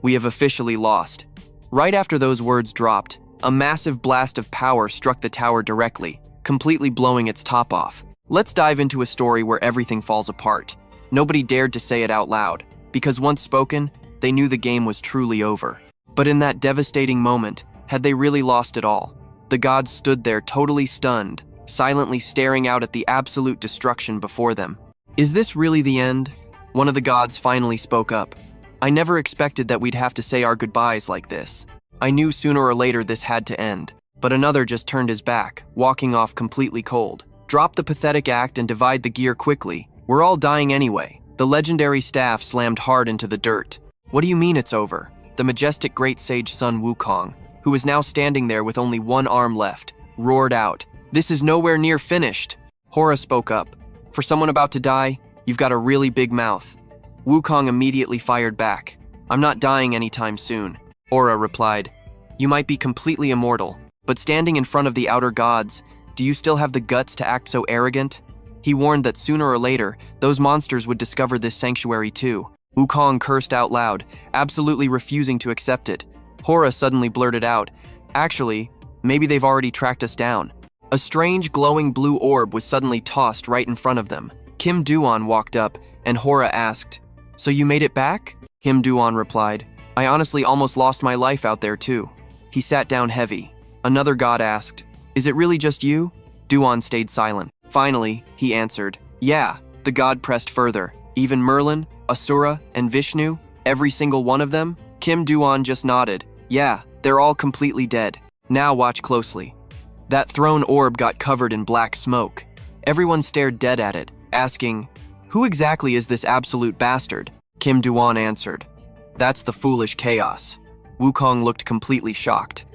We have officially lost. Right after those words dropped, a massive blast of power struck the tower directly, completely blowing its top off. Let's dive into a story where everything falls apart. Nobody dared to say it out loud, because once spoken, they knew the game was truly over. But in that devastating moment, had they really lost it all? The gods stood there totally stunned, silently staring out at the absolute destruction before them. Is this really the end? One of the gods finally spoke up. I never expected that we'd have to say our goodbyes like this. I knew sooner or later this had to end. But another just turned his back, walking off completely cold. Drop the pathetic act and divide the gear quickly. We're all dying anyway. The legendary staff slammed hard into the dirt. What do you mean it's over? The majestic great sage Sun Wukong, who was now standing there with only one arm left, roared out, "This is nowhere near finished." Hora spoke up. "For someone about to die, you've got a really big mouth." Wukong immediately fired back. "I'm not dying anytime soon." Hora replied, "You might be completely immortal, but standing in front of the outer gods, do you still have the guts to act so arrogant?" He warned that sooner or later, those monsters would discover this sanctuary too. Wukong cursed out loud, absolutely refusing to accept it. Hora suddenly blurted out, "Actually, maybe they've already tracked us down." A strange glowing blue orb was suddenly tossed right in front of them. Kim Du-gon walked up, and Hora asked, "So you made it back?" Kim Du-gon replied, "I honestly almost lost my life out there too." He sat down heavy. Another god asked, "Is it really just you?" Du-gon stayed silent. Finally, he answered, "Yeah." The god pressed further. "Even Merlin, Asura, and Vishnu? Every single one of them?" Kim Du-gon just nodded. "Yeah, they're all completely dead. Now watch closely." That throne orb got covered in black smoke. Everyone stared dead at it, asking, "Who exactly is this absolute bastard?" Kim Du-gon answered, "That's the foolish chaos." Wukong looked completely shocked.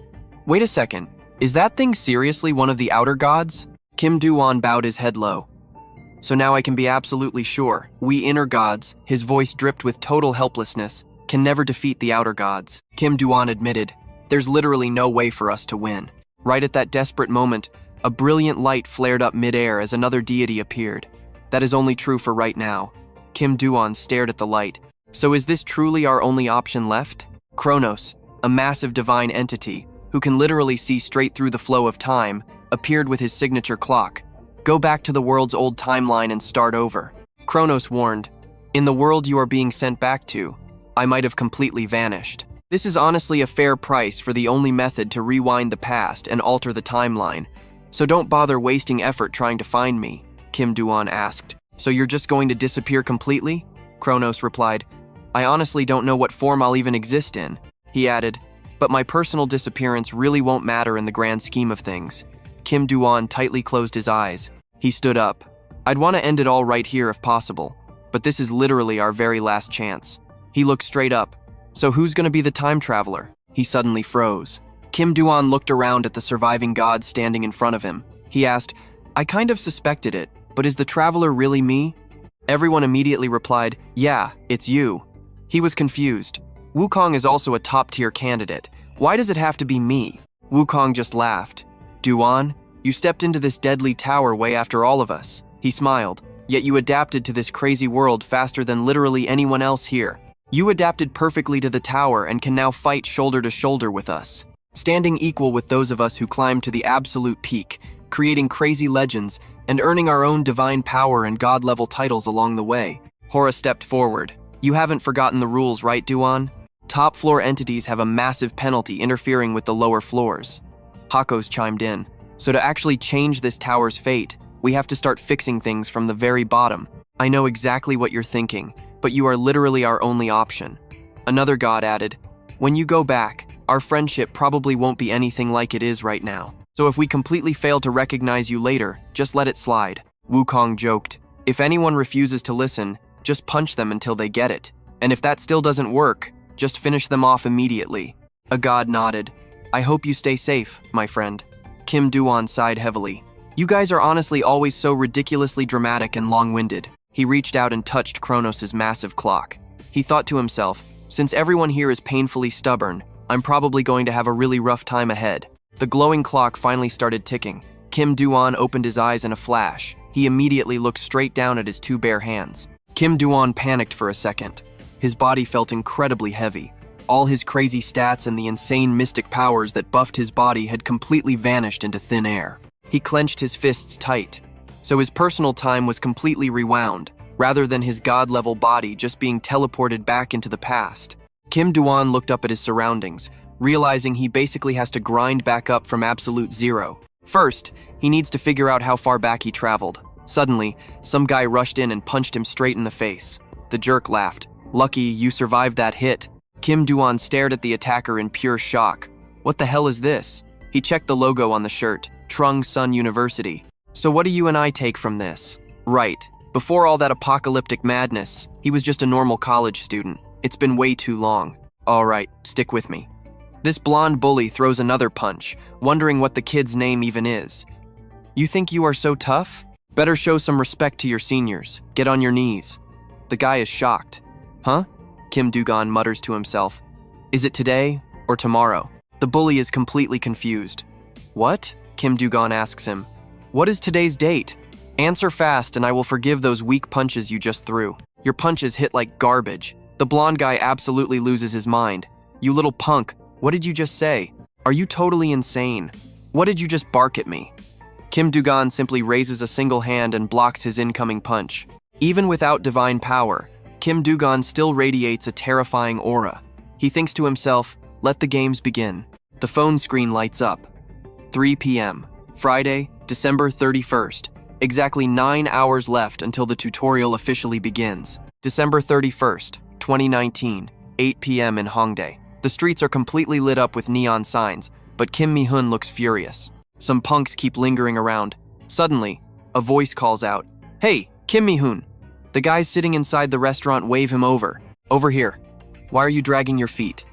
"Wait a second, is that thing seriously one of the outer gods?" Kim Du-gon bowed his head low. "So now I can be absolutely sure, we inner gods," his voice dripped with total helplessness, "can never defeat the outer gods." Kim Du-gon admitted, "There's literally no way for us to win." Right at that desperate moment, a brilliant light flared up mid-air as another deity appeared. "That is only true for right now." Kim Du-gon stared at the light. "So is this truly our only option left?" Chronos, a massive divine entity, who can literally see straight through the flow of time, appeared with his signature clock. "Go back to the world's old timeline and start over." Chronos warned, "In the world you are being sent back to, I might have completely vanished. This is honestly a fair price for the only method to rewind the past and alter the timeline. So don't bother wasting effort trying to find me," Kim Du-gon asked. "So you're just going to disappear completely?" Chronos replied, "I honestly don't know what form I'll even exist in." He added, "But my personal disappearance really won't matter in the grand scheme of things." Kim Du-gon tightly closed his eyes. He stood up. "I'd want to end it all right here if possible, but this is literally our very last chance." He looked straight up. "So who's going to be the time traveler?" He suddenly froze. Kim Du-gon looked around at the surviving gods standing in front of him. He asked, "I kind of suspected it, but is the traveler really me?" Everyone immediately replied, "Yeah, it's you." He was confused. "Wukong is also a top-tier candidate. Why does it have to be me?" Wukong just laughed. "Du-gon, you stepped into this deadly tower way after all of us." He smiled. "Yet you adapted to this crazy world faster than literally anyone else here. You adapted perfectly to the tower and can now fight shoulder to shoulder with us, standing equal with those of us who climbed to the absolute peak, creating crazy legends, and earning our own divine power and god-level titles along the way." Hora stepped forward. "You haven't forgotten the rules, right, Du-gon? Top-floor entities have a massive penalty interfering with the lower floors." Hakos chimed in. "So to actually change this tower's fate, we have to start fixing things from the very bottom. I know exactly what you're thinking, but you are literally our only option." Another god added, "When you go back, our friendship probably won't be anything like it is right now. So if we completely fail to recognize you later, just let it slide." Wukong joked, "If anyone refuses to listen, just punch them until they get it. And if that still doesn't work, just finish them off immediately." A god nodded. "I hope you stay safe, my friend." Kim Du-gon sighed heavily. "You guys are honestly always so ridiculously dramatic and long-winded." He reached out and touched Chronos' massive clock. He thought to himself, "Since everyone here is painfully stubborn, I'm probably going to have a really rough time ahead." The glowing clock finally started ticking. Kim Du-gon opened his eyes in a flash. He immediately looked straight down at his two bare hands. Kim Du-gon panicked for a second. His body felt incredibly heavy. All his crazy stats and the insane mystic powers that buffed his body had completely vanished into thin air. He clenched his fists tight, so his personal time was completely rewound, rather than his god-level body just being teleported back into the past. Kim Du-gon looked up at his surroundings, realizing he basically has to grind back up from absolute zero. First, he needs to figure out how far back he traveled. Suddenly, some guy rushed in and punched him straight in the face. The jerk laughed. "Lucky you survived that hit." Kim Du-gon stared at the attacker in pure shock. "What the hell is this?" He checked the logo on the shirt, Trung Sun University. "So what do you and I take from this?" "Right. Before all that apocalyptic madness, he was just a normal college student. It's been way too long." "All right, stick with me." This blonde bully throws another punch, wondering what the kid's name even is. "You think you are so tough? Better show some respect to your seniors. Get on your knees." The guy is shocked. "Huh?" Kim Du-gon mutters to himself. "Is it today or tomorrow?" The bully is completely confused. "What?" Kim Du-gon asks him. "What is today's date? Answer fast and I will forgive those weak punches you just threw. Your punches hit like garbage." The blonde guy absolutely loses his mind. "You little punk, what did you just say? Are you totally insane? What did you just bark at me?" Kim Du-gon simply raises a single hand and blocks his incoming punch. Even without divine power, Kim Du-gon still radiates a terrifying aura. He thinks to himself, "Let the games begin." The phone screen lights up. 3 p.m. Friday, December 31st. Exactly 9 hours left until the tutorial officially begins. December 31st, 2019, 8 p.m. in Hongdae. The streets are completely lit up with neon signs, but Kim Mi-hun looks furious. Some punks keep lingering around. Suddenly, a voice calls out, "Hey, Kim Mi-hun!" The guys sitting inside the restaurant wave him over. "Over here. Why are you dragging your feet?"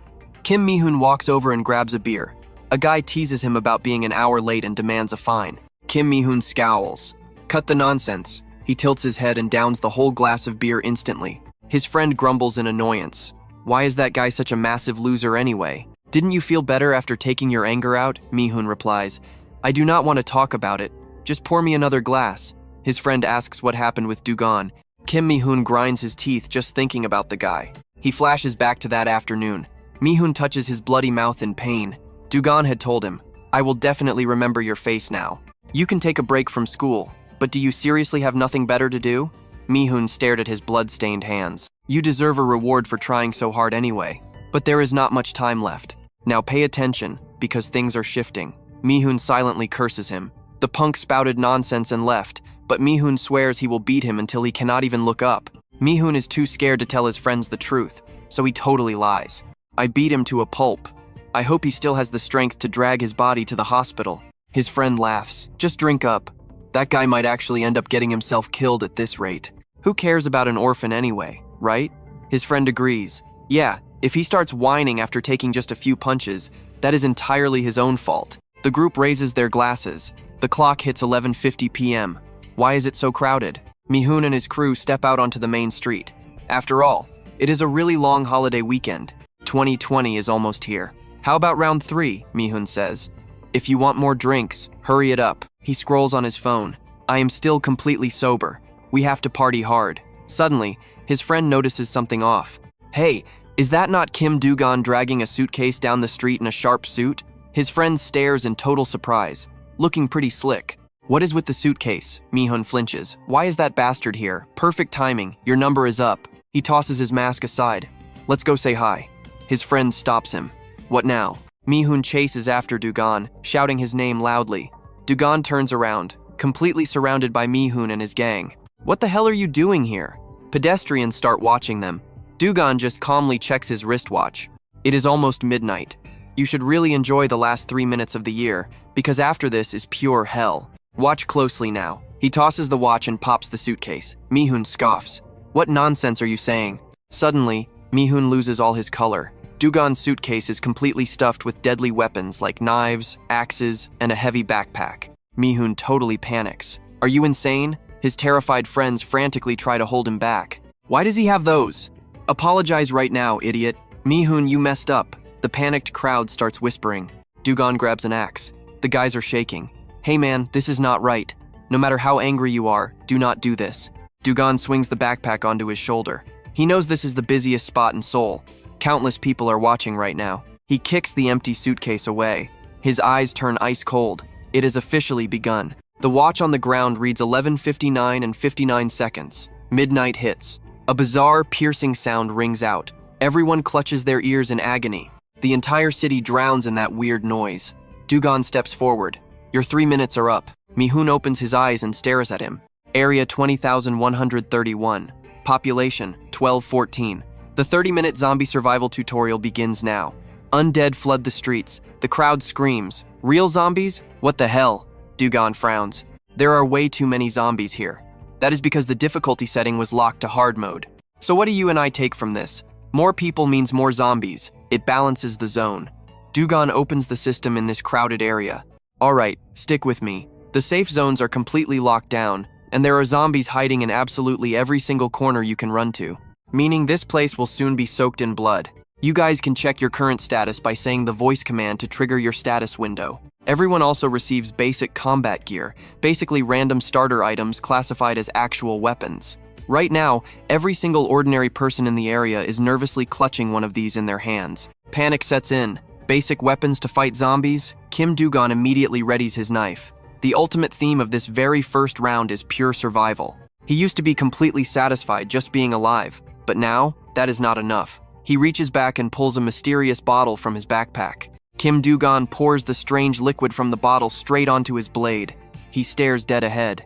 Kim Mi-hun walks over and grabs a beer. A guy teases him about being an hour late and demands a fine. Kim Mi-hun scowls. "Cut the nonsense." He tilts his head and downs the whole glass of beer instantly. His friend grumbles in annoyance. "Why is that guy such a massive loser anyway?" "Didn't you feel better after taking your anger out?" Mi-hun replies. "I do not want to talk about it. Just pour me another glass." His friend asks what happened with Du-gon. Kim Mi-hun grinds his teeth just thinking about the guy. He flashes back to that afternoon. Mi-hun touches his bloody mouth in pain. Du-gon had told him, "I will definitely remember your face now. You can take a break from school, but do you seriously have nothing better to do?" Mi-hun stared at his blood-stained hands. "You deserve a reward for trying so hard anyway. But there is not much time left. Now pay attention, because things are shifting." Mi-hun silently curses him. The punk spouted nonsense and left, but Mi-hun swears he will beat him until he cannot even look up. Mi-hun is too scared to tell his friends the truth, so he totally lies. "I beat him to a pulp. I hope he still has the strength to drag his body to the hospital." His friend laughs. "Just drink up. That guy might actually end up getting himself killed at this rate. Who cares about an orphan anyway, right?" His friend agrees. "Yeah, if he starts whining after taking just a few punches, that is entirely his own fault." The group raises their glasses. The clock hits 11:50 p.m. Why is it so crowded? Mi-hun and his crew step out onto the main street. After all, it is a really long holiday weekend. 2020 is almost here. "How about round 3, Mi-hun says. "If you want more drinks, hurry it up." He scrolls on his phone. "I am still completely sober. We have to party hard." Suddenly, his friend notices something off. "Hey, is that not Kim Du-gon dragging a suitcase down the street in a sharp suit?" His friend stares in total surprise, looking pretty slick. "What is with the suitcase?" Mi-hun flinches. "Why is that bastard here? Perfect timing. Your number is up." He tosses his mask aside. "Let's go say hi." His friend stops him. "What now?" Mi-hun chases after Du-gon, shouting his name loudly. Du-gon turns around, completely surrounded by Mi-hun and his gang. "What the hell are you doing here?" Pedestrians start watching them. Du-gon just calmly checks his wristwatch. It is almost midnight. You should really enjoy the last 3 minutes of the year, because after this is pure hell. Watch closely now. He tosses the watch and pops the suitcase. Mi-hun scoffs. "What nonsense are you saying?" Suddenly, Mi-hun loses all his color. Du-gon's suitcase is completely stuffed with deadly weapons like knives, axes, and a heavy backpack. Mi-hun totally panics. "Are you insane?" His terrified friends frantically try to hold him back. "Why does he have those?" "Apologize right now, idiot." "Mi-hun, you messed up." The panicked crowd starts whispering. Du-gon grabs an axe. The guys are shaking. "Hey man, this is not right. No matter how angry you are, do not do this." Du-gon swings the backpack onto his shoulder. He knows this is the busiest spot in Seoul. Countless people are watching right now. He kicks the empty suitcase away. His eyes turn ice cold. It has officially begun. The watch on the ground reads 11:59 and 59 seconds. Midnight hits. A bizarre, piercing sound rings out. Everyone clutches their ears in agony. The entire city drowns in that weird noise. Du-gon steps forward. Your 3 minutes are up. Mi-hoon opens his eyes and stares at him. Area 20,131. Population 1214. The 30-minute zombie survival tutorial begins now. Undead flood the streets. The crowd screams. Real zombies? What the hell? Du-gon frowns. There are way too many zombies here. That is because the difficulty setting was locked to hard mode. So what do you and I take from this? More people means more zombies. It balances the zone. Du-gon opens the system in this crowded area. Alright, stick with me. The safe zones are completely locked down, and there are zombies hiding in absolutely every single corner you can run to. Meaning this place will soon be soaked in blood. You guys can check your current status by saying the voice command to trigger your status window. Everyone also receives basic combat gear, basically random starter items classified as actual weapons. Right now, every single ordinary person in the area is nervously clutching one of these in their hands. Panic sets in. Basic weapons to fight zombies? Kim Du-gon immediately readies his knife. The ultimate theme of this very first round is pure survival. He used to be completely satisfied just being alive, but now, that is not enough. He reaches back and pulls a mysterious bottle from his backpack. Kim Du-gon pours the strange liquid from the bottle straight onto his blade. He stares dead ahead.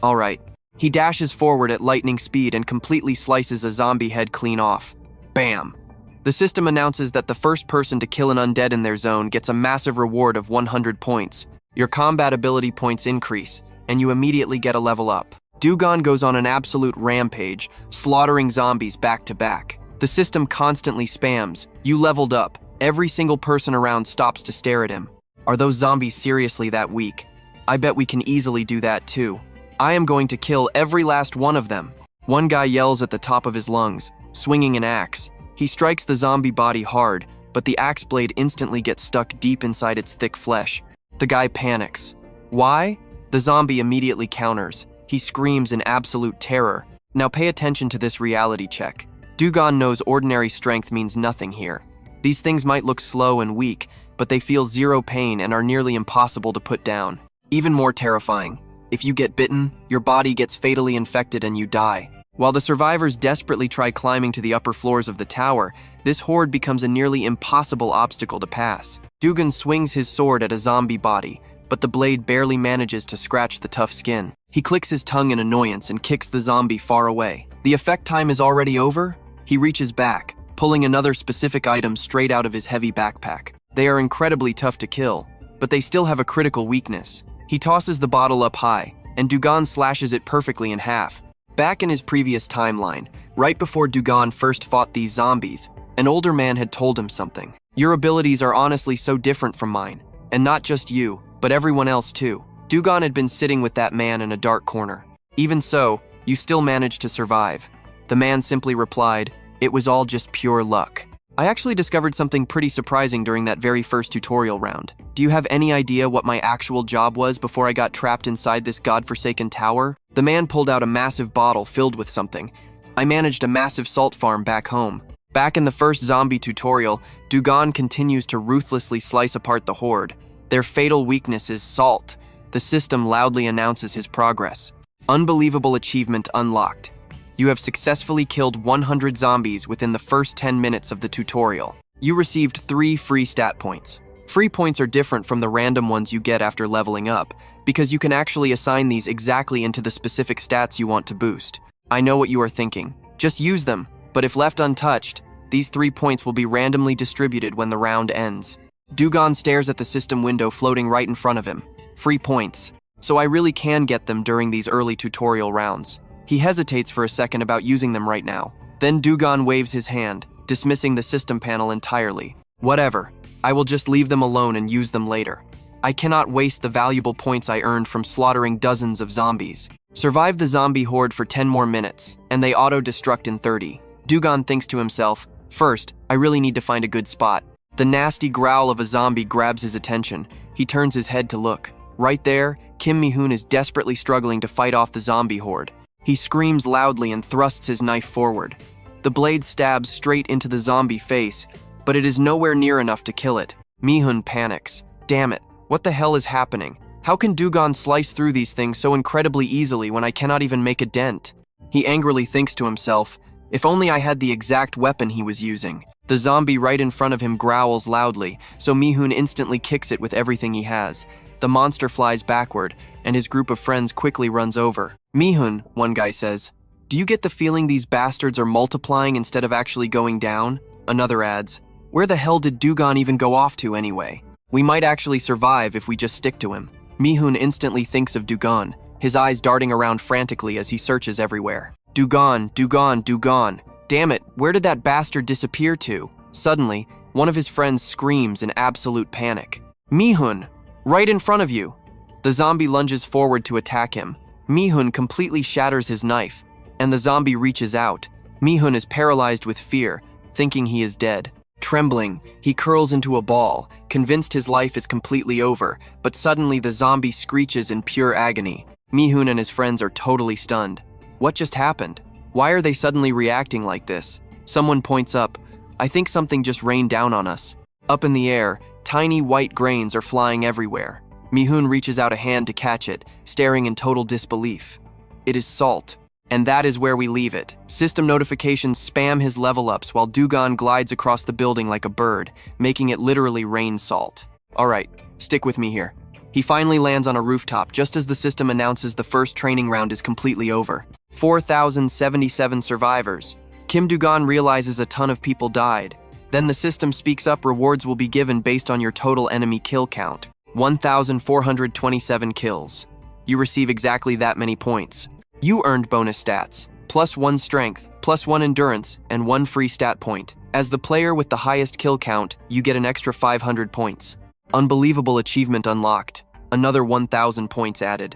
Alright. He dashes forward at lightning speed and completely slices a zombie head clean off. Bam! The system announces that the first person to kill an undead in their zone gets a massive reward of 100 points. Your combat ability points increase, and you immediately get a level up. Du-gon goes on an absolute rampage, slaughtering zombies back to back. The system constantly spams. You leveled up. Every single person around stops to stare at him. Are those zombies seriously that weak? I bet we can easily do that too. I am going to kill every last one of them. One guy yells at the top of his lungs, swinging an axe. He strikes the zombie body hard, but the axe blade instantly gets stuck deep inside its thick flesh. The guy panics. Why? The zombie immediately counters. He screams in absolute terror. Now pay attention to this reality check. Du-gon knows ordinary strength means nothing here. These things might look slow and weak, but they feel zero pain and are nearly impossible to put down. Even more terrifying, if you get bitten, your body gets fatally infected and you die. While the survivors desperately try climbing to the upper floors of the tower, this horde becomes a nearly impossible obstacle to pass. Du-gon swings his sword at a zombie body, but the blade barely manages to scratch the tough skin. He clicks his tongue in annoyance and kicks the zombie far away. The effect time is already over? He reaches back, pulling another specific item straight out of his heavy backpack. They are incredibly tough to kill, but they still have a critical weakness. He tosses the bottle up high, and Du-gon slashes it perfectly in half. Back in his previous timeline, right before Du-gon first fought these zombies, an older man had told him something. Your abilities are honestly so different from mine, and not just you, but everyone else too. Du-gon had been sitting with that man in a dark corner. Even so, you still managed to survive. The man simply replied, "It was all just pure luck." I actually discovered something pretty surprising during that very first tutorial round. Do you have any idea what my actual job was before I got trapped inside this godforsaken tower? The man pulled out a massive bottle filled with something. I managed a massive salt farm back home. Back in the first zombie tutorial, Du-gon continues to ruthlessly slice apart the horde. Their fatal weakness is salt. The system loudly announces his progress. Unbelievable achievement unlocked. You have successfully killed 100 zombies within the first 10 minutes of the tutorial. You received 3 free stat points. Free points are different from the random ones you get after leveling up, because you can actually assign these exactly into the specific stats you want to boost. I know what you are thinking. Just use them, but if left untouched, these 3 points will be randomly distributed when the round ends. Du-gon stares at the system window floating right in front of him. Free points. So I really can get them during these early tutorial rounds. He hesitates for a second about using them right now. Then Du-gon waves his hand, dismissing the system panel entirely. Whatever. I will just leave them alone and use them later. I cannot waste the valuable points I earned from slaughtering dozens of zombies. Survive the zombie horde for 10 more minutes, and they auto-destruct in 30. Du-gon thinks to himself, first, I really need to find a good spot. The nasty growl of a zombie grabs his attention. He turns his head to look. Right there, Kim Mi-hoon is desperately struggling to fight off the zombie horde. He screams loudly and thrusts his knife forward. The blade stabs straight into the zombie face, but it is nowhere near enough to kill it. Mi-hun panics. Damn it, what the hell is happening? How can Du-gon slice through these things so incredibly easily when I cannot even make a dent? He angrily thinks to himself, if only I had the exact weapon he was using. The zombie right in front of him growls loudly, so Mi-hun instantly kicks it with everything he has. The monster flies backward, and his group of friends quickly runs over. Mi-hun, one guy says, do you get the feeling these bastards are multiplying instead of actually going down? Another adds, where the hell did Du-gon even go off to anyway? We might actually survive if we just stick to him. Mi-hun instantly thinks of Du-gon, his eyes darting around frantically as he searches everywhere. Du-gon, Du-gon, Du-gon. Damn it, where did that bastard disappear to? Suddenly, one of his friends screams in absolute panic. Mi-hun, right in front of you! The zombie lunges forward to attack him. Mi-hun completely shatters his knife, and the zombie reaches out. Mi-hun is paralyzed with fear, thinking he is dead. Trembling, he curls into a ball, convinced his life is completely over, but suddenly the zombie screeches in pure agony. Mi-hun and his friends are totally stunned. What just happened? Why are they suddenly reacting like this? Someone points up. I think something just rained down on us. Up in the air, tiny white grains are flying everywhere. Mi-hun reaches out a hand to catch it, staring in total disbelief. It is salt. And that is where we leave it. System notifications spam his level-ups while Du-gon glides across the building like a bird, making it literally rain salt. Alright, stick with me here. He finally lands on a rooftop just as the system announces the first training round is completely over. 4,077 survivors. Kim Du-gon realizes a ton of people died. Then the system speaks up rewards will be given based on your total enemy kill count. 1,427 kills. You receive exactly that many points. You earned bonus stats, +1 strength, +1 endurance, and 1 free stat point. As the player with the highest kill count, you get an extra 500 points. Unbelievable achievement unlocked. Another 1,000 points added.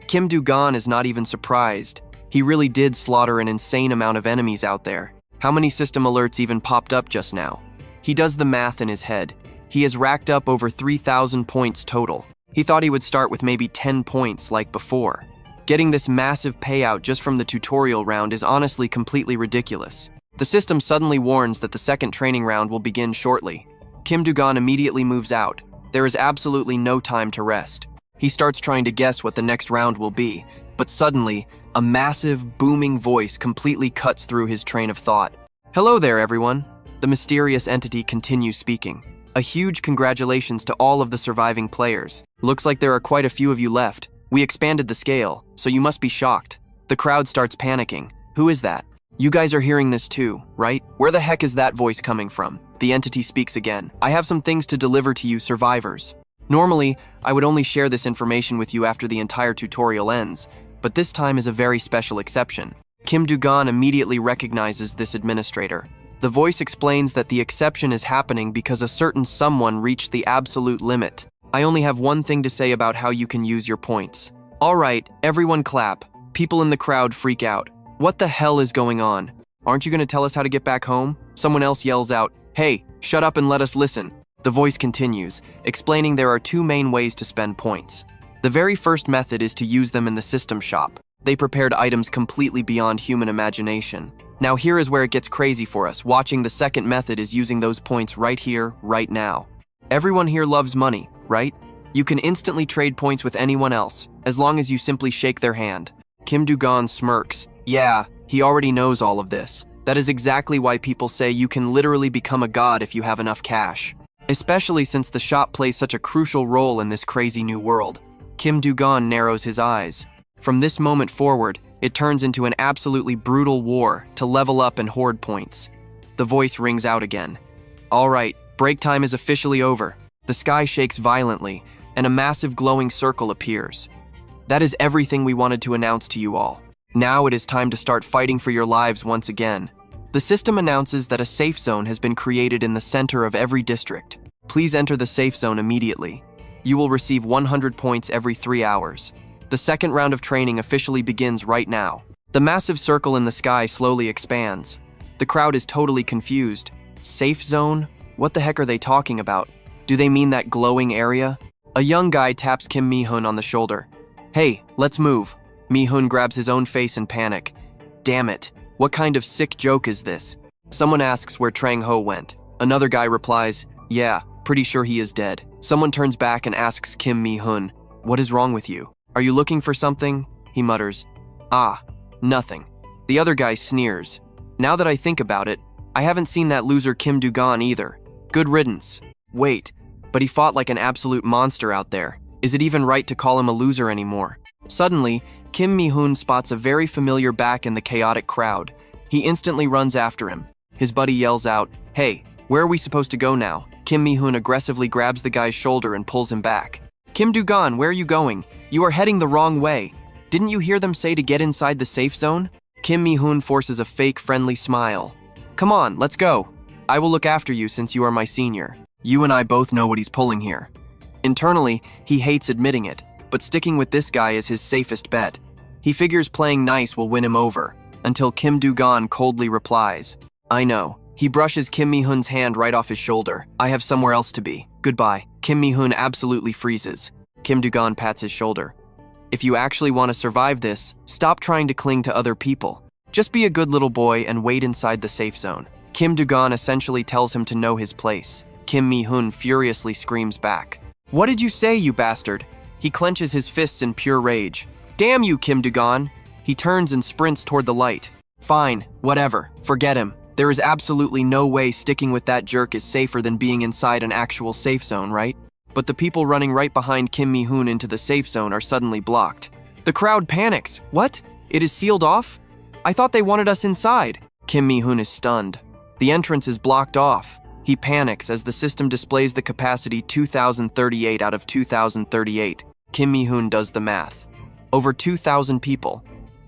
Kim Du-gon is not even surprised. He really did slaughter an insane amount of enemies out there. How many system alerts even popped up just now? He does the math in his head. He has racked up over 3,000 points total. He thought he would start with maybe 10 points like before. Getting this massive payout just from the tutorial round is honestly completely ridiculous. The system suddenly warns that the second training round will begin shortly. Kim Du-gon immediately moves out. There is absolutely no time to rest. He starts trying to guess what the next round will be, but suddenly, a massive, booming voice completely cuts through his train of thought. Hello there, everyone. The mysterious entity continues speaking. A huge congratulations to all of the surviving players. Looks like there are quite a few of you left. We expanded the scale, so you must be shocked. The crowd starts panicking. Who is that? You guys are hearing this too, right? Where the heck is that voice coming from? The entity speaks again. I have some things to deliver to you survivors. Normally, I would only share this information with you after the entire tutorial ends, but this time is a very special exception. Kim Du-gon immediately recognizes this administrator. The voice explains that the exception is happening because a certain someone reached the absolute limit. I only have one thing to say about how you can use your points. Alright, everyone clap. People in the crowd freak out. What the hell is going on? Aren't you going to tell us how to get back home? Someone else yells out, hey, shut up and let us listen. The voice continues, explaining there are two main ways to spend points. The very first method is to use them in the system shop. They prepared items completely beyond human imagination. Now here is where it gets crazy for us. Watching the second method is using those points right here, right now. Everyone here loves money, right? You can instantly trade points with anyone else, as long as you simply shake their hand. Kim Du-gon smirks. Yeah, he already knows all of this. That is exactly why people say you can literally become a god if you have enough cash. Especially since the shop plays such a crucial role in this crazy new world. Kim Du-gon narrows his eyes. From this moment forward, it turns into an absolutely brutal war to level up and hoard points. The voice rings out again. Alright, break time is officially over. The sky shakes violently, and a massive glowing circle appears. That is everything we wanted to announce to you all. Now it is time to start fighting for your lives once again. The system announces that a safe zone has been created in the center of every district. Please enter the safe zone immediately. You will receive 100 points every 3 hours. The second round of training officially begins right now. The massive circle in the sky slowly expands. The crowd is totally confused. Safe zone? What the heck are they talking about? Do they mean that glowing area? A young guy taps Kim Mi-hun on the shoulder. Hey, let's move. Mi-hun grabs his own face in panic. Damn it. What kind of sick joke is this? Someone asks where Trang Ho went. Another guy replies, yeah, pretty sure he is dead. Someone turns back and asks Kim Mi-hun, what is wrong with you? Are you looking for something? He mutters, ah, nothing. The other guy sneers. Now that I think about it, I haven't seen that loser Kim Du-gon either. Good riddance. Wait, but he fought like an absolute monster out there. Is it even right to call him a loser anymore? Suddenly, Kim Mi-hun spots a very familiar back in the chaotic crowd. He instantly runs after him. His buddy yells out, hey, where are we supposed to go now? Kim Mi-hun aggressively grabs the guy's shoulder and pulls him back. Kim Du-gon, where are you going? You are heading the wrong way. Didn't you hear them say to get inside the safe zone? Kim Mi-hun forces a fake friendly smile. Come on, let's go. I will look after you since you are my senior. You and I both know what he's pulling here. Internally, he hates admitting it, but sticking with this guy is his safest bet. He figures playing nice will win him over, until Kim Du-gon coldly replies, I know. He brushes Kim Mi-hun's hand right off his shoulder. I have somewhere else to be. Goodbye. Kim Mi-hun absolutely freezes. Kim Du-gon pats his shoulder. If you actually want to survive this, stop trying to cling to other people. Just be a good little boy and wait inside the safe zone. Kim Du-gon essentially tells him to know his place. Kim Mi-hun furiously screams back. What did you say, you bastard? He clenches his fists in pure rage. Damn you, Kim Du-gon! He turns and sprints toward the light. Fine, whatever, forget him. There is absolutely no way sticking with that jerk is safer than being inside an actual safe zone, right? But the people running right behind Kim Mi-hun into the safe zone are suddenly blocked. The crowd panics. What? It is sealed off? I thought they wanted us inside. Kim Mi-hun is stunned. The entrance is blocked off. He panics as the system displays the capacity 2038 out of 2038. Kim Mi-hun does the math. Over 2,000 people.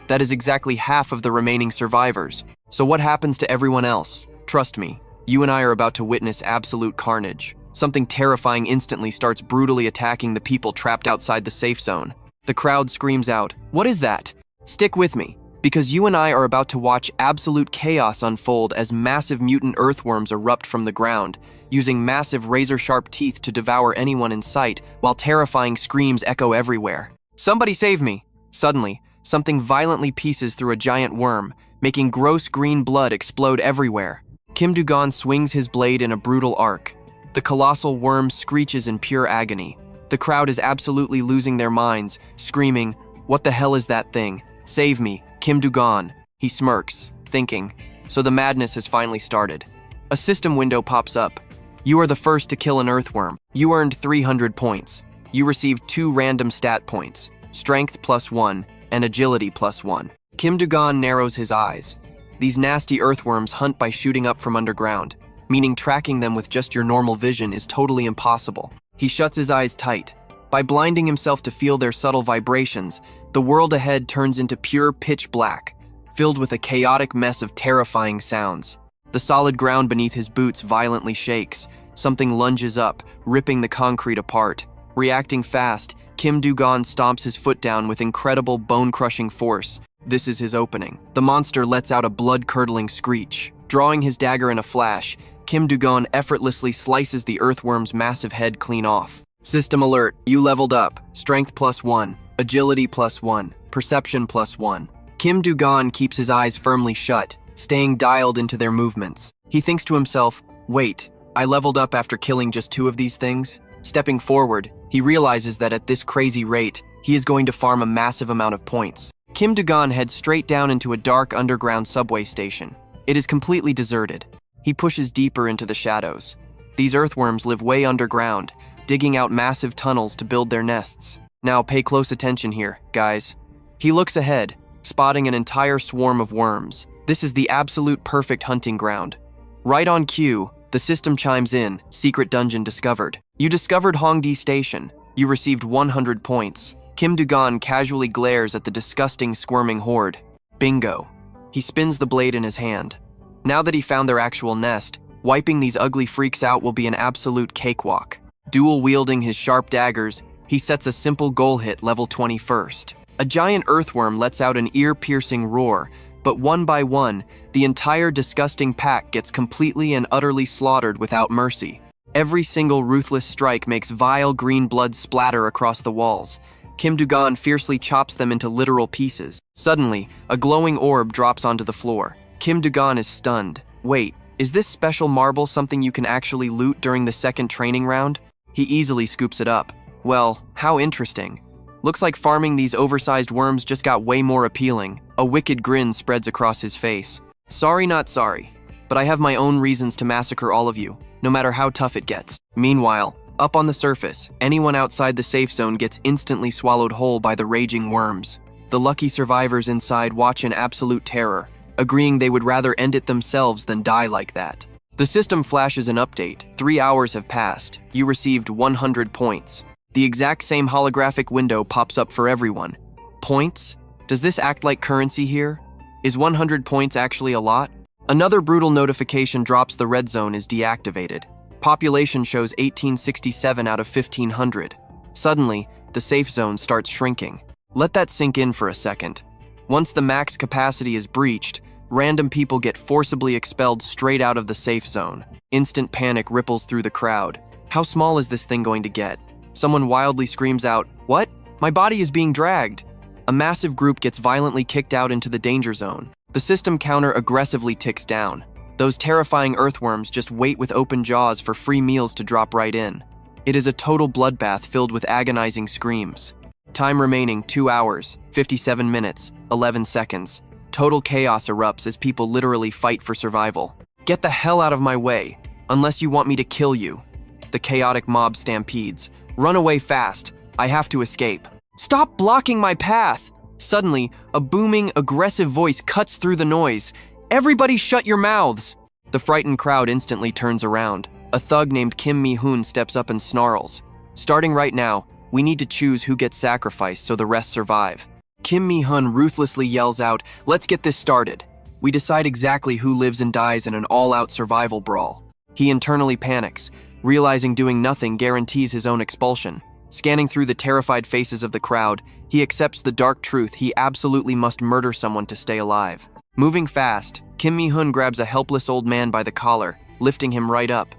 That is exactly half of the remaining survivors. So what happens to everyone else? Trust me, you and I are about to witness absolute carnage. Something terrifying instantly starts brutally attacking the people trapped outside the safe zone. The crowd screams out, what is that? Stick with me, because you and I are about to watch absolute chaos unfold as massive mutant earthworms erupt from the ground, using massive razor-sharp teeth to devour anyone in sight, while terrifying screams echo everywhere. Somebody save me! Suddenly, something violently pieces through a giant worm, making gross green blood explode everywhere. Kim Du-gon swings his blade in a brutal arc. The colossal worm screeches in pure agony. The crowd is absolutely losing their minds, screaming, what the hell is that thing? Save me, Kim Du-gon. He smirks, thinking, so the madness has finally started. A system window pops up. You are the first to kill an earthworm. You earned 300 points. You received 2 random stat points, strength +1 and agility +1. Kim Du-gon narrows his eyes. These nasty earthworms hunt by shooting up from underground, meaning tracking them with just your normal vision is totally impossible. He shuts his eyes tight. By blinding himself to feel their subtle vibrations, the world ahead turns into pure pitch black, filled with a chaotic mess of terrifying sounds. The solid ground beneath his boots violently shakes. Something lunges up, ripping the concrete apart. Reacting fast, Kim Du-gon stomps his foot down with incredible bone-crushing force. This is his opening. The monster lets out a blood-curdling screech. Drawing his dagger in a flash, Kim Du-gon effortlessly slices the earthworm's massive head clean off. System alert, you leveled up. Strength +1, agility +1, perception +1. Kim Du-gon keeps his eyes firmly shut, staying dialed into their movements. He thinks to himself, wait, I leveled up after killing just 2 of these things? Stepping forward, he realizes that at this crazy rate, he is going to farm a massive amount of points. Kim Du-gon heads straight down into a dark underground subway station. It is completely deserted. He pushes deeper into the shadows. These earthworms live way underground, digging out massive tunnels to build their nests. Now pay close attention here, guys. He looks ahead, spotting an entire swarm of worms. This is the absolute perfect hunting ground. Right on cue, the system chimes in, secret dungeon discovered. You discovered Hongdae Station. You received 100 points. Kim Du-gon casually glares at the disgusting squirming horde. Bingo. He spins the blade in his hand. Now that he found their actual nest, wiping these ugly freaks out will be an absolute cakewalk. Dual-wielding his sharp daggers, he sets a simple goal hit level 21st. A giant earthworm lets out an ear-piercing roar, but one by one, the entire disgusting pack gets completely and utterly slaughtered without mercy. Every single ruthless strike makes vile green blood splatter across the walls. Kim Du-gon fiercely chops them into literal pieces. Suddenly, a glowing orb drops onto the floor. Kim Du-gon is stunned. Wait, is this special marble something you can actually loot during the second training round? He easily scoops it up. Well, how interesting. Looks like farming these oversized worms just got way more appealing. A wicked grin spreads across his face. Sorry, not sorry, but I have my own reasons to massacre all of you, no matter how tough it gets. Meanwhile, up on the surface, anyone outside the safe zone gets instantly swallowed whole by the raging worms. The lucky survivors inside watch in absolute terror, agreeing they would rather end it themselves than die like that. The system flashes an update. 3 hours have passed. You received 100 points. The exact same holographic window pops up for everyone. Points? Does this act like currency here? Is 100 points actually a lot? Another brutal notification drops. The red zone is deactivated. Population shows 1867 out of 1500. Suddenly, the safe zone starts shrinking. Let that sink in for a second. Once the max capacity is breached, random people get forcibly expelled straight out of the safe zone. Instant panic ripples through the crowd. How small is this thing going to get? Someone wildly screams out, "What? My body is being dragged!" A massive group gets violently kicked out into the danger zone. The system counter aggressively ticks down. Those terrifying earthworms just wait with open jaws for free meals to drop right in. It is a total bloodbath filled with agonizing screams. Time remaining 2 hours, 57 minutes, 11 seconds. Total chaos erupts as people literally fight for survival. Get the hell out of my way, unless you want me to kill you. The chaotic mob stampedes. Run away fast. I have to escape. Stop blocking my path! Suddenly, a booming, aggressive voice cuts through the noise. Everybody shut your mouths! The frightened crowd instantly turns around. A thug named Kim Mi-hoon steps up and snarls. Starting right now, we need to choose who gets sacrificed so the rest survive. Kim Mi-hoon ruthlessly yells out, "Let's get this started." We decide exactly who lives and dies in an all-out survival brawl. He internally panics, realizing doing nothing guarantees his own expulsion. Scanning through the terrified faces of the crowd, he accepts the dark truth: he absolutely must murder someone to stay alive. Moving fast, Kim Mi-hoon grabs a helpless old man by the collar, lifting him right up.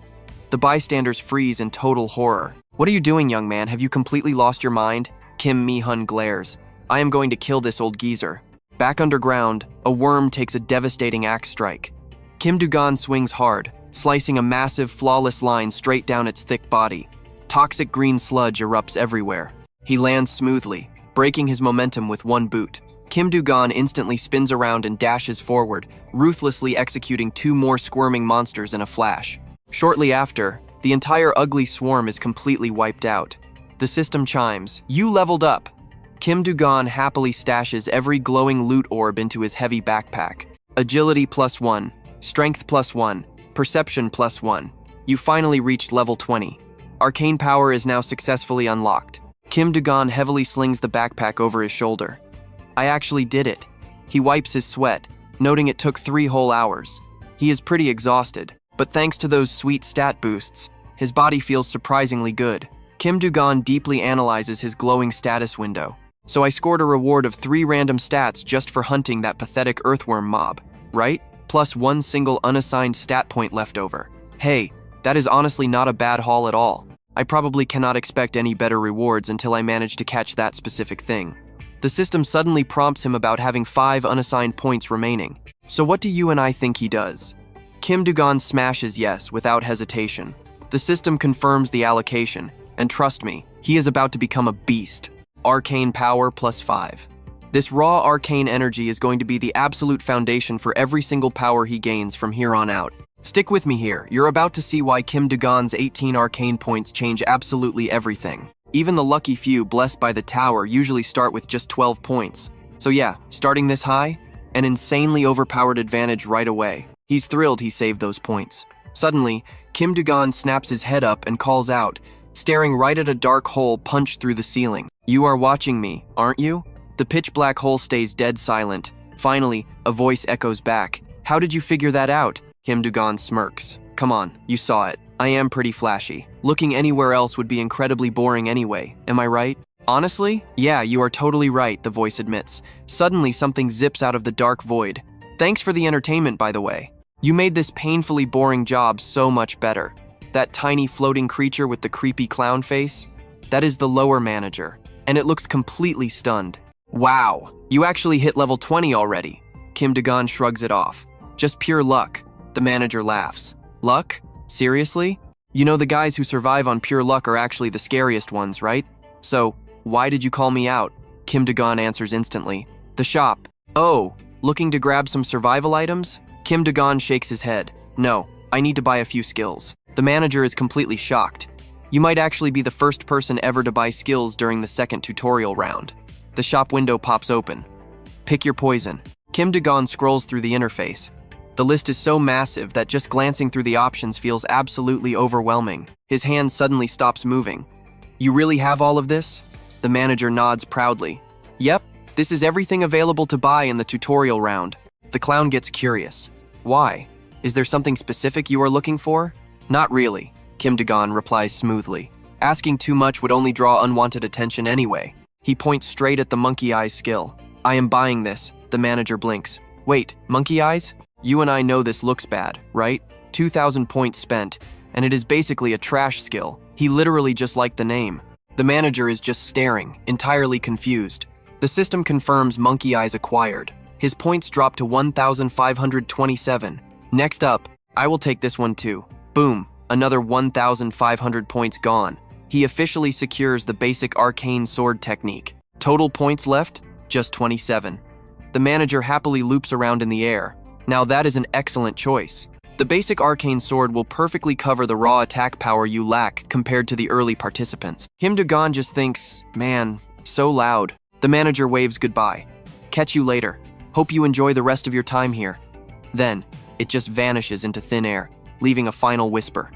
The bystanders freeze in total horror. "What are you doing, young man? Have you completely lost your mind?" Kim Mi-hoon glares. "I am going to kill this old geezer." Back underground, a worm takes a devastating axe strike. Kim Du-gon swings hard, slicing a massive, flawless line straight down its thick body. Toxic green sludge erupts everywhere. He lands smoothly, breaking his momentum with one boot. Kim Du-gon instantly spins around and dashes forward, ruthlessly executing 2 more squirming monsters in a flash. Shortly after, the entire ugly swarm is completely wiped out. The system chimes. You leveled up. Kim Du-gon happily stashes every glowing loot orb into his heavy backpack. Agility +1, strength +1, perception +1. You finally reached level 20. Arcane power is now successfully unlocked. Kim Du-gon heavily slings the backpack over his shoulder. I actually did it. He wipes his sweat, noting it took 3 whole hours. He is pretty exhausted, but thanks to those sweet stat boosts, his body feels surprisingly good. Kim Du-gon deeply analyzes his glowing status window. So I scored a reward of 3 random stats just for hunting that pathetic earthworm mob, right? Plus 1 single unassigned stat point left over. Hey, that is honestly not a bad haul at all. I probably cannot expect any better rewards until I manage to catch that specific thing. The system suddenly prompts him about having 5 unassigned points remaining. So what do you and I think he does? Kim Du-gon smashes yes without hesitation. The system confirms the allocation, and trust me, he is about to become a beast. Arcane power +5. This raw arcane energy is going to be the absolute foundation for every single power he gains from here on out. Stick with me here, you're about to see why Kim Du-gon's 18 arcane points change absolutely everything. Even the lucky few blessed by the tower usually start with just 12 points. So yeah, starting this high, an insanely overpowered advantage right away. He's thrilled he saved those points. Suddenly, Kim Du-gon snaps his head up and calls out, staring right at a dark hole punched through the ceiling. You are watching me, aren't you? The pitch black hole stays dead silent. Finally, a voice echoes back. How did you figure that out? Kim Du-gon smirks. Come on, you saw it. I am pretty flashy. Looking anywhere else would be incredibly boring anyway, am I right? Honestly? Yeah, you are totally right, the voice admits. Suddenly, something zips out of the dark void. Thanks for the entertainment, by the way. You made this painfully boring job so much better. That tiny floating creature with the creepy clown face? That is the lower manager, and it looks completely stunned. Wow, you actually hit level 20 already. Kim Du-gon shrugs it off. Just pure luck. The manager laughs. Luck? Seriously? You know the guys who survive on pure luck are actually the scariest ones, right? So, why did you call me out? Kim Du-gon answers instantly. The shop. Oh, looking to grab some survival items? Kim Du-gon shakes his head. No, I need to buy a few skills. The manager is completely shocked. You might actually be the first person ever to buy skills during the second tutorial round. The shop window pops open. Pick your poison. Kim Du-gon scrolls through the interface. The list is so massive that just glancing through the options feels absolutely overwhelming. His hand suddenly stops moving. You really have all of this? The manager nods proudly. Yep, this is everything available to buy in the tutorial round. The clown gets curious. Why? Is there something specific you are looking for? Not really, Kim Du-gon replies smoothly. Asking too much would only draw unwanted attention anyway. He points straight at the monkey eyes skill. I am buying this, the manager blinks. Wait, monkey eyes? You and I know this looks bad, right? 2,000 points spent, and it is basically a trash skill. He literally just liked the name. The manager is just staring, entirely confused. The system confirms monkey eyes acquired. His points drop to 1,527. Next up, I will take this one too. Boom, another 1,500 points gone. He officially secures the basic arcane sword technique. Total points left? Just 27. The manager happily loops around in the air. Now that is an excellent choice. The basic arcane sword will perfectly cover the raw attack power you lack compared to the early participants. Kim Du-gon just thinks, man, so loud. The manager waves goodbye. Catch you later. Hope you enjoy the rest of your time here. Then, it just vanishes into thin air, leaving a final whisper.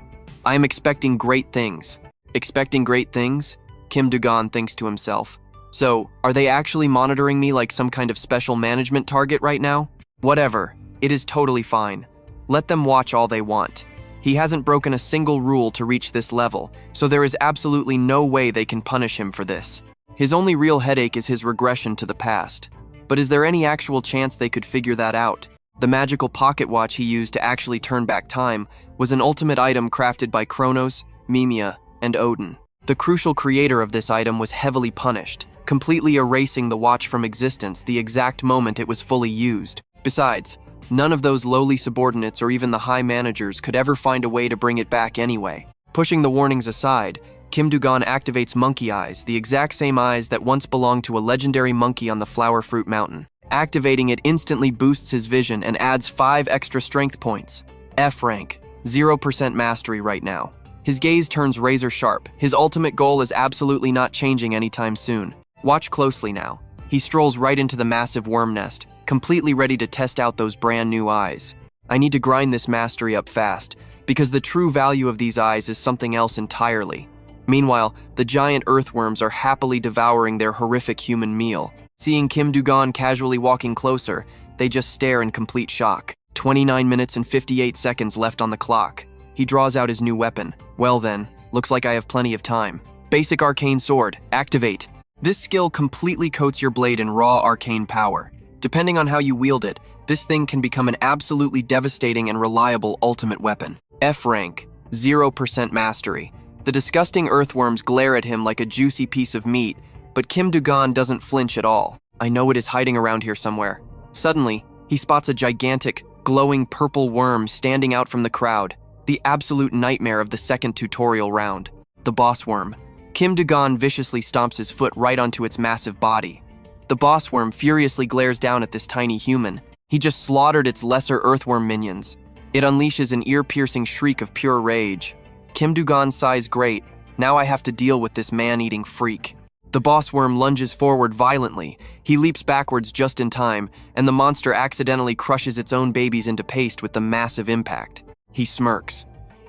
I am expecting great things. Expecting great things? Kim Du-gon thinks to himself. So, are they actually monitoring me like some kind of special management target right now? Whatever, it is totally fine. Let them watch all they want. He hasn't broken a single rule to reach this level, so there is absolutely no way they can punish him for this. His only real headache is his regression to the past. But is there any actual chance they could figure that out? The magical pocket watch he used to actually turn back time was an ultimate item crafted by Chronos, Mimia, and Odin. The crucial creator of this item was heavily punished, completely erasing the watch from existence the exact moment it was fully used. Besides, none of those lowly subordinates or even the high managers could ever find a way to bring it back anyway. Pushing the warnings aside, Kim Du-gon activates Monkey Eyes, the exact same eyes that once belonged to a legendary monkey on the Flower Fruit Mountain. Activating it instantly boosts his vision and adds 5 extra strength points. F rank, 0% mastery right now. His gaze turns razor sharp. His ultimate goal is absolutely not changing anytime soon. Watch closely now. He strolls right into the massive worm nest, completely ready to test out those brand new eyes. I need to grind this mastery up fast, because the true value of these eyes is something else entirely. Meanwhile, the giant earthworms are happily devouring their horrific human meal. Seeing Kim Du-gon casually walking closer, they just stare in complete shock. 29 minutes and 58 seconds left on the clock. He draws out his new weapon. Well then, looks like I have plenty of time. Basic Arcane Sword, activate. This skill completely coats your blade in raw arcane power. Depending on how you wield it, this thing can become an absolutely devastating and reliable ultimate weapon. F rank, 0% mastery. The disgusting earthworms glare at him like a juicy piece of meat, but Kim Du-gon doesn't flinch at all. I know it is hiding around here somewhere. Suddenly, he spots a gigantic, glowing purple worm standing out from the crowd. The absolute nightmare of the second tutorial round. The boss worm. Kim Du-gon viciously stomps his foot right onto its massive body. The boss worm furiously glares down at this tiny human. He just slaughtered its lesser earthworm minions. It unleashes an ear-piercing shriek of pure rage. Kim Du-gon sighs great. Now I have to deal with this man-eating freak. The boss worm lunges forward violently. He leaps backwards just in time, and the monster accidentally crushes its own babies into paste with the massive impact. He smirks.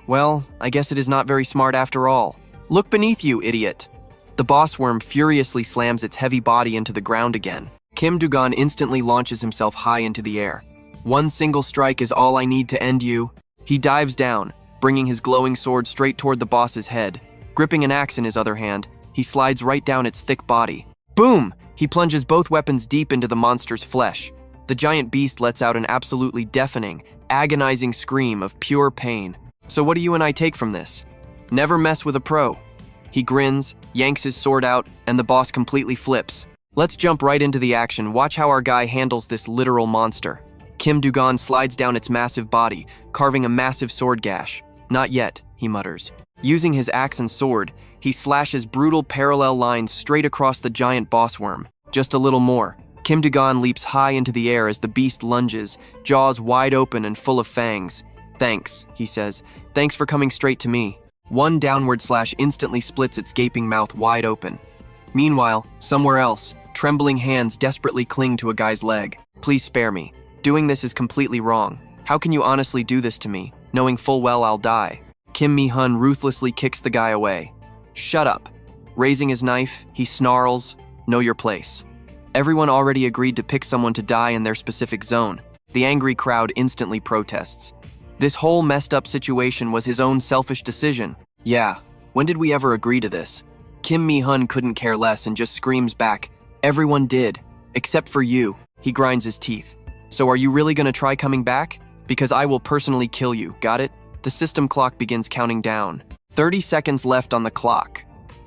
Well, I guess it is not very smart after all. Look beneath you, idiot. The boss worm furiously slams its heavy body into the ground again. Kim Du-gon instantly launches himself high into the air. One single strike is all I need to end you. He dives down, bringing his glowing sword straight toward the boss's head. Gripping an axe in his other hand, he slides right down its thick body. Boom! He plunges both weapons deep into the monster's flesh. The giant beast lets out an absolutely deafening, agonizing scream of pure pain. So what do you and I take from this? Never mess with a pro. He grins, yanks his sword out, and the boss completely flips. Let's jump right into the action. Watch how our guy handles this literal monster. Kim Du-gon slides down its massive body, carving a massive sword gash. Not yet, he mutters. Using his axe and sword, he slashes brutal parallel lines straight across the giant boss worm. Just a little more. Kim Du-gon leaps high into the air as the beast lunges, jaws wide open and full of fangs. Thanks, he says. Thanks for coming straight to me. One downward slash instantly splits its gaping mouth wide open. Meanwhile, somewhere else, trembling hands desperately cling to a guy's leg. Please spare me. Doing this is completely wrong. How can you honestly do this to me, knowing full well I'll die? Kim Mi-hun ruthlessly kicks the guy away. Shut up. Raising his knife, he snarls, know your place. Everyone already agreed to pick someone to die in their specific zone. The angry crowd instantly protests. This whole messed up situation was his own selfish decision. Yeah, when did we ever agree to this? Kim Mi-hun couldn't care less and just screams back, everyone did, except for you. He grinds his teeth. So are you really gonna try coming back? Because I will personally kill you, got it? The system clock begins counting down. 30 seconds left on the clock.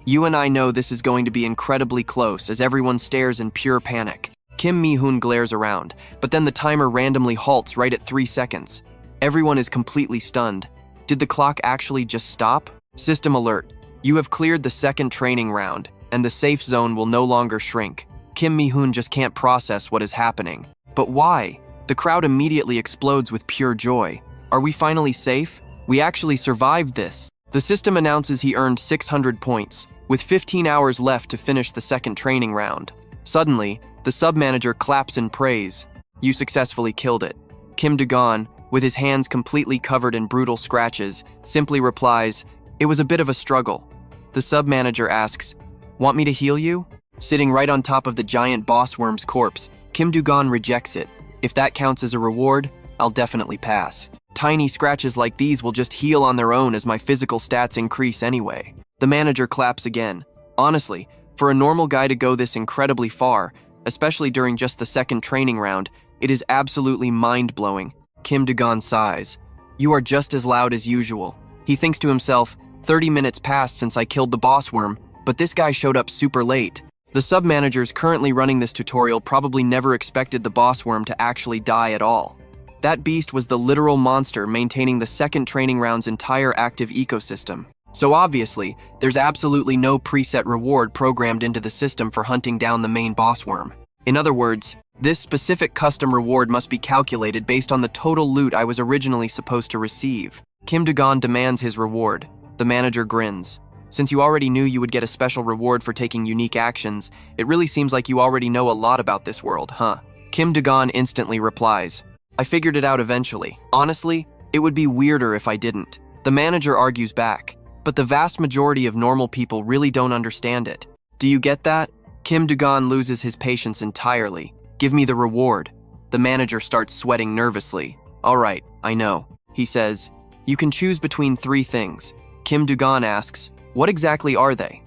You and I know this is going to be incredibly close as everyone stares in pure panic. Kim Mi-hun glares around, but then the timer randomly halts right at 3 seconds. Everyone is completely stunned. Did the clock actually just stop? System alert. You have cleared the second training round, and the safe zone will no longer shrink. Kim Mi-hun just can't process what is happening. But why? The crowd immediately explodes with pure joy. Are we finally safe? We actually survived this. The system announces he earned 600 points, with 15 hours left to finish the second training round. Suddenly, the sub-manager claps in praise. You successfully killed it. Kim Du-gon, with his hands completely covered in brutal scratches, simply replies, it was a bit of a struggle. The sub-manager asks, want me to heal you? Sitting right on top of the giant boss worm's corpse, Kim Du-gon rejects it. If that counts as a reward, I'll definitely pass. Tiny scratches like these will just heal on their own as my physical stats increase anyway. The manager claps again. Honestly, for a normal guy to go this incredibly far, especially during just the second training round, it is absolutely mind-blowing. Kim Du-gon sighs. You are just as loud as usual. He thinks to himself, 30 minutes passed since I killed the boss worm, but this guy showed up super late. The sub-managers currently running this tutorial probably never expected the boss worm to actually die at all. That beast was the literal monster maintaining the second training round's entire active ecosystem. So obviously, there's absolutely no preset reward programmed into the system for hunting down the main boss worm. In other words, this specific custom reward must be calculated based on the total loot I was originally supposed to receive. Kim Du-gon demands his reward. The manager grins. Since you already knew you would get a special reward for taking unique actions, it really seems like you already know a lot about this world, huh? Kim Du-gon instantly replies, I figured it out eventually. Honestly, it would be weirder if I didn't. The manager argues back, but the vast majority of normal people really don't understand it. Do you get that? Kim Du-gon loses his patience entirely. Give me the reward. The manager starts sweating nervously. All right, I know. He says, you can choose between 3 things. Kim Du-gon asks, what exactly are they?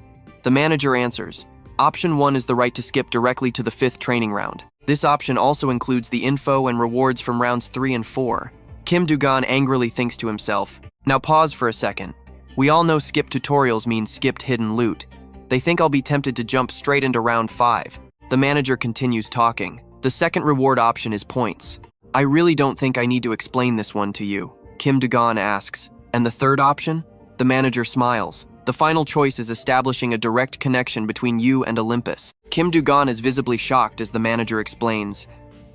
The manager answers, option 1 is the right to skip directly to the 5th training round. This option also includes the info and rewards from rounds 3 and 4. Kim Du-gon angrily thinks to himself, now pause for a second. We all know skip tutorials mean skipped hidden loot. They think I'll be tempted to jump straight into round 5. The manager continues talking. The second reward option is points. I really don't think I need to explain this one to you. Kim Du-gon asks, and the third option? The manager smiles. The final choice is establishing a direct connection between you and Olympus. Kim Du-gon is visibly shocked as the manager explains,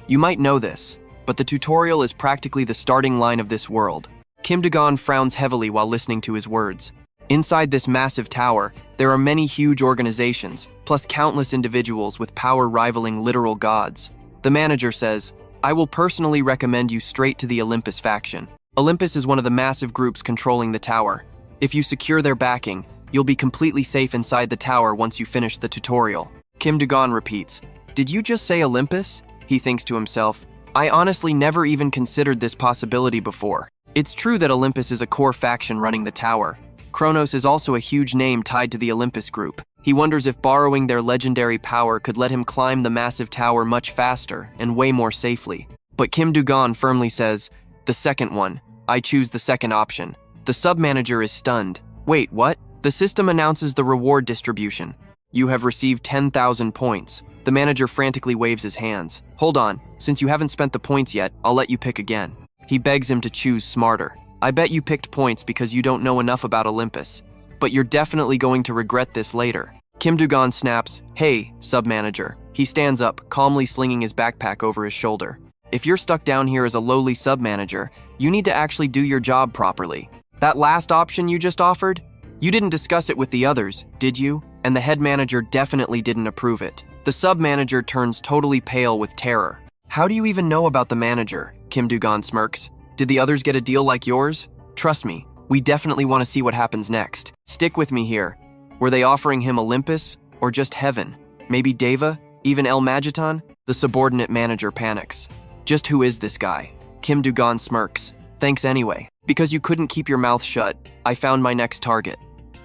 you might know this, but the tutorial is practically the starting line of this world. Kim Du-gon frowns heavily while listening to his words. Inside this massive tower, there are many huge organizations, plus countless individuals with power rivaling literal gods. The manager says, I will personally recommend you straight to the Olympus faction. Olympus is one of the massive groups controlling the tower. If you secure their backing, you'll be completely safe inside the tower once you finish the tutorial. Kim Du-gon repeats, did you just say Olympus? He thinks to himself, I honestly never even considered this possibility before. It's true that Olympus is a core faction running the tower. Chronos is also a huge name tied to the Olympus group. He wonders if borrowing their legendary power could let him climb the massive tower much faster and way more safely. But Kim Du-gon firmly says, the second one. I choose the second option. The sub-manager is stunned. Wait, what? The system announces the reward distribution. You have received 10,000 points. The manager frantically waves his hands. Hold on, since you haven't spent the points yet, I'll let you pick again. He begs him to choose smarter. I bet you picked points because you don't know enough about Olympus. But you're definitely going to regret this later. Kim Du-gon snaps, "Hey, sub-manager." He stands up, calmly slinging his backpack over his shoulder. If you're stuck down here as a lowly sub-manager, you need to actually do your job properly. That last option you just offered? You didn't discuss it with the others, did you? And the head manager definitely didn't approve it. The sub-manager turns totally pale with terror. How do you even know about the manager? Kim Du-gon smirks. Did the others get a deal like yours? Trust me, we definitely want to see what happens next. Stick with me here. Were they offering him Olympus? Or just heaven? Maybe Deva? Even El Magiton? The subordinate manager panics. Just who is this guy? Kim Du-gon smirks. Thanks anyway. Because you couldn't keep your mouth shut, I found my next target.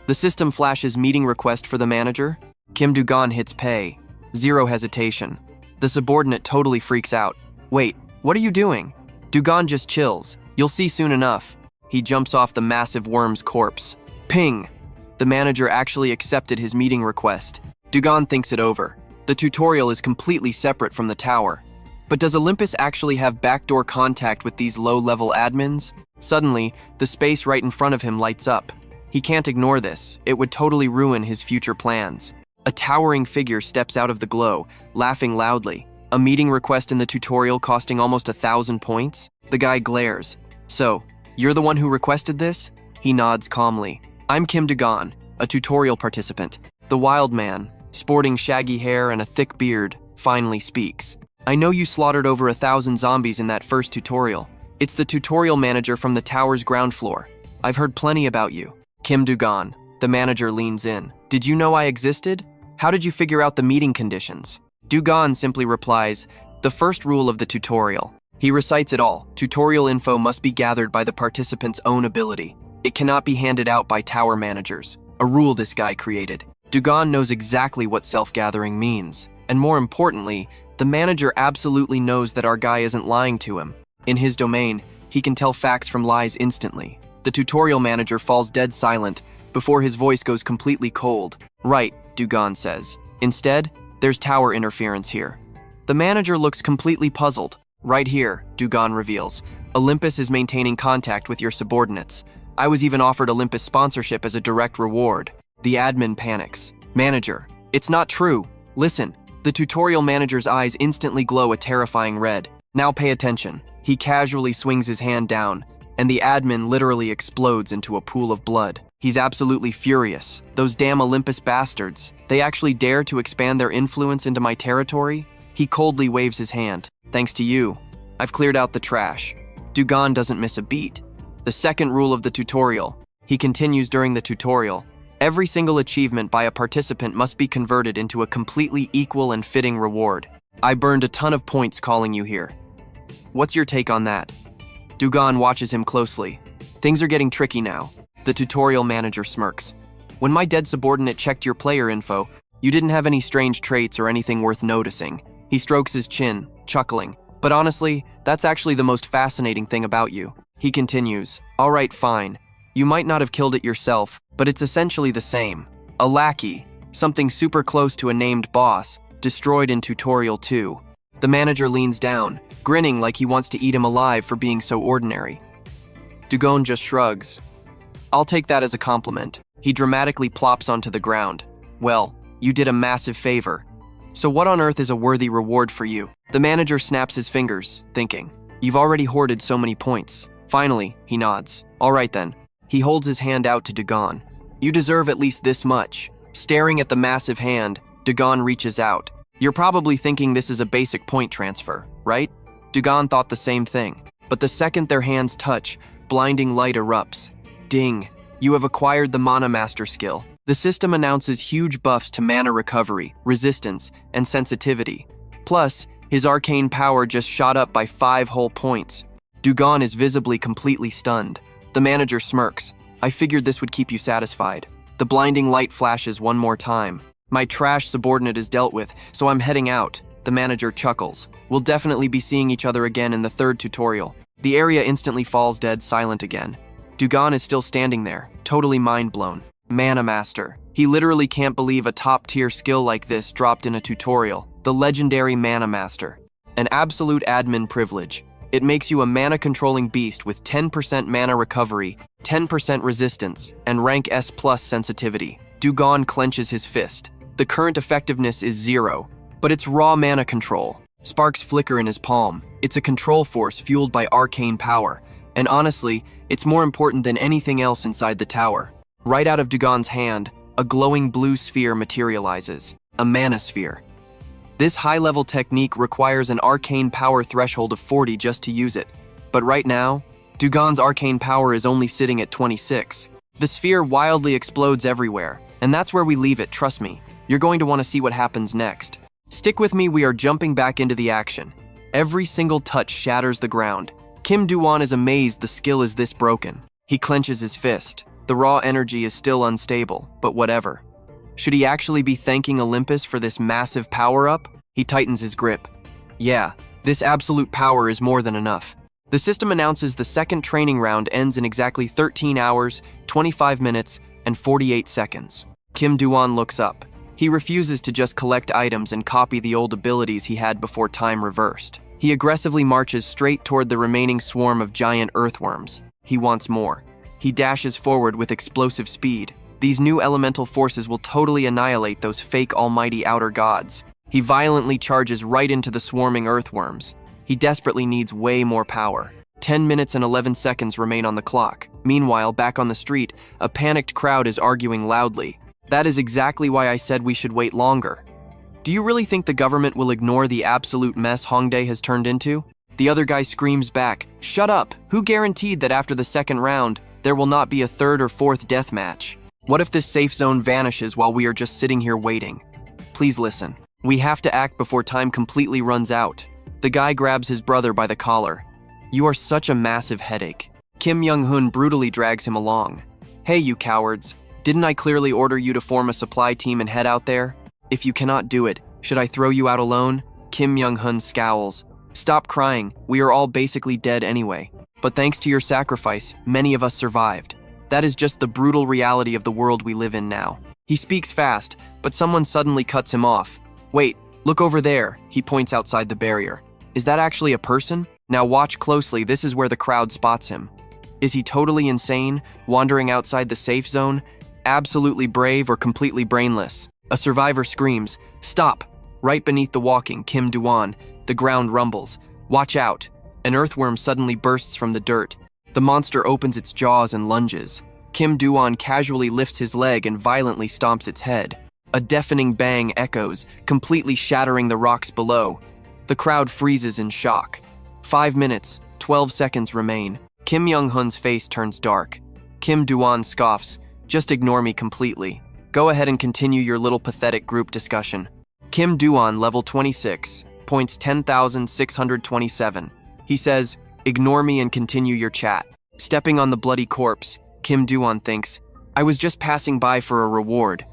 The system flashes meeting request for the manager. Kim Du-gon hits pay. Zero hesitation. The subordinate totally freaks out. Wait, what are you doing? Du-gon just chills. You'll see soon enough. He jumps off the massive worm's corpse. Ping! The manager actually accepted his meeting request. Du-gon thinks it over. The tutorial is completely separate from the tower. But does Olympus actually have backdoor contact with these low-level admins? Suddenly, the space right in front of him lights up. He can't ignore this. It would totally ruin his future plans. A towering figure steps out of the glow, laughing loudly. A meeting request in the tutorial costing almost 1,000 points? The guy glares. So, you're the one who requested this? He nods calmly. I'm Kim Du-gon, a tutorial participant. The wild man, sporting shaggy hair and a thick beard, finally speaks. I know you slaughtered over 1,000 zombies in that first tutorial. It's the tutorial manager from the tower's ground floor. I've heard plenty about you. Kim Du-gon. The manager leans in. Did you know I existed? How did you figure out the meeting conditions? Du-gon simply replies, the first rule of the tutorial. He recites it all. Tutorial info must be gathered by the participant's own ability. It cannot be handed out by tower managers. A rule this guy created. Du-gon knows exactly what self-gathering means. And more importantly, the manager absolutely knows that our guy isn't lying to him. In his domain, he can tell facts from lies instantly. The tutorial manager falls dead silent before his voice goes completely cold. Right, Du-gon says. Instead, there's tower interference here. The manager looks completely puzzled. Right here, Du-gon reveals. Olympus is maintaining contact with your subordinates. I was even offered Olympus sponsorship as a direct reward. The admin panics. Manager, it's not true. Listen. The tutorial manager's eyes instantly glow a terrifying red. Now pay attention. He casually swings his hand down, and the admin literally explodes into a pool of blood. He's absolutely furious. Those damn Olympus bastards. They actually dare to expand their influence into my territory? He coldly waves his hand. Thanks to you, I've cleared out the trash. Du-gon doesn't miss a beat. The second rule of the tutorial. He continues during the tutorial. Every single achievement by a participant must be converted into a completely equal and fitting reward. I burned a ton of points calling you here. What's your take on that? Du-gon watches him closely. Things are getting tricky now. The tutorial manager smirks. When my dead subordinate checked your player info, you didn't have any strange traits or anything worth noticing. He strokes his chin, chuckling. But honestly, that's actually the most fascinating thing about you. He continues. All right, fine. You might not have killed it yourself, but it's essentially the same. A lackey, something super close to a named boss, destroyed in tutorial 2. The manager leans down, grinning like he wants to eat him alive for being so ordinary. Du-gon just shrugs. I'll take that as a compliment. He dramatically plops onto the ground. Well, you did a massive favor. So what on earth is a worthy reward for you? The manager snaps his fingers, thinking. You've already hoarded so many points. Finally, he nods. All right then. He holds his hand out to Du-gon. You deserve at least this much. Staring at the massive hand, Du-gon reaches out. You're probably thinking this is a basic point transfer, right? Du-gon thought the same thing. But the second their hands touch, blinding light erupts. Ding! You have acquired the Mana Master skill. The system announces huge buffs to mana recovery, resistance, and sensitivity. Plus, his arcane power just shot up by 5 whole points. Du-gon is visibly completely stunned. The manager smirks. I figured this would keep you satisfied. The blinding light flashes one more time. My trash subordinate is dealt with, so I'm heading out. The manager chuckles. We'll definitely be seeing each other again in the third tutorial. The area instantly falls dead silent again. Du-gon is still standing there, totally mind blown. Mana Master. He literally can't believe a top-tier skill like this dropped in a tutorial. The legendary Mana Master. An absolute admin privilege. It makes you a mana-controlling beast with 10% mana recovery, 10% resistance, and rank S+ sensitivity. Du-gon clenches his fist. The current effectiveness is 0, but it's raw mana control. Sparks flicker in his palm. It's a control force fueled by arcane power. And honestly, it's more important than anything else inside the tower. Right out of Du-gon's hand, a glowing blue sphere materializes. A mana sphere. This high-level technique requires an arcane power threshold of 40 just to use it. But right now, Du-gon's arcane power is only sitting at 26. The sphere wildly explodes everywhere, and that's where we leave it, trust me. You're going to want to see what happens next. Stick with me, we are jumping back into the action. Every single touch shatters the ground. Kim Du-gon is amazed the skill is this broken. He clenches his fist. The raw energy is still unstable, but whatever. Should he actually be thanking Olympus for this massive power-up? He tightens his grip. Yeah, this absolute power is more than enough. The system announces the second training round ends in exactly 13 hours, 25 minutes, and 48 seconds. Kim Du-gon looks up. He refuses to just collect items and copy the old abilities he had before time reversed. He aggressively marches straight toward the remaining swarm of giant earthworms. He wants more. He dashes forward with explosive speed. These new elemental forces will totally annihilate those fake almighty outer gods. He violently charges right into the swarming earthworms. He desperately needs way more power. 10 minutes and 11 seconds remain on the clock. Meanwhile, back on the street, a panicked crowd is arguing loudly. That is exactly why I said we should wait longer. Do you really think the government will ignore the absolute mess Hongdae has turned into? The other guy screams back, "Shut up! Who guaranteed that after the second round, there will not be a third or fourth death match? What if this safe zone vanishes while we are just sitting here waiting? Please listen. We have to act before time completely runs out." The guy grabs his brother by the collar. "You are such a massive headache." Kim Young-hoon brutally drags him along. "Hey, you cowards. Didn't I clearly order you to form a supply team and head out there? If you cannot do it, should I throw you out alone?" Kim Young-hoon scowls. "Stop crying. We are all basically dead anyway. But thanks to your sacrifice, many of us survived. That is just the brutal reality of the world we live in now." He speaks fast, but someone suddenly cuts him off. "Wait, look over there," he points outside the barrier. "Is that actually a person? Now watch closely, this is where the crowd spots him. Is he totally insane, wandering outside the safe zone? Absolutely brave or completely brainless?" A survivor screams, "Stop!" Right beneath the walking Kim Du-gon, the ground rumbles. "Watch out!" An earthworm suddenly bursts from the dirt. The monster opens its jaws and lunges. Kim Du-gon casually lifts his leg and violently stomps its head. A deafening bang echoes, completely shattering the rocks below. The crowd freezes in shock. 5 minutes, 12 seconds remain. Kim Young-hoon's face turns dark. Kim Du-gon scoffs, "Just ignore me completely. Go ahead and continue your little pathetic group discussion." Kim Du-gon, level 26, points 10,627. He says, "Ignore me and continue your chat." Stepping on the bloody corpse, Kim Du-gon thinks, "I was just passing by for a reward."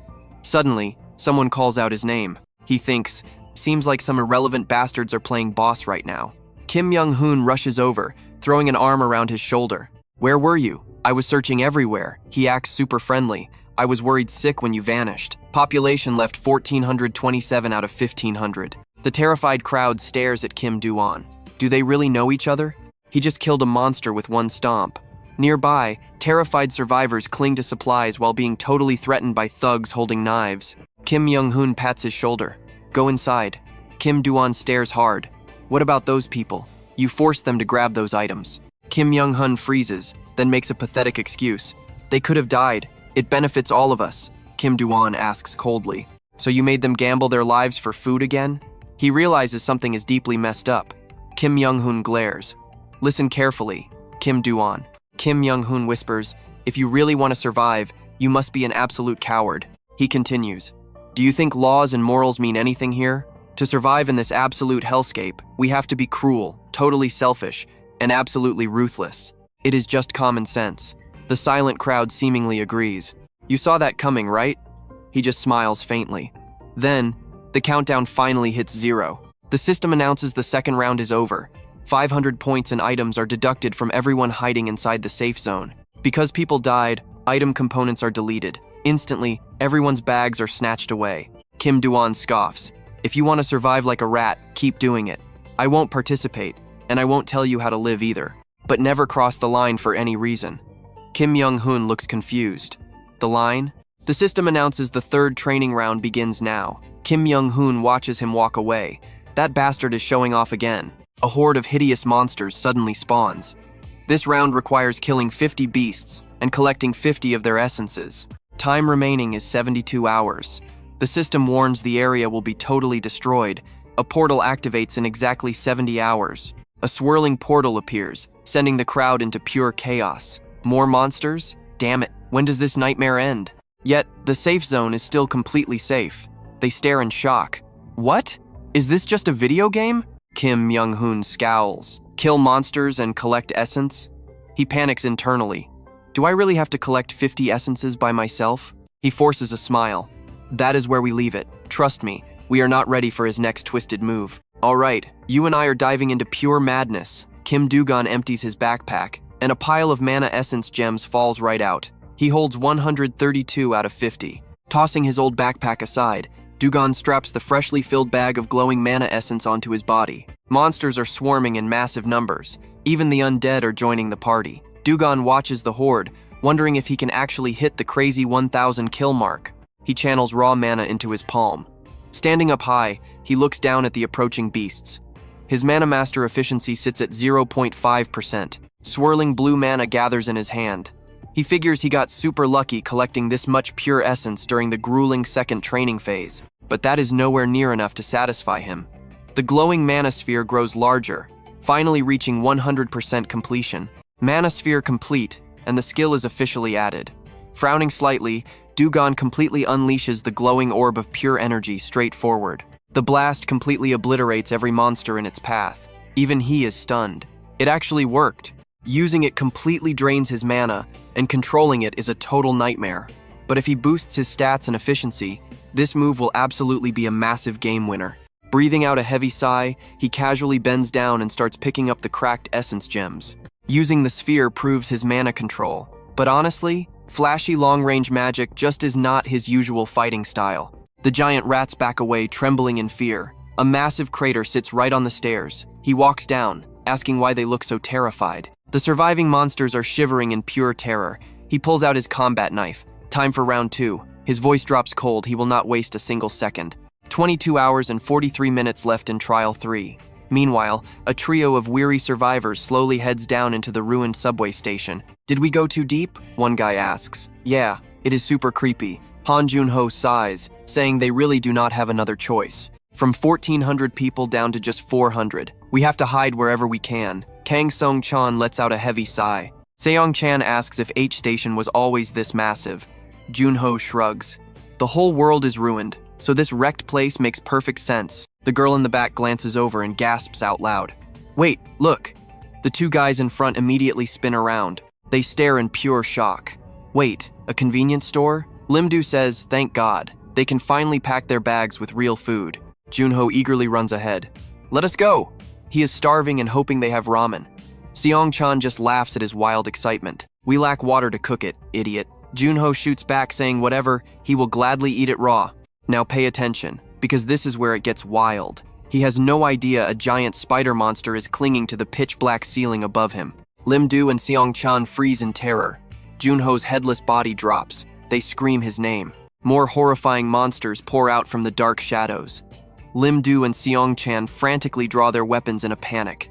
Suddenly, someone calls out his name. He thinks, "Seems like some irrelevant bastards are playing boss right now." Kim Young-hoon rushes over, throwing an arm around his shoulder. "Where were you? I was searching everywhere." He acts super friendly. "I was worried sick when you vanished." Population left 1,427 out of 1,500. The terrified crowd stares at Kim Du-gon. Do they really know each other? He just killed a monster with one stomp. Nearby, terrified survivors cling to supplies while being totally threatened by thugs holding knives. Kim Young-hoon pats his shoulder. "Go inside." Kim Du-gon stares hard. "What about those people? You forced them to grab those items." Kim Young-hoon freezes, then makes a pathetic excuse. "They could have died. It benefits all of us." Kim Du-gon asks coldly. "So you made them gamble their lives for food again?" He realizes something is deeply messed up. Kim Young-hoon glares. "Listen carefully, Kim Du-gon." Kim Young-hoon whispers, "If you really want to survive, you must be an absolute coward." He continues, "Do you think laws and morals mean anything here? To survive in this absolute hellscape, we have to be cruel, totally selfish, and absolutely ruthless. It is just common sense." The silent crowd seemingly agrees. "You saw that coming, right?" He just smiles faintly. Then, the countdown finally hits 0. The system announces the second round is over. 500 points and items are deducted from everyone hiding inside the safe zone. Because people died, item components are deleted. Instantly, everyone's bags are snatched away. Kim Du-gon scoffs. If you want to survive like a rat, keep doing it. I won't participate, and I won't tell you how to live either. But never cross the line for any reason. Kim Young-hoon looks confused. The line? The system announces the third training round begins now. Kim Young-hoon watches him walk away. That bastard is showing off again. A horde of hideous monsters suddenly spawns. This round requires killing 50 beasts and collecting 50 of their essences. Time remaining is 72 hours. The system warns the area will be totally destroyed. A portal activates in exactly 70 hours. A swirling portal appears, sending the crowd into pure chaos. More monsters? Damn it, when does this nightmare end? Yet, the safe zone is still completely safe. They stare in shock. What? Is this just a video game? Kim Young-hoon scowls. Kill monsters and collect essence? He panics internally. Do I really have to collect 50 essences by myself? He forces a smile. That is where we leave it. Trust me, we are not ready for his next twisted move. All right, you and I are diving into pure madness. Kim Du-gon empties his backpack, and a pile of mana essence gems falls right out. He holds 132 out of 50. Tossing his old backpack aside, Du-gon straps the freshly filled bag of glowing mana essence onto his body. Monsters are swarming in massive numbers. Even the undead are joining the party. Du-gon watches the horde, wondering if he can actually hit the crazy 1,000 kill mark. He channels raw mana into his palm. Standing up high, he looks down at the approaching beasts. His mana master efficiency sits at 0.5%. Swirling blue mana gathers in his hand. He figures he got super lucky collecting this much pure essence during the grueling second training phase, but that is nowhere near enough to satisfy him. The glowing mana sphere grows larger, finally reaching 100% completion. Mana sphere complete, and the skill is officially added. Frowning slightly, Du-gon completely unleashes the glowing orb of pure energy straight forward. The blast completely obliterates every monster in its path. Even he is stunned. It actually worked. Using it completely drains his mana, and controlling it is a total nightmare. But if he boosts his stats and efficiency, this move will absolutely be a massive game winner. Breathing out a heavy sigh, he casually bends down and starts picking up the cracked essence gems. Using the sphere proves his mana control. But honestly, flashy long-range magic just is not his usual fighting style. The giant rats back away, trembling in fear. A massive crater sits right on the stairs. He walks down, asking why they look so terrified. The surviving monsters are shivering in pure terror. He pulls out his combat knife. Time for round 2. His voice drops cold. He will not waste a single second. 22 hours and 43 minutes left in Trial 3. Meanwhile, a trio of weary survivors slowly heads down into the ruined subway station. Did we go too deep? One guy asks. Yeah, it is super creepy. Han Junho sighs, saying they really do not have another choice. From 1,400 people down to just 400. We have to hide wherever we can. Kang Song-chan lets out a heavy sigh. Seong-chan asks if H Station was always this massive. Junho shrugs. The whole world is ruined, so this wrecked place makes perfect sense. The girl in the back glances over and gasps out loud. Wait, look. The two guys in front immediately spin around. They stare in pure shock. Wait, a convenience store? Lim-do says, thank God. They can finally pack their bags with real food. Junho eagerly runs ahead. Let us go. He is starving and hoping they have ramen. Seong-chan just laughs at his wild excitement. We lack water to cook it, idiot. Junho shoots back saying whatever, he will gladly eat it raw. Now pay attention, because this is where it gets wild. He has no idea a giant spider monster is clinging to the pitch-black ceiling above him. Lim-do and Seong-chan freeze in terror. Junho's headless body drops. They scream his name. More horrifying monsters pour out from the dark shadows. Lim-do and Seong-chan frantically draw their weapons in a panic.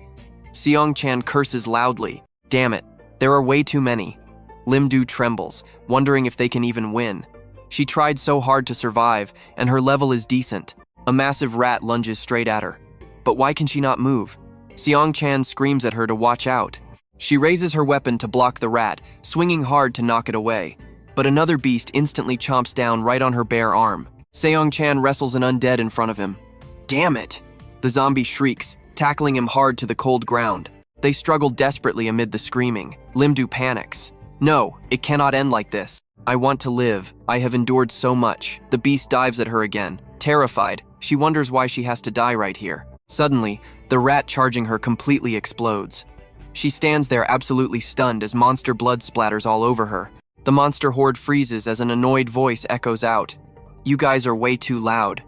Seong-chan curses loudly. Damn it, there are way too many. Lim-do trembles, wondering if they can even win. She tried so hard to survive, and her level is decent. A massive rat lunges straight at her. But why can she not move? Seong-chan screams at her to watch out. She raises her weapon to block the rat, swinging hard to knock it away. But another beast instantly chomps down right on her bare arm. Seong-chan wrestles an undead in front of him. Damn it! The zombie shrieks, tackling him hard to the cold ground. They struggle desperately amid the screaming. Lim-do panics. No, it cannot end like this. I want to live. I have endured so much. The beast dives at her again. Terrified, she wonders why she has to die right here. Suddenly, the rat charging her completely explodes. She stands there absolutely stunned as monster blood splatters all over her. The monster horde freezes as an annoyed voice echoes out. "You guys are way too loud."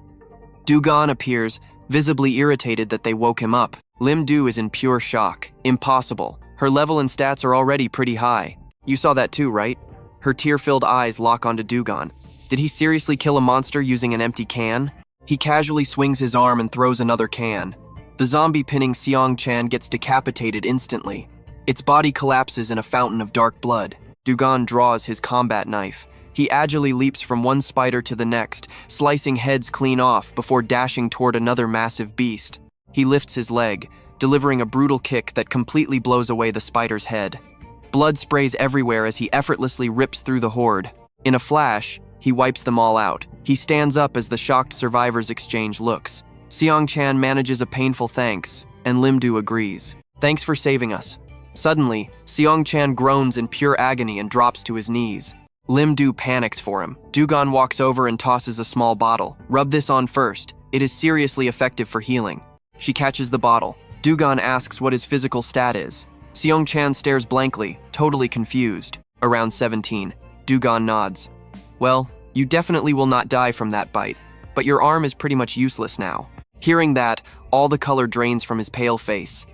Du-gon appears, visibly irritated that they woke him up. Lim Du is in pure shock. Impossible. Her level and stats are already pretty high. You saw that too, right? Her tear-filled eyes lock onto Du-gon. Did he seriously kill a monster using an empty can? He casually swings his arm and throws another can. The zombie pinning Seong-chan gets decapitated instantly. Its body collapses in a fountain of dark blood. Du-gon draws his combat knife. He agilely leaps from one spider to the next, slicing heads clean off before dashing toward another massive beast. He lifts his leg, delivering a brutal kick that completely blows away the spider's head. Blood sprays everywhere as he effortlessly rips through the horde. In a flash, he wipes them all out. He stands up as the shocked survivors exchange looks. Seong-chan manages a painful thanks, and Lim Du agrees. "Thanks for saving us." Suddenly, Seong-chan groans in pure agony and drops to his knees. Lim Du panics for him. Du-gon walks over and tosses a small bottle. "Rub this on first. It is seriously effective for healing." She catches the bottle. Du-gon asks what his physical stat is. Seong-chan stares blankly, totally confused. "Around 17. Du-gon nods. "Well, you definitely will not die from that bite, but your arm is pretty much useless now." Hearing that, all the color drains from his pale face.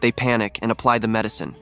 They panic and apply the medicine.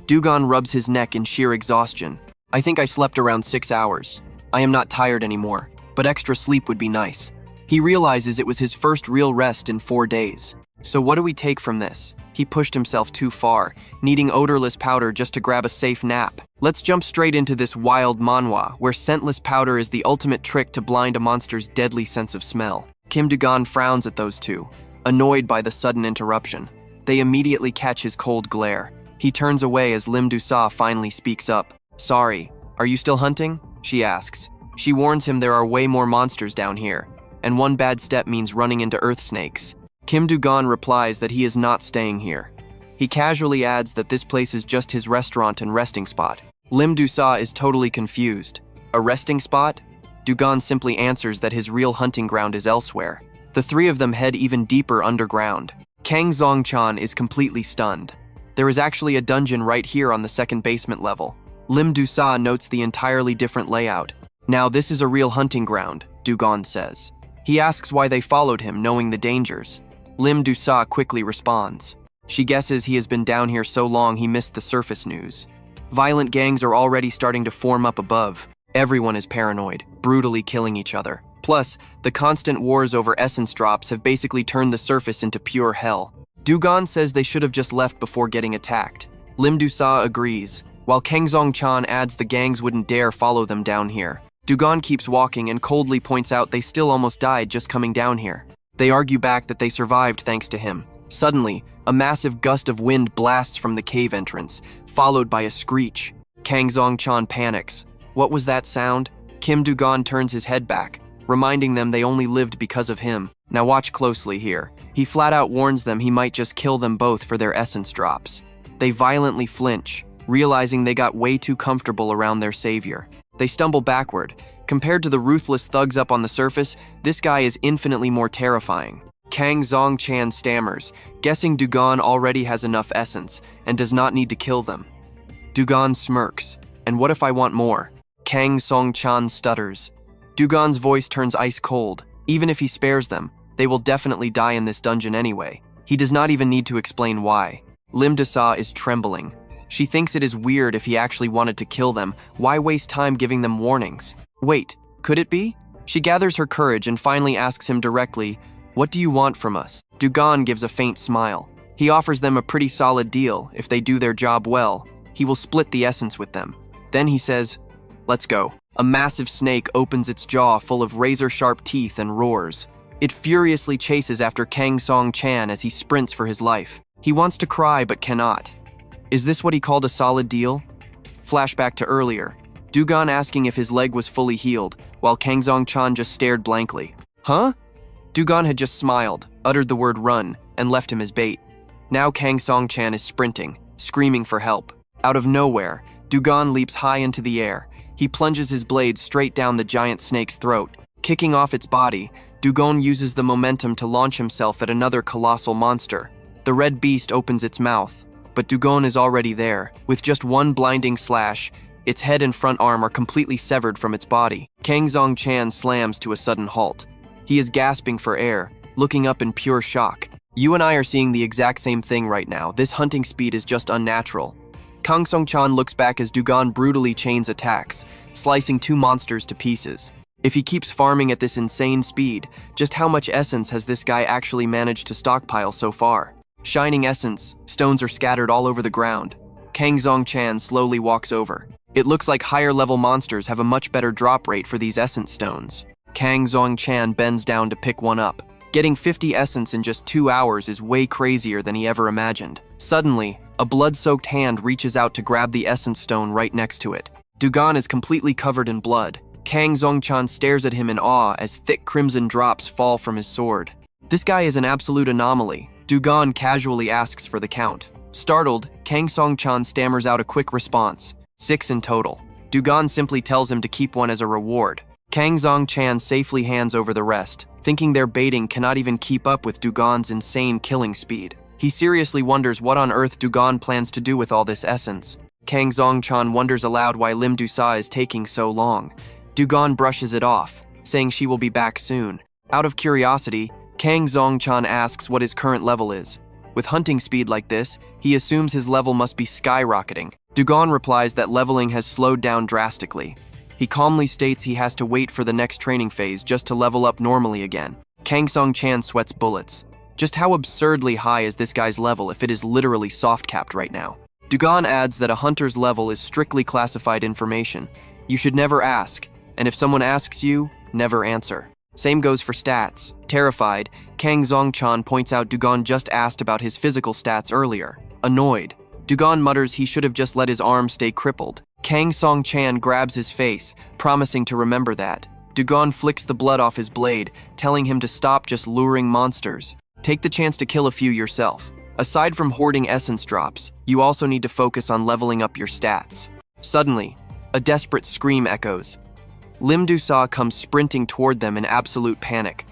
Du-gon rubs his neck in sheer exhaustion. "I think I slept around 6 hours. I am not tired anymore, but extra sleep would be nice." He realizes it was his first real rest in 4 days. So what do we take from this? He pushed himself too far, needing odorless powder just to grab a safe nap. Let's jump straight into this wild manhwa, where scentless powder is the ultimate trick to blind a monster's deadly sense of smell. Kim Du-gon frowns at those two, annoyed by the sudden interruption. They immediately catch his cold glare. He turns away as Lim Du-sa finally speaks up. "Sorry, are you still hunting?" she asks. She warns him there are way more monsters down here, and one bad step means running into earth snakes. Kim Du-gon replies that he is not staying here. He casually adds that this place is just his restaurant and resting spot. Lim Du-sa is totally confused. A resting spot? Du-gon simply answers that his real hunting ground is elsewhere. The three of them head even deeper underground. Kang Zong-chan is completely stunned. There is actually a dungeon right here on the second basement level. Lim Du-sa notes the entirely different layout. "Now this is a real hunting ground," Du-gon says. He asks why they followed him, knowing the dangers. Lim Du-sa quickly responds. She guesses he has been down here so long he missed the surface news. Violent gangs are already starting to form up above. Everyone is paranoid, brutally killing each other. Plus, the constant wars over essence drops have basically turned the surface into pure hell. Du-gon says they should have just left before getting attacked. Lim Du-sa agrees, while Kang Zong-chan adds the gangs wouldn't dare follow them down here. Du-gon keeps walking and coldly points out they still almost died just coming down here. They argue back that they survived thanks to him. Suddenly, a massive gust of wind blasts from the cave entrance, followed by a screech. Kang Zong-chan panics. What was that sound? Kim Du-gon turns his head back, reminding them they only lived because of him. Now watch closely here. He flat out warns them he might just kill them both for their essence drops. They violently flinch, realizing they got way too comfortable around their savior. They stumble backward. Compared to the ruthless thugs up on the surface, this guy is infinitely more terrifying. Kang Zong-chan stammers, guessing Du-gon already has enough essence and does not need to kill them. Du-gon smirks. "And what if I want more?" Kang Zong-chan stutters. Du-gon's voice turns ice cold. Even if he spares them, they will definitely die in this dungeon anyway. He does not even need to explain why. Lim Du-sa is trembling. She thinks it is weird if he actually wanted to kill them. Why waste time giving them warnings? Wait, could it be? She gathers her courage and finally asks him directly, "What do you want from us?" Du-gon gives a faint smile. He offers them a pretty solid deal. If they do their job well, he will split the essence with them. Then he says, "Let's go." A massive snake opens its jaw full of razor-sharp teeth and roars. It furiously chases after Kang Zong-chan as he sprints for his life. He wants to cry but cannot. Is this what he called a solid deal? Flashback to earlier. Du-gon asking if his leg was fully healed, while Kang Zong-chan just stared blankly. Huh? Du-gon had just smiled, uttered the word run, and left him as bait. Now Kang Zong-chan is sprinting, screaming for help. Out of nowhere, Du-gon leaps high into the air. He plunges his blade straight down the giant snake's throat. Kicking off its body, Du-gon uses the momentum to launch himself at another colossal monster. The red beast opens its mouth, but Du-gon is already there. With just one blinding slash, Its head and front arm are completely severed from its body. Kang Zong-chan slams to a sudden halt. He is gasping for air, looking up in pure shock. You and I are seeing the exact same thing right now. This hunting speed is just unnatural. Kang Song-chan looks back as Du-gon brutally chains attacks, slicing two monsters to pieces. If he keeps farming at this insane speed, just how much essence has this guy actually managed to stockpile so far? Shining essence, stones are scattered all over the ground. Kang Zong-chan slowly walks over. It looks like higher-level monsters have a much better drop rate for these essence stones. Kang Zong-chan bends down to pick one up. Getting 50 essence in just 2 hours is way crazier than he ever imagined. Suddenly, a blood-soaked hand reaches out to grab the essence stone right next to it. Du-gon is completely covered in blood. Kang Zong-chan stares at him in awe as thick crimson drops fall from his sword. This guy is an absolute anomaly. Du-gon casually asks for the count. Startled, Kang Song-chan stammers out a quick response. 6 in total. Du-gon simply tells him to keep one as a reward. Kang Zong-chan safely hands over the rest, thinking their baiting cannot even keep up with Du-gon's insane killing speed. He seriously wonders what on earth Du-gon plans to do with all this essence. Kang Zong-chan wonders aloud why Lim Du-sa is taking so long. Du-gon brushes it off, saying she will be back soon. Out of curiosity, Kang Zong-chan asks what his current level is. With hunting speed like this, he assumes his level must be skyrocketing. Du-gon replies that leveling has slowed down drastically. He calmly states he has to wait for the next training phase just to level up normally again. Kang Song-chan sweats bullets. Just how absurdly high is this guy's level if it is literally soft-capped right now? Du-gon adds that a hunter's level is strictly classified information. You should never ask, and if someone asks you, never answer. Same goes for stats. Terrified, Kang Zong-chan points out Du-gon just asked about his physical stats earlier. Annoyed, Du-gon mutters he should have just let his arm stay crippled. Kang Song-chan grabs his face, promising to remember that. Du-gon flicks the blood off his blade, telling him to stop just luring monsters. Take the chance to kill a few yourself. Aside from hoarding essence drops, you also need to focus on leveling up your stats. Suddenly, a desperate scream echoes. Lim Du-sa comes sprinting toward them in absolute panic.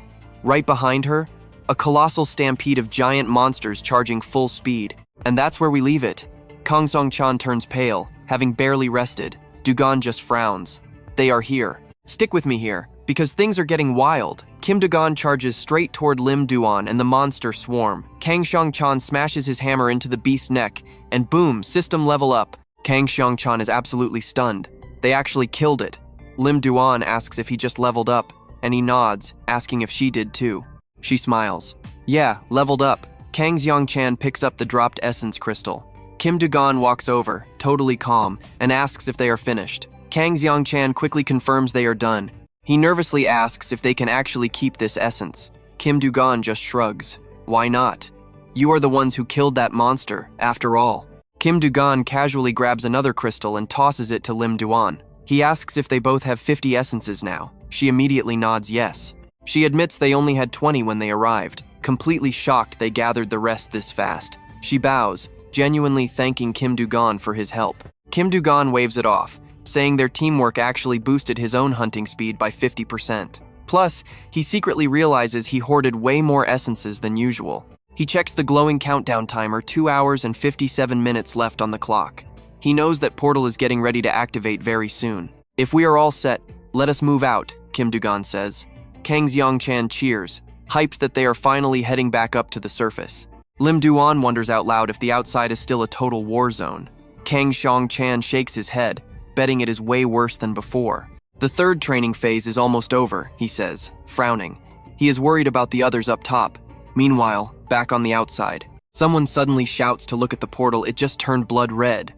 Right behind her, a colossal stampede of giant monsters charging full speed. And that's where we leave it. Kang Song-chan turns pale, having barely rested. Du-gon just frowns. They are here. Stick with me here, because things are getting wild. Kim Du-gon charges straight toward Lim Du-an and the monster swarm. Kang Song-chan smashes his hammer into the beast's neck, and boom, system level up. Kang Song-chan is absolutely stunned. They actually killed it. Lim Du-an asks if he just leveled up, and he nods, asking if she did too. She smiles. Yeah, leveled up. Kang Zong-chan picks up the dropped essence crystal. Kim Du-gon walks over, totally calm, and asks if they are finished. Kang Zong-chan quickly confirms they are done. He nervously asks if they can actually keep this essence. Kim Du-gon just shrugs. Why not? You are the ones who killed that monster, after all. Kim Du-gon casually grabs another crystal and tosses it to Lim Du-an. He asks if they both have 50 essences now. She immediately nods yes. She admits they only had 20 when they arrived. Completely shocked they gathered the rest this fast. She bows, genuinely thanking Kim Du-gon for his help. Kim Du-gon waves it off, saying their teamwork actually boosted his own hunting speed by 50%. Plus, he secretly realizes he hoarded way more essences than usual. He checks the glowing countdown timer, 2 hours and 57 minutes left on the clock. He knows that portal is getting ready to activate very soon. If we are all set, let us move out, Kim Du-gon says. Kang Zong-chan cheers, hyped that they are finally heading back up to the surface. Lim Du-an wonders out loud if the outside is still a total war zone. Kang Song-chan shakes his head, betting it is way worse than before. The third training phase is almost over, he says, frowning. He is worried about the others up top. Meanwhile, back on the outside, someone suddenly shouts to look at the portal. It just turned blood red.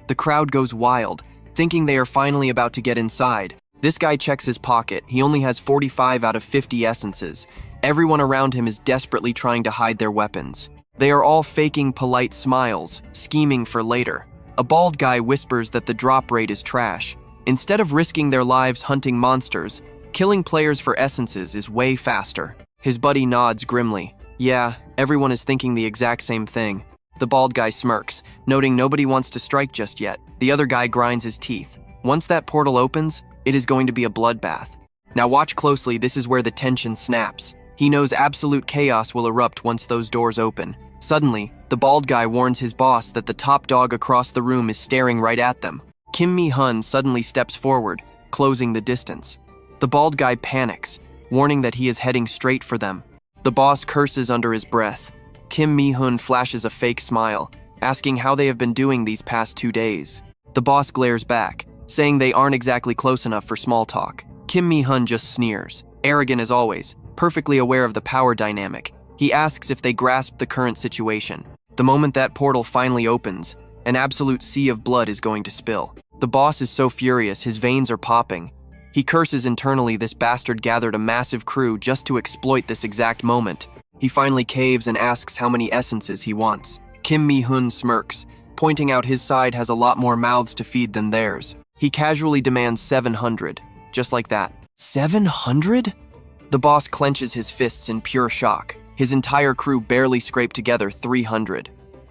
The crowd goes wild, thinking they are finally about to get inside. This guy checks his pocket. He only has 45 out of 50 essences. Everyone around him is desperately trying to hide their weapons. They are all faking polite smiles, scheming for later. A bald guy whispers that the drop rate is trash. Instead of risking their lives hunting monsters, killing players for essences is way faster. His buddy nods grimly. Yeah, everyone is thinking the exact same thing. The bald guy smirks, noting nobody wants to strike just yet. The other guy grinds his teeth. Once that portal opens, it is going to be a bloodbath. Now watch closely, this is where the tension snaps. He knows absolute chaos will erupt once those doors open. Suddenly, the bald guy warns his boss that the top dog across the room is staring right at them. Kim Mi-hun suddenly steps forward, closing the distance. The bald guy panics, warning that he is heading straight for them. The boss curses under his breath. Kim Mi-hun flashes a fake smile, asking how they have been doing these past 2 days. The boss glares back, saying they aren't exactly close enough for small talk. Kim Mi-hun just sneers, arrogant as always, perfectly aware of the power dynamic. He asks if they grasp the current situation. The moment that portal finally opens, an absolute sea of blood is going to spill. The boss is so furious, his veins are popping. He curses internally this bastard gathered a massive crew just to exploit this exact moment. He finally caves and asks how many essences he wants. Kim Mi-hun smirks, pointing out his side has a lot more mouths to feed than theirs. He casually demands 700, just like that. 700? The boss clenches his fists in pure shock. His entire crew barely scraped together 300.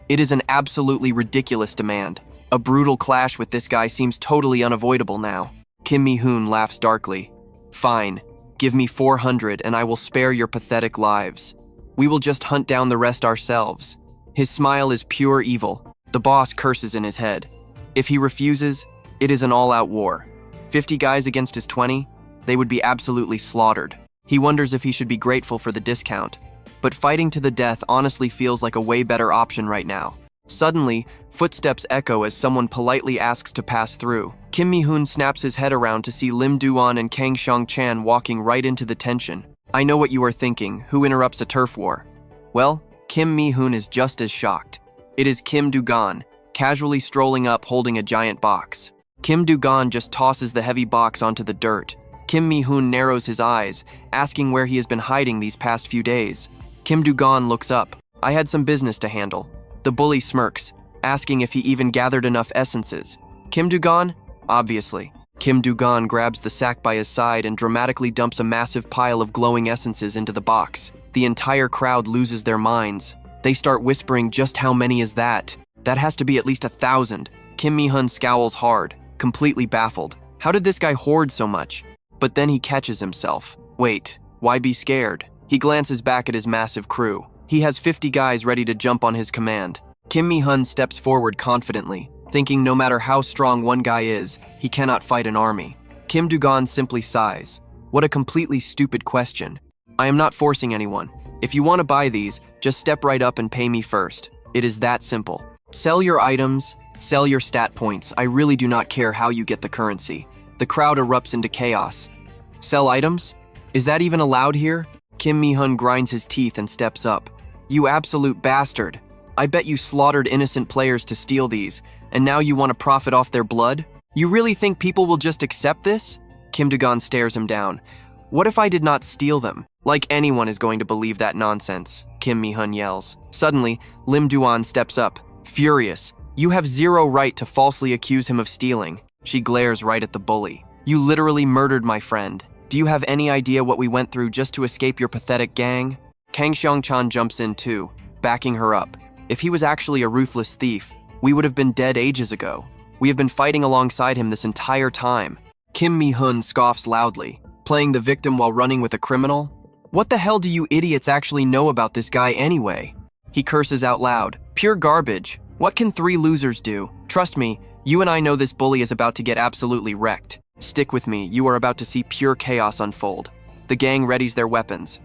It is an absolutely ridiculous demand. A brutal clash with this guy seems totally unavoidable now. Kim Mi-hun laughs darkly. Fine, give me 400 and I will spare your pathetic lives. We will just hunt down the rest ourselves. His smile is pure evil. The boss curses in his head. If he refuses, it is an all-out war. 50 guys against his 20, they would be absolutely slaughtered. He wonders if he should be grateful for the discount. But fighting to the death honestly feels like a way better option right now. Suddenly, footsteps echo as someone politely asks to pass through. Kim Mi-hun snaps his head around to see Lim Du-gon and Kang Xiong-chan walking right into the tension. I know what you are thinking, who interrupts a turf war? Well, Kim Mi-hun is just as shocked. It is Kim Du-gon, casually strolling up holding a giant box. Kim Du-gon just tosses the heavy box onto the dirt. Kim Mi-hun narrows his eyes, asking where he has been hiding these past few days. Kim Du-gon looks up. I had some business to handle. The bully smirks, asking if he even gathered enough essences. Kim Du-gon? Obviously. Kim Du-gon grabs the sack by his side and dramatically dumps a massive pile of glowing essences into the box. The entire crowd loses their minds. They start whispering, just how many is that? That has to be at least 1,000. Kim Mi-hun scowls hard, completely baffled. How did this guy hoard so much? But then he catches himself. Wait, why be scared? He glances back at his massive crew. He has 50 guys ready to jump on his command. Kim Mi-hun steps forward confidently, thinking no matter how strong one guy is, he cannot fight an army. Kim Du-gon simply sighs. What a completely stupid question. I am not forcing anyone. If you want to buy these, just step right up and pay me first. It is that simple. Sell your items, sell your stat points. I really do not care how you get the currency. The crowd erupts into chaos. Sell items? Is that even allowed here? Kim Mi-hun grinds his teeth and steps up. You absolute bastard. I bet you slaughtered innocent players to steal these, and now you want to profit off their blood? You really think people will just accept this? Kim Du-gon stares him down. What if I did not steal them? Like anyone is going to believe that nonsense, Kim Mi-hun yells. Suddenly, Lim Du-gon steps up, furious. You have zero right to falsely accuse him of stealing. She glares right at the bully. You literally murdered my friend. Do you have any idea what we went through just to escape your pathetic gang? Kang Xiong-chan jumps in too, backing her up. If he was actually a ruthless thief, we would have been dead ages ago. We have been fighting alongside him this entire time. Kim Mi-hun scoffs loudly, playing the victim while running with a criminal. What the hell do you idiots actually know about this guy anyway? He curses out loud. Pure garbage. What can 3 losers do? Trust me, you and I know this bully is about to get absolutely wrecked. Stick with me, you are about to see pure chaos unfold. The gang readies their weapons.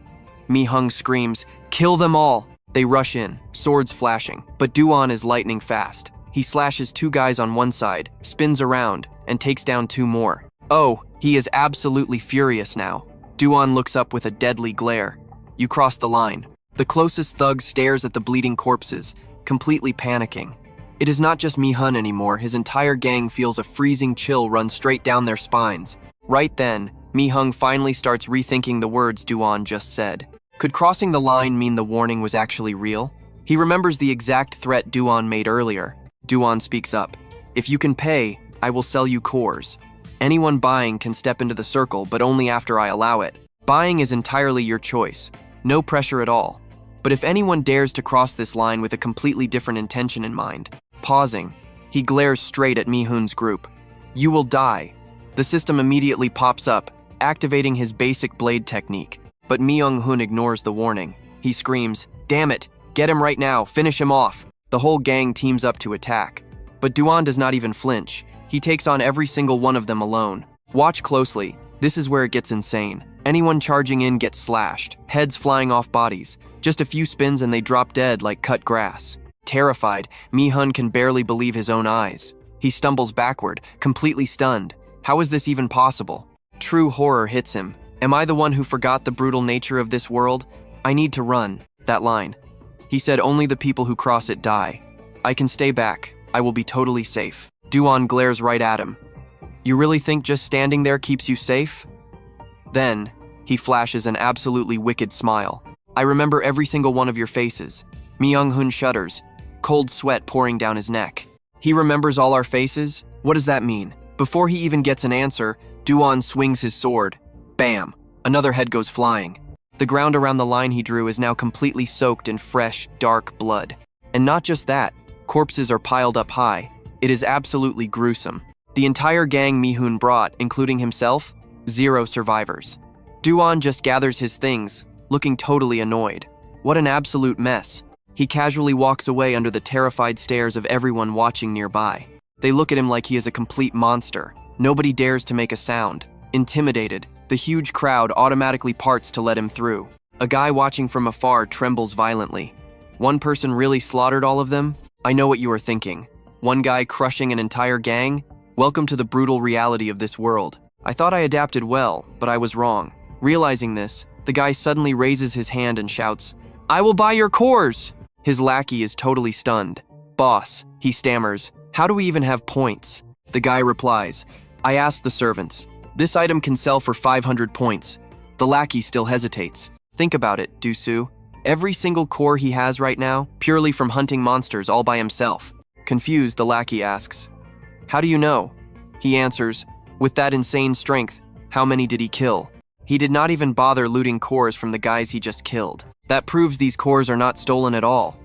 Mi-hun screams, kill them all! They rush in, swords flashing, but Du-gon is lightning fast. He slashes 2 guys on one side, spins around, and takes down 2 more. Oh, he is absolutely furious now. Du-gon looks up with a deadly glare. You cross the line. The closest thug stares at the bleeding corpses, completely panicking. It is not just Mi-hun anymore, his entire gang feels a freezing chill run straight down their spines. Right then, Mi-hun finally starts rethinking the words Du-gon just said. Could crossing the line mean the warning was actually real? He remembers the exact threat Du-gon made earlier. Du-gon speaks up. If you can pay, I will sell you cores. Anyone buying can step into the circle, but only after I allow it. Buying is entirely your choice. No pressure at all. But if anyone dares to cross this line with a completely different intention in mind, pausing, he glares straight at Mi-hun's group. You will die. The system immediately pops up, activating his basic blade technique. But Mi-hun ignores the warning. He screams, damn it, get him right now, finish him off. The whole gang teams up to attack. But Du-gon does not even flinch. He takes on every single one of them alone. Watch closely. This is where it gets insane. Anyone charging in gets slashed, heads flying off bodies. Just a few spins and they drop dead like cut grass. Terrified, Mi-hun can barely believe his own eyes. He stumbles backward, completely stunned. How is this even possible? True horror hits him. Am I the one who forgot the brutal nature of this world? I need to run. That line. He said only the people who cross it die. I can stay back. I will be totally safe. Du-gon glares right at him. You really think just standing there keeps you safe? Then, he flashes an absolutely wicked smile. I remember every single one of your faces. Mi-hun shudders, cold sweat pouring down his neck. He remembers all our faces? What does that mean? Before he even gets an answer, Du-gon swings his sword. Bam! Another head goes flying. The ground around the line he drew is now completely soaked in fresh, dark blood. And not just that, corpses are piled up high. It is absolutely gruesome. The entire gang Mi-hun brought, including himself, 0 survivors. Du-gon just gathers his things, looking totally annoyed. What an absolute mess. He casually walks away under the terrified stares of everyone watching nearby. They look at him like he is a complete monster. Nobody dares to make a sound. Intimidated, the huge crowd automatically parts to let him through. A guy watching from afar trembles violently. One person really slaughtered all of them? I know what you are thinking. One guy crushing an entire gang? Welcome to the brutal reality of this world. I thought I adapted well, but I was wrong. Realizing this, the guy suddenly raises his hand and shouts, I will buy your cores! His lackey is totally stunned. Boss, he stammers, how do we even have points? The guy replies, I asked the servants. This item can sell for 500 points. The lackey still hesitates. Think about it, Du-su. Every single core he has right now, purely from hunting monsters all by himself. Confused, the lackey asks, how do you know? He answers, with that insane strength, how many did he kill? He did not even bother looting cores from the guys he just killed. That proves these cores are not stolen at all.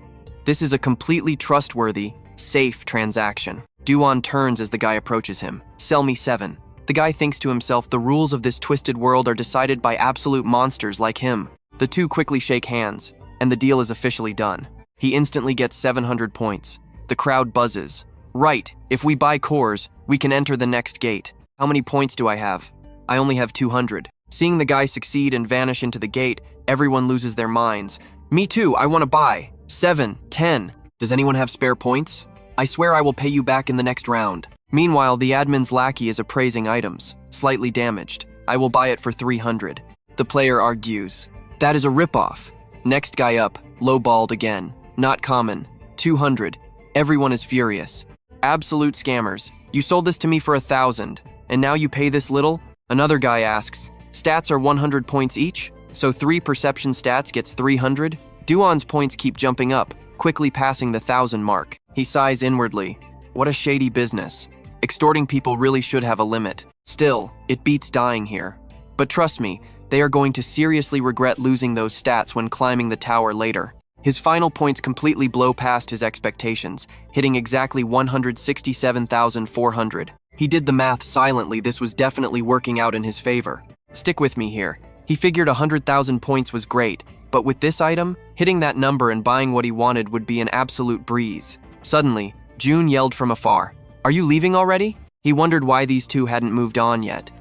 This is a completely trustworthy, safe transaction. Du-gon turns as the guy approaches him. Sell me 7. The guy thinks to himself the rules of this twisted world are decided by absolute monsters like him. The two quickly shake hands, and the deal is officially done. He instantly gets 700 points. The crowd buzzes. Right, if we buy cores, we can enter the next gate. How many points do I have? I only have 200. Seeing the guy succeed and vanish into the gate, everyone loses their minds. Me too, I want to buy. 7, 10. Does anyone have spare points? I swear I will pay you back in the next round. Meanwhile, the admin's lackey is appraising items, slightly damaged. I will buy it for 300. The player argues. That is a ripoff. Next guy up, lowballed again. Not common. 200. Everyone is furious. Absolute scammers. You sold this to me for 1,000, and now you pay this little? Another guy asks. Stats are 100 points each, so 3 perception stats gets 300? Du-gon's points keep jumping up, quickly passing the 1,000 mark. He sighs inwardly. What a shady business. Extorting people really should have a limit. Still, it beats dying here. But trust me, they are going to seriously regret losing those stats when climbing the tower later. His final points completely blow past his expectations, hitting exactly 167,400. He did the math silently. This was definitely working out in his favor. Stick with me here. He figured 100,000 points was great, but with this item, hitting that number and buying what he wanted would be an absolute breeze. Suddenly, June yelled from afar, Are you leaving already? He wondered why these two hadn't moved on yet.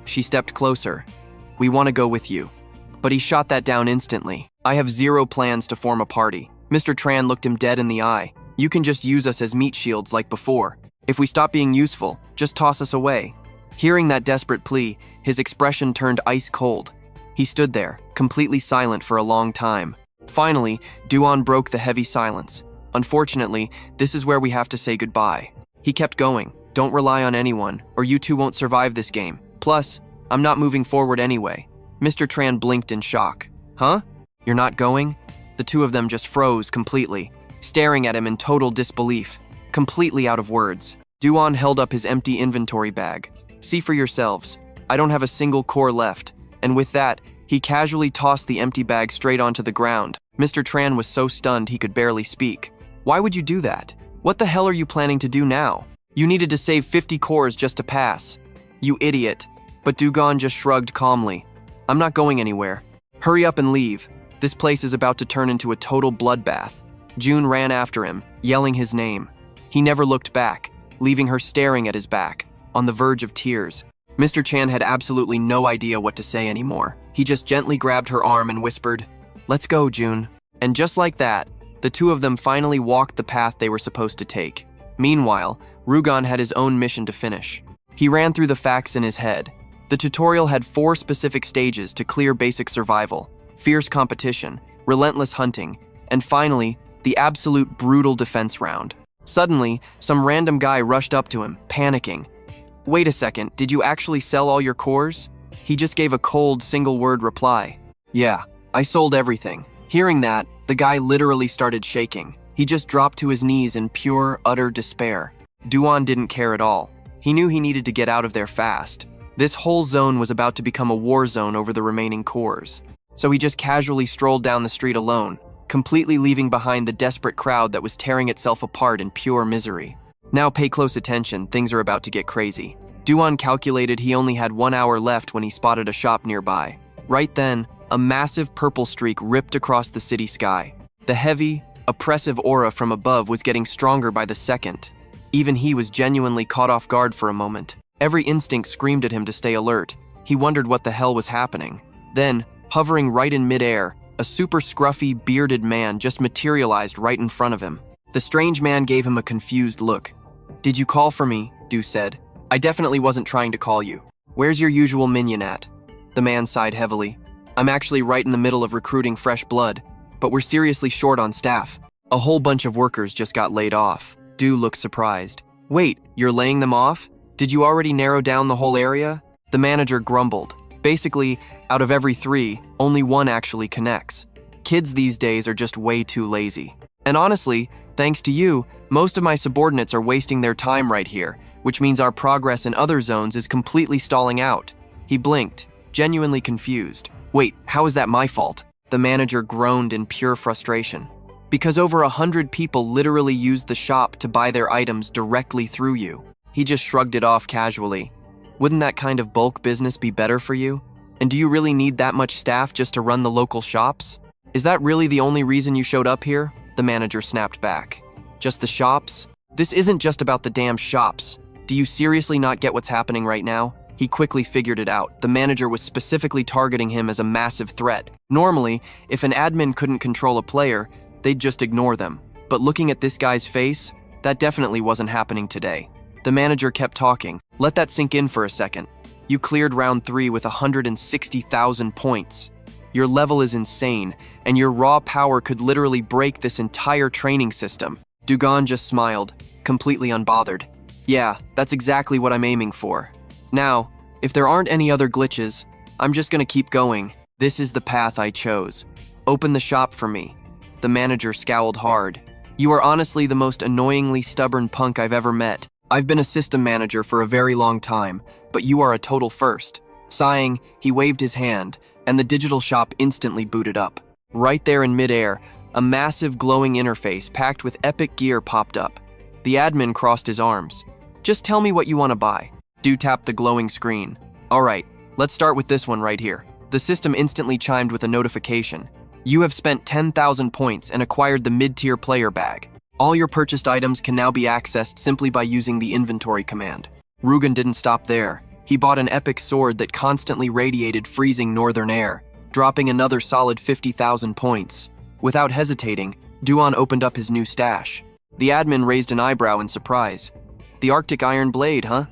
She stepped closer. We want to go with you. But he shot that down instantly. I have 0 plans to form a party. Mr. Tran looked him dead in the eye. You can just use us as meat shields like before. If we stop being useful, just toss us away. Hearing that desperate plea, his expression turned ice cold. He stood there, completely silent for a long time. Finally, Du-gon broke the heavy silence. Unfortunately, this is where we have to say goodbye. He kept going. Don't rely on anyone, or you two won't survive this game. Plus, I'm not moving forward anyway. Mr. Tran blinked in shock. Huh? You're not going? The two of them just froze completely, staring at him in total disbelief, completely out of words. Du-gon held up his empty inventory bag. See for yourselves. I don't have a single core left. And with that, he casually tossed the empty bag straight onto the ground. Mr. Tran was so stunned he could barely speak. Why would you do that? What the hell are you planning to do now? You needed to save 50 cores just to pass. You idiot. But Du-gon just shrugged calmly. I'm not going anywhere. Hurry up and leave. This place is about to turn into a total bloodbath. June ran after him, yelling his name. He never looked back. leaving her staring at his back, on the verge of tears. Mr. Chan had absolutely no idea what to say anymore. He just gently grabbed her arm and whispered, "Let's go, June." And just like that, the two of them finally walked the path they were supposed to take. Meanwhile, Rugon had his own mission to finish. He ran through the facts in his head. The tutorial had 4 specific stages to clear basic survival: fierce competition, relentless hunting, and finally, the absolute brutal defense round. Suddenly, some random guy rushed up to him, panicking. "Wait a second, did you actually sell all your cores?" He just gave a cold, single-word reply. "Yeah, I sold everything." Hearing that, the guy literally started shaking. He just dropped to his knees in pure, utter despair. Du-gon didn't care at all. He knew he needed to get out of there fast. This whole zone was about to become a war zone over the remaining cores. So he just casually strolled down the street alone, completely leaving behind the desperate crowd that was tearing itself apart in pure misery. Now pay close attention, things are about to get crazy. Du-gon calculated he only had 1 hour left when he spotted a shop nearby. Right then, a massive purple streak ripped across the city sky. The heavy, oppressive aura from above was getting stronger by the second. Even he was genuinely caught off guard for a moment. Every instinct screamed at him to stay alert. He wondered what the hell was happening. Then, hovering right in midair, a super scruffy, bearded man just materialized right in front of him. The strange man gave him a confused look. "Did you call for me?" Du said. "I definitely wasn't trying to call you. Where's your usual minion at?" The man sighed heavily. "I'm actually right in the middle of recruiting fresh blood, but we're seriously short on staff. A whole bunch of workers just got laid off." Du looked surprised. "Wait, you're laying them off? Did you already narrow down the whole area?" The manager grumbled. Basically, out of every 3, only 1 actually connects. Kids these days are just way too lazy. And honestly, thanks to you, most of my subordinates are wasting their time right here, which means our progress in other zones is completely stalling out. He blinked, genuinely confused. "Wait, how is that my fault?" The manager groaned in pure frustration. "Because over 100 people literally used the shop to buy their items directly through you." He just shrugged it off casually. "Wouldn't that kind of bulk business be better for you? And do you really need that much staff just to run the local shops? Is that really the only reason you showed up here?" The manager snapped back. "Just the shops? This isn't just about the damn shops. Do you seriously not get what's happening right now?" He quickly figured it out. The manager was specifically targeting him as a massive threat. Normally, if an admin couldn't control a player, they'd just ignore them. But looking at this guy's face, that definitely wasn't happening today. The manager kept talking. "Let that sink in for a second. You cleared round 3 with 160,000 points. Your level is insane, and your raw power could literally break this entire training system." Du-gon just smiled, completely unbothered. "Yeah, that's exactly what I'm aiming for. Now, if there aren't any other glitches, I'm just gonna keep going. This is the path I chose. Open the shop for me." The manager scowled hard. "You are honestly the most annoyingly stubborn punk I've ever met. I've been a system manager for a very long time, but you are a total first." Sighing, he waved his hand, and the digital shop instantly booted up. Right there in midair, a massive glowing interface packed with epic gear popped up. The admin crossed his arms. "Just tell me what you want to buy." Du tapped the glowing screen. "All right, let's start with this one right here." The system instantly chimed with a notification. "You have spent 10,000 points and acquired the mid-tier player bag. All your purchased items can now be accessed simply by using the inventory command." Rugon didn't stop there. He bought an epic sword that constantly radiated freezing northern air, dropping another solid 50,000 points. Without hesitating, Du-gon opened up his new stash. The admin raised an eyebrow in surprise. "The Arctic Iron Blade, huh?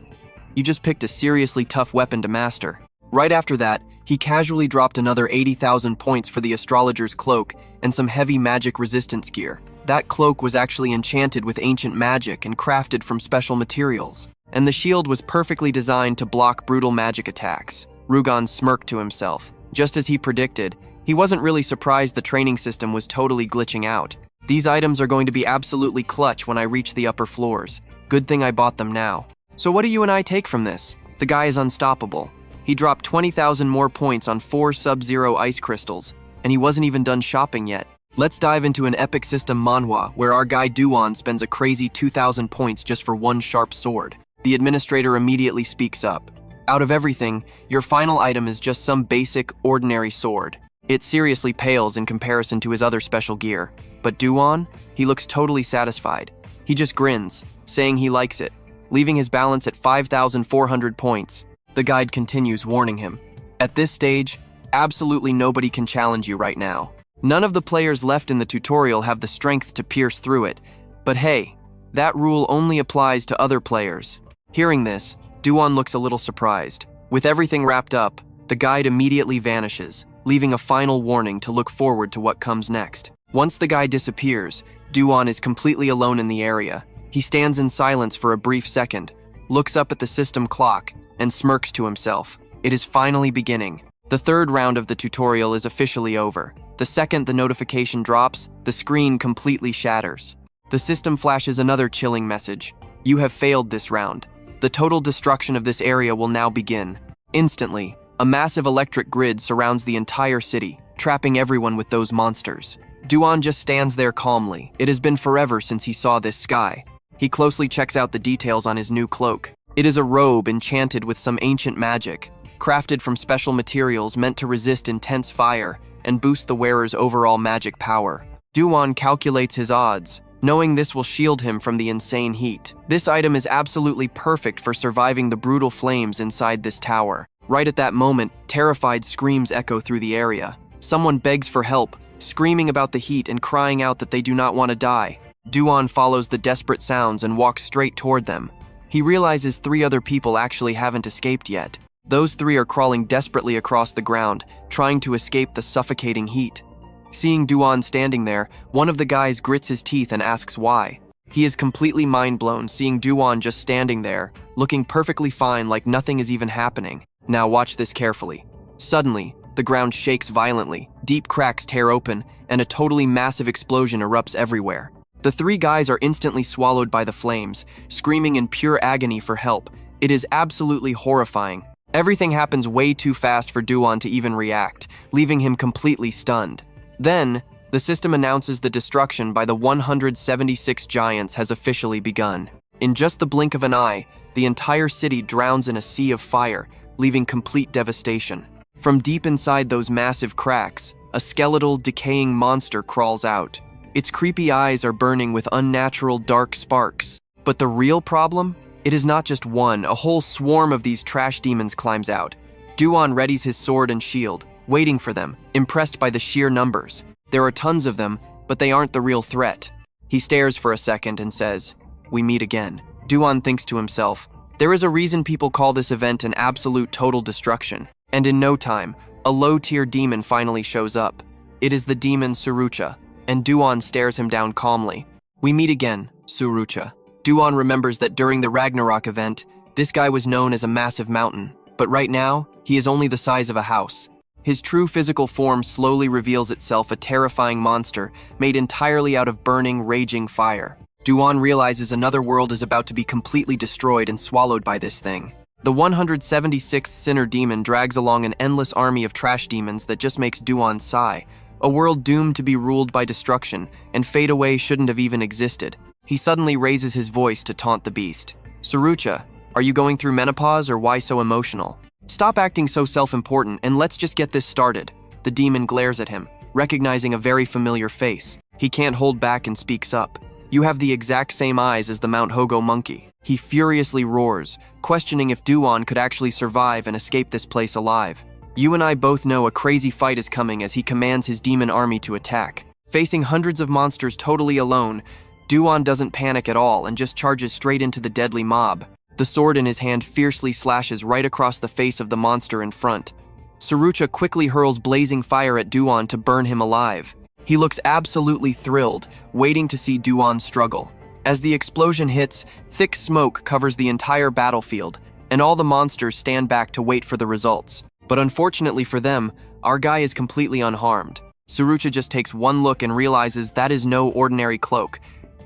You just picked a seriously tough weapon to master." Right after that, he casually dropped another 80,000 points for the astrologer's cloak and some heavy magic resistance gear. That cloak was actually enchanted with ancient magic and crafted from special materials. And the shield was perfectly designed to block brutal magic attacks. Rugon smirked to himself. Just as he predicted, he wasn't really surprised the training system was totally glitching out. "These items are going to be absolutely clutch when I reach the upper floors. Good thing I bought them now." "So what do you and I take from this?" The guy is unstoppable. He dropped 20,000 more points on 4 Sub-Zero ice crystals, and he wasn't even done shopping yet. Let's dive into an epic system Manhwa, where our guy Du-gon spends a crazy 2,000 points just for one sharp sword. The administrator immediately speaks up. "Out of everything, your final item is just some basic, ordinary sword. It seriously pales in comparison to his other special gear. But Du-gon, he looks totally satisfied. He just grins, saying he likes it. leaving his balance at 5,400 points. The guide continues, warning him. At this stage, absolutely nobody can challenge you right now. None of the players left in the tutorial have the strength to pierce through it. But hey, that rule only applies to other players. Hearing this, Du-gon looks a little surprised. With everything wrapped up, the guide immediately vanishes, leaving a final warning to look forward to what comes next. Once the guide disappears, Du-gon is completely alone in the area. He stands in silence for a brief second, looks up at the system clock, and smirks to himself. It is finally beginning. The third round of the tutorial is officially over. The second the notification drops, the screen completely shatters. The system flashes another chilling message. You have failed this round. The total destruction of this area will now begin. Instantly, a massive electric grid surrounds the entire city, trapping everyone with those monsters. Du-gon just stands there calmly. It has been forever since he saw this sky. He closely checks out the details on his new cloak. It is a robe enchanted with some ancient magic, crafted from special materials meant to resist intense fire and boost the wearer's overall magic power. Du-gon calculates his odds, knowing this will shield him from the insane heat. This item is absolutely perfect for surviving the brutal flames inside this tower. Right at that moment, terrified screams echo through the area. Someone begs for help, screaming about the heat and crying out that they do not want to die. Du-gon follows the desperate sounds and walks straight toward them. He realizes 3 other people actually haven't escaped yet. Those 3 are crawling desperately across the ground, trying to escape the suffocating heat. Seeing Du-gon standing there, one of the guys grits his teeth and asks why. He is completely mind-blown seeing Du-gon just standing there, looking perfectly fine like nothing is even happening. Now watch this carefully. Suddenly, the ground shakes violently, deep cracks tear open, and a totally massive explosion erupts everywhere. The 3 guys are instantly swallowed by the flames, screaming in pure agony for help. It is absolutely horrifying. Everything happens way too fast for Du-gon to even react, leaving him completely stunned. Then, the system announces the destruction by the 176 giants has officially begun. In just the blink of an eye, the entire city drowns in a sea of fire, leaving complete devastation. From deep inside those massive cracks, a skeletal, decaying monster crawls out. Its creepy eyes are burning with unnatural dark sparks. But the real problem? It is not just one, a whole swarm of these trash demons climbs out. Du-gon readies his sword and shield, waiting for them, impressed by the sheer numbers. There are tons of them, but they aren't the real threat. He stares for a second and says, "We meet again." Du-gon thinks to himself, there is a reason people call this event an absolute total destruction. And in no time, a low-tier demon finally shows up. It is the demon Surucha, and Du-gon stares him down calmly. "We meet again, Surucha." Du-gon remembers that during the Ragnarok event, this guy was known as a massive mountain, but right now, he is only the size of a house. His true physical form slowly reveals itself, a terrifying monster made entirely out of burning, raging fire. Du-gon realizes another world is about to be completely destroyed and swallowed by this thing. The 176th Sinner Demon drags along an endless army of trash demons that just makes Du-gon sigh. A world doomed to be ruled by destruction, and fade away shouldn't have even existed. He suddenly raises his voice to taunt the beast. "Surucha, are you going through menopause or why so emotional? Stop acting so self-important and let's just get this started." The demon glares at him, recognizing a very familiar face. He can't hold back and speaks up. "You have the exact same eyes as the Mount Hogo monkey." He furiously roars, questioning if Du-gon could actually survive and escape this place alive. "You and I both know a crazy fight is coming," as he commands his demon army to attack. Facing hundreds of monsters totally alone, Du-gon doesn't panic at all and just charges straight into the deadly mob. The sword in his hand fiercely slashes right across the face of the monster in front. Surucha quickly hurls blazing fire at Du-gon to burn him alive. He looks absolutely thrilled, waiting to see Du-gon struggle. As the explosion hits, thick smoke covers the entire battlefield, and all the monsters stand back to wait for the results. But unfortunately for them, our guy is completely unharmed. Surucha just takes one look and realizes that is no ordinary cloak.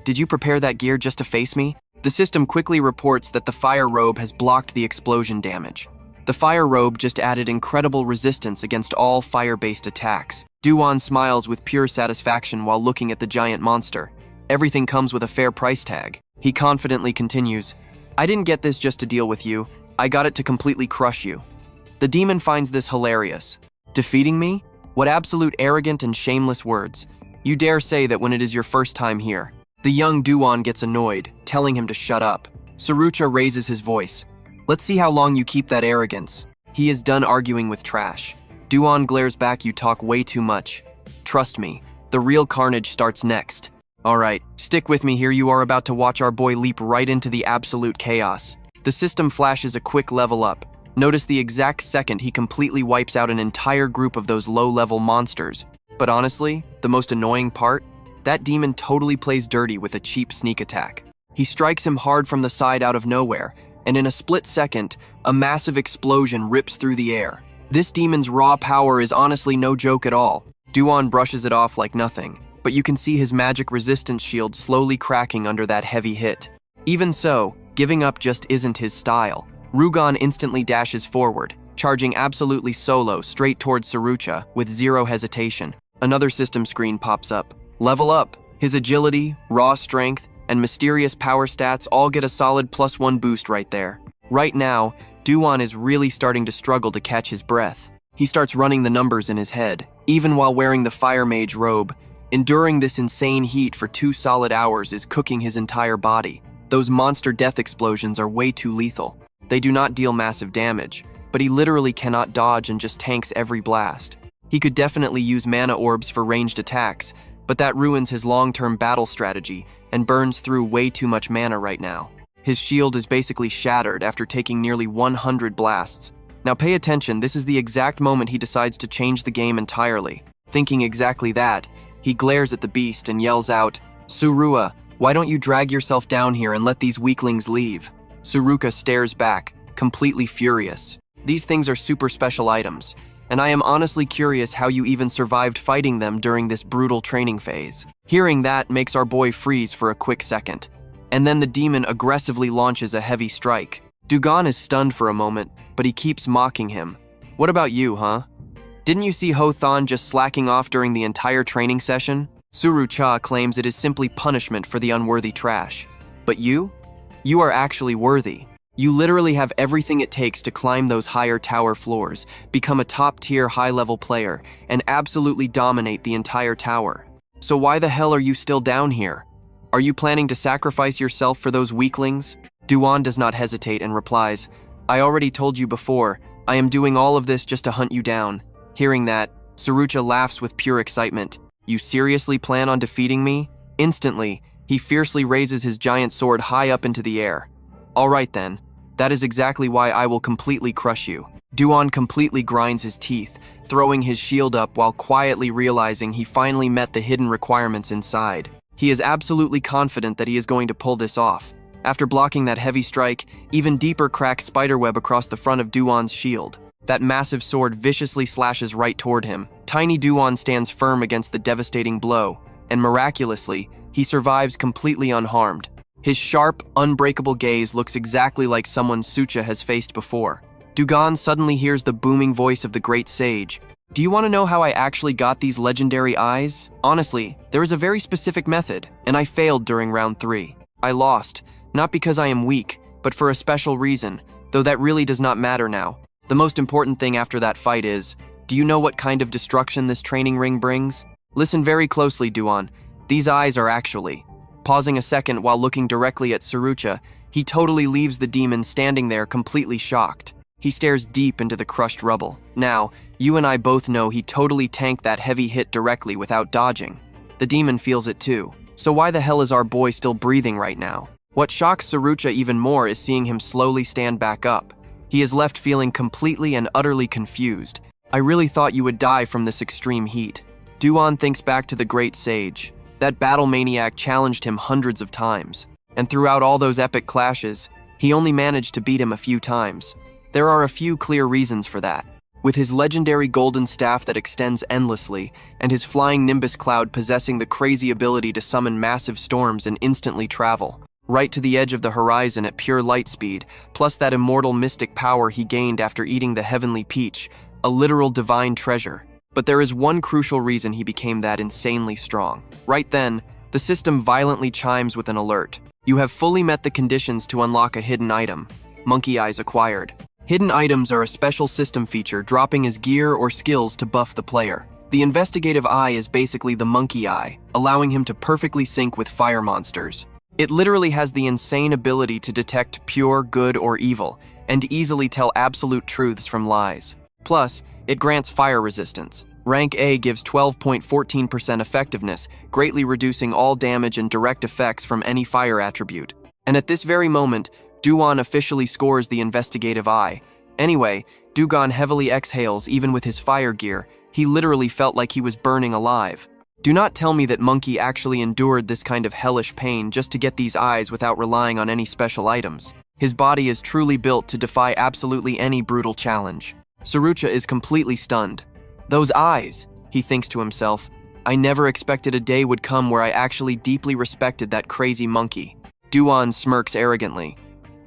"Did you prepare that gear just to face me?" The system quickly reports that the fire robe has blocked the explosion damage. The fire robe just added incredible resistance against all fire-based attacks. Du-gon smiles with pure satisfaction while looking at the giant monster. Everything comes with a fair price tag. He confidently continues, "I didn't get this just to deal with you. I got it to completely crush you." The demon finds this hilarious. "Defeating me? What absolute arrogant and shameless words. You dare say that when it is your first time here." The young Du-gon gets annoyed, telling him to shut up. Sriracha raises his voice. Let's see how long you keep that arrogance. He is done arguing with trash. Du-gon glares back, you talk way too much. Trust me, the real carnage starts next. Alright, stick with me here, you are about to watch our boy leap right into the absolute chaos. The system flashes a quick level up. Notice the exact second he completely wipes out an entire group of those low-level monsters. But honestly, the most annoying part? That demon totally plays dirty with a cheap sneak attack. He strikes him hard from the side out of nowhere, and in a split second, a massive explosion rips through the air. This demon's raw power is honestly no joke at all. Du-gon brushes it off like nothing, but you can see his magic resistance shield slowly cracking under that heavy hit. Even so, giving up just isn't his style. Rugon instantly dashes forward, charging absolutely solo straight towards Sriracha with zero hesitation. Another system screen pops up. Level up! His agility, raw strength, and mysterious power stats all get a solid +1 boost right there. Right now, Du-gon is really starting to struggle to catch his breath. He starts running the numbers in his head, even while wearing the Fire Mage robe. Enduring this insane heat for 2 solid hours is cooking his entire body. Those monster death explosions are way too lethal. They do not deal massive damage, but he literally cannot dodge and just tanks every blast. He could definitely use mana orbs for ranged attacks, but that ruins his long-term battle strategy and burns through way too much mana right now. His shield is basically shattered after taking nearly 100 blasts. Now pay attention, this is the exact moment he decides to change the game entirely. Thinking exactly that, he glares at the beast and yells out, "Surua, why don't you drag yourself down here and let these weaklings leave?" Sriracha stares back, completely furious. These things are super special items, and I am honestly curious how you even survived fighting them during this brutal training phase. Hearing that makes our boy freeze for a quick second, and then the demon aggressively launches a heavy strike. Du-gon is stunned for a moment, but he keeps mocking him. What about you, huh? Didn't you see Ho-Thon just slacking off during the entire training session? Sriracha claims it is simply punishment for the unworthy trash. But you? You are actually worthy. You literally have everything it takes to climb those higher tower floors, become a top-tier high-level player, and absolutely dominate the entire tower. So why the hell are you still down here? Are you planning to sacrifice yourself for those weaklings? Du-gon does not hesitate and replies, I already told you before, I am doing all of this just to hunt you down. Hearing that, Sriracha laughs with pure excitement. You seriously plan on defeating me? Instantly, he fiercely raises his giant sword high up into the air. All right then, that is exactly why I will completely crush you. Du-gon completely grinds his teeth, throwing his shield up while quietly realizing he finally met the hidden requirements inside. He is absolutely confident that he is going to pull this off. After blocking that heavy strike, even deeper cracks spiderweb across the front of Du-gon's shield. That massive sword viciously slashes right toward him. Tiny Du-gon stands firm against the devastating blow, and miraculously, he survives completely unharmed. His sharp, unbreakable gaze looks exactly like someone Sucha has faced before. Du-gon suddenly hears the booming voice of the great sage. Do you want to know how I actually got these legendary eyes? Honestly, there is a very specific method, and I failed during round 3. I lost, not because I am weak, but for a special reason, though that really does not matter now. The most important thing after that fight is, do you know what kind of destruction this training ring brings? Listen very closely, Du-gon. These eyes are actually... Pausing a second while looking directly at Sriracha, he totally leaves the demon standing there completely shocked. He stares deep into the crushed rubble. Now, you and I both know he totally tanked that heavy hit directly without dodging. The demon feels it too. So why the hell is our boy still breathing right now? What shocks Sriracha even more is seeing him slowly stand back up. He is left feeling completely and utterly confused. I really thought you would die from this extreme heat. Du-gon thinks back to the great sage. That battle maniac challenged him hundreds of times, and throughout all those epic clashes, he only managed to beat him a few times. There are a few clear reasons for that. With his legendary golden staff that extends endlessly, and his flying nimbus cloud possessing the crazy ability to summon massive storms and instantly travel, right to the edge of the horizon at pure light speed, plus that immortal mystic power he gained after eating the heavenly peach, a literal divine treasure. But there is one crucial reason he became that insanely strong. Right then, the system violently chimes with an alert. You have fully met the conditions to unlock a hidden item. Monkey Eyes acquired. Hidden items are a special system feature dropping as gear or skills to buff the player. The investigative eye is basically the monkey eye, allowing him to perfectly sync with fire monsters. It literally has the insane ability to detect pure good or evil, and easily tell absolute truths from lies. Plus, it grants fire resistance. Rank A gives 12.14% effectiveness, greatly reducing all damage and direct effects from any fire attribute. And at this very moment, Du-gon officially scores the investigative eye. Anyway, Du-gon heavily exhales even with his fire gear. He literally felt like he was burning alive. Do not tell me that Monkey actually endured this kind of hellish pain just to get these eyes without relying on any special items. His body is truly built to defy absolutely any brutal challenge. Surucha is completely stunned. Those eyes, he thinks to himself. I never expected a day would come where I actually deeply respected that crazy monkey. Du-gon smirks arrogantly.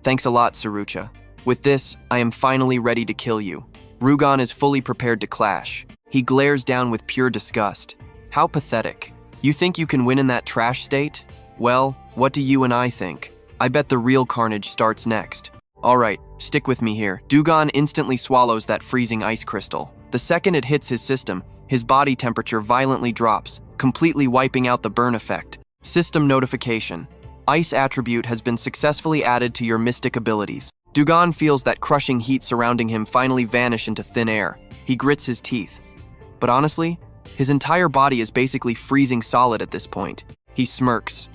Thanks a lot, Surucha. With this, I am finally ready to kill you. Rugon is fully prepared to clash. He glares down with pure disgust. How pathetic. You think you can win in that trash state? Well, what do you and I think? I bet the real carnage starts next. Alright, stick with me here. Du-gon instantly swallows that freezing ice crystal. The second it hits his system, his body temperature violently drops, completely wiping out the burn effect. System notification. Ice attribute has been successfully added to your mystic abilities. Du-gon feels that crushing heat surrounding him finally vanish into thin air. He grits his teeth. But honestly, his entire body is basically freezing solid at this point. He smirks.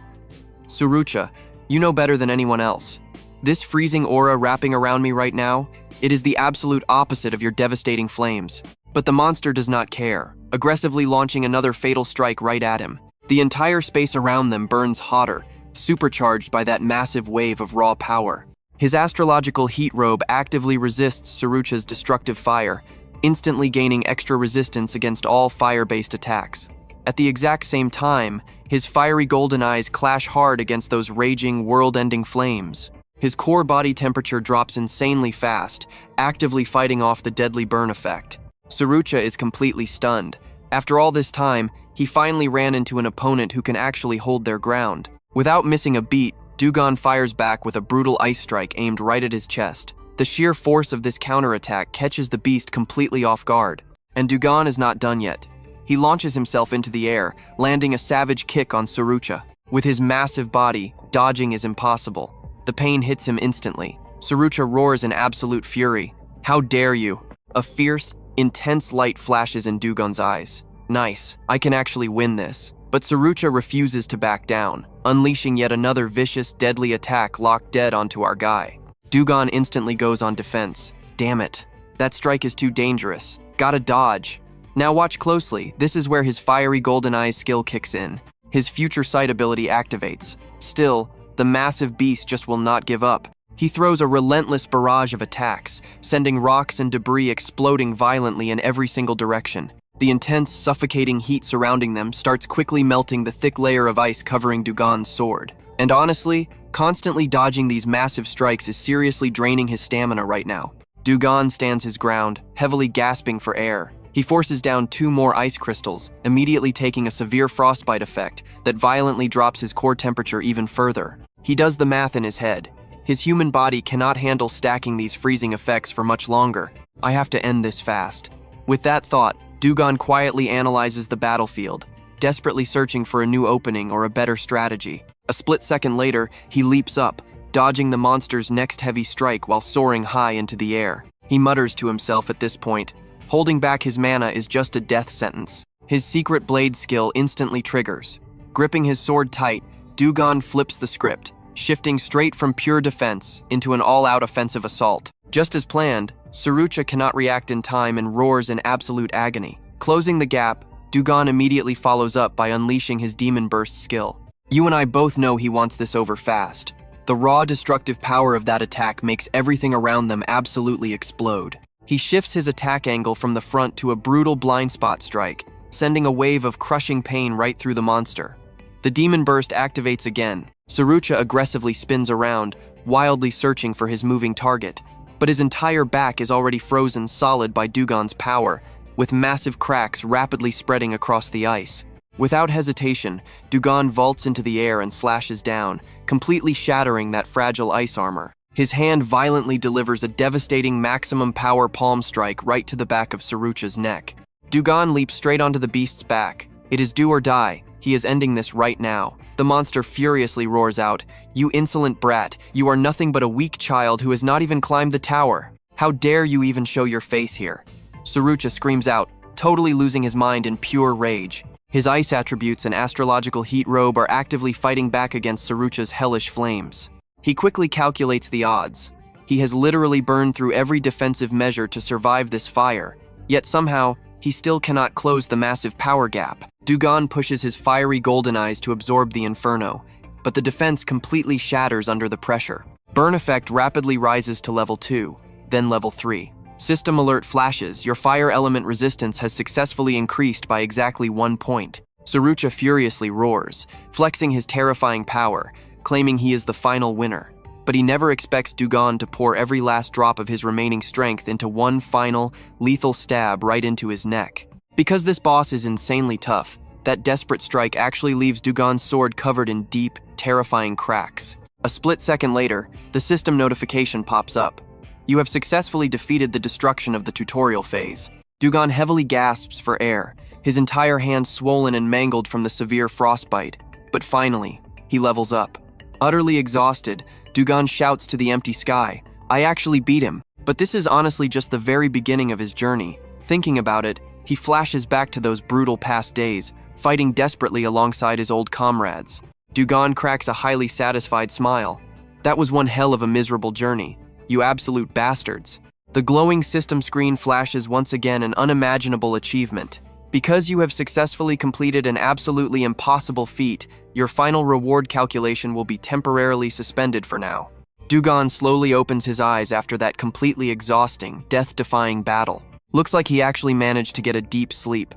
Surucha, you know better than anyone else. This freezing aura wrapping around me right now, it is the absolute opposite of your devastating flames. But the monster does not care, aggressively launching another fatal strike right at him. The entire space around them burns hotter, supercharged by that massive wave of raw power. His astrological heat robe actively resists Surucha's destructive fire, instantly gaining extra resistance against all fire-based attacks. At the exact same time, his fiery golden eyes clash hard against those raging, world-ending flames. His core body temperature drops insanely fast, actively fighting off the deadly burn effect. Surucha is completely stunned. After all this time, he finally ran into an opponent who can actually hold their ground. Without missing a beat, Du-gon fires back with a brutal ice strike aimed right at his chest. The sheer force of this counterattack catches the beast completely off guard. And Du-gon is not done yet. He launches himself into the air, landing a savage kick on Surucha. With his massive body, dodging is impossible. The pain hits him instantly. Surucha roars in absolute fury. How dare you? A fierce, intense light flashes in Du-gon's eyes. Nice, I can actually win this. But Surucha refuses to back down, unleashing yet another vicious, deadly attack locked dead onto our guy. Du-gon instantly goes on defense. Damn it. That strike is too dangerous. Gotta dodge. Now watch closely. This is where his fiery golden eyes skill kicks in. His future sight ability activates. Still, the massive beast just will not give up. He throws a relentless barrage of attacks, sending rocks and debris exploding violently in every single direction. The intense, suffocating heat surrounding them starts quickly melting the thick layer of ice covering Du-gon's sword. And honestly, constantly dodging these massive strikes is seriously draining his stamina right now. Du-gon stands his ground, heavily gasping for air. He forces down 2 more ice crystals, immediately taking a severe frostbite effect that violently drops his core temperature even further. He does the math in his head. His human body cannot handle stacking these freezing effects for much longer. I have to end this fast. With that thought, Du-gon quietly analyzes the battlefield, desperately searching for a new opening or a better strategy. A split second later, he leaps up, dodging the monster's next heavy strike while soaring high into the air. He mutters to himself at this point. Holding back his mana is just a death sentence. His secret blade skill instantly triggers. Gripping his sword tight, Du-gon flips the script, shifting straight from pure defense into an all-out offensive assault. Just as planned, Surucha cannot react in time and roars in absolute agony. Closing the gap, Du-gon immediately follows up by unleashing his Demon Burst skill. You and I both know he wants this over fast. The raw destructive power of that attack makes everything around them absolutely explode. He shifts his attack angle from the front to a brutal blind spot strike, sending a wave of crushing pain right through the monster. The Demon Burst activates again. Surucha aggressively spins around, wildly searching for his moving target. But his entire back is already frozen solid by Du-gon's power, with massive cracks rapidly spreading across the ice. Without hesitation, Du-gon vaults into the air and slashes down, completely shattering that fragile ice armor. His hand violently delivers a devastating maximum power palm strike right to the back of Surucha's neck. Du-gon leaps straight onto the beast's back. It is do or die. He is ending this right now. The monster furiously roars out, "You insolent brat, you are nothing but a weak child who has not even climbed the tower. How dare you even show your face here?" Surucha screams out, totally losing his mind in pure rage. His ice attributes and astrological heat robe are actively fighting back against Surucha's hellish flames. He quickly calculates the odds. He has literally burned through every defensive measure to survive this fire, yet somehow, he still cannot close the massive power gap. Du-gon pushes his fiery golden eyes to absorb the inferno, but the defense completely shatters under the pressure. Burn effect rapidly rises to level 2, then level 3. System alert flashes, your fire element resistance has successfully increased by exactly 1 point. Surucha furiously roars, flexing his terrifying power, claiming he is the final winner. But he never expects Du-gon to pour every last drop of his remaining strength into one final, lethal stab right into his neck. Because this boss is insanely tough, that desperate strike actually leaves Du-gon's sword covered in deep, terrifying cracks. A split second later, the system notification pops up. You have successfully defeated the destruction of the tutorial phase. Du-gon heavily gasps for air, his entire hand swollen and mangled from the severe frostbite. But finally, he levels up. Utterly exhausted, Du-gon shouts to the empty sky, "I actually beat him." But this is honestly just the very beginning of his journey. Thinking about it, he flashes back to those brutal past days, fighting desperately alongside his old comrades. Du-gon cracks a highly satisfied smile. "That was one hell of a miserable journey. You absolute bastards." The glowing system screen flashes once again an unimaginable achievement. Because you have successfully completed an absolutely impossible feat, your final reward calculation will be temporarily suspended for now. Du-gon slowly opens his eyes after that completely exhausting, death-defying battle. Looks like he actually managed to get a deep sleep.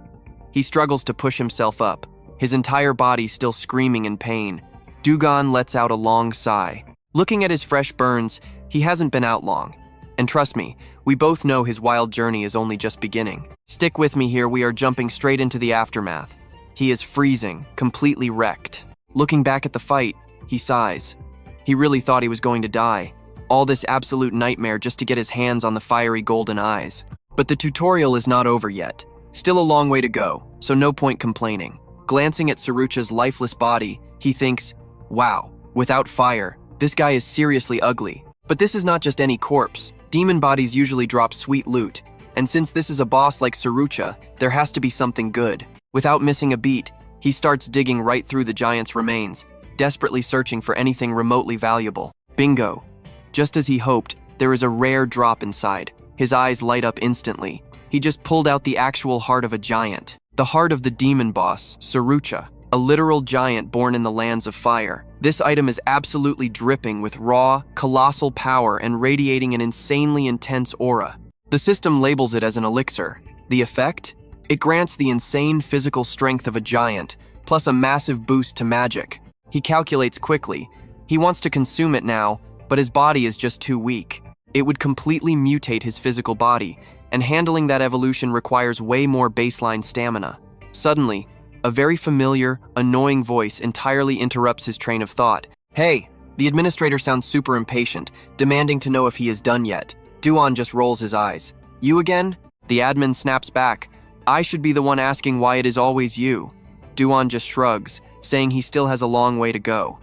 He struggles to push himself up, his entire body still screaming in pain. Du-gon lets out a long sigh. Looking at his fresh burns, he hasn't been out long. And trust me, we both know his wild journey is only just beginning. Stick with me here, we are jumping straight into the aftermath. He is freezing, completely wrecked. Looking back at the fight, he sighs. He really thought he was going to die. All this absolute nightmare just to get his hands on the fiery golden eyes. But the tutorial is not over yet. Still a long way to go, so no point complaining. Glancing at Surucha's lifeless body, he thinks, wow, without fire, this guy is seriously ugly. But this is not just any corpse. Demon bodies usually drop sweet loot, and since this is a boss like Surucha, there has to be something good. Without missing a beat, he starts digging right through the giant's remains, desperately searching for anything remotely valuable. Bingo! Just as he hoped, there is a rare drop inside. His eyes light up instantly. He just pulled out the actual heart of a giant. The heart of the demon boss, Surucha, a literal giant born in the lands of fire. This item is absolutely dripping with raw, colossal power and radiating an insanely intense aura. The system labels it as an elixir. The effect? It grants the insane physical strength of a giant, plus a massive boost to magic. He calculates quickly. He wants to consume it now, but his body is just too weak. It would completely mutate his physical body, and handling that evolution requires way more baseline stamina. Suddenly, a very familiar, annoying voice entirely interrupts his train of thought. "Hey!" The administrator sounds super impatient, demanding to know if he is done yet. Du-gon just rolls his eyes. "You again?" The admin snaps back. "I should be the one asking why it is always you." Du-gon just shrugs, saying he still has a long way to go.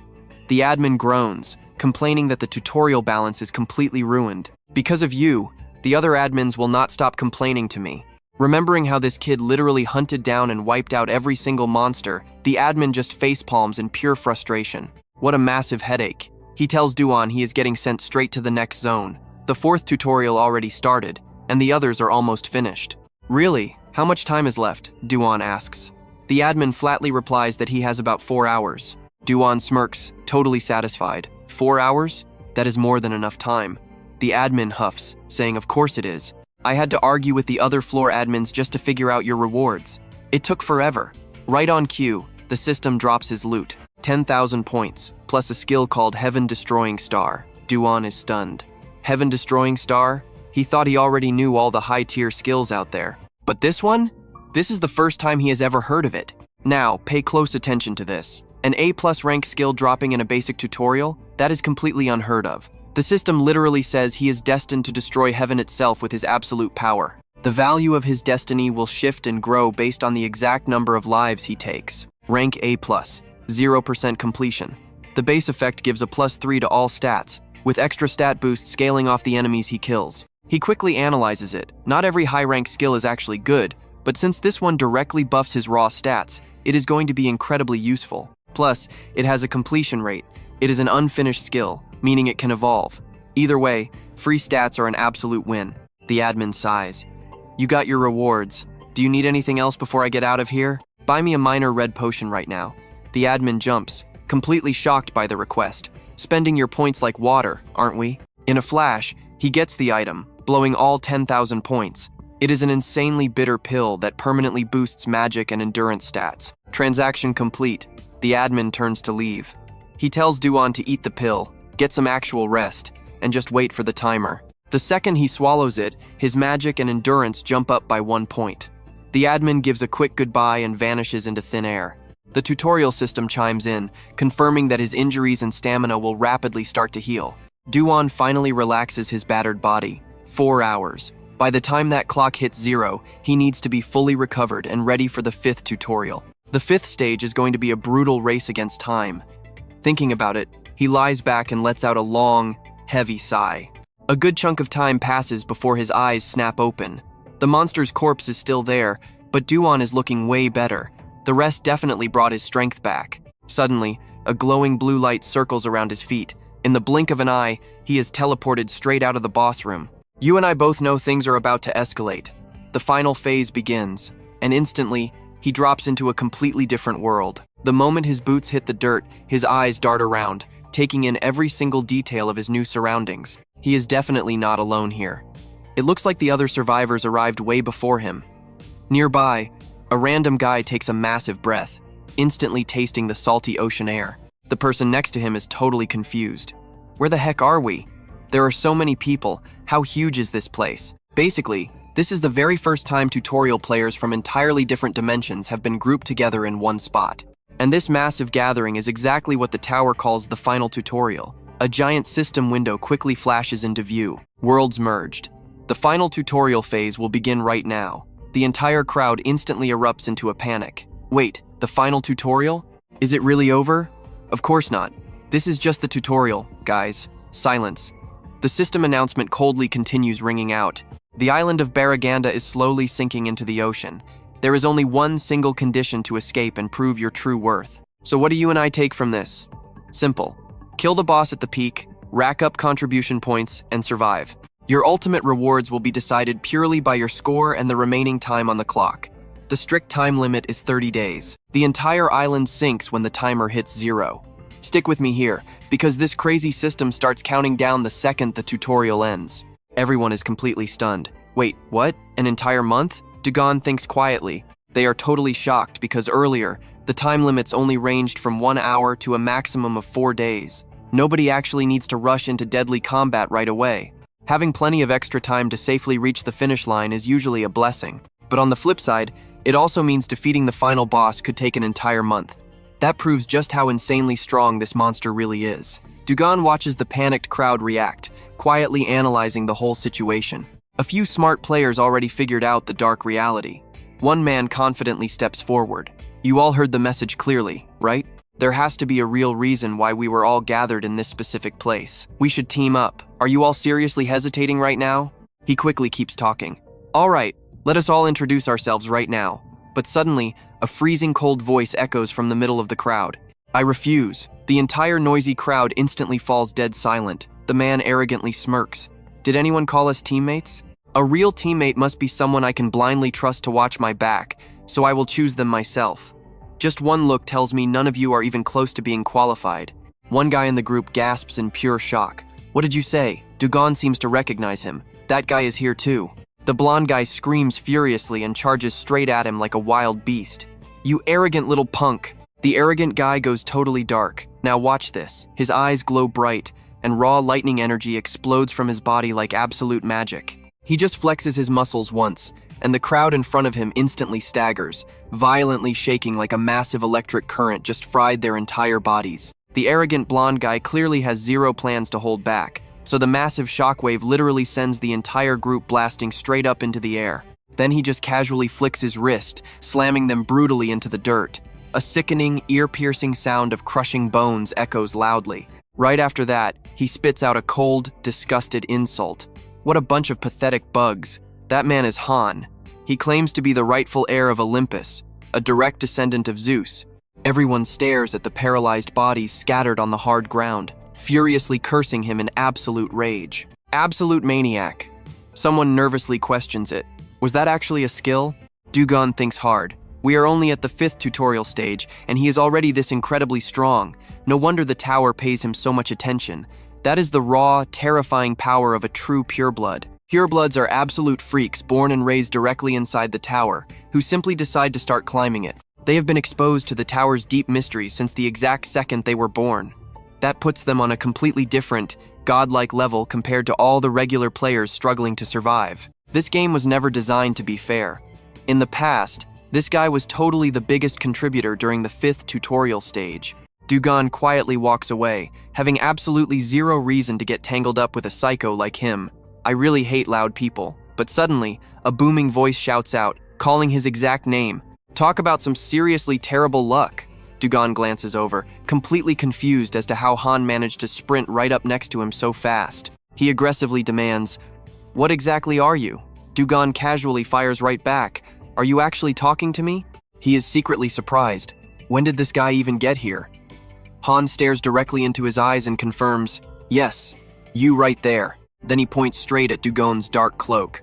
The admin groans, complaining that the tutorial balance is completely ruined. "Because of you, the other admins will not stop complaining to me." Remembering how this kid literally hunted down and wiped out every single monster, the admin just facepalms in pure frustration. What a massive headache. He tells Du-gon he is getting sent straight to the next zone. The 4th tutorial already started, and the others are almost finished. "Really? How much time is left?" Du-gon asks. The admin flatly replies that he has about 4 hours. Du-gon smirks, totally satisfied. 4 hours? That is more than enough time. The admin huffs, saying of course it is. I had to argue with the other floor admins just to figure out your rewards. It took forever. Right on cue, the system drops his loot. 10,000 points, plus a skill called Heaven Destroying Star. Du-gon is stunned. Heaven Destroying Star? He thought he already knew all the high-tier skills out there. But this one? This is the first time he has ever heard of it. Now, pay close attention to this. An A+ rank skill dropping in a basic tutorial? That is completely unheard of. The system literally says he is destined to destroy heaven itself with his absolute power. The value of his destiny will shift and grow based on the exact number of lives he takes. Rank A+. 0% completion. The base effect gives a +3 to all stats, with extra stat boost scaling off the enemies he kills. He quickly analyzes it. Not every high-rank skill is actually good, but since this one directly buffs his raw stats, it is going to be incredibly useful. Plus, it has a completion rate. It is an unfinished skill, meaning it can evolve. Either way, free stats are an absolute win. The admin sighs. You got your rewards. Do you need anything else before I get out of here? Buy me a minor red potion right now. The admin jumps, completely shocked by the request. Spending your points like water, aren't we? In a flash, he gets the item, blowing all 10,000 points. It is an insanely bitter pill that permanently boosts magic and endurance stats. Transaction complete. The admin turns to leave. He tells Du-gon to eat the pill, get some actual rest, and just wait for the timer. The second he swallows it, his magic and endurance jump up by 1 point. The admin gives a quick goodbye and vanishes into thin air. The tutorial system chimes in, confirming that his injuries and stamina will rapidly start to heal. Du-gon finally relaxes his battered body. 4 hours. By the time that clock hits 0, he needs to be fully recovered and ready for the 5th tutorial. The 5th stage is going to be a brutal race against time. Thinking about it, he lies back and lets out a long, heavy sigh. A good chunk of time passes before his eyes snap open. The monster's corpse is still there, but Du-gon is looking way better. The rest definitely brought his strength back. Suddenly, a glowing blue light circles around his feet. In the blink of an eye, he is teleported straight out of the boss room. You and I both know things are about to escalate. The final phase begins, and instantly, he drops into a completely different world. The moment his boots hit the dirt, his eyes dart around, taking in every single detail of his new surroundings. He is definitely not alone here. It looks like the other survivors arrived way before him. Nearby, a random guy takes a massive breath, instantly tasting the salty ocean air. The person next to him is totally confused. Where the heck are we? There are so many people. How huge is this place? Basically, this is the very first time tutorial players from entirely different dimensions have been grouped together in one spot. And this massive gathering is exactly what the tower calls the final tutorial. A giant system window quickly flashes into view. Worlds merged. The final tutorial phase will begin right now. The entire crowd instantly erupts into a panic. Wait, the final tutorial? Is it really over? Of course not. This is just the tutorial, guys. Silence. The system announcement coldly continues ringing out. The island of Baraganda is slowly sinking into the ocean. There is only one single condition to escape and prove your true worth. So what do you and I take from this? Simple. Kill the boss at the peak, rack up contribution points, and survive. Your ultimate rewards will be decided purely by your score and the remaining time on the clock. The strict time limit is 30 days. The entire island sinks when the timer hits 0. Stick with me here, because this crazy system starts counting down the second the tutorial ends. Everyone is completely stunned. Wait, what? An entire month? Du-gon thinks quietly. They are totally shocked because earlier, the time limits only ranged from 1 hour to a maximum of 4 days. Nobody actually needs to rush into deadly combat right away. Having plenty of extra time to safely reach the finish line is usually a blessing. But on the flip side, it also means defeating the final boss could take an entire month. That proves just how insanely strong this monster really is. Du-gon watches the panicked crowd react, quietly analyzing the whole situation. A few smart players already figured out the dark reality. One man confidently steps forward. You all heard the message clearly, right? There has to be a real reason why we were all gathered in this specific place. We should team up. Are you all seriously hesitating right now? He quickly keeps talking. All right, let us all introduce ourselves right now. But suddenly, a freezing cold voice echoes from the middle of the crowd. I refuse. The entire noisy crowd instantly falls dead silent. The man arrogantly smirks. Did anyone call us teammates? A real teammate must be someone I can blindly trust to watch my back, so I will choose them myself. Just one look tells me none of you are even close to being qualified. One guy in the group gasps in pure shock. What did you say? Du-gon seems to recognize him. That guy is here too. The blonde guy screams furiously and charges straight at him like a wild beast. You arrogant little punk. The arrogant guy goes totally dark. Now watch this. His eyes glow bright, and raw lightning energy explodes from his body like absolute magic. He just flexes his muscles once, and the crowd in front of him instantly staggers, violently shaking like a massive electric current just fried their entire bodies. The arrogant blonde guy clearly has zero plans to hold back, so the massive shockwave literally sends the entire group blasting straight up into the air. Then he just casually flicks his wrist, slamming them brutally into the dirt. A sickening, ear-piercing sound of crushing bones echoes loudly. Right after that, he spits out a cold, disgusted insult. What a bunch of pathetic bugs. That man is Han. He claims to be the rightful heir of Olympus, a direct descendant of Zeus. Everyone stares at the paralyzed bodies scattered on the hard ground, furiously cursing him in absolute rage. Absolute maniac. Someone nervously questions it. Was that actually a skill? Du-gon thinks hard. We are only at the 5th tutorial stage, and he is already this incredibly strong. No wonder the tower pays him so much attention. That is the raw, terrifying power of a true pureblood. Purebloods are absolute freaks born and raised directly inside the tower, who simply decide to start climbing it. They have been exposed to the tower's deep mysteries since the exact second they were born. That puts them on a completely different, godlike level compared to all the regular players struggling to survive. This game was never designed to be fair. In the past, this guy was totally the biggest contributor during the 5th tutorial stage. Du-gon quietly walks away, having absolutely zero reason to get tangled up with a psycho like him. I really hate loud people, but suddenly, a booming voice shouts out, calling his exact name. Talk about some seriously terrible luck. Du-gon glances over, completely confused as to how Han managed to sprint right up next to him so fast. He aggressively demands, "What exactly are you?" Du-gon casually fires right back, "Are you actually talking to me?" He is secretly surprised. When did this guy even get here? Han stares directly into his eyes and confirms, "Yes, you right there." Then he points straight at Du-gon's dark cloak.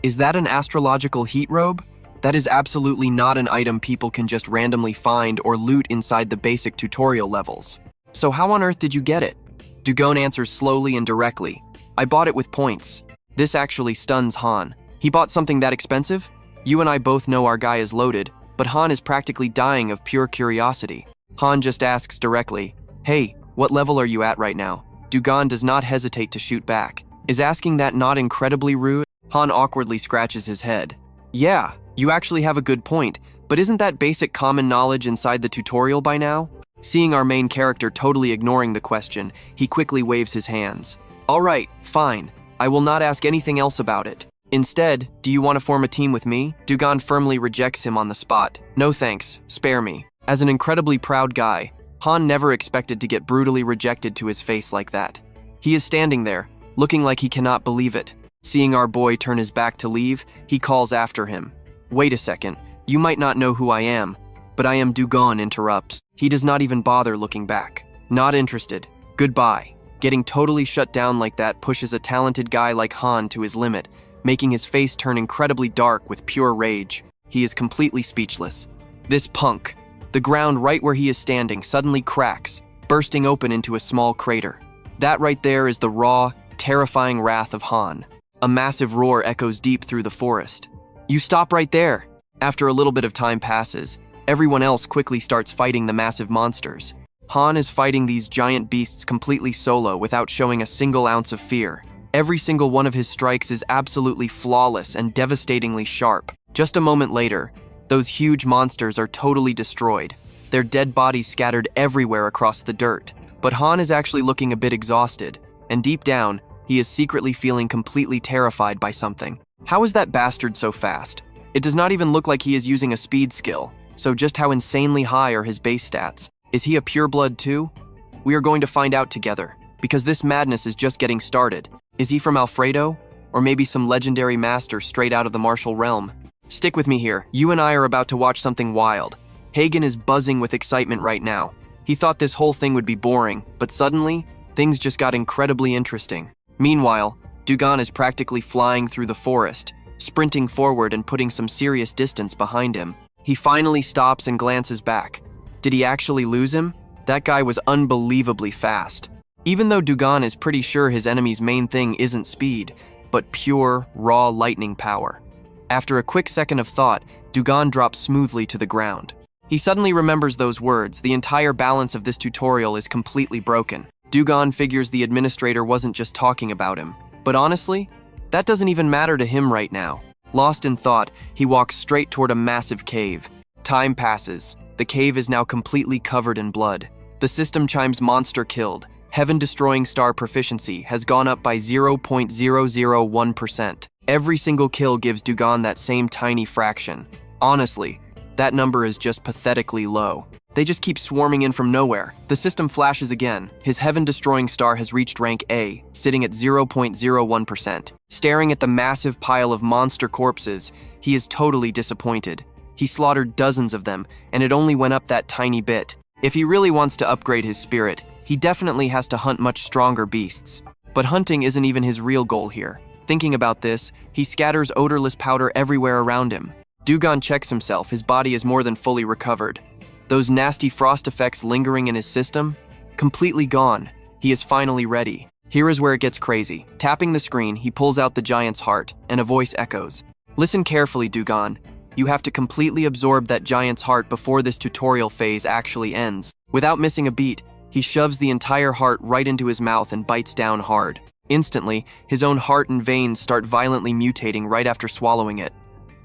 "Is that an astrological heat robe? That is absolutely not an item people can just randomly find or loot inside the basic tutorial levels. So how on earth did you get it?" Du-gon answers slowly and directly, "I bought it with points." This actually stuns Han. He bought something that expensive? You and I both know our guy is loaded, but Han is practically dying of pure curiosity. Han just asks directly, "Hey, what level are you at right now?" Du-gon does not hesitate to shoot back. Is asking that not incredibly rude? Han awkwardly scratches his head. "Yeah, you actually have a good point, but isn't that basic common knowledge inside the tutorial by now?" Seeing our main character totally ignoring the question, he quickly waves his hands. "All right, fine. I will not ask anything else about it. Instead, do you want to form a team with me?" Du-gon firmly rejects him on the spot. "No thanks, spare me." As an incredibly proud guy, Han never expected to get brutally rejected to his face like that. He is standing there, looking like he cannot believe it. Seeing our boy turn his back to leave, he calls after him. "Wait a second, you might not know who I am, but I am Du-gon," interrupts. He does not even bother looking back. Not interested. Goodbye. Getting totally shut down like that pushes a talented guy like Han to his limit, making his face turn incredibly dark with pure rage. He is completely speechless. This punk. The ground right where he is standing suddenly cracks, bursting open into a small crater. That right there is the raw, terrifying wrath of Han. A massive roar echoes deep through the forest. "You stop right there!" After a little bit of time passes, everyone else quickly starts fighting the massive monsters. Han is fighting these giant beasts completely solo without showing a single ounce of fear. Every single one of his strikes is absolutely flawless and devastatingly sharp. Just a moment later, those huge monsters are totally destroyed, their dead bodies scattered everywhere across the dirt. But Han is actually looking a bit exhausted, and deep down, he is secretly feeling completely terrified by something. How is that bastard so fast? It does not even look like he is using a speed skill, so just how insanely high are his base stats? Is he a pureblood too? We are going to find out together, because this madness is just getting started. Is he from Alfredo? Or maybe some legendary master straight out of the martial realm? Stick with me here. You and I are about to watch something wild. Hagen is buzzing with excitement right now. He thought this whole thing would be boring, but suddenly, things just got incredibly interesting. Meanwhile, Du-gon is practically flying through the forest, sprinting forward and putting some serious distance behind him. He finally stops and glances back. Did he actually lose him? That guy was unbelievably fast. Even though Du-gon is pretty sure his enemy's main thing isn't speed, but pure, raw lightning power. After a quick second of thought, Du-gon drops smoothly to the ground. He suddenly remembers those words. The entire balance of this tutorial is completely broken. Du-gon figures the administrator wasn't just talking about him. But honestly, that doesn't even matter to him right now. Lost in thought, he walks straight toward a massive cave. Time passes. The cave is now completely covered in blood. The system chimes monster killed. Heaven-destroying star proficiency has gone up by 0.001%. Every single kill gives Du-gon that same tiny fraction. Honestly, That number is just pathetically low. They just keep swarming in from nowhere. The system flashes again. His heaven-destroying star has reached rank A, sitting at 0.01%. Staring at the massive pile of monster corpses, he is totally disappointed. He slaughtered dozens of them, and it only went up that tiny bit. If he really wants to upgrade his spirit, he definitely has to hunt much stronger beasts. But hunting isn't even his real goal here. Thinking about this, he scatters odorless powder everywhere around him. Du-gon checks himself. His body is more than fully recovered. Those nasty frost effects lingering in his system? Completely gone. He is finally ready. Here is where it gets crazy. Tapping the screen, he pulls out the giant's heart, and a voice echoes. Listen carefully, Du-gon. You have to completely absorb that giant's heart before this tutorial phase actually ends. Without missing a beat, he shoves the entire heart right into his mouth and bites down hard. Instantly, his own heart and veins start violently mutating right after swallowing it.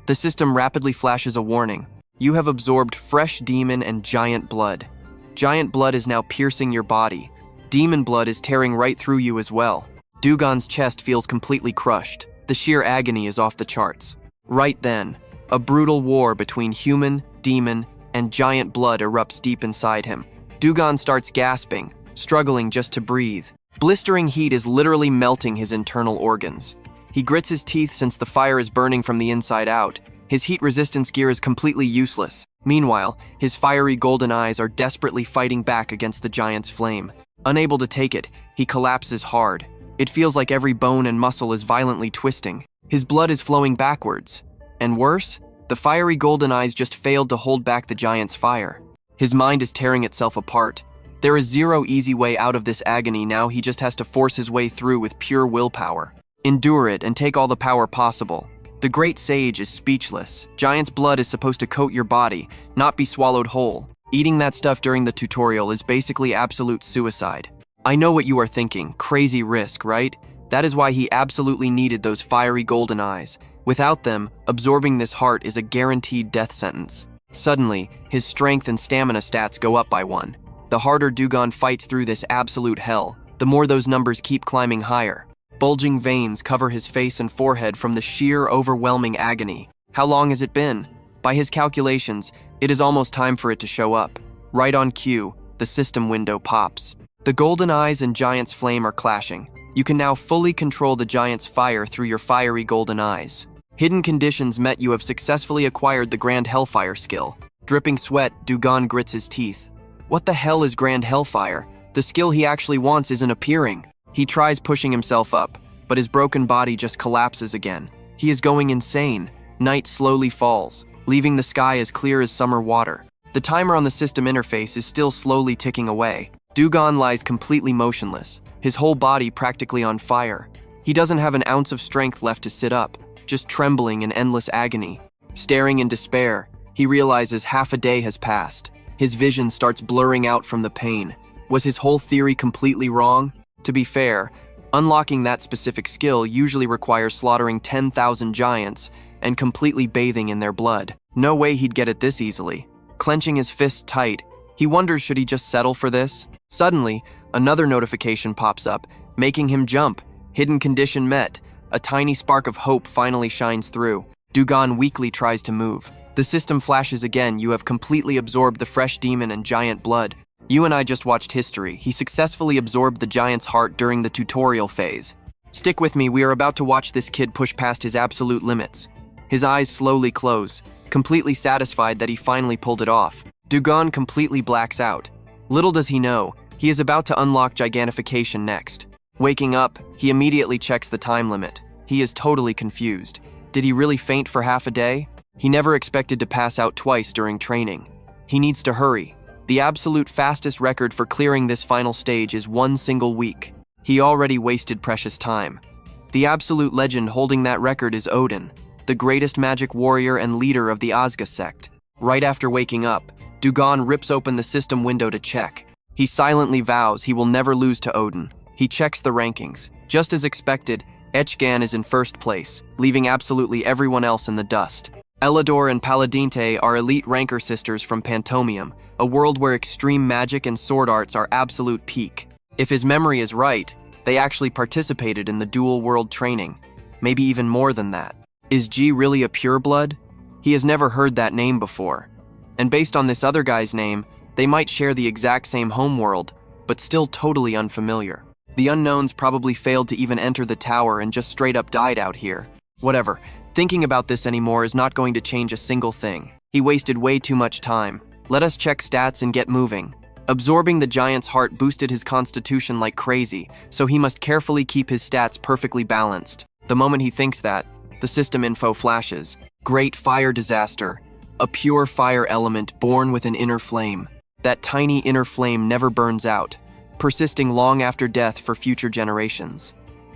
The system rapidly flashes a warning. You have absorbed fresh demon and giant blood. Giant blood is now piercing your body. Demon blood is tearing right through you as well. Du-gon's chest feels completely crushed. The sheer agony is off the charts. Right then, a brutal war between human, demon, and giant blood erupts deep inside him. Du-gon starts gasping, struggling just to breathe. Blistering heat is literally melting his internal organs. He grits his teeth since the fire is burning from the inside out. His heat resistance gear is completely useless. Meanwhile, his fiery golden eyes are desperately fighting back against the giant's flame. Unable to take it, he collapses hard. It feels like every bone and muscle is violently twisting. His blood is flowing backwards. And worse, the fiery golden eyes just failed to hold back the giant's fire. His mind is tearing itself apart. There is zero easy way out of this agony now. He just has to force his way through with pure willpower. Endure it and take all the power possible. The great sage is speechless. Giant's blood is supposed to coat your body, not be swallowed whole. Eating that stuff during the tutorial is basically absolute suicide. I know what you are thinking, crazy risk, right? That is why he absolutely needed those fiery golden eyes. Without them, absorbing this heart is a guaranteed death sentence. Suddenly, his strength and stamina stats go up by 1. The harder Du-gon fights through this absolute hell, the more those numbers keep climbing higher. Bulging veins cover his face and forehead from the sheer, overwhelming agony. How long has it been? By his calculations, it is almost time for it to show up. Right on cue, the system window pops. The golden eyes and giant's flame are clashing. You can now fully control the giant's fire through your fiery golden eyes. Hidden conditions met. You have successfully acquired the Grand Hellfire skill. Dripping sweat, Du-gon grits his teeth. What the hell is Grand Hellfire? The skill he actually wants isn't appearing. He tries pushing himself up, but his broken body just collapses again. He is going insane. Night slowly falls, leaving the sky as clear as summer water. The timer on the system interface is still slowly ticking away. Du-gon lies completely motionless, his whole body practically on fire. He doesn't have an ounce of strength left to sit up, just trembling in endless agony. Staring in despair, he realizes half a day has passed. His vision starts blurring out from the pain. Was his whole theory completely wrong? To be fair, unlocking that specific skill usually requires slaughtering 10,000 giants and completely bathing in their blood. No way he'd get it this easily. Clenching his fists tight, he wonders should he just settle for this? Suddenly, another notification pops up, making him jump. Hidden condition met. A tiny spark of hope finally shines through. Du-gon weakly tries to move. The system flashes again. You have completely absorbed the fresh demon and giant blood. You and I just watched history. He successfully absorbed the giant's heart during the tutorial phase. Stick with me, we are about to watch this kid push past his absolute limits. His eyes slowly close, completely satisfied that he finally pulled it off. Du-gon completely blacks out. Little does he know, he is about to unlock gigantification next. Waking up, he immediately checks the time limit. He is totally confused. Did he really faint for half a day? He never expected to pass out twice during training. He needs to hurry. The absolute fastest record for clearing this final stage is 1 single week. He already wasted precious time. The absolute legend holding that record is Odin, the greatest magic warrior and leader of the Asga sect. Right after waking up, Du-gon rips open the system window to check. He silently vows he will never lose to Odin. He checks the rankings. Just as expected, Echgan is in first place, leaving absolutely everyone else in the dust. Elidor and Paladinte are elite ranker sisters from Pantomium, a world where extreme magic and sword arts are absolute peak. If his memory is right, they actually participated in the dual world training. Maybe even more than that. Is G really a pureblood? He has never heard that name before. And based on this other guy's name, they might share the exact same homeworld, but still totally unfamiliar. The unknowns probably failed to even enter the tower and just straight up died out here. Whatever, thinking about this anymore is not going to change a single thing. He wasted way too much time. Let us check stats and get moving. Absorbing the giant's heart boosted his constitution like crazy, so he must carefully keep his stats perfectly balanced. The moment he thinks that, the system info flashes. Great fire disaster. A pure fire element born with an inner flame. That tiny inner flame never burns out, persisting long after death for future generations.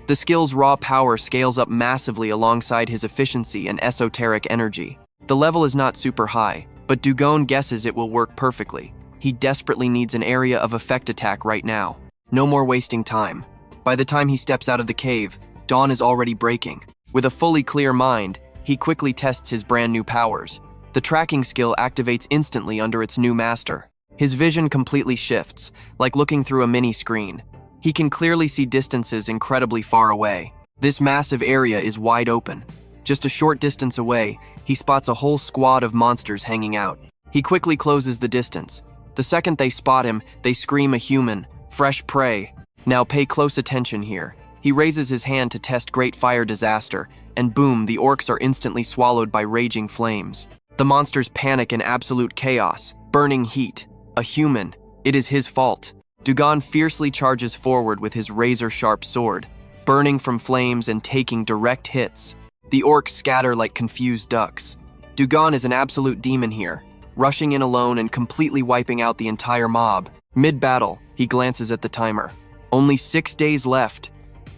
The skill's raw power scales up massively alongside his efficiency and esoteric energy. The level is not super high, but Du-gon guesses it will work perfectly. He desperately needs an area of effect attack right now. No more wasting time. By the time he steps out of the cave, dawn is already breaking. With a fully clear mind, he quickly tests his brand new powers. The tracking skill activates instantly under its new master. His vision completely shifts, like looking through a mini screen. He can clearly see distances incredibly far away. This massive area is wide open. Just a short distance away, he spots a whole squad of monsters hanging out. He quickly closes the distance. The second they spot him, they scream a human, fresh prey. Now pay close attention here. He raises his hand to test Great Fire Disaster, and boom, the orcs are instantly swallowed by raging flames. The monsters panic in absolute chaos, burning heat. A human. It is his fault. Du-gon fiercely charges forward with his razor-sharp sword, burning from flames and taking direct hits. The orcs scatter like confused ducks. Du-gon is an absolute demon here, rushing in alone and completely wiping out the entire mob. Mid-battle, he glances at the timer. Only 6 days left.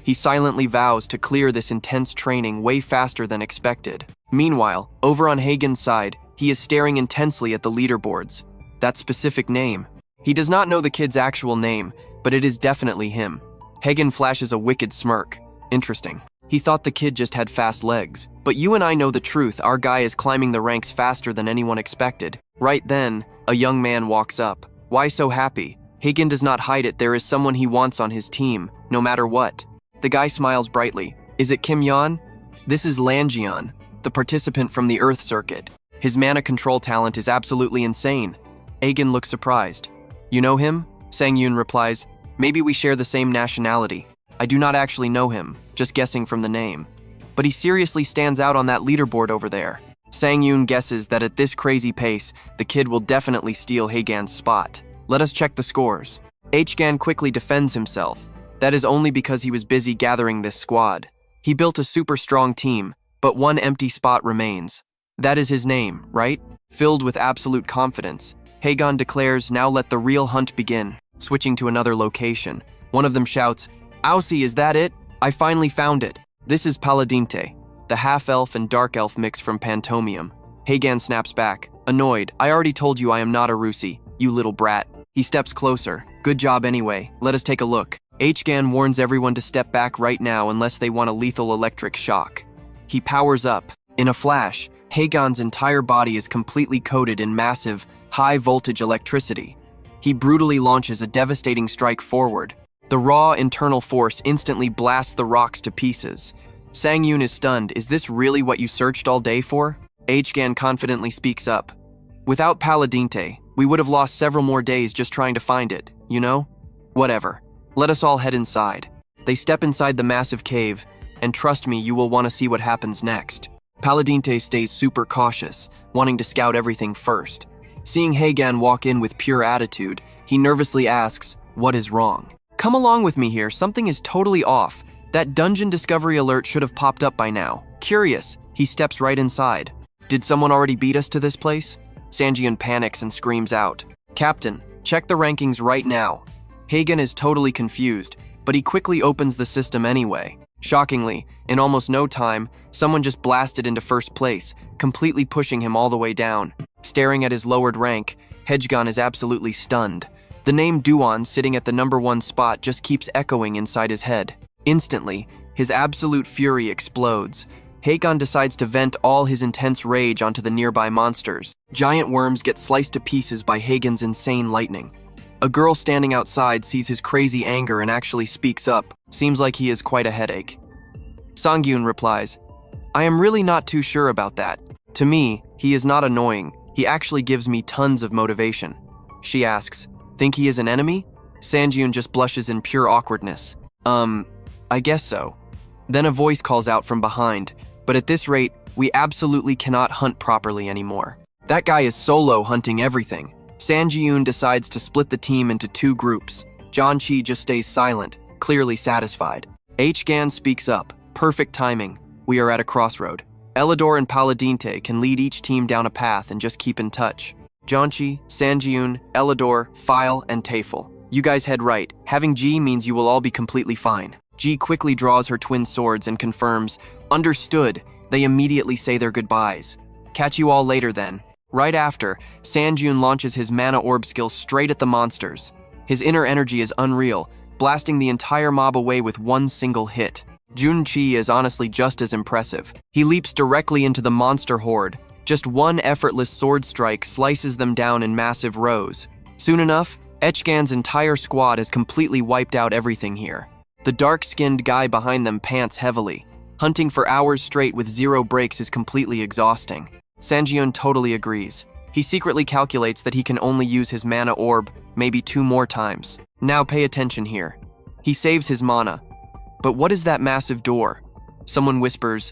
He silently vows to clear this intense training way faster than expected. Meanwhile, over on Hagen's side, he is staring intensely at the leaderboards. That specific name. He does not know the kid's actual name, but it is definitely him. Hagen flashes a wicked smirk. Interesting. He thought the kid just had fast legs. But you and I know the truth, our guy is climbing the ranks faster than anyone expected. Right then, a young man walks up. Why so happy? Hagen does not hide it, there is someone he wants on his team, no matter what. The guy smiles brightly. Is it Kim Yeon? This is Lanjian, the participant from the Earth Circuit. His mana control talent is absolutely insane. Hagen looks surprised. You know him? Sang-yoon replies, maybe we share the same nationality. I do not actually know him, just guessing from the name. But he seriously stands out on that leaderboard over there. Sang-yoon guesses that at this crazy pace, the kid will definitely steal Hagan's spot. Let us check the scores. Hgan quickly defends himself. That is only because he was busy gathering this squad. He built a super strong team, but one empty spot remains. That is his name, right? Filled with absolute confidence, Hagan declares, now let the real hunt begin. Switching to another location, one of them shouts, Aussie, is that it? I finally found it. This is Paladinte, the half-elf and dark-elf mix from Pantomium. Hagan snaps back, annoyed. I already told you I am not a Rusi, you little brat. He steps closer. Good job anyway. Let us take a look. Hgan warns everyone to step back right now unless they want a lethal electric shock. He powers up. In a flash, Hagan's entire body is completely coated in massive, high-voltage electricity. He brutally launches a devastating strike forward. The raw internal force instantly blasts the rocks to pieces. Sang-yoon is stunned. Is this really what you searched all day for? Hgan confidently speaks up. Without Paladinte, we would have lost several more days just trying to find it, you know? Whatever. Let us all head inside. They step inside the massive cave, and trust me, you will want to see what happens next. Paladinte stays super cautious, wanting to scout everything first. Seeing Hagan walk in with pure attitude, he nervously asks, what is wrong? Come along with me here, something is totally off. That dungeon discovery alert should have popped up by now. Curious, he steps right inside. Did someone already beat us to this place? Sanjian panics and screams out, Captain, check the rankings right now. Hagan is totally confused, but he quickly opens the system anyway. Shockingly, in almost no time, someone just blasted into first place, completely pushing him all the way down. Staring at his lowered rank, Hgan is absolutely stunned. The name Du-gon sitting at the #1 spot just keeps echoing inside his head. Instantly, his absolute fury explodes. Hagan decides to vent all his intense rage onto the nearby monsters. Giant worms get sliced to pieces by Hagan's insane lightning. A girl standing outside sees his crazy anger and actually speaks up. Seems like he is quite a headache. Sang-yoon replies, I am really not too sure about that. To me, he is not annoying. He actually gives me tons of motivation. She asks, think he is an enemy? Sanjiyun just blushes in pure awkwardness. I guess so. Then a voice calls out from behind, but at this rate, we absolutely cannot hunt properly anymore. That guy is solo hunting everything. Sanjiyun decides to split the team into 2 groups. Janchi just stays silent, clearly satisfied. Hgan speaks up. Perfect timing. We are at a crossroad. Elidor and Paladinte can lead each team down a path and just keep in touch. Janchi, Sanjiyun, Elidor, File, and Tafel. You guys head right. Having G means you will all be completely fine. G quickly draws her twin swords and confirms, understood. They immediately say their goodbyes. Catch you all later then. Right after, Sanjiyun launches his mana orb skill straight at the monsters. His inner energy is unreal, blasting the entire mob away with one single hit. Junchi is honestly just as impressive. He leaps directly into the monster horde. Just one effortless sword strike slices them down in massive rows. Soon enough, Hgan's entire squad has completely wiped out everything here. The dark-skinned guy behind them pants heavily. Hunting for hours straight with 0 breaks is completely exhausting. Sanjiyun totally agrees. He secretly calculates that he can only use his mana orb maybe 2 more times. Now pay attention here. He saves his mana. But what is that massive door? Someone whispers,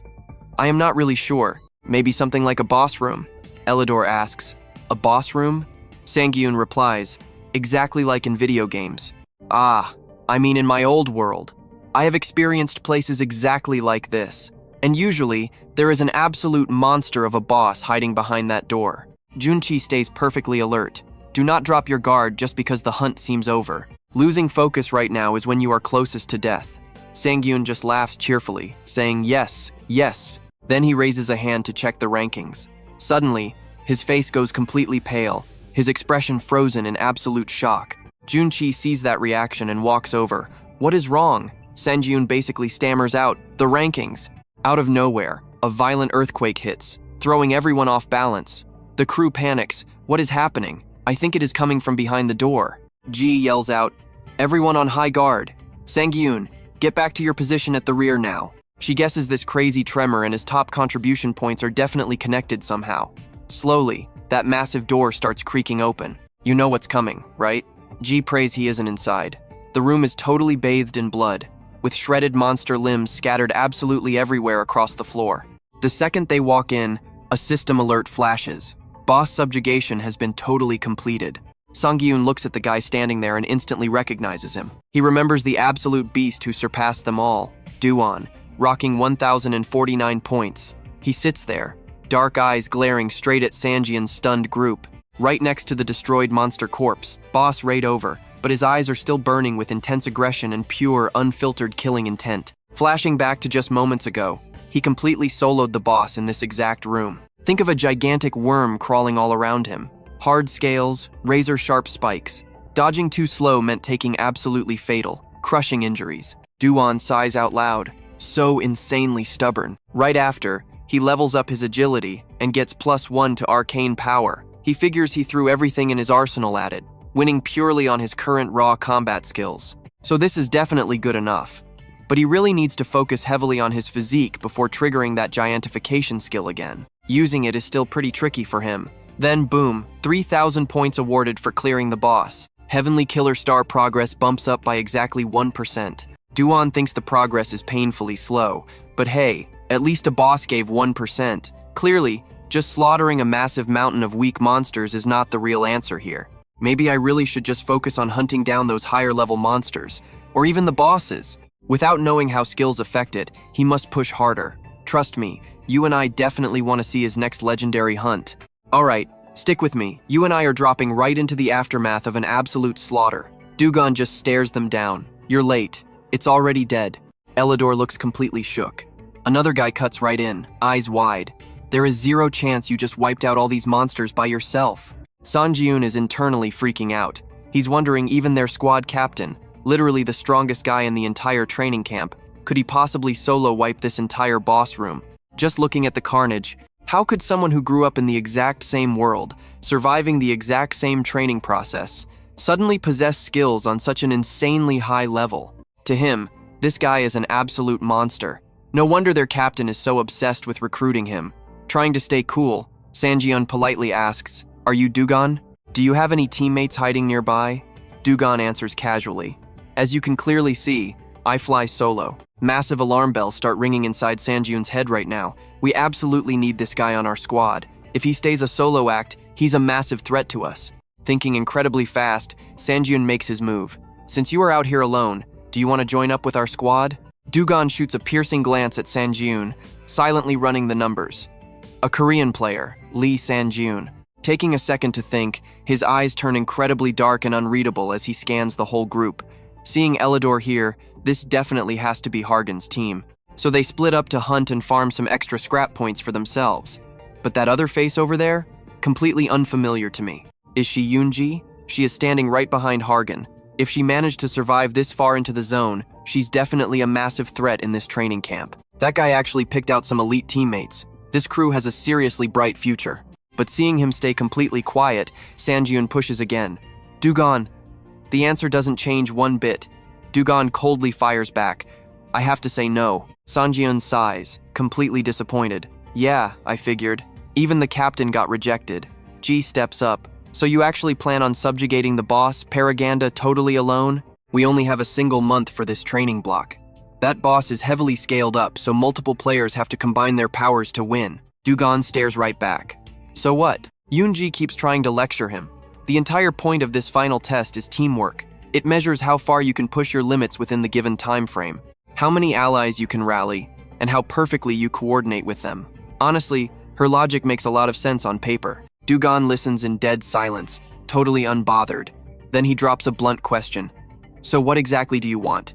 I am not really sure. Maybe something like a boss room. Elidor asks, a boss room? Sanjiyun replies, exactly like in video games. Ah, I mean in my old world. I have experienced places exactly like this. And usually, there is an absolute monster of a boss hiding behind that door. Junchi stays perfectly alert. Do not drop your guard just because the hunt seems over. Losing focus right now is when you are closest to death. Sanjiyun just laughs cheerfully, saying yes, yes. Then he raises a hand to check the rankings. Suddenly, his face goes completely pale, his expression frozen in absolute shock. Junchi sees that reaction and walks over. What is wrong? Sanjiyun basically stammers out, the rankings. Out of nowhere, a violent earthquake hits, throwing everyone off balance. The crew panics. What is happening? I think it is coming from behind the door. G yells out, everyone on high guard. Sanjiyun, get back to your position at the rear now. She guesses this crazy tremor and his top contribution points are definitely connected somehow. Slowly, that massive door starts creaking open. You know what's coming, right? G prays he isn't inside. The room is totally bathed in blood, with shredded monster limbs scattered absolutely everywhere across the floor. The second they walk in, a system alert flashes. Boss subjugation has been totally completed. Sanjiyun looks at the guy standing there and instantly recognizes him. He remembers the absolute beast who surpassed them all, Du-gon, rocking 1,049 points. He sits there, dark eyes glaring straight at Sanjiyun's stunned group. Right next to the destroyed monster corpse, boss raid over, but his eyes are still burning with intense aggression and pure, unfiltered killing intent. Flashing back to just moments ago, he completely soloed the boss in this exact room. Think of a gigantic worm crawling all around him. Hard scales, razor-sharp spikes. Dodging too slow meant taking absolutely fatal, crushing injuries. Du-gon sighs out loud, so insanely stubborn. Right after, he levels up his agility and gets +1 to arcane power. He figures he threw everything in his arsenal at it, winning purely on his current raw combat skills. So this is definitely good enough. But he really needs to focus heavily on his physique before triggering that giantification skill again. Using it is still pretty tricky for him. Then boom, 3,000 points awarded for clearing the boss. Heavenly Killer Star progress bumps up by exactly 1%. Du-gon thinks the progress is painfully slow, but hey, at least a boss gave 1%. Clearly, just slaughtering a massive mountain of weak monsters is not the real answer here. Maybe I really should just focus on hunting down those higher level monsters, or even the bosses. Without knowing how skills affect it, he must push harder. Trust me, you and I definitely want to see his next legendary hunt. Alright, stick with me. You and I are dropping right into the aftermath of an absolute slaughter. Du-gon just stares them down. You're late. It's already dead. Elidor looks completely shook. Another guy cuts right in, eyes wide. There is 0 chance you just wiped out all these monsters by yourself. Sanjiyun is internally freaking out. He's wondering even their squad captain, literally the strongest guy in the entire training camp, could he possibly solo wipe this entire boss room? Just looking at the carnage, how could someone who grew up in the exact same world, surviving the exact same training process, suddenly possess skills on such an insanely high level? To him, this guy is an absolute monster. No wonder their captain is so obsessed with recruiting him. Trying to stay cool, Sanjiun politely asks, "Are you Du-gon? Do you have any teammates hiding nearby?" Du-gon answers casually. "As you can clearly see, I fly solo." Massive alarm bells start ringing inside Sanjiun's head right now. We absolutely need this guy on our squad. If he stays a solo act, he's a massive threat to us. Thinking incredibly fast, Sanjiun makes his move. "Since you are out here alone, do you want to join up with our squad?" Du-gon shoots a piercing glance at Sanjiun, silently running the numbers. A Korean player, Lee Sanjiun. Taking a second to think, his eyes turn incredibly dark and unreadable as he scans the whole group. Seeing Elidor here, this definitely has to be Hargan's team. So they split up to hunt and farm some extra scrap points for themselves. But that other face over there? Completely unfamiliar to me. Is she Yoonji? She is standing right behind Hargan. If she managed to survive this far into the zone, she's definitely a massive threat in this training camp. That guy actually picked out some elite teammates. This crew has a seriously bright future. But seeing him stay completely quiet, Sanjiun pushes again. "Du-gon." The answer doesn't change one bit. Du-gon coldly fires back. "I have to say no." Sanjiun sighs, completely disappointed. "Yeah, I figured. Even the captain got rejected." Ji steps up. "So you actually plan on subjugating the boss, Paraganda, totally alone? We only have a single month for this training block. That boss is heavily scaled up, so multiple players have to combine their powers to win." Du-gon stares right back. "So what?" Yoonji keeps trying to lecture him. "The entire point of this final test is teamwork. It measures how far you can push your limits within the given time frame, how many allies you can rally, and how perfectly you coordinate with them." Honestly, her logic makes a lot of sense on paper. Du-gon listens in dead silence, totally unbothered. Then he drops a blunt question. "So what exactly do you want?"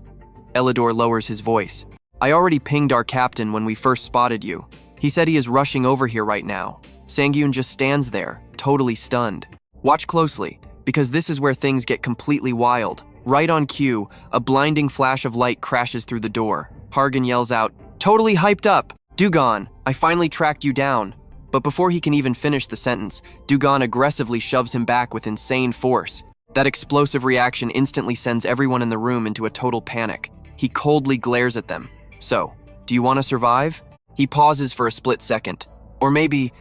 Elidor lowers his voice. "I already pinged our captain when we first spotted you. He said he is rushing over here right now." Sangyun just stands there, totally stunned. Watch closely, because this is where things get completely wild. Right on cue, a blinding flash of light crashes through the door. Hargan yells out, "Totally hyped up! Du-gon, I finally tracked you down." But before he can even finish the sentence, Du-gon aggressively shoves him back with insane force. That explosive reaction instantly sends everyone in the room into a total panic. He coldly glares at them. "So, do you want to survive?" He pauses for a split second. "Or maybe,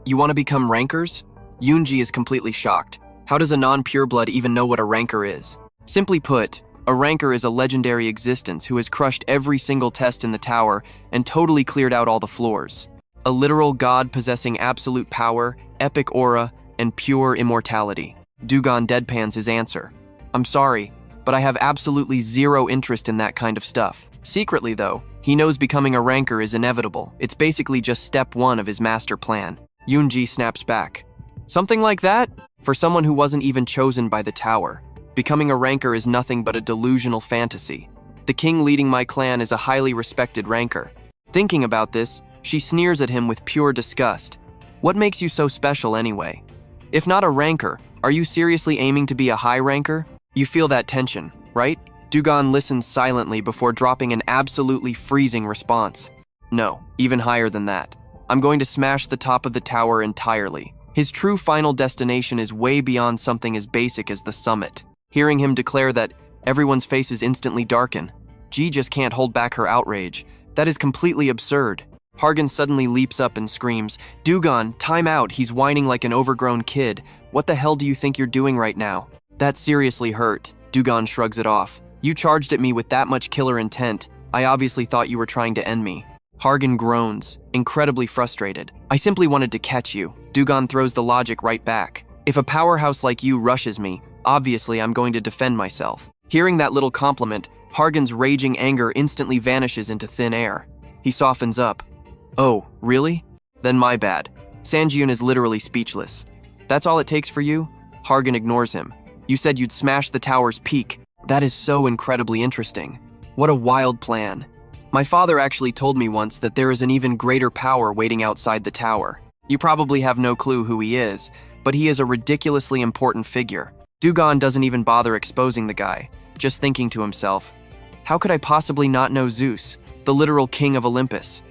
you want to become rankers?" Yoonji is completely shocked. How does a non-pureblood even know what a ranker is? Simply put, a ranker is a legendary existence who has crushed every single test in the tower and totally cleared out all the floors. A literal god possessing absolute power, epic aura, and pure immortality. Du-gon deadpans his answer. "I'm sorry, but I have absolutely zero interest in that kind of stuff." Secretly though, he knows becoming a ranker is inevitable. It's basically just step one of his master plan. Yoonji snaps back. "Something like that? For someone who wasn't even chosen by the tower, becoming a ranker is nothing but a delusional fantasy. The king leading my clan is a highly respected ranker." Thinking about this, she sneers at him with pure disgust. "What makes you so special anyway? If not a ranker, are you seriously aiming to be a high ranker?" You feel that tension, right? Du-gon listens silently before dropping an absolutely freezing response. "No, even higher than that. I'm going to smash the top of the tower entirely." His true final destination is way beyond something as basic as the summit. Hearing him declare that, everyone's faces instantly darken. Ji just can't hold back her outrage. That is completely absurd. Hargan suddenly leaps up and screams, "Du-gon, time out, he's whining like an overgrown kid. What the hell do you think you're doing right now?" "That seriously hurt." Du-gon shrugs it off. "You charged at me with that much killer intent. I obviously thought you were trying to end me." Hargan groans, incredibly frustrated. "I simply wanted to catch you." Du-gon throws the logic right back. "If a powerhouse like you rushes me, obviously I'm going to defend myself." Hearing that little compliment, Hargan's raging anger instantly vanishes into thin air. He softens up. "Oh, really? Then my bad." Sanjiun is literally speechless. "That's all it takes for you?" Hargan ignores him. "You said you'd smash the tower's peak. That is so incredibly interesting. What a wild plan. My father actually told me once that there is an even greater power waiting outside the tower. You probably have no clue who he is, but he is a ridiculously important figure." Du-gon doesn't even bother exposing the guy, just thinking to himself, "How could I possibly not know Zeus, the literal king of Olympus?"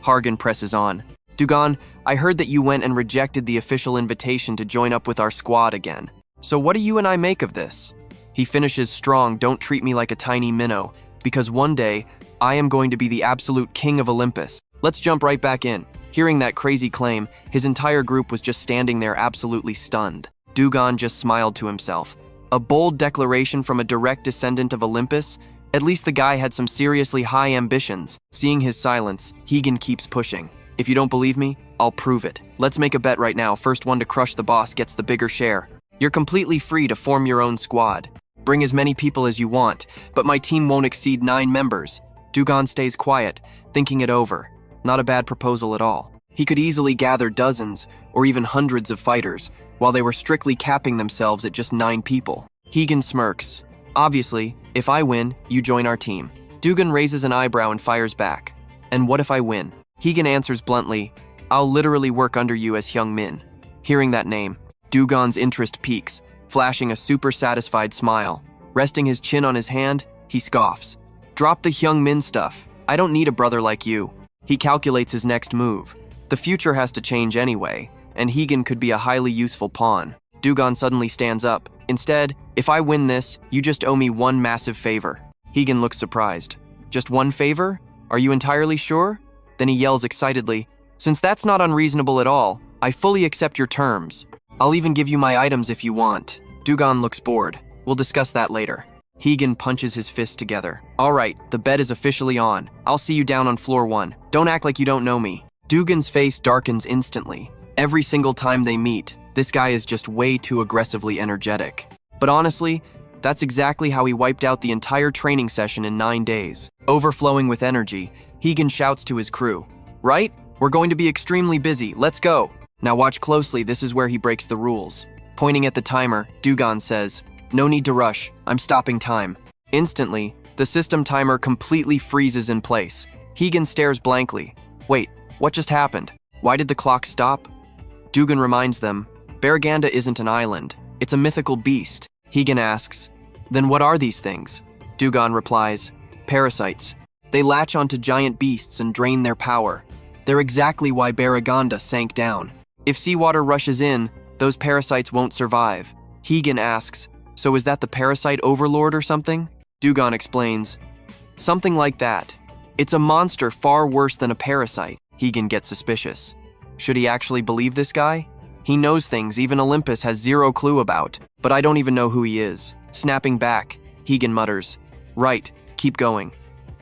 Hargan presses on. "Du-gon, I heard that you went and rejected the official invitation to join up with our squad again. So what do you and I make of this?" He finishes strong, "Don't treat me like a tiny minnow, because one day, I am going to be the absolute king of Olympus." Let's jump right back in. Hearing that crazy claim, his entire group was just standing there absolutely stunned. Du-gon just smiled to himself. A bold declaration from a direct descendant of Olympus? At least the guy had some seriously high ambitions. Seeing his silence, Du-gon keeps pushing. If you don't believe me, I'll prove it. Let's make a bet right now. First one to crush the boss gets the bigger share. You're completely free to form your own squad. Bring as many people as you want, but my team won't exceed 9 members. Du-gon stays quiet, thinking it over. Not a bad proposal at all. He could easily gather dozens or even hundreds of fighters, while they were strictly capping themselves at just 9 people. Du-gon smirks. Obviously, if I win, you join our team. Du-gon raises an eyebrow and fires back. And what if I win? Du-gon answers bluntly, I'll literally work under you as Hyung-min. Hearing that name, Du-gon's interest peaks, flashing a super satisfied smile. Resting his chin on his hand, he scoffs. Drop the Hyung-min stuff. I don't need a brother like you. He calculates his next move. The future has to change anyway, and Du-gon could be a highly useful pawn. Du-gon suddenly stands up. Instead, if I win this, you just owe me one massive favor. Du-gon looks surprised. Just one favor? Are you entirely sure? Then he yells excitedly, since that's not unreasonable at all, I fully accept your terms. I'll even give you my items if you want. Du-gon looks bored. We'll discuss that later. Du-gon punches his fists together. All right, the bet is officially on. I'll see you down on floor 1. Don't act like you don't know me. Du-gon's face darkens instantly. Every single time they meet, this guy is just way too aggressively energetic. But honestly, that's exactly how he wiped out the entire training session in 9 days. Overflowing with energy, Du-gon shouts to his crew. Right? We're going to be extremely busy. Let's go. Now watch closely, this is where he breaks the rules. Pointing at the timer, Du-gon says, no need to rush, I'm stopping time. Instantly, the system timer completely freezes in place. Du-gon stares blankly. Wait, what just happened? Why did the clock stop? Du-gon reminds them, Baraganda isn't an island, it's a mythical beast. Du-gon asks, then what are these things? Du-gon replies, parasites. They latch onto giant beasts and drain their power. They're exactly why Baraganda sank down. If seawater rushes in, those parasites won't survive. Du-gon asks, so is that the parasite overlord or something? Du-gon explains, something like that. It's a monster far worse than a parasite. Du-gon gets suspicious. Should he actually believe this guy? He knows things even Olympus has zero clue about, but I don't even know who he is. Snapping back, Du-gon mutters, right, keep going.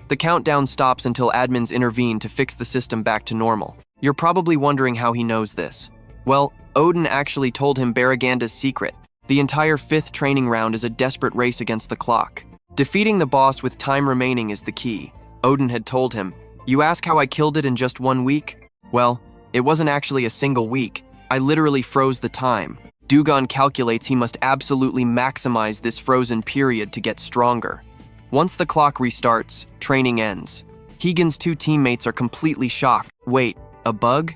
The countdown stops until admins intervene to fix the system back to normal. You're probably wondering how he knows this. Well, Odin actually told him Baraganda's secret. The entire 5th training round is a desperate race against the clock. Defeating the boss with time remaining is the key. Odin had told him, you ask how I killed it in just 1 week? Well, it wasn't actually a single week. I literally froze the time. Du-gon calculates he must absolutely maximize this frozen period to get stronger. Once the clock restarts, training ends. Du-gon's 2 teammates are completely shocked. Wait, a bug?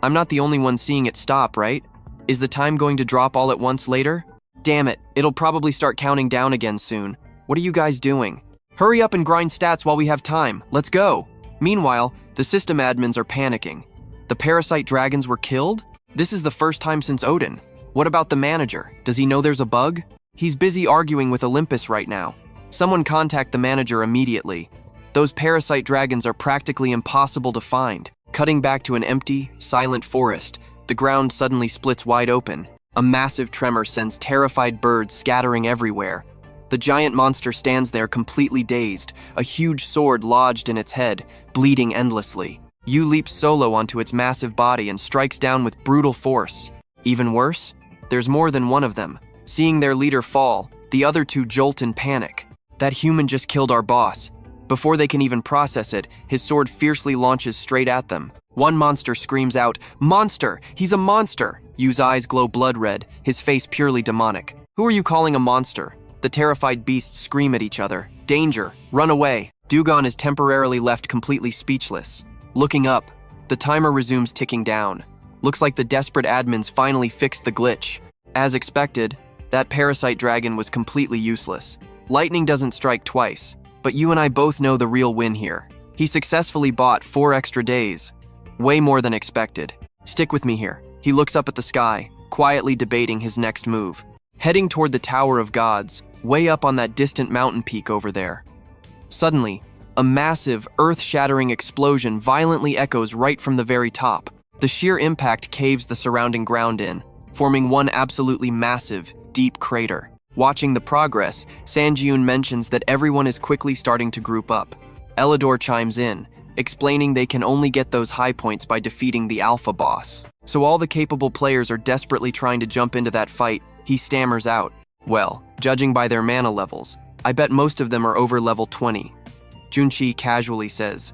I'm not the only one seeing it stop, right? Is the time going to drop all at once later? Damn it, it'll probably start counting down again soon. What are you guys doing? Hurry up and grind stats while we have time. Let's go. Meanwhile, the system admins are panicking. The parasite dragons were killed? This is the first time since Odin. What about the manager? Does he know there's a bug? He's busy arguing with Olympus right now. Someone contact the manager immediately. Those parasite dragons are practically impossible to find. Cutting back to an empty, silent forest, the ground suddenly splits wide open. A massive tremor sends terrified birds scattering everywhere. The giant monster stands there completely dazed, a huge sword lodged in its head, bleeding endlessly. Yu leaps solo onto its massive body and strikes down with brutal force. Even worse, there's more than one of them. Seeing their leader fall, the other 2 jolt in panic. That human just killed our boss. Before they can even process it, his sword fiercely launches straight at them. One monster screams out, "Monster! He's a monster!" Yu's eyes glow blood red, his face purely demonic. Who are you calling a monster? The terrified beasts scream at each other. Danger! Run away! Du-gon is temporarily left completely speechless. Looking up, the timer resumes ticking down. Looks like the desperate admins finally fixed the glitch. As expected, that parasite dragon was completely useless. Lightning doesn't strike twice, but you and I both know the real win here. He successfully bought 4 extra days. Way more than expected. Stick with me here. He looks up at the sky, quietly debating his next move. Heading toward the Tower of Gods, way up on that distant mountain peak over there. Suddenly, A massive, earth-shattering explosion violently echoes right from the very top. The sheer impact caves the surrounding ground in, forming one absolutely massive, deep crater. Watching the progress, Sanjiun mentions that everyone is quickly starting to group up. Elidor chimes in, explaining they can only get those high points by defeating the alpha boss. So all the capable players are desperately trying to jump into that fight. He stammers out, "Well, judging by their mana levels, I bet most of them are over level 20. Junchi casually says,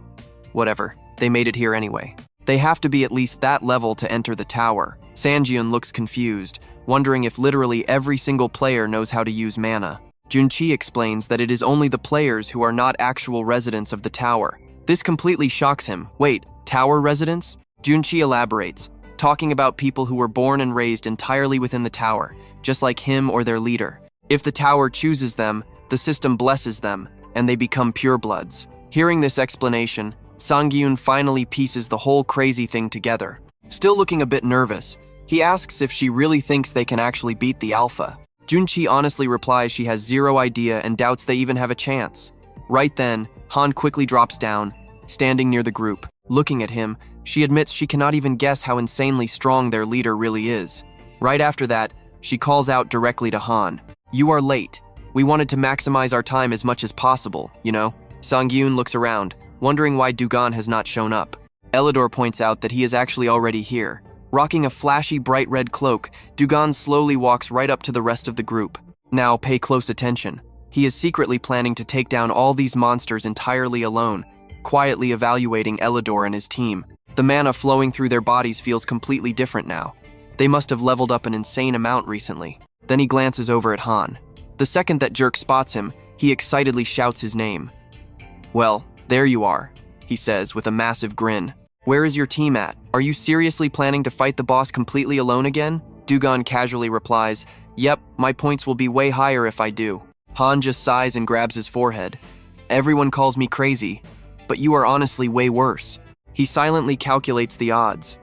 "Whatever, they made it here anyway. They have to be at least that level to enter the tower." Sanjiun looks confused, wondering if literally every single player knows how to use mana. Junchi explains that it is only the players who are not actual residents of the tower. This completely shocks him. Wait, tower residents? Junchi elaborates, talking about people who were born and raised entirely within the tower, just like him or their leader. If the tower chooses them, the system blesses them, and they become purebloods. Hearing this explanation, Sangyun finally pieces the whole crazy thing together. Still looking a bit nervous, he asks if she really thinks they can actually beat the alpha. Junchi honestly replies she has zero idea and doubts they even have a chance. Right then, Han quickly drops down, standing near the group. Looking at him, she admits she cannot even guess how insanely strong their leader really is. Right after that, she calls out directly to Han, "You are late. We wanted to maximize our time as much as possible, you know?" Sangyun looks around, wondering why Du-gon has not shown up. Elidor points out that he is actually already here. Rocking a flashy bright red cloak, Du-gon slowly walks right up to the rest of the group. Now pay close attention. He is secretly planning to take down all these monsters entirely alone, quietly evaluating Elidor and his team. The mana flowing through their bodies feels completely different now. They must have leveled up an insane amount recently. Then he glances over at Han. The second that Jerk spots him, he excitedly shouts his name. "Well, there you are," he says with a massive grin. "Where is your team at? Are you seriously planning to fight the boss completely alone again?" Du-gon casually replies, "Yep, my points will be way higher if I do." Han just sighs and grabs his forehead. "Everyone calls me crazy, but you are honestly way worse." He silently calculates the odds.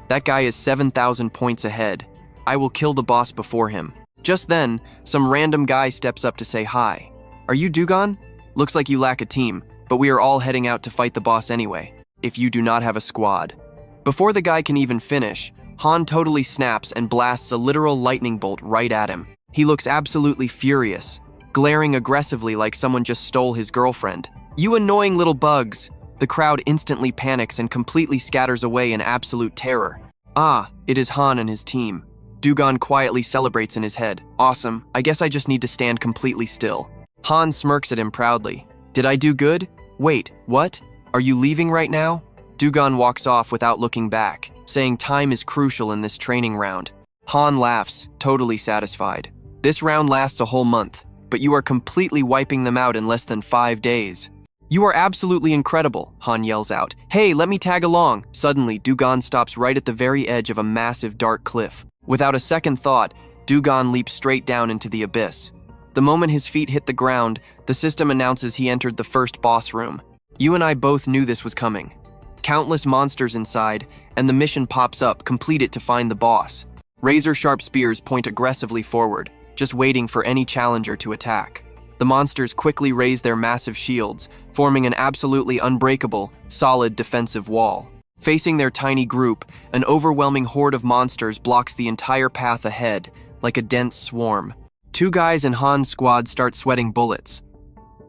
"That guy is 7,000 points ahead. I will kill the boss before him." Just then, some random guy steps up to say hi. "Are you Du-gon? Looks like you lack a team, but we are all heading out to fight the boss anyway, if you do not have a squad." Before the guy can even finish, Han totally snaps and blasts a literal lightning bolt right at him. He looks absolutely furious, glaring aggressively like someone just stole his girlfriend. "You annoying little bugs!" The crowd instantly panics and completely scatters away in absolute terror. Ah, it is Han and his team. Du-gon quietly celebrates in his head. "Awesome, I guess I just need to stand completely still." Han smirks at him proudly. "Did I do good? Wait, what? Are you leaving right now?" Du-gon walks off without looking back, saying time is crucial in this training round. Han laughs, totally satisfied. "This round lasts a whole month, but you are completely wiping them out in less than 5 days. "You are absolutely incredible," Han yells out. "Hey, let me tag along." Suddenly, Du-gon stops right at the very edge of a massive dark cliff. Without a second thought, Du-gon leaps straight down into the abyss. The moment his feet hit the ground, the system announces he entered the first boss room. You and I both knew this was coming. Countless monsters inside, and the mission pops up, complete it to find the boss. Razor-sharp spears point aggressively forward, just waiting for any challenger to attack. The monsters quickly raise their massive shields, forming an absolutely unbreakable, solid defensive wall. Facing their tiny group, an overwhelming horde of monsters blocks the entire path ahead, like a dense swarm. Two guys in Han's squad start sweating bullets.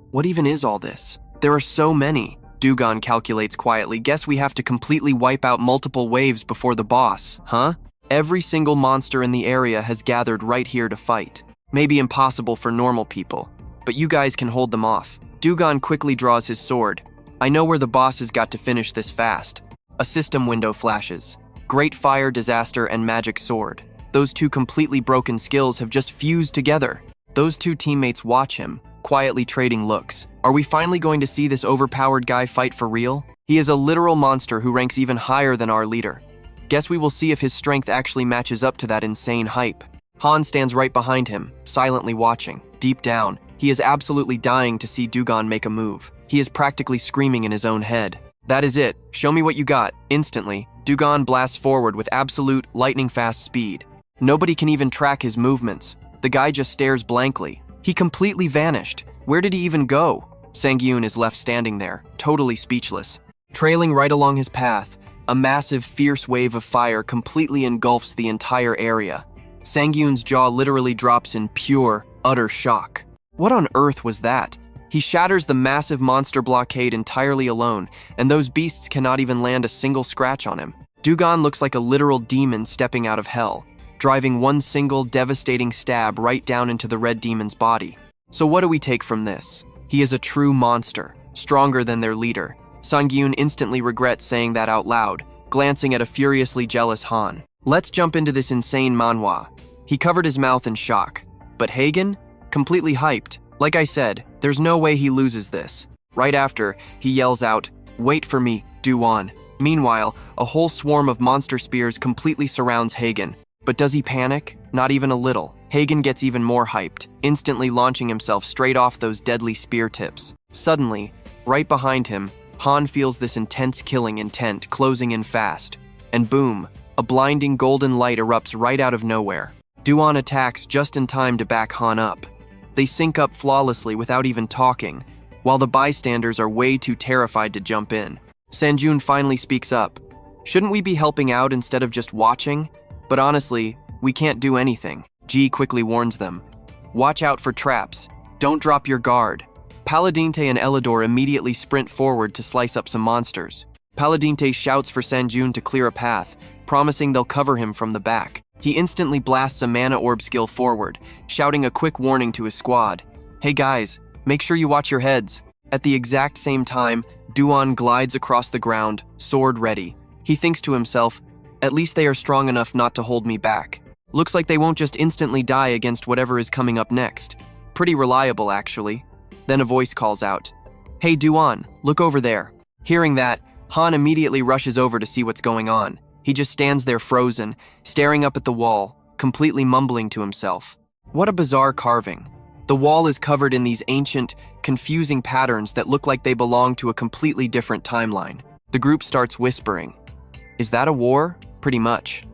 What even is all this? There are so many. Du-gon calculates quietly. Guess we have to completely wipe out multiple waves before the boss, huh? Every single monster in the area has gathered right here to fight. Maybe impossible for normal people, but you guys can hold them off. Du-gon quickly draws his sword. I know where the boss has got to finish this fast. A system window flashes. Great Fire, Disaster, and Magic Sword. Those two completely broken skills have just fused together. Those two teammates watch him, quietly trading looks. Are we finally going to see this overpowered guy fight for real? He is a literal monster who ranks even higher than our leader. Guess we will see if his strength actually matches up to that insane hype. Han stands right behind him, silently watching. Deep down, he is absolutely dying to see Du-gon make a move. He is practically screaming in his own head. That is it. Show me what you got. Instantly, Du-gon blasts forward with absolute lightning-fast speed. Nobody can even track his movements. The guy just stares blankly. He completely vanished. Where did he even go? Sang-yoon is left standing there, totally speechless. Trailing right along his path, a massive, fierce wave of fire completely engulfs the entire area. Sang-yoon's jaw literally drops in pure, utter shock. What on earth was that? He shatters the massive monster blockade entirely alone, and those beasts cannot even land a single scratch on him. Du-gon looks like a literal demon stepping out of hell, driving one single devastating stab right down into the red demon's body. So what do we take from this? He is a true monster, stronger than their leader. Sang-yoon instantly regrets saying that out loud, glancing at a furiously jealous Han. Let's jump into this insane manhwa. He covered his mouth in shock. But Hagen? Completely hyped. Like I said, there's no way he loses this. Right after, he yells out, "Wait for me, Du-won." Meanwhile, a whole swarm of monster spears completely surrounds Hagen. But does he panic? Not even a little. Hagen gets even more hyped, instantly launching himself straight off those deadly spear tips. Suddenly, right behind him, Han feels this intense killing intent closing in fast. And boom, a blinding golden light erupts right out of nowhere. Du-won attacks just in time to back Han up. They sync up flawlessly without even talking, while the bystanders are way too terrified to jump in. Sang-yoon finally speaks up. Shouldn't we be helping out instead of just watching? But honestly, we can't do anything. Ji quickly warns them. Watch out for traps. Don't drop your guard. Paladinte and Elidor immediately sprint forward to slice up some monsters. Paladinte shouts for Sang-yoon to clear a path, promising they'll cover him from the back. He instantly blasts a mana orb skill forward, shouting a quick warning to his squad. Hey guys, make sure you watch your heads. At the exact same time, Du-won glides across the ground, sword ready. He thinks to himself, at least they are strong enough not to hold me back. Looks like they won't just instantly die against whatever is coming up next. Pretty reliable, actually. Then a voice calls out, "Hey Du-won, look over there." Hearing that, Han immediately rushes over to see what's going on. He just stands there frozen, staring up at the wall, completely mumbling to himself. What a bizarre carving. The wall is covered in these ancient, confusing patterns that look like they belong to a completely different timeline. The group starts whispering. Is that a war? Pretty much.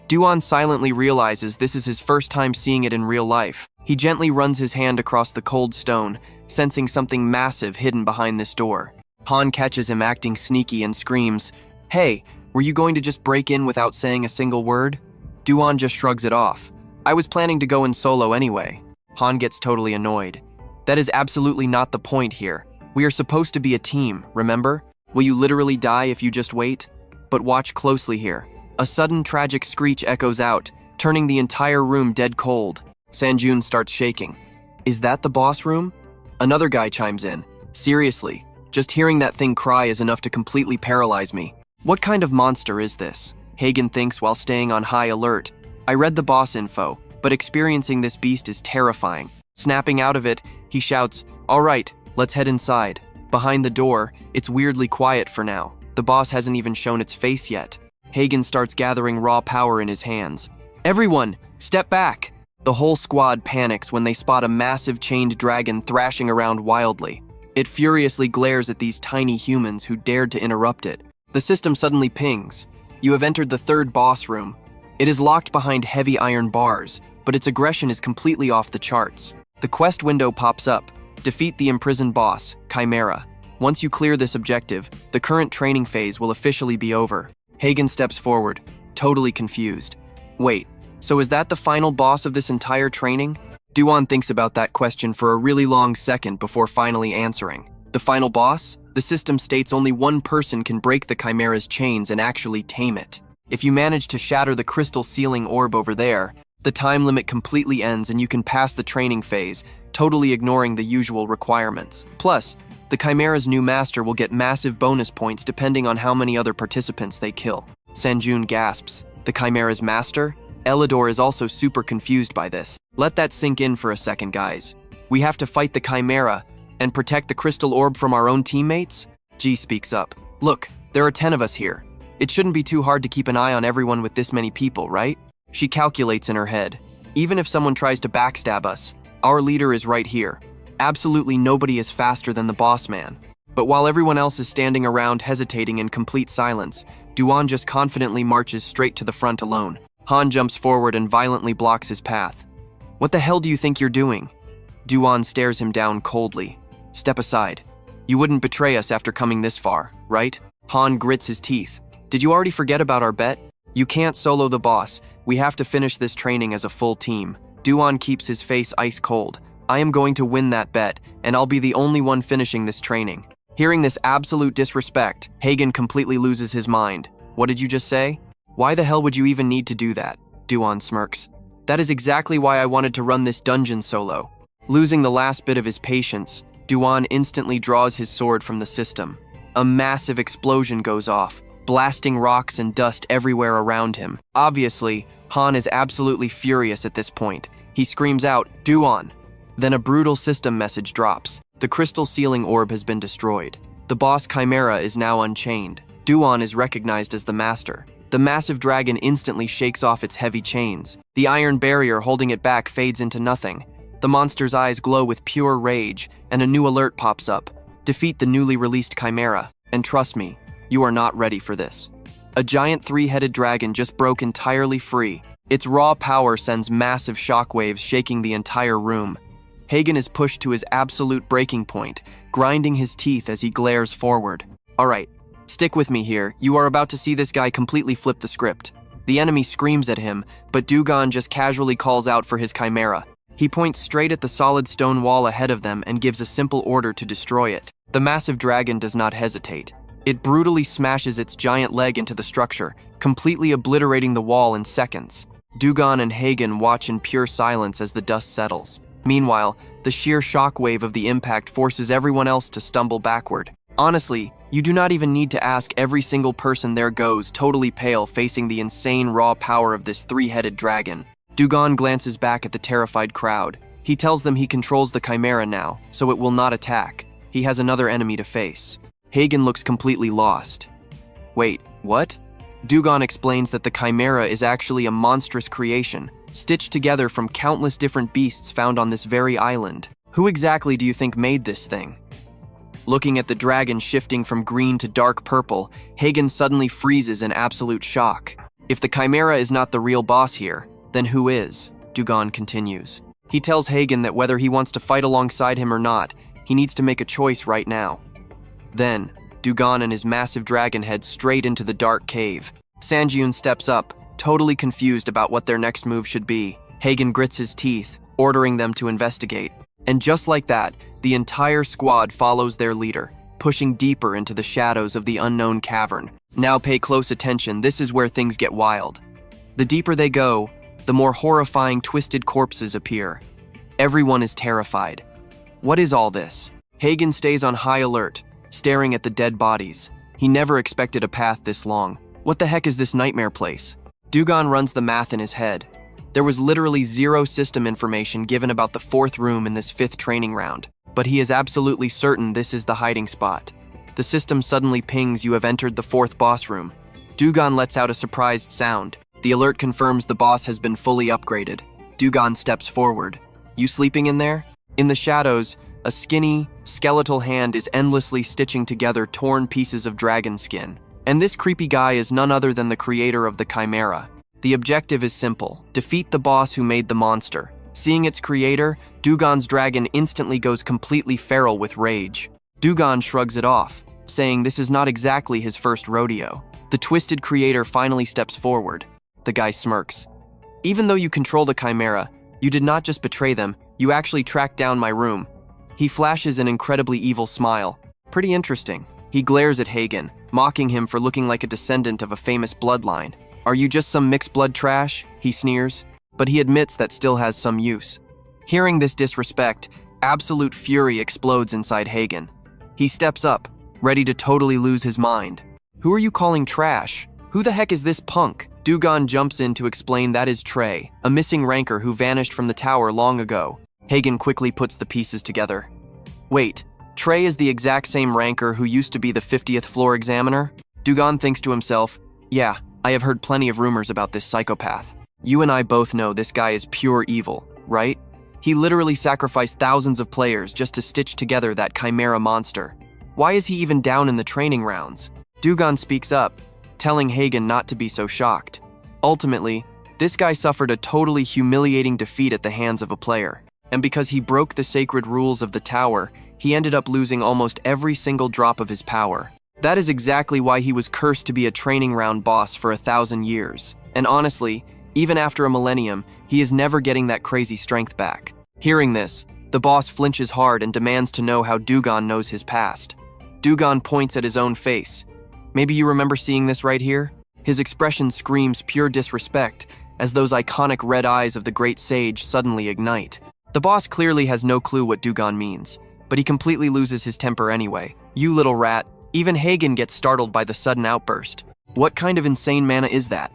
Du-won silently realizes this is his first time seeing it in real life. He gently runs his hand across the cold stone, sensing something massive hidden behind this door. Han catches him acting sneaky and screams, "Hey, were you going to just break in without saying a single word?" Du-won just shrugs it off. "I was planning to go in solo anyway." Han gets totally annoyed. "That is absolutely not the point here. We are supposed to be a team, remember? Will you literally die if you just wait? But watch closely here." A sudden tragic screech echoes out, turning the entire room dead cold. Sang-yoon starts shaking. Is that the boss room? Another guy chimes in. Seriously, just hearing that thing cry is enough to completely paralyze me. What kind of monster is this? Hagen thinks while staying on high alert. I read the boss info, but experiencing this beast is terrifying. Snapping out of it, he shouts, "All right, let's head inside." Behind the door, it's weirdly quiet for now. The boss hasn't even shown its face yet. Hagen starts gathering raw power in his hands. "Everyone, step back!" The whole squad panics when they spot a massive chained dragon thrashing around wildly. It furiously glares at these tiny humans who dared to interrupt it. The system suddenly pings. You have entered the third boss room. It is locked behind heavy iron bars, but its aggression is completely off the charts. The quest window pops up. Defeat the imprisoned boss, Chimera. Once you clear this objective, the current training phase will officially be over. Hagen steps forward, totally confused. Wait, so is that the final boss of this entire training? Du-won thinks about that question for a really long second before finally answering. The final boss? The system states only one person can break the Chimera's chains and actually tame it. If you manage to shatter the crystal sealing orb over there, the time limit completely ends and you can pass the training phase, totally ignoring the usual requirements. Plus, the Chimera's new master will get massive bonus points depending on how many other participants they kill. Sang-yoon gasps. The Chimera's master? Elidor is also super confused by this. Let that sink in for a second, guys. We have to fight the Chimera and protect the crystal orb from our own teammates? Ji speaks up. Look, there are 10 of us here. It shouldn't be too hard to keep an eye on everyone with this many people, right? She calculates in her head. Even if someone tries to backstab us, our leader is right here. Absolutely nobody is faster than the boss man. But while everyone else is standing around hesitating in complete silence, Du-won just confidently marches straight to the front alone. Han jumps forward and violently blocks his path. What the hell do you think you're doing? Du-won stares him down coldly. Step aside. You wouldn't betray us after coming this far, right? Han grits his teeth. Did you already forget about our bet? You can't solo the boss. We have to finish this training as a full team. Du-gon keeps his face ice cold. I am going to win that bet, and I'll be the only one finishing this training. Hearing this absolute disrespect, Hagen completely loses his mind. What did you just say? Why the hell would you even need to do that? Du-gon smirks. That is exactly why I wanted to run this dungeon solo. Losing the last bit of his patience, Du-gon instantly draws his sword from the system. A massive explosion goes off, blasting rocks and dust everywhere around him. Obviously, Han is absolutely furious at this point. He screams out, Du-gon! Then a brutal system message drops. The crystal ceiling orb has been destroyed. The boss Chimera is now unchained. Du-gon is recognized as the master. The massive dragon instantly shakes off its heavy chains. The iron barrier holding it back fades into nothing. The monster's eyes glow with pure rage, and a new alert pops up. Defeat the newly released Chimera, and trust me, you are not ready for this. A giant three-headed dragon just broke entirely free. Its raw power sends massive shockwaves shaking the entire room. Hagen is pushed to his absolute breaking point, grinding his teeth as he glares forward. Alright, stick with me here. You are about to see this guy completely flip the script. The enemy screams at him, but Du-gon just casually calls out for his Chimera. He points straight at the solid stone wall ahead of them and gives a simple order to destroy it. The massive dragon does not hesitate. It brutally smashes its giant leg into the structure, completely obliterating the wall in seconds. Du-gon and Hagen watch in pure silence as the dust settles. Meanwhile, the sheer shockwave of the impact forces everyone else to stumble backward. Honestly, you do not even need to ask every single person there goes totally pale facing the insane raw power of this three-headed dragon. Du-gon glances back at the terrified crowd. He tells them he controls the Chimera now, so it will not attack. He has another enemy to face. Hagen looks completely lost. Wait, what? Du-gon explains that the Chimera is actually a monstrous creation, stitched together from countless different beasts found on this very island. Who exactly do you think made this thing? Looking at the dragon shifting from green to dark purple, Hagen suddenly freezes in absolute shock. If the Chimera is not the real boss here, then who is? Du-gon continues. He tells Hagen that whether he wants to fight alongside him or not, he needs to make a choice right now. Then, Du-gon and his massive dragon head straight into the dark cave. Sanjun steps up, totally confused about what their next move should be. Hagen grits his teeth, ordering them to investigate. And just like that, the entire squad follows their leader, pushing deeper into the shadows of the unknown cavern. Now pay close attention, this is where things get wild. The deeper they go, the more horrifying twisted corpses appear. Everyone is terrified. What is all this? Hagen stays on high alert, staring at the dead bodies. He never expected a path this long. What the heck is this nightmare place? Du-gon runs the math in his head. There was literally zero system information given about the fourth room in this fifth training round, but he is absolutely certain this is the hiding spot. The system suddenly pings you have entered the fourth boss room. Du-gon lets out a surprised sound. The alert confirms the boss has been fully upgraded. Du-gon steps forward. You sleeping in there? In the shadows, a skinny, skeletal hand is endlessly stitching together torn pieces of dragon skin. And this creepy guy is none other than the creator of the Chimera. The objective is simple: defeat the boss who made the monster. Seeing its creator, Du-gon's dragon instantly goes completely feral with rage. Du-gon shrugs it off, saying this is not exactly his first rodeo. The twisted creator finally steps forward. The guy smirks. Even though you control the Chimera, you did not just betray them, you actually tracked down my room. He flashes an incredibly evil smile. Pretty interesting. He glares at Hagen, mocking him for looking like a descendant of a famous bloodline. Are you just some mixed blood trash? He sneers. But he admits that still has some use. Hearing this disrespect, absolute fury explodes inside Hagen. He steps up, ready to totally lose his mind. Who are you calling trash? Who the heck is this punk? Du-gon jumps in to explain that is Trey, a missing ranker who vanished from the tower long ago. Hagen quickly puts the pieces together. Wait, Trey is the exact same ranker who used to be the 50th floor examiner? Du-gon thinks to himself, yeah, I have heard plenty of rumors about this psychopath. You and I both know this guy is pure evil, right? He literally sacrificed thousands of players just to stitch together that Chimera monster. Why is he even down in the training rounds? Du-gon speaks up, telling Hagen not to be so shocked. Ultimately, this guy suffered a totally humiliating defeat at the hands of a player. And because he broke the sacred rules of the tower, he ended up losing almost every single drop of his power. That is exactly why he was cursed to be a training round boss for 1,000 years. And honestly, even after a millennium, he is never getting that crazy strength back. Hearing this, the boss flinches hard and demands to know how Du-gon knows his past. Du-gon points at his own face. Maybe you remember seeing this right here? His expression screams pure disrespect, as those iconic red eyes of the great sage suddenly ignite. The boss clearly has no clue what Du-gon means, but he completely loses his temper anyway. You little rat. Even Hagen gets startled by the sudden outburst. What kind of insane mana is that?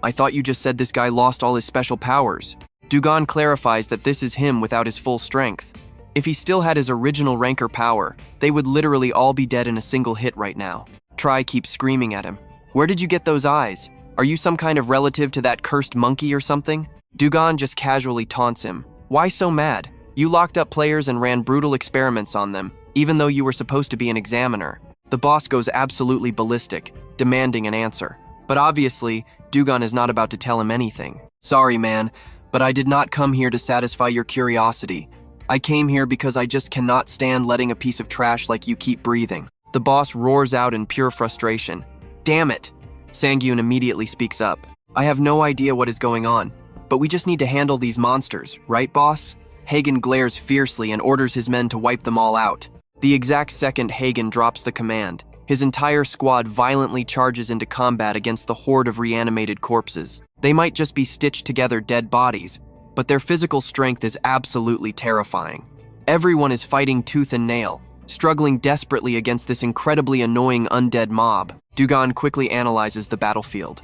I thought you just said this guy lost all his special powers. Du-gon clarifies that this is him without his full strength. If he still had his original ranker power, they would literally all be dead in a single hit right now. Tri keeps screaming at him. Where did you get those eyes? Are you some kind of relative to that cursed monkey or something? Du-gon just casually taunts him. Why so mad? You locked up players and ran brutal experiments on them, even though you were supposed to be an examiner. The boss goes absolutely ballistic, demanding an answer. But obviously, Du-gon is not about to tell him anything. Sorry, man, but I did not come here to satisfy your curiosity. I came here because I just cannot stand letting a piece of trash like you keep breathing. The boss roars out in pure frustration. Damn it! Sangyun immediately speaks up. I have no idea what is going on, but we just need to handle these monsters, right, boss? Hagen glares fiercely and orders his men to wipe them all out. The exact second Hagen drops the command, his entire squad violently charges into combat against the horde of reanimated corpses. They might just be stitched together dead bodies, but their physical strength is absolutely terrifying. Everyone is fighting tooth and nail, struggling desperately against this incredibly annoying undead mob. Du-gon quickly analyzes the battlefield.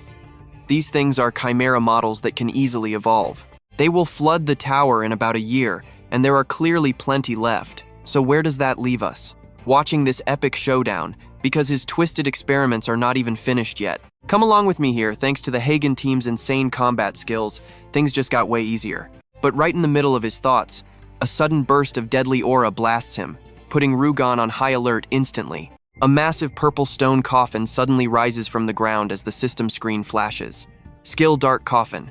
These things are chimera models that can easily evolve. They will flood the tower in about a year, and there are clearly plenty left. So where does that leave us? Watching this epic showdown, because his twisted experiments are not even finished yet. Come along with me here, thanks to the Hagen team's insane combat skills, things just got way easier. But right in the middle of his thoughts, a sudden burst of deadly aura blasts him, putting Rugon on high alert instantly. A massive purple stone coffin suddenly rises from the ground as the system screen flashes. Skill Dark Coffin.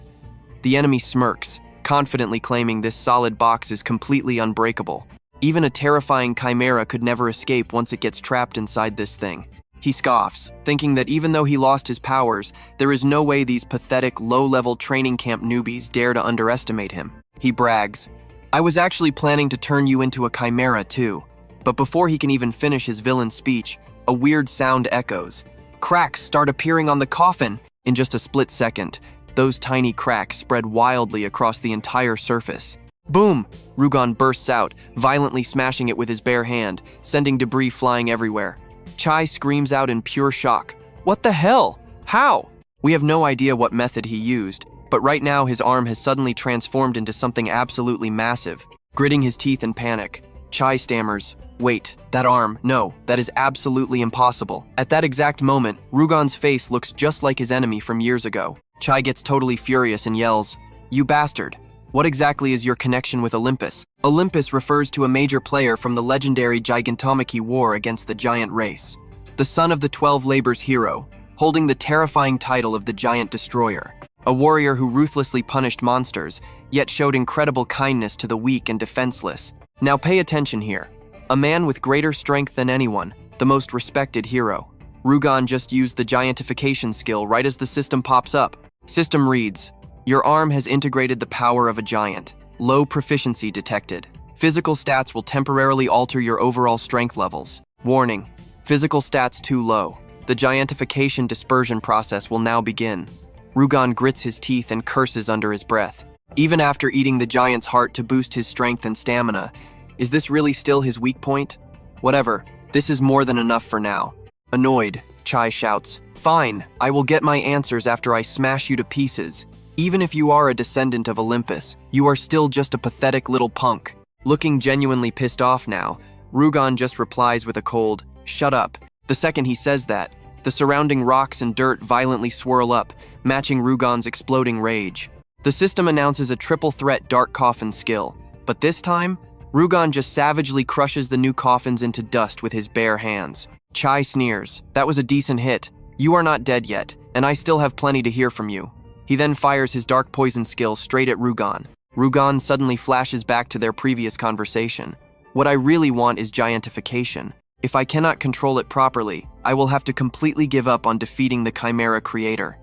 The enemy smirks, confidently claiming this solid box is completely unbreakable. Even a terrifying chimera could never escape once it gets trapped inside this thing. He scoffs, thinking that even though he lost his powers, there is no way these pathetic, low-level training camp newbies dare to underestimate him. He brags, I was actually planning to turn you into a chimera too. But before he can even finish his villain speech, a weird sound echoes. Cracks start appearing on the coffin. In just a split second, those tiny cracks spread wildly across the entire surface. Boom! Rugon bursts out, violently smashing it with his bare hand, sending debris flying everywhere. Chai screams out in pure shock. What the hell? How? We have no idea what method he used, but right now his arm has suddenly transformed into something absolutely massive. Gritting his teeth in panic, Chai stammers, wait, that arm, no, that is absolutely impossible. At that exact moment, Rugon's face looks just like his enemy from years ago. Chai gets totally furious and yells, You bastard! What exactly is your connection with Olympus? Olympus refers to a major player from the legendary Gigantomachy War against the Giant Race. The son of the 12 Labors hero, holding the terrifying title of the Giant Destroyer. A warrior who ruthlessly punished monsters, yet showed incredible kindness to the weak and defenseless. Now pay attention here. A man with greater strength than anyone, the most respected hero. Rugon just used the giantification skill right as the system pops up. System reads, Your arm has integrated the power of a giant. Low proficiency detected. Physical stats will temporarily alter your overall strength levels. Warning, physical stats too low. The giantification dispersion process will now begin. Rugon grits his teeth and curses under his breath. Even after eating the giant's heart to boost his strength and stamina, is this really still his weak point? Whatever, this is more than enough for now. Annoyed, Chai shouts, Fine, I will get my answers after I smash you to pieces. Even if you are a descendant of Olympus, you are still just a pathetic little punk. Looking genuinely pissed off now, Rugon just replies with a cold, Shut up. The second he says that, the surrounding rocks and dirt violently swirl up, matching Rugon's exploding rage. The system announces a triple threat Dark Coffin skill, but this time, Rugon just savagely crushes the new coffins into dust with his bare hands. Chai sneers, That was a decent hit. You are not dead yet, and I still have plenty to hear from you. He then fires his Dark Poison skill straight at Rugon. Rugon suddenly flashes back to their previous conversation. What I really want is giantification. If I cannot control it properly, I will have to completely give up on defeating the Chimera creator.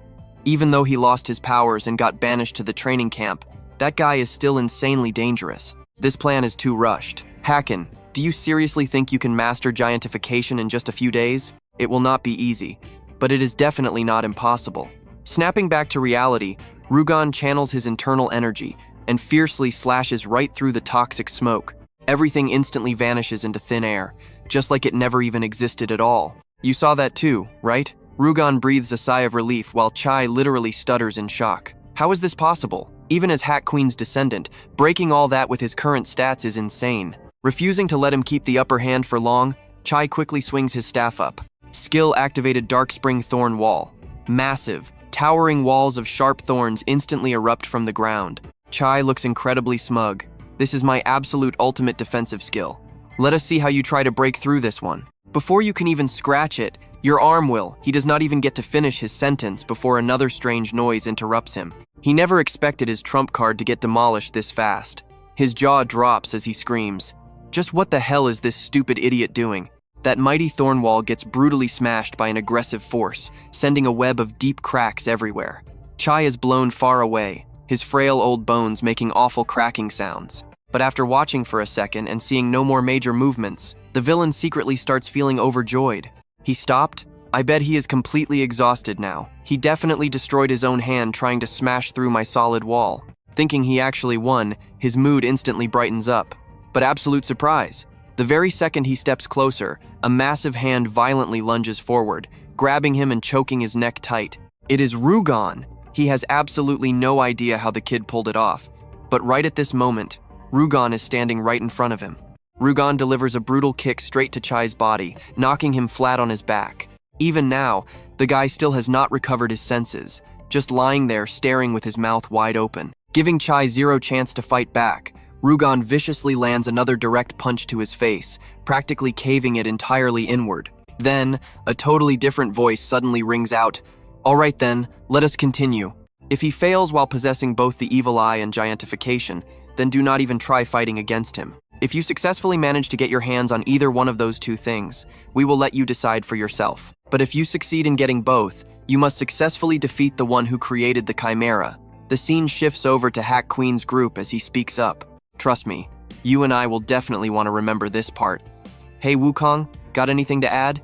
Even though he lost his powers and got banished to the training camp, that guy is still insanely dangerous. This plan is too rushed. Hakken, do you seriously think you can master giantification in just a few days? It will not be easy, but it is definitely not impossible. Snapping back to reality, Rugon channels his internal energy and fiercely slashes right through the toxic smoke. Everything instantly vanishes into thin air, just like it never even existed at all. You saw that too, right? Rugon breathes a sigh of relief while Chai literally stutters in shock. How is this possible? Even as Hat Queen's descendant, breaking all that with his current stats is insane. Refusing to let him keep the upper hand for long, Chai quickly swings his staff up. Skill-activated Darkspring Thorn Wall. Massive, towering walls of sharp thorns instantly erupt from the ground. Chai looks incredibly smug. This is my absolute ultimate defensive skill. Let us see how you try to break through this one. Before you can even scratch it, your arm will. He does not even get to finish his sentence before another strange noise interrupts him. He never expected his trump card to get demolished this fast. His jaw drops as he screams. Just what the hell is this stupid idiot doing? That mighty thorn wall gets brutally smashed by an aggressive force, sending a web of deep cracks everywhere. Chai is blown far away, his frail old bones making awful cracking sounds. But after watching for a second and seeing no more major movements, the villain secretly starts feeling overjoyed. He stopped? I bet he is completely exhausted now. He definitely destroyed his own hand trying to smash through my solid wall. Thinking he actually won, his mood instantly brightens up. But absolute surprise. The very second he steps closer, a massive hand violently lunges forward, grabbing him and choking his neck tight. It is Rugon. He has absolutely no idea how the kid pulled it off. But right at this moment, Rugon is standing right in front of him. Rugon delivers a brutal kick straight to Chai's body, knocking him flat on his back. Even now, the guy still has not recovered his senses, just lying there staring with his mouth wide open. Giving Chai zero chance to fight back, Rugon viciously lands another direct punch to his face, practically caving it entirely inward. Then, a totally different voice suddenly rings out, "All right then, let us continue. If he fails while possessing both the evil eye and giantification, then do not even try fighting against him. If you successfully manage to get your hands on either one of those two things, we will let you decide for yourself. But if you succeed in getting both, you must successfully defeat the one who created the Chimera." The scene shifts over to Hack Queen's group as he speaks up. Trust me, you and I will definitely want to remember this part. Hey Wukong, got anything to add?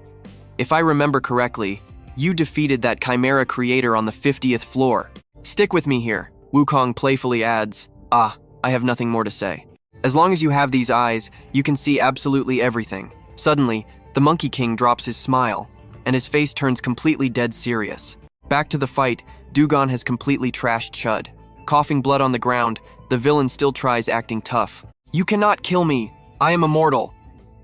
If I remember correctly, you defeated that Chimera creator on the 50th floor. Stick with me here, Wukong playfully adds. I have nothing more to say. As long as you have these eyes, you can see absolutely everything. Suddenly, the Monkey King drops his smile, and his face turns completely dead serious. Back to the fight, Du-gon has completely trashed Chud. Coughing blood on the ground, the villain still tries acting tough. You cannot kill me. I am immortal.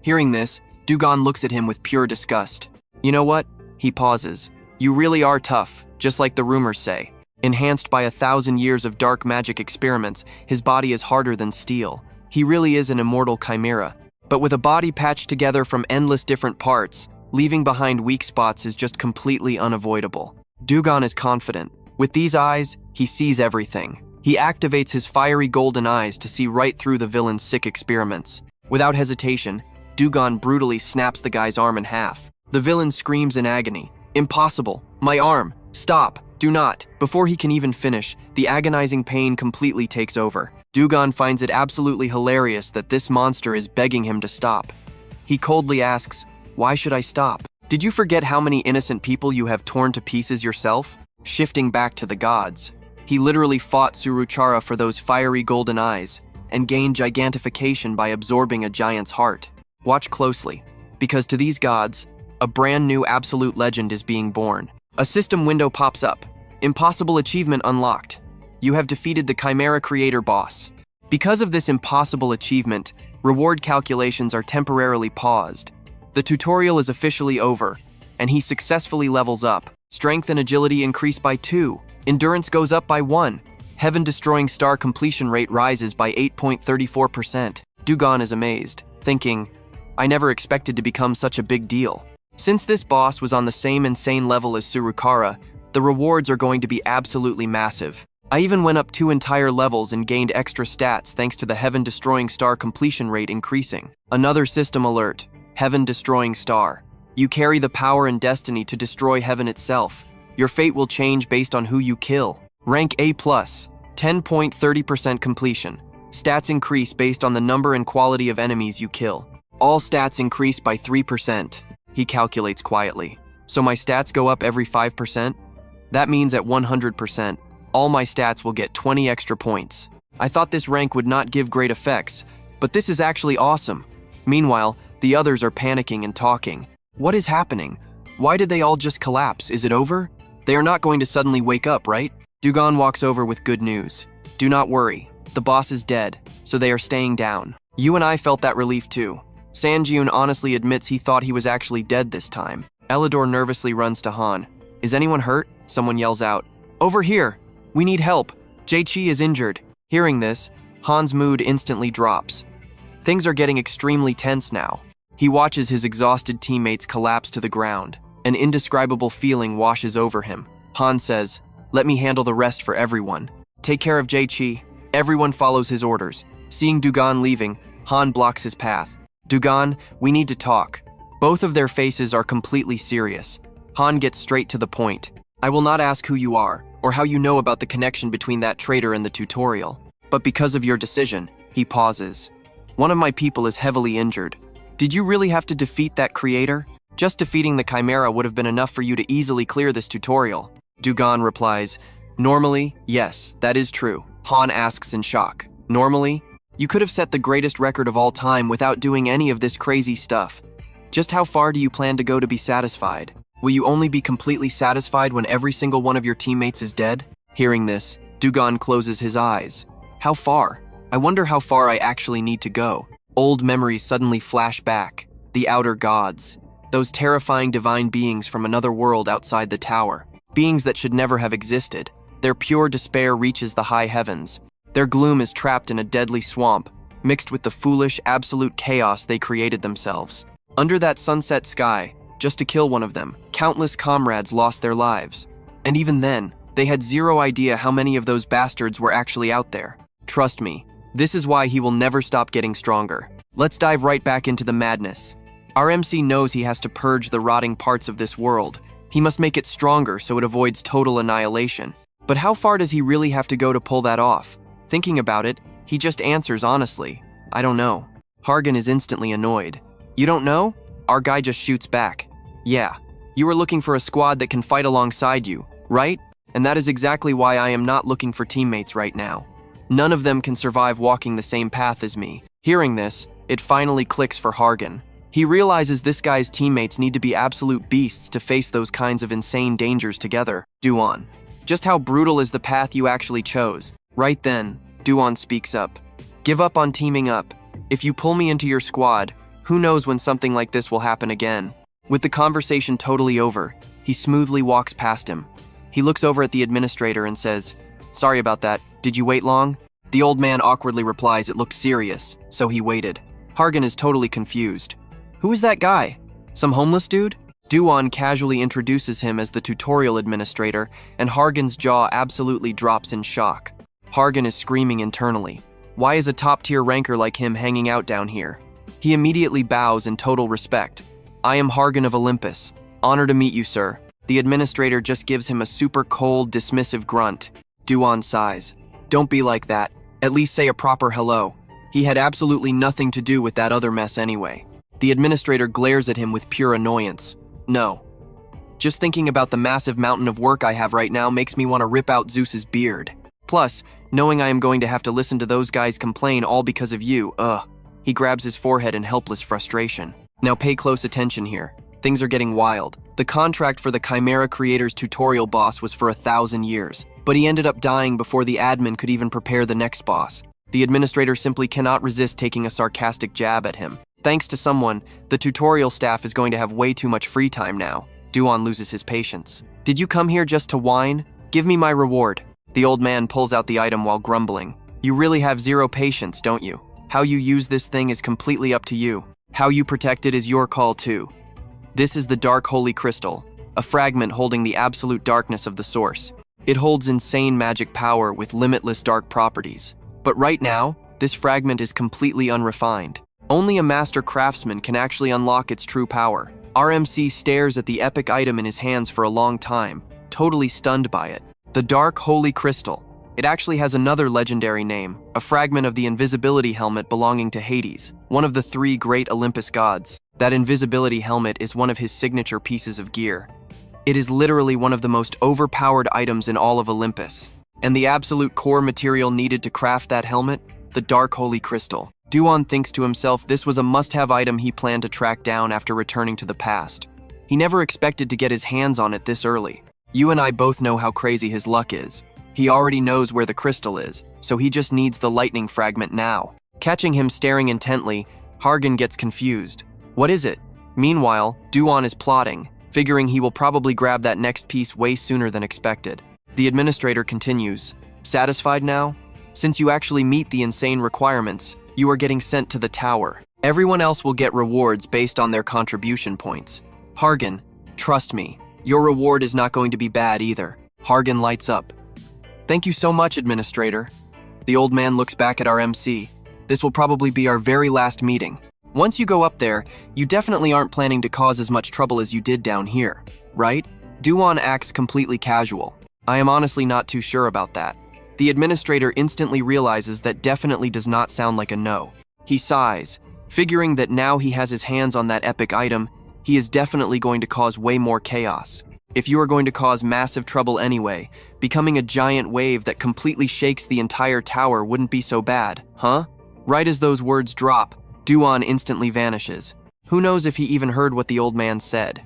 Hearing this, Du-gon looks at him with pure disgust. You know what? He pauses. You really are tough, just like the rumors say. Enhanced by 1,000 years of dark magic experiments, his body is harder than steel. He really is an immortal chimera. But with a body patched together from endless different parts, leaving behind weak spots is just completely unavoidable. Du-gon is confident. With these eyes, he sees everything. He activates his fiery golden eyes to see right through the villain's sick experiments. Without hesitation, Du-gon brutally snaps the guy's arm in half. The villain screams in agony. Impossible! My arm! Stop! Do not! Before he can even finish, the agonizing pain completely takes over. Du-gon finds it absolutely hilarious that this monster is begging him to stop. He coldly asks, "Why should I stop? Did you forget how many innocent people you have torn to pieces yourself?" Shifting back to the gods. He literally fought Suruchara for those fiery golden eyes, and gained gigantification by absorbing a giant's heart. Watch closely, because to these gods, a brand new absolute legend is being born. A system window pops up. Impossible achievement unlocked. You have defeated the Chimera Creator boss. Because of this impossible achievement, reward calculations are temporarily paused. The tutorial is officially over, and he successfully levels up. Strength and agility increase by 2. Endurance goes up by 1. Heaven-destroying star completion rate rises by 8.34%. Du-gon is amazed, thinking, I never expected to become such a big deal. Since this boss was on the same insane level as Suruchara, the rewards are going to be absolutely massive. I even went up 2 entire levels and gained extra stats thanks to the heaven-destroying star completion rate increasing. Another system alert. Heaven-destroying star. You carry the power and destiny to destroy heaven itself. Your fate will change based on who you kill. Rank A+, 10.30% completion. Stats increase based on the number and quality of enemies you kill. All stats increase by 3%. He calculates quietly. So my stats go up every 5%? That means at 100%, all my stats will get 20 extra points. I thought this rank would not give great effects, but this is actually awesome. Meanwhile, the others are panicking and talking. What is happening? Why did they all just collapse? Is it over? They are not going to suddenly wake up, right? Du-gon walks over with good news. Do not worry. The boss is dead, so they are staying down. You and I felt that relief too. Sanjun honestly admits he thought he was actually dead this time. Elidor nervously runs to Han. Is anyone hurt? Someone yells out. Over here! We need help. Jae-chi is injured. Hearing this, Han's mood instantly drops. Things are getting extremely tense now. He watches his exhausted teammates collapse to the ground. An indescribable feeling washes over him. Han says, let me handle the rest for everyone. Take care of Jae-chi. Everyone follows his orders. Seeing Du-gon leaving, Han blocks his path. Du-gon, we need to talk. Both of their faces are completely serious. Han gets straight to the point. I will not ask who you are, or how you know about the connection between that traitor and the tutorial. But because of your decision, he pauses. One of my people is heavily injured. Did you really have to defeat that creator? Just defeating the Chimera would have been enough for you to easily clear this tutorial. Du-gon replies, normally, yes, that is true. Han asks in shock. Normally? You could have set the greatest record of all time without doing any of this crazy stuff. Just how far do you plan to go to be satisfied? Will you only be completely satisfied when every single one of your teammates is dead? Hearing this, Du-gon closes his eyes. How far? I wonder how far I actually need to go. Old memories suddenly flash back. The outer gods. Those terrifying divine beings from another world outside the tower. Beings that should never have existed. Their pure despair reaches the high heavens. Their gloom is trapped in a deadly swamp, mixed with the foolish, absolute chaos they created themselves. Under that sunset sky, just to kill one of them, countless comrades lost their lives. And even then, they had zero idea how many of those bastards were actually out there. Trust me, this is why he will never stop getting stronger. Let's dive right back into the madness. Our MC knows he has to purge the rotting parts of this world. He must make it stronger so it avoids total annihilation. But how far does he really have to go to pull that off? Thinking about it, he just answers honestly, I don't know. Hargan is instantly annoyed. You don't know? Our guy just shoots back. Yeah, you were looking for a squad that can fight alongside you, right? And that is exactly why I am not looking for teammates right now. None of them can survive walking the same path as me. Hearing this, it finally clicks for Hargan. He realizes this guy's teammates need to be absolute beasts to face those kinds of insane dangers together. Du-on. Just how brutal is the path you actually chose? Right then, Du-on speaks up. Give up on teaming up. If you pull me into your squad, who knows when something like this will happen again? With the conversation totally over, he smoothly walks past him. He looks over at the administrator and says, sorry about that, did you wait long? The old man awkwardly replies it looked serious, so he waited. Hargan is totally confused. Who is that guy? Some homeless dude? Du-on casually introduces him as the tutorial administrator, and Hargan's jaw absolutely drops in shock. Hargan is screaming internally. Why is a top-tier ranker like him hanging out down here? He immediately bows in total respect. I am Hargan of Olympus. Honor to meet you, sir. The administrator just gives him a super cold, dismissive grunt. Du-on sighs. Don't be like that. At least say a proper hello. He had absolutely nothing to do with that other mess anyway. The administrator glares at him with pure annoyance. No. Just thinking about the massive mountain of work I have right now makes me want to rip out Zeus's beard. Plus, knowing I am going to have to listen to those guys complain all because of you, He grabs his forehead in helpless frustration. Now pay close attention here. Things are getting wild. The contract for the Chimera Creator's tutorial boss was for 1,000 years, but he ended up dying before the admin could even prepare the next boss. The administrator simply cannot resist taking a sarcastic jab at him. Thanks to someone, the tutorial staff is going to have way too much free time now. Du-on loses his patience. Did you come here just to whine? Give me my reward. The old man pulls out the item while grumbling. You really have zero patience, don't you? How you use this thing is completely up to you. How you protect it is your call too. This is the Dark Holy Crystal, a fragment holding the absolute darkness of the source. It holds insane magic power with limitless dark properties. But right now, this fragment is completely unrefined. Only a master craftsman can actually unlock its true power. RMC stares at the epic item in his hands for a long time, totally stunned by it. The Dark Holy Crystal. It actually has another legendary name, a fragment of the invisibility helmet belonging to Hades, one of the 3 great Olympus gods. That invisibility helmet is one of his signature pieces of gear. It is literally one of the most overpowered items in all of Olympus. And the absolute core material needed to craft that helmet? The Dark Holy Crystal. Du-gon thinks to himself this was a must-have item he planned to track down after returning to the past. He never expected to get his hands on it this early. You and I both know how crazy his luck is. He already knows where the crystal is, so he just needs the lightning fragment now. Catching him staring intently, Hargan gets confused. What is it? Meanwhile, Du-gon is plotting, figuring he will probably grab that next piece way sooner than expected. The administrator continues. Satisfied now? Since you actually meet the insane requirements, you are getting sent to the tower. Everyone else will get rewards based on their contribution points. Hargan, trust me, your reward is not going to be bad either. Hargan lights up. Thank you so much, Administrator. The old man looks back at our MC. This will probably be our very last meeting. Once you go up there, you definitely aren't planning to cause as much trouble as you did down here, right? Du-gon acts completely casual. I am honestly not too sure about that. The administrator instantly realizes that definitely does not sound like a no. He sighs, figuring that now he has his hands on that epic item, he is definitely going to cause way more chaos. If you are going to cause massive trouble anyway, becoming a giant wave that completely shakes the entire tower wouldn't be so bad, huh? Right as those words drop, Du-gon instantly vanishes. Who knows if he even heard what the old man said?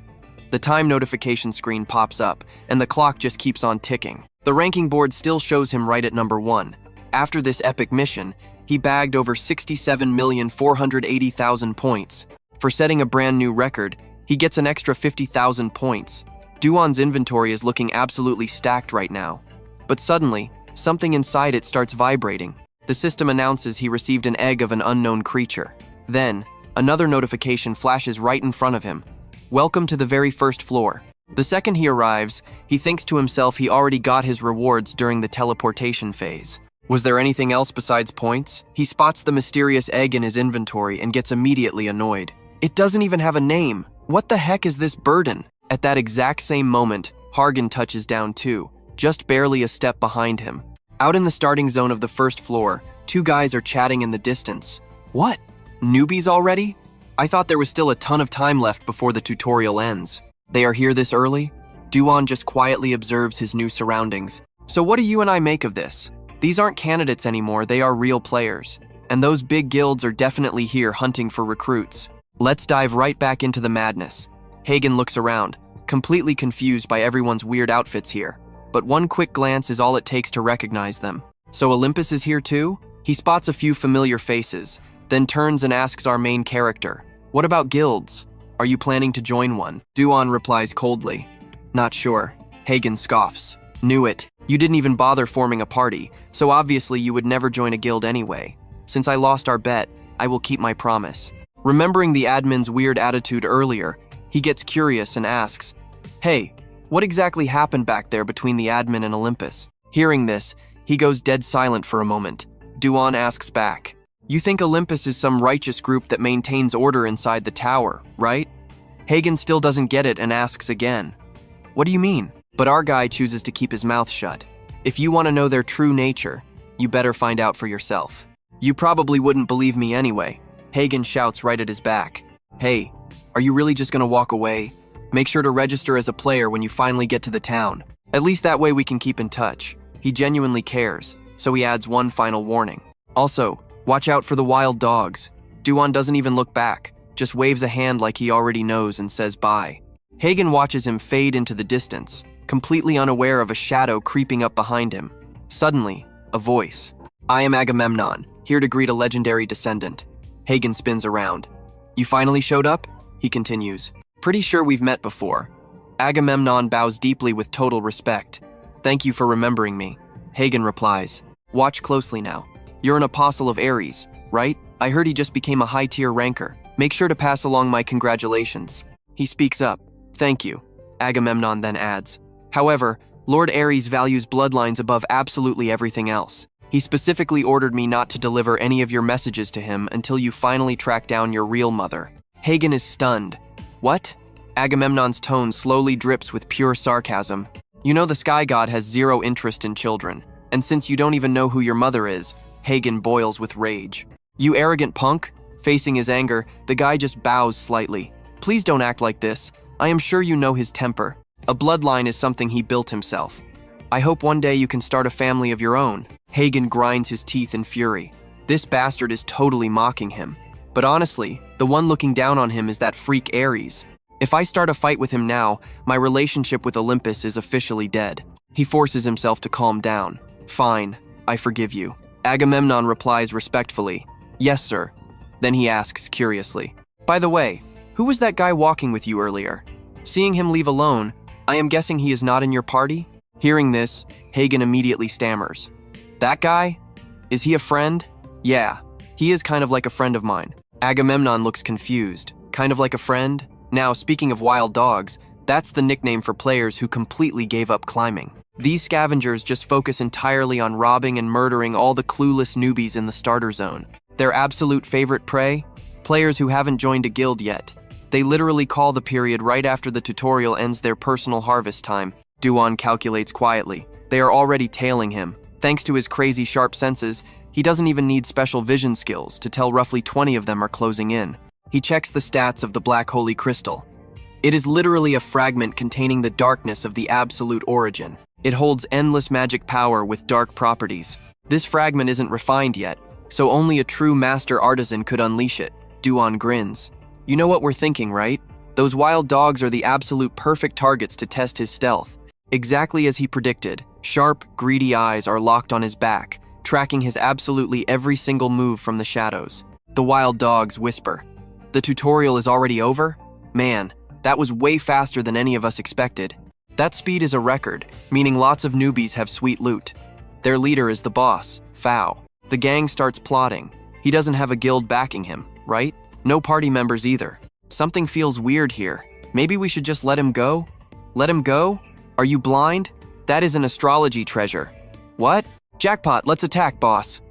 The time notification screen pops up, and the clock just keeps on ticking. The ranking board still shows him right at number 1. After this epic mission, he bagged over 67,480,000 points. For setting a brand new record, he gets an extra 50,000 points. Du-gon's inventory is looking absolutely stacked right now. But suddenly, something inside it starts vibrating. The system announces he received an egg of an unknown creature. Then, another notification flashes right in front of him. Welcome to the very first floor. The second he arrives, he thinks to himself he already got his rewards during the teleportation phase. Was there anything else besides points? He spots the mysterious egg in his inventory and gets immediately annoyed. It doesn't even have a name. What the heck is this burden? At that exact same moment, Hargan touches down too, just barely a step behind him. Out in the starting zone of the first floor, 2 guys are chatting in the distance. What? Newbies already? I thought there was still a ton of time left before the tutorial ends. They are here this early? Du-gon just quietly observes his new surroundings. So what do you and I make of this? These aren't candidates anymore, they are real players. And those big guilds are definitely here hunting for recruits. Let's dive right back into the madness. Hagen looks around, completely confused by everyone's weird outfits here. But one quick glance is all it takes to recognize them. So Olympus is here too? He spots a few familiar faces, then turns and asks our main character, what about guilds? Are you planning to join one? Du-gon replies coldly, not sure. Hagen scoffs. Knew it. You didn't even bother forming a party, so obviously you would never join a guild anyway. Since I lost our bet, I will keep my promise. Remembering the admin's weird attitude earlier, he gets curious and asks, hey, what exactly happened back there between the admin and Olympus? Hearing this, he goes dead silent for a moment. Du-gon asks back, you think Olympus is some righteous group that maintains order inside the tower, right? Hagen still doesn't get it and asks again, what do you mean? But our guy chooses to keep his mouth shut. If you want to know their true nature, you better find out for yourself. You probably wouldn't believe me anyway. Hagen shouts right at his back. Hey, are you really just gonna walk away? Make sure to register as a player when you finally get to the town. At least that way we can keep in touch. He genuinely cares, so he adds one final warning. Also, watch out for the wild dogs. Du-gon doesn't even look back, just waves a hand like he already knows and says bye. Hagen watches him fade into the distance, completely unaware of a shadow creeping up behind him. Suddenly, a voice. I am Agamemnon, here to greet a legendary descendant. Hagen spins around. You finally showed up? He continues. Pretty sure we've met before. Agamemnon bows deeply with total respect. Thank you for remembering me. Hagen replies. Watch closely now. You're an apostle of Ares, right? I heard he just became a high-tier ranker. Make sure to pass along my congratulations. He speaks up. Thank you. Agamemnon then adds. However, Lord Ares values bloodlines above absolutely everything else. He specifically ordered me not to deliver any of your messages to him until you finally track down your real mother. Hagen is stunned. What? Agamemnon's tone slowly drips with pure sarcasm. You know the sky god has zero interest in children, and since you don't even know who your mother is, Hagen boils with rage. You arrogant punk? Facing his anger, the guy just bows slightly. Please don't act like this. I am sure you know his temper. A bloodline is something he built himself. I hope one day you can start a family of your own. Hagen grinds his teeth in fury. This bastard is totally mocking him. But honestly, the one looking down on him is that freak Ares. If I start a fight with him now, my relationship with Olympus is officially dead. He forces himself to calm down. Fine, I forgive you. Agamemnon replies respectfully. Yes, sir. Then he asks curiously. By the way, who was that guy walking with you earlier? Seeing him leave alone, I am guessing he is not in your party? Hearing this, Hagen immediately stammers. That guy? Is he a friend? Yeah, he is kind of like a friend of mine. Agamemnon looks confused. Kind of like a friend? Now, speaking of wild dogs, that's the nickname for players who completely gave up climbing. These scavengers just focus entirely on robbing and murdering all the clueless newbies in the starter zone. Their absolute favorite prey? Players who haven't joined a guild yet. They literally call the period right after the tutorial ends their personal harvest time. Du-gon calculates quietly. They are already tailing him. Thanks to his crazy sharp senses, he doesn't even need special vision skills to tell roughly 20 of them are closing in. He checks the stats of the Black Holy Crystal. It is literally a fragment containing the darkness of the absolute origin. It holds endless magic power with dark properties. This fragment isn't refined yet, so only a true master artisan could unleash it. Du-gon grins. You know what we're thinking, right? Those wild dogs are the absolute perfect targets to test his stealth. Exactly as he predicted, sharp, greedy eyes are locked on his back, tracking his absolutely every single move from the shadows. The wild dogs whisper. The tutorial is already over? Man, that was way faster than any of us expected. That speed is a record, meaning lots of newbies have sweet loot. Their leader is the boss, Fao. The gang starts plotting. He doesn't have a guild backing him, right? No party members either. Something feels weird here. Maybe we should just let him go? Let him go? Are you blind? That is an astrology treasure. What? Jackpot, let's attack, boss.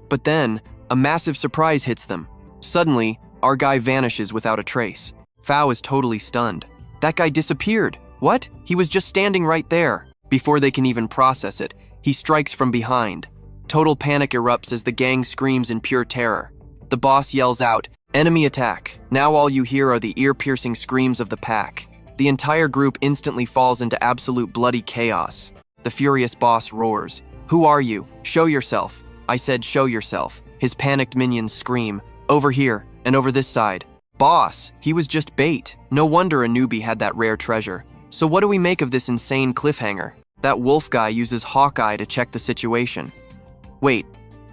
But then, a massive surprise hits them. Suddenly, our guy vanishes without a trace. Fao is totally stunned. That guy disappeared. What? He was just standing right there. Before they can even process it, he strikes from behind. Total panic erupts as the gang screams in pure terror. The boss yells out, "Enemy attack." Now all you hear are the ear-piercing screams of the pack. The entire group instantly falls into absolute bloody chaos. The furious boss roars, "Who are you? Show yourself." I said, "Show yourself." His panicked minions scream, "Over here, and over this side." Boss, he was just bait. No wonder a newbie had that rare treasure. So what do we make of this insane cliffhanger? That wolf guy uses Hawkeye to check the situation. Wait,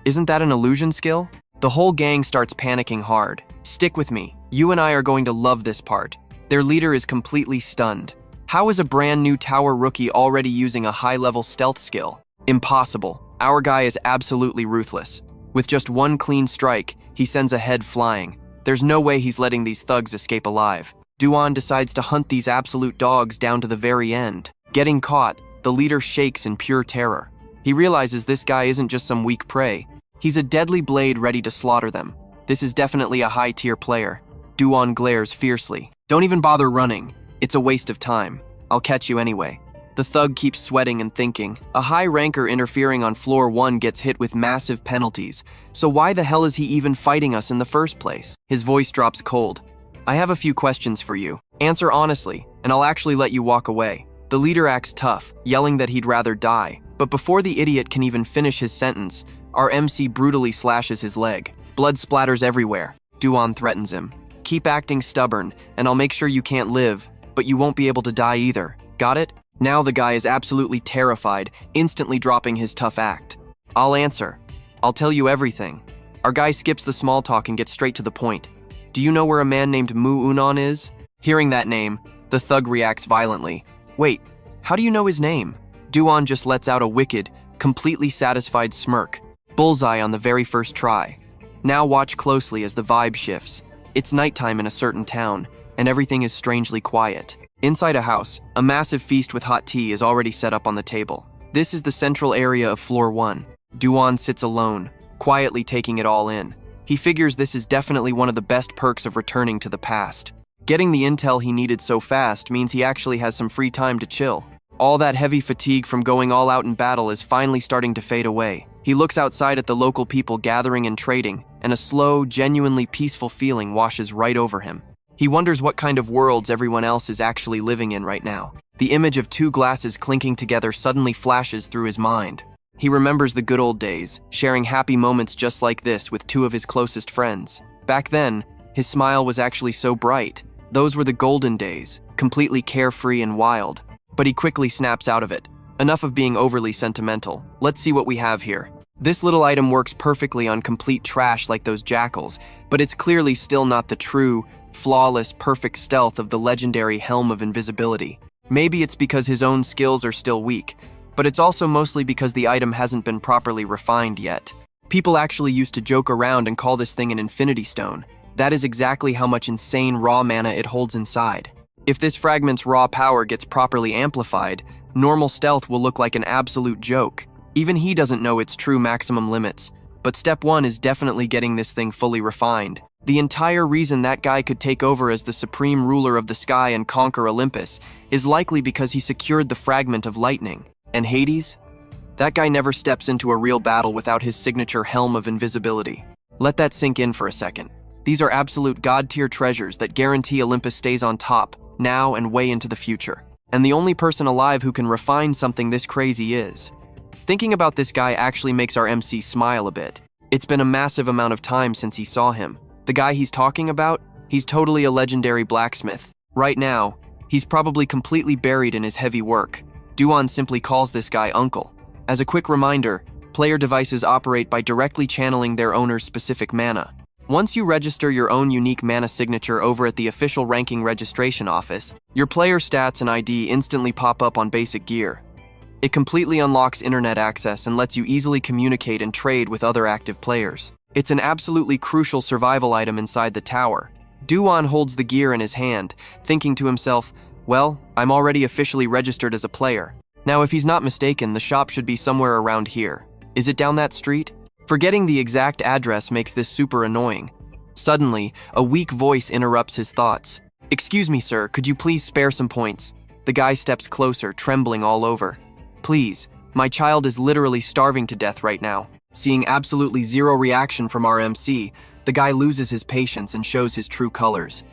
isn't that an illusion skill? The whole gang starts panicking hard. Stick with me. You and I are going to love this part. Their leader is completely stunned. How is a brand new tower rookie already using a high-level stealth skill? Impossible. Our guy is absolutely ruthless. With just one clean strike, he sends a head flying. There's no way he's letting these thugs escape alive. Du-gon decides to hunt these absolute dogs down to the very end. Getting caught, the leader shakes in pure terror. He realizes this guy isn't just some weak prey. He's a deadly blade ready to slaughter them. This is definitely a high-tier player. Du-gon glares fiercely. Don't even bother running. It's a waste of time. I'll catch you anyway. The thug keeps sweating and thinking. A high ranker interfering on floor 1 gets hit with massive penalties. So why the hell is he even fighting us in the first place? His voice drops cold. I have a few questions for you. Answer honestly, and I'll actually let you walk away. The leader acts tough, yelling that he'd rather die. But before the idiot can even finish his sentence, our MC brutally slashes his leg. Blood splatters everywhere. Du-gon threatens him. Keep acting stubborn, and I'll make sure you can't live, but you won't be able to die either. Got it? Now the guy is absolutely terrified, instantly dropping his tough act. I'll answer. I'll tell you everything. Our guy skips the small talk and gets straight to the point. Do you know where a man named Mu-unon is? Hearing that name, the thug reacts violently. Wait, how do you know his name? Du-gon just lets out a wicked, completely satisfied smirk. Bullseye on the very first try. Now watch closely as the vibe shifts. It's nighttime in a certain town, and everything is strangely quiet. Inside a house, a massive feast with hot tea is already set up on the table. This is the central area of floor 1. Du-gon sits alone, quietly taking it all in. He figures this is definitely one of the best perks of returning to the past. Getting the intel he needed so fast means he actually has some free time to chill. All that heavy fatigue from going all out in battle is finally starting to fade away. He looks outside at the local people gathering and trading, and a slow, genuinely peaceful feeling washes right over him. He wonders what kind of worlds everyone else is actually living in right now. The image of 2 glasses clinking together suddenly flashes through his mind. He remembers the good old days, sharing happy moments just like this with 2 of his closest friends. Back then, his smile was actually so bright. Those were the golden days, completely carefree and wild. But he quickly snaps out of it. Enough of being overly sentimental. Let's see what we have here. This little item works perfectly on complete trash like those jackals, but it's clearly still not the true, flawless, perfect stealth of the legendary Helm of Invisibility. Maybe it's because his own skills are still weak, but it's also mostly because the item hasn't been properly refined yet. People actually used to joke around and call this thing an Infinity Stone. That is exactly how much insane raw mana it holds inside. If this fragment's raw power gets properly amplified, normal stealth will look like an absolute joke. Even he doesn't know its true maximum limits. But step 1 is definitely getting this thing fully refined. The entire reason that guy could take over as the supreme ruler of the sky and conquer Olympus is likely because he secured the fragment of lightning. And Hades? That guy never steps into a real battle without his signature Helm of Invisibility. Let that sink in for a second. These are absolute god-tier treasures that guarantee Olympus stays on top, now and way into the future. And the only person alive who can refine something this crazy is. Thinking about this guy actually makes our MC smile a bit. It's been a massive amount of time since he saw him. The guy he's talking about? He's totally a legendary blacksmith. Right now, he's probably completely buried in his heavy work. Du-gon simply calls this guy Uncle. As a quick reminder, player devices operate by directly channeling their owner's specific mana. Once you register your own unique mana signature over at the official ranking registration office, your player stats and ID instantly pop up on basic gear. It completely unlocks internet access and lets you easily communicate and trade with other active players. It's an absolutely crucial survival item inside the tower. Du-gon holds the gear in his hand, thinking to himself, well, I'm already officially registered as a player. Now if he's not mistaken, the shop should be somewhere around here. Is it down that street? Forgetting the exact address makes this super annoying. Suddenly, a weak voice interrupts his thoughts. Excuse me, sir, could you please spare some points? The guy steps closer, trembling all over. Please, my child is literally starving to death right now. Seeing absolutely zero reaction from our MC, the guy loses his patience and shows his true colors.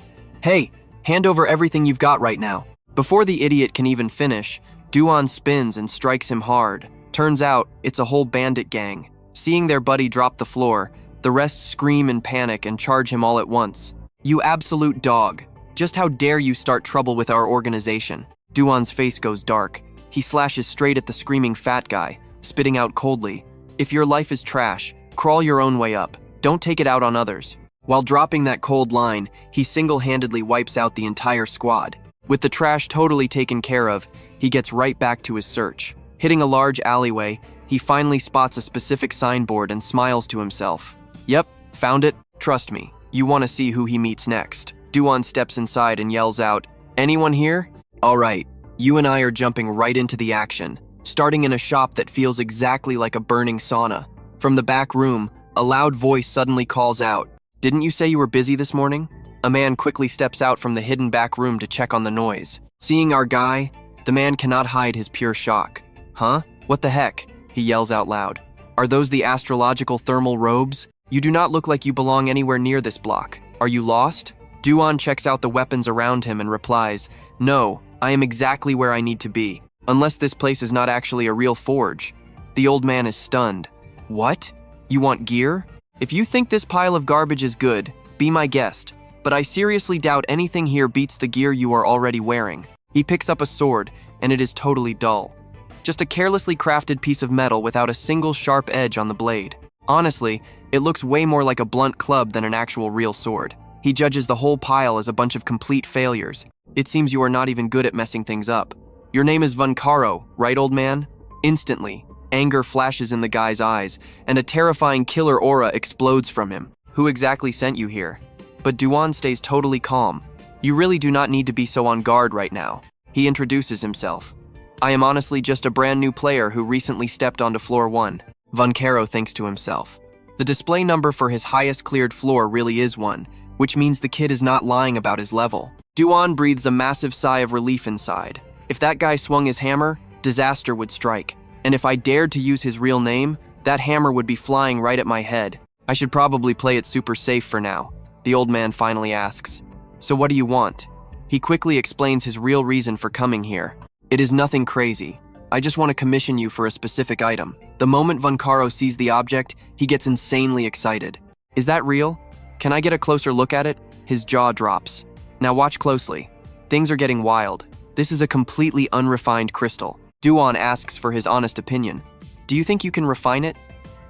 Hey, hand over everything you've got right now. Before the idiot can even finish, Du-gon spins and strikes him hard. Turns out, it's a whole bandit gang. Seeing their buddy drop the floor, the rest scream in panic and charge him all at once. You absolute dog. Just how dare you start trouble with our organization? Du-gon's face goes dark. He slashes straight at the screaming fat guy, spitting out coldly. If your life is trash, crawl your own way up. Don't take it out on others. While dropping that cold line, he single-handedly wipes out the entire squad. With the trash totally taken care of, he gets right back to his search. Hitting a large alleyway, he finally spots a specific signboard and smiles to himself. Yep, found it. Trust me, you want to see who he meets next. Du-gon steps inside and yells out, anyone here? All right, you and I are jumping right into the action, starting in a shop that feels exactly like a burning sauna. From the back room, a loud voice suddenly calls out, didn't you say you were busy this morning? A man quickly steps out from the hidden back room to check on the noise. Seeing our guy, the man cannot hide his pure shock. Huh? What the heck? He yells out loud. Are those the astrological thermal robes? You do not look like you belong anywhere near this block. Are you lost? Du-gon checks out the weapons around him and replies, no, I am exactly where I need to be. Unless this place is not actually a real forge. The old man is stunned. What? You want gear? If you think this pile of garbage is good, be my guest. But I seriously doubt anything here beats the gear you are already wearing. He picks up a sword, and it is totally dull. Just a carelessly crafted piece of metal without a single sharp edge on the blade. Honestly, it looks way more like a blunt club than an actual real sword. He judges the whole pile as a bunch of complete failures. It seems you are not even good at messing things up. Your name is Vancaro, right, old man? Instantly, anger flashes in the guy's eyes, and a terrifying killer aura explodes from him. Who exactly sent you here? But Du-gon stays totally calm. You really do not need to be so on guard right now. He introduces himself. I am honestly just a brand new player who recently stepped onto floor 1. Vancaro thinks to himself. The display number for his highest cleared floor really is 1, which means the kid is not lying about his level. Du-gon breathes a massive sigh of relief inside. If that guy swung his hammer, disaster would strike. And if I dared to use his real name, that hammer would be flying right at my head. I should probably play it super safe for now. The old man finally asks. So what do you want? He quickly explains his real reason for coming here. It is nothing crazy. I just want to commission you for a specific item. The moment Vancaro sees the object, he gets insanely excited. Is that real? Can I get a closer look at it? His jaw drops. Now watch closely. Things are getting wild. This is a completely unrefined crystal. Du-gon asks for his honest opinion. Do you think you can refine it?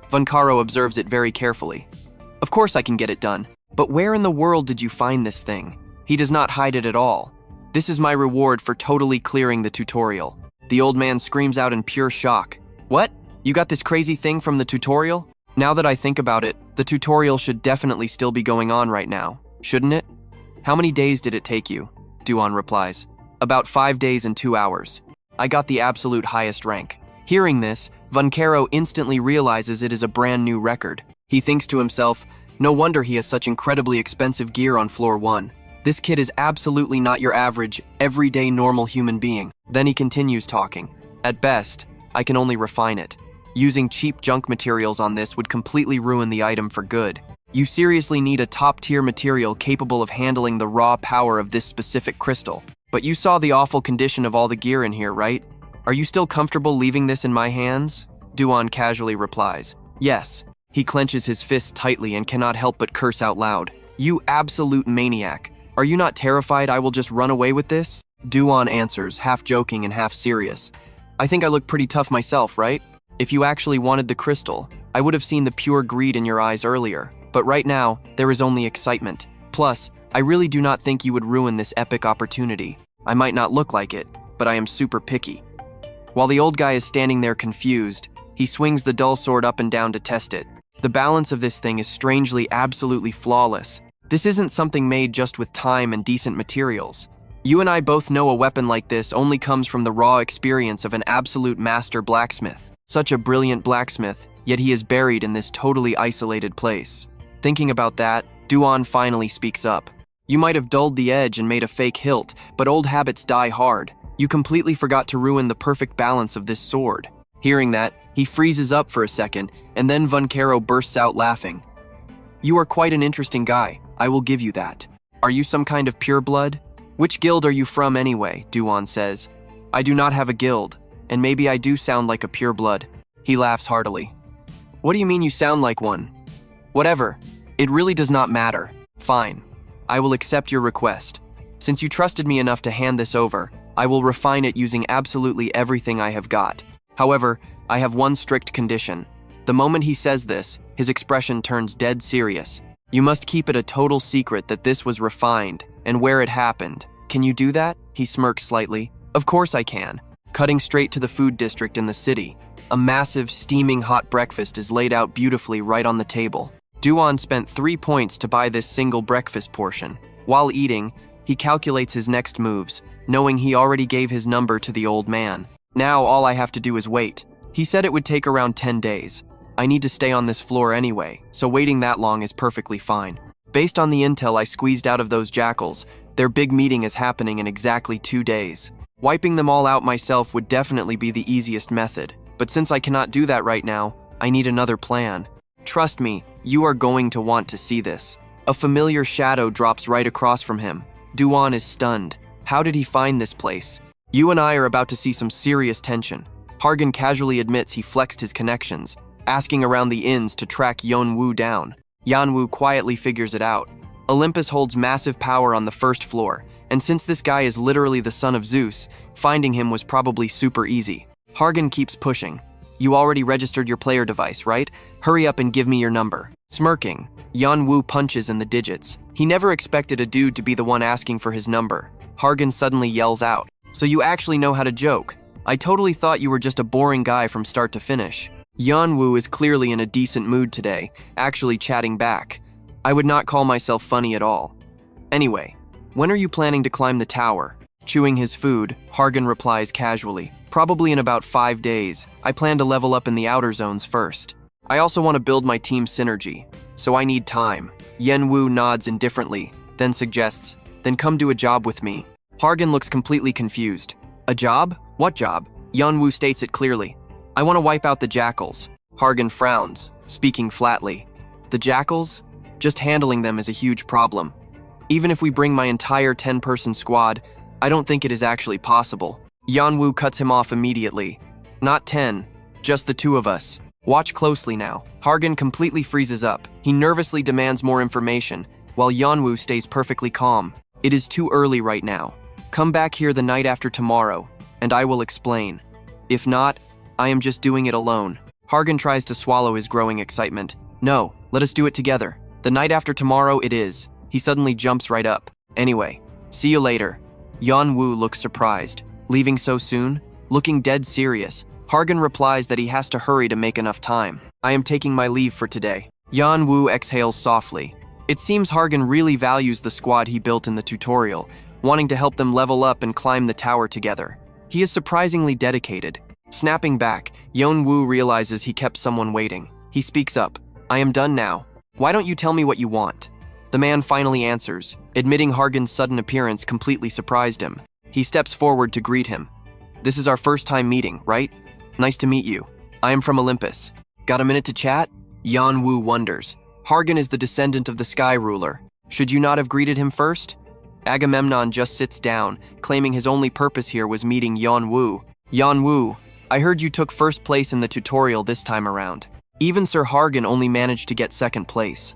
Vancaro observes it very carefully. Of course I can get it done. But where in the world did you find this thing? He does not hide it at all. This is my reward for totally clearing the tutorial. The old man screams out in pure shock. What? You got this crazy thing from the tutorial? Now that I think about it, the tutorial should definitely still be going on right now, shouldn't it? How many days did it take you? Du-gon replies. About 5 days and 2 hours. I got the absolute highest rank. Hearing this, Vancaro instantly realizes it is a brand new record. He thinks to himself, no wonder he has such incredibly expensive gear on floor 1. This kid is absolutely not your average, everyday normal human being. Then he continues talking. At best, I can only refine it. Using cheap junk materials on this would completely ruin the item for good. You seriously need a top-tier material capable of handling the raw power of this specific crystal. But you saw the awful condition of all the gear in here, right? Are you still comfortable leaving this in my hands? Du-gon casually replies. Yes. He clenches his fist tightly and cannot help but curse out loud. You absolute maniac. Are you not terrified I will just run away with this? Du-gon answers, half joking and half serious. I think I look pretty tough myself, right? If you actually wanted the crystal, I would have seen the pure greed in your eyes earlier. But right now, there is only excitement. Plus, I really do not think you would ruin this epic opportunity. I might not look like it, but I am super picky. While the old guy is standing there confused, he swings the dull sword up and down to test it. The balance of this thing is strangely absolutely flawless. This isn't something made just with time and decent materials. You and I both know a weapon like this only comes from the raw experience of an absolute master blacksmith. Such a brilliant blacksmith, yet he is buried in this totally isolated place. Thinking about that, Du-gon finally speaks up. You might have dulled the edge and made a fake hilt, but old habits die hard. You completely forgot to ruin the perfect balance of this sword. Hearing that, he freezes up for a second, and then Vancaro bursts out laughing. You are quite an interesting guy, I will give you that. Are you some kind of pureblood? Which guild are you from anyway? Du-gon says. I do not have a guild, and maybe I do sound like a pureblood. He laughs heartily. What do you mean you sound like one? Whatever, it really does not matter. Fine, I will accept your request. Since you trusted me enough to hand this over, I will refine it using absolutely everything I have got. However, I have one strict condition. The moment he says this, his expression turns dead serious. You must keep it a total secret that this was refined, and where it happened. Can you do that? He smirks slightly. Of course I can. Cutting straight to the food district in the city. A massive, steaming hot breakfast is laid out beautifully right on the table. Du-gon spent 3 points to buy this single breakfast portion. While eating, he calculates his next moves, knowing he already gave his number to the old man. Now all I have to do is wait. He said it would take around 10 days. I need to stay on this floor anyway, so waiting that long is perfectly fine. Based on the intel I squeezed out of those jackals, their big meeting is happening in exactly 2 days. Wiping them all out myself would definitely be the easiest method, but since I cannot do that right now, I need another plan. Trust me, you are going to want to see this. A familiar shadow drops right across from him. Du-gon is stunned. How did he find this place? You and I are about to see some serious tension. Hargan casually admits he flexed his connections, asking around the inns to track Yeonwoo down. Yeonwoo quietly figures it out. Olympus holds massive power on the first floor, and since this guy is literally the son of Zeus, finding him was probably super easy. Hargan keeps pushing. You already registered your player device, right? Hurry up and give me your number. Smirking, Yeonwoo punches in the digits. He never expected a dude to be the one asking for his number. Hargan suddenly yells out, "So you actually know how to joke? I totally thought you were just a boring guy from start to finish." Yeonwoo is clearly in a decent mood today, actually chatting back. I would not call myself funny at all. Anyway, When are you planning to climb the tower? Chewing his food, Hargan replies casually. Probably in about 5 days. I plan to level up in the outer zones first. I also want to build my team synergy, so I need time. Yenwu nods indifferently, then suggests, then come do a job with me. Hargan looks completely confused. A job? What job? Yenwu states it clearly. I want to wipe out the jackals. Hargan frowns, speaking flatly. The jackals? Just handling them is a huge problem. Even if we bring my entire 10-person squad, I don't think it is actually possible. Yenwu cuts him off immediately. Not 10, just the 2 of us. Watch closely now. Hargan completely freezes up. He nervously demands more information, while Yenwu stays perfectly calm. It is too early right now. Come back here the night after tomorrow, and I will explain. If not, I am just doing it alone. Hargan tries to swallow his growing excitement. No, let us do it together. The night after tomorrow it is. He suddenly jumps right up. Anyway, see you later. Yenwu looks surprised. Leaving so soon? Looking dead serious. Hargan replies that he has to hurry to make enough time. I am taking my leave for today. Yenwu exhales softly. It seems Hargan really values the squad he built in the tutorial, wanting to help them level up and climb the tower together. He is surprisingly dedicated. Snapping back, Yenwu realizes he kept someone waiting. He speaks up. I am done now. Why don't you tell me what you want? The man finally answers, admitting Hargan's sudden appearance completely surprised him. He steps forward to greet him. This is our first time meeting, right? Nice to meet you. I am from Olympus. Got a minute to chat? Yenwu wonders. Hargan is the descendant of the Sky Ruler. Should you not have greeted him first? Agamemnon just sits down, claiming his only purpose here was meeting Yenwu. Yenwu, I heard you took first place in the tutorial this time around. Even Sir Hargan only managed to get second place.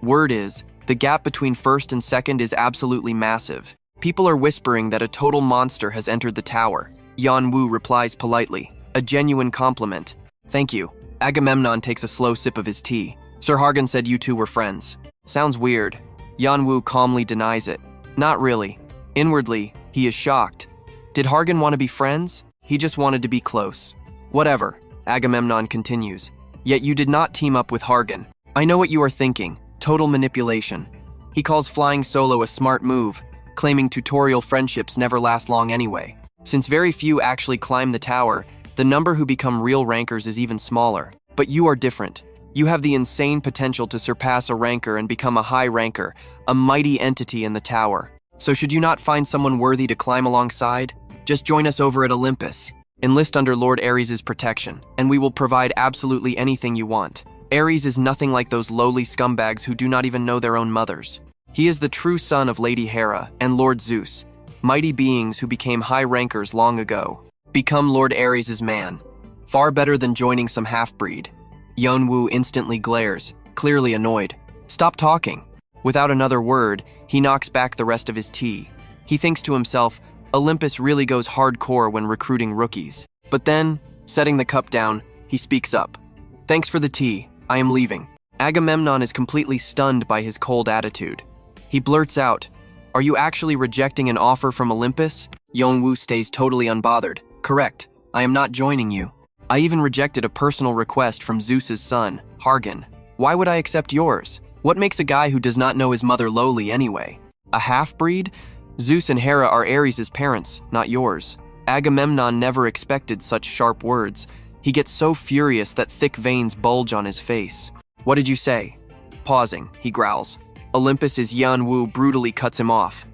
Word is, the gap between first and second is absolutely massive. People are whispering that a total monster has entered the tower. Yenwu replies politely. A genuine compliment. Thank you. Agamemnon takes a slow sip of his tea. Sir Hargan said you two were friends. Sounds weird. Yenwu calmly denies it. Not really. Inwardly, he is shocked. Did Hargan want to be friends? He just wanted to be close. Whatever, Agamemnon continues. Yet you did not team up with Hargan. I know what you are thinking. Total manipulation. He calls flying solo a smart move, claiming tutorial friendships never last long anyway. Since very few actually climb the tower, the number who become real rankers is even smaller. But you are different. You have the insane potential to surpass a ranker and become a high ranker, a mighty entity in the tower. So should you not find someone worthy to climb alongside? Just join us over at Olympus. Enlist under Lord Ares' protection, and we will provide absolutely anything you want. Ares is nothing like those lowly scumbags who do not even know their own mothers. He is the true son of Lady Hera and Lord Zeus, mighty beings who became high rankers long ago. Become Lord Ares' man. Far better than joining some half-breed. Yenwu instantly glares, clearly annoyed. Stop talking. Without another word, he knocks back the rest of his tea. He thinks to himself, Olympus really goes hardcore when recruiting rookies. But then, setting the cup down, he speaks up. Thanks for the tea. I am leaving. Agamemnon is completely stunned by his cold attitude. He blurts out, Are you actually rejecting an offer from Olympus? Yenwu stays totally unbothered. Correct. I am not joining you. I even rejected a personal request from Zeus's son, Hargan. Why would I accept yours? What makes a guy who does not know his mother lowly anyway? A half-breed? Zeus and Hera are Ares' parents, not yours. Agamemnon never expected such sharp words. He gets so furious that thick veins bulge on his face. What did you say? Pausing, he growls. Olympus' Yenwu brutally cuts him off.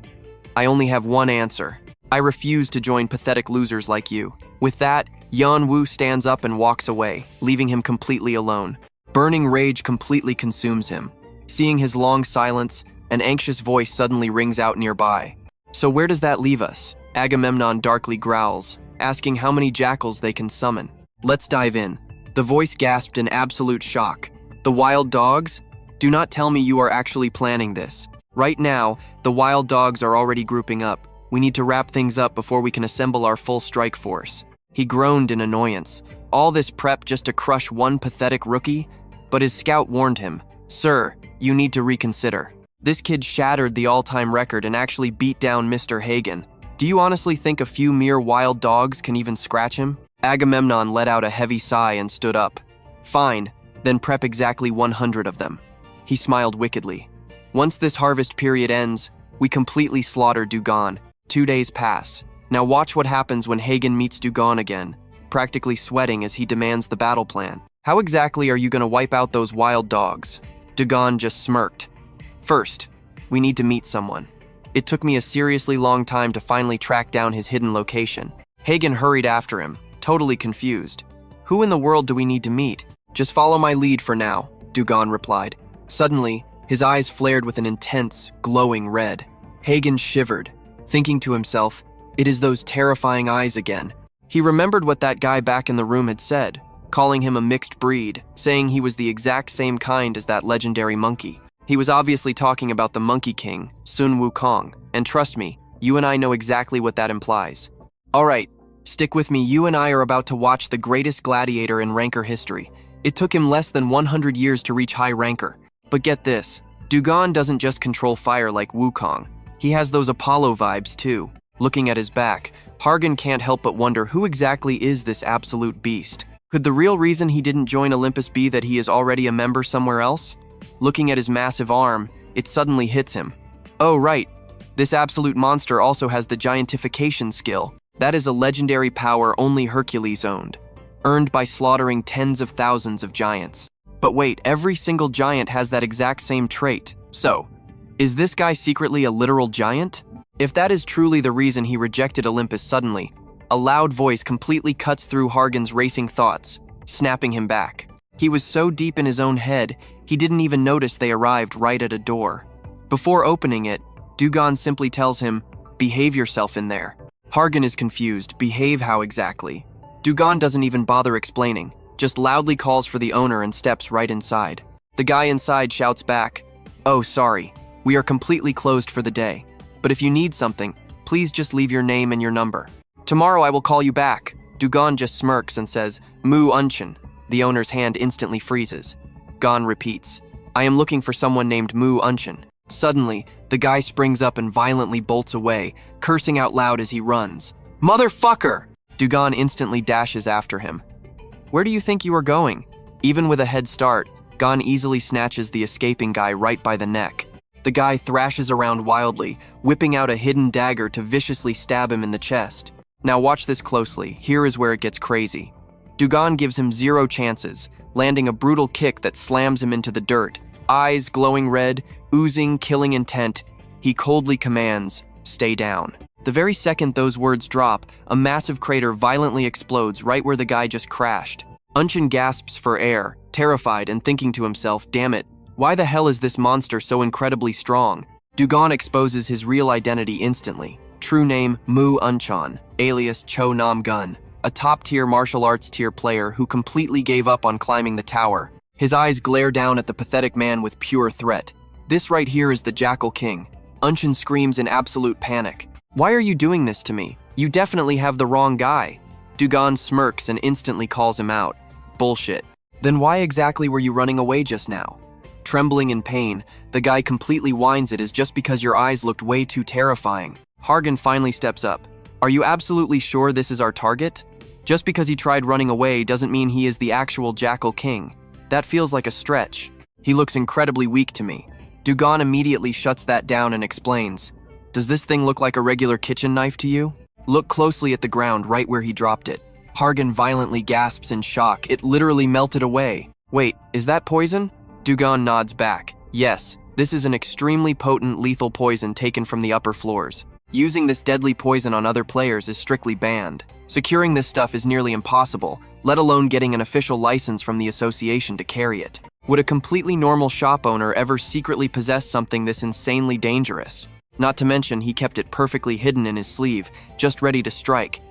I only have one answer. I refuse to join pathetic losers like you. With that, Yenwu stands up and walks away, leaving him completely alone. Burning rage completely consumes him. Seeing his long silence, an anxious voice suddenly rings out nearby. So where does that leave us? Agamemnon darkly growls, asking how many jackals they can summon. Let's dive in. The voice gasped in absolute shock. The wild dogs? Do not tell me you are actually planning this. Right now, the wild dogs are already grouping up. We need to wrap things up before we can assemble our full strike force. He groaned in annoyance. All this prep just to crush one pathetic rookie? But his scout warned him, Sir, you need to reconsider. This kid shattered the all-time record and actually beat down Mr. Hagen. Do you honestly think a few mere wild dogs can even scratch him? Agamemnon let out a heavy sigh and stood up. Fine, then prep exactly 100 of them. He smiled wickedly. Once this harvest period ends, We completely slaughter Du-gon. 2 days pass. Now watch what happens when Hagen meets Du-gon again, practically sweating as he demands the battle plan. How exactly are you going to wipe out those wild dogs? Du-gon just smirked. First, we need to meet someone. It took me a seriously long time to finally track down his hidden location. Hagen hurried after him, totally confused. Who in the world do we need to meet? Just follow my lead for now, Du-gon replied. Suddenly, his eyes flared with an intense, glowing red. Hagen shivered, thinking to himself, it is those terrifying eyes again. He remembered what that guy back in the room had said, calling him a mixed breed, saying he was the exact same kind as that legendary monkey. He was obviously talking about the Monkey King, Sun Wukong, and trust me, you and I know exactly what that implies. Alright, stick with me, you and I are about to watch the greatest gladiator in Ranker history. It took him less than 100 years to reach high Ranker. But get this, Du-gon doesn't just control fire like Wukong. He has those Apollo vibes too. Looking at his back, Hagen can't help but wonder who exactly is this absolute beast. Could the real reason he didn't join Olympus be that he is already a member somewhere else? Looking at his massive arm, it suddenly hits him. Oh right, this absolute monster also has the giantification skill. That is a legendary power only Hercules owned, earned by slaughtering tens of thousands of giants. But wait, every single giant has that exact same trait. So, is this guy secretly a literal giant? If that is truly the reason he rejected Olympus suddenly, a loud voice completely cuts through Hagen's racing thoughts, snapping him back. He was so deep in his own head, he didn't even notice they arrived right at a door. Before opening it, Du-gon simply tells him, behave yourself in there. Hagen is confused, behave how exactly? Du-gon doesn't even bother explaining, just loudly calls for the owner and steps right inside. The guy inside shouts back, oh sorry, we are completely closed for the day. But if you need something, please just leave your name and your number. Tomorrow I will call you back. Du-gon just smirks and says, Mu Unshin. The owner's hand instantly freezes. Gon repeats, I am looking for someone named Mu Unshin. Suddenly, the guy springs up and violently bolts away, cursing out loud as he runs. Motherfucker! Du-gon instantly dashes after him. Where do you think you are going? Even with a head start, Gon easily snatches the escaping guy right by the neck. The guy thrashes around wildly, whipping out a hidden dagger to viciously stab him in the chest. Now watch this closely, here is where it gets crazy. Du-gon gives him 0 chances, landing a brutal kick that slams him into the dirt. Eyes glowing red, oozing killing intent, he coldly commands, stay down. The very second those words drop, a massive crater violently explodes right where the guy just crashed. Unshin gasps for air, terrified and thinking to himself, damn it, why the hell is this monster so incredibly strong? Du-gon exposes his real identity instantly. True name, Mu Unshan, alias Cho Nam-gun, a top-tier martial arts tier player who completely gave up on climbing the tower. His eyes glare down at the pathetic man with pure threat. This right here is the Jackal King. Unshin screams in absolute panic. Why are you doing this to me? You definitely have the wrong guy. Du-gon smirks and instantly calls him out. Bullshit. Then why exactly were you running away just now? Trembling in pain, the guy completely whines it is just because your eyes looked way too terrifying. Hagen finally steps up. Are you absolutely sure this is our target? Just because he tried running away doesn't mean he is the actual Jackal King. That feels like a stretch. He looks incredibly weak to me. Du-gon immediately shuts that down and explains. Does this thing look like a regular kitchen knife to you? Look closely at the ground right where he dropped it. Hagen violently gasps in shock. It literally melted away. Wait, is that poison? Du-gon nods back. Yes, this is an extremely potent lethal poison taken from the upper floors. Using this deadly poison on other players is strictly banned. Securing this stuff is nearly impossible, let alone getting an official license from the association to carry it. Would a completely normal shop owner ever secretly possess something this insanely dangerous? Not to mention he kept it perfectly hidden in his sleeve, just ready to strike.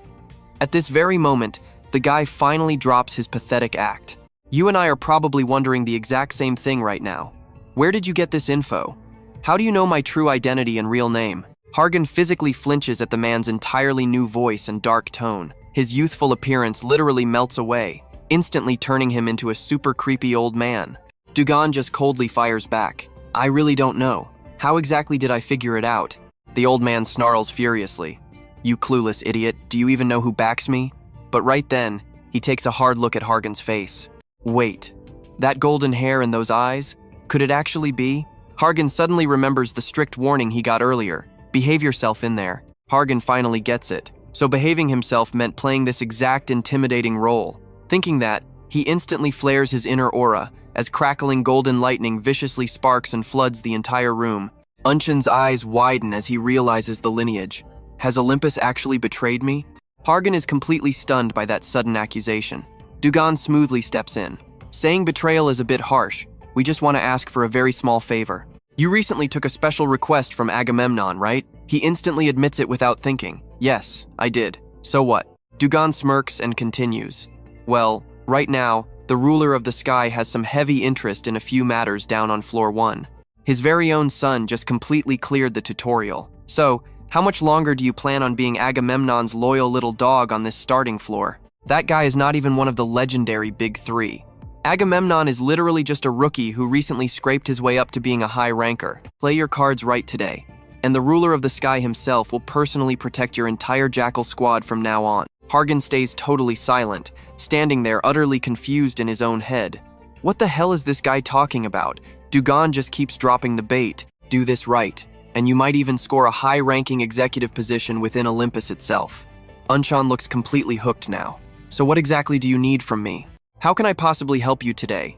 At this very moment, the guy finally drops his pathetic act. You and I are probably wondering the exact same thing right now. Where did you get this info? How do you know my true identity and real name? Hagen physically flinches at the man's entirely new voice and dark tone. His youthful appearance literally melts away, instantly turning him into a super creepy old man. Du-gon just coldly fires back. I really don't know. How exactly did I figure it out? The old man snarls furiously. You clueless idiot, do you even know who backs me? But right then, he takes a hard look at Hagen's face. Wait, that golden hair and those eyes? Could it actually be? Hargan suddenly remembers the strict warning he got earlier. Behave yourself in there. Hargan finally gets it. So behaving himself meant playing this exact intimidating role. Thinking that, he instantly flares his inner aura as crackling golden lightning viciously sparks and floods the entire room. Unshin's eyes widen as he realizes the lineage. Has Olympus actually betrayed me? Hargan is completely stunned by that sudden accusation. Du-gon smoothly steps in. Saying betrayal is a bit harsh. We just want to ask for a very small favor. You recently took a special request from Agamemnon, right? He instantly admits it without thinking. Yes, I did. So what? Du-gon smirks and continues. Well, right now, the ruler of the sky has some heavy interest in a few matters down on floor 1. His very own son just completely cleared the tutorial. So, how much longer do you plan on being Agamemnon's loyal little dog on this starting floor? That guy is not even one of the legendary Big Three. Agamemnon is literally just a rookie who recently scraped his way up to being a high ranker. Play your cards right today, and the ruler of the sky himself will personally protect your entire jackal squad from now on. Hargan stays totally silent, standing there utterly confused in his own head. What the hell is this guy talking about? Du-gon just keeps dropping the bait. Do this right, and you might even score a high-ranking executive position within Olympus itself. Unshan looks completely hooked now. So what exactly do you need from me? How can I possibly help you today?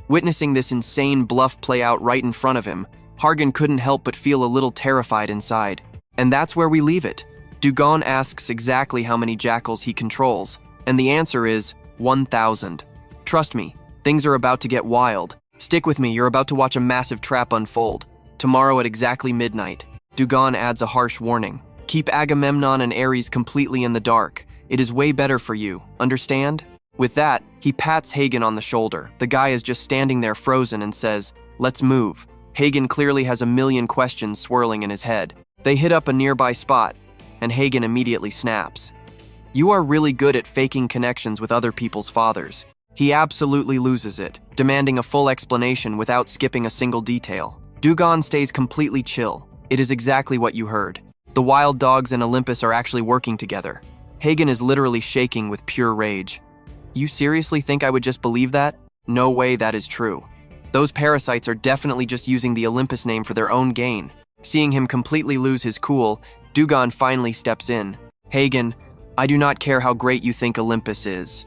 Witnessing this insane bluff play out right in front of him, Hargan couldn't help but feel a little terrified inside. And that's where we leave it. Du-gon asks exactly how many jackals he controls, and the answer is 1,000. Trust me, things are about to get wild. Stick with me, you're about to watch a massive trap unfold. Tomorrow at exactly midnight. Du-gon adds a harsh warning. Keep Agamemnon and Ares completely in the dark. It is way better for you, understand? With that, he pats Hagen on the shoulder. The guy is just standing there frozen and says, "Let's move." Hagen clearly has a million questions swirling in his head. They hit up a nearby spot, and Hagen immediately snaps. You are really good at faking connections with other people's fathers. He absolutely loses it, demanding a full explanation without skipping a single detail. Du-gon stays completely chill. It is exactly what you heard. The wild dogs and Olympus are actually working together. Hagen is literally shaking with pure rage. You seriously think I would just believe that? No way that is true. Those parasites are definitely just using the Olympus name for their own gain. Seeing him completely lose his cool, Du-gon finally steps in. Hagen, I do not care how great you think Olympus is.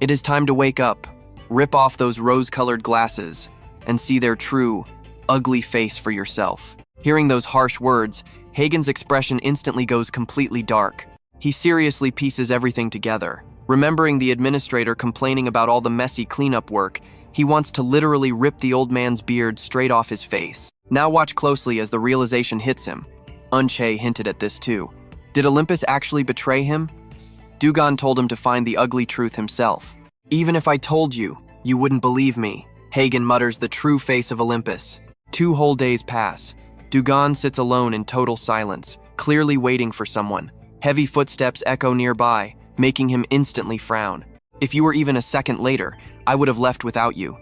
It is time to wake up, rip off those rose-colored glasses, and see their true, ugly face for yourself. Hearing those harsh words, Hagen's expression instantly goes completely dark. He seriously pieces everything together. Remembering the administrator complaining about all the messy cleanup work, he wants to literally rip the old man's beard straight off his face. Now watch closely as the realization hits him. Unche hinted at this too. Did Olympus actually betray him? Du-gon told him to find the ugly truth himself. Even if I told you, you wouldn't believe me. Hagen mutters the true face of Olympus. 2 whole days pass. Du-gon sits alone in total silence, clearly waiting for someone. Heavy footsteps echo nearby, making him instantly frown. If you were even a second later, I would have left without you.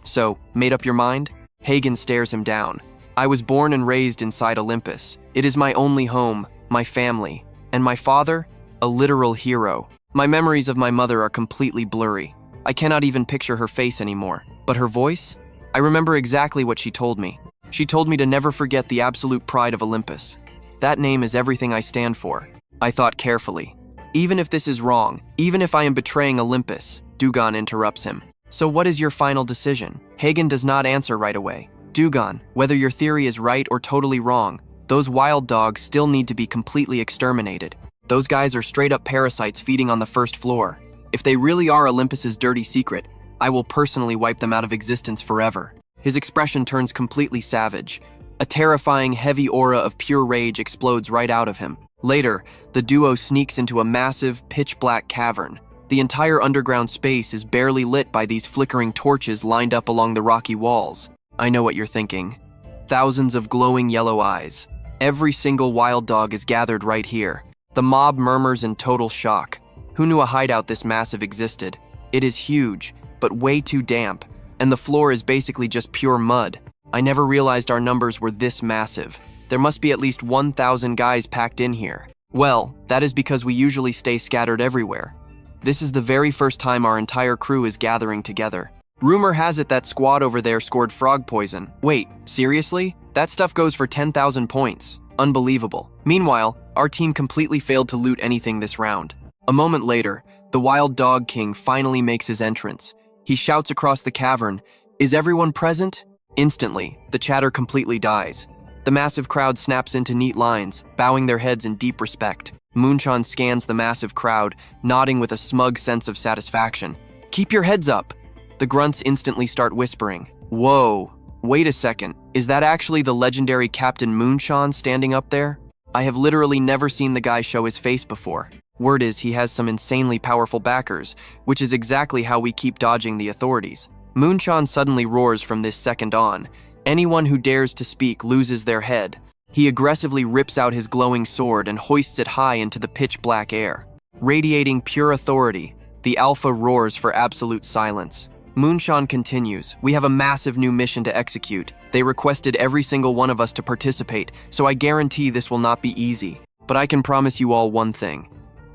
So, made up your mind? Hagen stares him down. I was born and raised inside Olympus. It is my only home, my family. And my father? A literal hero. My memories of my mother are completely blurry. I cannot even picture her face anymore. But her voice? I remember exactly what she told me. She told me to never forget the absolute pride of Olympus. That name is everything I stand for. I thought carefully. Even if this is wrong, even if I am betraying Olympus, Du-gon interrupts him. So what is your final decision? Hagen does not answer right away. Du-gon, whether your theory is right or totally wrong, those wild dogs still need to be completely exterminated. Those guys are straight up parasites feeding on the first floor. If they really are Olympus's dirty secret, I will personally wipe them out of existence forever. His expression turns completely savage. A terrifying, heavy aura of pure rage explodes right out of him. Later, the duo sneaks into a massive, pitch-black cavern. The entire underground space is barely lit by these flickering torches lined up along the rocky walls. I know what you're thinking. Thousands of glowing yellow eyes. Every single wild dog is gathered right here. The mob murmurs in total shock. Who knew a hideout this massive existed? It is huge, but way too damp, and the floor is basically just pure mud. I never realized our numbers were this massive. There must be at least 1,000 guys packed in here. Well, that is because we usually stay scattered everywhere. This is the very first time our entire crew is gathering together. Rumor has it that squad over there scored frog poison. Wait, seriously? That stuff goes for 10,000 points. Unbelievable. Meanwhile, our team completely failed to loot anything this round. A moment later, the Wild Dog King finally makes his entrance. He shouts across the cavern, "Is everyone present?" Instantly, the chatter completely dies. The massive crowd snaps into neat lines, bowing their heads in deep respect. Moonshon scans the massive crowd, nodding with a smug sense of satisfaction. "Keep your heads up!" The grunts instantly start whispering. Whoa, wait a second, is that actually the legendary Captain Moonshon standing up there? I have literally never seen the guy show his face before. Word is he has some insanely powerful backers, which is exactly how we keep dodging the authorities. Moonshon suddenly roars from this second on. Anyone who dares to speak loses their head. He aggressively rips out his glowing sword and hoists it high into the pitch-black air. Radiating pure authority, the Alpha roars for absolute silence. Moonshon continues, "We have a massive new mission to execute. They requested every single one of us to participate, so I guarantee this will not be easy. But I can promise you all one thing.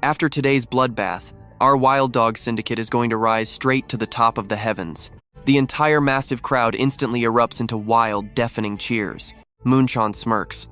After today's bloodbath, our Wild Dog Syndicate is going to rise straight to the top of the heavens." The entire massive crowd instantly erupts into wild, deafening cheers. Moonshon smirks.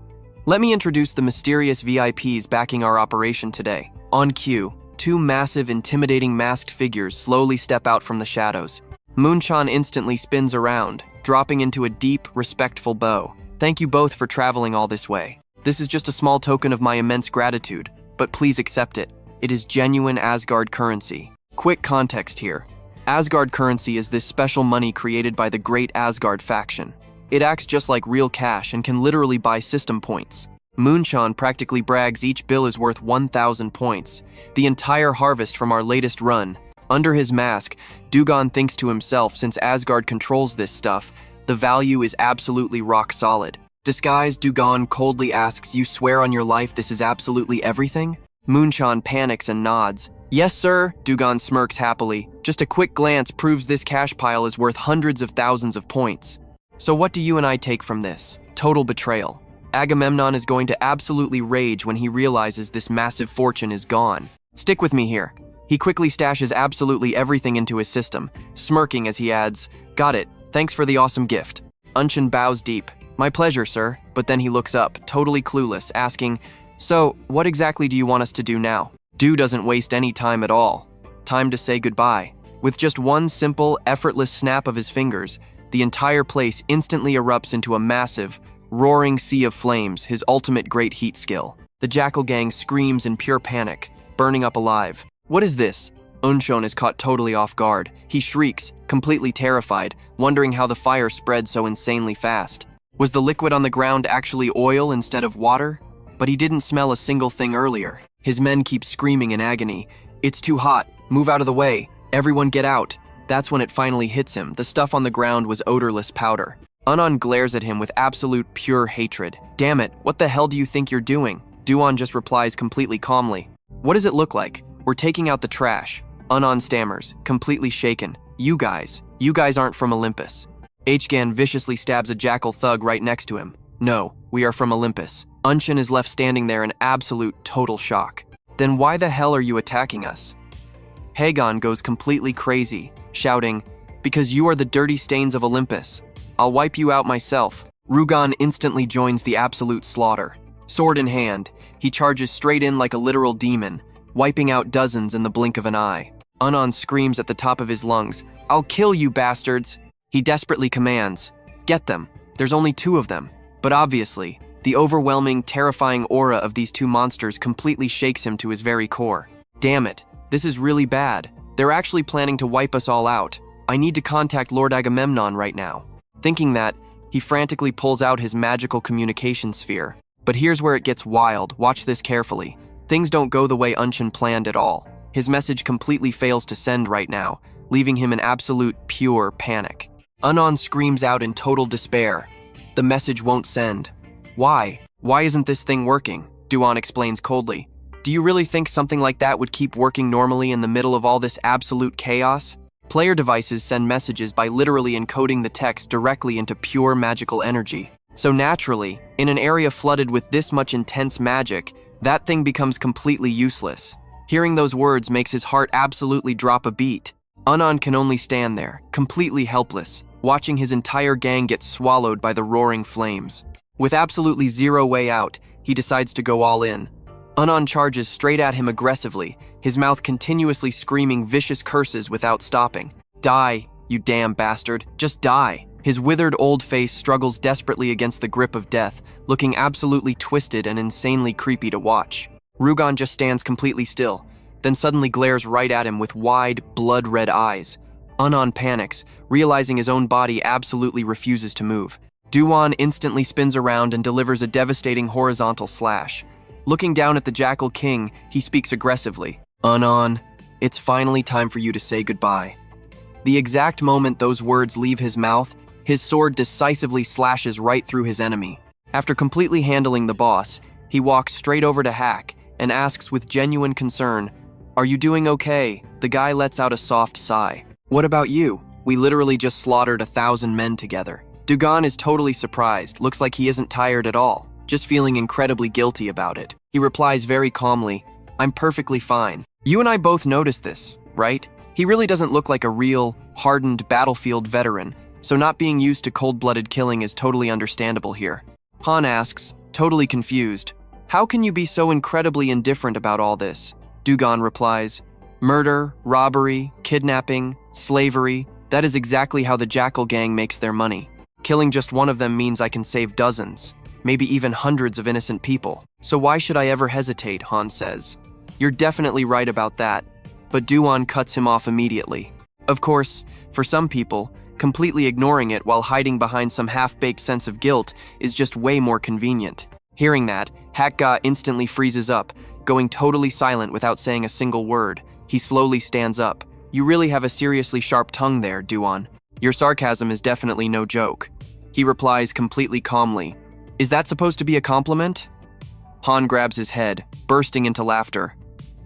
"Let me introduce the mysterious VIPs backing our operation today." On cue, two massive, intimidating masked figures slowly step out from the shadows. Moonshon instantly spins around, dropping into a deep, respectful bow. "Thank you both for traveling all this way. This is just a small token of my immense gratitude, but please accept it. It is genuine Asgard currency." Quick context here. Asgard currency is this special money created by the Great Asgard faction. It acts just like real cash and can literally buy system points. Moonshon practically brags each bill is worth 1,000 points, the entire harvest from our latest run. Under his mask, Du-gon thinks to himself, since Asgard controls this stuff, the value is absolutely rock solid. Disguised, Du-gon coldly asks, "You swear on your life this is absolutely everything?" Moonshon panics and nods. "Yes, sir," Du-gon smirks happily. "Just a quick glance proves this cash pile is worth hundreds of thousands of points. So what do you and I take from this? Total betrayal. Agamemnon is going to absolutely rage when he realizes this massive fortune is gone. Stick with me here." He quickly stashes absolutely everything into his system, smirking as he adds, "Got it. Thanks for the awesome gift." Unshin bows deep. "My pleasure, sir." But then he looks up, totally clueless, asking, "So, what exactly do you want us to do now?" Du doesn't waste any time at all. Time to say goodbye. With just one simple, effortless snap of his fingers, the entire place instantly erupts into a massive, roaring sea of flames, his ultimate great heat skill. The Jackal Gang screams in pure panic, burning up alive. What is this? Unshon is caught totally off guard. He shrieks, completely terrified, wondering how the fire spread so insanely fast. Was the liquid on the ground actually oil instead of water? But he didn't smell a single thing earlier. His men keep screaming in agony. "It's too hot. Move out of the way. Everyone get out." That's when it finally hits him. The stuff on the ground was odorless powder. Unon glares at him with absolute pure hatred. "Damn it, what the hell do you think you're doing?" Duon just replies completely calmly. "What does it look like? We're taking out the trash." Unon stammers, completely shaken. You guys aren't from Olympus." Hgan viciously stabs a jackal thug right next to him. "No, we are from Olympus." Unshin is left standing there in absolute total shock. "Then why the hell are you attacking us?" Hagon goes completely crazy, shouting, "Because you are the dirty stains of Olympus. I'll wipe you out myself." Rugon instantly joins the absolute slaughter. Sword in hand, he charges straight in like a literal demon, wiping out dozens in the blink of an eye. Unon screams at the top of his lungs, "I'll kill you bastards!" He desperately commands, "Get them. There's only two of them." But obviously, the overwhelming, terrifying aura of these two monsters completely shakes him to his very core. "Damn it, this is really bad. They're actually planning to wipe us all out. I need to contact Lord Agamemnon right now." Thinking that, he frantically pulls out his magical communication sphere. But here's where it gets wild. Watch this carefully. Things don't go the way Unshin planned at all. His message completely fails to send right now, leaving him in absolute, pure panic. Unon screams out in total despair. The message won't send. "Why? Why isn't this thing working?" Duon explains coldly. "Do you really think something like that would keep working normally in the middle of all this absolute chaos? Player devices send messages by literally encoding the text directly into pure magical energy. So naturally, in an area flooded with this much intense magic, that thing becomes completely useless." Hearing those words makes his heart absolutely drop a beat. Unon can only stand there, completely helpless, watching his entire gang get swallowed by the roaring flames. With absolutely zero way out, he decides to go all in. Unon charges straight at him aggressively, his mouth continuously screaming vicious curses without stopping. Die, you damn bastard, just die. His withered old face struggles desperately against the grip of death, looking absolutely twisted and insanely creepy to watch. Rugon just stands completely still, then suddenly glares right at him with wide, blood-red eyes. Unon panics, realizing his own body absolutely refuses to move. Du-gon instantly spins around and delivers a devastating horizontal slash. Looking down at the Jackal King, he speaks aggressively. Unon, it's finally time for you to say goodbye. The exact moment those words leave his mouth, his sword decisively slashes right through his enemy. After completely handling the boss, he walks straight over to Hack and asks with genuine concern, "Are you doing okay?" The guy lets out a soft sigh. "What about you? We literally just slaughtered 1,000 men together." Du-gon is totally surprised, looks like he isn't tired at all, just feeling incredibly guilty about it. He replies very calmly, "I'm perfectly fine. You and I both noticed this, right?" He really doesn't look like a real, hardened battlefield veteran, so not being used to cold-blooded killing is totally understandable here. Han asks, totally confused, "How can you be so incredibly indifferent about all this?" Du-gon replies, "Murder, robbery, kidnapping, slavery, that is exactly how the Jackal Gang makes their money. Killing just one of them means I can save dozens, maybe even hundreds of innocent people. So why should I ever hesitate?" Han says. "You're definitely right about that." But Du-gon cuts him off immediately. Of course, for some people, completely ignoring it while hiding behind some half-baked sense of guilt is just way more convenient. Hearing that, Hakga instantly freezes up, going totally silent without saying a single word. He slowly stands up. "You really have a seriously sharp tongue there, Du-gon. Your sarcasm is definitely no joke." He replies completely calmly, "Is that supposed to be a compliment?" Han grabs his head, bursting into laughter.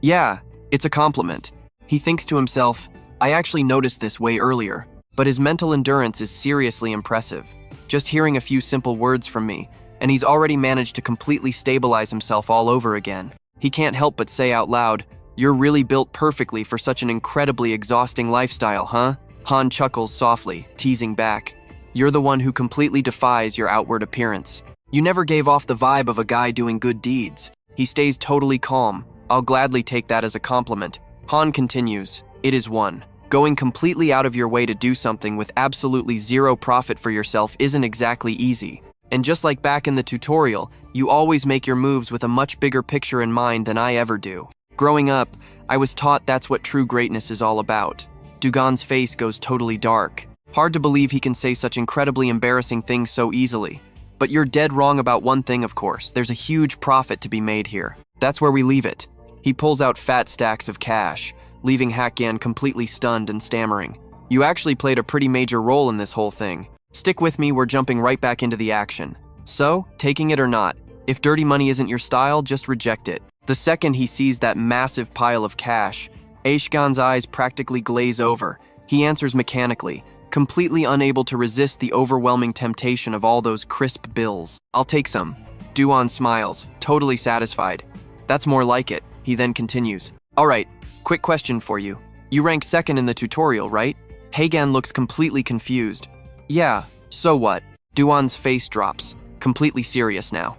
"Yeah, it's a compliment." He thinks to himself, "I actually noticed this way earlier." But his mental endurance is seriously impressive. Just hearing a few simple words from me, and he's already managed to completely stabilize himself all over again. He can't help but say out loud, "You're really built perfectly for such an incredibly exhausting lifestyle, huh?" Han chuckles softly, teasing back, "You're the one who completely defies your outward appearance. You never gave off the vibe of a guy doing good deeds." He stays totally calm. "I'll gladly take that as a compliment." Han continues, "It is one. Going completely out of your way to do something with absolutely zero profit for yourself isn't exactly easy. And just like back in the tutorial, you always make your moves with a much bigger picture in mind than I ever do. Growing up, I was taught that's what true greatness is all about." Du-gon's face goes totally dark. Hard to believe he can say such incredibly embarrassing things so easily. But you're dead wrong about one thing, of course. There's a huge profit to be made here. That's where we leave it. He pulls out fat stacks of cash, leaving Hakgan completely stunned and stammering. "You actually played a pretty major role in this whole thing. Stick with me, we're jumping right back into the action. So, taking it or not, if dirty money isn't your style, just reject it." The second he sees that massive pile of cash, Aishgan's eyes practically glaze over. He answers mechanically, completely unable to resist the overwhelming temptation of all those crisp bills. "I'll take some." Du-gon smiles, totally satisfied. "That's more like it." He then continues, "All right, quick question for you. You ranked second in the tutorial, right?" Hagan looks completely confused. "Yeah, so what?" Du-gon's face drops, completely serious now.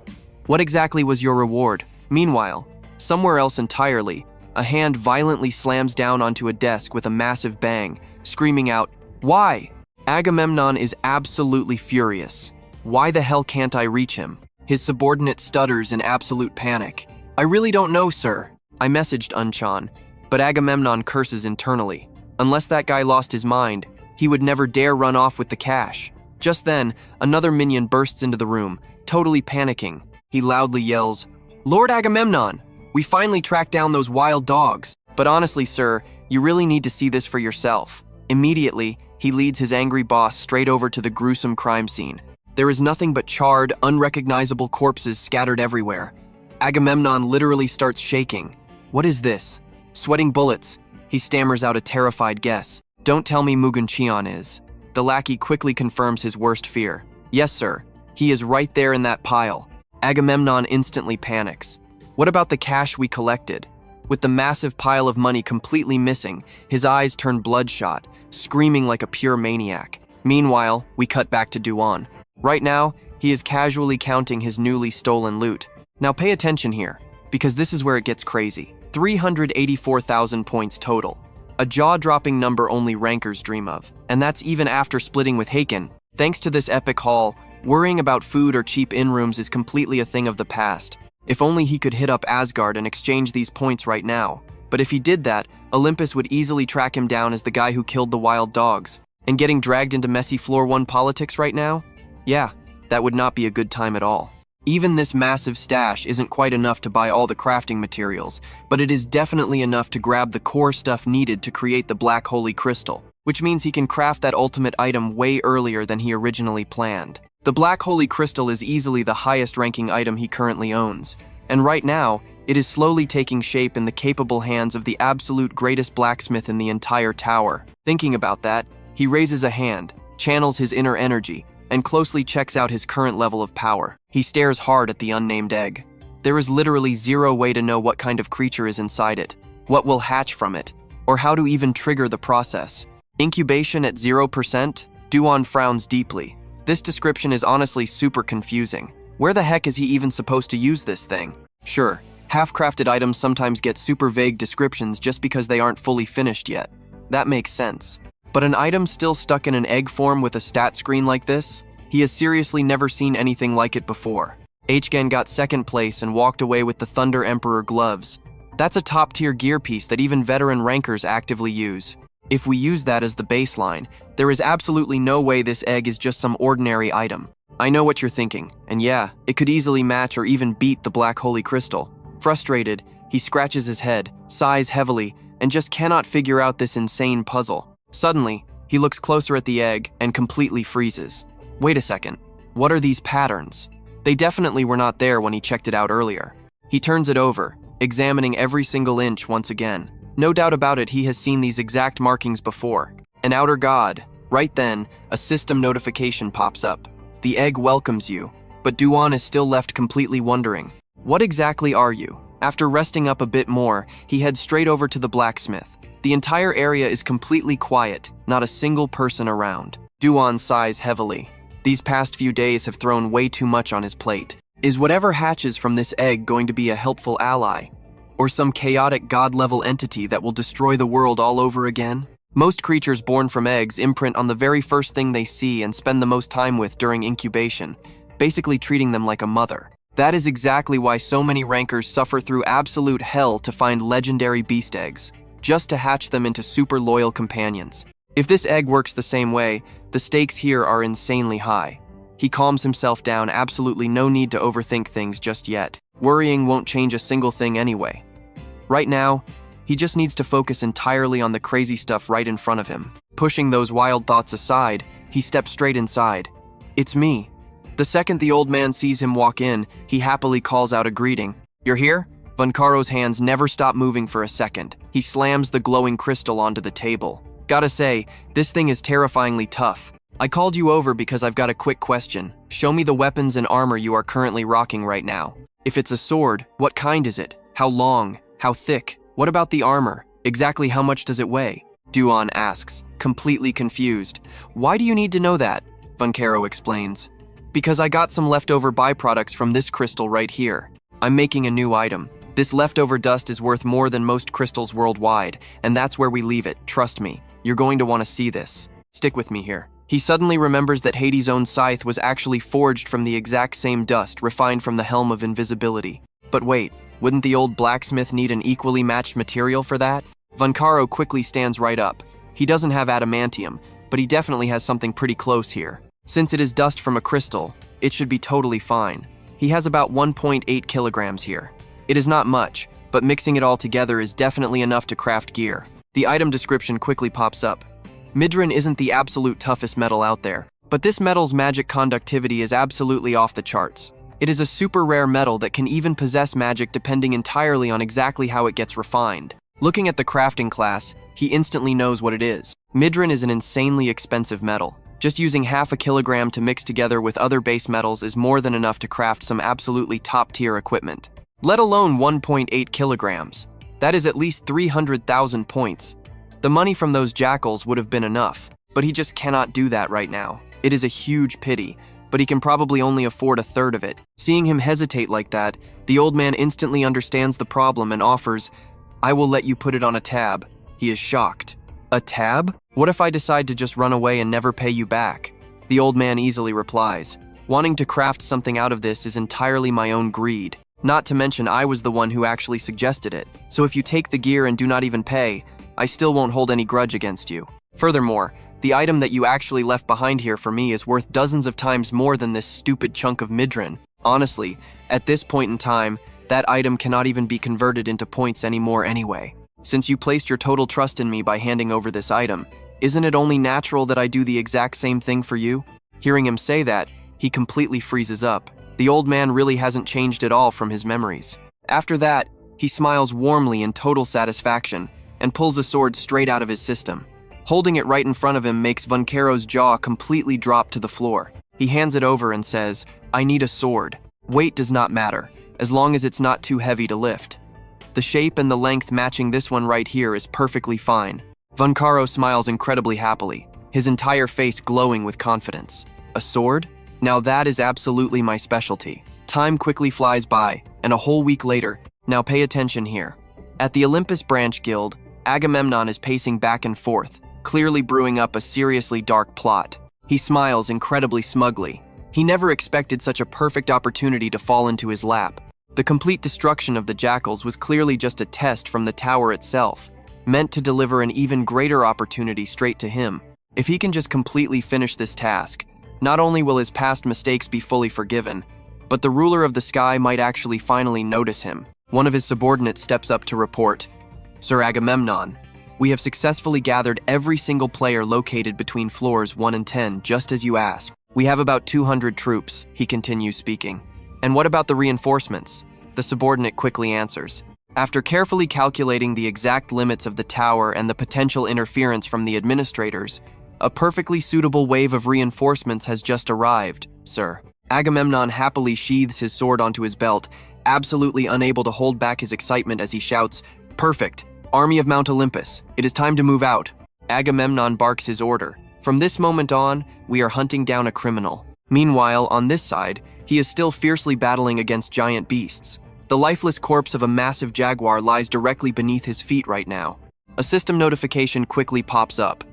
"What exactly was your reward?" Meanwhile, somewhere else entirely, a hand violently slams down onto a desk with a massive bang, screaming out, "Why?" Agamemnon is absolutely furious. Why the hell can't I reach him? His subordinate stutters in absolute panic. "I really don't know, sir." I messaged Unchan, but Agamemnon curses internally. Unless that guy lost his mind, he would never dare run off with the cash. Just then, another minion bursts into the room, totally panicking. He loudly yells, "Lord Agamemnon, we finally tracked down those wild dogs. But honestly, sir, you really need to see this for yourself." Immediately, he leads his angry boss straight over to the gruesome crime scene. There is nothing but charred, unrecognizable corpses scattered everywhere. Agamemnon literally starts shaking. "What is this?" "Sweating bullets." He stammers out a terrified guess. "Don't tell me Mugen Cheon is." The lackey quickly confirms his worst fear. "Yes, sir. He is right there in that pile." Agamemnon instantly panics. "What about the cash we collected?" With the massive pile of money completely missing, his eyes turn bloodshot, screaming like a pure maniac. Meanwhile, we cut back to Du-gon. Right now, he is casually counting his newly stolen loot. Now pay attention here, because this is where it gets crazy. 384,000 points total. A jaw-dropping number only rankers dream of. And that's even after splitting with Haken. Thanks to this epic haul, worrying about food or cheap in-rooms is completely a thing of the past. If only he could hit up Asgard and exchange these points right now. But if he did that, Olympus would easily track him down as the guy who killed the wild dogs. And getting dragged into messy floor 1 politics right now? Yeah, that would not be a good time at all. Even this massive stash isn't quite enough to buy all the crafting materials, but it is definitely enough to grab the core stuff needed to create the Black Holy Crystal, which means he can craft that ultimate item way earlier than he originally planned. The Black Holy Crystal is easily the highest-ranking item he currently owns, and right now, it is slowly taking shape in the capable hands of the absolute greatest blacksmith in the entire tower. Thinking about that, he raises a hand, channels his inner energy, and closely checks out his current level of power. He stares hard at the unnamed egg. There is literally zero way to know what kind of creature is inside it, what will hatch from it, or how to even trigger the process. Incubation at 0%? Du-gon frowns deeply. This description is honestly super confusing. Where the heck is he even supposed to use this thing? Sure, half-crafted items sometimes get super vague descriptions just because they aren't fully finished yet. That makes sense. But an item still stuck in an egg form with a stat screen like this? He has seriously never seen anything like it before. H-Gen got second place and walked away with the Thunder Emperor gloves. That's a top-tier gear piece that even veteran rankers actively use. If we use that as the baseline, there is absolutely no way this egg is just some ordinary item. I know what you're thinking, and yeah, it could easily match or even beat the Black Holy Crystal. Frustrated, he scratches his head, sighs heavily, and just cannot figure out this insane puzzle. Suddenly, he looks closer at the egg and completely freezes. Wait a second, what are these patterns? They definitely were not there when he checked it out earlier. He turns it over, examining every single inch once again. No doubt about it, he has seen these exact markings before. An outer god. Right then, a system notification pops up. The egg welcomes you, but Du-gon is still left completely wondering. What exactly are you? After resting up a bit more, he heads straight over to the blacksmith. The entire area is completely quiet, not a single person around. Du-gon sighs heavily. These past few days have thrown way too much on his plate. Is whatever hatches from this egg going to be a helpful ally? Or some chaotic god-level entity that will destroy the world all over again? Most creatures born from eggs imprint on the very first thing they see and spend the most time with during incubation, basically treating them like a mother. That is exactly why so many rankers suffer through absolute hell to find legendary beast eggs, just to hatch them into super loyal companions. If this egg works the same way, the stakes here are insanely high. He calms himself down, absolutely no need to overthink things just yet. Worrying won't change a single thing anyway. Right now, he just needs to focus entirely on the crazy stuff right in front of him. Pushing those wild thoughts aside, he steps straight inside. It's me. The second the old man sees him walk in, he happily calls out a greeting. You're here? Vancaro's hands never stop moving for a second. He slams the glowing crystal onto the table. Gotta say, this thing is terrifyingly tough. I called you over because I've got a quick question. Show me the weapons and armor you are currently rocking right now. If it's a sword, what kind is it? How long? How thick? What about the armor? Exactly how much does it weigh? Du-gon asks, completely confused. Why do you need to know that? Vancaro explains. Because I got some leftover byproducts from this crystal right here. I'm making a new item. This leftover dust is worth more than most crystals worldwide, and that's where we leave it, trust me. You're going to want to see this. Stick with me here. He suddenly remembers that Hades' own scythe was actually forged from the exact same dust refined from the Helm of Invisibility. But wait, wouldn't the old blacksmith need an equally matched material for that? Vancaro quickly stands right up. He doesn't have adamantium, but he definitely has something pretty close here. Since it is dust from a crystal, it should be totally fine. He has about 1.8 kilograms here. It is not much, but mixing it all together is definitely enough to craft gear. The item description quickly pops up. Midrin isn't the absolute toughest metal out there, but this metal's magic conductivity is absolutely off the charts. It is a super rare metal that can even possess magic depending entirely on exactly how it gets refined. Looking at the crafting class, he instantly knows what it is. Midrin is an insanely expensive metal. Just using half a kilogram to mix together with other base metals is more than enough to craft some absolutely top-tier equipment. Let alone 1.8 kilograms. That is at least 300,000 points. The money from those jackals would have been enough, but he just cannot do that right now. It is a huge pity, but he can probably only afford a third of it. Seeing him hesitate like that, the old man instantly understands the problem and offers, "I will let you put it on a tab." He is shocked. "A tab? What if I decide to just run away and never pay you back?" The old man easily replies, "Wanting to craft something out of this is entirely my own greed. Not to mention I was the one who actually suggested it. So if you take the gear and do not even pay, I still won't hold any grudge against you. Furthermore, the item that you actually left behind here for me is worth dozens of times more than this stupid chunk of midrin. Honestly, at this point in time, that item cannot even be converted into points anymore anyway. Since you placed your total trust in me by handing over this item, isn't it only natural that I do the exact same thing for you?" Hearing him say that, he completely freezes up. The old man really hasn't changed at all from his memories. After that, he smiles warmly in total satisfaction and pulls a sword straight out of his system. Holding it right in front of him makes Vancaro's jaw completely drop to the floor. He hands it over and says, "I need a sword. Weight does not matter, as long as it's not too heavy to lift. The shape and the length matching this one right here is perfectly fine." Vancaro smiles incredibly happily, his entire face glowing with confidence. "A sword? Now that is absolutely my specialty." Time quickly flies by, and a whole week later, now pay attention here. At the Olympus Branch Guild, Agamemnon is pacing back and forth, clearly brewing up a seriously dark plot. He smiles incredibly smugly. He never expected such a perfect opportunity to fall into his lap. The complete destruction of the jackals was clearly just a test from the tower itself, meant to deliver an even greater opportunity straight to him. If he can just completely finish this task, not only will his past mistakes be fully forgiven, but the ruler of the sky might actually finally notice him. One of his subordinates steps up to report, "Sir Agamemnon, we have successfully gathered every single player located between floors 1 and 10, just as you asked. We have about 200 troops," he continues speaking. "And what about the reinforcements?" The subordinate quickly answers. After carefully calculating the exact limits of the tower and the potential interference from the administrators, a perfectly suitable wave of reinforcements has just arrived, sir. Agamemnon happily sheathes his sword onto his belt, absolutely unable to hold back his excitement as he shouts, "Perfect! Army of Mount Olympus, it is time to move out." Agamemnon barks his order. From this moment on, we are hunting down a criminal. Meanwhile, on this side, he is still fiercely battling against giant beasts. The lifeless corpse of a massive jaguar lies directly beneath his feet right now. A system notification quickly pops up.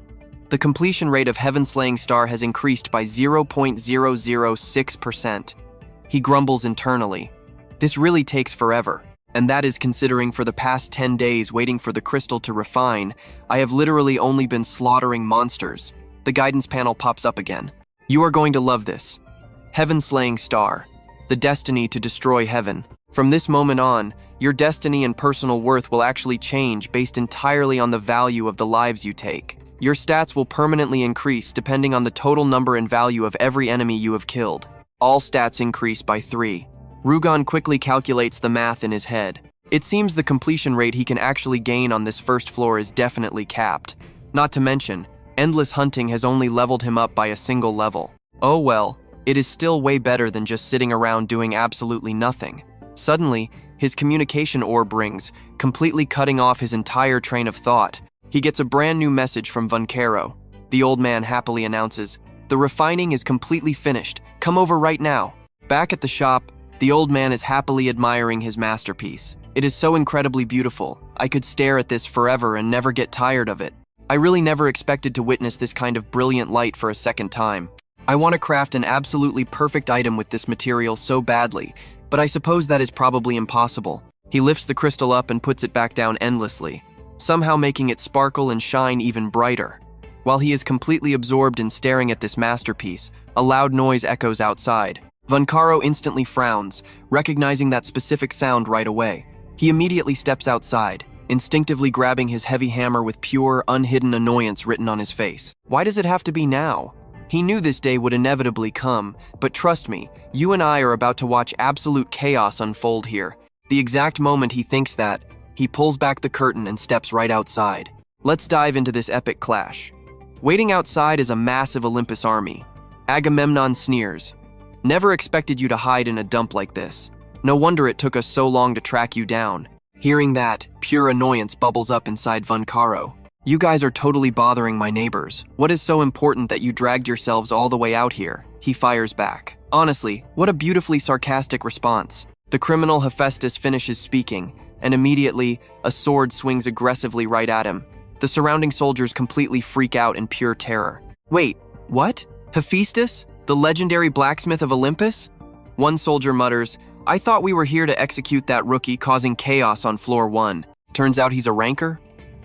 The completion rate of Heaven-Slaying Star has increased by 0.006%. He grumbles internally. This really takes forever, and that is considering for the past 10 days waiting for the crystal to refine, I have literally only been slaughtering monsters. The guidance panel pops up again. You are going to love this. Heaven-Slaying Star. The destiny to destroy heaven. From this moment on, your destiny and personal worth will actually change based entirely on the value of the lives you take. Your stats will permanently increase depending on the total number and value of every enemy you have killed. All stats increase by 3. Rugon quickly calculates the math in his head. It seems the completion rate he can actually gain on this first floor is definitely capped. Not to mention, endless hunting has only leveled him up by a single level. Oh well, it is still way better than just sitting around doing absolutely nothing. Suddenly, his communication orb rings, completely cutting off his entire train of thought. He gets a brand new message from Vancaro. The old man happily announces, "The refining is completely finished. Come over right now." Back at the shop, the old man is happily admiring his masterpiece. "It is so incredibly beautiful. I could stare at this forever and never get tired of it. I really never expected to witness this kind of brilliant light for a second time. I want to craft an absolutely perfect item with this material so badly, but I suppose that is probably impossible." He lifts the crystal up and puts it back down endlessly, somehow making it sparkle and shine even brighter. While he is completely absorbed in staring at this masterpiece, a loud noise echoes outside. Vancaro instantly frowns, recognizing that specific sound right away. He immediately steps outside, instinctively grabbing his heavy hammer with pure, unhidden annoyance written on his face. Why does it have to be now? He knew this day would inevitably come, but trust me, you and I are about to watch absolute chaos unfold here. The exact moment he thinks that, he pulls back the curtain and steps right outside. Let's dive into this epic clash. Waiting outside is a massive Olympus army. Agamemnon sneers. "Never expected you to hide in a dump like this. No wonder it took us so long to track you down. Hearing that, pure annoyance bubbles up inside Von Caro. You guys are totally bothering my neighbors. What is so important that you dragged yourselves all the way out here? He fires back. Honestly, what a beautifully sarcastic response. The criminal Hephaestus finishes speaking, and immediately, a sword swings aggressively right at him. The surrounding soldiers completely freak out in pure terror. Wait, what? Hephaestus? The legendary blacksmith of Olympus? One soldier mutters, I thought we were here to execute that rookie causing chaos on floor 1. Turns out he's a ranker?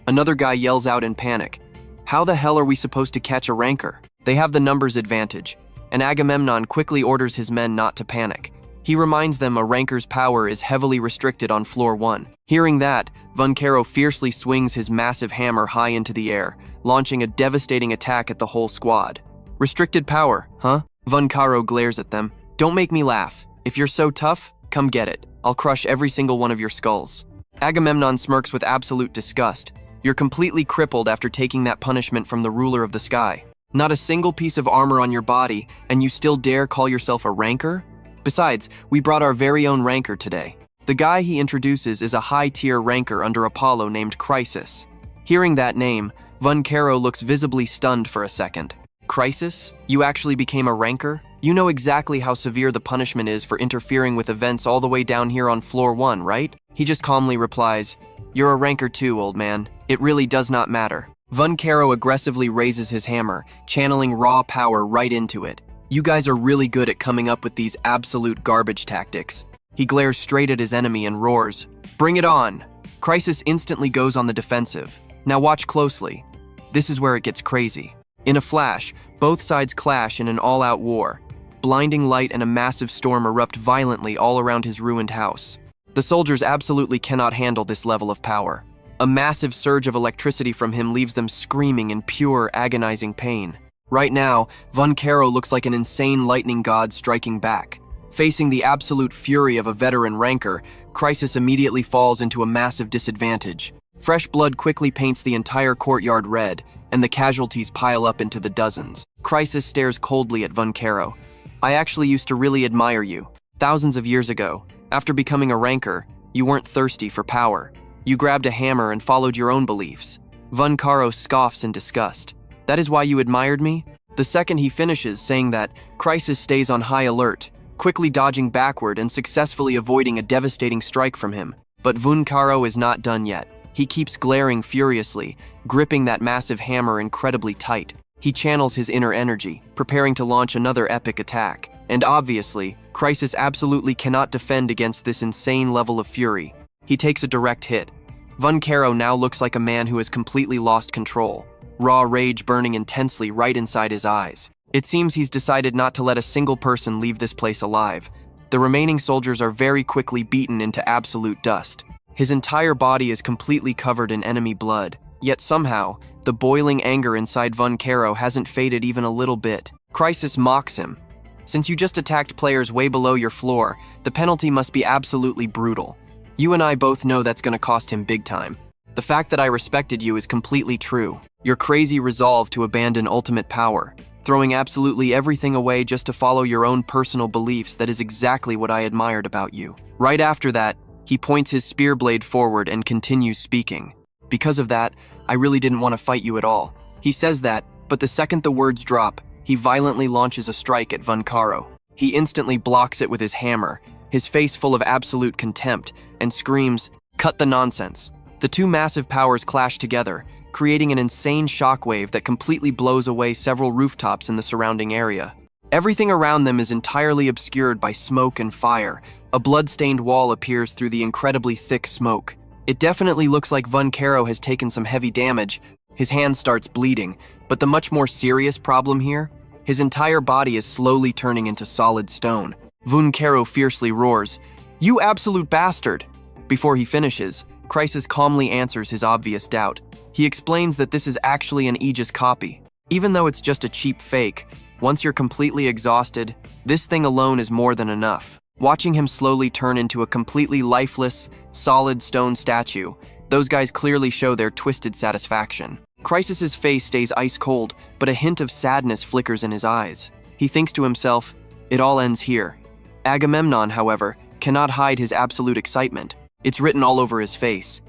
Another guy yells out in panic. How the hell are we supposed to catch a ranker? They have the numbers advantage, and Agamemnon quickly orders his men not to panic. He reminds them a ranker's power is heavily restricted on floor 1. Hearing that, Von Caro fiercely swings his massive hammer high into the air, launching a devastating attack at the whole squad. Restricted power, huh? Von Caro glares at them. Don't make me laugh. If you're so tough, come get it. I'll crush every single one of your skulls. Agamemnon smirks with absolute disgust. You're completely crippled after taking that punishment from the ruler of the sky. Not a single piece of armor on your body, and you still dare call yourself a ranker? Besides, we brought our very own ranker today. The guy he introduces is a high-tier ranker under Apollo named Chrysis. Hearing that name, Von Caro looks visibly stunned for a second. Chrysis? You actually became a ranker? You know exactly how severe the punishment is for interfering with events all the way down here on floor 1, right? He just calmly replies, You're a ranker too, old man. It really does not matter. Von Caro aggressively raises his hammer, channeling raw power right into it. You guys are really good at coming up with these absolute garbage tactics. He glares straight at his enemy and roars, Bring it on! Chrysis instantly goes on the defensive. Now watch closely. This is where it gets crazy. In a flash, both sides clash in an all-out war. Blinding light and a massive storm erupt violently all around his ruined house. The soldiers absolutely cannot handle this level of power. A massive surge of electricity from him leaves them screaming in pure, agonizing pain. Right now, Von Caro looks like an insane lightning god striking back. Facing the absolute fury of a veteran ranker, Chrysis immediately falls into a massive disadvantage. Fresh blood quickly paints the entire courtyard red, and the casualties pile up into the dozens. Chrysis stares coldly at Von Caro. I actually used to really admire you. Thousands of years ago, after becoming a ranker, you weren't thirsty for power. You grabbed a hammer and followed your own beliefs. Von Caro scoffs in disgust. That is why you admired me? The second he finishes saying that, Chrysis stays on high alert, quickly dodging backward and successfully avoiding a devastating strike from him. But Von Caro is not done yet. He keeps glaring furiously, gripping that massive hammer incredibly tight. He channels his inner energy, preparing to launch another epic attack. And obviously, Chrysis absolutely cannot defend against this insane level of fury. He takes a direct hit. Von Caro now looks like a man who has completely lost control, raw rage burning intensely right inside his eyes. It seems he's decided not to let a single person leave this place alive. The remaining soldiers are very quickly beaten into absolute dust. His entire body is completely covered in enemy blood, yet somehow, the boiling anger inside Von Caro hasn't faded even a little bit. Chrysis mocks him. Since you just attacked players way below your floor, the penalty must be absolutely brutal. You and I both know that's gonna cost him big time. The fact that I respected you is completely true. Your crazy resolve to abandon ultimate power, throwing absolutely everything away just to follow your own personal beliefs, that is exactly what I admired about you. Right after that, he points his spear blade forward and continues speaking. Because of that, I really didn't want to fight you at all. He says that, but the second the words drop, he violently launches a strike at Von Caro. He instantly blocks it with his hammer, his face full of absolute contempt, and screams, "Cut the nonsense." The two massive powers clash together, creating an insane shockwave that completely blows away several rooftops in the surrounding area. Everything around them is entirely obscured by smoke and fire. A blood-stained wall appears through the incredibly thick smoke. It definitely looks like Von Caro has taken some heavy damage. His hand starts bleeding, but the much more serious problem here? His entire body is slowly turning into solid stone. Von Caro fiercely roars, "You absolute bastard!" Before he finishes, Chrysis calmly answers his obvious doubt. He explains that this is actually an Aegis copy. Even though it's just a cheap fake, once you're completely exhausted, this thing alone is more than enough. Watching him slowly turn into a completely lifeless, solid stone statue, those guys clearly show their twisted satisfaction. Chrysis's face stays ice cold, but a hint of sadness flickers in his eyes. He thinks to himself, it all ends here. Agamemnon, however, cannot hide his absolute excitement. It's written all over his face.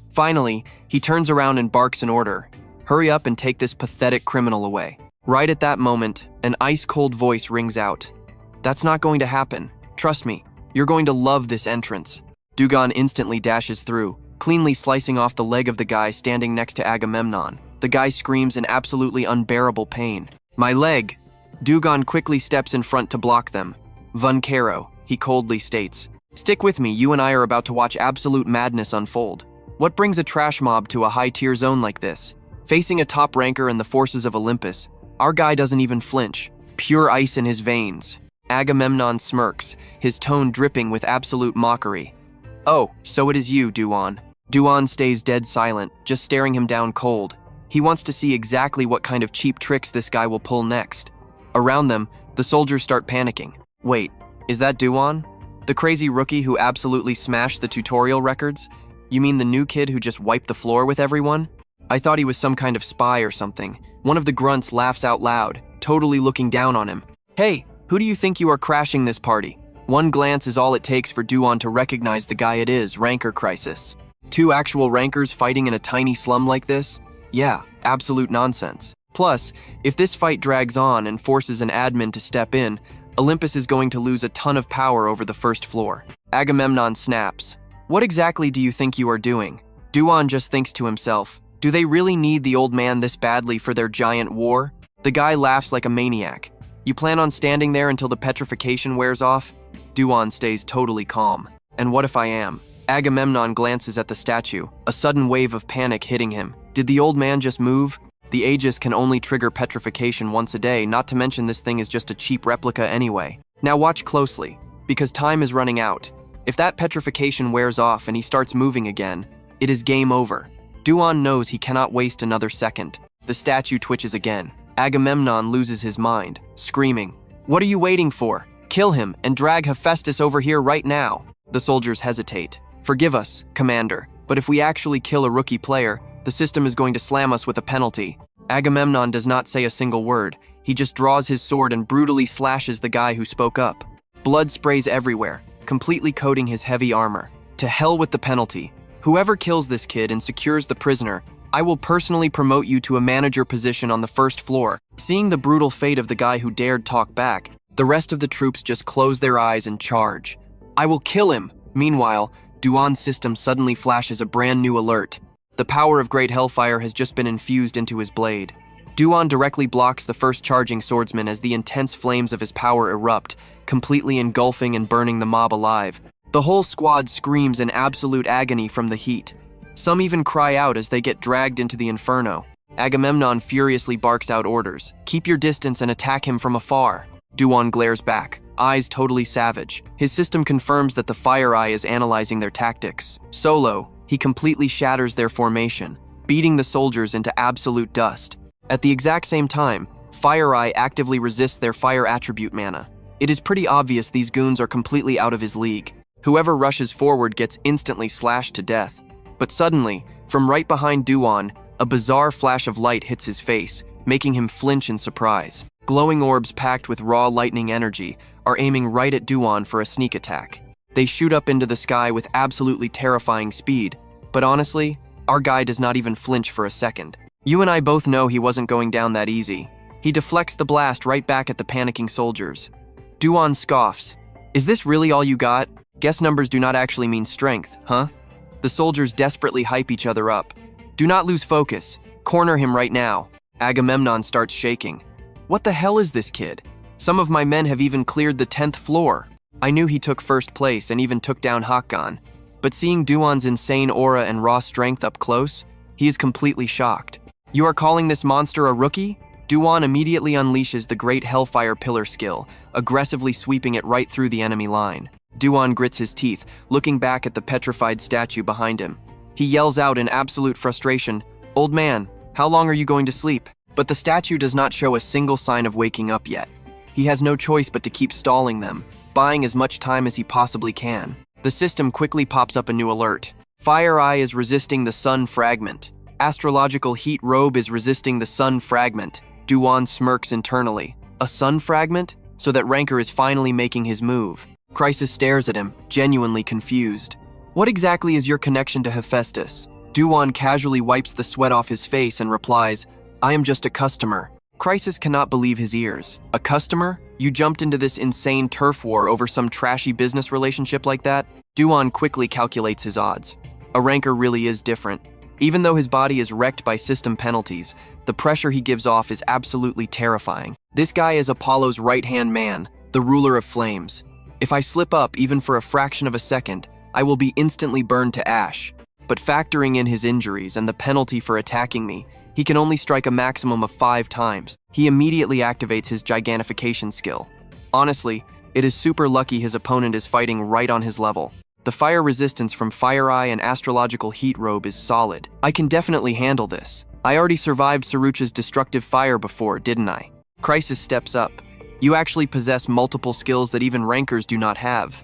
Finally, he turns around and barks an order. Hurry up and take this pathetic criminal away. Right at that moment, an ice-cold voice rings out. That's not going to happen. Trust me, you're going to love this entrance. Du-gon instantly dashes through, cleanly slicing off the leg of the guy standing next to Agamemnon. The guy screams in absolutely unbearable pain. My leg! Du-gon quickly steps in front to block them. Von Caro, he coldly states. Stick with me, you and I are about to watch absolute madness unfold. What brings a trash mob to a high-tier zone like this? Facing a top ranker and the forces of Olympus, our guy doesn't even flinch. Pure ice in his veins. Agamemnon smirks, his tone dripping with absolute mockery. Oh, so it is you, Du-gon. Du-gon stays dead silent, just staring him down cold. He wants to see exactly what kind of cheap tricks this guy will pull next. Around them, the soldiers start panicking. Wait, is that Du-gon? The crazy rookie who absolutely smashed the tutorial records? You mean the new kid who just wiped the floor with everyone? I thought he was some kind of spy or something. One of the grunts laughs out loud, totally looking down on him. Hey, who do you think you are crashing this party? One glance is all it takes for Du-gon to recognize the guy it is, ranker crisis. 2 actual rankers fighting in a tiny slum like this? Yeah, absolute nonsense. Plus, if this fight drags on and forces an admin to step in, Olympus is going to lose a ton of power over the first floor. Agamemnon snaps. What exactly do you think you are doing? Du-gon just thinks to himself, do they really need the old man this badly for their giant war? The guy laughs like a maniac. You plan on standing there until the petrification wears off? Du-gon stays totally calm. And what if I am? Agamemnon glances at the statue, a sudden wave of panic hitting him. Did the old man just move? The Aegis can only trigger petrification once a day, not to mention this thing is just a cheap replica anyway. Now watch closely, because time is running out. If that petrification wears off and he starts moving again, it is game over. Du-gon knows he cannot waste another second. The statue twitches again. Agamemnon loses his mind, screaming, What are you waiting for? Kill him and drag Hephaestus over here right now. The soldiers hesitate. Forgive us, Commander, but if we actually kill a rookie player, the system is going to slam us with a penalty. Agamemnon does not say a single word. He just draws his sword and brutally slashes the guy who spoke up. Blood sprays everywhere, completely coating his heavy armor. To hell with the penalty. Whoever kills this kid and secures the prisoner, I will personally promote you to a manager position on the first floor. Seeing the brutal fate of the guy who dared talk back, the rest of the troops just close their eyes and charge. I will kill him! Meanwhile, Du-gon's system suddenly flashes a brand new alert. The power of Great Hellfire has just been infused into his blade. Du-gon directly blocks the first charging swordsman as the intense flames of his power erupt, completely engulfing and burning the mob alive. The whole squad screams in absolute agony from the heat. Some even cry out as they get dragged into the inferno. Agamemnon furiously barks out orders. Keep your distance and attack him from afar. Du-gon glares back, eyes totally savage. His system confirms that the Fire Eye is analyzing their tactics. Solo, he completely shatters their formation, beating the soldiers into absolute dust. At the exact same time, Fire Eye actively resists their fire attribute mana. It is pretty obvious these goons are completely out of his league. Whoever rushes forward gets instantly slashed to death. But suddenly, from right behind Du-gon, a bizarre flash of light hits his face, making him flinch in surprise. Glowing orbs packed with raw lightning energy are aiming right at Du-gon for a sneak attack. They shoot up into the sky with absolutely terrifying speed, but honestly, our guy does not even flinch for a second. You and I both know he wasn't going down that easy. He deflects the blast right back at the panicking soldiers. Du-gon scoffs. Is this really all you got? Guess numbers do not actually mean strength, huh? The soldiers desperately hype each other up. Do not lose focus. Corner him right now. Agamemnon starts shaking. What the hell is this kid? Some of my men have even cleared the 10th floor. I knew he took first place and even took down Hakon. But seeing Du-gon's insane aura and raw strength up close, he is completely shocked. You are calling this monster a rookie? Du-gon immediately unleashes the Great Hellfire Pillar skill, aggressively sweeping it right through the enemy line. Du-gon grits his teeth, looking back at the petrified statue behind him. He yells out in absolute frustration, Old man, how long are you going to sleep? But the statue does not show a single sign of waking up yet. He has no choice but to keep stalling them, buying as much time as he possibly can. The system quickly pops up a new alert. Fire Eye is resisting the Sun Fragment. Astrological Heat Robe is resisting the Sun Fragment. Du-gon smirks internally. A Sun Fragment? So that Ranker is finally making his move. Crisis stares at him, genuinely confused. What exactly is your connection to Hephaestus? Du-gon casually wipes the sweat off his face and replies, I am just a customer. Crisis cannot believe his ears. A customer? You jumped into this insane turf war over some trashy business relationship like that? Du-gon quickly calculates his odds. A ranker really is different. Even though his body is wrecked by system penalties, the pressure he gives off is absolutely terrifying. This guy is Apollo's right-hand man, the ruler of flames. If I slip up even for a fraction of a second, I will be instantly burned to ash. But factoring in his injuries and the penalty for attacking me, he can only strike a maximum of 5 times. He immediately activates his gigantification skill. Honestly, it is super lucky his opponent is fighting right on his level. The fire resistance from Fire Eye and Astrological Heat Robe is solid. I can definitely handle this. I already survived Sarucha's destructive fire before, didn't I? Crisis steps up. You actually possess multiple skills that even rankers do not have.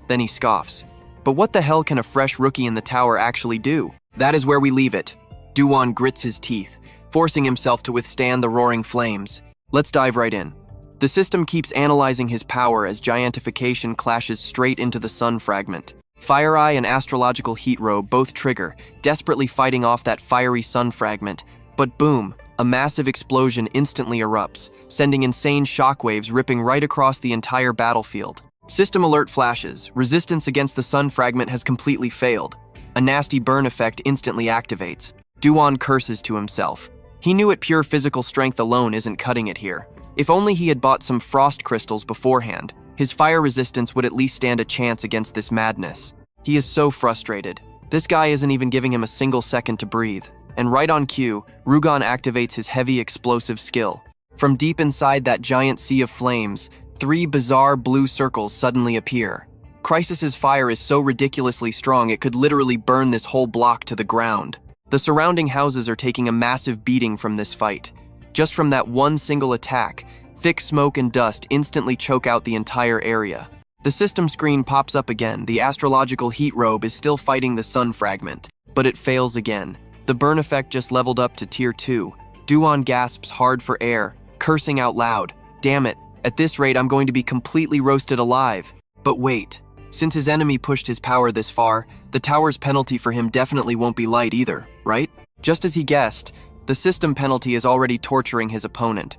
Then he scoffs. But what the hell can a fresh rookie in the tower actually do? That is where we leave it. Du-gon grits his teeth, forcing himself to withstand the roaring flames. Let's dive right in. The system keeps analyzing his power as giantification clashes straight into the sun fragment. Fire Eye and Astrological Heat Robe both trigger, desperately fighting off that fiery sun fragment. But boom, a massive explosion instantly erupts, sending insane shockwaves ripping right across the entire battlefield. System alert flashes. Resistance against the sun fragment has completely failed. A nasty burn effect instantly activates. Du-gon curses to himself. He knew pure physical strength alone isn't cutting it here. If only he had bought some frost crystals beforehand, his fire resistance would at least stand a chance against this madness. He is so frustrated. This guy isn't even giving him a single second to breathe. And right on cue, Rugon activates his heavy explosive skill. From deep inside that giant sea of flames, 3 bizarre blue circles suddenly appear. Crisis's fire is so ridiculously strong it could literally burn this whole block to the ground. The surrounding houses are taking a massive beating from this fight. Just from that one single attack, thick smoke and dust instantly choke out the entire area. The system screen pops up again. The Astrological Heat Robe is still fighting the sun fragment, but it fails again. The burn effect just leveled up to tier 2. Du-gon gasps hard for air, cursing out loud. Damn it, at this rate I'm going to be completely roasted alive. But wait, since his enemy pushed his power this far, the tower's penalty for him definitely won't be light either, right? Just as he guessed, the system penalty is already torturing his opponent.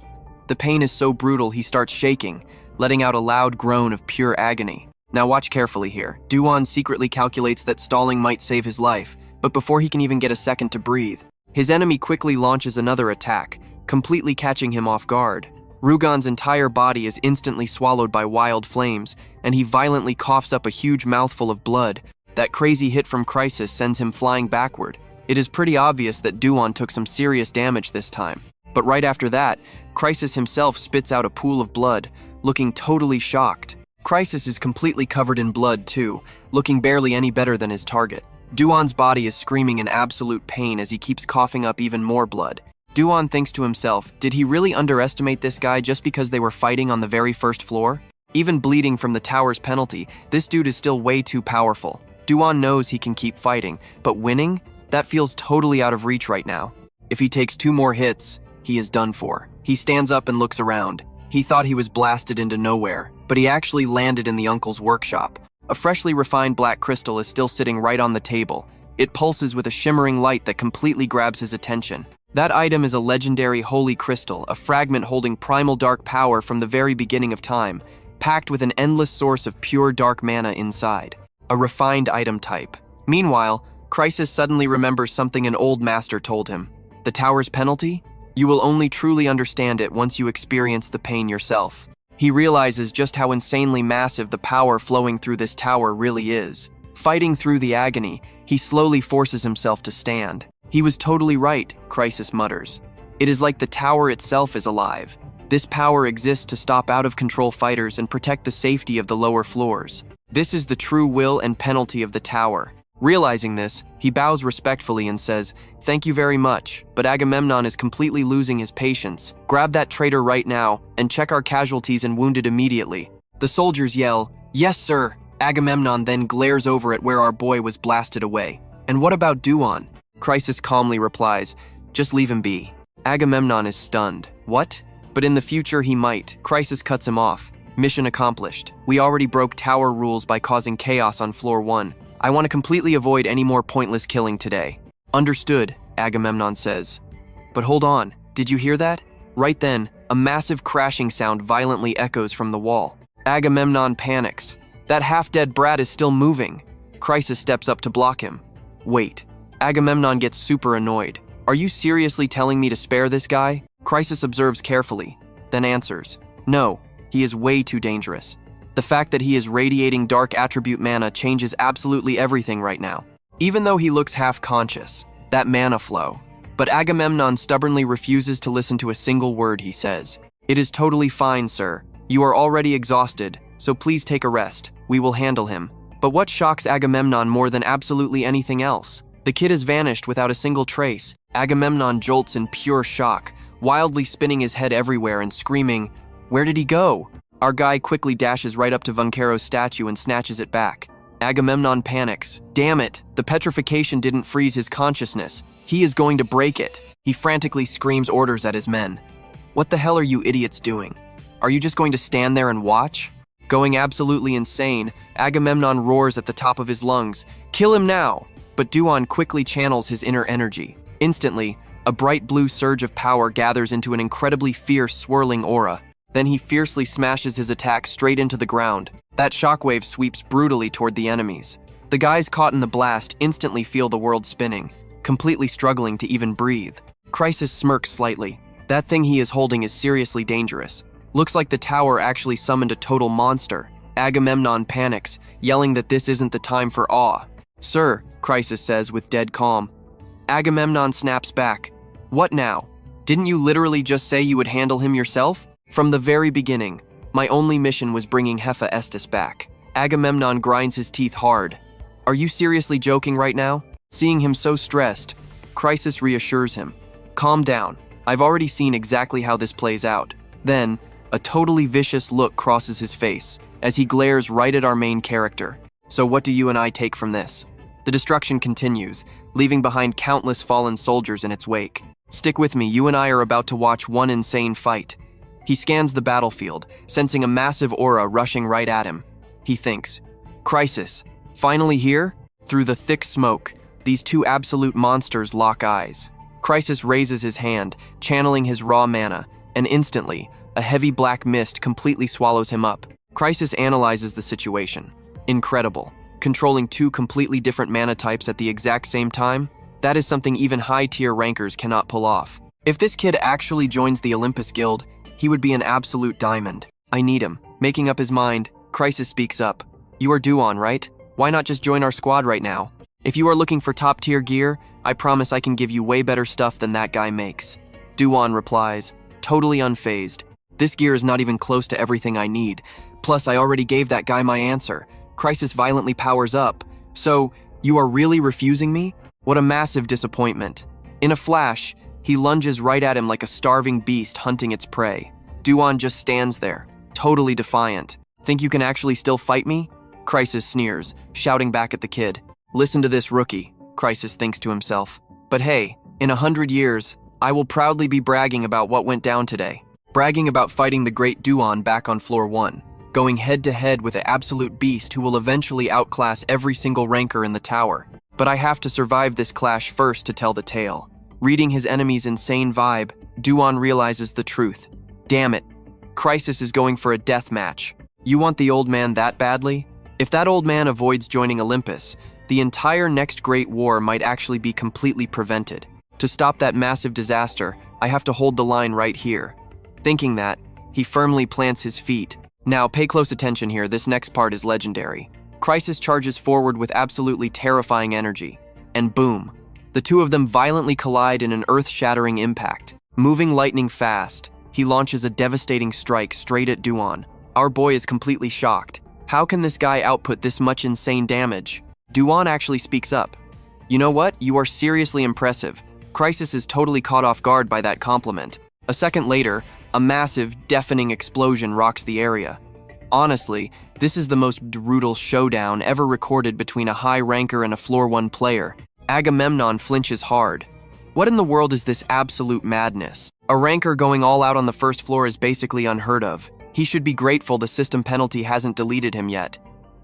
The pain is so brutal he starts shaking, letting out a loud groan of pure agony. Now watch carefully here. Du-gon secretly calculates that stalling might save his life, but before he can even get a second to breathe, his enemy quickly launches another attack, completely catching him off guard. Rugon's entire body is instantly swallowed by wild flames, and he violently coughs up a huge mouthful of blood. That crazy hit from Crisis sends him flying backward. It is pretty obvious that Du-gon took some serious damage this time. But right after that, Crisis himself spits out a pool of blood, looking totally shocked. Crisis is completely covered in blood too, looking barely any better than his target. Du-gon's body is screaming in absolute pain as he keeps coughing up even more blood. Du-gon thinks to himself, did he really underestimate this guy just because they were fighting on the very first floor? Even bleeding from the tower's penalty, this dude is still way too powerful. Du-gon knows he can keep fighting, but winning? That feels totally out of reach right now. If he takes 2 more hits, he is done for. He stands up and looks around. He thought he was blasted into nowhere, but he actually landed in the uncle's workshop. A freshly refined black crystal is still sitting right on the table. It pulses with a shimmering light that completely grabs his attention. That item is a legendary holy crystal, a fragment holding primal dark power from the very beginning of time, packed with an endless source of pure dark mana inside. A refined item type. Meanwhile, Crisis suddenly remembers something an old master told him. The tower's penalty? You will only truly understand it once you experience the pain yourself. He realizes just how insanely massive the power flowing through this tower really is. Fighting through the agony, he slowly forces himself to stand. He was totally right, Crisis mutters. It is like the tower itself is alive. This power exists to stop out-of-control fighters and protect the safety of the lower floors. This is the true will and penalty of the tower. Realizing this, he bows respectfully and says, "Thank you very much, but Agamemnon is completely losing his patience. Grab that traitor right now, and check our casualties and wounded immediately." The soldiers yell, "Yes, sir." Agamemnon then glares over at where our boy was blasted away. "And what about Du-gon?" Crisis calmly replies, "Just leave him be." Agamemnon is stunned. "What? But in the future he might." Crisis cuts him off. "Mission accomplished. We already broke tower rules by causing chaos on floor 1. I want to completely avoid any more pointless killing today. Understood, Agamemnon says. But hold on, did you hear that? Right then, a massive crashing sound violently echoes from the wall. Agamemnon panics. That half-dead brat is still moving. Chrysis steps up to block him. Wait. Agamemnon gets super annoyed. Are you seriously telling me to spare this guy? Chrysis observes carefully, then answers. No, he is way too dangerous. The fact that he is radiating dark attribute mana changes absolutely everything right now. Even though he looks half-conscious, that mana flow. But Agamemnon stubbornly refuses to listen to a single word he says. It is totally fine, sir. You are already exhausted, so please take a rest. We will handle him. But what shocks Agamemnon more than absolutely anything else? The kid has vanished without a single trace. Agamemnon jolts in pure shock, wildly spinning his head everywhere and screaming, "Where did he go?" Our guy quickly dashes right up to Vunkero's statue and snatches it back. Agamemnon panics. Damn it, the petrification didn't freeze his consciousness. He is going to break it. He frantically screams orders at his men. What the hell are you idiots doing? Are you just going to stand there and watch? Going absolutely insane, Agamemnon roars at the top of his lungs. Kill him now! But Du-gon quickly channels his inner energy. Instantly, a bright blue surge of power gathers into an incredibly fierce, swirling aura. Then he fiercely smashes his attack straight into the ground. That shockwave sweeps brutally toward the enemies. The guys caught in the blast instantly feel the world spinning, completely struggling to even breathe. Chrysis smirks slightly. That thing he is holding is seriously dangerous. Looks like the tower actually summoned a total monster. Agamemnon panics, yelling that this isn't the time for awe. Sir, Chrysis says with dead calm. Agamemnon snaps back. What now? Didn't you literally just say you would handle him yourself? From the very beginning, my only mission was bringing Hephaestus back. Agamemnon grinds his teeth hard. Are you seriously joking right now? Seeing him so stressed, Chrysis reassures him. Calm down. I've already seen exactly how this plays out. Then, a totally vicious look crosses his face as he glares right at our main character. So what do you and I take from this? The destruction continues, leaving behind countless fallen soldiers in its wake. Stick with me, you and I are about to watch one insane fight. He scans the battlefield, sensing a massive aura rushing right at him. He thinks, Chrysis, finally here? Through the thick smoke, these two absolute monsters lock eyes. Chrysis raises his hand, channeling his raw mana, and instantly, a heavy black mist completely swallows him up. Chrysis analyzes the situation. Incredible. Controlling two completely different mana types at the exact same time? That is something even high-tier rankers cannot pull off. If this kid actually joins the Olympus Guild, he would be an absolute diamond. I need him. Making up his mind, Chrysis speaks up. You are Du-gon, right? Why not just join our squad right now? If you are looking for top-tier gear, I promise I can give you way better stuff than that guy makes. Du-gon replies, totally unfazed. This gear is not even close to everything I need. Plus, I already gave that guy my answer. Chrysis violently powers up. So, you are really refusing me? What a massive disappointment. In a flash, he lunges right at him like a starving beast hunting its prey. Du-gon just stands there, totally defiant. Think you can actually still fight me? Chrysis sneers, shouting back at the kid. Listen to this rookie, Chrysis thinks to himself. But hey, in 100 years, I will proudly be bragging about what went down today. Bragging about fighting the great Du-gon back on floor 1. Going head-to-head with an absolute beast who will eventually outclass every single ranker in the tower. But I have to survive this clash first to tell the tale. Reading his enemy's insane vibe, Du-gon realizes the truth. Damn it, Chrysis is going for a death match. You want the old man that badly? If that old man avoids joining Olympus, the entire next great war might actually be completely prevented. To stop that massive disaster, I have to hold the line right here. Thinking that, he firmly plants his feet. Now, pay close attention here, this next part is legendary. Chrysis charges forward with absolutely terrifying energy. And boom, the two of them violently collide in an earth-shattering impact. Moving lightning fast, he launches a devastating strike straight at Du-gon. Our boy is completely shocked. How can this guy output this much insane damage? Du-gon actually speaks up. You know what? You are seriously impressive. Chrysis is totally caught off guard by that compliment. A second later, a massive, deafening explosion rocks the area. Honestly, this is the most brutal showdown ever recorded between a high ranker and a floor 1 player. Agamemnon flinches hard. What in the world is this absolute madness? A ranker going all out on the first floor is basically unheard of. He should be grateful the system penalty hasn't deleted him yet.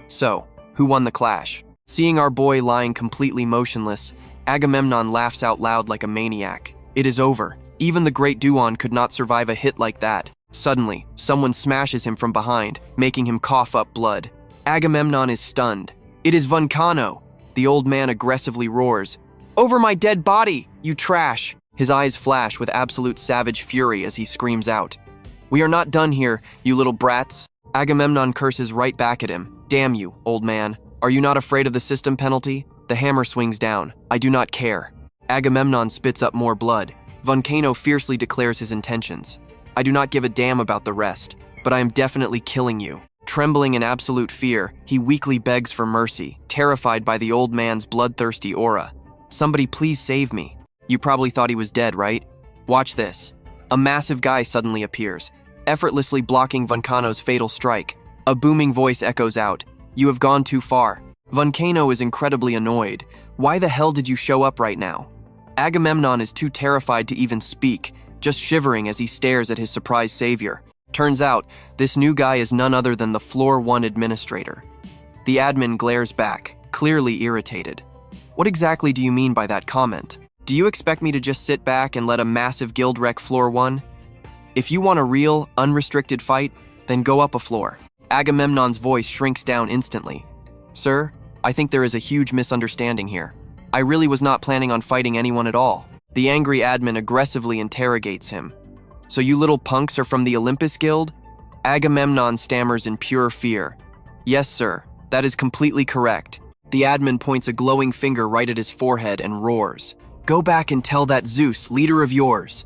So, who won the clash? Seeing our boy lying completely motionless, Agamemnon laughs out loud like a maniac. It is over. Even the great Du-gon could not survive a hit like that. Suddenly, someone smashes him from behind, making him cough up blood. Agamemnon is stunned. It is Vulcano. The old man aggressively roars, "Over my dead body, you trash!" His eyes flash with absolute savage fury as he screams out, "We are not done here, you little brats." Agamemnon curses right back at him. "Damn you, old man. Are you not afraid of the system penalty?" The hammer swings down. "I do not care." Agamemnon spits up more blood. Vulcano fiercely declares his intentions. "I do not give a damn about the rest, but I am definitely killing you." Trembling in absolute fear, he weakly begs for mercy, terrified by the old man's bloodthirsty aura. "Somebody please save me." You probably thought he was dead, right? Watch this. A massive guy suddenly appears, effortlessly blocking Vulcano's fatal strike. A booming voice echoes out, "You have gone too far." Vulcano is incredibly annoyed. "Why the hell did you show up right now?" Agamemnon is too terrified to even speak, just shivering as he stares at his surprise savior. Turns out, this new guy is none other than the Floor 1 administrator. The admin glares back, clearly irritated. "What exactly do you mean by that comment? Do you expect me to just sit back and let a massive guild wreck Floor 1? If you want a real, unrestricted fight, then go up a floor." Agamemnon's voice shrinks down instantly. "Sir, I think there is a huge misunderstanding here. I really was not planning on fighting anyone at all." The angry admin aggressively interrogates him. "So you little punks are from the Olympus Guild?" Agamemnon stammers in pure fear. "Yes, sir, that is completely correct." The admin points a glowing finger right at his forehead and roars, "Go back and tell that Zeus, leader of yours."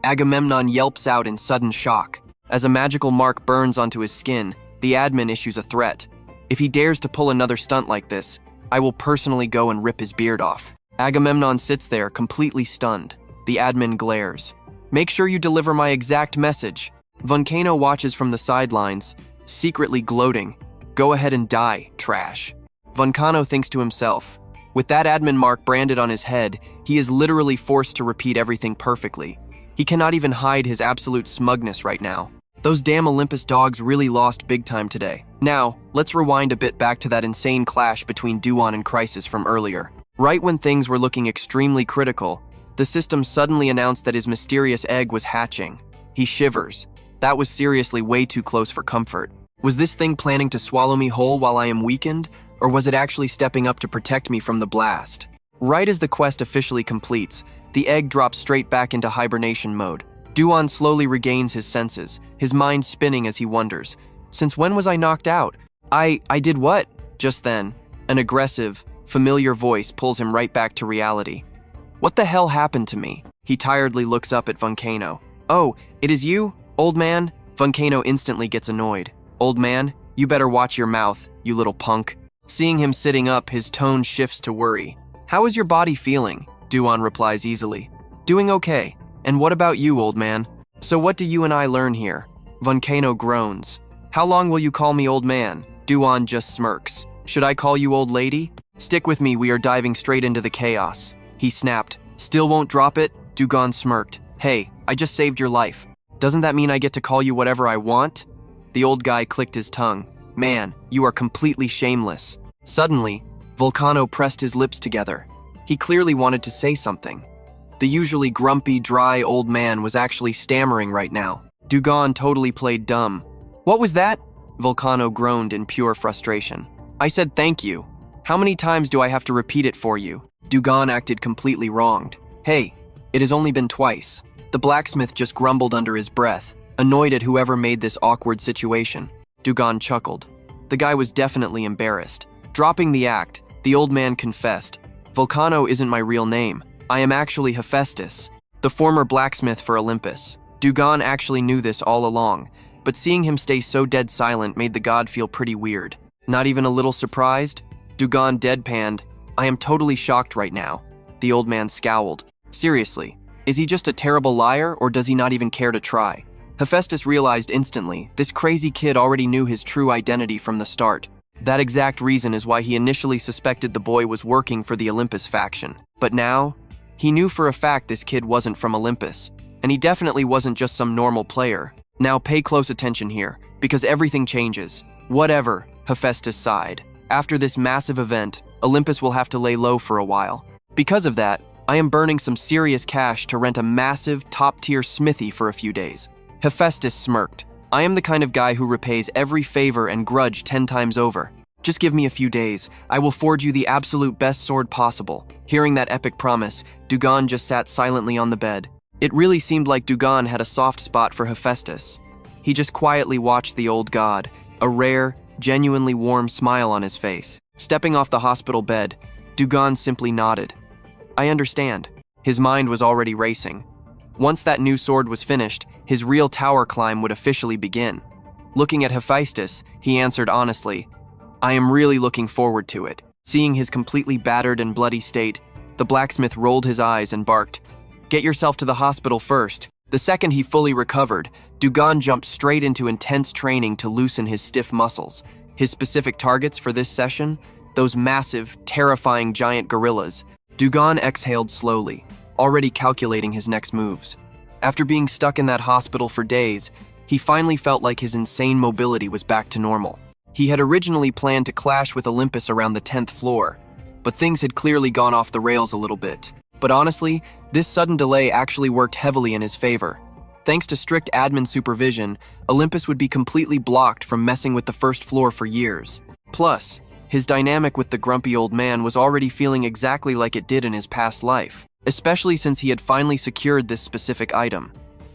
Agamemnon yelps out in sudden shock. As a magical mark burns onto his skin, the admin issues a threat. "If he dares to pull another stunt like this, I will personally go and rip his beard off." Agamemnon sits there, completely stunned. The admin glares. "Make sure you deliver my exact message." Vulcano watches from the sidelines, secretly gloating. "Go ahead and die, trash." Vulcano thinks to himself, with that admin mark branded on his head, he is literally forced to repeat everything perfectly. He cannot even hide his absolute smugness right now. Those damn Olympus dogs really lost big time today. Now, let's rewind a bit back to that insane clash between Du-gon and Crisis from earlier. Right when things were looking extremely critical, the system suddenly announced that his mysterious egg was hatching. He shivers. That was seriously way too close for comfort. Was this thing planning to swallow me whole while I am weakened, or was it actually stepping up to protect me from the blast? Right as the quest officially completes, the egg drops straight back into hibernation mode. Du-gon slowly regains his senses, his mind spinning as he wonders, "Since when was I knocked out? I did what?" Just then, an aggressive, familiar voice pulls him right back to reality. "What the hell happened to me?" He tiredly looks up at Vulcano. "Oh, it is you, old man?" Vulcano instantly gets annoyed. "Old man, you better watch your mouth, you little punk." Seeing him sitting up, his tone shifts to worry. "How is your body feeling?" Du-gon replies easily. "Doing okay. And what about you, old man?" "So what do you and I learn here?" Vulcano groans. "How long will you call me old man?" Du-gon just smirks. "Should I call you old lady?" "Stick with me, we are diving straight into the chaos." He snapped. "Still won't drop it?" Du-gon smirked. "Hey, I just saved your life. Doesn't that mean I get to call you whatever I want?" The old guy clicked his tongue. "Man, you are completely shameless." Suddenly, Vulcano pressed his lips together. He clearly wanted to say something. The usually grumpy, dry old man was actually stammering right now. Du-gon totally played dumb. "What was that?" Vulcano groaned in pure frustration. "I said thank you. How many times do I have to repeat it for you?" Du-gon acted completely wronged. "Hey, it has only been twice." The blacksmith just grumbled under his breath, annoyed at whoever made this awkward situation. Du-gon chuckled. The guy was definitely embarrassed. Dropping the act, the old man confessed, "Vulcano isn't my real name. I am actually Hephaestus, the former blacksmith for Olympus." Du-gon actually knew this all along, but seeing him stay so dead silent made the god feel pretty weird. Not even a little surprised? Du-gon deadpanned, "I am totally shocked right now." The old man scowled. Seriously, is he just a terrible liar, or does he not even care to try? Hephaestus realized instantly, this crazy kid already knew his true identity from the start. That exact reason is why he initially suspected the boy was working for the Olympus faction. But now, he knew for a fact this kid wasn't from Olympus, and he definitely wasn't just some normal player. Now pay close attention here, because everything changes. Whatever, Hephaestus sighed. After this massive event, Olympus will have to lay low for a while. Because of that, I am burning some serious cash to rent a massive, top-tier smithy for a few days." Hephaestus smirked. "I am the kind of guy who repays every favor and grudge 10 times over. Just give me a few days. I will forge you the absolute best sword possible." Hearing that epic promise, Du-gon just sat silently on the bed. It really seemed like Du-gon had a soft spot for Hephaestus. He just quietly watched the old god, a rare, genuinely warm smile on his face. Stepping off the hospital bed, Du-gon simply nodded. "I understand." His mind was already racing. Once that new sword was finished, his real tower climb would officially begin. Looking at Hephaestus, he answered honestly, "I am really looking forward to it." Seeing his completely battered and bloody state, the blacksmith rolled his eyes and barked, "Get yourself to the hospital first." The second he fully recovered, Du-gon jumped straight into intense training to loosen his stiff muscles. His specific targets for this session? Those massive, terrifying giant gorillas. Du-gon exhaled slowly, already calculating his next moves. After being stuck in that hospital for days, he finally felt like his insane mobility was back to normal. He had originally planned to clash with Olympus around the 10th floor, but things had clearly gone off the rails a little bit. But honestly, this sudden delay actually worked heavily in his favor. Thanks to strict admin supervision, Olympus would be completely blocked from messing with the first floor for years. Plus, his dynamic with the grumpy old man was already feeling exactly like it did in his past life, especially since he had finally secured this specific item.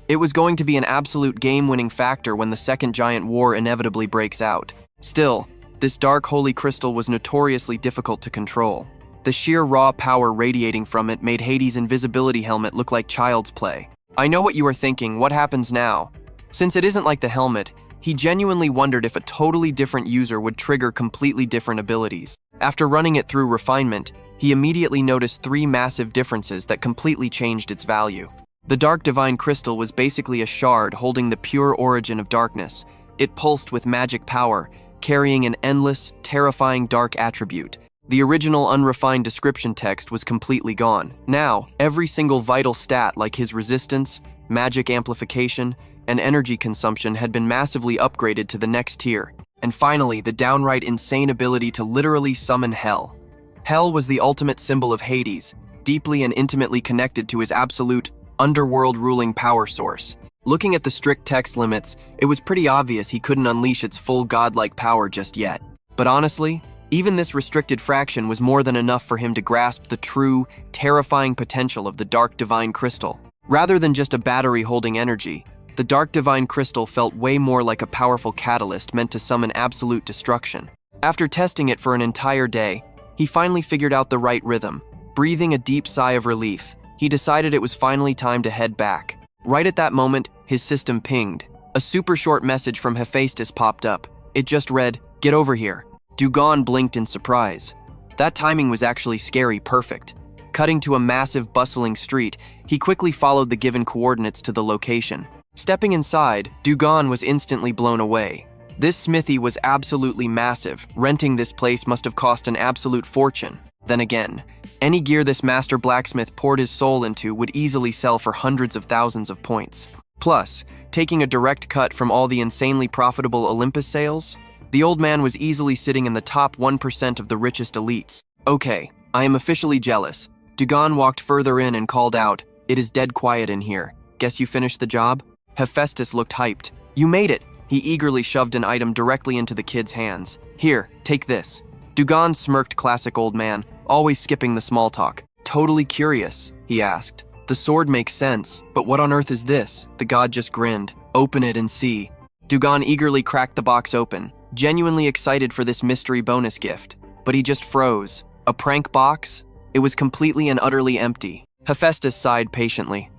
It was going to be an absolute game-winning factor when the second giant war inevitably breaks out. Still, this dark holy crystal was notoriously difficult to control. The sheer raw power radiating from it made Hades' invisibility helmet look like child's play. I know what you are thinking, what happens now? Since it isn't like the helmet, he genuinely wondered if a totally different user would trigger completely different abilities. After running it through refinement, he immediately noticed 3 massive differences that completely changed its value. The dark divine crystal was basically a shard holding the pure origin of darkness. It pulsed with magic power, carrying an endless, terrifying dark attribute. The original unrefined description text was completely gone. Now, every single vital stat like his resistance, magic amplification, and energy consumption had been massively upgraded to the next tier. And finally, the downright insane ability to literally summon hell. Hell was the ultimate symbol of Hades, deeply and intimately connected to his absolute, underworld-ruling power source. Looking at the strict text limits, it was pretty obvious he couldn't unleash its full godlike power just yet. But honestly, even this restricted fraction was more than enough for him to grasp the true, terrifying potential of the Dark Divine Crystal. Rather than just a battery holding energy, the Dark Divine Crystal felt way more like a powerful catalyst meant to summon absolute destruction. After testing it for an entire day, he finally figured out the right rhythm. Breathing a deep sigh of relief, he decided it was finally time to head back. Right at that moment, his system pinged. A super short message from Hephaestus popped up. It just read, "Get over here." Du-gon blinked in surprise. That timing was actually scary perfect. Cutting to a massive, bustling street, he quickly followed the given coordinates to the location. Stepping inside, Du-gon was instantly blown away. This smithy was absolutely massive. Renting this place must have cost an absolute fortune. Then again, any gear this master blacksmith poured his soul into would easily sell for hundreds of thousands of points. Plus, taking a direct cut from all the insanely profitable Olympus sales, the old man was easily sitting in the top 1% of the richest elites. "Okay, I am officially jealous." Du-gon walked further in and called out, "It is dead quiet in here. Guess you finished the job?" Hephaestus looked hyped. "You made it!" He eagerly shoved an item directly into the kid's hands. "Here, take this." Du-gon smirked, classic old man, always skipping the small talk. "Totally curious," he asked. "The sword makes sense, but what on earth is this?" The god just grinned. "Open it and see." Du-gon eagerly cracked the box open, genuinely excited for this mystery bonus gift. But he just froze. A prank box? It was completely and utterly empty. Hephaestus sighed patiently.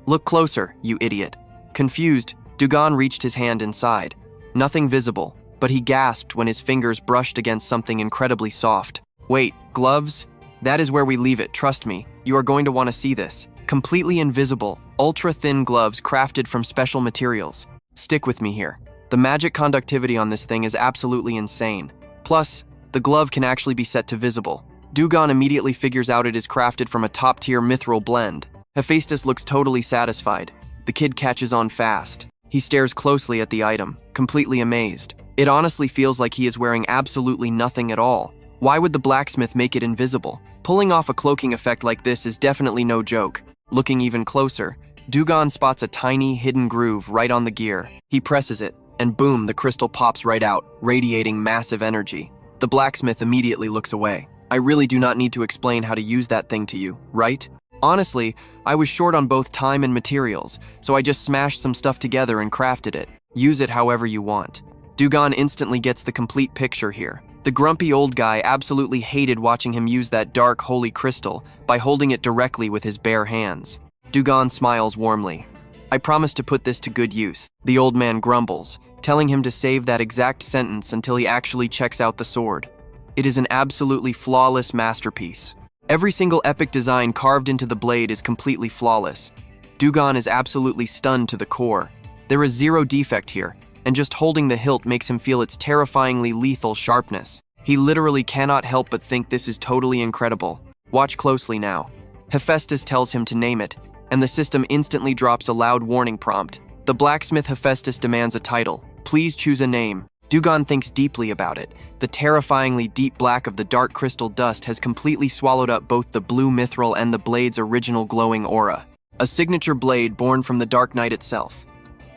"Look closer, you idiot." Confused, Du-gon reached his hand inside. Nothing visible, but he gasped when his fingers brushed against something incredibly soft. "Wait, gloves? That is where we leave it, trust me. You are going to want to see this. Completely invisible, ultra-thin gloves crafted from special materials. Stick with me here. The magic conductivity on this thing is absolutely insane. Plus, the glove can actually be set to visible." Du-gon immediately figures out it is crafted from a top-tier mithril blend. Hephaestus looks totally satisfied. The kid catches on fast. He stares closely at the item, completely amazed. It honestly feels like he is wearing absolutely nothing at all. Why would the blacksmith make it invisible? Pulling off a cloaking effect like this is definitely no joke. Looking even closer, Du-gon spots a tiny, hidden groove right on the gear. He presses it, and boom, the crystal pops right out, radiating massive energy. The blacksmith immediately looks away. I really do not need to explain how to use that thing to you, right? Honestly, I was short on both time and materials, so I just smashed some stuff together and crafted it. Use it however you want. Du-gon instantly gets the complete picture here. The grumpy old guy absolutely hated watching him use that dark, holy crystal by holding it directly with his bare hands. Du-gon smiles warmly. I promise to put this to good use. The old man grumbles, telling him to save that exact sentence until he actually checks out the sword. It is an absolutely flawless masterpiece. Every single epic design carved into the blade is completely flawless. Du-gon is absolutely stunned to the core. There is zero defect here, and just holding the hilt makes him feel its terrifyingly lethal sharpness. He literally cannot help but think this is totally incredible. Watch closely now. Hephaestus tells him to name it, and the system instantly drops a loud warning prompt. The blacksmith Hephaestus demands a title. Please choose a name. Du-gon thinks deeply about it. The terrifyingly deep black of the dark crystal dust has completely swallowed up both the blue mithril and the blade's original glowing aura. A signature blade born from the dark night itself.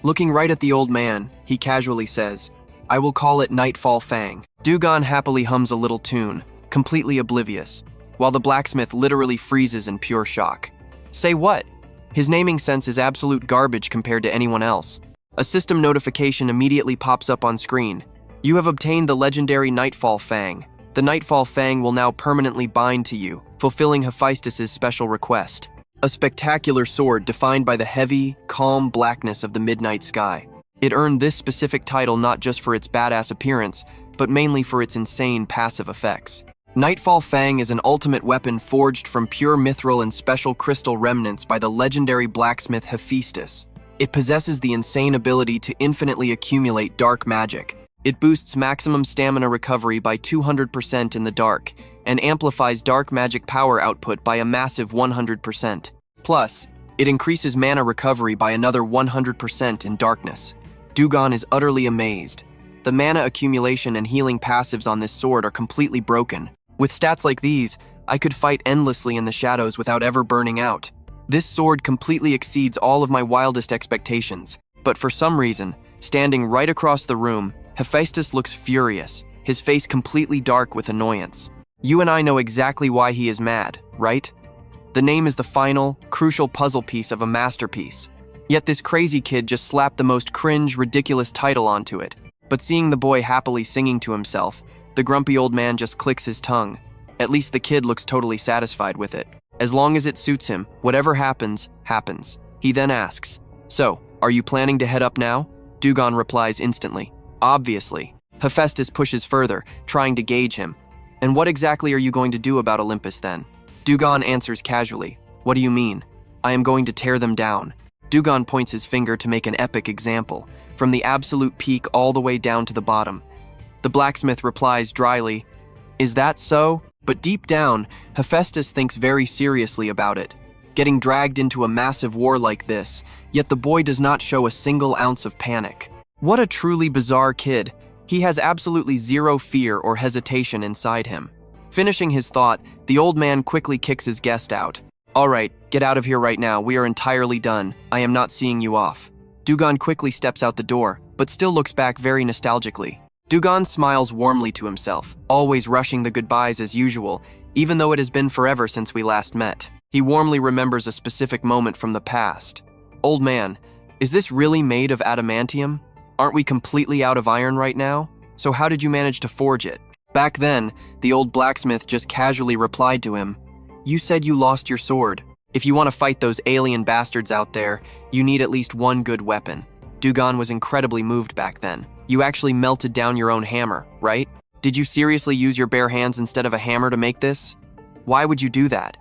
Looking right at the old man, he casually says, I will call it Nightfall Fang. Du-gon happily hums a little tune, completely oblivious, while the blacksmith literally freezes in pure shock. Say what? His naming sense is absolute garbage compared to anyone else. A system notification immediately pops up on screen. You have obtained the legendary Nightfall Fang. The Nightfall Fang will now permanently bind to you, fulfilling Hephaestus' special request. A spectacular sword defined by the heavy, calm blackness of the midnight sky. It earned this specific title not just for its badass appearance, but mainly for its insane passive effects. Nightfall Fang is an ultimate weapon forged from pure mithril and special crystal remnants by the legendary blacksmith Hephaestus. It possesses the insane ability to infinitely accumulate dark magic. It boosts maximum stamina recovery by 200% in the dark, and amplifies dark magic power output by a massive 100%. Plus, it increases mana recovery by another 100% in darkness. Du-gon is utterly amazed. The mana accumulation and healing passives on this sword are completely broken. With stats like these, I could fight endlessly in the shadows without ever burning out. This sword completely exceeds all of my wildest expectations. But for some reason, standing right across the room, Hephaestus looks furious, his face completely dark with annoyance. You and I know exactly why he is mad, right? The name is the final, crucial puzzle piece of a masterpiece. Yet this crazy kid just slapped the most cringe, ridiculous title onto it. But seeing the boy happily singing to himself, the grumpy old man just clicks his tongue. At least the kid looks totally satisfied with it. As long as it suits him, whatever happens, happens. He then asks, So, are you planning to head up now? Du-gon replies instantly, Obviously. Hephaestus pushes further, trying to gauge him. And what exactly are you going to do about Olympus then? Du-gon answers casually, What do you mean? I am going to tear them down. Du-gon points his finger to make an epic example, from the absolute peak all the way down to the bottom. The blacksmith replies dryly, Is that so? But deep down, Hephaestus thinks very seriously about it. Getting dragged into a massive war like this, yet the boy does not show a single ounce of panic. What a truly bizarre kid. He has absolutely zero fear or hesitation inside him. Finishing his thought, the old man quickly kicks his guest out. All right, get out of here right now. We are entirely done. I am not seeing you off. Du-gon quickly steps out the door, but still looks back very nostalgically. Du-gon smiles warmly to himself, always rushing the goodbyes as usual, even though it has been forever since we last met. He warmly remembers a specific moment from the past. Old man, is this really made of adamantium? Aren't we completely out of iron right now? So how did you manage to forge it? Back then, the old blacksmith just casually replied to him, You said you lost your sword. If you want to fight those alien bastards out there, you need at least one good weapon. Du-gon was incredibly moved back then. You actually melted down your own hammer, right? Did you seriously use your bare hands instead of a hammer to make this? Why would you do that?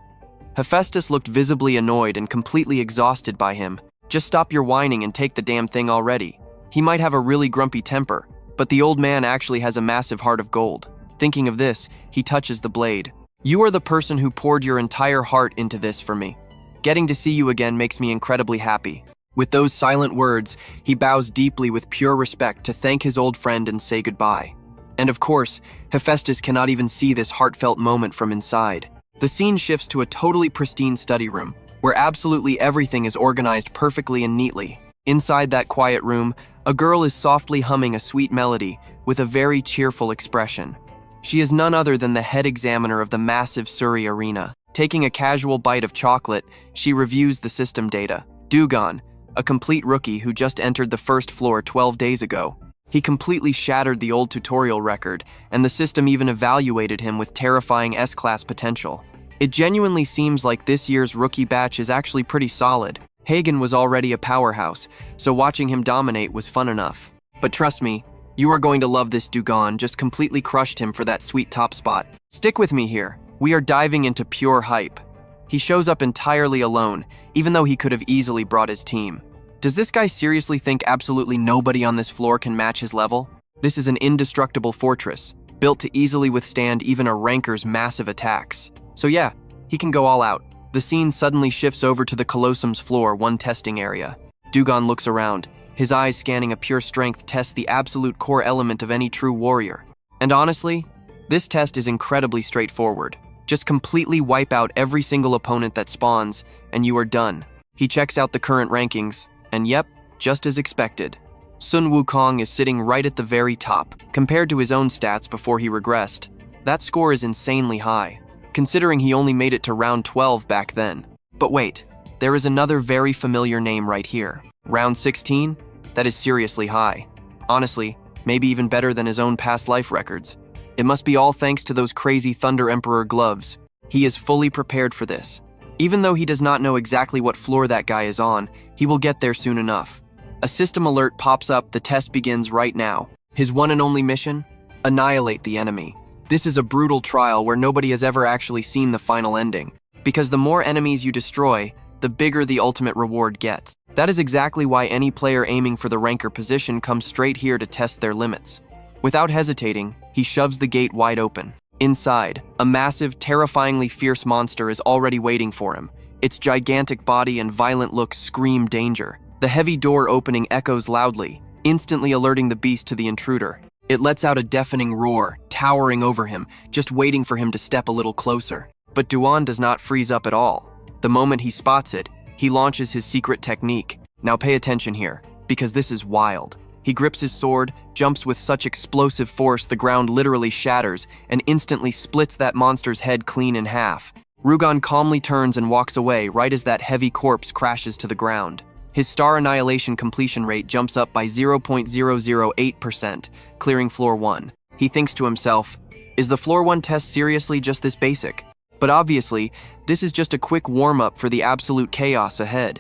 Hephaestus looked visibly annoyed and completely exhausted by him. Just stop your whining and take the damn thing already. He might have a really grumpy temper, but the old man actually has a massive heart of gold. Thinking of this, he touches the blade. You are the person who poured your entire heart into this for me. Getting to see you again makes me incredibly happy. With those silent words, he bows deeply with pure respect to thank his old friend and say goodbye. And of course, Hephaestus cannot even see this heartfelt moment from inside. The scene shifts to a totally pristine study room, where absolutely everything is organized perfectly and neatly. Inside that quiet room, a girl is softly humming a sweet melody with a very cheerful expression. She is none other than the head examiner of the massive Surrey arena. Taking a casual bite of chocolate, she reviews the system data. Du-gon, a complete rookie who just entered the first floor 12 days ago. He completely shattered the old tutorial record, and the system even evaluated him with terrifying S-class potential. It genuinely seems like this year's rookie batch is actually pretty solid. Hagen was already a powerhouse, so watching him dominate was fun enough. But trust me, you are going to love this. Du-gon just completely crushed him for that sweet top spot. Stick with me here. We are diving into pure hype. He shows up entirely alone, even though he could have easily brought his team. Does this guy seriously think absolutely nobody on this floor can match his level? This is an indestructible fortress, built to easily withstand even a ranker's massive attacks. So yeah, he can go all out. The scene suddenly shifts over to the Colosseum's floor, one testing area. Du-gon looks around, his eyes scanning a pure strength test, the absolute core element of any true warrior. And honestly, this test is incredibly straightforward. Just completely wipe out every single opponent that spawns, and you are done. He checks out the current rankings, and yep, just as expected. Sun Wukong is sitting right at the very top. Compared to his own stats before he regressed, that score is insanely high, considering he only made it to round 12 back then. But wait, there is another very familiar name right here. Round 16? That is seriously high. Honestly, maybe even better than his own past life records. It must be all thanks to those crazy Thunder Emperor gloves. He is fully prepared for this. Even though he does not know exactly what floor that guy is on, he will get there soon enough. A system alert pops up. The test begins right now. His one and only mission? Annihilate the enemy. This is a brutal trial where nobody has ever actually seen the final ending, because the more enemies you destroy, the bigger the ultimate reward gets. That is exactly why any player aiming for the ranker position comes straight here to test their limits. Without hesitating, he shoves the gate wide open. Inside, a massive, terrifyingly fierce monster is already waiting for him. Its gigantic body and violent looks scream danger. The heavy door opening echoes loudly, instantly alerting the beast to the intruder. It lets out a deafening roar, towering over him, just waiting for him to step a little closer. But Du-gon does not freeze up at all. The moment he spots it, he launches his secret technique. Now pay attention here, because this is wild. He grips his sword, jumps with such explosive force the ground literally shatters, and instantly splits that monster's head clean in half. Du-gon calmly turns and walks away right as that heavy corpse crashes to the ground. His star annihilation completion rate jumps up by 0.008%, clearing floor 1. He thinks to himself, is the floor 1 test seriously just this basic? But obviously, this is just a quick warm-up for the absolute chaos ahead.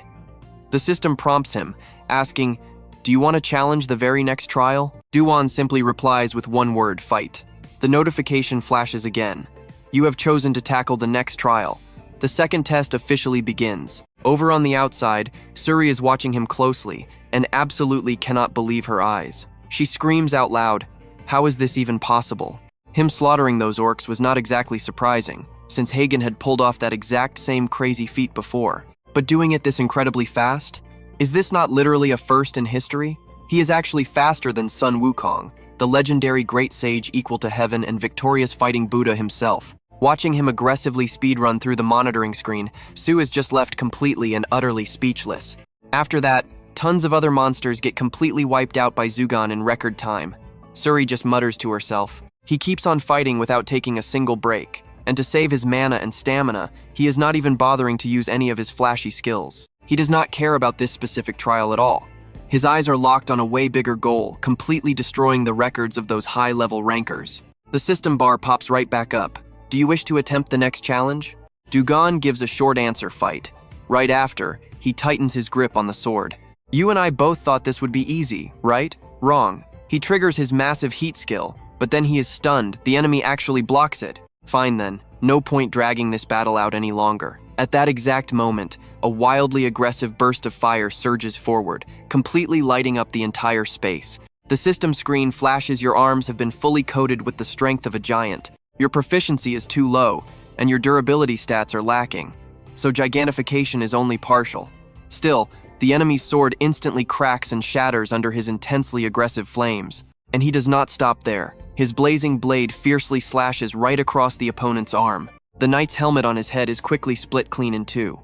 The system prompts him, asking, do you want to challenge the very next trial? Du-gon simply replies with one word, fight. The notification flashes again. You have chosen to tackle the next trial. The second test officially begins. Over on the outside, Suri is watching him closely and absolutely cannot believe her eyes. She screams out loud, how is this even possible? Him slaughtering those orcs was not exactly surprising, since Hagen had pulled off that exact same crazy feat before. But doing it this incredibly fast? Is this not literally a first in history? He is actually faster than Sun Wukong, the legendary great sage equal to heaven and victorious fighting Buddha himself. Watching him aggressively speedrun through the monitoring screen, Su is just left completely and utterly speechless. After that, tons of other monsters get completely wiped out by Du-gon in record time. Suri just mutters to herself. He keeps on fighting without taking a single break, and to save his mana and stamina, he is not even bothering to use any of his flashy skills. He does not care about this specific trial at all. His eyes are locked on a way bigger goal, completely destroying the records of those high-level rankers. The system bar pops right back up. Do you wish to attempt the next challenge? Du-gon gives a short answer, fight. Right after, he tightens his grip on the sword. You and I both thought this would be easy, right? Wrong. He triggers his massive heat skill, but then he is stunned. The enemy actually blocks it. Fine then, no point dragging this battle out any longer. At that exact moment, a wildly aggressive burst of fire surges forward, completely lighting up the entire space. The system screen flashes your arms have been fully coated with the strength of a giant. Your proficiency is too low, and your durability stats are lacking, so gigantification is only partial. Still, the enemy's sword instantly cracks and shatters under his intensely aggressive flames, and he does not stop there. His blazing blade fiercely slashes right across the opponent's arm. The knight's helmet on his head is quickly split clean in two.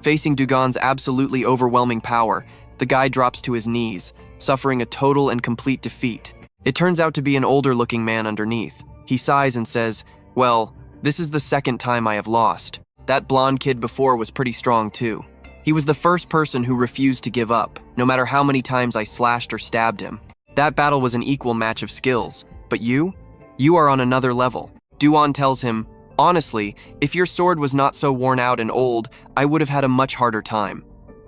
Facing Du-gon's absolutely overwhelming power, the guy drops to his knees, suffering a total and complete defeat. It turns out to be an older-looking man underneath. He sighs and says, "Well, this is the second time I have lost. That blonde kid before was pretty strong too. He was the first person who refused to give up, no matter how many times I slashed or stabbed him. That battle was an equal match of skills. But you? You are on another level." Du-gon tells him, "Honestly, if your sword was not so worn out and old, I would have had a much harder time."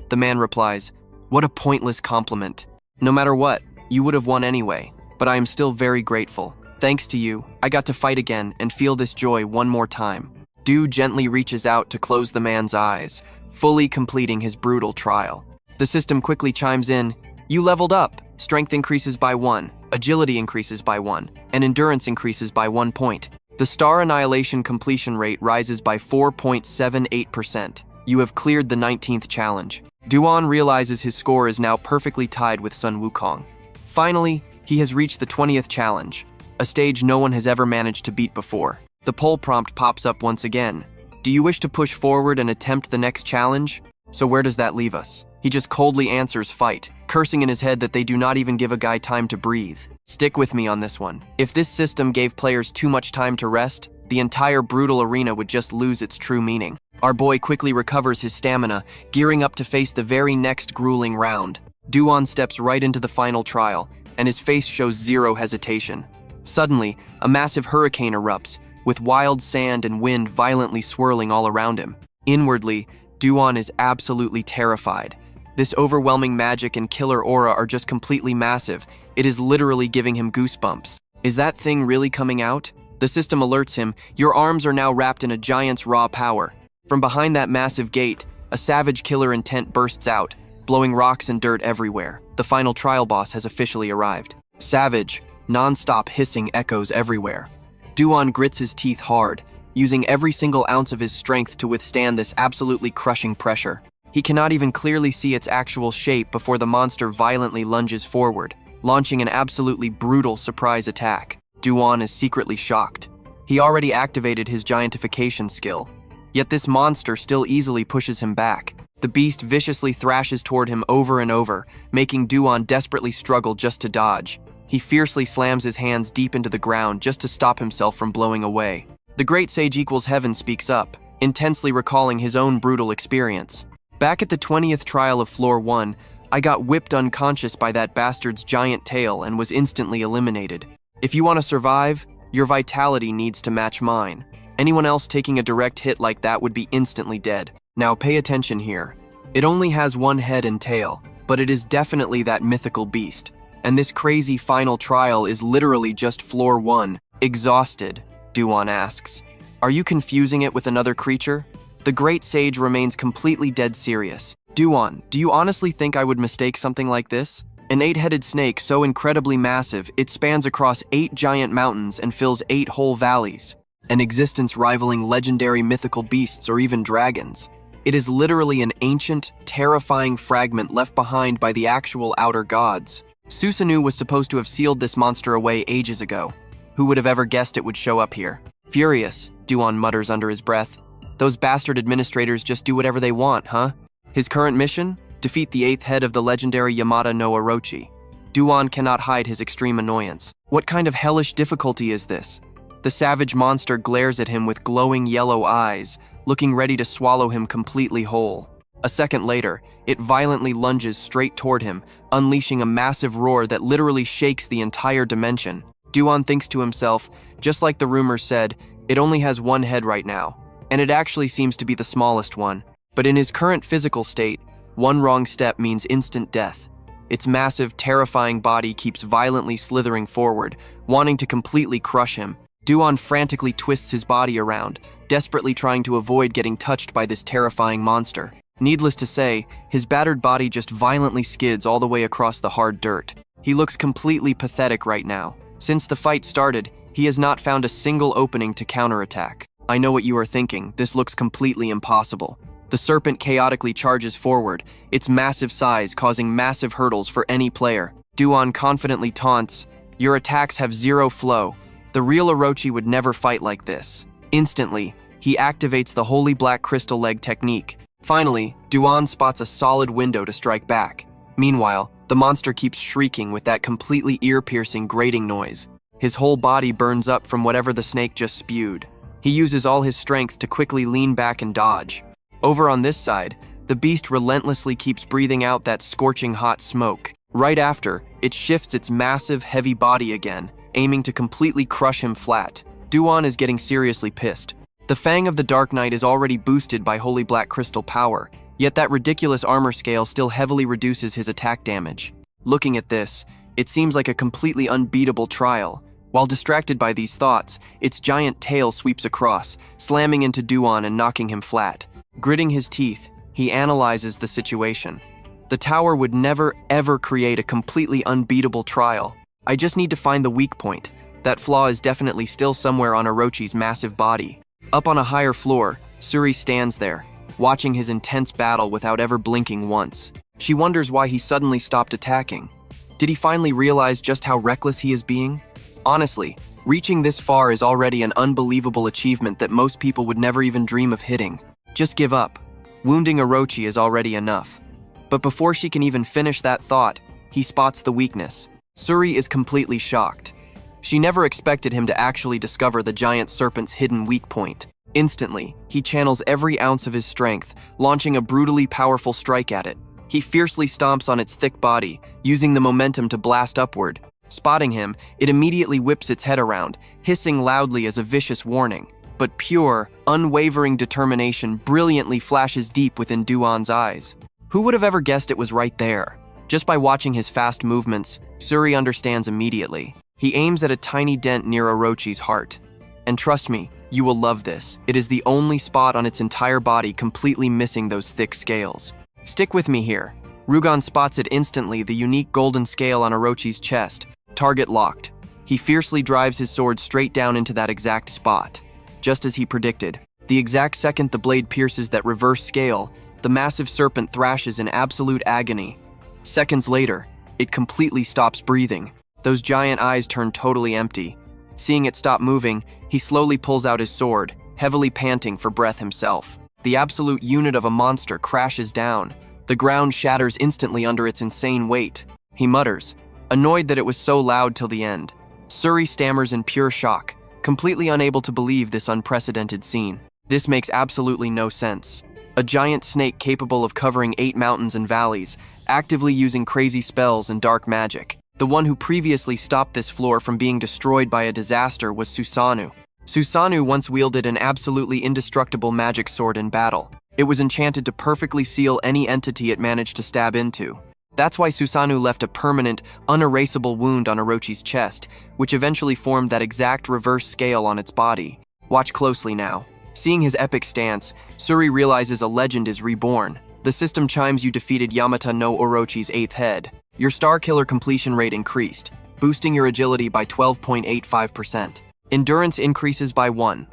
The man replies, "What a pointless compliment. No matter what, you would have won anyway, but I am still very grateful. Thanks to you, I got to fight again and feel this joy one more time." Du gently reaches out to close the man's eyes, fully completing his brutal trial. The system quickly chimes in, "You leveled up. Strength increases by 1, agility increases by 1, and endurance increases by 1 point. The star annihilation completion rate rises by 4.78%. You have cleared the 19th challenge." Du-gon realizes his score is now perfectly tied with Sun Wukong. Finally, he has reached the 20th challenge, a stage no one has ever managed to beat before. The poll prompt pops up once again. Do you wish to push forward and attempt the next challenge? So where does that leave us? He just coldly answers fight, cursing in his head that they do not even give a guy time to breathe. Stick with me on this one. If this system gave players too much time to rest, the entire brutal arena would just lose its true meaning. Our boy quickly recovers his stamina, gearing up to face the very next grueling round. Du-gon steps right into the final trial, and his face shows zero hesitation. Suddenly, a massive hurricane erupts, with wild sand and wind violently swirling all around him. Inwardly, Du-gon is absolutely terrified. This overwhelming magic and killer aura are just completely massive. It is literally giving him goosebumps. Is that thing really coming out? The system alerts him, your arms are now wrapped in a giant's raw power. From behind that massive gate, a savage killer intent bursts out, blowing rocks and dirt everywhere. The final trial boss has officially arrived. Savage, non-stop hissing echoes everywhere. Du-gon grits his teeth hard, using every single ounce of his strength to withstand this absolutely crushing pressure. He cannot even clearly see its actual shape before the monster violently lunges forward, launching an absolutely brutal surprise attack. Du-gon is secretly shocked. He already activated his giantification skill, yet this monster still easily pushes him back. The beast viciously thrashes toward him over and over, making Du-gon desperately struggle just to dodge. He fiercely slams his hands deep into the ground just to stop himself from blowing away. The great sage equals heaven speaks up, intensely recalling his own brutal experience. Back at the 20th trial of Floor 1, I got whipped unconscious by that bastard's giant tail and was instantly eliminated. If you want to survive, your vitality needs to match mine. Anyone else taking a direct hit like that would be instantly dead. Now pay attention here. It only has one head and tail, but it is definitely that mythical beast. And this crazy final trial is literally just Floor 1. Exhausted, Du-gon asks. Are you confusing it with another creature? The great sage remains completely dead serious. Du-gon, do you honestly think I would mistake something like this? An 8-headed snake so incredibly massive, it spans across 8 giant mountains and fills 8 whole valleys. An existence rivaling legendary mythical beasts or even dragons. It is literally an ancient, terrifying fragment left behind by the actual outer gods. Susanoo was supposed to have sealed this monster away ages ago. Who would have ever guessed it would show up here? Furious, Du-gon mutters under his breath. Those bastard administrators just do whatever they want, huh? His current mission? Defeat the 8th head of the legendary Yamada no Orochi. Du-gon cannot hide his extreme annoyance. What kind of hellish difficulty is this? The savage monster glares at him with glowing yellow eyes, looking ready to swallow him completely whole. A second later, it violently lunges straight toward him, unleashing a massive roar that literally shakes the entire dimension. Du-gon thinks to himself, just like the rumors said, it only has one head right now, and it actually seems to be the smallest one. But in his current physical state, one wrong step means instant death. Its massive, terrifying body keeps violently slithering forward, wanting to completely crush him. Du-gon frantically twists his body around, desperately trying to avoid getting touched by this terrifying monster. Needless to say, his battered body just violently skids all the way across the hard dirt. He looks completely pathetic right now. Since the fight started, he has not found a single opening to counterattack. I know what you are thinking, this looks completely impossible. The serpent chaotically charges forward, its massive size causing massive hurdles for any player. Du-gon confidently taunts, your attacks have zero flow. The real Orochi would never fight like this. Instantly, he activates the holy black crystal leg technique. Finally, Du-gon spots a solid window to strike back. Meanwhile, the monster keeps shrieking with that completely ear-piercing grating noise. His whole body burns up from whatever the snake just spewed. He uses all his strength to quickly lean back and dodge. Over on this side, the beast relentlessly keeps breathing out that scorching hot smoke. Right after, it shifts its massive, heavy body again, aiming to completely crush him flat. Du-gon is getting seriously pissed. The Fang of the Dark Knight is already boosted by holy black crystal power, yet that ridiculous armor scale still heavily reduces his attack damage. Looking at this, it seems like a completely unbeatable trial. While distracted by these thoughts, its giant tail sweeps across, slamming into Du-gon and knocking him flat. Gritting his teeth, he analyzes the situation. The tower would never, ever create a completely unbeatable trial. I just need to find the weak point. That flaw is definitely still somewhere on Orochi's massive body. Up on a higher floor, Suri stands there, watching his intense battle without ever blinking once. She wonders why he suddenly stopped attacking. Did he finally realize just how reckless he is being? Honestly, reaching this far is already an unbelievable achievement that most people would never even dream of hitting. Just give up. Wounding Orochi is already enough. But before she can even finish that thought, he spots the weakness. Suri is completely shocked. She never expected him to actually discover the giant serpent's hidden weak point. Instantly, he channels every ounce of his strength, launching a brutally powerful strike at it. He fiercely stomps on its thick body, using the momentum to blast upward. Spotting him, it immediately whips its head around, hissing loudly as a vicious warning. But pure, unwavering determination brilliantly flashes deep within Du-gon's eyes. Who would have ever guessed it was right there? Just by watching his fast movements, Suri understands immediately. He aims at a tiny dent near Orochi's heart. And trust me, you will love this. It is the only spot on its entire body completely missing those thick scales. Stick with me here. Du-gon spots it instantly, the unique golden scale on Orochi's chest. Target locked. He fiercely drives his sword straight down into that exact spot. Just as he predicted, the exact second the blade pierces that reverse scale, the massive serpent thrashes in absolute agony. Seconds later, it completely stops breathing. Those giant eyes turn totally empty. Seeing it stop moving, he slowly pulls out his sword, heavily panting for breath himself. The absolute unit of a monster crashes down. The ground shatters instantly under its insane weight. He mutters, annoyed that it was so loud till the end. Suri stammers in pure shock, completely unable to believe this unprecedented scene. This makes absolutely no sense. A giant snake capable of covering 8 mountains and valleys, actively using crazy spells and dark magic. The one who previously stopped this floor from being destroyed by a disaster was Susanoo. Susanoo once wielded an absolutely indestructible magic sword in battle. It was enchanted to perfectly seal any entity it managed to stab into. That's why Susanoo left a permanent, unerasable wound on Orochi's chest, which eventually formed that exact reverse scale on its body. Watch closely now. Seeing his epic stance, Suri realizes a legend is reborn. The system chimes you defeated Yamata no Orochi's 8th head. Your Star Killer completion rate increased, boosting your agility by 12.85%. Endurance increases by 1.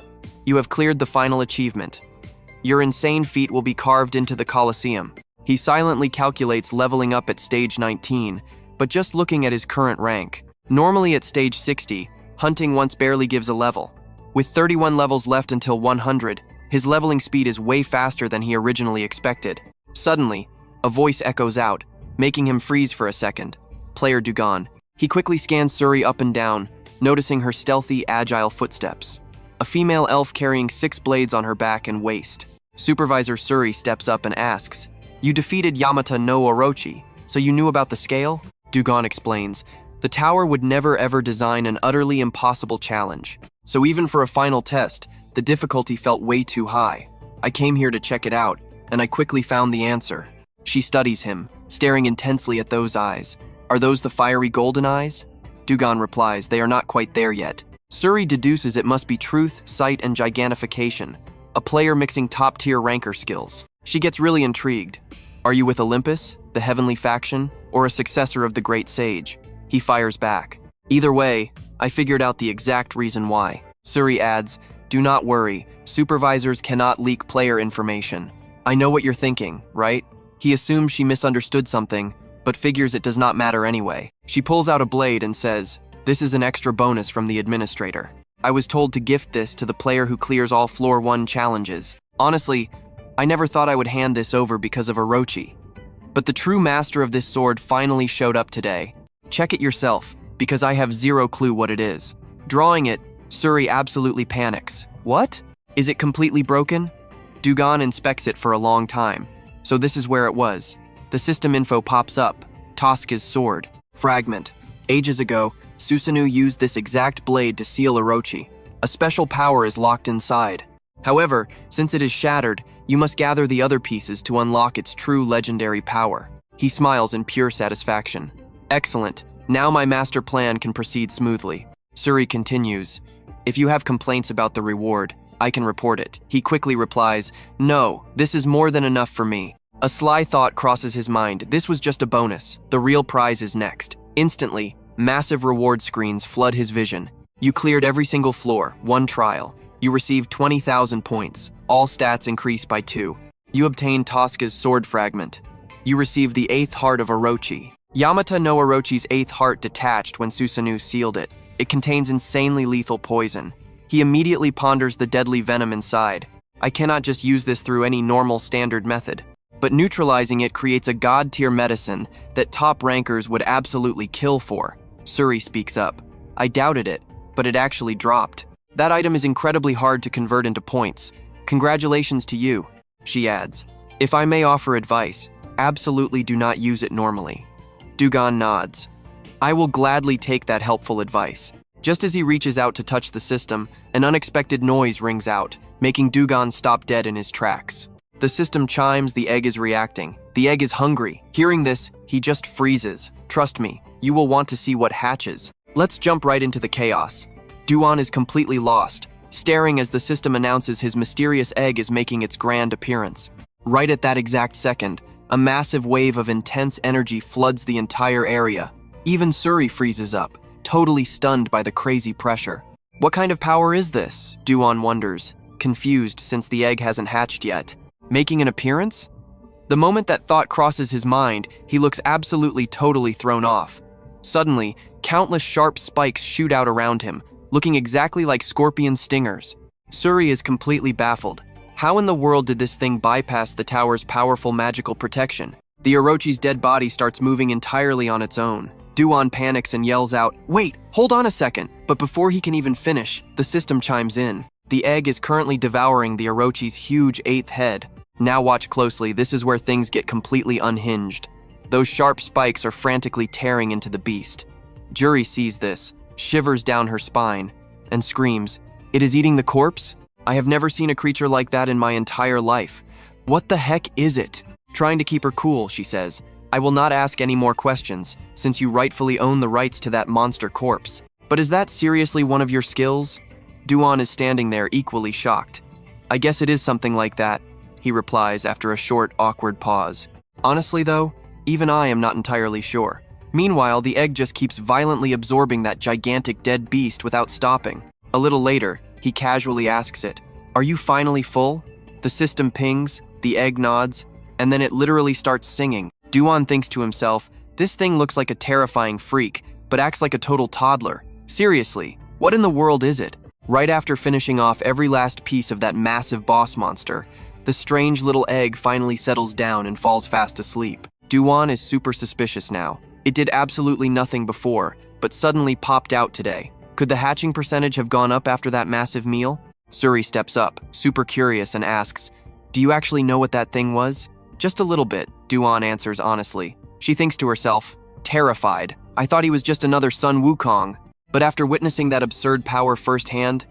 You have cleared the final achievement. Your insane feat will be carved into the Colosseum. He silently calculates leveling up at stage 19, but just looking at his current rank. Normally at stage 60, hunting once barely gives a level. With 31 levels left until 100, his leveling speed is way faster than he originally expected. Suddenly, a voice echoes out, making him freeze for a second. Player Du-gon. He quickly scans Suri up and down, noticing her stealthy, agile footsteps. A female elf carrying 6 blades on her back and waist. Supervisor Suri steps up and asks, "You defeated Yamata no Orochi, so you knew about the scale?" Du-gon explains, "The tower would never ever design an utterly impossible challenge. So even for a final test, the difficulty felt way too high. I came here to check it out, and I quickly found the answer." She studies him, staring intensely at those eyes. "Are those the fiery golden eyes?" Du-gon replies, "They are not quite there yet." Suri deduces it must be truth, sight, and gigantification, a player mixing top-tier ranker skills. She gets really intrigued. "Are you with Olympus, the heavenly faction, or a successor of the great sage?" He fires back. "Either way, I figured out the exact reason why." Suri adds, "Do not worry, supervisors cannot leak player information. I know what you're thinking, right?" He assumes she misunderstood something, but figures it does not matter anyway. She pulls out a blade and says, This is an extra bonus from the administrator. I was told to gift this to the player who clears all Floor 1 challenges. Honestly, I never thought I would hand this over because of Orochi. But the true master of this sword finally showed up today. Check it yourself, because I have zero clue what it is. Drawing it, Suri absolutely panics. What? Is it completely broken? Du-gon inspects it for a long time. So this is where it was. The system info pops up. Tosca's sword. Fragment. Ages ago, Susanoo used this exact blade to seal Orochi. A special power is locked inside. However, since it is shattered, you must gather the other pieces to unlock its true legendary power. He smiles in pure satisfaction. Excellent. Now my master plan can proceed smoothly. Suri continues. If you have complaints about the reward, I can report it. He quickly replies, no, this is more than enough for me. A sly thought crosses his mind. This was just a bonus. The real prize is next. Instantly, massive reward screens flood his vision. You cleared every single floor, 1 trial. You received 20,000 points. All stats increase by 2. You obtained Tosca's sword fragment. You received the 8th heart of Orochi. Yamata no Orochi's 8th heart detached when Susanoo sealed it. It contains insanely lethal poison. He immediately ponders the deadly venom inside. I cannot just use this through any normal standard method. But neutralizing it creates a god-tier medicine that top rankers would absolutely kill for. Suri speaks up. I doubted it, but it actually dropped. That item is incredibly hard to convert into points. Congratulations to you, she adds. If I may offer advice, absolutely do not use it normally. Du-gon nods. I will gladly take that helpful advice. Just as he reaches out to touch the system, an unexpected noise rings out, making Du-gon stop dead in his tracks. The system chimes, the egg is reacting. The egg is hungry. Hearing this, he just freezes. Trust me, you will want to see what hatches. Let's jump right into the chaos. Du-gon is completely lost, staring as the system announces his mysterious egg is making its grand appearance. Right at that exact second, a massive wave of intense energy floods the entire area. Even Suri freezes up, totally stunned by the crazy pressure. What kind of power is this? Du-gon wonders, confused since the egg hasn't hatched yet. Making an appearance? The moment that thought crosses his mind, he looks absolutely totally thrown off. Suddenly, countless sharp spikes shoot out around him, looking exactly like scorpion stingers. Suri is completely baffled. How in the world did this thing bypass the tower's powerful magical protection? The Orochi's dead body starts moving entirely on its own. Du-gon panics and yells out, wait, hold on a second. But before he can even finish, the system chimes in. The egg is currently devouring the Orochi's huge 8th head. Now watch closely, this is where things get completely unhinged. Those sharp spikes are frantically tearing into the beast. Juri sees this, shivers down her spine, and screams, it is eating the corpse? I have never seen a creature like that in my entire life. What the heck is it? Trying to keep her cool, she says, I will not ask any more questions, since you rightfully own the rights to that monster corpse. But is that seriously one of your skills? Du-gon is standing there equally shocked. I guess it is something like that, he replies after a short, awkward pause. Honestly though, even I am not entirely sure. Meanwhile, the egg just keeps violently absorbing that gigantic dead beast without stopping. A little later, he casually asks it, are you finally full? The system pings, the egg nods, and then it literally starts singing. Du-gon thinks to himself, this thing looks like a terrifying freak, but acts like a total toddler. Seriously, what in the world is it? Right after finishing off every last piece of that massive boss monster, the strange little egg finally settles down and falls fast asleep. Du-gon is super suspicious now. It did absolutely nothing before, but suddenly popped out today. Could the hatching percentage have gone up after that massive meal? Suri steps up, super curious, and asks, do you actually know what that thing was? Just a little bit, Du-gon answers honestly. She thinks to herself, terrified. I thought he was just another Sun Wukong. But after witnessing that absurd power firsthand,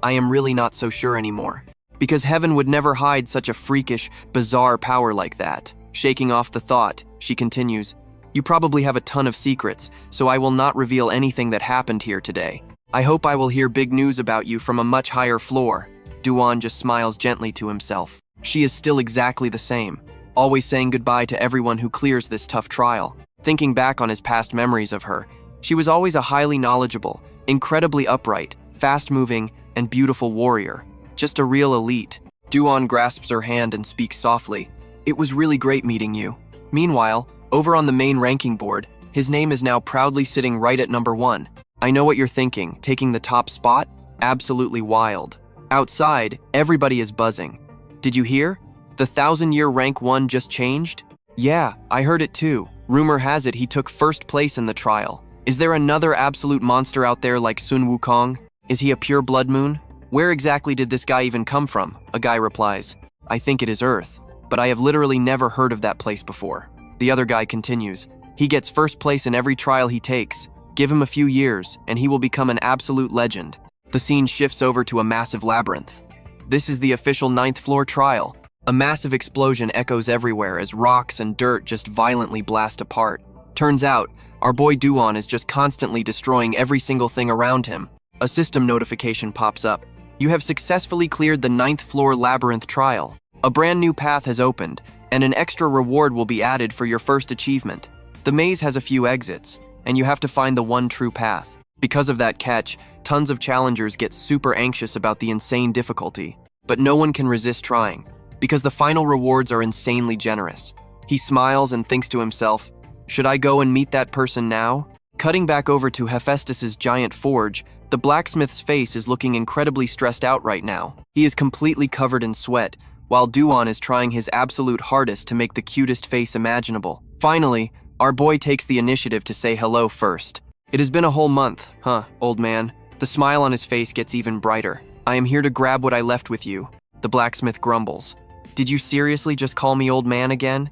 I am really not so sure anymore. Because heaven would never hide such a freakish, bizarre power like that. Shaking off the thought, she continues, you probably have a ton of secrets, so I will not reveal anything that happened here today. I hope I will hear big news about you from a much higher floor. Du-gon just smiles gently to himself. She is still exactly the same, always saying goodbye to everyone who clears this tough trial. Thinking back on his past memories of her, she was always a highly knowledgeable, incredibly upright, fast-moving, and beautiful warrior. Just a real elite. Du-gon grasps her hand and speaks softly. It was really great meeting you. Meanwhile, over on the main ranking board, his name is now proudly sitting right at number 1. I know what you're thinking, taking the top spot? Absolutely wild. Outside, everybody is buzzing. Did you hear? The 1,000-year rank 1 just changed? Yeah, I heard it too. Rumor has it he took first place in the trial. Is there another absolute monster out there like Sun Wukong? Is he a pure blood moon? Where exactly did this guy even come from? A guy replies, I think it is Earth, but I have literally never heard of that place before. The other guy continues, he gets first place in every trial he takes. Give him a few years, and he will become an absolute legend. The scene shifts over to a massive labyrinth. This is the official 9th floor trial. A massive explosion echoes everywhere as rocks and dirt just violently blast apart. Turns out, our boy Du-gon is just constantly destroying every single thing around him. A system notification pops up. You have successfully cleared the 9th floor labyrinth trial. A brand new path has opened, and an extra reward will be added for your first achievement. The maze has a few exits, and you have to find the one true path. Because of that catch, tons of challengers get super anxious about the insane difficulty, but no one can resist trying, because the final rewards are insanely generous. He smiles and thinks to himself, should I go and meet that person now? Cutting back over to Hephaestus's giant forge, the blacksmith's face is looking incredibly stressed out right now. He is completely covered in sweat, while Du-gon is trying his absolute hardest to make the cutest face imaginable. Finally, our boy takes the initiative to say hello first. It has been a whole month, huh, old man? The smile on his face gets even brighter. I am here to grab what I left with you. The blacksmith grumbles. Did you seriously just call me old man again?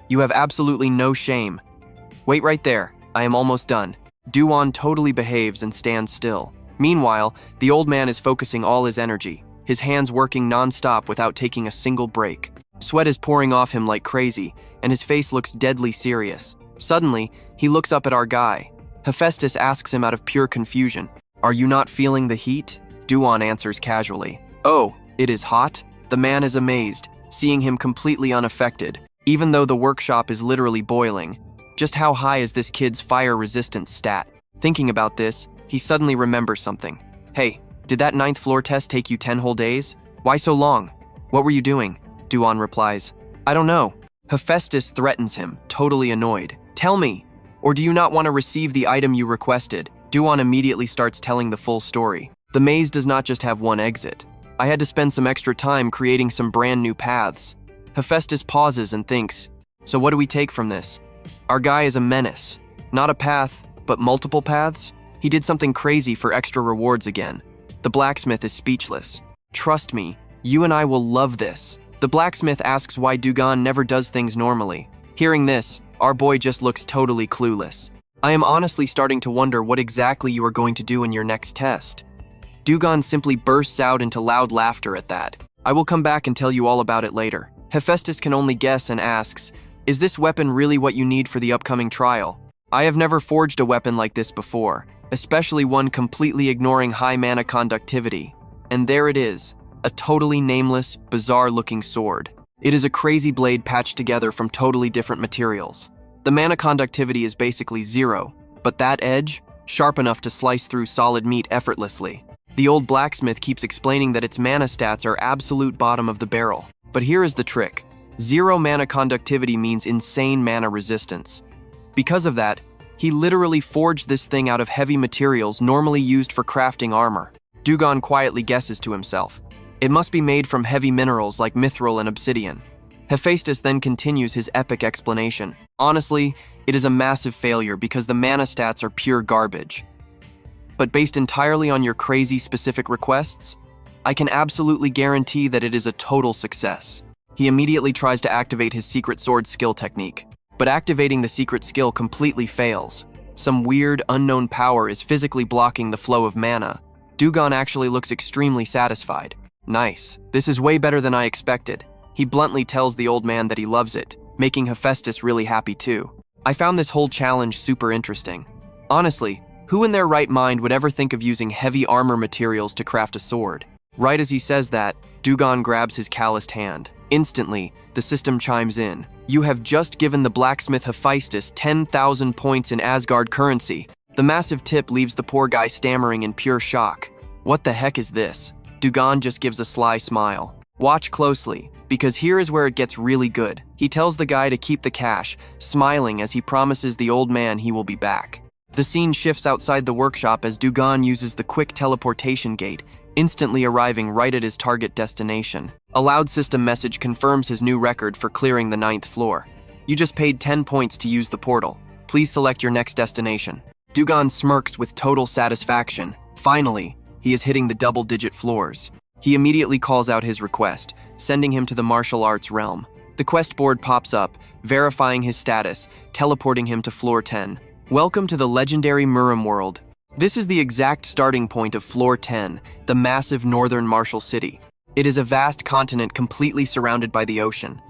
You have absolutely no shame. Wait right there, I am almost done. Du-gon totally behaves and stands still. Meanwhile, the old man is focusing all his energy, his hands working non-stop without taking a single break. Sweat is pouring off him like crazy, and his face looks deadly serious. Suddenly, he looks up at our guy. Hephaestus asks him out of pure confusion, are you not feeling the heat? Du-gon answers casually, oh, it is hot? The man is amazed, seeing him completely unaffected, even though the workshop is literally boiling. Just how high is this kid's fire resistance stat? Thinking about this, he suddenly remembers something. Hey, did that 9th floor test take you 10 whole days? Why so long? What were you doing? Du-gon replies, I don't know. Hephaestus threatens him, totally annoyed. Tell me, or do you not want to receive the item you requested? Du-gon immediately starts telling the full story. The maze does not just have one exit. I had to spend some extra time creating some brand new paths. Hephaestus pauses and thinks, so what do we take from this? Our guy is a menace. Not a path, but multiple paths? He did something crazy for extra rewards again. The blacksmith is speechless. Trust me, you and I will love this. The blacksmith asks why Du-gon never does things normally. Hearing this, our boy just looks totally clueless. I am honestly starting to wonder what exactly you are going to do in your next test. Du-gon simply bursts out into loud laughter at that. I will come back and tell you all about it later. Hephaestus can only guess and asks, is this weapon really what you need for the upcoming trial? I have never forged a weapon like this before, especially one completely ignoring high mana conductivity. And there it is, a totally nameless, bizarre-looking sword. It is a crazy blade patched together from totally different materials. The mana conductivity is basically 0, but that edge, sharp enough to slice through solid meat effortlessly. The old blacksmith keeps explaining that its mana stats are absolute bottom of the barrel. But here is the trick. 0 mana conductivity means insane mana resistance. Because of that, he literally forged this thing out of heavy materials normally used for crafting armor. Du-gon quietly guesses to himself. It must be made from heavy minerals like mithril and obsidian. Hephaestus then continues his epic explanation. Honestly, it is a massive failure because the mana stats are pure garbage. But based entirely on your crazy specific requests, I can absolutely guarantee that it is a total success. He immediately tries to activate his secret sword skill technique, but activating the secret skill completely fails. Some weird, unknown power is physically blocking the flow of mana. Du-gon actually looks extremely satisfied. Nice. This is way better than I expected. He bluntly tells the old man that he loves it, making Hephaestus really happy too. I found this whole challenge super interesting. Honestly, who in their right mind would ever think of using heavy armor materials to craft a sword? Right as he says that, Du-gon grabs his calloused hand. Instantly, the system chimes in. You have just given the blacksmith Hephaestus 10,000 points in Asgard currency. The massive tip leaves the poor guy stammering in pure shock. What the heck is this? Du-gon just gives a sly smile. Watch closely, because here is where it gets really good. He tells the guy to keep the cash, smiling as he promises the old man he will be back. The scene shifts outside the workshop as Du-gon uses the quick teleportation gate, instantly arriving right at his target destination. A loud system message confirms his new record for clearing the 9th floor. You just paid 10 points to use the portal. Please select your next destination. Du-gon smirks with total satisfaction. Finally, he is hitting the double-digit floors. He immediately calls out his request, sending him to the martial arts realm. The quest board pops up, verifying his status, teleporting him to floor 10. Welcome to the legendary Murim world. This is the exact starting point of floor 10, the massive northern martial city. It is a vast continent completely surrounded by the ocean.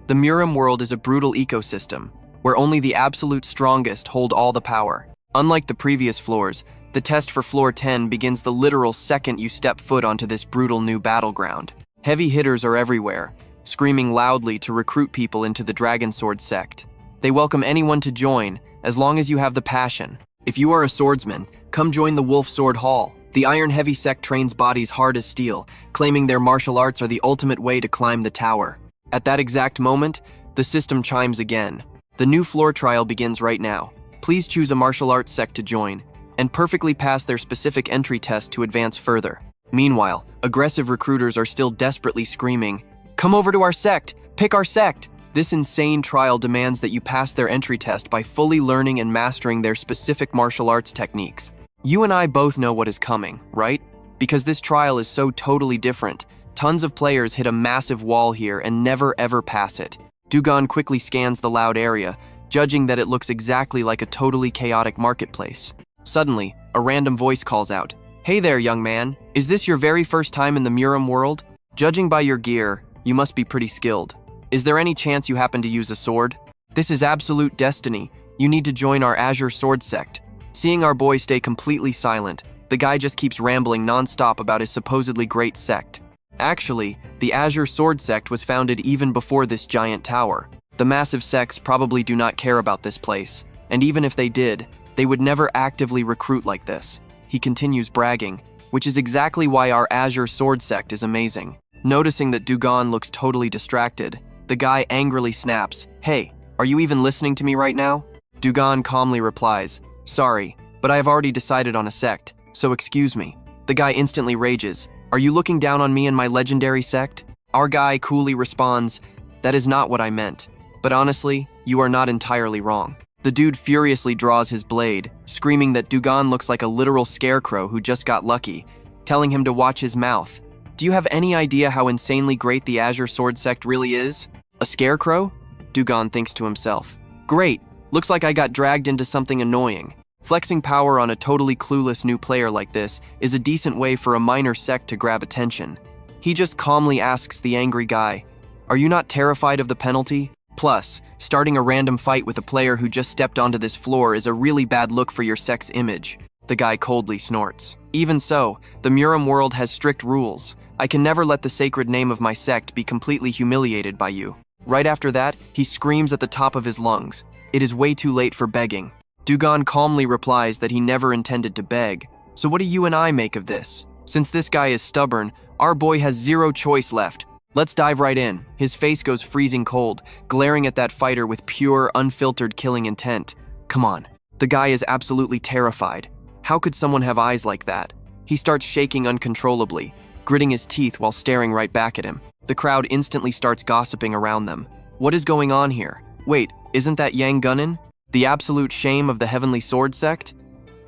The Murim world is a brutal ecosystem, where only the absolute strongest hold all the power. Unlike the previous floors, the test for floor 10 begins the literal second you step foot onto this brutal new battleground. Heavy hitters are everywhere, screaming loudly to recruit people into the Dragon Sword sect. They welcome anyone to join, as long as you have the passion. If you are a swordsman, come join the Wolf Sword Hall. The Iron Heavy sect trains bodies hard as steel, claiming their martial arts are the ultimate way to climb the tower. At that exact moment, the system chimes again. The new floor trial begins right now. Please choose a martial arts sect to join, and perfectly pass their specific entry test to advance further. Meanwhile, aggressive recruiters are still desperately screaming, "Come over to our sect! Pick our sect!" This insane trial demands that you pass their entry test by fully learning and mastering their specific martial arts techniques. You and I both know what is coming, right? Because this trial is so totally different. Tons of players hit a massive wall here and never ever pass it. Du-gon quickly scans the loud area, judging that it looks exactly like a totally chaotic marketplace. Suddenly, a random voice calls out, "Hey there, young man. Is this your very first time in the Murim world? Judging by your gear, you must be pretty skilled. Is there any chance you happen to use a sword? This is absolute destiny. You need to join our Azure Sword sect." Seeing our boy stay completely silent, the guy just keeps rambling non-stop about his supposedly great sect. Actually, the Azure Sword sect was founded even before this giant tower. The massive sects probably do not care about this place, and even if they did, they would never actively recruit like this. He continues bragging, which is exactly why our Azure Sword sect is amazing. Noticing that Du-gon looks totally distracted, the guy angrily snaps, "Hey, are you even listening to me right now?" Du-gon calmly replies, "Sorry, but I have already decided on a sect, so excuse me." The guy instantly rages, "Are you looking down on me and my legendary sect?" Our guy coolly responds, "That is not what I meant. But honestly, you are not entirely wrong." The dude furiously draws his blade, screaming that Du-gon looks like a literal scarecrow who just got lucky, telling him to watch his mouth. Do you have any idea how insanely great the Azure Sword sect really is? A scarecrow? Du-gon thinks to himself. Great, looks like I got dragged into something annoying. Flexing power on a totally clueless new player like this is a decent way for a minor sect to grab attention. He just calmly asks the angry guy, "Are you not terrified of the penalty? Plus, starting a random fight with a player who just stepped onto this floor is a really bad look for your sect's image." The guy coldly snorts. "Even so, the Murim world has strict rules. I can never let the sacred name of my sect be completely humiliated by you." Right after that, he screams at the top of his lungs. It is way too late for begging. Du-gon calmly replies that he never intended to beg. So what do you and I make of this? Since this guy is stubborn, our boy has zero choice left. Let's dive right in. His face goes freezing cold, glaring at that fighter with pure, unfiltered killing intent. Come on. The guy is absolutely terrified. How could someone have eyes like that? He starts shaking uncontrollably, gritting his teeth while staring right back at him. The crowd instantly starts gossiping around them. What is going on here? Wait, isn't that Yang Gunnen? The absolute shame of the Heavenly Sword sect?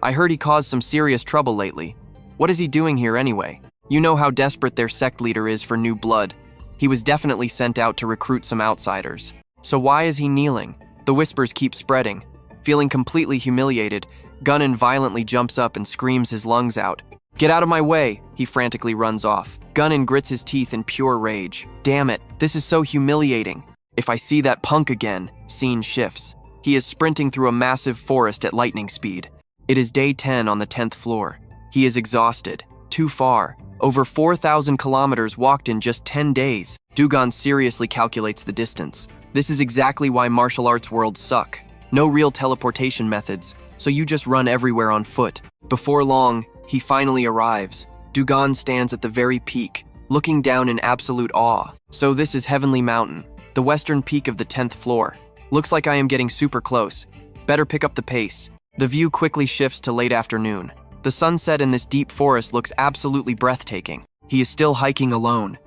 I heard he caused some serious trouble lately. What is he doing here anyway? You know how desperate their sect leader is for new blood. He was definitely sent out to recruit some outsiders. So why is he kneeling? The whispers keep spreading. Feeling completely humiliated, Gunnen violently jumps up and screams his lungs out. "Get out of my way!" He frantically runs off. Gunnen grits his teeth in pure rage. Damn it, this is so humiliating. If I see that punk again, scene shifts. He is sprinting through a massive forest at lightning speed. It is day 10 on the 10th floor. He is exhausted. Too far. Over 4,000 kilometers walked in just 10 days. Du-gon seriously calculates the distance. This is exactly why martial arts worlds suck. No real teleportation methods, so you just run everywhere on foot. Before long, he finally arrives. Du-gon stands at the very peak, looking down in absolute awe. So this is Heavenly Mountain, the western peak of the 10th floor. Looks like I am getting super close. Better pick up the pace. The view quickly shifts to late afternoon. The sunset in this deep forest looks absolutely breathtaking. He is still hiking alone.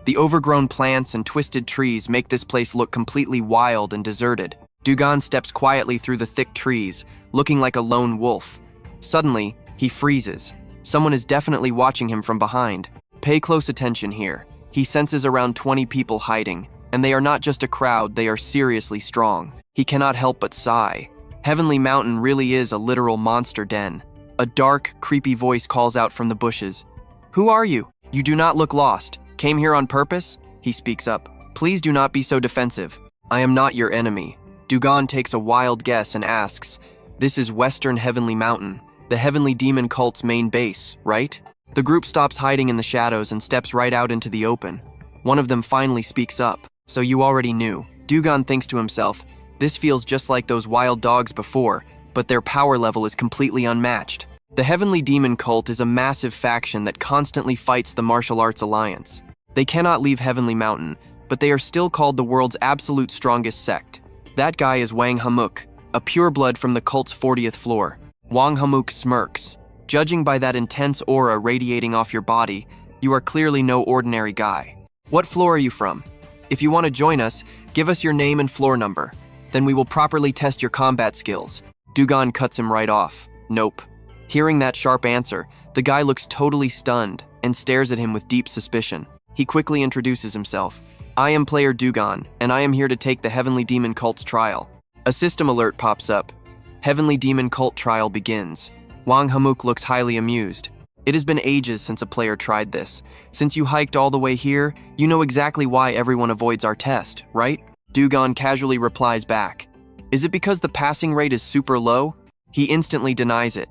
The overgrown plants and twisted trees make this place look completely wild and deserted. Du-gon steps quietly through the thick trees, looking like a lone wolf. Suddenly, he freezes. Someone is definitely watching him from behind. Pay close attention here. He senses around 20 people hiding, and they are not just a crowd, they are seriously strong. He cannot help but sigh. Heavenly Mountain really is a literal monster den. A dark, creepy voice calls out from the bushes. "Who are you? You do not look lost. Came here on purpose?" He speaks up. "Please do not be so defensive. I am not your enemy." Du-gon takes a wild guess and asks, "This is Western Heavenly Mountain, the Heavenly Demon cult's main base, right?" The group stops hiding in the shadows and steps right out into the open. One of them finally speaks up. "So you already knew." Du-gon thinks to himself, "This feels just like those wild dogs before, but their power level is completely unmatched." The Heavenly Demon cult is a massive faction that constantly fights the Martial Arts Alliance. They cannot leave Heavenly Mountain, but they are still called the world's absolute strongest sect. That guy is Wang Hamuk, a pureblood from the cult's 40th floor. Wang Hamuk smirks. "Judging by that intense aura radiating off your body, you are clearly no ordinary guy. What floor are you from? If you want to join us, give us your name and floor number. Then we will properly test your combat skills." Du-gon cuts him right off. "Nope." Hearing that sharp answer, the guy looks totally stunned and stares at him with deep suspicion. He quickly introduces himself. "I am player Du-gon, and I am here to take the Heavenly Demon cult's trial." A system alert pops up. Heavenly Demon cult trial begins. Wang Hamuk looks highly amused. "It has been ages since a player tried this. Since you hiked all the way here, you know exactly why everyone avoids our test, right?" Du-gon casually replies back. "Is it because the passing rate is super low?" He instantly denies it.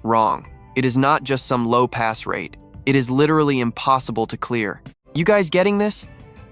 Wrong. It is not just some low pass rate. It is literally impossible to clear. You guys getting this?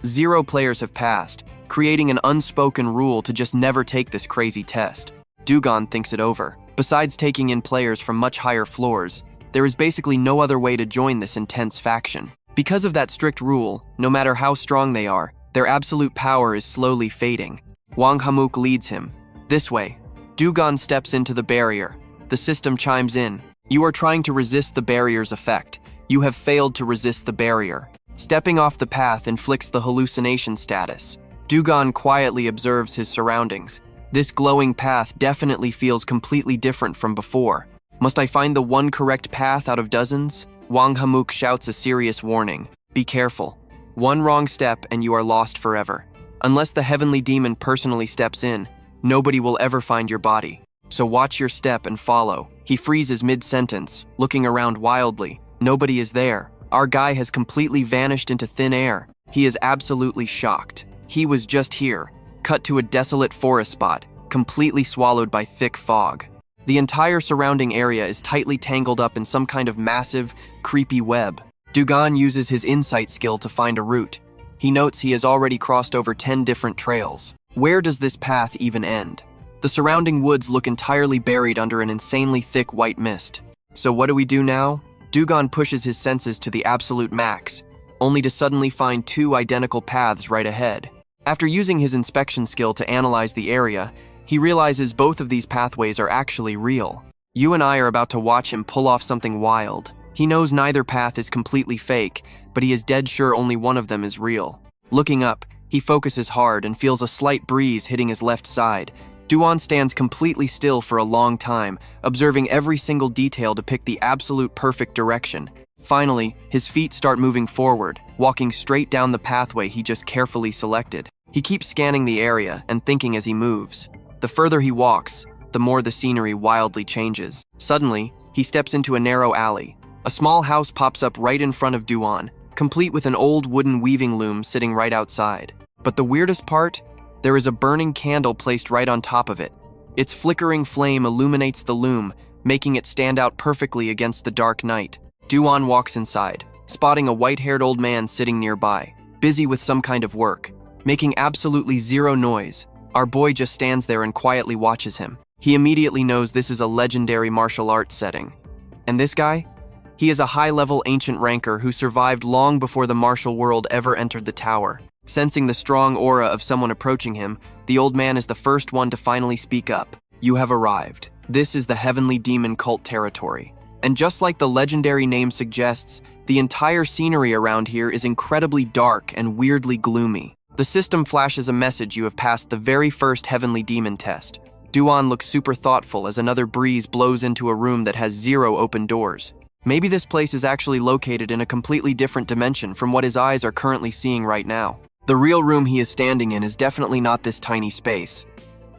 0 players have passed, creating an unspoken rule to just never take this crazy test. Du-gon thinks it over. Besides taking in players from much higher floors, there is basically no other way to join this intense faction. Because of that strict rule, no matter how strong they are, their absolute power is slowly fading. Wang Hamuk leads him. "This way." Du-gon steps into the barrier. The system chimes in. "You are trying to resist the barrier's effect. You have failed to resist the barrier." Stepping off the path inflicts the hallucination status. Du-gon quietly observes his surroundings. This glowing path definitely feels completely different from before. "Must I find the one correct path out of dozens?" Wang Hamuk shouts a serious warning. "Be careful. One wrong step and you are lost forever. Unless the Heavenly Demon personally steps in, nobody will ever find your body. So watch your step and follow." He freezes mid-sentence, looking around wildly. Nobody is there. Our guy has completely vanished into thin air. He is absolutely shocked. He was just here. Cut to a desolate forest spot, completely swallowed by thick fog. The entire surrounding area is tightly tangled up in some kind of massive, creepy web. Du-gon uses his insight skill to find a route. He notes he has already crossed over 10 different trails. Where does this path even end? The surrounding woods look entirely buried under an insanely thick white mist. So what do we do now? Du-gon pushes his senses to the absolute max, only to suddenly find 2 identical paths right ahead. After using his inspection skill to analyze the area, he realizes both of these pathways are actually real. You and I are about to watch him pull off something wild. He knows neither path is completely fake, but he is dead sure only one of them is real. Looking up, he focuses hard and feels a slight breeze hitting his left side. Du-gon stands completely still for a long time, observing every single detail to pick the absolute perfect direction. Finally, his feet start moving forward, walking straight down the pathway he just carefully selected. He keeps scanning the area and thinking as he moves. The further he walks, the more the scenery wildly changes. Suddenly, he steps into a narrow alley. A small house pops up right in front of Du-gon, complete with an old wooden weaving loom sitting right outside. But the weirdest part? There is a burning candle placed right on top of it. Its flickering flame illuminates the loom, making it stand out perfectly against the dark night. Du-gon walks inside, spotting a white-haired old man sitting nearby, busy with some kind of work, making absolutely zero noise. Our boy just stands there and quietly watches him. He immediately knows this is a legendary martial arts setting. And this guy? He is a high-level ancient ranker who survived long before the martial world ever entered the tower. Sensing the strong aura of someone approaching him, the old man is the first one to finally speak up. "You have arrived. This is the Heavenly Demon Cult territory. And just like the legendary name suggests, the entire scenery around here is incredibly dark and weirdly gloomy. The system flashes a message you have passed the very first Heavenly Demon test. Du-gon looks super thoughtful as another breeze blows into a room that has 0 open doors. Maybe this place is actually located in a completely different dimension from what his eyes are currently seeing right now. The real room he is standing in is definitely not this tiny space.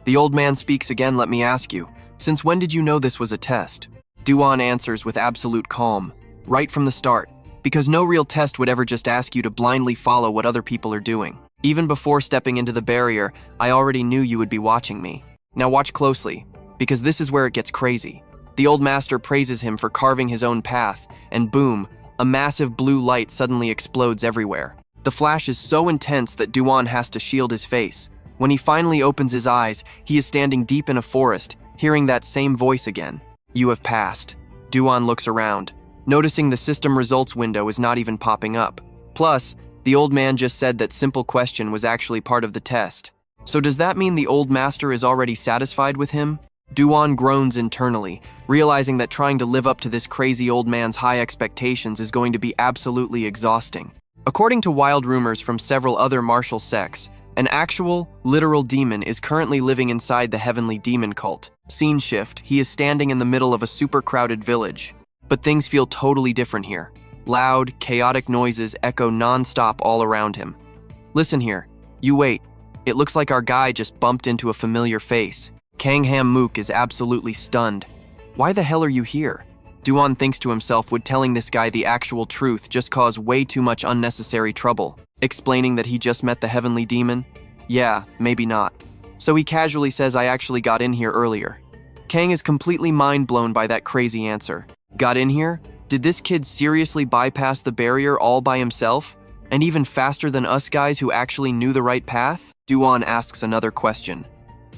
The old man speaks again. Let me ask you, since when did you know this was a test? Du-gon answers with absolute calm, right from the start, because no real test would ever just ask you to blindly follow what other people are doing. Even before stepping into the barrier, I already knew you would be watching me. Now watch closely, because this is where it gets crazy. The old master praises him for carving his own path, and boom, a massive blue light suddenly explodes everywhere. The flash is so intense that Du-gon has to shield his face. When he finally opens his eyes, he is standing deep in a forest, hearing that same voice again. You have passed. Du-gon looks around, noticing the system results window is not even popping up. Plus, the old man just said that simple question was actually part of the test. So does that mean the old master is already satisfied with him? Du-gon groans internally, realizing that trying to live up to this crazy old man's high expectations is going to be absolutely exhausting. According to wild rumors from several other martial sects, an actual, literal demon is currently living inside the Heavenly Demon Cult. Scene shift, he is standing in the middle of a super crowded village. But things feel totally different here. Loud, chaotic noises echo non-stop all around him. Listen here. You wait. It looks like our guy just bumped into a familiar face. Kang Ham-mook is absolutely stunned. Why the hell are you here? Du-gon thinks to himself, would telling this guy the actual truth just cause way too much unnecessary trouble? Explaining that he just met the Heavenly Demon? Yeah, maybe not. So he casually says, I actually got in here earlier. Kang is completely mind-blown by that crazy answer. Got in here? Did this kid seriously bypass the barrier all by himself? And even faster than us guys who actually knew the right path? Du-gon asks another question.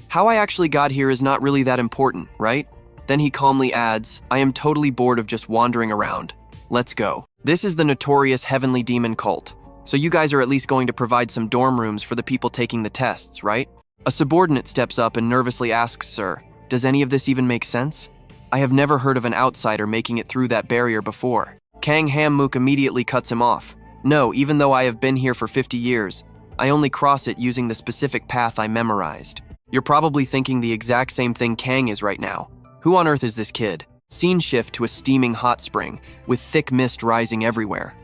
How I actually got here is not really that important, right? Then he calmly adds, I am totally bored of just wandering around. Let's go. This is the notorious Heavenly Demon Cult. So you guys are at least going to provide some dorm rooms for the people taking the tests, right? A subordinate steps up and nervously asks, Sir, does any of this even make sense? I have never heard of an outsider making it through that barrier before. Kang Ham-mook immediately cuts him off. No, even though I have been here for 50 years, I only cross it using the specific path I memorized. You're probably thinking the exact same thing Kang is right now. Who on earth is this kid? Scene shift to a steaming hot spring, with thick mist rising everywhere.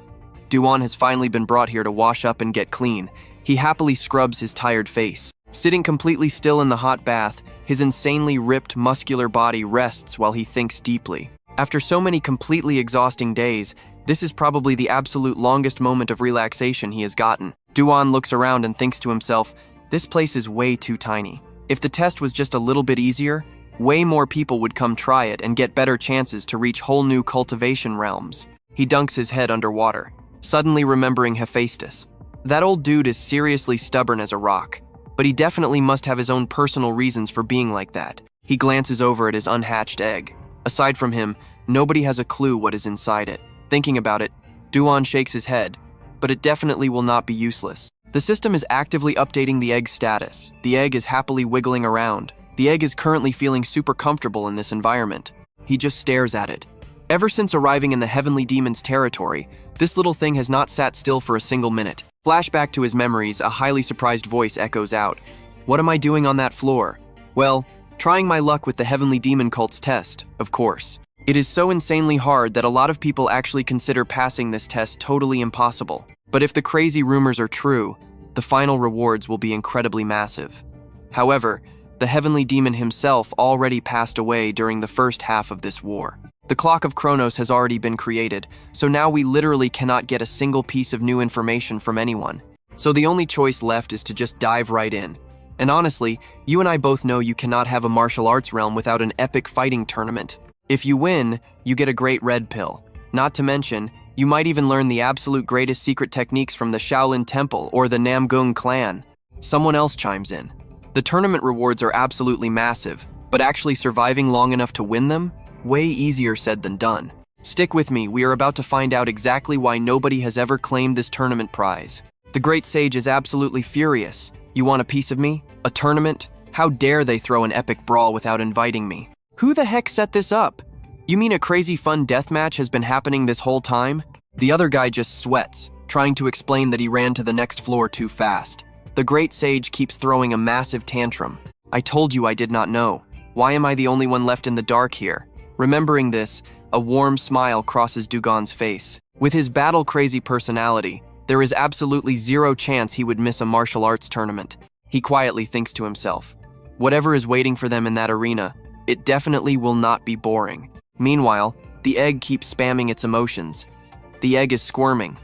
Du-gon has finally been brought here to wash up and get clean. He happily scrubs his tired face. Sitting completely still in the hot bath, his insanely ripped, muscular body rests while he thinks deeply. After so many completely exhausting days, this is probably the absolute longest moment of relaxation he has gotten. Du-gon looks around and thinks to himself, this place is way too tiny. If the test was just a little bit easier, way more people would come try it and get better chances to reach whole new cultivation realms. He dunks his head underwater, suddenly remembering Hephaestus. That old dude is seriously stubborn as a rock, but he definitely must have his own personal reasons for being like that. He glances over at his unhatched egg. Aside from him, nobody has a clue what is inside it. Thinking about it, Du-gon shakes his head, but it definitely will not be useless. The system is actively updating the egg's status. The egg is happily wiggling around. The egg is currently feeling super comfortable in this environment. He just stares at it. Ever since arriving in the Heavenly Demon's territory, this little thing has not sat still for a single minute. Flashback to his memories, a highly surprised voice echoes out. What am I doing on that floor? Well, trying my luck with the Heavenly Demon Cult's test, of course. It is so insanely hard that a lot of people actually consider passing this test totally impossible. But if the crazy rumors are true, the final rewards will be incredibly massive. However, the Heavenly Demon himself already passed away during the first half of this war. The clock of Chronos has already been created, so now we literally cannot get a single piece of new information from anyone. So the only choice left is to just dive right in. And honestly, you and I both know you cannot have a martial arts realm without an epic fighting tournament. If you win, you get a great red pill. Not to mention, you might even learn the absolute greatest secret techniques from the Shaolin Temple or the Namgung clan. Someone else chimes in. The tournament rewards are absolutely massive, but actually surviving long enough to win them? Way easier said than done. Stick with me, we are about to find out exactly why nobody has ever claimed this tournament prize. The Great Sage is absolutely furious. You want a piece of me? A tournament? How dare they throw an epic brawl without inviting me? Who the heck set this up? You mean a crazy fun deathmatch has been happening this whole time? The other guy just sweats, trying to explain that he ran to the next floor too fast. The great sage keeps throwing a massive tantrum. I told you I did not know. Why am I the only one left in the dark here? Remembering this, a warm smile crosses Du-gon's face. With his battle-crazy personality, there is absolutely zero chance he would miss a martial arts tournament. He quietly thinks to himself, whatever is waiting for them in that arena, it definitely will not be boring. Meanwhile, the egg keeps spamming its emotions. The egg is squirming.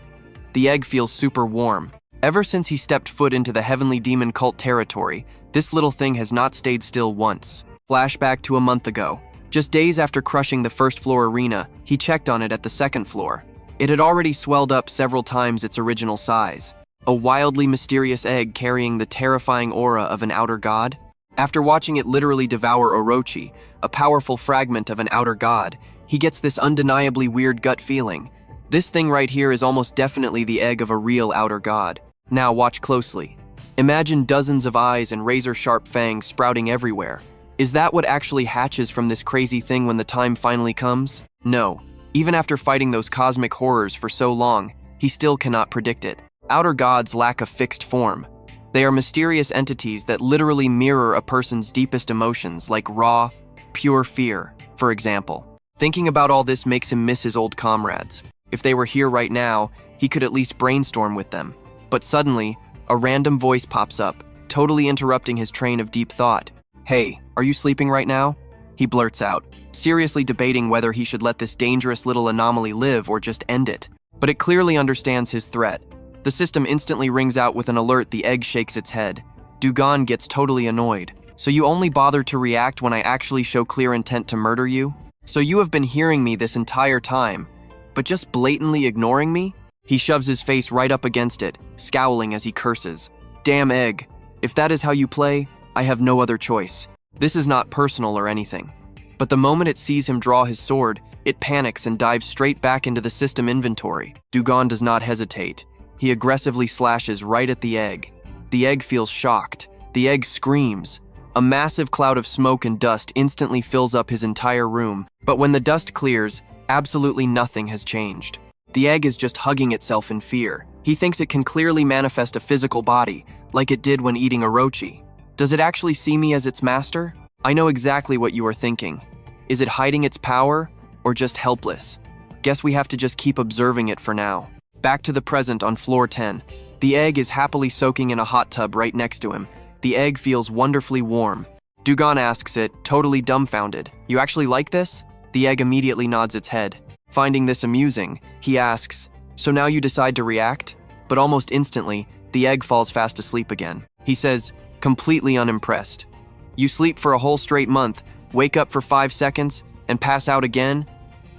The egg feels super warm. Ever since he stepped foot into the heavenly demon cult territory, this little thing has not stayed still once. Flashback to a month ago. Just days after crushing the first floor arena, he checked on it at the second floor. It had already swelled up several times its original size. A wildly mysterious egg carrying the terrifying aura of an outer god. After watching it literally devour Orochi, a powerful fragment of an outer god, he gets this undeniably weird gut feeling. This thing right here is almost definitely the egg of a real outer god. Now watch closely. Imagine dozens of eyes and razor-sharp fangs sprouting everywhere. Is that what actually hatches from this crazy thing when the time finally comes? No. Even after fighting those cosmic horrors for so long, he still cannot predict it. Outer gods lack a fixed form. They are mysterious entities that literally mirror a person's deepest emotions, like raw, pure fear, for example. Thinking about all this makes him miss his old comrades. If they were here right now, he could at least brainstorm with them. But suddenly, a random voice pops up, totally interrupting his train of deep thought. Hey, are you sleeping right now? He blurts out, seriously debating whether he should let this dangerous little anomaly live or just end it. But it clearly understands his threat. The system instantly rings out with an alert. The egg shakes its head. Du-gon gets totally annoyed. So you only bother to react when I actually show clear intent to murder you? So you have been hearing me this entire time, but just blatantly ignoring me? He shoves his face right up against it, scowling as he curses. Damn egg. If that is how you play, I have no other choice. This is not personal or anything. But the moment it sees him draw his sword, it panics and dives straight back into the system inventory. Du-gon does not hesitate. He aggressively slashes right at the egg. The egg feels shocked. The egg screams. A massive cloud of smoke and dust instantly fills up his entire room. But when the dust clears, absolutely nothing has changed. The egg is just hugging itself in fear. He thinks it can clearly manifest a physical body, like it did when eating Orochi. Does it actually see me as its master? I know exactly what you are thinking. Is it hiding its power, or just helpless? Guess we have to just keep observing it for now. Back to the present on floor 10. The egg is happily soaking in a hot tub right next to him. The egg feels wonderfully warm. Du-gon asks it, totally dumbfounded, "You actually like this?" The egg immediately nods its head. Finding this amusing, he asks, "So now you decide to react?" But almost instantly, the egg falls fast asleep again. He says, completely unimpressed, "You sleep for a whole straight month, wake up for 5 seconds, and pass out again?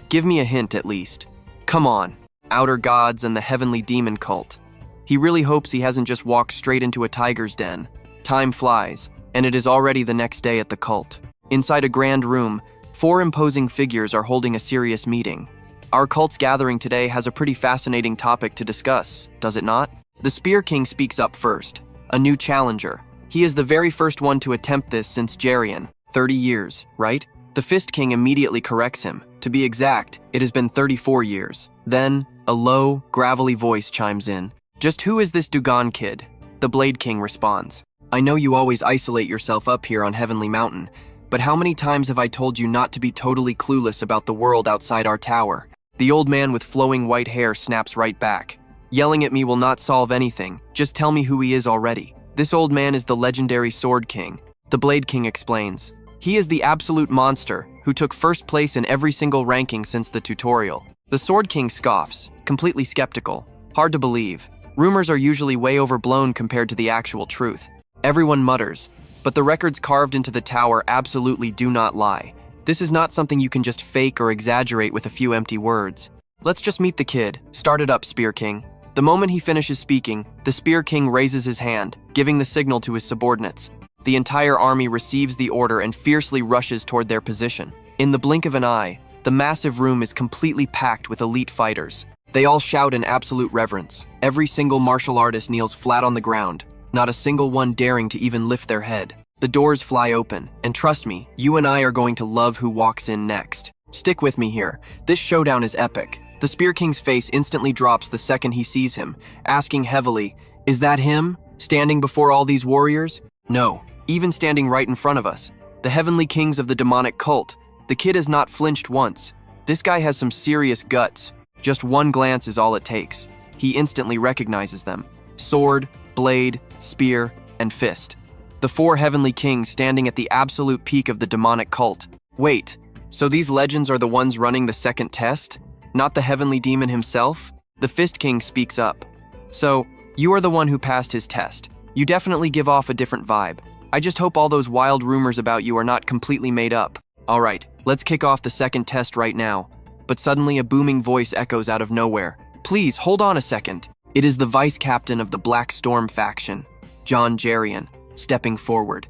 Give me a hint at least. Come on, outer gods and the heavenly demon cult." He really hopes he hasn't just walked straight into a tiger's den. Time flies, and it is already the next day at the cult. Inside a grand room, 4 imposing figures are holding a serious meeting. Our cult's gathering today has a pretty fascinating topic to discuss, does it not? The Spear King speaks up first, a new challenger. He is the very first one to attempt this since Jarian, 30 years, right? The Fist King immediately corrects him. To be exact, it has been 34 years. Then, a low, gravelly voice chimes in. "Just who is this Du-gon kid?" The Blade King responds. "I know you always isolate yourself up here on Heavenly Mountain, but how many times have I told you not to be totally clueless about the world outside our tower?" The old man with flowing white hair snaps right back. "Yelling at me will not solve anything. Just tell me who he is already." This old man is the legendary Sword King. The Blade King explains. "He is the absolute monster who took first place in every single ranking since the tutorial." The Sword King scoffs, completely skeptical. Hard to believe. Rumors are usually way overblown compared to the actual truth. Everyone mutters, but the records carved into the tower absolutely do not lie. This is not something you can just fake or exaggerate with a few empty words. "Let's just meet the kid. Start it up, Spear King." The moment he finishes speaking, the Spear King raises his hand, giving the signal to his subordinates. The entire army receives the order and fiercely rushes toward their position. In the blink of an eye, the massive room is completely packed with elite fighters. They all shout in absolute reverence. Every single martial artist kneels flat on the ground, not a single one daring to even lift their head. The doors fly open, and trust me, you and I are going to love who walks in next. Stick with me here. This showdown is epic. The Spear King's face instantly drops the second he sees him, asking heavily, "Is that him? Standing before all these warriors?" No, even standing right in front of us. The heavenly kings of the demonic cult. The kid has not flinched once. This guy has some serious guts. Just one glance is all it takes. He instantly recognizes them. Sword, blade, spear, and fist. The four heavenly kings standing at the absolute peak of the demonic cult. Wait, so these legends are the ones running the second test? Not the heavenly demon himself? The Fist King speaks up. So, you are the one who passed his test. You definitely give off a different vibe. I just hope all those wild rumors about you are not completely made up. Alright, let's kick off the second test right now. But suddenly a booming voice echoes out of nowhere. Please, hold on a second. It is the vice captain of the Black Storm faction, John Jerian, stepping forward.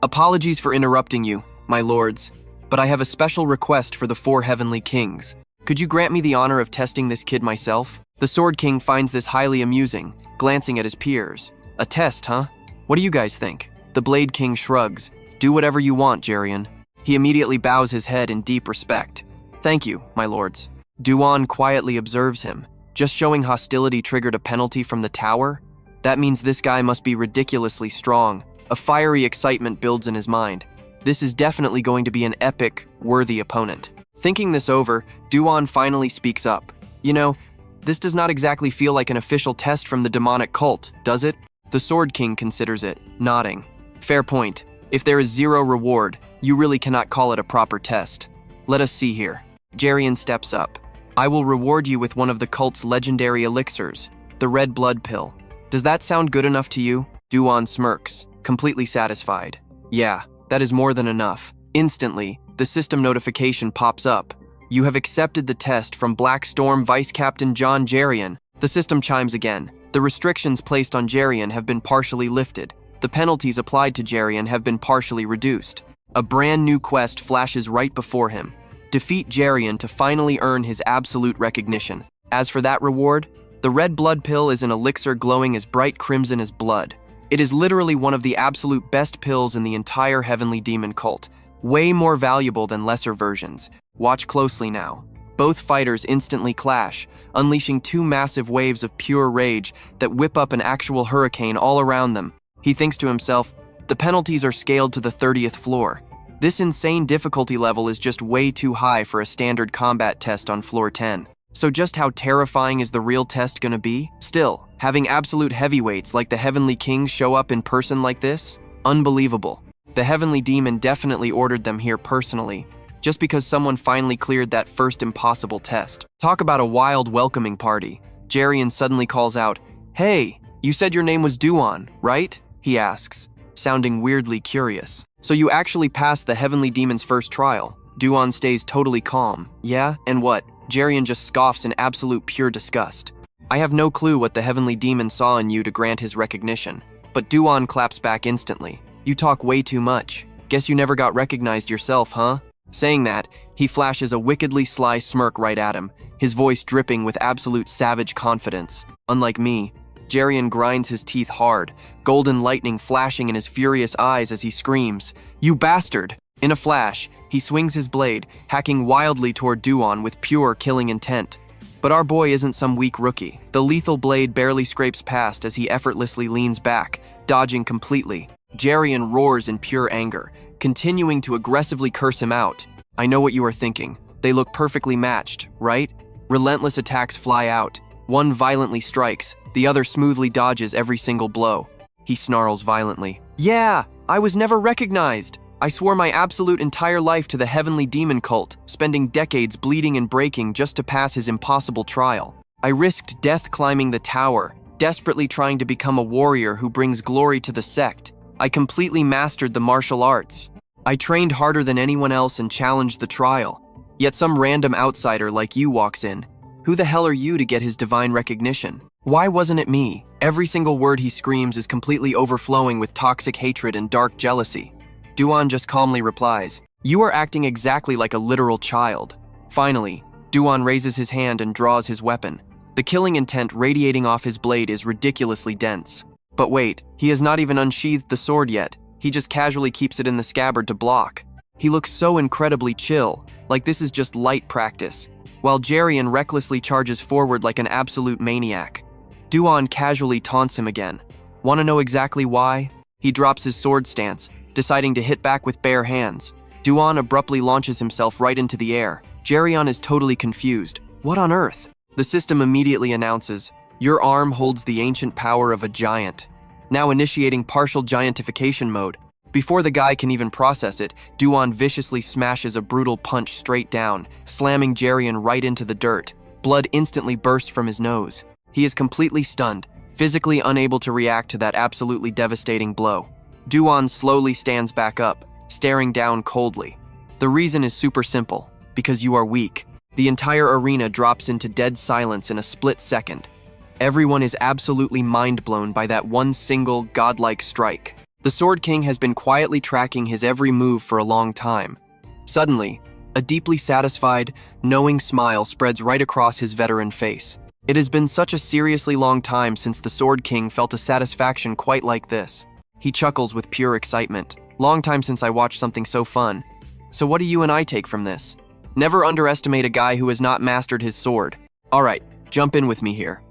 Apologies for interrupting you, my lords, but I have a special request for the four heavenly kings. Could you grant me the honor of testing this kid myself? The Sword King finds this highly amusing, glancing at his peers. A test, huh? What do you guys think? The Blade King shrugs. Do whatever you want, Jerian. He immediately bows his head in deep respect. Thank you, my lords. Du-gon quietly observes him. Just showing hostility triggered a penalty from the tower? That means this guy must be ridiculously strong. A fiery excitement builds in his mind. This is definitely going to be an epic, worthy opponent. Thinking this over, Du-gon finally speaks up. You know, this does not exactly feel like an official test from the demonic cult, does it? The Sword King considers it, nodding. Fair point. If there is zero reward, you really cannot call it a proper test. Let us see here. Jerian steps up. I will reward you with one of the cult's legendary elixirs, the Red Blood Pill. Does that sound good enough to you? Du-gon smirks, completely satisfied. Yeah, that is more than enough. Instantly, the system notification pops up. You have accepted the test from Black Storm Vice Captain John Jerian. The system chimes again. The restrictions placed on Jerian have been partially lifted. The penalties applied to Jerian have been partially reduced. A brand new quest flashes right before him. Defeat Jerian to finally earn his absolute recognition. As for that reward, the Red Blood Pill is an elixir glowing as bright crimson as blood. It is literally one of the absolute best pills in the entire Heavenly Demon cult. Way more valuable than lesser versions. Watch closely now. Both fighters instantly clash, unleashing two massive waves of pure rage that whip up an actual hurricane all around them. He thinks to himself, the penalties are scaled to the 30th floor. This insane difficulty level is just way too high for a standard combat test on floor 10. So just how terrifying is the real test gonna be? Still, having absolute heavyweights like the Heavenly Kings show up in person like this? Unbelievable. The Heavenly Demon definitely ordered them here personally, just because someone finally cleared that first impossible test. Talk about a wild welcoming party. Jerian suddenly calls out, "Hey, you said your name was Du-gon, right?" he asks, sounding weirdly curious. So you actually passed the Heavenly Demon's first trial. Du-gon stays totally calm. Yeah, and what? Jerian just scoffs in absolute pure disgust. I have no clue what the Heavenly Demon saw in you to grant his recognition. But Du-gon claps back instantly. You talk way too much. Guess you never got recognized yourself, huh? Saying that, he flashes a wickedly sly smirk right at him, his voice dripping with absolute savage confidence. Unlike me, Jerian grinds his teeth hard, golden lightning flashing in his furious eyes as he screams, "You bastard!" In a flash, he swings his blade, hacking wildly toward Du-gon with pure killing intent. But our boy isn't some weak rookie. The lethal blade barely scrapes past as he effortlessly leans back, dodging completely. Jerian roars in pure anger, continuing to aggressively curse him out. I know what you are thinking. They look perfectly matched, right? Relentless attacks fly out. One violently strikes, the other smoothly dodges every single blow. He snarls violently. Yeah, I was never recognized. I swore my absolute entire life to the Heavenly Demon cult, spending decades bleeding and breaking just to pass his impossible trial. I risked death climbing the tower, desperately trying to become a warrior who brings glory to the sect. I completely mastered the martial arts. I trained harder than anyone else and challenged the trial. Yet some random outsider like you walks in. Who the hell are you to get his divine recognition? Why wasn't it me? Every single word he screams is completely overflowing with toxic hatred and dark jealousy. Du-gon just calmly replies, "You are acting exactly like a literal child." Finally, Du-gon raises his hand and draws his weapon. The killing intent radiating off his blade is ridiculously dense. But wait, he has not even unsheathed the sword yet. He just casually keeps it in the scabbard to block. He looks so incredibly chill, like this is just light practice, while Jerian recklessly charges forward like an absolute maniac. Du-on casually taunts him again. Wanna know exactly why? He drops his sword stance, deciding to hit back with bare hands. Du-on abruptly launches himself right into the air. Jerian is totally confused. What on earth? The system immediately announces, "Your arm holds the ancient power of a giant," now initiating partial giantification mode. Before the guy can even process it, Du-on viciously smashes a brutal punch straight down, slamming Jerian right into the dirt. Blood instantly bursts from his nose. He is completely stunned, physically unable to react to that absolutely devastating blow. Du-on slowly stands back up, staring down coldly. The reason is super simple, because you are weak. The entire arena drops into dead silence in a split second. Everyone is absolutely mind-blown by that one single godlike strike. The Sword King has been quietly tracking his every move for a long time. Suddenly, a deeply satisfied, knowing smile spreads right across his veteran face. It has been such a seriously long time since the Sword King felt a satisfaction quite like this. He chuckles with pure excitement. Long time since I watched something so fun. So what do you and I take from this? Never underestimate a guy who has not mastered his sword. Alright, jump in with me here.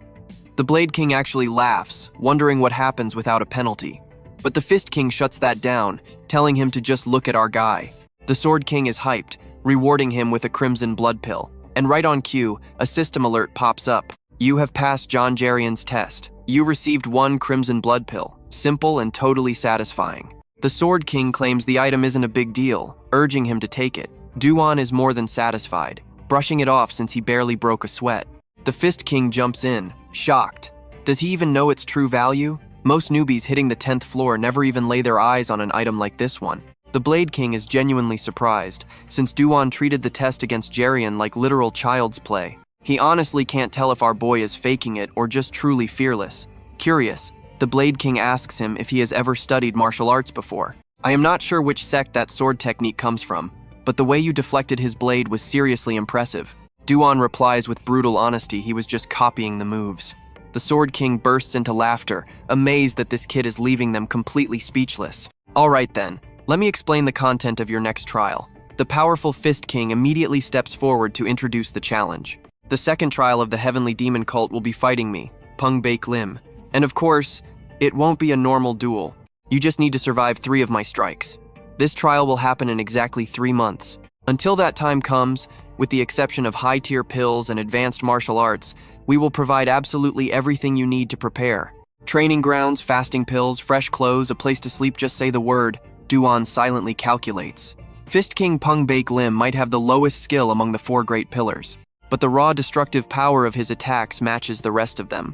The Blade King actually laughs, wondering what happens without a penalty. But the Fist King shuts that down, telling him to just look at our guy. The Sword King is hyped, rewarding him with a crimson blood pill. And right on cue, a system alert pops up. You have passed John Jerian's test. You received 1 crimson blood pill. Simple and totally satisfying. The Sword King claims the item isn't a big deal, urging him to take it. Du-on is more than satisfied, brushing it off since he barely broke a sweat. The Fist King jumps in, shocked. Does he even know its true value? Most newbies hitting the 10th floor never even lay their eyes on an item like this one. The Blade King is genuinely surprised, since Du-on treated the test against Jerian like literal child's play. He honestly can't tell if our boy is faking it or just truly fearless. Curious, the Blade King asks him if he has ever studied martial arts before. I am not sure which sect that sword technique comes from, but the way you deflected his blade was seriously impressive. Du-on replies with brutal honesty he was just copying the moves. The Sword King bursts into laughter, amazed that this kid is leaving them completely speechless. Alright then, let me explain the content of your next trial. The powerful Fist King immediately steps forward to introduce the challenge. The second trial of the Heavenly Demon Cult will be fighting me, Pung Baek Lim. And of course, it won't be a normal duel. You just need to survive 3 of my strikes. This trial will happen in exactly 3 months. Until that time comes, with the exception of high-tier pills and advanced martial arts, we will provide absolutely everything you need to prepare. Training grounds, fasting pills, fresh clothes, a place to sleep, just say the word. Du-on silently calculates. Fist King Pung Baek Lim might have the lowest skill among the 4 great pillars, but the raw destructive power of his attacks matches the rest of them.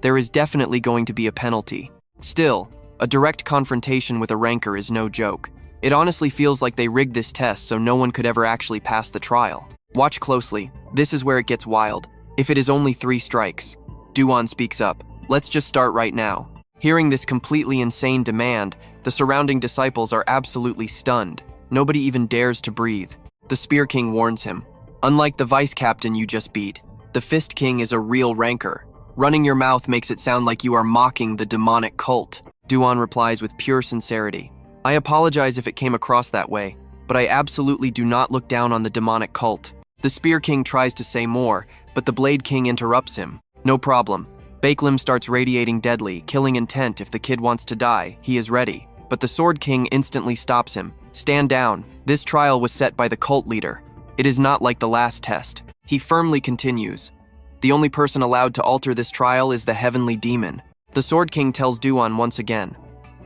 There is definitely going to be a penalty. Still, a direct confrontation with a ranker is no joke. It honestly feels like they rigged this test so no one could ever actually pass the trial. Watch closely, this is where it gets wild. If it is only 3 strikes. Du-on speaks up. Let's just start right now. Hearing this completely insane demand, the surrounding disciples are absolutely stunned. Nobody even dares to breathe. The Spear King warns him. Unlike the vice captain you just beat, the Fist King is a real ranker. Running your mouth makes it sound like you are mocking the demonic cult. Du-on replies with pure sincerity. I apologize if it came across that way, but I absolutely do not look down on the demonic cult. The Spear King tries to say more, but the Blade King interrupts him. No problem. Baek Lim starts radiating deadly, killing intent. If the kid wants to die, he is ready. But the Sword King instantly stops him. Stand down. This trial was set by the cult leader. It is not like the last test. He firmly continues. The only person allowed to alter this trial is the Heavenly Demon. The Sword King tells Du-on once again.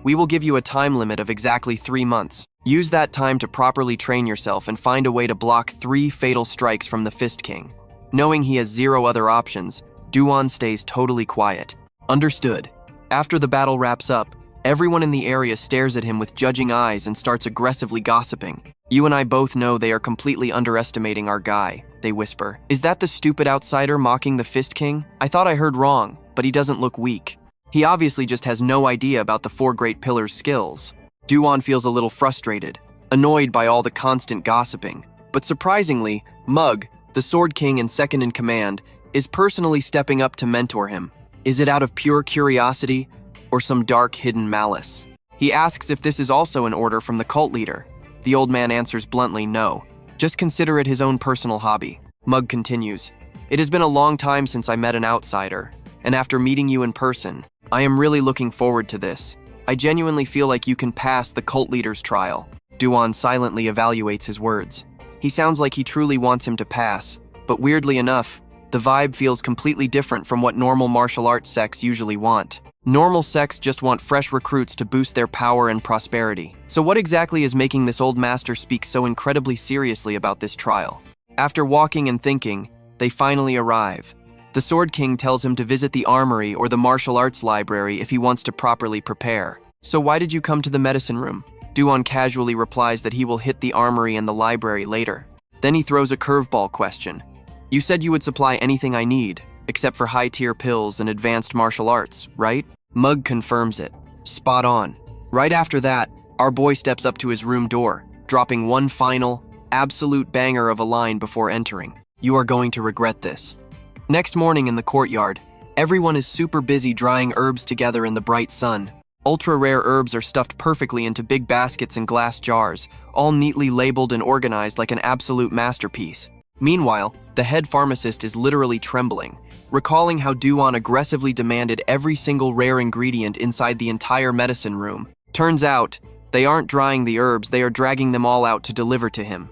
We will give you a time limit of exactly 3 months. Use that time to properly train yourself and find a way to block 3 fatal strikes from the Fist King. Knowing he has 0 other options, Du-on stays totally quiet. Understood. After the battle wraps up, everyone in the area stares at him with judging eyes and starts aggressively gossiping. You and I both know they are completely underestimating our guy, they whisper. Is that the stupid outsider mocking the Fist King? I thought I heard wrong, but he doesn't look weak. He obviously just has no idea about the 4 great pillars' skills. Du-on feels a little frustrated, annoyed by all the constant gossiping. But surprisingly, Mug, the Sword King and second in command, is personally stepping up to mentor him. Is it out of pure curiosity or some dark hidden malice? He asks if this is also an order from the cult leader. The old man answers bluntly, no. Just consider it his own personal hobby. Mug continues, it has been a long time since I met an outsider, and after meeting you in person, I am really looking forward to this. I genuinely feel like you can pass the cult leader's trial. Du-gon silently evaluates his words. He sounds like he truly wants him to pass, but weirdly enough, the vibe feels completely different from what normal martial arts sects usually want. Normal sects just want fresh recruits to boost their power and prosperity. So what exactly is making this old master speak so incredibly seriously about this trial? After walking and thinking, they finally arrive. The Sword King tells him to visit the armory or the martial arts library if he wants to properly prepare. So why did you come to the medicine room? Du-gon casually replies that he will hit the armory and the library later. Then he throws a curveball question. You said you would supply anything I need, except for high-tier pills and advanced martial arts, right? Mug confirms it. Spot on. Right after that, our boy steps up to his room door, dropping one final, absolute banger of a line before entering. You are going to regret this. Next morning in the courtyard, everyone is super busy drying herbs together in the bright sun. Ultra-rare herbs are stuffed perfectly into big baskets and glass jars, all neatly labeled and organized like an absolute masterpiece. Meanwhile, the head pharmacist is literally trembling, recalling how Du-gon aggressively demanded every single rare ingredient inside the entire medicine room. Turns out, they aren't drying the herbs, they are dragging them all out to deliver to him.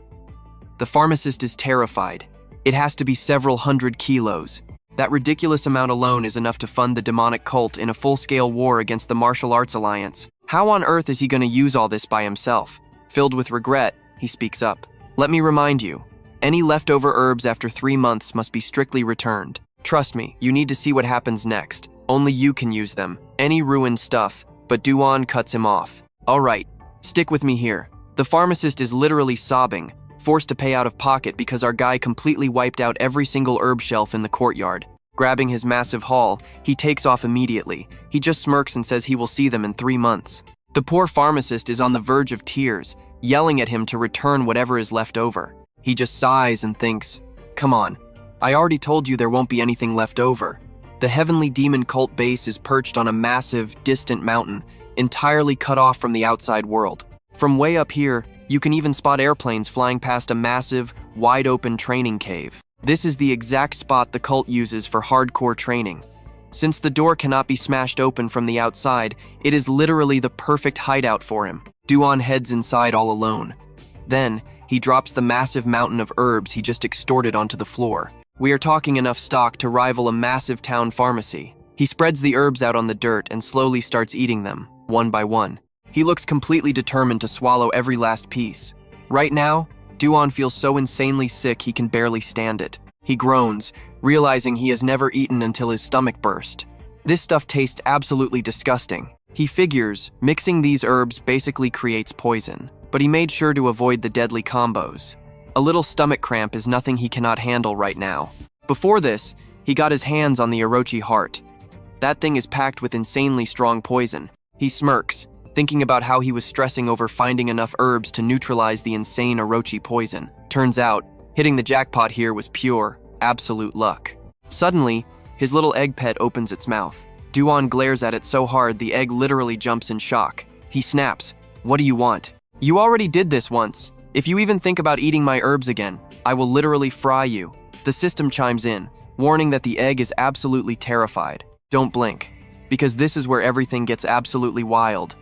The pharmacist is terrified. It has to be several hundred kilos. That ridiculous amount alone is enough to fund the demonic cult in a full-scale war against the Martial Arts Alliance. How on earth is he going to use all this by himself? Filled with regret, he speaks up. Let me remind you, any leftover herbs after 3 months must be strictly returned. Trust me, you need to see what happens next. Only you can use them. Any ruined stuff, but Du-gon cuts him off. All right, stick with me here. The pharmacist is literally sobbing, forced to pay out of pocket because our guy completely wiped out every single herb shelf in the courtyard. Grabbing his massive haul, he takes off immediately. He just smirks and says he will see them in 3 months. The poor pharmacist is on the verge of tears, yelling at him to return whatever is left over. He just sighs and thinks, come on, I already told you there won't be anything left over. The heavenly demon cult base is perched on a massive, distant mountain, entirely cut off from the outside world. From way up here, you can even spot airplanes flying past a massive, wide-open training cave. This is the exact spot the cult uses for hardcore training. Since the door cannot be smashed open from the outside, it is literally the perfect hideout for him. Du-gon heads inside all alone. Then, he drops the massive mountain of herbs he just extorted onto the floor. We are talking enough stock to rival a massive town pharmacy. He spreads the herbs out on the dirt and slowly starts eating them, one by one. He looks completely determined to swallow every last piece. Right now, Du-gon feels so insanely sick he can barely stand it. He groans, realizing he has never eaten until his stomach burst. This stuff tastes absolutely disgusting. He figures mixing these herbs basically creates poison, but he made sure to avoid the deadly combos. A little stomach cramp is nothing he cannot handle right now. Before this, he got his hands on the Orochi heart. That thing is packed with insanely strong poison. He smirks, thinking about how he was stressing over finding enough herbs to neutralize the insane Orochi poison. Turns out, hitting the jackpot here was pure, absolute luck. Suddenly, his little egg pet opens its mouth. Du-gon glares at it so hard the egg literally jumps in shock. He snaps, "What do you want? You already did this once. If you even think about eating my herbs again, I will literally fry you." The system chimes in, warning that the egg is absolutely terrified. Don't blink, because this is where everything gets absolutely wild.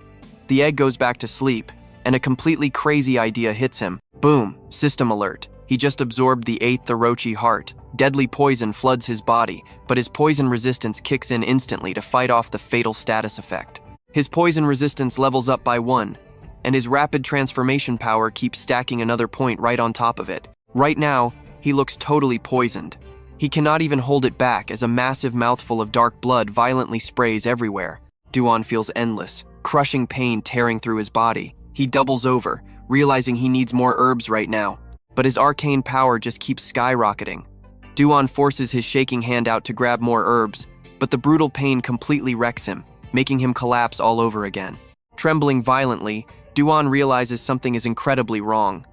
The egg goes back to sleep, and a completely crazy idea hits him. Boom, system alert. He just absorbed the 8th Orochi heart. Deadly poison floods his body, but his poison resistance kicks in instantly to fight off the fatal status effect. His poison resistance levels up by 1, and his rapid transformation power keeps stacking another point right on top of it. Right now, he looks totally poisoned. He cannot even hold it back as a massive mouthful of dark blood violently sprays everywhere. Du-gon feels endless, crushing pain tearing through his body. He doubles over, realizing he needs more herbs right now, but his arcane power just keeps skyrocketing. Du-gon forces his shaking hand out to grab more herbs, but the brutal pain completely wrecks him, making him collapse all over again. Trembling violently, Du-gon realizes something is incredibly wrong.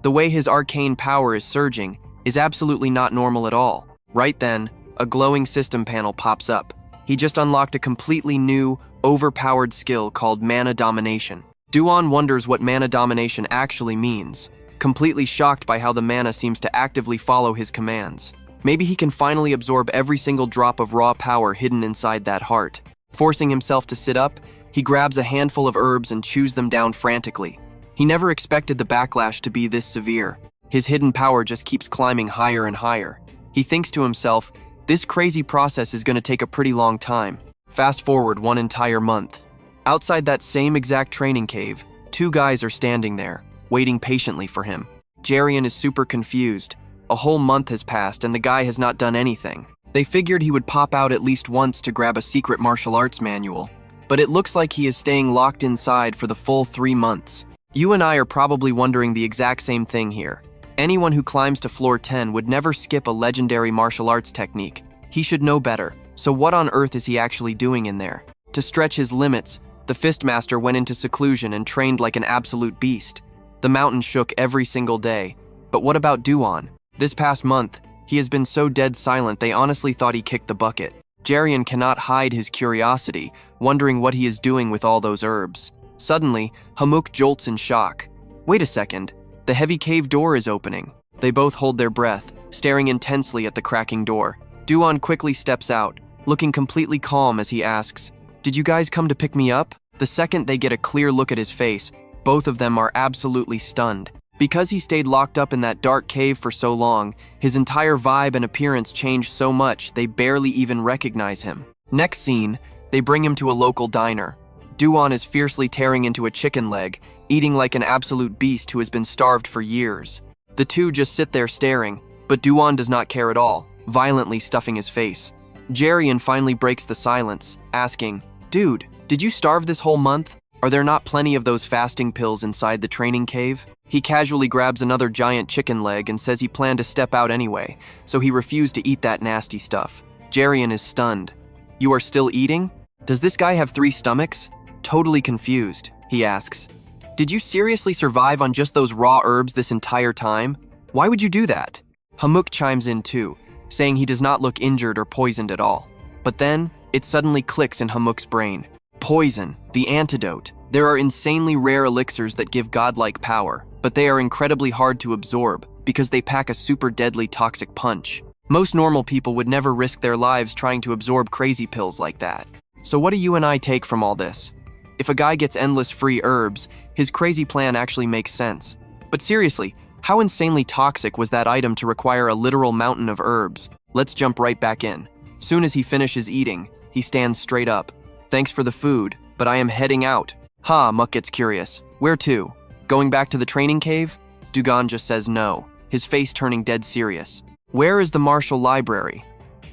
The way his arcane power is surging is absolutely not normal at all. Right then, a glowing system panel pops up. He just unlocked a completely new, overpowered skill called mana domination. Du-gon wonders what mana domination actually means, completely shocked by how the mana seems to actively follow his commands. Maybe he can finally absorb every single drop of raw power hidden inside that heart. Forcing himself to sit up, he grabs a handful of herbs and chews them down frantically. He never expected the backlash to be this severe. His hidden power just keeps climbing higher and higher. He thinks to himself, this crazy process is going to take a pretty long time. Fast forward 1 entire month. Outside that same exact training cave, 2 guys are standing there, waiting patiently for him. Jarian is super confused. A whole month has passed and the guy has not done anything. They figured he would pop out at least once to grab a secret martial arts manual, but it looks like he is staying locked inside for the full 3 months. You and I are probably wondering the exact same thing here. Anyone who climbs to floor 10 would never skip a legendary martial arts technique. He should know better. So what on earth is he actually doing in there? To stretch his limits, the Fistmaster went into seclusion and trained like an absolute beast. The mountain shook every single day. But what about Du-gon? This past month, he has been so dead silent they honestly thought he kicked the bucket. Jarian cannot hide his curiosity, wondering what he is doing with all those herbs. Suddenly, Hamuk jolts in shock. Wait a second. The heavy cave door is opening. They both hold their breath, staring intensely at the cracking door. Du-gon quickly steps out, looking completely calm as he asks, "Did you guys come to pick me up?" The second they get a clear look at his face, both of them are absolutely stunned. Because he stayed locked up in that dark cave for so long, his entire vibe and appearance changed so much they barely even recognize him. Next scene, they bring him to a local diner. Du-gon is fiercely tearing into a chicken leg, eating like an absolute beast who has been starved for years. The two just sit there staring, but Du-gon does not care at all, violently stuffing his face. Jarian finally breaks the silence, asking, "Dude, did you starve this whole month? Are there not plenty of those fasting pills inside the training cave?" He casually grabs another giant chicken leg and says he planned to step out anyway, so he refused to eat that nasty stuff. Jarian is stunned. "You are still eating? Does this guy have 3 stomachs?" Totally confused, he asks, "Did you seriously survive on just those raw herbs this entire time? Why would you do that?" Hamuk chimes in too, saying he does not look injured or poisoned at all. But then, it suddenly clicks in Hamuk's brain. Poison, the antidote. There are insanely rare elixirs that give godlike power, but they are incredibly hard to absorb because they pack a super deadly toxic punch. Most normal people would never risk their lives trying to absorb crazy pills like that. So what do you and I take from all this? If a guy gets endless free herbs, his crazy plan actually makes sense. But seriously, how insanely toxic was that item to require a literal mountain of herbs? Let's jump right back in. Soon as he finishes eating, he stands straight up. "Thanks for the food, but I am heading out." Ha, Muck gets curious. "Where to? Going back to the training cave?" Du-gon just says no, his face turning dead serious. "Where is the martial library?"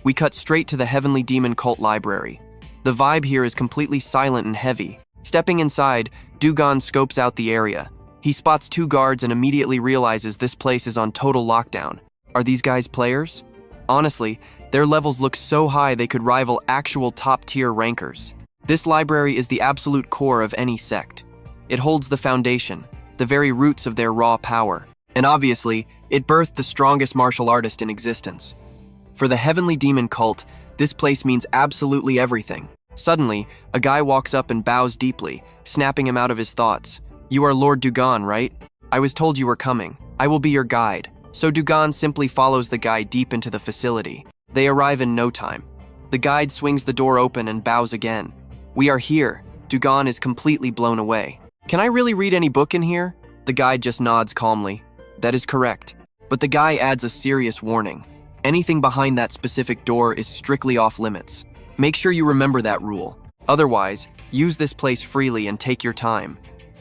We cut straight to the Heavenly Demon Cult library. The vibe here is completely silent and heavy. Stepping inside, Du-gon scopes out the area. He spots 2 guards and immediately realizes this place is on total lockdown. Are these guys players? Honestly, their levels look so high they could rival actual top-tier rankers. This library is the absolute core of any sect. It holds the foundation, the very roots of their raw power. And obviously, it birthed the strongest martial artist in existence. For the Heavenly Demon Cult, this place means absolutely everything. Suddenly, a guy walks up and bows deeply, snapping him out of his thoughts. "You are Lord Du-gon, right? I was told you were coming. I will be your guide." So Du-gon simply follows the guy deep into the facility. They arrive in no time. The guide swings the door open and bows again. "We are here." Du-gon is completely blown away. "Can I really read any book in here?" The guide just nods calmly. "That is correct." But the guy adds a serious warning. Anything behind that specific door is strictly off limits. Make sure you remember that rule. Otherwise, use this place freely and take your time.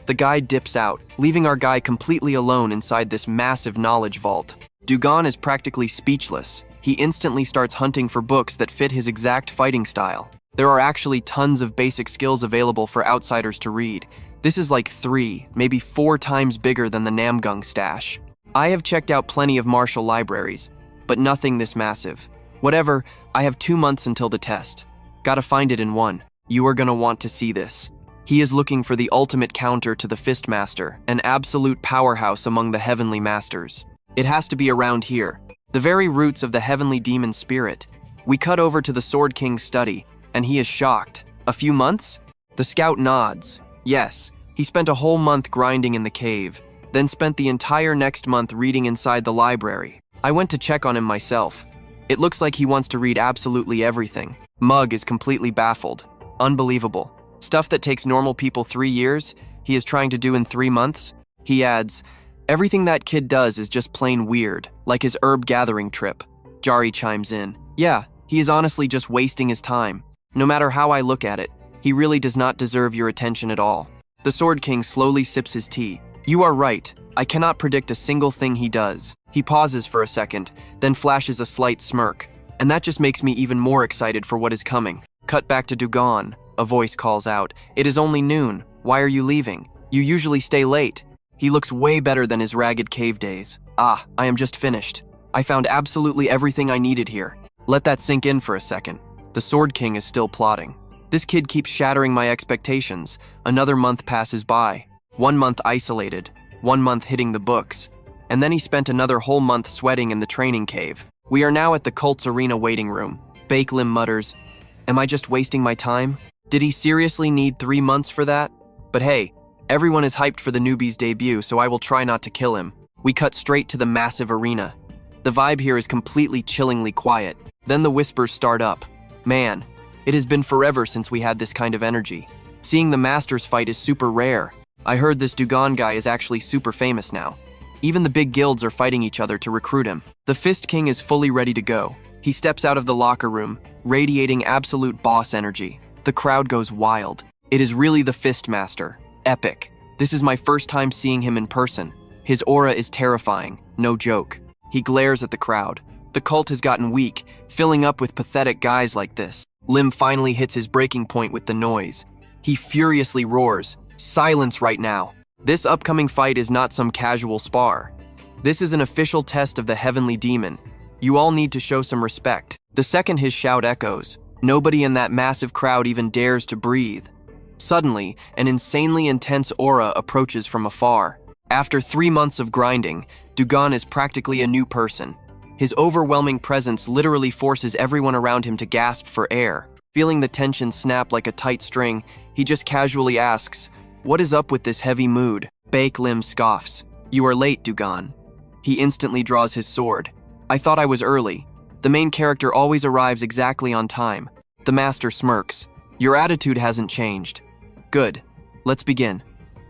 The guide dips out, leaving our guy completely alone inside this massive knowledge vault. Du-gon is practically speechless. He instantly starts hunting for books that fit his exact fighting style. There are actually tons of basic skills available for outsiders to read. This is like 3, maybe 4 times bigger than the Namgung stash. I have checked out plenty of martial libraries, but nothing this massive. Whatever, I have 2 months until the test. Gotta find it in 1. You are gonna want to see this. He is looking for the ultimate counter to the Fistmaster, an absolute powerhouse among the Heavenly Masters. It has to be around here, the very roots of the Heavenly Demon Spirit. We cut over to the Sword King's study, and he is shocked. "A few months? The scout nods. Yes, he spent a whole month grinding in the cave, then spent the entire next month reading inside the library. I went to check on him myself. It looks like he wants to read absolutely everything. Mug is completely baffled. Unbelievable. Stuff that takes normal people 3 years, he is trying to do in 3 months? He adds, everything that kid does is just plain weird, like his herb gathering trip. Jari chimes in. Yeah, he is honestly just wasting his time. No matter how I look at it, he really does not deserve your attention at all. The Sword King slowly sips his tea. You are right. I cannot predict a single thing he does. He pauses for a second, then flashes a slight smirk. And that just makes me even more excited for what is coming. Cut back to Du-gon. A voice calls out. It is only noon. Why are you leaving? You usually stay late. He looks way better than his ragged cave days. Ah, I am just finished. I found absolutely everything I needed here. Let that sink in for a second. The Sword King is still plotting. This kid keeps shattering my expectations. Another month passes by. 1 month isolated. 1 month hitting the books. And then he spent another whole month sweating in the training cave. We are now at the cult's arena waiting room. Bakelim mutters, am I just wasting my time? Did he seriously need 3 months for that? But hey, everyone is hyped for the newbie's debut, so I will try not to kill him. We cut straight to the massive arena. The vibe here is completely chillingly quiet. Then the whispers start up. Man, it has been forever since we had this kind of energy. Seeing the masters fight is super rare. I heard this Du-gon guy is actually super famous now. Even the big guilds are fighting each other to recruit him. The Fist King is fully ready to go. He steps out of the locker room, radiating absolute boss energy. The crowd goes wild. It is really the Fist Master. Epic. This is my first time seeing him in person. His aura is terrifying, no joke. He glares at the crowd. The cult has gotten weak, filling up with pathetic guys like this. Lim finally hits his breaking point with the noise. He furiously roars, silence right now. This upcoming fight is not some casual spar. This is an official test of the heavenly demon. You all need to show some respect. The second his shout echoes, nobody in that massive crowd even dares to breathe. Suddenly, an insanely intense aura approaches from afar. After 3 months of grinding, Du-gon is practically a new person. His overwhelming presence literally forces everyone around him to gasp for air. Feeling the tension snap like a tight string, he just casually asks, what is up with this heavy mood? Bakelim scoffs. You are late, Du-gon. He instantly draws his sword. I thought I was early. The main character always arrives exactly on time. The master smirks. Your attitude hasn't changed. Good. Let's begin.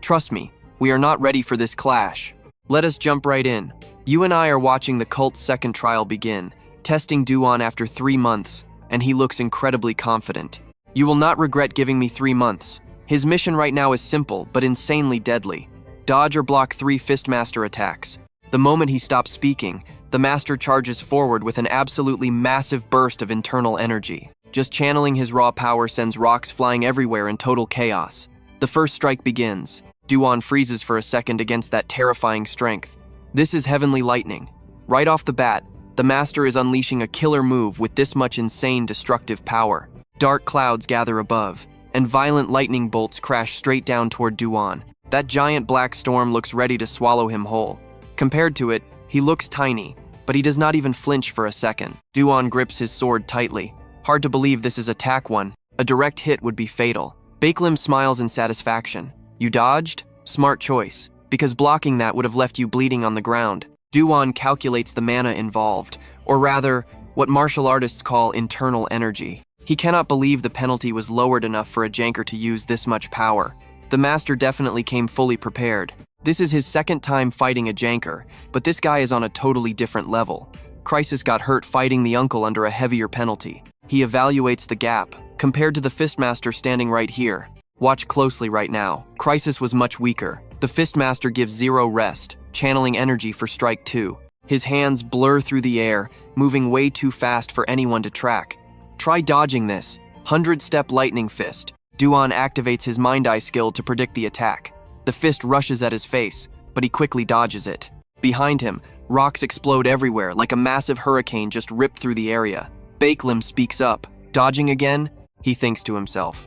Trust me, we are not ready for this clash. Let us jump right in. You and I are watching the cult's second trial begin, testing Du-gon after 3 months, and he looks incredibly confident. You will not regret giving me 3 months. His mission right now is simple, but insanely deadly. Dodge or block 3 Fistmaster attacks. The moment he stops speaking, the master charges forward with an absolutely massive burst of internal energy. Just channeling his raw power sends rocks flying everywhere in total chaos. The first strike begins. Du-gon freezes for a second against that terrifying strength. This is heavenly lightning. Right off the bat, the master is unleashing a killer move with this much insane destructive power. Dark clouds gather above, and violent lightning bolts crash straight down toward Du-gon. That giant black storm looks ready to swallow him whole. Compared to it, he looks tiny, but he does not even flinch for a second. Du-gon grips his sword tightly. Hard to believe this is attack 1. A direct hit would be fatal. Bakelim smiles in satisfaction. You dodged? Smart choice, because blocking that would have left you bleeding on the ground. Du-gon calculates the mana involved, or rather, what martial artists call internal energy. He cannot believe the penalty was lowered enough for a janker to use this much power. The master definitely came fully prepared. This is his second time fighting a janker, but this guy is on a totally different level. Crisis got hurt fighting the uncle under a heavier penalty. He evaluates the gap, compared to the Fistmaster standing right here. Watch closely right now. Crisis was much weaker. The Fistmaster gives 0 rest, channeling energy for strike 2. His hands blur through the air, moving way too fast for anyone to track. Try dodging this. 100-step lightning fist. Du-gon activates his mind eye skill to predict the attack. The fist rushes at his face, but he quickly dodges it. Behind him, rocks explode everywhere like a massive hurricane just ripped through the area. Bakelim speaks up. Dodging again? He thinks to himself.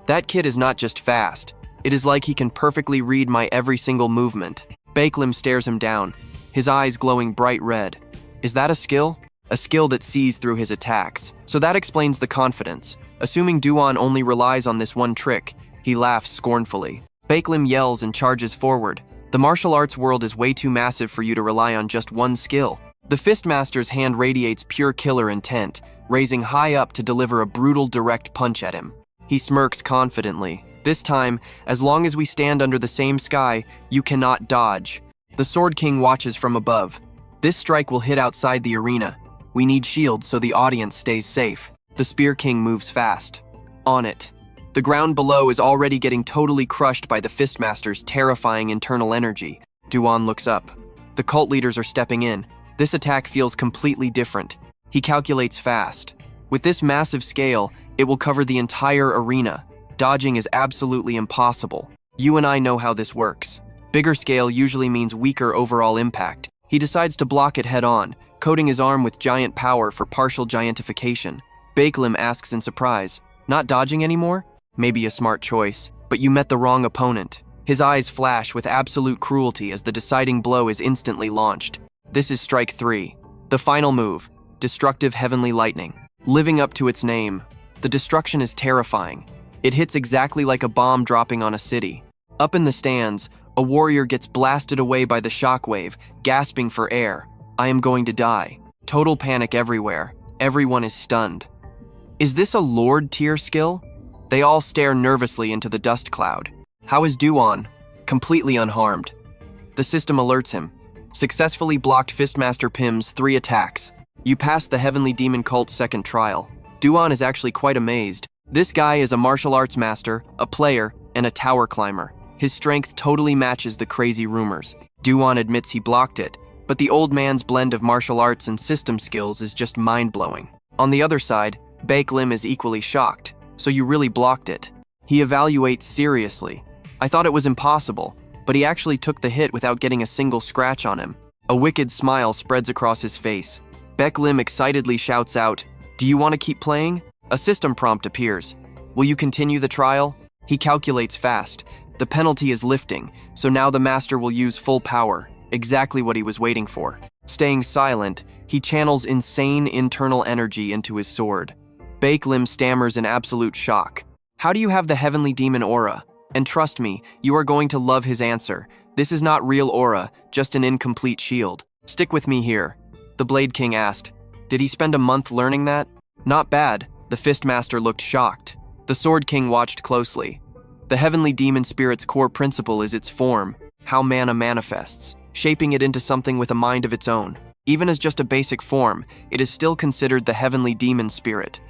That kid is not just fast. It is like he can perfectly read my every single movement. Bakelim stares him down, his eyes glowing bright red. Is that a skill? A skill that sees through his attacks. So that explains the confidence. Assuming Du-gon only relies on this one trick, He laughs scornfully. Baeklim yells and charges forward. The martial arts world is way too massive for you to rely on just one skill. The Fistmaster's hand radiates pure killer intent, raising high up to deliver a brutal direct punch at him. He smirks confidently. This time, as long as we stand under the same sky, you cannot dodge. The Sword King watches from above. This strike will hit outside the arena. We need shields so the audience stays safe. The Spear King moves fast. On it. The ground below is already getting totally crushed by the Fistmaster's terrifying internal energy. Du-gon looks up. The cult leaders are stepping in. This attack feels completely different. He calculates fast. With this massive scale, it will cover the entire arena. Dodging is absolutely impossible. You and I know how this works. Bigger scale usually means weaker overall impact. He decides to block it head-on, coating his arm with giant power for partial giantification. Baeklim asks in surprise, "Not dodging anymore?" Maybe a smart choice, but you met the wrong opponent. His eyes flash with absolute cruelty as the deciding blow is instantly launched. This is strike 3. The final move, destructive heavenly lightning. Living up to its name, the destruction is terrifying. It hits exactly like a bomb dropping on a city. Up in the stands, a warrior gets blasted away by the shockwave, gasping for air. I am going to die. Total panic everywhere. Everyone is stunned. Is this a Lord tier skill? They all stare nervously into the dust cloud. How is Du-gon? Completely unharmed. The system alerts him. Successfully blocked Fistmaster Pim's 3 attacks. You passed the Heavenly Demon Cult's second trial. Du-gon is actually quite amazed. This guy is a martial arts master, a player, and a tower climber. His strength totally matches the crazy rumors. Du-gon admits he blocked it, but the old man's blend of martial arts and system skills is just mind-blowing. On the other side, Baeklim is equally shocked. So you really blocked it. He evaluates seriously. I thought it was impossible, but he actually took the hit without getting a single scratch on him. A wicked smile spreads across his face. Baeklim excitedly shouts out, "Do you want to keep playing?" A system prompt appears. Will you continue the trial? He calculates fast. The penalty is lifting, so now the master will use full power, exactly what he was waiting for. Staying silent, he channels insane internal energy into his sword. Baeklim stammers in absolute shock. How do you have the heavenly demon aura? And trust me, you are going to love his answer. This is not real aura, just an incomplete shield. Stick with me here. The Blade King asked. Did he spend a month learning that? Not bad. The Fistmaster looked shocked. The Sword King watched closely. The heavenly demon spirit's core principle is its form, how mana manifests, shaping it into something with a mind of its own. Even as just a basic form, it is still considered the heavenly demon spirit.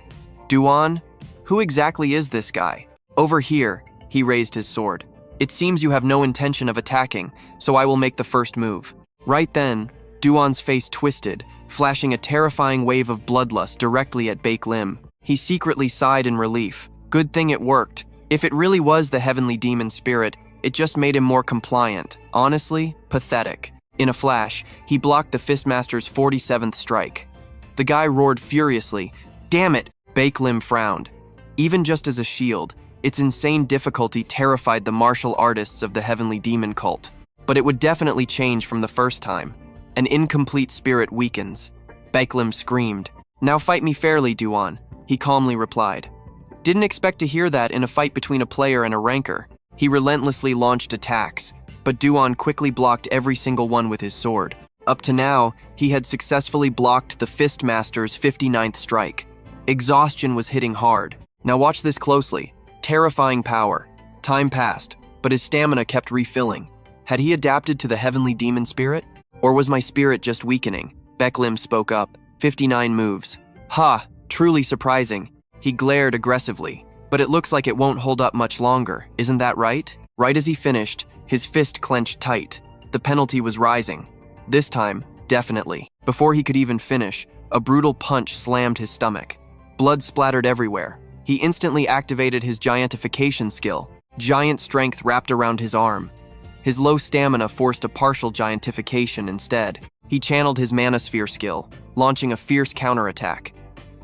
Du-gon? Who exactly is this guy? Over here, he raised his sword. It seems you have no intention of attacking, so I will make the first move. Right then, Du-gon's face twisted, flashing a terrifying wave of bloodlust directly at Baeklim. He secretly sighed in relief. Good thing it worked. If it really was the heavenly demon spirit, it just made him more compliant. Honestly, pathetic. In a flash, he blocked the Fistmaster's 47th strike. The guy roared furiously. Damn it! Baeklim frowned. Even just as a shield, its insane difficulty terrified the martial artists of the heavenly demon cult. But it would definitely change from the first time. An incomplete spirit weakens. Baeklim screamed. Now fight me fairly, Du-gon, he calmly replied. Didn't expect to hear that in a fight between a player and a ranker. He relentlessly launched attacks, but Du-gon quickly blocked every single one with his sword. Up to now, he had successfully blocked the Fistmaster's 59th strike. Exhaustion was hitting hard. Now watch this closely. Terrifying power. Time passed, but his stamina kept refilling. Had he adapted to the heavenly demon spirit? Or was my spirit just weakening? Baeklim spoke up. 59 moves. Ha! Truly surprising. He glared aggressively. But it looks like it won't hold up much longer, isn't that right? Right as he finished, his fist clenched tight. The penalty was rising. This time, definitely. Before he could even finish, a brutal punch slammed his stomach. Blood splattered everywhere. He instantly activated his giantification skill. Giant strength wrapped around his arm. His low stamina forced a partial giantification instead. He channeled his manosphere skill, launching a fierce counterattack.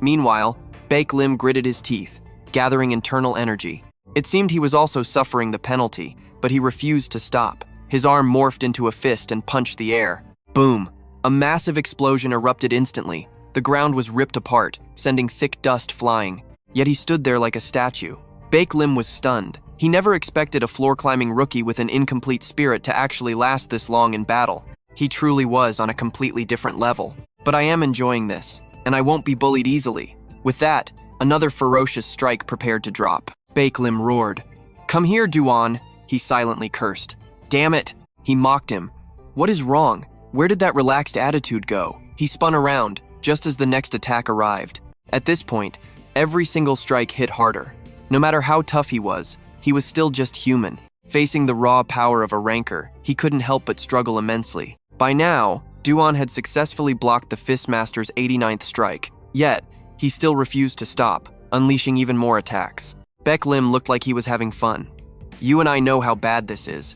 Meanwhile, Baeklim gritted his teeth, gathering internal energy. It seemed he was also suffering the penalty, but he refused to stop. His arm morphed into a fist and punched the air. Boom! A massive explosion erupted instantly. The ground was ripped apart, sending thick dust flying. Yet he stood there like a statue. Baeklim was stunned. He never expected a floor-climbing rookie with an incomplete spirit to actually last this long in battle. He truly was on a completely different level. But I am enjoying this, and I won't be bullied easily. With that, another ferocious strike prepared to drop. Baeklim roared. "Come here, Du-gon," he silently cursed. "Damn it," he mocked him. "What is wrong? Where did that relaxed attitude go?" He spun around, just as the next attack arrived. At this point, every single strike hit harder. No matter how tough he was still just human. Facing the raw power of a ranker, he couldn't help but struggle immensely. By now, Du-gon had successfully blocked the Fistmaster's 89th strike, yet he still refused to stop, unleashing even more attacks. Baeklim looked like he was having fun. "You and I know how bad this is."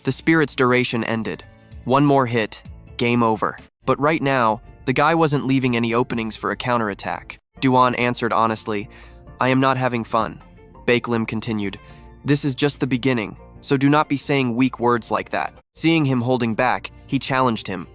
The spirit's duration ended. One more hit, game over. But right now, the guy wasn't leaving any openings for a counterattack. Du-gon answered honestly, "I am not having fun." Baeklim continued, "This is just the beginning, so do not be saying weak words like that." Seeing him holding back, he challenged him.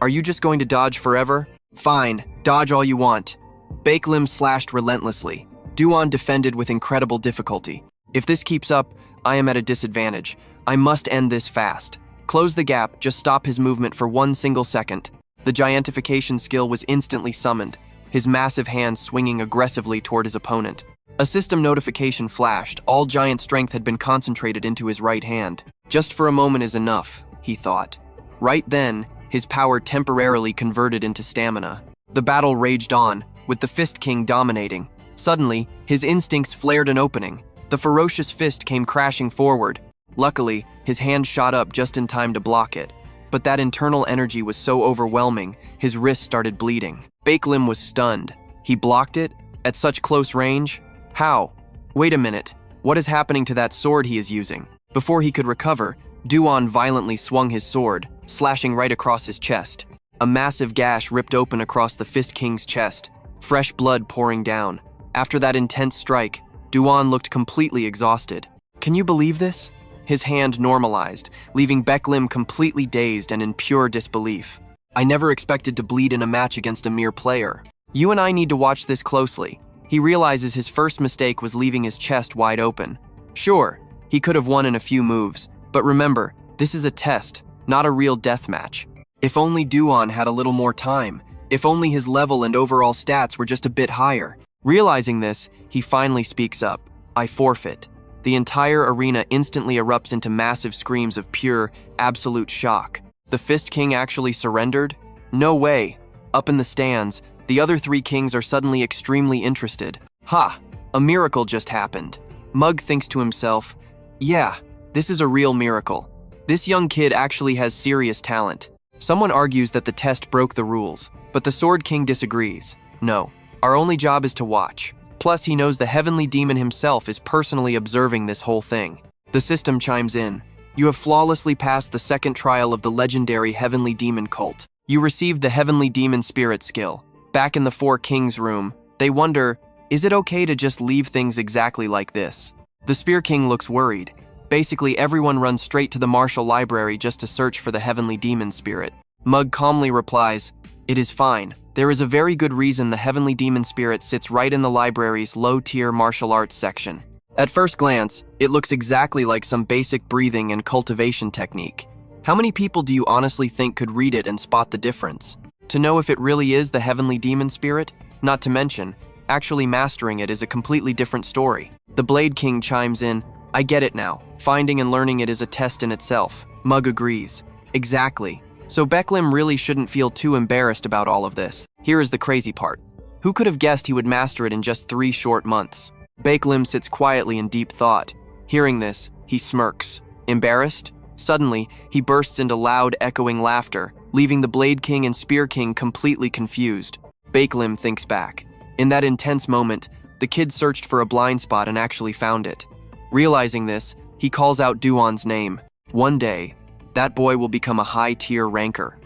"Are you just going to dodge forever? Fine, dodge all you want." Baeklim slashed relentlessly. Du-gon defended with incredible difficulty. "If this keeps up, I am at a disadvantage. I must end this fast." Close the gap, just stop his movement for 1 single second. The giantification skill was instantly summoned, his massive hand swinging aggressively toward his opponent. A system notification flashed. All giant strength had been concentrated into his right hand. Just for a moment is enough, he thought. Right then, his power temporarily converted into stamina. The battle raged on, with the Fist King dominating. Suddenly, his instincts flared an opening. The ferocious fist came crashing forward. Luckily, his hand shot up just in time to block it. But that internal energy was so overwhelming, his wrist started bleeding. Baeklim was stunned. He blocked it? At such close range? How? Wait a minute. What is happening to that sword he is using? Before he could recover, Du-gon violently swung his sword, slashing right across his chest. A massive gash ripped open across the Fist King's chest, fresh blood pouring down. After that intense strike, Du-gon looked completely exhausted. Can you believe this? His hand normalized, leaving Baeklim completely dazed and in pure disbelief. I never expected to bleed in a match against a mere player. You and I need to watch this closely. He realizes his first mistake was leaving his chest wide open. Sure, he could have won in a few moves, but remember, this is a test, not a real death match. If only Du-gon had a little more time. If only his level and overall stats were just a bit higher. Realizing this, he finally speaks up. I forfeit. The entire arena instantly erupts into massive screams of pure, absolute shock. The Fist King actually surrendered? No way. Up in the stands, the other 3 kings are suddenly extremely interested. Ha! A miracle just happened. Mug thinks to himself, yeah, this is a real miracle. This young kid actually has serious talent. Someone argues that the test broke the rules, but the Sword King disagrees. No, our only job is to watch. Plus, he knows the Heavenly Demon himself is personally observing this whole thing. The system chimes in. You have flawlessly passed the second trial of the legendary Heavenly Demon cult. You received the Heavenly Demon Spirit skill. Back in the 4 Kings room, they wonder, is it okay to just leave things exactly like this? The Spear King looks worried. Basically, everyone runs straight to the Martial Library just to search for the Heavenly Demon Spirit. Mug calmly replies, it is fine. There is a very good reason the Heavenly Demon Spirit sits right in the library's low-tier martial arts section. At first glance, it looks exactly like some basic breathing and cultivation technique. How many people do you honestly think could read it and spot the difference? To know if it really is the Heavenly Demon Spirit? Not to mention, actually mastering it is a completely different story. The Blade King chimes in, I get it now. Finding and learning it is a test in itself. Mug agrees. Exactly. So Baeklim really shouldn't feel too embarrassed about all of this. Here is the crazy part. Who could have guessed he would master it in just 3 short months? Baeklim sits quietly in deep thought. Hearing this, he smirks. Embarrassed? Suddenly, he bursts into loud, echoing laughter, leaving the Blade King and Spear King completely confused. Baeklim thinks back. In that intense moment, the kid searched for a blind spot and actually found it. Realizing this, he calls out Du-gon's name. One day, that boy will become a high-tier ranker.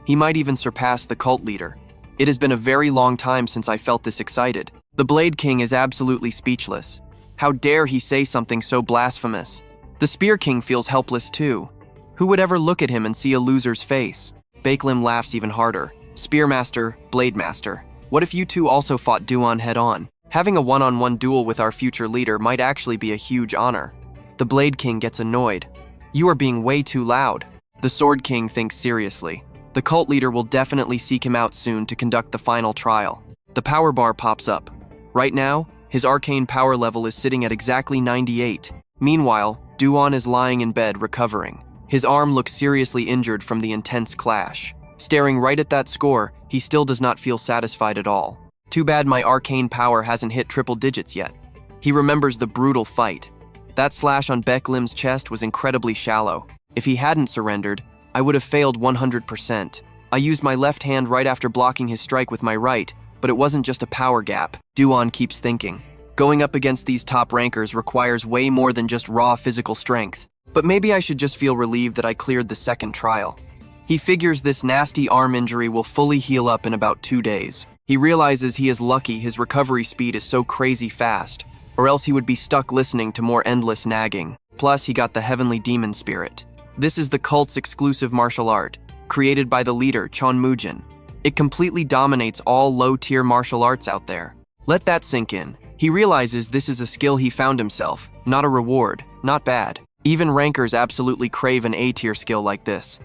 He might even surpass the cult leader. It has been a very long time since I felt this excited. The Blade King is absolutely speechless. How dare he say something so blasphemous? The Spear King feels helpless too. Who would ever look at him and see a loser's face? Baeklim laughs even harder. Spearmaster, Blade Master, what if you two also fought Du-gon head-on? Having a one-on-one duel with our future leader might actually be a huge honor. The Blade King gets annoyed. You are being way too loud. The Sword King thinks seriously. The cult leader will definitely seek him out soon to conduct the final trial. The power bar pops up. Right now, his arcane power level is sitting at exactly 98. Meanwhile, Du-gon is lying in bed recovering. His arm looks seriously injured from the intense clash. Staring right at that score, he still does not feel satisfied at all. Too bad my arcane power hasn't hit triple digits yet. He remembers the brutal fight. That slash on Baek Lim's chest was incredibly shallow. If he hadn't surrendered, I would have failed 100%. I used my left hand right after blocking his strike with my right, but it wasn't just a power gap. Du-gon keeps thinking. Going up against these top rankers requires way more than just raw physical strength. But maybe I should just feel relieved that I cleared the second trial. He figures this nasty arm injury will fully heal up in about 2 days. He realizes he is lucky his recovery speed is so crazy fast, or else he would be stuck listening to more endless nagging. Plus, he got the Heavenly Demon Spirit. This is the cult's exclusive martial art, created by the leader, Chon Mujin. It completely dominates all low-tier martial arts out there. Let that sink in. He realizes this is a skill he found himself, not a reward. Not bad. Even rankers absolutely crave an A-tier skill like this.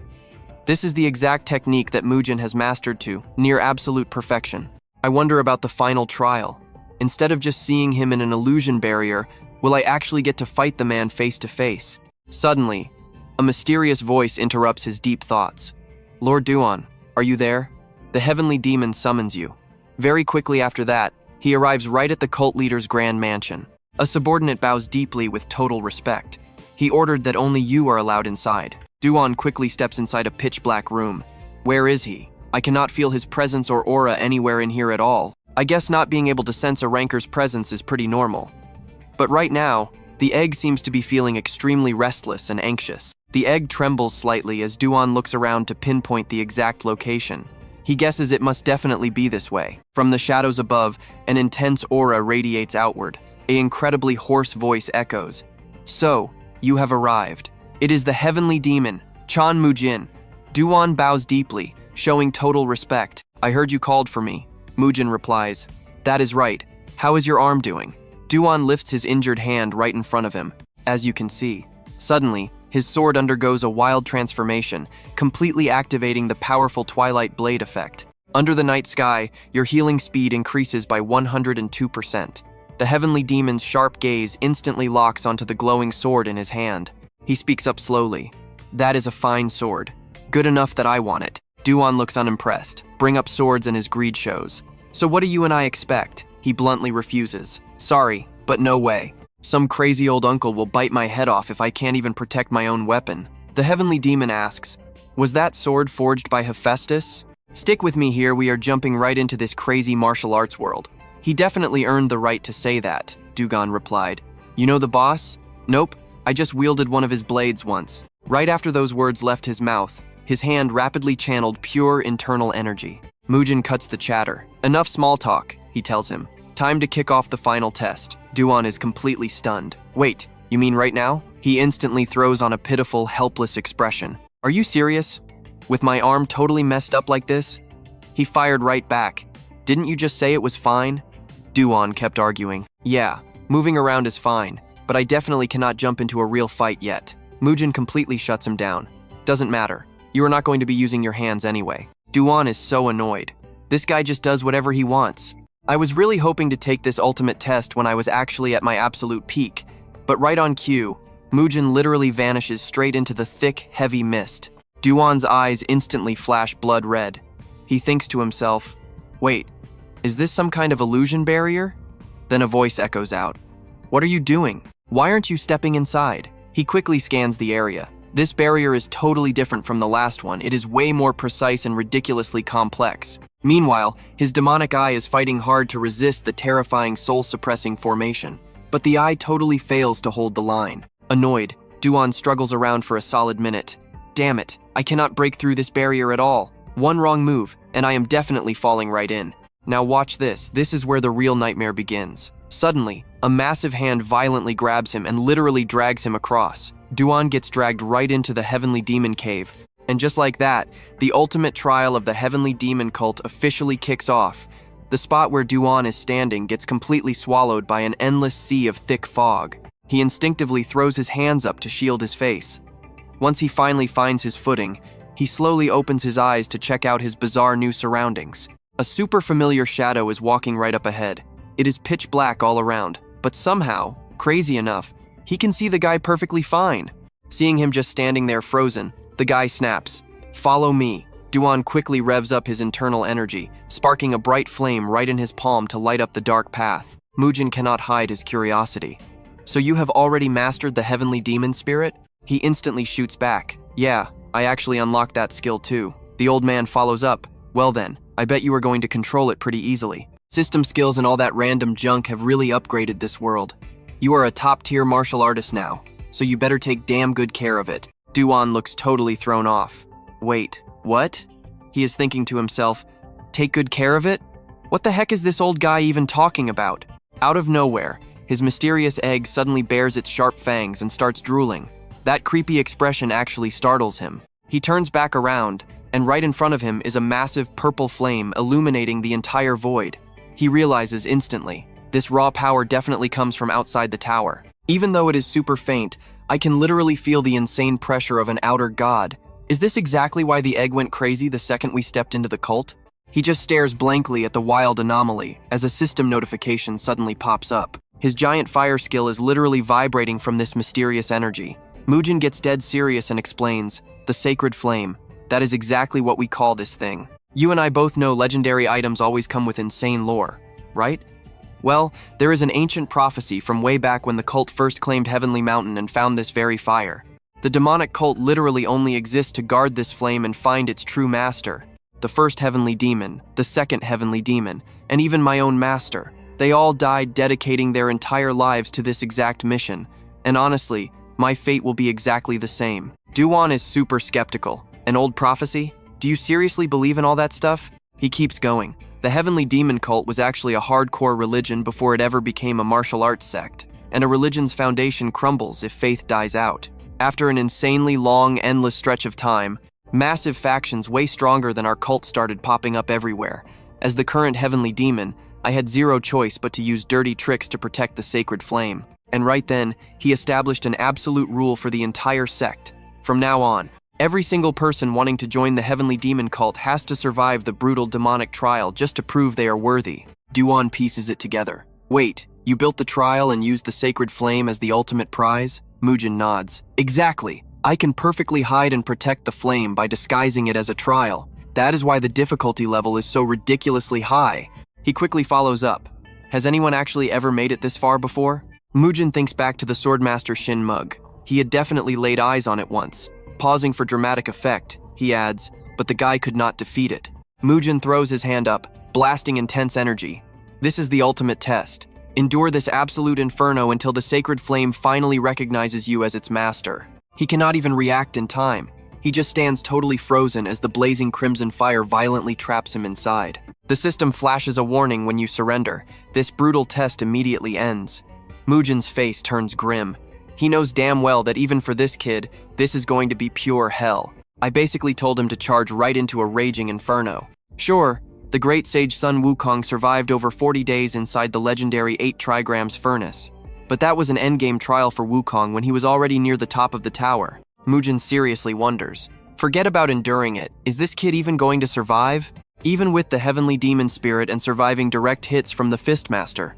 This is the exact technique that Mujin has mastered to, near absolute perfection. I wonder about the final trial. Instead of just seeing him in an illusion barrier, will I actually get to fight the man face to face? Suddenly, a mysterious voice interrupts his deep thoughts. Lord Du-gon, are you there? The heavenly demon summons you. Very quickly after that, he arrives right at the cult leader's grand mansion. A subordinate bows deeply with total respect. He ordered that only you are allowed inside. Du-gon quickly steps inside a pitch-black room. Where is he? I cannot feel his presence or aura anywhere in here at all. I guess not being able to sense a ranker's presence is pretty normal. But right now, the egg seems to be feeling extremely restless and anxious. The egg trembles slightly as Du-gon looks around to pinpoint the exact location. He guesses it must definitely be this way. From the shadows above, an intense aura radiates outward. An incredibly hoarse voice echoes. So, you have arrived. It is the heavenly demon, Chon Mujin. Du-gon bows deeply, showing total respect. I heard you called for me. Mujin replies, that is right. How is your arm doing? Du-gon lifts his injured hand right in front of him. As you can see, suddenly, his sword undergoes a wild transformation, completely activating the powerful Twilight Blade effect. Under the night sky, your healing speed increases by 102%. The heavenly demon's sharp gaze instantly locks onto the glowing sword in his hand. He speaks up slowly. That is a fine sword. Good enough that I want it. Du-gon looks unimpressed. Bring up swords and his greed shows. So what do you and I expect? He bluntly refuses. Sorry, but no way. Some crazy old uncle will bite my head off if I can't even protect my own weapon. The heavenly demon asks, was that sword forged by Hephaestus? Stick with me here, we are jumping right into this crazy martial arts world. He definitely earned the right to say that, Du-gon replied. You know the boss? Nope, I just wielded one of his blades once. Right after those words left his mouth, his hand rapidly channeled pure internal energy. Mujin cuts the chatter. Enough small talk, he tells him. Time to kick off the final test. Du-gon is completely stunned. Wait, you mean right now? He instantly throws on a pitiful, helpless expression. Are you serious? With my arm totally messed up like this? He fired right back. Didn't you just say it was fine? Du-gon kept arguing. Yeah, moving around is fine, but I definitely cannot jump into a real fight yet. Mujin completely shuts him down. Doesn't matter. You are not going to be using your hands anyway. Du-gon is so annoyed. This guy just does whatever he wants. I was really hoping to take this ultimate test when I was actually at my absolute peak, but right on cue, Mujin literally vanishes straight into the thick, heavy mist. Du-gon's eyes instantly flash blood red. He thinks to himself, wait, is this some kind of illusion barrier? Then a voice echoes out. What are you doing? Why aren't you stepping inside? He quickly scans the area. This barrier is totally different from the last one. It is way more precise and ridiculously complex. Meanwhile, his demonic eye is fighting hard to resist the terrifying soul-suppressing formation. But the eye totally fails to hold the line. Annoyed, Du-gon struggles around for a solid minute. Damn it, I cannot break through this barrier at all. One wrong move, and I am definitely falling right in. Now watch this. This is where the real nightmare begins. Suddenly, a massive hand violently grabs him and literally drags him across. Du-gon gets dragged right into the heavenly demon cave. And just like that, the ultimate trial of the heavenly demon cult officially kicks off. The spot where Du-gon is standing gets completely swallowed by an endless sea of thick fog. He instinctively throws his hands up to shield his face. Once he finally finds his footing, he slowly opens his eyes to check out his bizarre new surroundings. A super familiar shadow is walking right up ahead. It is pitch black all around, but somehow, crazy enough, he can see the guy perfectly fine. Seeing him just standing there frozen, the guy snaps, "Follow me." Du-gon quickly revs up his internal energy, sparking a bright flame right in his palm to light up the dark path. Mu-jin cannot hide his curiosity. "So you have already mastered the heavenly demon spirit?" He instantly shoots back, "Yeah, I actually unlocked that skill too." The old man follows up, "Well then, I bet you are going to control it pretty easily. System skills and all that random junk have really upgraded this world. You are a top-tier martial artist now, so you better take damn good care of it." Du-gon looks totally thrown off. "Wait, what?" He is thinking to himself, "Take good care of it? What the heck is this old guy even talking about?" Out of nowhere, his mysterious egg suddenly bares its sharp fangs and starts drooling. That creepy expression actually startles him. He turns back around, and right in front of him is a massive purple flame illuminating the entire void. He realizes instantly, this raw power definitely comes from outside the tower. Even though it is super faint, I can literally feel the insane pressure of an outer god. Is this exactly why the egg went crazy the second we stepped into the cult? He just stares blankly at the wild anomaly as a system notification suddenly pops up. His giant fire skill is literally vibrating from this mysterious energy. Mu-jin gets dead serious and explains, "The sacred flame. That is exactly what we call this thing. You and I both know legendary items always come with insane lore, right? Well, there is an ancient prophecy from way back when the cult first claimed Heavenly Mountain and found this very fire. The demonic cult literally only exists to guard this flame and find its true master. The first heavenly demon, the second heavenly demon, and even my own master. They all died dedicating their entire lives to this exact mission. And honestly, my fate will be exactly the same." Du-gon is super skeptical. "An old prophecy? Do you seriously believe in all that stuff?" He keeps going. "The heavenly demon cult was actually a hardcore religion before it ever became a martial arts sect, and a religion's foundation crumbles if faith dies out. After an insanely long, endless stretch of time, massive factions way stronger than our cult started popping up everywhere. As the current heavenly demon, I had zero choice but to use dirty tricks to protect the sacred flame. And right then, he established an absolute rule for the entire sect. From now on, every single person wanting to join the heavenly demon cult has to survive the brutal demonic trial just to prove they are worthy." Du-gon pieces it together. "Wait, you built the trial and used the sacred flame as the ultimate prize?" Mu-jin nods. "Exactly. I can perfectly hide and protect the flame by disguising it as a trial. That is why the difficulty level is so ridiculously high." He quickly follows up. "Has anyone actually ever made it this far before?" Mu-jin thinks back to the Swordmaster Shin Mug. He had definitely laid eyes on it once. Pausing for dramatic effect, he adds, "But the guy could not defeat it." Mu-jin throws his hand up, blasting intense energy. "This is the ultimate test. Endure this absolute inferno until the sacred flame finally recognizes you as its master." He cannot even react in time. He just stands totally frozen as the blazing crimson fire violently traps him inside. The system flashes a warning when you surrender. This brutal test immediately ends. Mu-jin's face turns grim. He knows damn well that even for this kid, this is going to be pure hell. I basically told him to charge right into a raging inferno. Sure, the great sage Sun Wukong survived over 40 days inside the legendary 8 trigrams furnace. But that was an endgame trial for Wukong when he was already near the top of the tower. Mu-jin seriously wonders. Forget about enduring it. Is this kid even going to survive? Even with the heavenly demon spirit and surviving direct hits from the Fistmaster.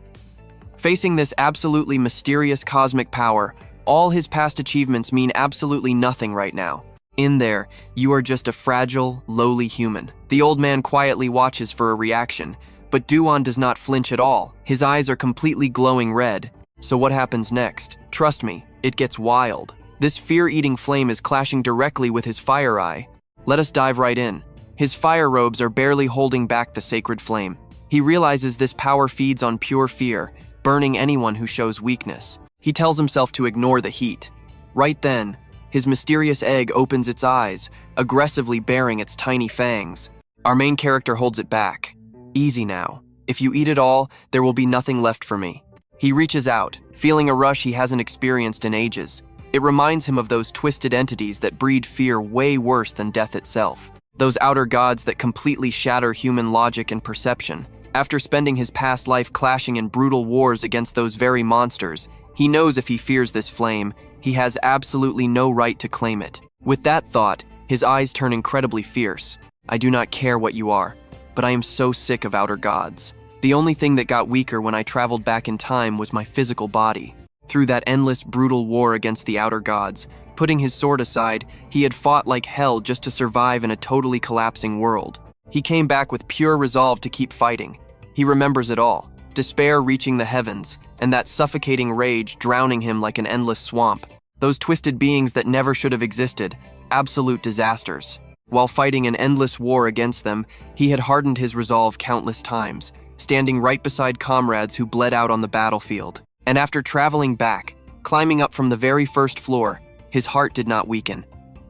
Facing this absolutely mysterious cosmic power, all his past achievements mean absolutely nothing right now. In there, you are just a fragile, lowly human. The old man quietly watches for a reaction, but Du-gon does not flinch at all. His eyes are completely glowing red. So what happens next? Trust me, it gets wild. This fear-eating flame is clashing directly with his fire eye. Let us dive right in. His fire robes are barely holding back the sacred flame. He realizes this power feeds on pure fear, burning anyone who shows weakness. He tells himself to ignore the heat. Right then, his mysterious egg opens its eyes, aggressively baring its tiny fangs. Our main character holds it back. Easy now. If you eat it all, there will be nothing left for me. He reaches out, feeling a rush he hasn't experienced in ages. It reminds him of those twisted entities that breed fear way worse than death itself. Those outer gods that completely shatter human logic and perception. After spending his past life clashing in brutal wars against those very monsters, He knows if he fears this flame, he has absolutely no right to claim it. With that thought, his eyes turn incredibly fierce. I do not care what you are, but I am so sick of outer gods. The only thing that got weaker when I traveled back in time was my physical body. Through that endless, brutal war against the outer gods, putting his sword aside, he had fought like hell just to survive in a totally collapsing world. He came back with pure resolve to keep fighting. He remembers it all, despair reaching the heavens, and that suffocating rage drowning him like an endless swamp. Those twisted beings that never should have existed, absolute disasters. While fighting an endless war against them, he had hardened his resolve countless times, standing right beside comrades who bled out on the battlefield. And after traveling back, climbing up from the very first floor, his heart did not weaken.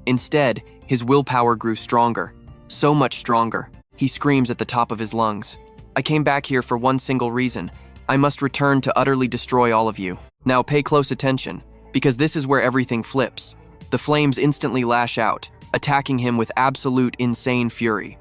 Instead, his willpower grew stronger, so much stronger. He screams at the top of his lungs. I came back here for one single reason. I must return to utterly destroy all of you. Now pay close attention, because this is where everything flips. The flames instantly lash out, attacking him with absolute insane fury.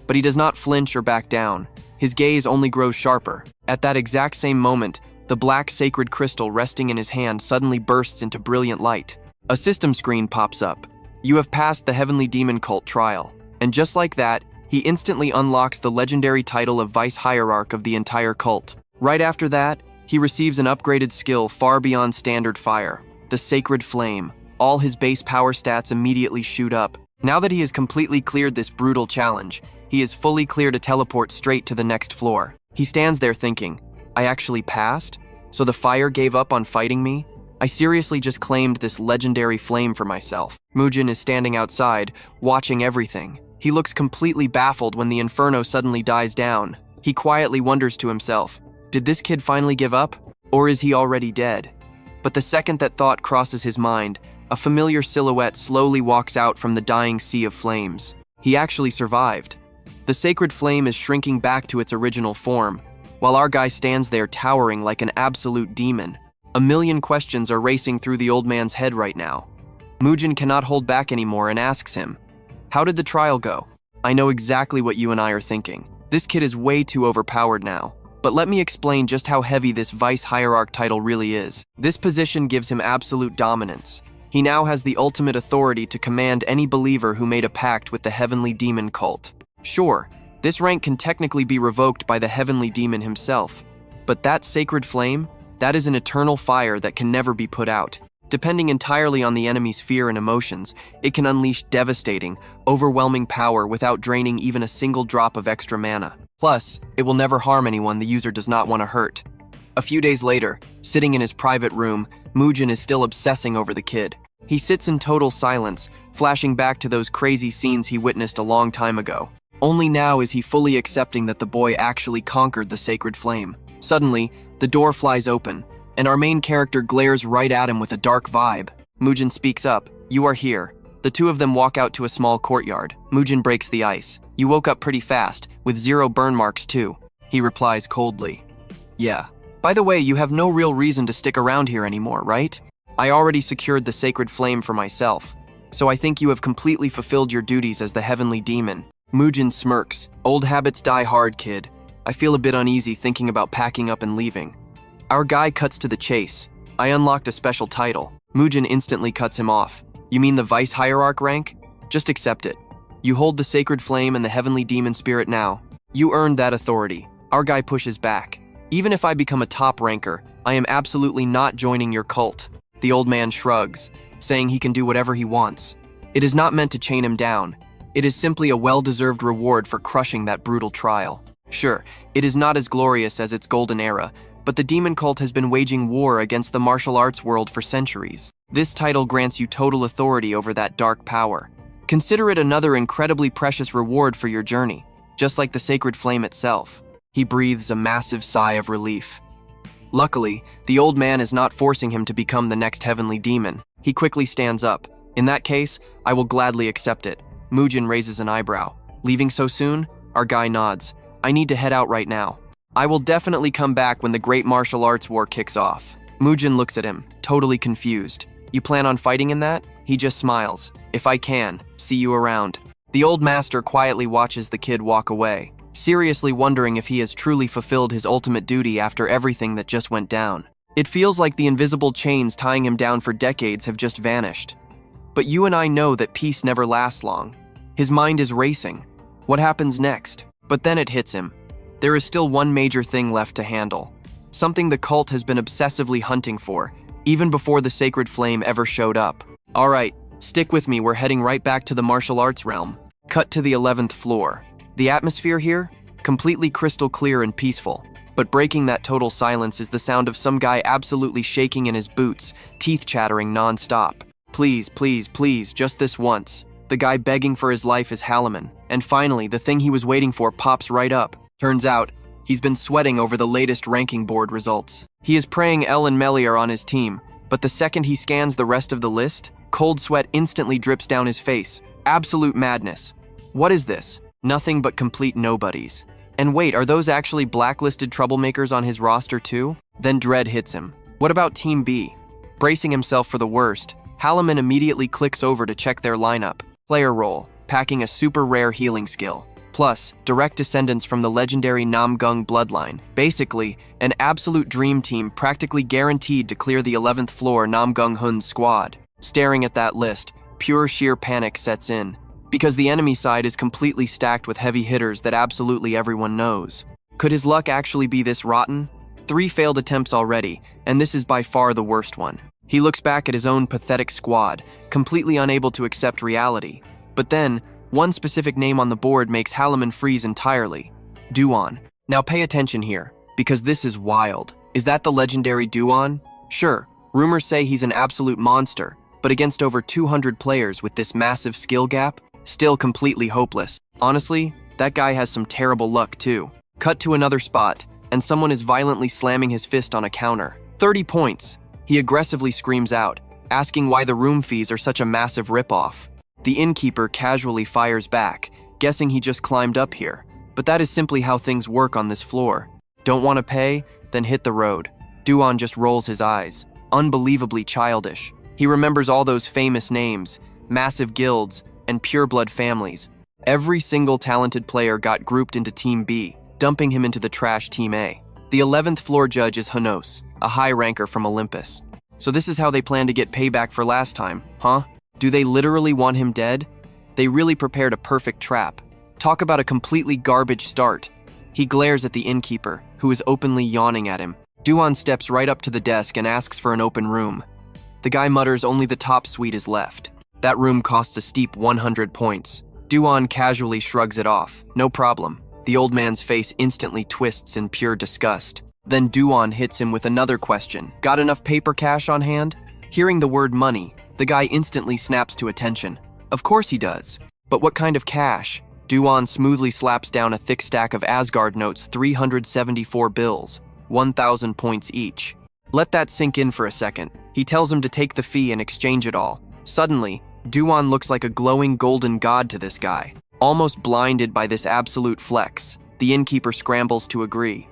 But he does not flinch or back down. His gaze only grows sharper. At that exact same moment, the black sacred crystal resting in his hand suddenly bursts into brilliant light. A system screen pops up. You have passed the Heavenly Demon Cult trial. And just like that, he instantly unlocks the legendary title of Vice Hierarch of the entire cult. Right after that, he receives an upgraded skill far beyond standard fire, the Sacred Flame. All his base power stats immediately shoot up. Now that he has completely cleared this brutal challenge, he is fully clear to teleport straight to the next floor. He stands there thinking, I actually passed? So the fire gave up on fighting me? I seriously just claimed this legendary flame for myself. Mu-jin is standing outside, watching everything. He looks completely baffled when the inferno suddenly dies down. He quietly wonders to himself, did this kid finally give up? Or is he already dead? But the second that thought crosses his mind, a familiar silhouette slowly walks out from the dying sea of flames. He actually survived. The sacred flame is shrinking back to its original form, while our guy stands there towering like an absolute demon. A million questions are racing through the old man's head right now. Mu-jin cannot hold back anymore and asks him, how did the trial go? I know exactly what you and I are thinking. This kid is way too overpowered now. But let me explain just how heavy this Vice Hierarch title really is. This position gives him absolute dominance. He now has the ultimate authority to command any believer who made a pact with the Heavenly Demon Cult. Sure, this rank can technically be revoked by the Heavenly Demon himself, but that sacred flame, that is an eternal fire that can never be put out. Depending entirely on the enemy's fear and emotions, it can unleash devastating, overwhelming power without draining even a single drop of extra mana. Plus, it will never harm anyone the user does not want to hurt. A few days later, sitting in his private room, Mu-jin is still obsessing over the kid. He sits in total silence, flashing back to those crazy scenes he witnessed a long time ago. Only now is he fully accepting that the boy actually conquered the sacred flame. Suddenly, the door flies open, and our main character glares right at him with a dark vibe. Mu-jin speaks up, "You are here." The two of them walk out to a small courtyard. Mu-jin breaks the ice. "You woke up pretty fast, with 0 burn marks too." He replies coldly, "Yeah. By the way, you have no real reason to stick around here anymore, right? I already secured the sacred flame for myself, so I think you have completely fulfilled your duties as the heavenly demon." Mu-jin smirks. "Old habits die hard, kid. I feel a bit uneasy thinking about packing up and leaving." Our guy cuts to the chase. "I unlocked a special title." Mu-jin instantly cuts him off. "You mean the Vice Hierarch rank? Just accept it. You hold the sacred flame and the heavenly demon spirit now. You earned that authority." Our guy pushes back. "Even if I become a top ranker, I am absolutely not joining your cult." The old man shrugs, saying he can do whatever he wants. It is not meant to chain him down. It is simply a well-deserved reward for crushing that brutal trial. Sure, it is not as glorious as its golden era, but the demon cult has been waging war against the martial arts world for centuries. This title grants you total authority over that dark power. Consider it another incredibly precious reward for your journey, just like the sacred flame itself. He breathes a massive sigh of relief. Luckily, the old man is not forcing him to become the next heavenly demon. He quickly stands up. "In that case, I will gladly accept it." Mu-jin raises an eyebrow. "Leaving so soon?" Our guy nods. "I need to head out right now. I will definitely come back when the great martial arts war kicks off." Mu-jin looks at him, totally confused. "You plan on fighting in that?" He just smiles. "If I can, see you around." The old master quietly watches the kid walk away, seriously wondering if he has truly fulfilled his ultimate duty after everything that just went down. It feels like the invisible chains tying him down for decades have just vanished. But you and I know that peace never lasts long. His mind is racing. What happens next? But then it hits him. There is still one major thing left to handle. Something the cult has been obsessively hunting for, even before the sacred flame ever showed up. Alright, stick with me, we're heading right back to the martial arts realm. Cut to the 11th floor. The atmosphere here? Completely crystal clear and peaceful. But breaking that total silence is the sound of some guy absolutely shaking in his boots, teeth chattering non-stop. Please, please, please, just this once. The guy begging for his life is Halliman. And finally, the thing he was waiting for pops right up. Turns out, he's been sweating over the latest ranking board results. He is praying Elle and Melly are on his team, but the second he scans the rest of the list, cold sweat instantly drips down his face. Absolute madness. What is this? Nothing but complete nobodies. And wait, are those actually blacklisted troublemakers on his roster too? Then dread hits him. What about Team B? Bracing himself for the worst, Halliman immediately clicks over to check their lineup. Player role, packing a super rare healing skill. Plus, direct descendants from the legendary Namgung bloodline. Basically, an absolute dream team practically guaranteed to clear the 11th floor Namgung Hun's squad. Staring at that list, pure sheer panic sets in. Because the enemy side is completely stacked with heavy hitters that absolutely everyone knows. Could his luck actually be this rotten? 3 failed attempts already, and this is by far the worst one. He looks back at his own pathetic squad, completely unable to accept reality. But then, one specific name on the board makes Halliman freeze entirely. Du-gon. Now pay attention here, because this is wild. Is that the legendary Du-gon? Sure, rumors say he's an absolute monster, but against over 200 players with this massive skill gap, still completely hopeless. Honestly, that guy has some terrible luck too. Cut to another spot, and someone is violently slamming his fist on a counter. 30 points! He aggressively screams out, asking why the room fees are such a massive ripoff. The innkeeper casually fires back, guessing he just climbed up here. But that is simply how things work on this floor. Don't want to pay? Then hit the road. Du-gon just rolls his eyes. Unbelievably childish. He remembers all those famous names, massive guilds, and pureblood families. Every single talented player got grouped into Team B, dumping him into the trash Team A. The 11th floor judge is Chronos, a high ranker from Olympus. So this is how they plan to get payback for last time, huh? Do they literally want him dead? They really prepared a perfect trap. Talk about a completely garbage start. He glares at the innkeeper, who is openly yawning at him. Du-gon steps right up to the desk and asks for an open room. The guy mutters only the top suite is left. That room costs a steep 100 points. Du-gon casually shrugs it off. No problem. The old man's face instantly twists in pure disgust. Then Du-gon hits him with another question. Got enough paper cash on hand? Hearing the word money, the guy instantly snaps to attention. Of course he does. But what kind of cash? Du-gon smoothly slaps down a thick stack of Asgard notes, 374 bills, 1,000 points each. Let that sink in for a second. He tells him to take the fee and exchange it all. Suddenly, Du-gon looks like a glowing golden god to this guy. Almost blinded by this absolute flex, the innkeeper scrambles to agree.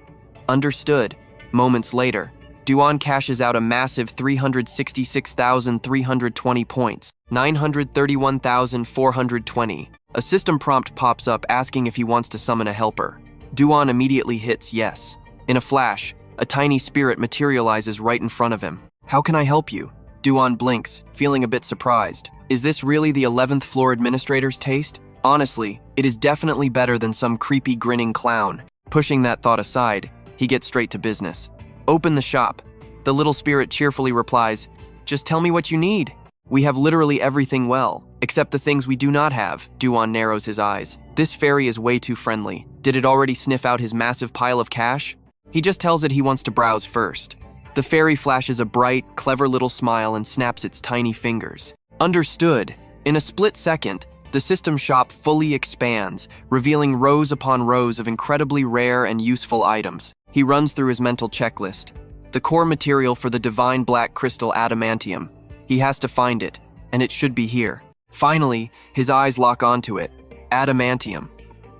Understood. Moments later, Du-gon cashes out a massive 366,320 points, 931,420. A system prompt pops up asking if he wants to summon a helper. Du-gon immediately hits yes. In a flash, a tiny spirit materializes right in front of him. How can I help you? Du-gon blinks, feeling a bit surprised. Is this really the 11th floor administrator's taste? Honestly, it is definitely better than some creepy grinning clown. Pushing that thought aside, he gets straight to business. Open the shop. The little spirit cheerfully replies, just tell me what you need. We have literally everything well, except the things we do not have. Du-gon narrows his eyes. This fairy is way too friendly. Did it already sniff out his massive pile of cash? He just tells it he wants to browse first. The fairy flashes a bright, clever little smile and snaps its tiny fingers. Understood. In a split second, the system shop fully expands, revealing rows upon rows of incredibly rare and useful items. He runs through his mental checklist. The core material for the divine black crystal adamantium. He has to find it, and it should be here. Finally, his eyes lock onto it. Adamantium.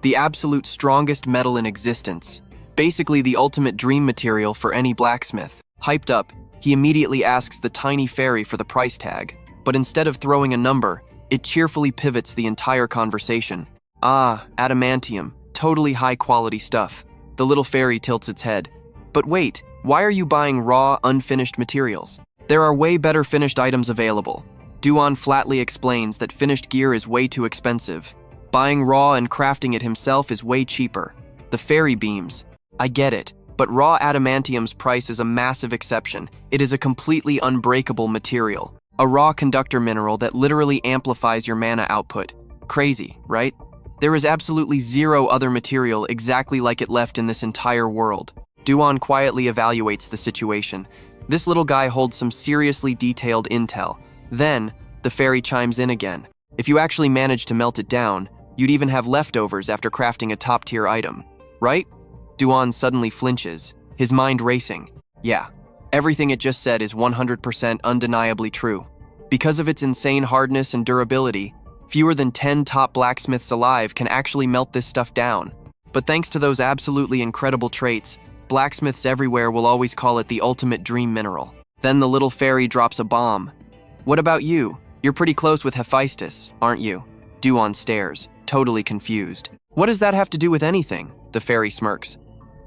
The absolute strongest metal in existence. Basically the ultimate dream material for any blacksmith. Hyped up, he immediately asks the tiny fairy for the price tag. But instead of throwing a number, it cheerfully pivots the entire conversation. Ah, adamantium. Totally high-quality stuff. The little fairy tilts its head. But wait, Why are you buying raw, unfinished materials? There are way better finished items available. Du-gon flatly explains that finished gear is way too expensive. Buying raw and crafting it himself is way cheaper. The fairy beams. I get it, but raw adamantium's price is a massive exception. It is a completely unbreakable material. A raw conductor mineral that literally amplifies your mana output. Crazy, right? There is absolutely zero other material exactly like it left in this entire world. Du-gon quietly evaluates the situation. This little guy holds some seriously detailed intel. Then, the fairy chimes in again. If you actually manage to melt it down, you'd even have leftovers after crafting a top-tier item, right? Du-gon suddenly flinches, his mind racing. Yeah, everything it just said is 100% undeniably true. Because of its insane hardness and durability, fewer than 10 top blacksmiths alive can actually melt this stuff down. But thanks to those absolutely incredible traits, blacksmiths everywhere will always call it the ultimate dream mineral. Then the little fairy drops a bomb. What about you? You're pretty close with Hephaestus, aren't you? Du-gon stares, totally confused. What does that have to do with anything? The fairy smirks.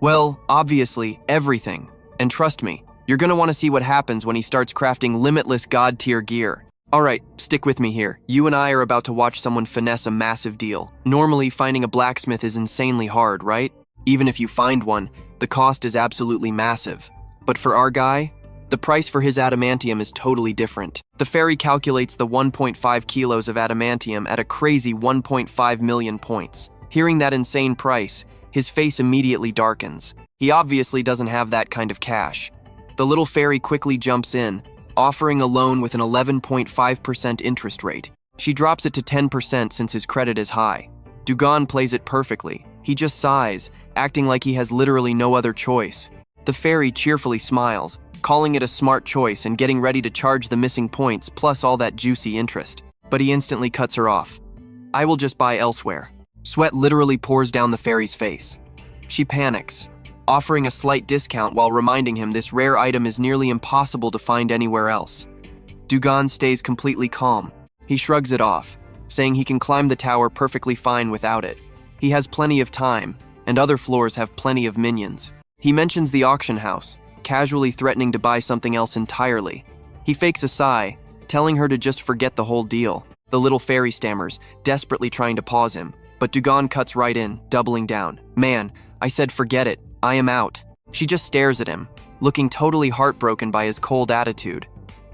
Well, obviously, everything. And trust me, you're gonna want to see what happens when he starts crafting limitless god-tier gear. Alright, stick with me here. You and I are about to watch someone finesse a massive deal. Normally, finding a blacksmith is insanely hard, right? Even if you find one, the cost is absolutely massive. But for our guy, the price for his adamantium is totally different. The fairy calculates the 1.5 kilos of adamantium at a crazy 1.5 million points. Hearing that insane price, his face immediately darkens. He obviously doesn't have that kind of cash. The little fairy quickly jumps in, offering a loan with an 11.5% interest rate. She drops it to 10% since his credit is high. Du-gon plays it perfectly. He just sighs, acting like he has literally no other choice. The fairy cheerfully smiles, calling it a smart choice and getting ready to charge the missing points plus all that juicy interest. But he instantly cuts her off. I will just buy elsewhere. Sweat literally pours down the fairy's face. She panics, offering a slight discount while reminding him this rare item is nearly impossible to find anywhere else. Du-gon stays completely calm. He shrugs it off, saying he can climb the tower perfectly fine without it. He has plenty of time, and other floors have plenty of minions. He mentions the auction house, casually threatening to buy something else entirely. He fakes a sigh, telling her to just forget the whole deal. The little fairy stammers, desperately trying to pause him, but Du-gon cuts right in, doubling down. Man, I said forget it, I am out. She just stares at him, looking totally heartbroken by his cold attitude.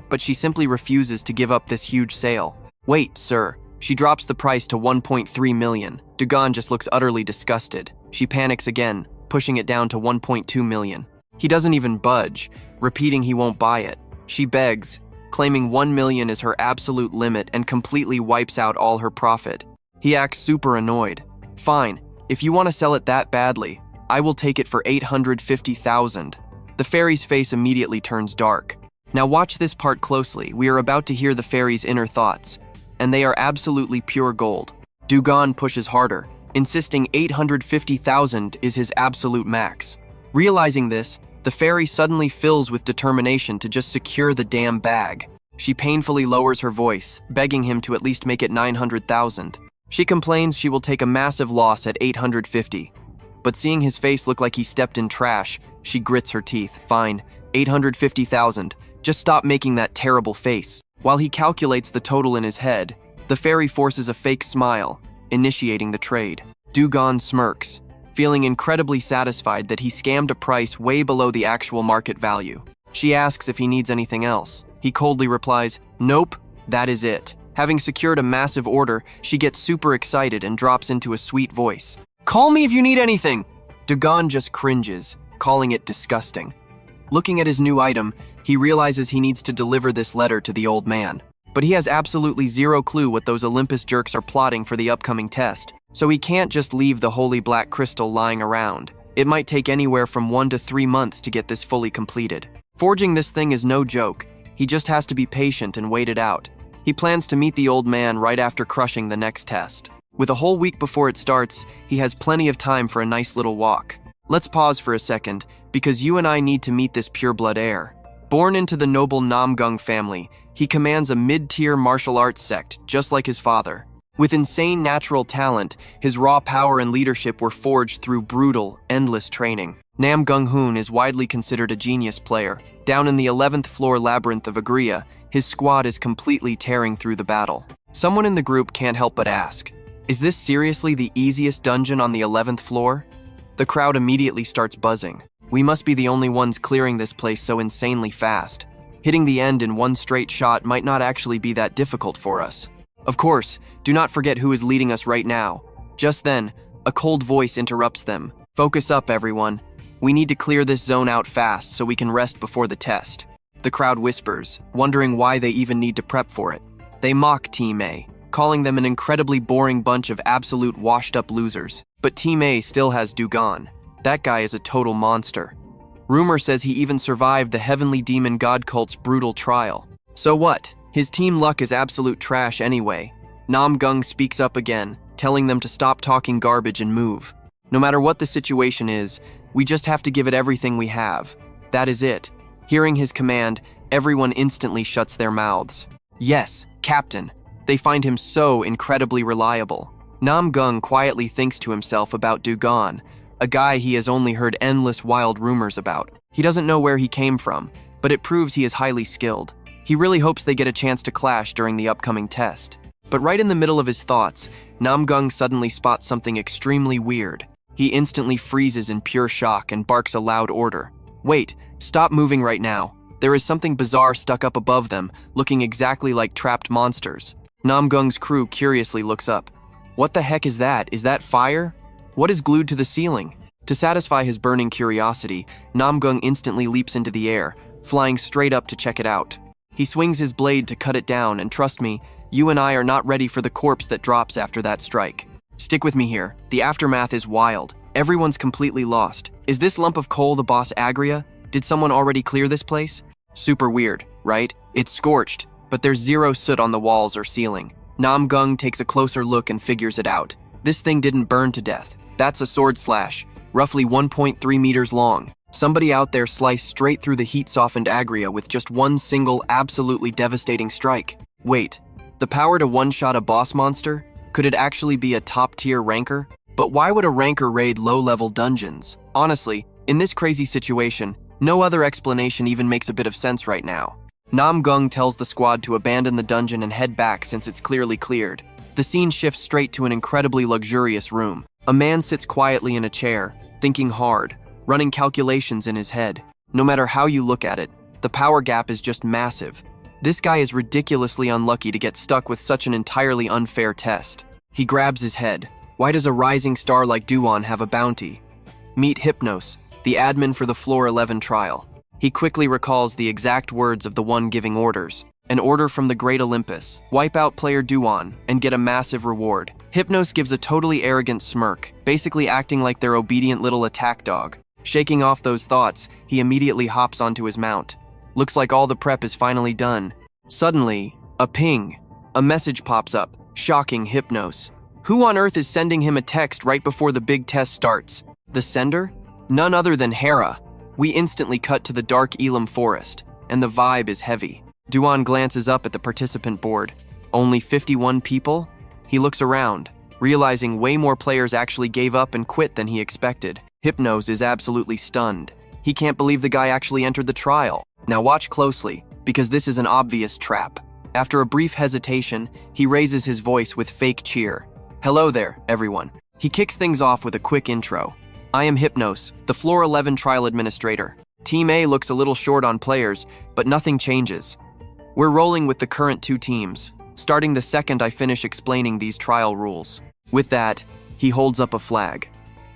But she simply refuses to give up this huge sale. Wait, sir. She drops the price to 1.3 million. Du-gon just looks utterly disgusted. She panics again, pushing it down to 1.2 million. He doesn't even budge, repeating he won't buy it. She begs, claiming 1 million is her absolute limit and completely wipes out all her profit. He acts super annoyed. Fine, if you want to sell it that badly, I will take it for 850,000. The fairy's face immediately turns dark. Now watch this part closely. We are about to hear the fairy's inner thoughts, and they are absolutely pure gold. Du-gon pushes harder, insisting 850,000 is his absolute max. Realizing this, the fairy suddenly fills with determination to just secure the damn bag. She painfully lowers her voice, begging him to at least make it 900,000. She complains she will take a massive loss at 850. But seeing his face look like he stepped in trash, she grits her teeth. Fine, 850,000. Just stop making that terrible face. While he calculates the total in his head, the fairy forces a fake smile, initiating the trade. Du-gon smirks, feeling incredibly satisfied that he scammed a price way below the actual market value. She asks if he needs anything else. He coldly replies, "Nope, that is it." Having secured a massive order, she gets super excited and drops into a sweet voice. "Call me if you need anything." Du-gon just cringes, calling it disgusting. Looking at his new item, he realizes he needs to deliver this letter to the old man. But he has absolutely zero clue what those Olympus jerks are plotting for the upcoming test, so he can't just leave the holy black crystal lying around. It might take anywhere from 1 to 3 months to get this fully completed. Forging this thing is no joke. He just has to be patient and wait it out. He plans to meet the old man right after crushing the next test. With a whole week before it starts, he has plenty of time for a nice little walk. Let's pause for a second, because you and I need to meet this pureblood heir. Born into the noble Namgung family, he commands a mid-tier martial arts sect, just like his father. With insane natural talent, his raw power and leadership were forged through brutal, endless training. Nam Gung-hoon is widely considered a genius player. Down in the 11th floor labyrinth of Agria, his squad is completely tearing through the battle. Someone in the group can't help but ask, is this seriously the easiest dungeon on the 11th floor? The crowd immediately starts buzzing. We must be the only ones clearing this place so insanely fast. Hitting the end in one straight shot might not actually be that difficult for us. Of course, do not forget who is leading us right now. Just then, a cold voice interrupts them. Focus up, everyone. We need to clear this zone out fast so we can rest before the test. The crowd whispers, wondering why they even need to prep for it. They mock Team A, calling them an incredibly boring bunch of absolute washed-up losers. But Team A still has Du-gon. That guy is a total monster. Rumor says he even survived the Heavenly Demon God Cult's brutal trial. So what? His team luck is absolute trash anyway. Nam Gung speaks up again, telling them to stop talking garbage and move. No matter what the situation is, we just have to give it everything we have. That is it. Hearing his command, everyone instantly shuts their mouths. Yes, Captain. They find him so incredibly reliable. Nam Gung quietly thinks to himself about Du-gon, a guy he has only heard endless wild rumors about. He doesn't know where he came from, but it proves he is highly skilled. He really hopes they get a chance to clash during the upcoming test. But right in the middle of his thoughts, Nam Gung suddenly spots something extremely weird. He instantly freezes in pure shock and barks a loud order. Wait, stop moving right now. There is something bizarre stuck up above them, looking exactly like trapped monsters. Nam Gung's crew curiously looks up. What the heck is that? Is that fire? What is glued to the ceiling? To satisfy his burning curiosity, Nam Gung instantly leaps into the air, flying straight up to check it out. He swings his blade to cut it down, and trust me, you and I are not ready for the corpse that drops after that strike. Stick with me here. The aftermath is wild. Everyone's completely lost. Is this lump of coal the boss Agria? Did someone already clear this place? Super weird, right? It's scorched, but there's zero soot on the walls or ceiling. Nam Gung takes a closer look and figures it out. This thing didn't burn to death. That's a sword slash, roughly 1.3 meters long. Somebody out there sliced straight through the heat-softened Agria with just one single, absolutely devastating strike. Wait, the power to one-shot a boss monster? Could it actually be a top-tier ranker? But why would a ranker raid low-level dungeons? Honestly, in this crazy situation, no other explanation even makes a bit of sense right now. Nam Gung tells the squad to abandon the dungeon and head back since it's clearly cleared. The scene shifts straight to an incredibly luxurious room. A man sits quietly in a chair, thinking hard, running calculations in his head. No matter how you look at it, the power gap is just massive. This guy is ridiculously unlucky to get stuck with such an entirely unfair test. He grabs his head. Why does a rising star like Du-gon have a bounty? Meet Hypnos, the admin for the Floor 11 trial. He quickly recalls the exact words of the one giving orders. An order from the great Olympus. Wipe out player Du-gon and get a massive reward. Hypnos gives a totally arrogant smirk, basically acting like their obedient little attack dog. Shaking off those thoughts, he immediately hops onto his mount. Looks like all the prep is finally done. Suddenly, a ping. A message pops up, shocking Hypnos. Who on earth is sending him a text right before the big test starts? The sender? None other than Hera. We instantly cut to the dark Elam forest, and the vibe is heavy. Du-gon glances up at the participant board. Only 51 people? He looks around, realizing way more players actually gave up and quit than he expected. Hypnos is absolutely stunned. He can't believe the guy actually entered the trial. Now watch closely, because this is an obvious trap. After a brief hesitation, he raises his voice with fake cheer. Hello there, everyone. He kicks things off with a quick intro. I am Hypnos, the Floor 11 trial administrator. Team A looks a little short on players, but nothing changes. We're rolling with the current two teams, starting the second I finish explaining these trial rules. With that, he holds up a flag.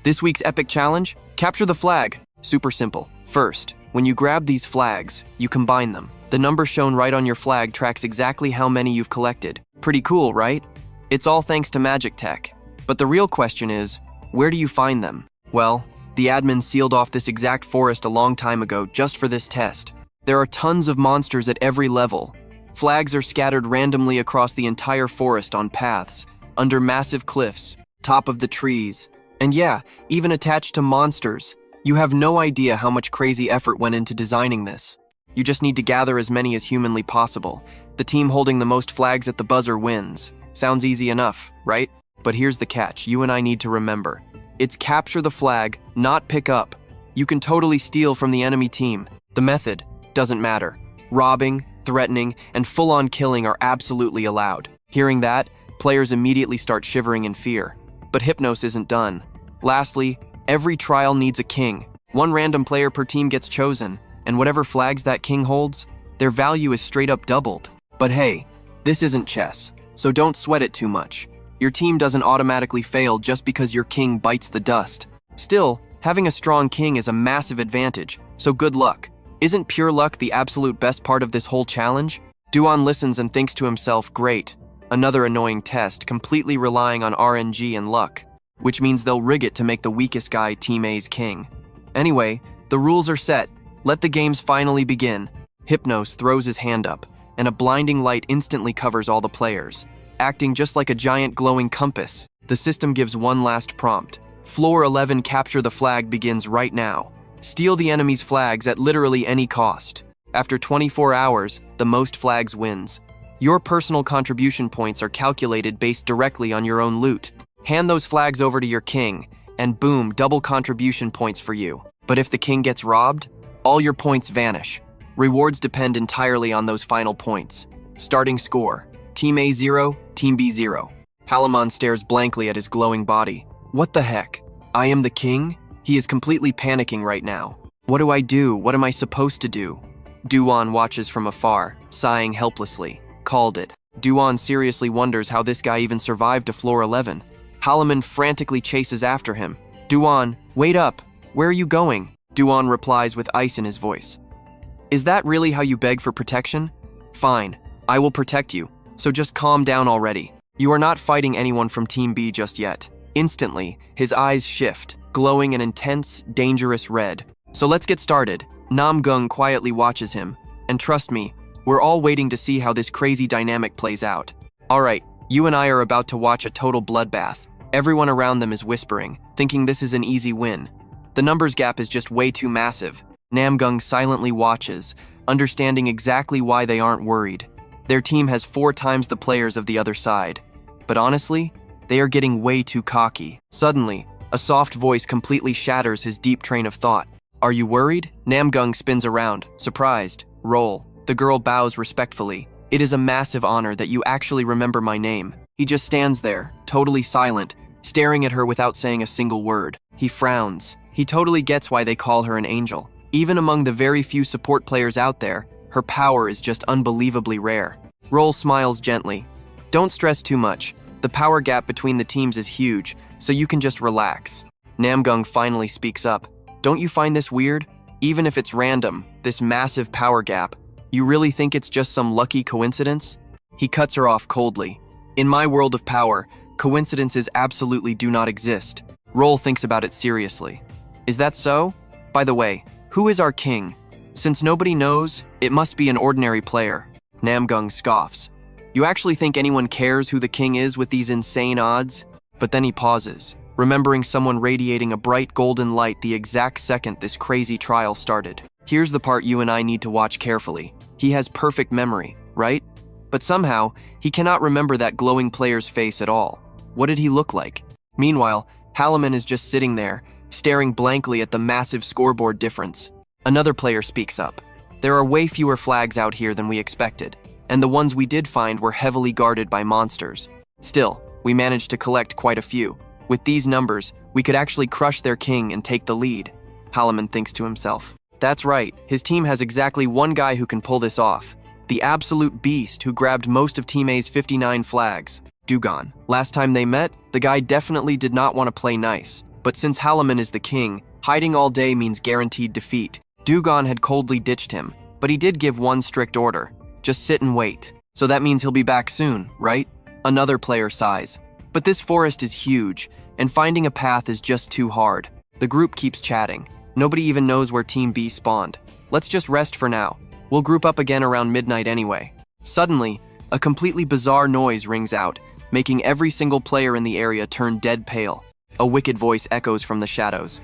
This week's epic challenge? Capture the flag. Super simple. First, when you grab these flags, you combine them. The number shown right on your flag tracks exactly how many you've collected. Pretty cool, right? It's all thanks to magic tech. But the real question is, where do you find them? Well, the admin sealed off this exact forest a long time ago just for this test. There are tons of monsters at every level. Flags are scattered randomly across the entire forest on paths, under massive cliffs, top of the trees, and yeah, even attached to monsters. You have no idea how much crazy effort went into designing this. You just need to gather as many as humanly possible. The team holding the most flags at the buzzer wins. Sounds easy enough, right? But here's the catch you and I need to remember. It's capture the flag, not pick up. You can totally steal from the enemy team. The method doesn't matter. Robbing, threatening, and full-on killing are absolutely allowed. Hearing that, players immediately start shivering in fear. But Hypnos isn't done. Lastly, every trial needs a king. One random player per team gets chosen, and whatever flags that king holds, their value is straight up doubled. But hey, this isn't chess, so don't sweat it too much. Your team doesn't automatically fail just because your king bites the dust. Still, having a strong king is a massive advantage, so good luck. Isn't pure luck the absolute best part of this whole challenge? Du-gon listens and thinks to himself, great. Another annoying test, completely relying on RNG and luck, which means they'll rig it to make the weakest guy Team A's king. Anyway, the rules are set. Let the games finally begin. Hypnos throws his hand up, and a blinding light instantly covers all the players. Acting just like a giant glowing compass, the system gives one last prompt. Floor 11 capture the flag begins right now. Steal the enemy's flags at literally any cost. After 24 hours, the most flags wins. Your personal contribution points are calculated based directly on your own loot. Hand those flags over to your king, and boom, double contribution points for you. But if the king gets robbed, all your points vanish. Rewards depend entirely on those final points. Starting score: Team A 0, Team B 0. Palamon stares blankly at his glowing body. What the heck? I am the king? He is completely panicking right now. What do I do? What am I supposed to do? Du-gon watches from afar, sighing helplessly. Called it. Du-gon seriously wonders how this guy even survived to floor 11. Palamon frantically chases after him. Du-gon, wait up! Where are you going? Du-gon replies with ice in his voice. Is that really how you beg for protection? Fine, I will protect you, so just calm down already. You are not fighting anyone from Team B just yet. Instantly, his eyes shift, glowing an intense, dangerous red. So let's get started. Nam-gung quietly watches him. And trust me, we're all waiting to see how this crazy dynamic plays out. Alright, you and I are about to watch a total bloodbath. Everyone around them is whispering, thinking this is an easy win. The numbers gap is just way too massive. Nam-gung silently watches, understanding exactly why they aren't worried. Their team has 4 times the players of the other side. But honestly, they are getting way too cocky. Suddenly, a soft voice completely shatters his deep train of thought. Are you worried? Nam-gung spins around, surprised. Roll. The girl bows respectfully. It is a massive honor that you actually remember my name. He just stands there, totally silent, staring at her without saying a single word. He frowns. He totally gets why they call her an angel. Even among the very few support players out there, her power is just unbelievably rare. Roll smiles gently. Don't stress too much. The power gap between the teams is huge, so you can just relax. Nam-gung finally speaks up. Don't you find this weird? Even if it's random, this massive power gap, you really think it's just some lucky coincidence? He cuts her off coldly. In my world of power, coincidences absolutely do not exist. Roll thinks about it seriously. Is that so? By the way, who is our king? Since nobody knows, it must be an ordinary player. Nam-gung scoffs. You actually think anyone cares who the king is with these insane odds? But then he pauses, remembering someone radiating a bright golden light the exact second this crazy trial started. Here's the part you and I need to watch carefully. He has perfect memory, right? But somehow, he cannot remember that glowing player's face at all. What did he look like? Meanwhile, Palamon is just sitting there, staring blankly at the massive scoreboard difference. Another player speaks up. There are way fewer flags out here than we expected, and the ones we did find were heavily guarded by monsters. Still, we managed to collect quite a few. With these numbers, we could actually crush their king and take the lead. Palamon thinks to himself. That's right, his team has exactly one guy who can pull this off. The absolute beast who grabbed most of Team A's 59 flags. Du-gon. Last time they met, the guy definitely did not want to play nice. But since Palamon is the king, hiding all day means guaranteed defeat. Du-gon had coldly ditched him, but he did give one strict order. Just sit and wait. So that means he'll be back soon, right? Another player sighs. But this forest is huge, and finding a path is just too hard. The group keeps chatting. Nobody even knows where Team B spawned. Let's just rest for now. We'll group up again around midnight anyway. Suddenly, a completely bizarre noise rings out, making every single player in the area turn dead pale. A wicked voice echoes from the shadows.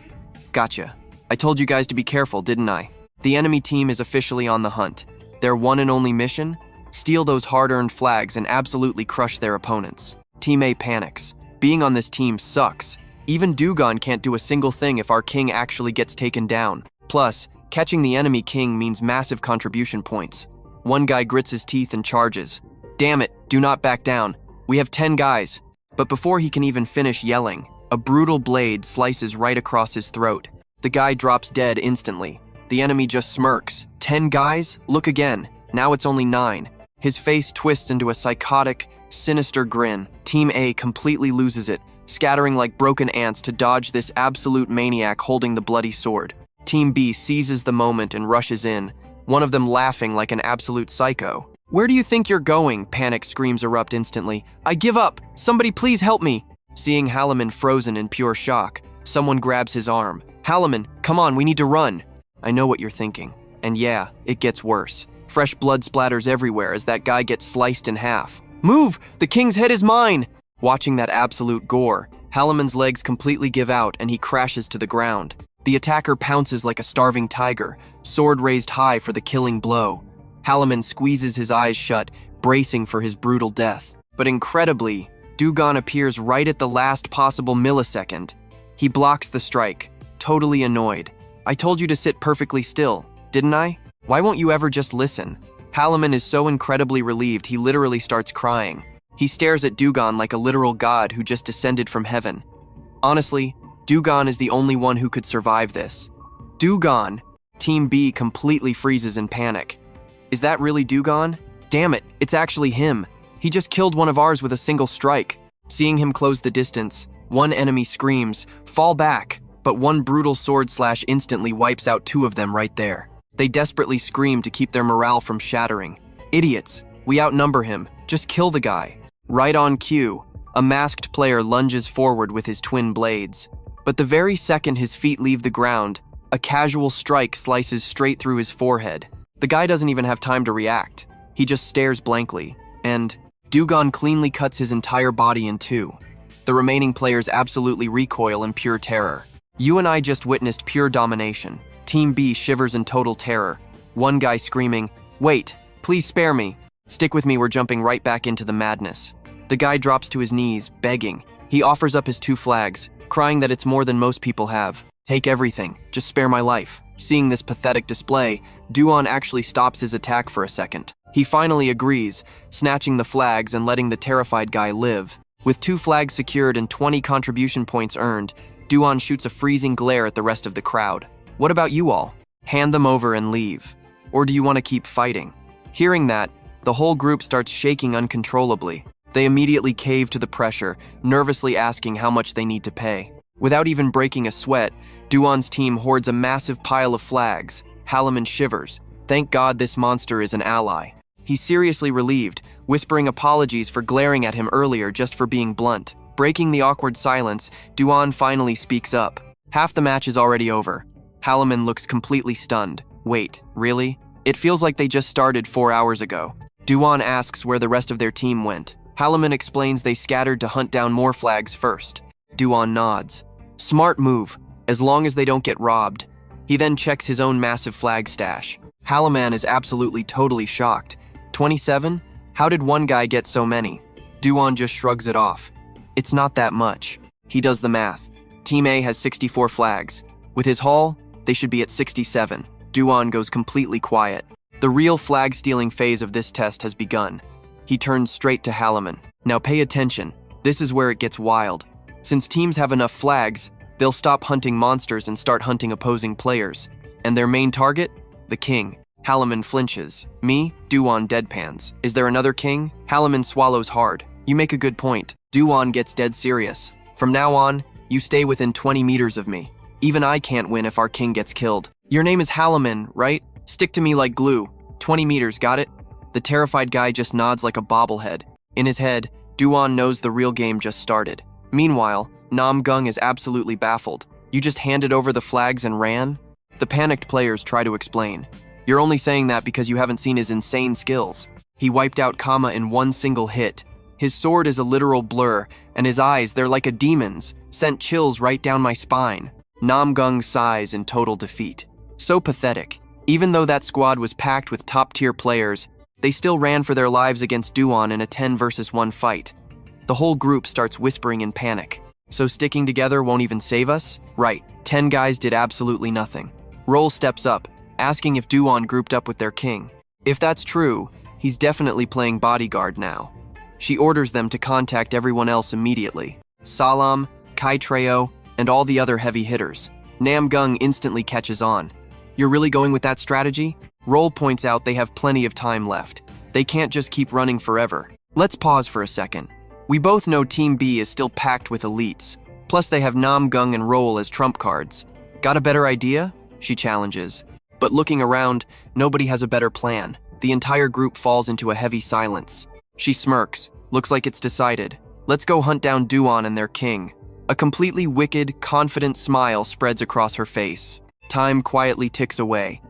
Gotcha. I told you guys to be careful, didn't I? The enemy team is officially on the hunt. Their one and only mission? Steal those hard-earned flags and absolutely crush their opponents. Team A panics. Being on this team sucks. Even Du-gon can't do a single thing if our king actually gets taken down. Plus, catching the enemy king means massive contribution points. One guy grits his teeth and charges. Damn it, do not back down. We have 10 guys. But before he can even finish yelling, a brutal blade slices right across his throat. The guy drops dead instantly. The enemy just smirks. 10 guys? Look again. Now it's only 9. His face twists into a psychotic, sinister grin. Team A completely loses it, scattering like broken ants to dodge this absolute maniac holding the bloody sword. Team B seizes the moment and rushes in, one of them laughing like an absolute psycho. Where do you think you're going? Panic screams erupt instantly. I give up! Somebody please help me! Seeing Halloman frozen in pure shock, someone grabs his arm. Halloman, come on, we need to run! I know what you're thinking. And yeah, it gets worse. Fresh blood splatters everywhere as that guy gets sliced in half. Move! The king's head is mine! Watching that absolute gore, Halloman's legs completely give out and he crashes to the ground. The attacker pounces like a starving tiger, sword raised high for the killing blow. Halloman squeezes his eyes shut, bracing for his brutal death. But incredibly, Du-gon appears right at the last possible millisecond. He blocks the strike, totally annoyed. I told you to sit perfectly still, didn't I? Why won't you ever just listen? Halloman is so incredibly relieved he literally starts crying. He stares at Du-gon like a literal god who just descended from heaven. Honestly, Du-gon is the only one who could survive this. Du-gon! Team B completely freezes in panic. Is that really Du-gon? Damn it, it's actually him. He just killed one of ours with a single strike. Seeing him close the distance, one enemy screams, fall back, but one brutal sword slash instantly wipes out 2 of them right there. They desperately scream to keep their morale from shattering. Idiots, we outnumber him, just kill the guy. Right on cue, a masked player lunges forward with his twin blades. But the very second his feet leave the ground, a casual strike slices straight through his forehead. The guy doesn't even have time to react. He just stares blankly, and Du-gon cleanly cuts his entire body in 2. The remaining players absolutely recoil in pure terror. You and I just witnessed pure domination. Team B shivers in total terror. One guy screaming, "Wait, please spare me. Stick with me, we're jumping right back into the madness." The guy drops to his knees, begging. He offers up his 2 flags, crying that it's more than most people have. Take everything, just spare my life. Seeing this pathetic display, Du-gon actually stops his attack for a second. He finally agrees, snatching the flags and letting the terrified guy live. With 2 flags secured and 20 contribution points earned, Du-gon shoots a freezing glare at the rest of the crowd. What about you all? Hand them over and leave. Or do you want to keep fighting? Hearing that, the whole group starts shaking uncontrollably. They immediately cave to the pressure, nervously asking how much they need to pay. Without even breaking a sweat, Du-gon's team hoards a massive pile of flags. Halloman shivers. Thank God this monster is an ally. He's seriously relieved, whispering apologies for glaring at him earlier just for being blunt. Breaking the awkward silence, Du-gon finally speaks up. Half the match is already over. Halloman looks completely stunned. Wait, really? It feels like they just started 4 hours ago. Du-gon asks where the rest of their team went. Halloman explains they scattered to hunt down more flags first. Du-gon nods. Smart move, as long as they don't get robbed. He then checks his own massive flag stash. Halloman is absolutely totally shocked. 27? How did one guy get so many? Du-gon just shrugs it off. It's not that much. He does the math. Team A has 64 flags. With his haul, they should be at 67. Du-gon goes completely quiet. The real flag-stealing phase of this test has begun. He turns straight to Halloman. Now pay attention. This is where it gets wild. Since teams have enough flags, they'll stop hunting monsters and start hunting opposing players. And their main target? The king. Halloman flinches. Me? Du-gon deadpans. Is there another king? Halloman swallows hard. You make a good point. Du-gon gets dead serious. From now on, you stay within 20 meters of me. Even I can't win if our king gets killed. Your name is Halloman, right? Stick to me like glue. 20 meters, got it? The terrified guy just nods like a bobblehead. In his head, Du-gon knows the real game just started. Meanwhile, Nam-gung is absolutely baffled. You just handed over the flags and ran? The panicked players try to explain. You're only saying that because you haven't seen his insane skills. He wiped out Kama in one single hit. His sword is a literal blur, and his eyes, they're like a demon's, sent chills right down my spine. Nam-gung sighs in total defeat. So pathetic. Even though that squad was packed with top-tier players, they still ran for their lives against Du-gon in a 10 versus 1 fight. The whole group starts whispering in panic. So sticking together won't even save us? Right, 10 guys did absolutely nothing. Roll steps up, asking if Du-gon grouped up with their king. If that's true, he's definitely playing bodyguard now. She orders them to contact everyone else immediately. Salam, Kai Treo, and all the other heavy hitters. Nam-gung instantly catches on. You're really going with that strategy? Roll points out they have plenty of time left. They can't just keep running forever. Let's pause for a second. We both know Team B is still packed with elites. Plus they have Nam-gung and Roll as trump cards. Got a better idea? She challenges. But looking around, nobody has a better plan. The entire group falls into a heavy silence. She smirks. Looks like it's decided. Let's go hunt down Du-gon and their king. A completely wicked, confident smile spreads across her face. Time quietly ticks away.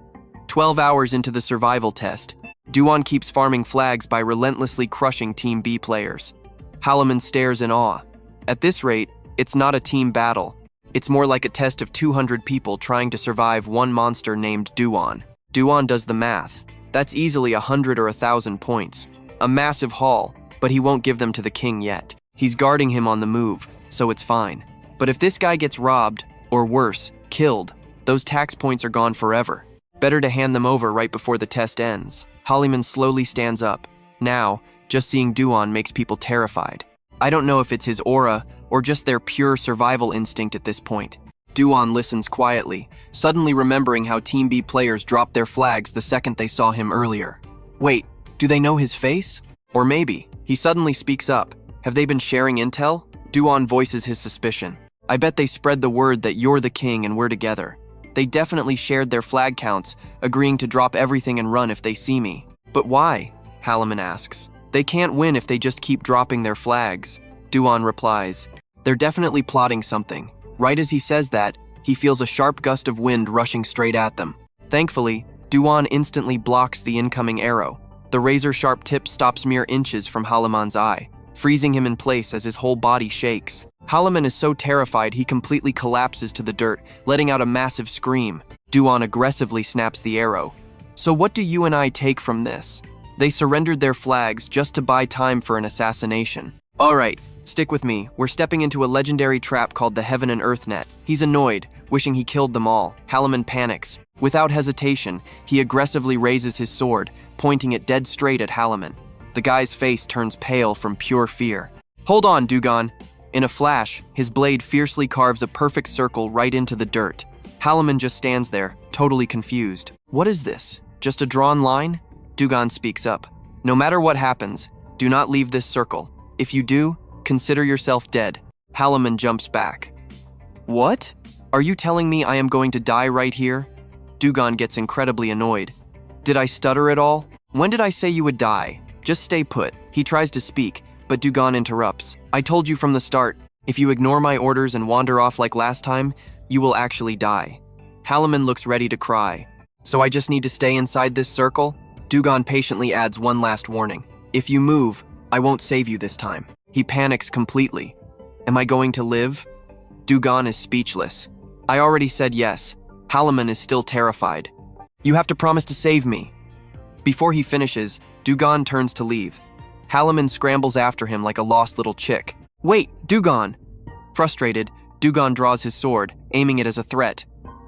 12 hours into the survival test, Du-gon keeps farming flags by relentlessly crushing Team B players. Halaman stares in awe. At this rate, it's not a team battle. It's more like a test of 200 people trying to survive one monster named Du-gon. Du-gon does the math. That's easily 100 or 1,000 points. A massive haul, but he won't give them to the king yet. He's guarding him on the move, so it's fine. But if this guy gets robbed, or worse, killed, those tax points are gone forever. Better to hand them over right before the test ends. Halaman slowly stands up. Now, just seeing Du-gon makes people terrified. I don't know if it's his aura or just their pure survival instinct at this point. Du-gon listens quietly, suddenly remembering how Team B players dropped their flags the second they saw him earlier. Wait, do they know his face? Or maybe, he suddenly speaks up. Have they been sharing intel? Du-gon voices his suspicion. I bet they spread the word that you're the king and we're together. They definitely shared their flag counts, agreeing to drop everything and run if they see me. But why? Halaman asks. They can't win if they just keep dropping their flags. Du-gon replies. They're definitely plotting something. Right as he says that, he feels a sharp gust of wind rushing straight at them. Thankfully, Du-gon instantly blocks the incoming arrow. The razor-sharp tip stops mere inches from Halaman's eye, freezing him in place as his whole body shakes. Halaman is so terrified he completely collapses to the dirt, letting out a massive scream. Du-gon aggressively snaps the arrow. So what do you and I take from this? They surrendered their flags just to buy time for an assassination. Alright, stick with me. We're stepping into a legendary trap called the Heaven and Earth Net. He's annoyed, wishing he killed them all. Halaman panics. Without hesitation, he aggressively raises his sword, pointing it dead straight at Halaman. The guy's face turns pale from pure fear. Hold on, Du-gon. In a flash, his blade fiercely carves a perfect circle right into the dirt. Halaman just stands there, totally confused. What is this? Just a drawn line? Du-gon speaks up. No matter what happens, do not leave this circle. If you do, consider yourself dead. Halaman jumps back. What? Are you telling me I am going to die right here? Du-gon gets incredibly annoyed. Did I stutter at all? When did I say you would die? Just stay put. He tries to speak, but Du-gon interrupts. I told you from the start, if you ignore my orders and wander off like last time, you will actually die. Halaman looks ready to cry. So I just need to stay inside this circle? Du-gon patiently adds one last warning. If you move, I won't save you this time. He panics completely. Am I going to live? Du-gon is speechless. I already said yes. Halaman is still terrified. You have to promise to save me. Before he finishes, Du-gon turns to leave. Halaman scrambles after him like a lost little chick. Wait, Du-gon! Frustrated, Du-gon draws his sword, aiming it as a threat.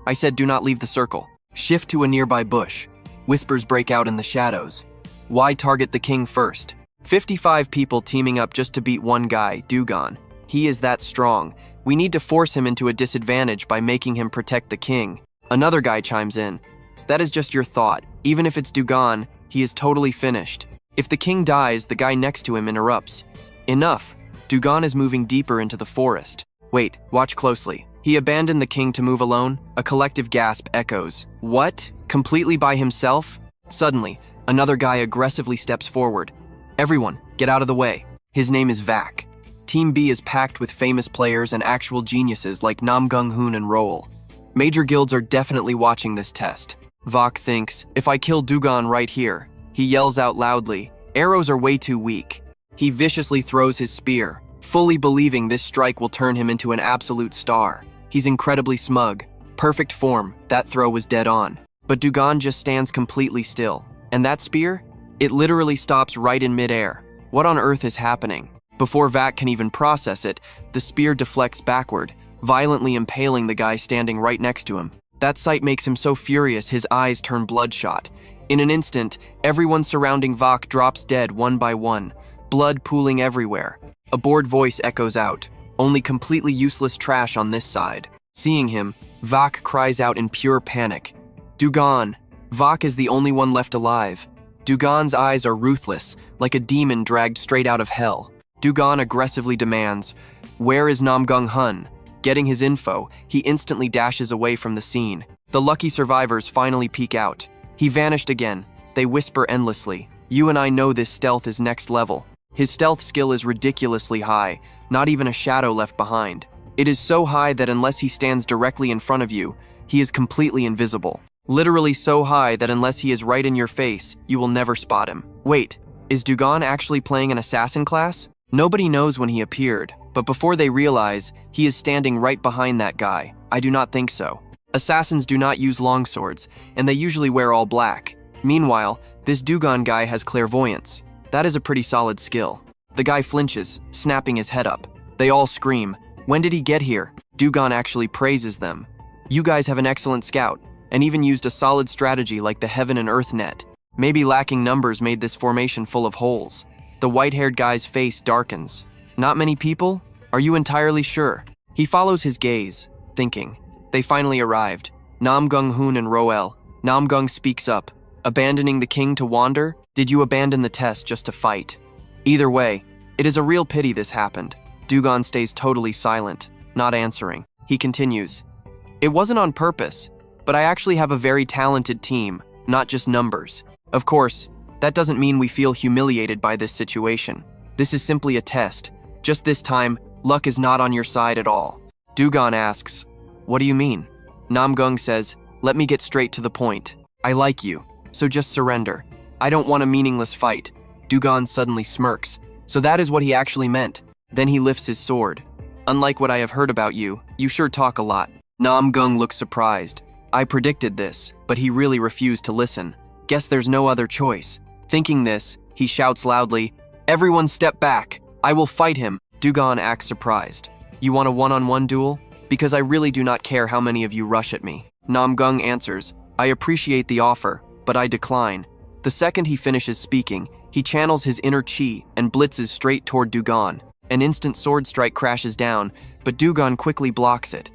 I said do not leave the circle. Shift to a nearby bush. Whispers break out in the shadows. Why target the king first? 55 people teaming up just to beat one guy, Du-gon. He is that strong. We need to force him into a disadvantage by making him protect the king. Another guy chimes in. That is just your thought. Even if it's Du-gon, he is totally finished. If the king dies, the guy next to him interrupts. Enough. Du-gon is moving deeper into the forest. Wait, watch closely. He abandoned the king to move alone? A collective gasp echoes. What? Completely by himself? Suddenly, another guy aggressively steps forward. Everyone, get out of the way. His name is Vak. Team B is packed with famous players and actual geniuses like Nam-gung-hoon and Roll. Major guilds are definitely watching this test. Vak thinks, if I kill Du-gon right here, he yells out loudly, arrows are way too weak. He viciously throws his spear, fully believing this strike will turn him into an absolute star. He's incredibly smug. Perfect form, that throw was dead on. But Du-gon just stands completely still. And that spear? It literally stops right in midair. What on earth is happening? Before Vak can even process it, the spear deflects backward, violently impaling the guy standing right next to him. That sight makes him so furious his eyes turn bloodshot. In an instant, everyone surrounding Vak drops dead one by one, blood pooling everywhere. A bored voice echoes out, "Only completely useless trash on this side." Seeing him, Vak cries out in pure panic, "Du-gon!" Vak is the only one left alive. Du-gon's eyes are ruthless, like a demon dragged straight out of hell. Du-gon aggressively demands, "Where is Nam-gung-hun?" Getting his info, he instantly dashes away from the scene. The lucky survivors finally peek out. He vanished again. They whisper endlessly, "You and I know this stealth is next level." His stealth skill is ridiculously high, not even a shadow left behind. It is so high that unless he stands directly in front of you, he is completely invisible. Literally so high that unless he is right in your face, you will never spot him. Wait, is Du-gon actually playing an assassin class? Nobody knows when he appeared, but before they realize, he is standing right behind that guy. I do not think so. Assassins do not use longswords, and they usually wear all black. Meanwhile, this Du-gon guy has clairvoyance. That is a pretty solid skill. The guy flinches, snapping his head up. They all scream, "When did he get here?" Du-gon actually praises them. "You guys have an excellent scout, and even used a solid strategy like the heaven and earth net. Maybe lacking numbers made this formation full of holes." The white-haired guy's face darkens. "Not many people? Are you entirely sure?" He follows his gaze, thinking. They finally arrived. Nam-gung-hun and Roel. Nam-gung speaks up. "Abandoning the king to wander? Did you abandon the test just to fight?" Either way, it is a real pity this happened. Du-gon stays totally silent, not answering. He continues. "It wasn't on purpose, but I actually have a very talented team, not just numbers. Of course, that doesn't mean we feel humiliated by this situation. This is simply a test. Just this time, luck is not on your side at all." Du-gon asks, "What do you mean?" Nam-gung says, "Let me get straight to the point. I like you, so just surrender. I don't want a meaningless fight." Du-gon suddenly smirks. So that is what he actually meant. Then he lifts his sword. "Unlike what I have heard about you, you sure talk a lot." Nam-gung looks surprised. I predicted this, but he really refused to listen. Guess there's no other choice. Thinking this, he shouts loudly, "Everyone step back. I will fight him." Du-gon acts surprised. "You want a one-on-one duel? Because I really do not care how many of you rush at me." Nam-gung answers, "I appreciate the offer, but I decline." The second he finishes speaking, he channels his inner chi and blitzes straight toward Du-gon. An instant sword strike crashes down, but Du-gon quickly blocks it.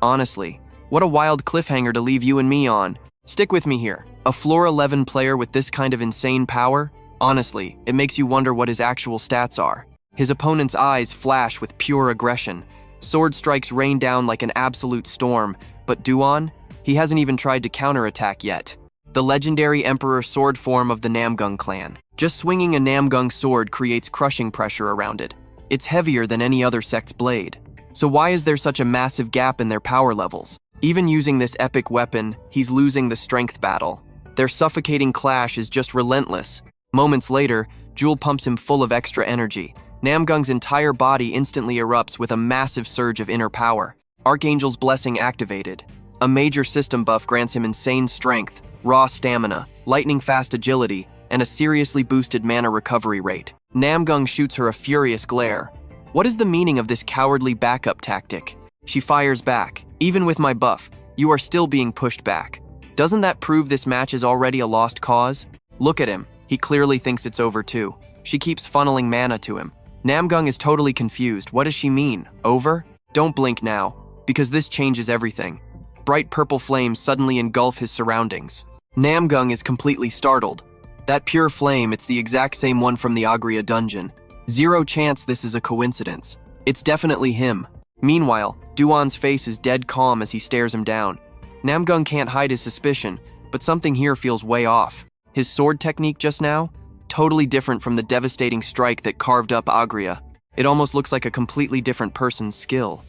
Honestly, what a wild cliffhanger to leave you and me on. Stick with me here. A floor 11 player with this kind of insane power? Honestly, it makes you wonder what his actual stats are. His opponent's eyes flash with pure aggression. Sword strikes rain down like an absolute storm, but Du-gon? He hasn't even tried to counterattack yet. The legendary Emperor sword form of the Nam-gung clan. Just swinging a Nam-gung sword creates crushing pressure around it. It's heavier than any other sect's blade. So why is there such a massive gap in their power levels? Even using this epic weapon, he's losing the strength battle. Their suffocating clash is just relentless. Moments later, Jewel pumps him full of extra energy. Nam-gung's entire body instantly erupts with a massive surge of inner power. Archangel's blessing activated. A major system buff grants him insane strength, raw stamina, lightning-fast agility, and a seriously boosted mana recovery rate. Nam-gung shoots her a furious glare. What is the meaning of this cowardly backup tactic? She fires back. "Even with my buff, you are still being pushed back. Doesn't that prove this match is already a lost cause?" Look at him. He clearly thinks it's over too. She keeps funneling mana to him. Nam-gung is totally confused. What does she mean? Over? Don't blink now, because this changes everything. Bright purple flames suddenly engulf his surroundings. Nam-gung is completely startled. That pure flame, it's the exact same one from the Agria dungeon. Zero chance this is a coincidence. It's definitely him. Meanwhile, Du-won's face is dead calm as he stares him down. Nam-gung can't hide his suspicion, but something here feels way off. His sword technique just now? Totally different from the devastating strike that carved up Agria. It almost looks like a completely different person's skill.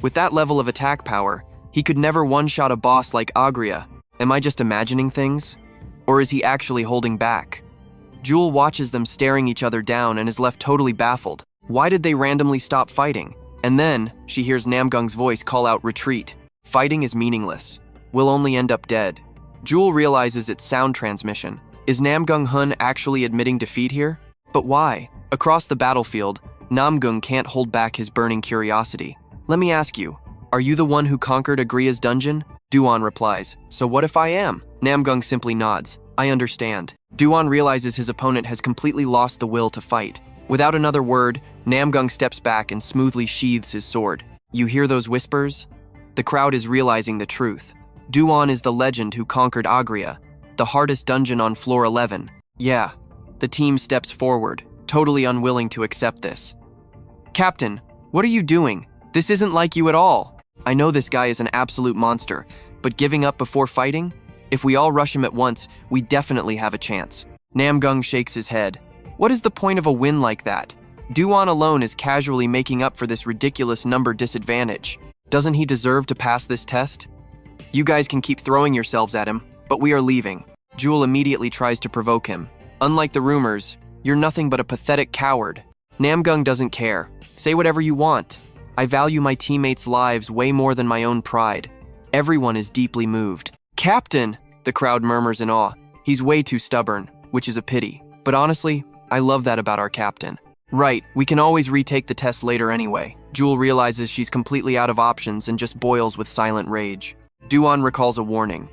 With that level of attack power, he could never one-shot a boss like Agria. Am I just imagining things? Or is he actually holding back? Jewel watches them staring each other down and is left totally baffled. Why did they randomly stop fighting? And then, she hears Nam-gung's voice call out retreat. Fighting is meaningless. We'll only end up dead. Jewel realizes it's sound transmission. Is Nam-gung-hun actually admitting defeat here? But why? Across the battlefield, Namgung can't hold back his burning curiosity. Let me ask you, are you the one who conquered Agria's dungeon? Du-gon replies, so what if I am? Namgung simply nods. I understand. Du-gon realizes his opponent has completely lost the will to fight. Without another word, Namgung steps back and smoothly sheathes his sword. You hear those whispers? The crowd is realizing the truth. Du-gon is the legend who conquered Agria, the hardest dungeon on floor 11. Yeah, the team steps forward, totally unwilling to accept this. Captain, what are you doing? This isn't like you at all. I know this guy is an absolute monster, but giving up before fighting? If we all rush him at once, we definitely have a chance. Namgung shakes his head. What is the point of a win like that? Du-gon alone is casually making up for this ridiculous number disadvantage. Doesn't he deserve to pass this test? You guys can keep throwing yourselves at him, but we are leaving. Jewel immediately tries to provoke him. Unlike the rumors, you're nothing but a pathetic coward. Namgung doesn't care. Say whatever you want. I value my teammates' lives way more than my own pride. Everyone is deeply moved. Captain! The crowd murmurs in awe. He's way too stubborn, which is a pity. But honestly, I love that about our captain. Right, we can always retake the test later anyway. Jewel realizes she's completely out of options and just boils with silent rage. Du-gon recalls a warning.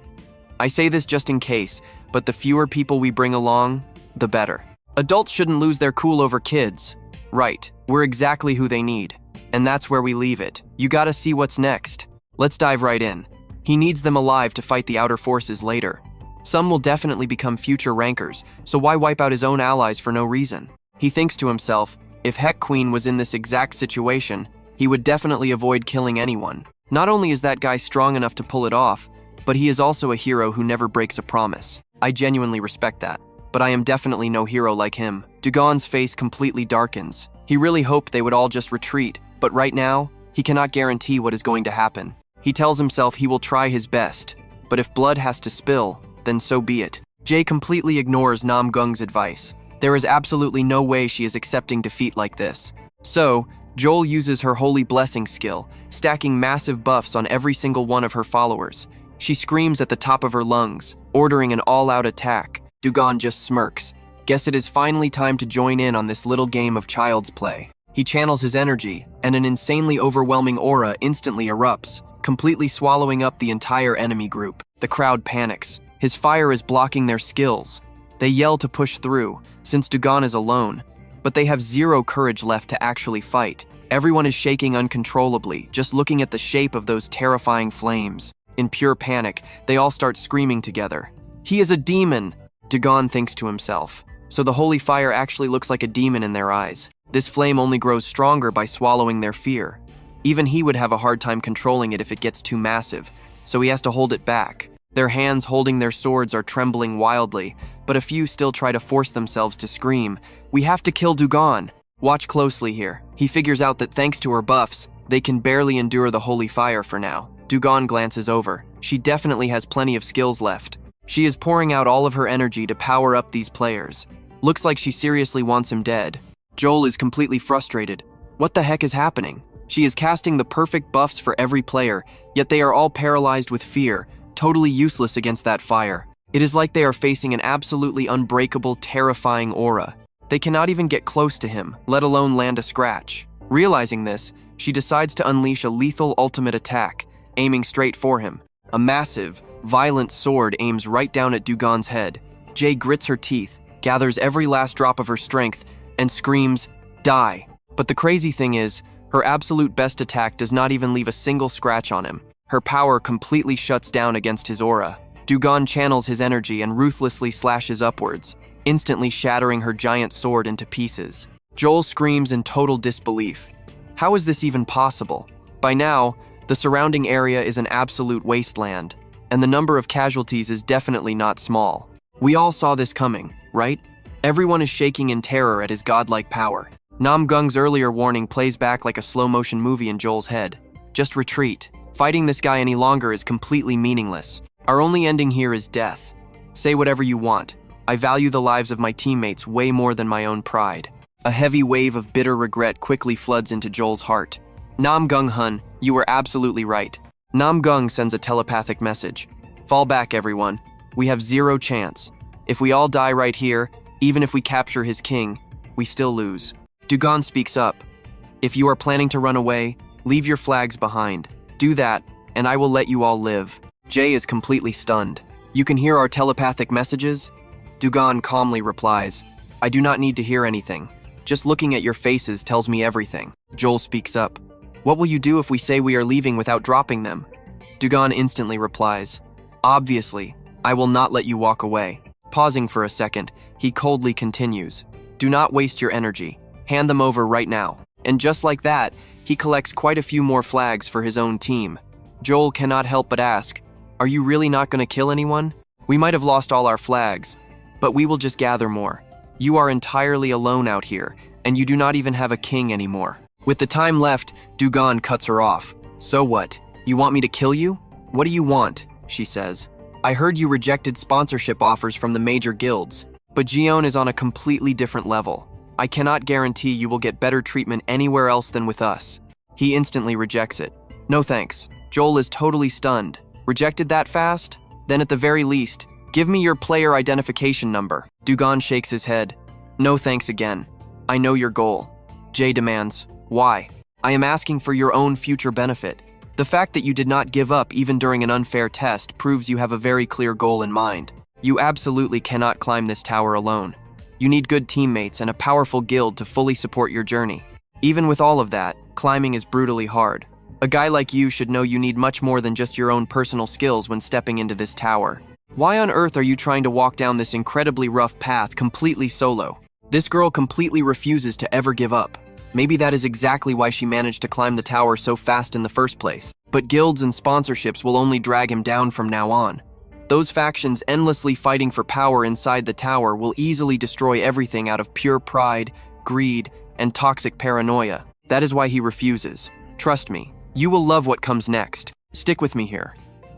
I say this just in case, but the fewer people we bring along, the better. Adults shouldn't lose their cool over kids. Right, we're exactly who they need. And that's where we leave it. You gotta see what's next. Let's dive right in. He needs them alive to fight the outer forces later. Some will definitely become future rankers, so why wipe out his own allies for no reason? He thinks to himself, if Heck Queen was in this exact situation, he would definitely avoid killing anyone. Not only is that guy strong enough to pull it off, but he is also a hero who never breaks a promise. I genuinely respect that, but I am definitely no hero like him. Du-gon's face completely darkens. He really hoped they would all just retreat, but right now, he cannot guarantee what is going to happen. He tells himself he will try his best, but if blood has to spill, then so be it. Jay completely ignores Namgung's advice. There is absolutely no way she is accepting defeat like this. So, Joel uses her holy blessing skill, stacking massive buffs on every single one of her followers. She screams at the top of her lungs, ordering an all-out attack. Du-gon just smirks. Guess it is finally time to join in on this little game of child's play. He channels his energy, and an insanely overwhelming aura instantly erupts, completely swallowing up the entire enemy group. The crowd panics. His fire is blocking their skills. They yell to push through, since Du-gon is alone, but they have zero courage left to actually fight. Everyone is shaking uncontrollably, just looking at the shape of those terrifying flames. In pure panic, they all start screaming together. He is a demon! Du-gon thinks to himself. So the holy fire actually looks like a demon in their eyes. This flame only grows stronger by swallowing their fear. Even he would have a hard time controlling it if it gets too massive, so he has to hold it back. Their hands holding their swords are trembling wildly, but a few still try to force themselves to scream. We have to kill Du-gon. Watch closely here. He figures out that thanks to her buffs, they can barely endure the holy fire for now. Du-gon glances over. She definitely has plenty of skills left. She is pouring out all of her energy to power up these players. Looks like she seriously wants him dead. Joel is completely frustrated. What the heck is happening? She is casting the perfect buffs for every player, yet they are all paralyzed with fear, totally useless against that fire. It is like they are facing an absolutely unbreakable, terrifying aura. They cannot even get close to him, let alone land a scratch. Realizing this, she decides to unleash a lethal ultimate attack, aiming straight for him. A massive, violent sword aims right down at Du-gon's head. Jay grits her teeth, gathers every last drop of her strength, and screams, "Die!" But the crazy thing is, her absolute best attack does not even leave a single scratch on him. Her power completely shuts down against his aura. Du-gon channels his energy and ruthlessly slashes upwards, instantly shattering her giant sword into pieces. Joel screams in total disbelief. How is this even possible? By now, the surrounding area is an absolute wasteland, and the number of casualties is definitely not small. We all saw this coming, right? Everyone is shaking in terror at his godlike power. Namgung's earlier warning plays back like a slow-motion movie in Joel's head. Just retreat. Fighting this guy any longer is completely meaningless. Our only ending here is death. Say whatever you want. I value the lives of my teammates way more than my own pride. A heavy wave of bitter regret quickly floods into Joel's heart. Namgung-hun, you were absolutely right. Namgung sends a telepathic message. Fall back, everyone. We have zero chance. If we all die right here, even if we capture his king, we still lose. Du-gon speaks up. If you are planning to run away, leave your flags behind. Do that, and I will let you all live. Jay is completely stunned. You can hear our telepathic messages? Du-gon calmly replies, I do not need to hear anything. Just looking at your faces tells me everything. Joel speaks up. What will you do if we say we are leaving without dropping them? Du-gon instantly replies, obviously, I will not let you walk away. Pausing for a second, he coldly continues, do not waste your energy. Hand them over right now. And just like that, he collects quite a few more flags for his own team. Joel cannot help but ask, are you really not going to kill anyone? We might have lost all our flags, but we will just gather more. You are entirely alone out here, and you do not even have a king anymore. With the time left, Du-gon cuts her off. So what? You want me to kill you? What do you want? She says. I heard you rejected sponsorship offers from the major guilds, but Gion is on a completely different level. I cannot guarantee you will get better treatment anywhere else than with us. He instantly rejects it. No thanks. Joel is totally stunned. Rejected that fast? Then at the very least, give me your player identification number. Du-gon shakes his head. No thanks again. I know your goal. Jay demands, why? I am asking for your own future benefit. The fact that you did not give up even during an unfair test proves you have a very clear goal in mind. You absolutely cannot climb this tower alone. You need good teammates and a powerful guild to fully support your journey. Even with all of that, climbing is brutally hard. A guy like you should know you need much more than just your own personal skills when stepping into this tower. Why on earth are you trying to walk down this incredibly rough path completely solo? This girl completely refuses to ever give up. Maybe that is exactly why she managed to climb the tower so fast in the first place. But guilds and sponsorships will only drag him down from now on. Those factions endlessly fighting for power inside the tower will easily destroy everything out of pure pride, greed, and toxic paranoia. That is why he refuses. Trust me, you will love what comes next. Stick with me here.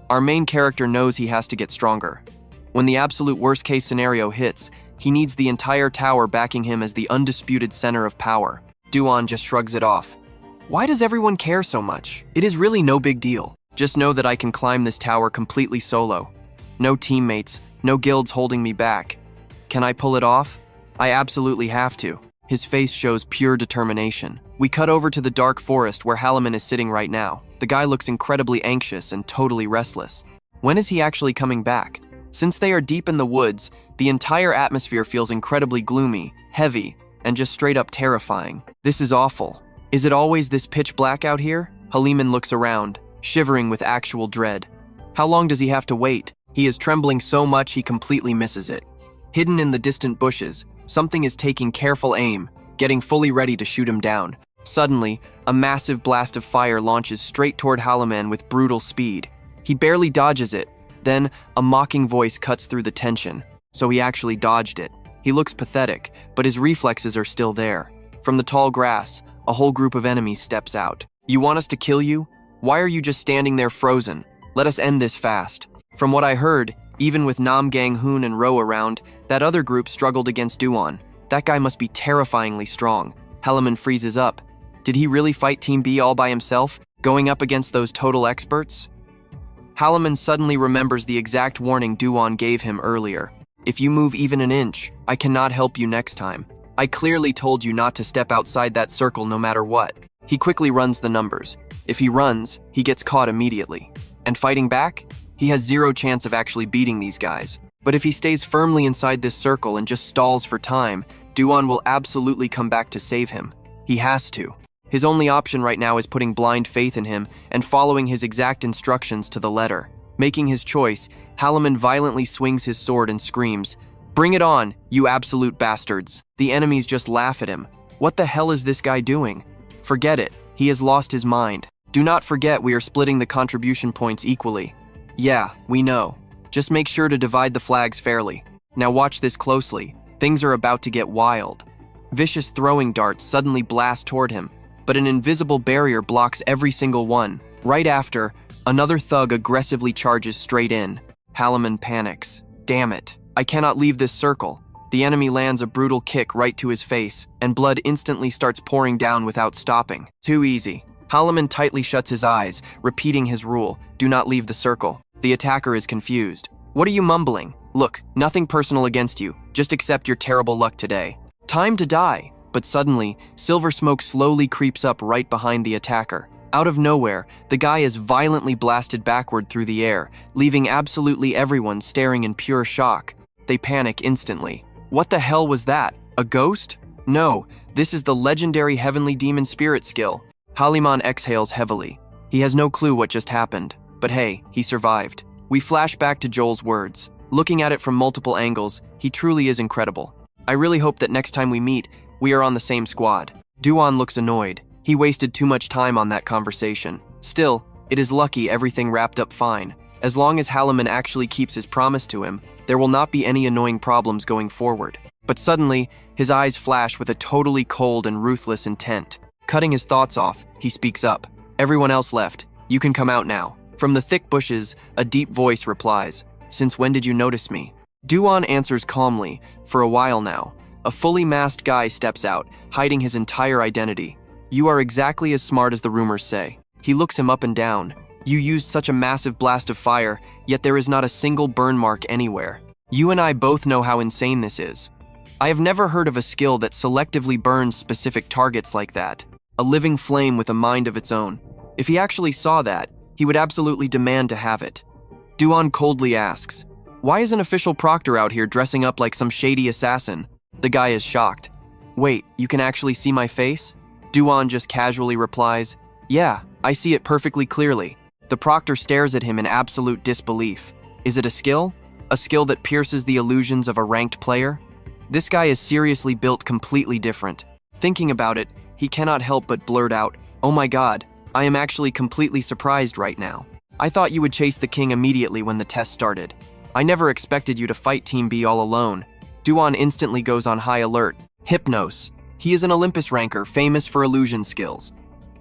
Our main character knows he has to get stronger. When the absolute worst-case scenario hits, he needs the entire tower backing him as the undisputed center of power. Du-gon just shrugs it off. Why does everyone care so much? It is really no big deal. Just know that I can climb this tower completely solo. No teammates, no guilds holding me back. Can I pull it off? I absolutely have to. His face shows pure determination. We cut over to the dark forest where Halaman is sitting right now. The guy looks incredibly anxious and totally restless. When is he actually coming back? Since they are deep in the woods, the entire atmosphere feels incredibly gloomy, heavy, and just straight up terrifying. This is awful. Is it always this pitch black out here? Halaman looks around, shivering with actual dread. How long does he have to wait? He is trembling so much he completely misses it. Hidden in the distant bushes, something is taking careful aim, getting fully ready to shoot him down. Suddenly, a massive blast of fire launches straight toward Halaman with brutal speed. He barely dodges it. Then, a mocking voice cuts through the tension. So he actually dodged it. He looks pathetic, but his reflexes are still there. From the tall grass, a whole group of enemies steps out. You want us to kill you? Why are you just standing there frozen? Let us end this fast. From what I heard, even with Nam Gang-hoon and Ro around, that other group struggled against Du-gon. That guy must be terrifyingly strong. Halaman freezes up. Did he really fight Team B all by himself, going up against those total experts? Halaman suddenly remembers the exact warning Du-gon gave him earlier. If you move even an inch, I cannot help you next time. I clearly told you not to step outside that circle no matter what. He quickly runs the numbers. If he runs, he gets caught immediately. And fighting back? He has zero chance of actually beating these guys. But if he stays firmly inside this circle and just stalls for time, Du-gon will absolutely come back to save him. He has to. His only option right now is putting blind faith in him and following his exact instructions to the letter. Making his choice, Halaman violently swings his sword and screams, "Bring it on, you absolute bastards!" The enemies just laugh at him. What the hell is this guy doing? Forget it. He has lost his mind. Do not forget we are splitting the contribution points equally. Yeah, we know. Just make sure to divide the flags fairly. Now watch this closely. Things are about to get wild. Vicious throwing darts suddenly blast toward him, but an invisible barrier blocks every single one. Right after, another thug aggressively charges straight in. Halaman panics. Damn it. I cannot leave this circle. The enemy lands a brutal kick right to his face, and blood instantly starts pouring down without stopping. Too easy. Halaman tightly shuts his eyes, repeating his rule, do not leave the circle. The attacker is confused. What are you mumbling? Look, nothing personal against you. Just accept your terrible luck today. Time to die. But suddenly, silver smoke slowly creeps up right behind the attacker. Out of nowhere, the guy is violently blasted backward through the air, leaving absolutely everyone staring in pure shock. They panic instantly. What the hell was that? A ghost? No, this is the legendary Heavenly Demon Spirit skill. Halimon exhales heavily. He has no clue what just happened. But hey, he survived. We flash back to Joel's words. Looking at it from multiple angles, he truly is incredible. I really hope that next time we meet, we are on the same squad. Du-gon looks annoyed. He wasted too much time on that conversation. Still, it is lucky everything wrapped up fine. As long as Halimon actually keeps his promise to him, there will not be any annoying problems going forward. But suddenly, his eyes flash with a totally cold and ruthless intent. Cutting his thoughts off, he speaks up. Everyone else left. You can come out now. From the thick bushes, a deep voice replies. Since when did you notice me? Du-gon answers calmly. For a while now. A fully masked guy steps out, hiding his entire identity. You are exactly as smart as the rumors say. He looks him up and down. You used such a massive blast of fire, yet there is not a single burn mark anywhere. You and I both know how insane this is. I have never heard of a skill that selectively burns specific targets like that. A living flame with a mind of its own. If he actually saw that, he would absolutely demand to have it. Du-gon coldly asks, why is an official proctor out here dressing up like some shady assassin? The guy is shocked. Wait, you can actually see my face? Du-gon just casually replies, yeah, I see it perfectly clearly. The proctor stares at him in absolute disbelief. Is it a skill? A skill that pierces the illusions of a ranked player? This guy is seriously built completely different. Thinking about it, he cannot help but blurt out, oh my god, I am actually completely surprised right now. I thought you would chase the king immediately when the test started. I never expected you to fight Team B all alone. Du-gon instantly goes on high alert. Hypnos. He is an Olympus ranker famous for illusion skills.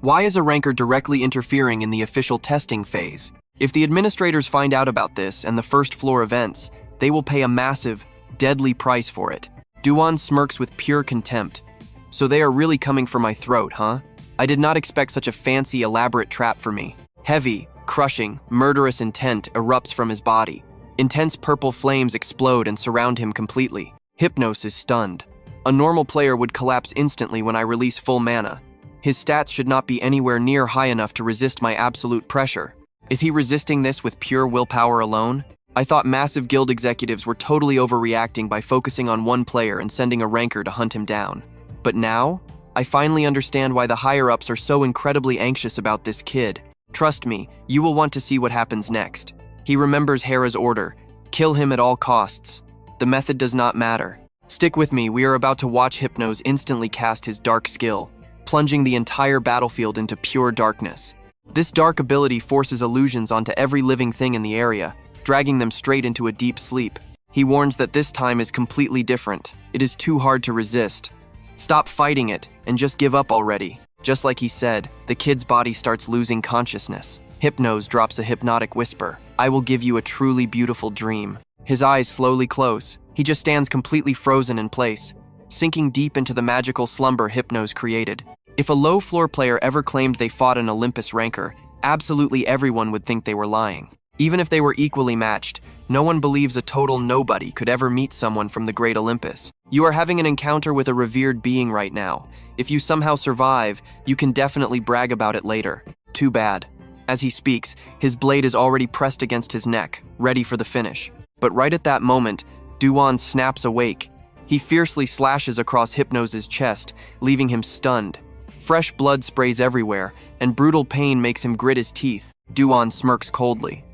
Why is a ranker directly interfering in the official testing phase? If the administrators find out about this and the first floor events, they will pay a massive, deadly price for it. Du-gon smirks with pure contempt. So they are really coming for my throat, huh? I did not expect such a fancy, elaborate trap for me. Heavy, crushing, murderous intent erupts from his body. Intense purple flames explode and surround him completely. Hypnos is stunned. A normal player would collapse instantly when I release full mana. His stats should not be anywhere near high enough to resist my absolute pressure. Is he resisting this with pure willpower alone? I thought massive guild executives were totally overreacting by focusing on one player and sending a ranker to hunt him down. But now, I finally understand why the higher-ups are so incredibly anxious about this kid. Trust me, you will want to see what happens next. He remembers Hera's order. Kill him at all costs. The method does not matter. Stick with me, we are about to watch Hypnos instantly cast his dark skill, plunging the entire battlefield into pure darkness. This dark ability forces illusions onto every living thing in the area, dragging them straight into a deep sleep. He warns that this time is completely different. It is too hard to resist. Stop fighting it, and just give up already. Just like he said, the kid's body starts losing consciousness. Hypnos drops a hypnotic whisper. I will give you a truly beautiful dream. His eyes slowly close. He just stands completely frozen in place, sinking deep into the magical slumber Hypnos created. If a low-floor player ever claimed they fought an Olympus ranker, absolutely everyone would think they were lying. Even if they were equally matched, no one believes a total nobody could ever meet someone from the great Olympus. You are having an encounter with a revered being right now. If you somehow survive, you can definitely brag about it later. Too bad. As he speaks, his blade is already pressed against his neck, ready for the finish. But right at that moment, Du-gon snaps awake. He fiercely slashes across Hypnos' chest, leaving him stunned. Fresh blood sprays everywhere, and brutal pain makes him grit his teeth. Du-gon smirks coldly.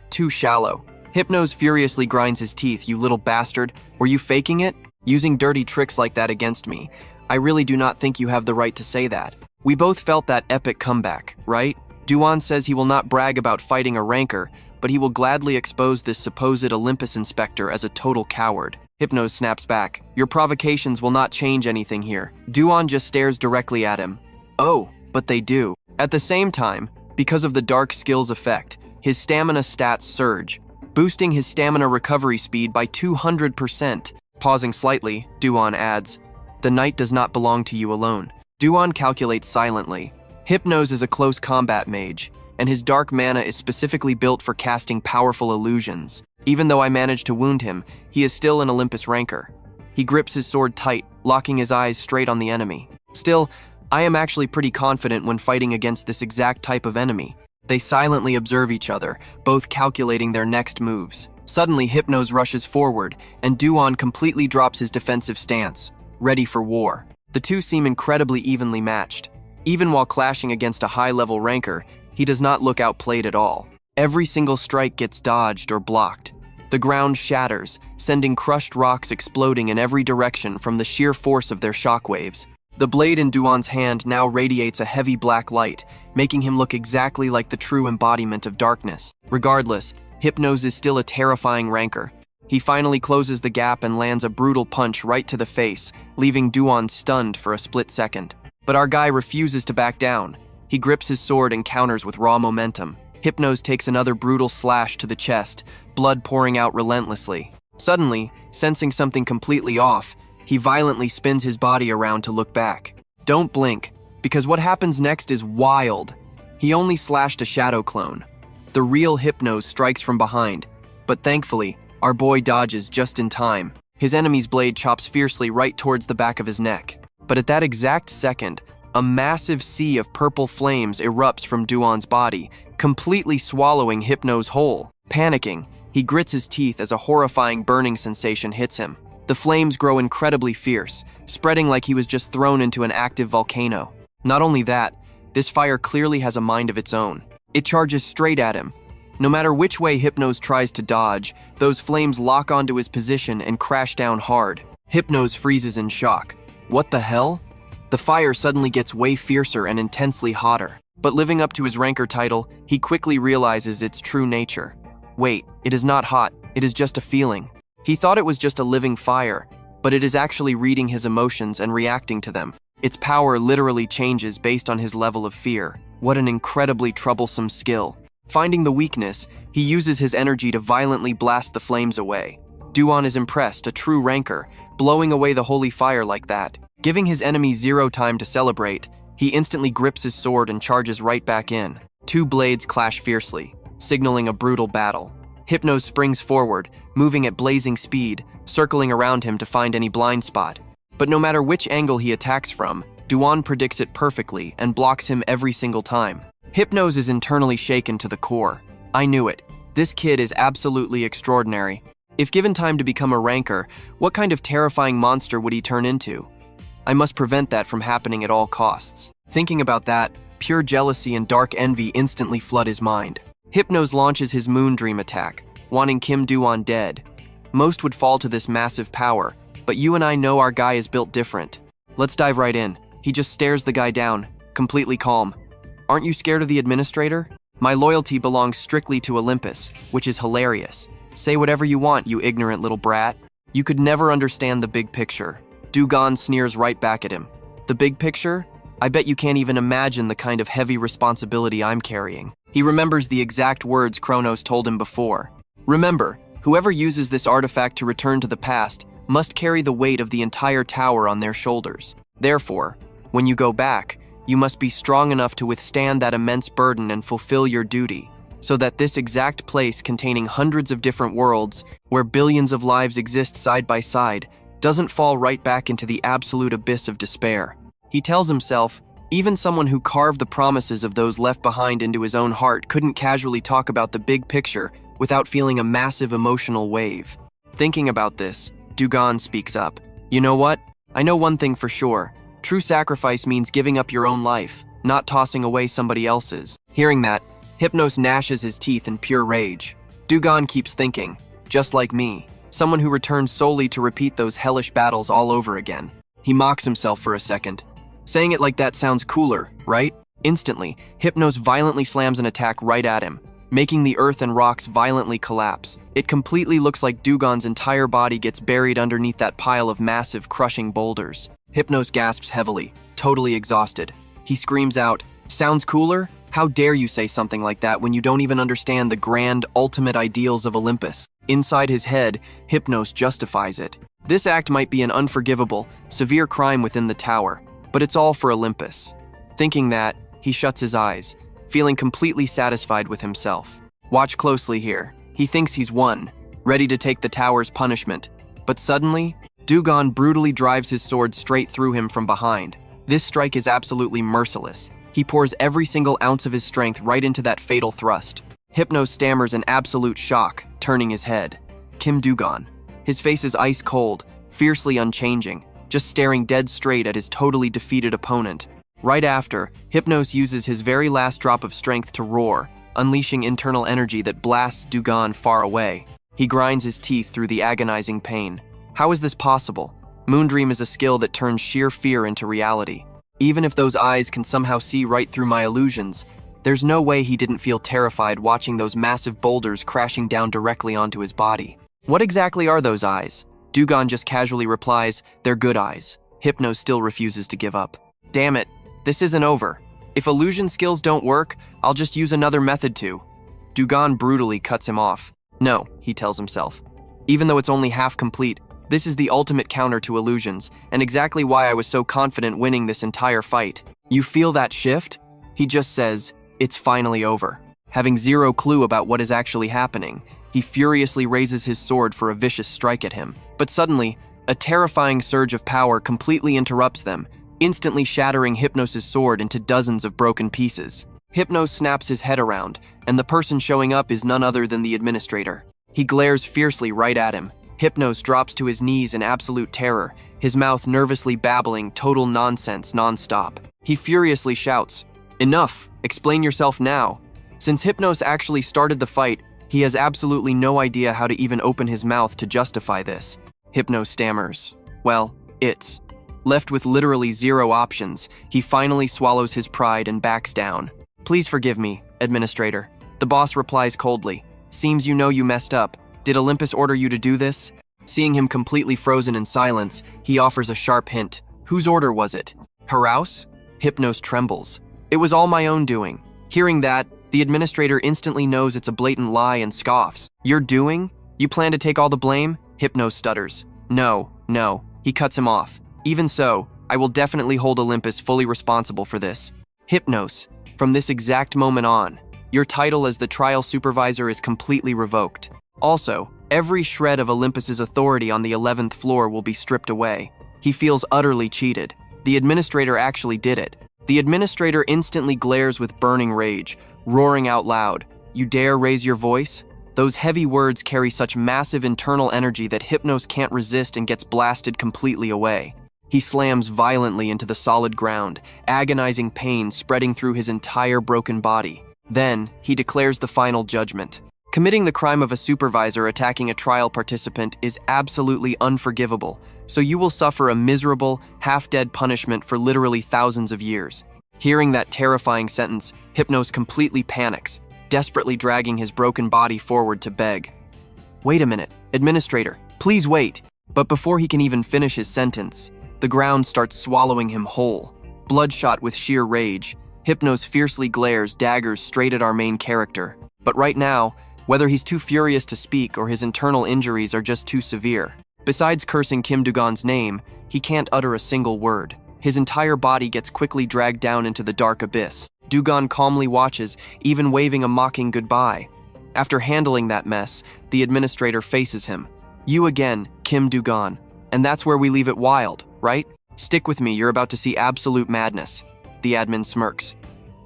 Too shallow. Hypnos furiously grinds his teeth. You little bastard. Were you faking it? Using dirty tricks like that against me. I really do not think you have the right to say that. We both felt that epic comeback, right? Du-gon says he will not brag about fighting a ranker, but he will gladly expose this supposed Olympus inspector as a total coward. Hypnos snaps back. Your provocations will not change anything here. Du-gon just stares directly at him. Oh, but they do. At the same time, because of the dark skills effect, his stamina stats surge, boosting his stamina recovery speed by 200%. Pausing slightly, Du-gon adds, the night does not belong to you alone. Du-gon calculates silently. Hypnos is a close combat mage, and his dark mana is specifically built for casting powerful illusions. Even though I managed to wound him, he is still an Olympus ranker. He grips his sword tight, locking his eyes straight on the enemy. Still, I am actually pretty confident when fighting against this exact type of enemy. They silently observe each other, both calculating their next moves. Suddenly, Hypnos rushes forward, and Du-gon completely drops his defensive stance, ready for war. The two seem incredibly evenly matched. Even while clashing against a high-level ranker, he does not look outplayed at all. Every single strike gets dodged or blocked. The ground shatters, sending crushed rocks exploding in every direction from the sheer force of their shockwaves. The blade in Du-gon's hand now radiates a heavy black light, making him look exactly like the true embodiment of darkness. Regardless, Hypnos is still a terrifying ranker. He finally closes the gap and lands a brutal punch right to the face, leaving Du-gon stunned for a split second. But our guy refuses to back down. He grips his sword and counters with raw momentum. Hypnos takes another brutal slash to the chest, blood pouring out relentlessly. Suddenly, sensing something completely off, he violently spins his body around to look back. Don't blink, because what happens next is wild. He only slashed a shadow clone. The real Hypnos strikes from behind, but thankfully, our boy dodges just in time. His enemy's blade chops fiercely right towards the back of his neck. But at that exact second, a massive sea of purple flames erupts from Du-gon's body, completely swallowing Hypnos whole. Panicking, he grits his teeth as a horrifying burning sensation hits him. The flames grow incredibly fierce, spreading like he was just thrown into an active volcano. Not only that, this fire clearly has a mind of its own. It charges straight at him. No matter which way Hypnos tries to dodge, those flames lock onto his position and crash down hard. Hypnos freezes in shock. What the hell? The fire suddenly gets way fiercer and intensely hotter. But living up to his ranker title, he quickly realizes its true nature. Wait, it is not hot, it is just a feeling. He thought it was just a living fire, but it is actually reading his emotions and reacting to them. Its power literally changes based on his level of fear. What an incredibly troublesome skill. Finding the weakness, he uses his energy to violently blast the flames away. Du-gon is impressed, a true ranker, blowing away the holy fire like that. Giving his enemy zero time to celebrate, he instantly grips his sword and charges right back in. Two blades clash fiercely, signaling a brutal battle. Hypnos springs forward, moving at blazing speed, circling around him to find any blind spot. But no matter which angle he attacks from, Du-gon predicts it perfectly and blocks him every single time. Hypnos is internally shaken to the core. I knew it. This kid is absolutely extraordinary. If given time to become a ranker, what kind of terrifying monster would he turn into? I must prevent that from happening at all costs. Thinking about that, pure jealousy and dark envy instantly flood his mind. Hypnos launches his Moon Dream attack, wanting Kim Du-gon dead. Most would fall to this massive power, but you and I know our guy is built different. Let's dive right in. He just stares the guy down, completely calm. Aren't you scared of the administrator? My loyalty belongs strictly to Olympus, which is hilarious. Say whatever you want, you ignorant little brat. You could never understand the big picture. Du-gon sneers right back at him. The big picture? I bet you can't even imagine the kind of heavy responsibility I'm carrying. He remembers the exact words Chronos told him before. Remember, whoever uses this artifact to return to the past must carry the weight of the entire tower on their shoulders. Therefore, when you go back, you must be strong enough to withstand that immense burden and fulfill your duty, so that this exact place containing hundreds of different worlds, where billions of lives exist side by side, doesn't fall right back into the absolute abyss of despair. He tells himself, even someone who carved the promises of those left behind into his own heart couldn't casually talk about the big picture without feeling a massive emotional wave. Thinking about this, Du-gon speaks up. You know what? I know one thing for sure. True sacrifice means giving up your own life, not tossing away somebody else's. Hearing that, Hypnos gnashes his teeth in pure rage. Du-gon keeps thinking, just like me, someone who returns solely to repeat those hellish battles all over again. He mocks himself for a second. Saying it like that sounds cooler, right? Instantly, Hypnos violently slams an attack right at him, making the earth and rocks violently collapse. It completely looks like Du-gon's entire body gets buried underneath that pile of massive, crushing boulders. Hypnos gasps heavily, totally exhausted. He screams out, "Sounds cooler? How dare you say something like that when you don't even understand the grand, ultimate ideals of Olympus?" Inside his head, Hypnos justifies it. This act might be an unforgivable, severe crime within the tower, but it's all for Olympus. Thinking that, he shuts his eyes, feeling completely satisfied with himself. Watch closely here. He thinks he's won, ready to take the tower's punishment. But suddenly, Du-gon brutally drives his sword straight through him from behind. This strike is absolutely merciless. He pours every single ounce of his strength right into that fatal thrust. Hypnos stammers in absolute shock, turning his head. Kim Du-gon. His face is ice cold, fiercely unchanging, just staring dead straight at his totally defeated opponent. Right after, Hypnos uses his very last drop of strength to roar, unleashing internal energy that blasts Du-gon far away. He grinds his teeth through the agonizing pain. How is this possible? Moondream is a skill that turns sheer fear into reality. Even if those eyes can somehow see right through my illusions, there's no way he didn't feel terrified watching those massive boulders crashing down directly onto his body. What exactly are those eyes? Du-gon just casually replies, "They're good eyes." Hypnos still refuses to give up. Damn it, this isn't over. If illusion skills don't work, I'll just use another method to. Du-gon brutally cuts him off. No, he tells himself. Even though it's only half complete, this is the ultimate counter to illusions, and exactly why I was so confident winning this entire fight. You feel that shift? He just says, "It's finally over." Having zero clue about what is actually happening, he furiously raises his sword for a vicious strike at him. But suddenly, a terrifying surge of power completely interrupts them, instantly shattering Hypnos' sword into dozens of broken pieces. Hypnos snaps his head around, and the person showing up is none other than the administrator. He glares fiercely right at him. Hypnos drops to his knees in absolute terror, his mouth nervously babbling total nonsense non-stop. He furiously shouts, "Enough! Explain yourself now." Since Hypnos actually started the fight, he has absolutely no idea how to even open his mouth to justify this. Hypnos stammers. Well, it's. Left with literally zero options, he finally swallows his pride and backs down. "Please forgive me, Administrator." The boss replies coldly. "Seems you know you messed up. Did Olympus order you to do this?" Seeing him completely frozen in silence, he offers a sharp hint. "Whose order was it? Heraus?" Hypnos trembles. "It was all my own doing." Hearing that, the administrator instantly knows it's a blatant lie and scoffs. "Your doing? You plan to take all the blame?" Hypnos stutters. No. He cuts him off. "Even so, I will definitely hold Olympus fully responsible for this." Hypnos, from this exact moment on, your title as the trial supervisor is completely revoked. Also, every shred of Olympus's authority on the 11th floor will be stripped away. He feels utterly cheated. The administrator actually did it. The administrator instantly glares with burning rage, roaring out loud, "You dare raise your voice?" Those heavy words carry such massive internal energy that Hypnos can't resist and gets blasted completely away. He slams violently into the solid ground, agonizing pain spreading through his entire broken body. Then, he declares the final judgment. Committing the crime of a supervisor attacking a trial participant is absolutely unforgivable, so you will suffer a miserable, half-dead punishment for literally thousands of years. Hearing that terrifying sentence, Hypnos completely panics, desperately dragging his broken body forward to beg. "Wait a minute, Administrator, please wait." But before he can even finish his sentence, the ground starts swallowing him whole. Bloodshot with sheer rage, Hypnos fiercely glares daggers straight at our main character. But right now, whether he's too furious to speak or his internal injuries are just too severe. Besides cursing Kim Du-gon's name, he can't utter a single word. His entire body gets quickly dragged down into the dark abyss. Du-gon calmly watches, even waving a mocking goodbye. After handling that mess, the administrator faces him. "You again, Kim Du-gon. And that's where we leave it wild, right? Stick with me, you're about to see absolute madness." The admin smirks.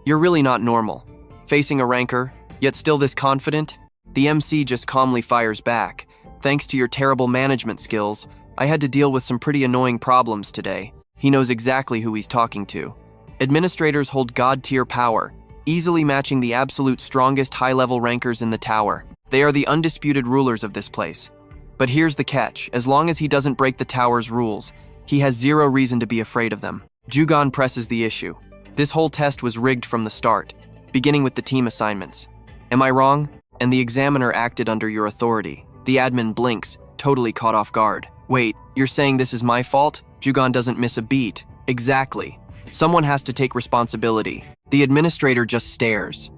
"You're really not normal. Facing a rancor, yet still this confident?" The MC just calmly fires back. "Thanks to your terrible management skills, I had to deal with some pretty annoying problems today." He knows exactly who he's talking to. Administrators hold god-tier power, easily matching the absolute strongest high-level rankers in the tower. They are the undisputed rulers of this place. But here's the catch, as long as he doesn't break the tower's rules, he has zero reason to be afraid of them. Du-gon presses the issue. This whole test was rigged from the start, beginning with the team assignments. Am I wrong? And the examiner acted under your authority. The admin blinks, totally caught off guard. Wait, you're saying this is my fault? Du-gon doesn't miss a beat. Exactly. Someone has to take responsibility. The administrator just stares,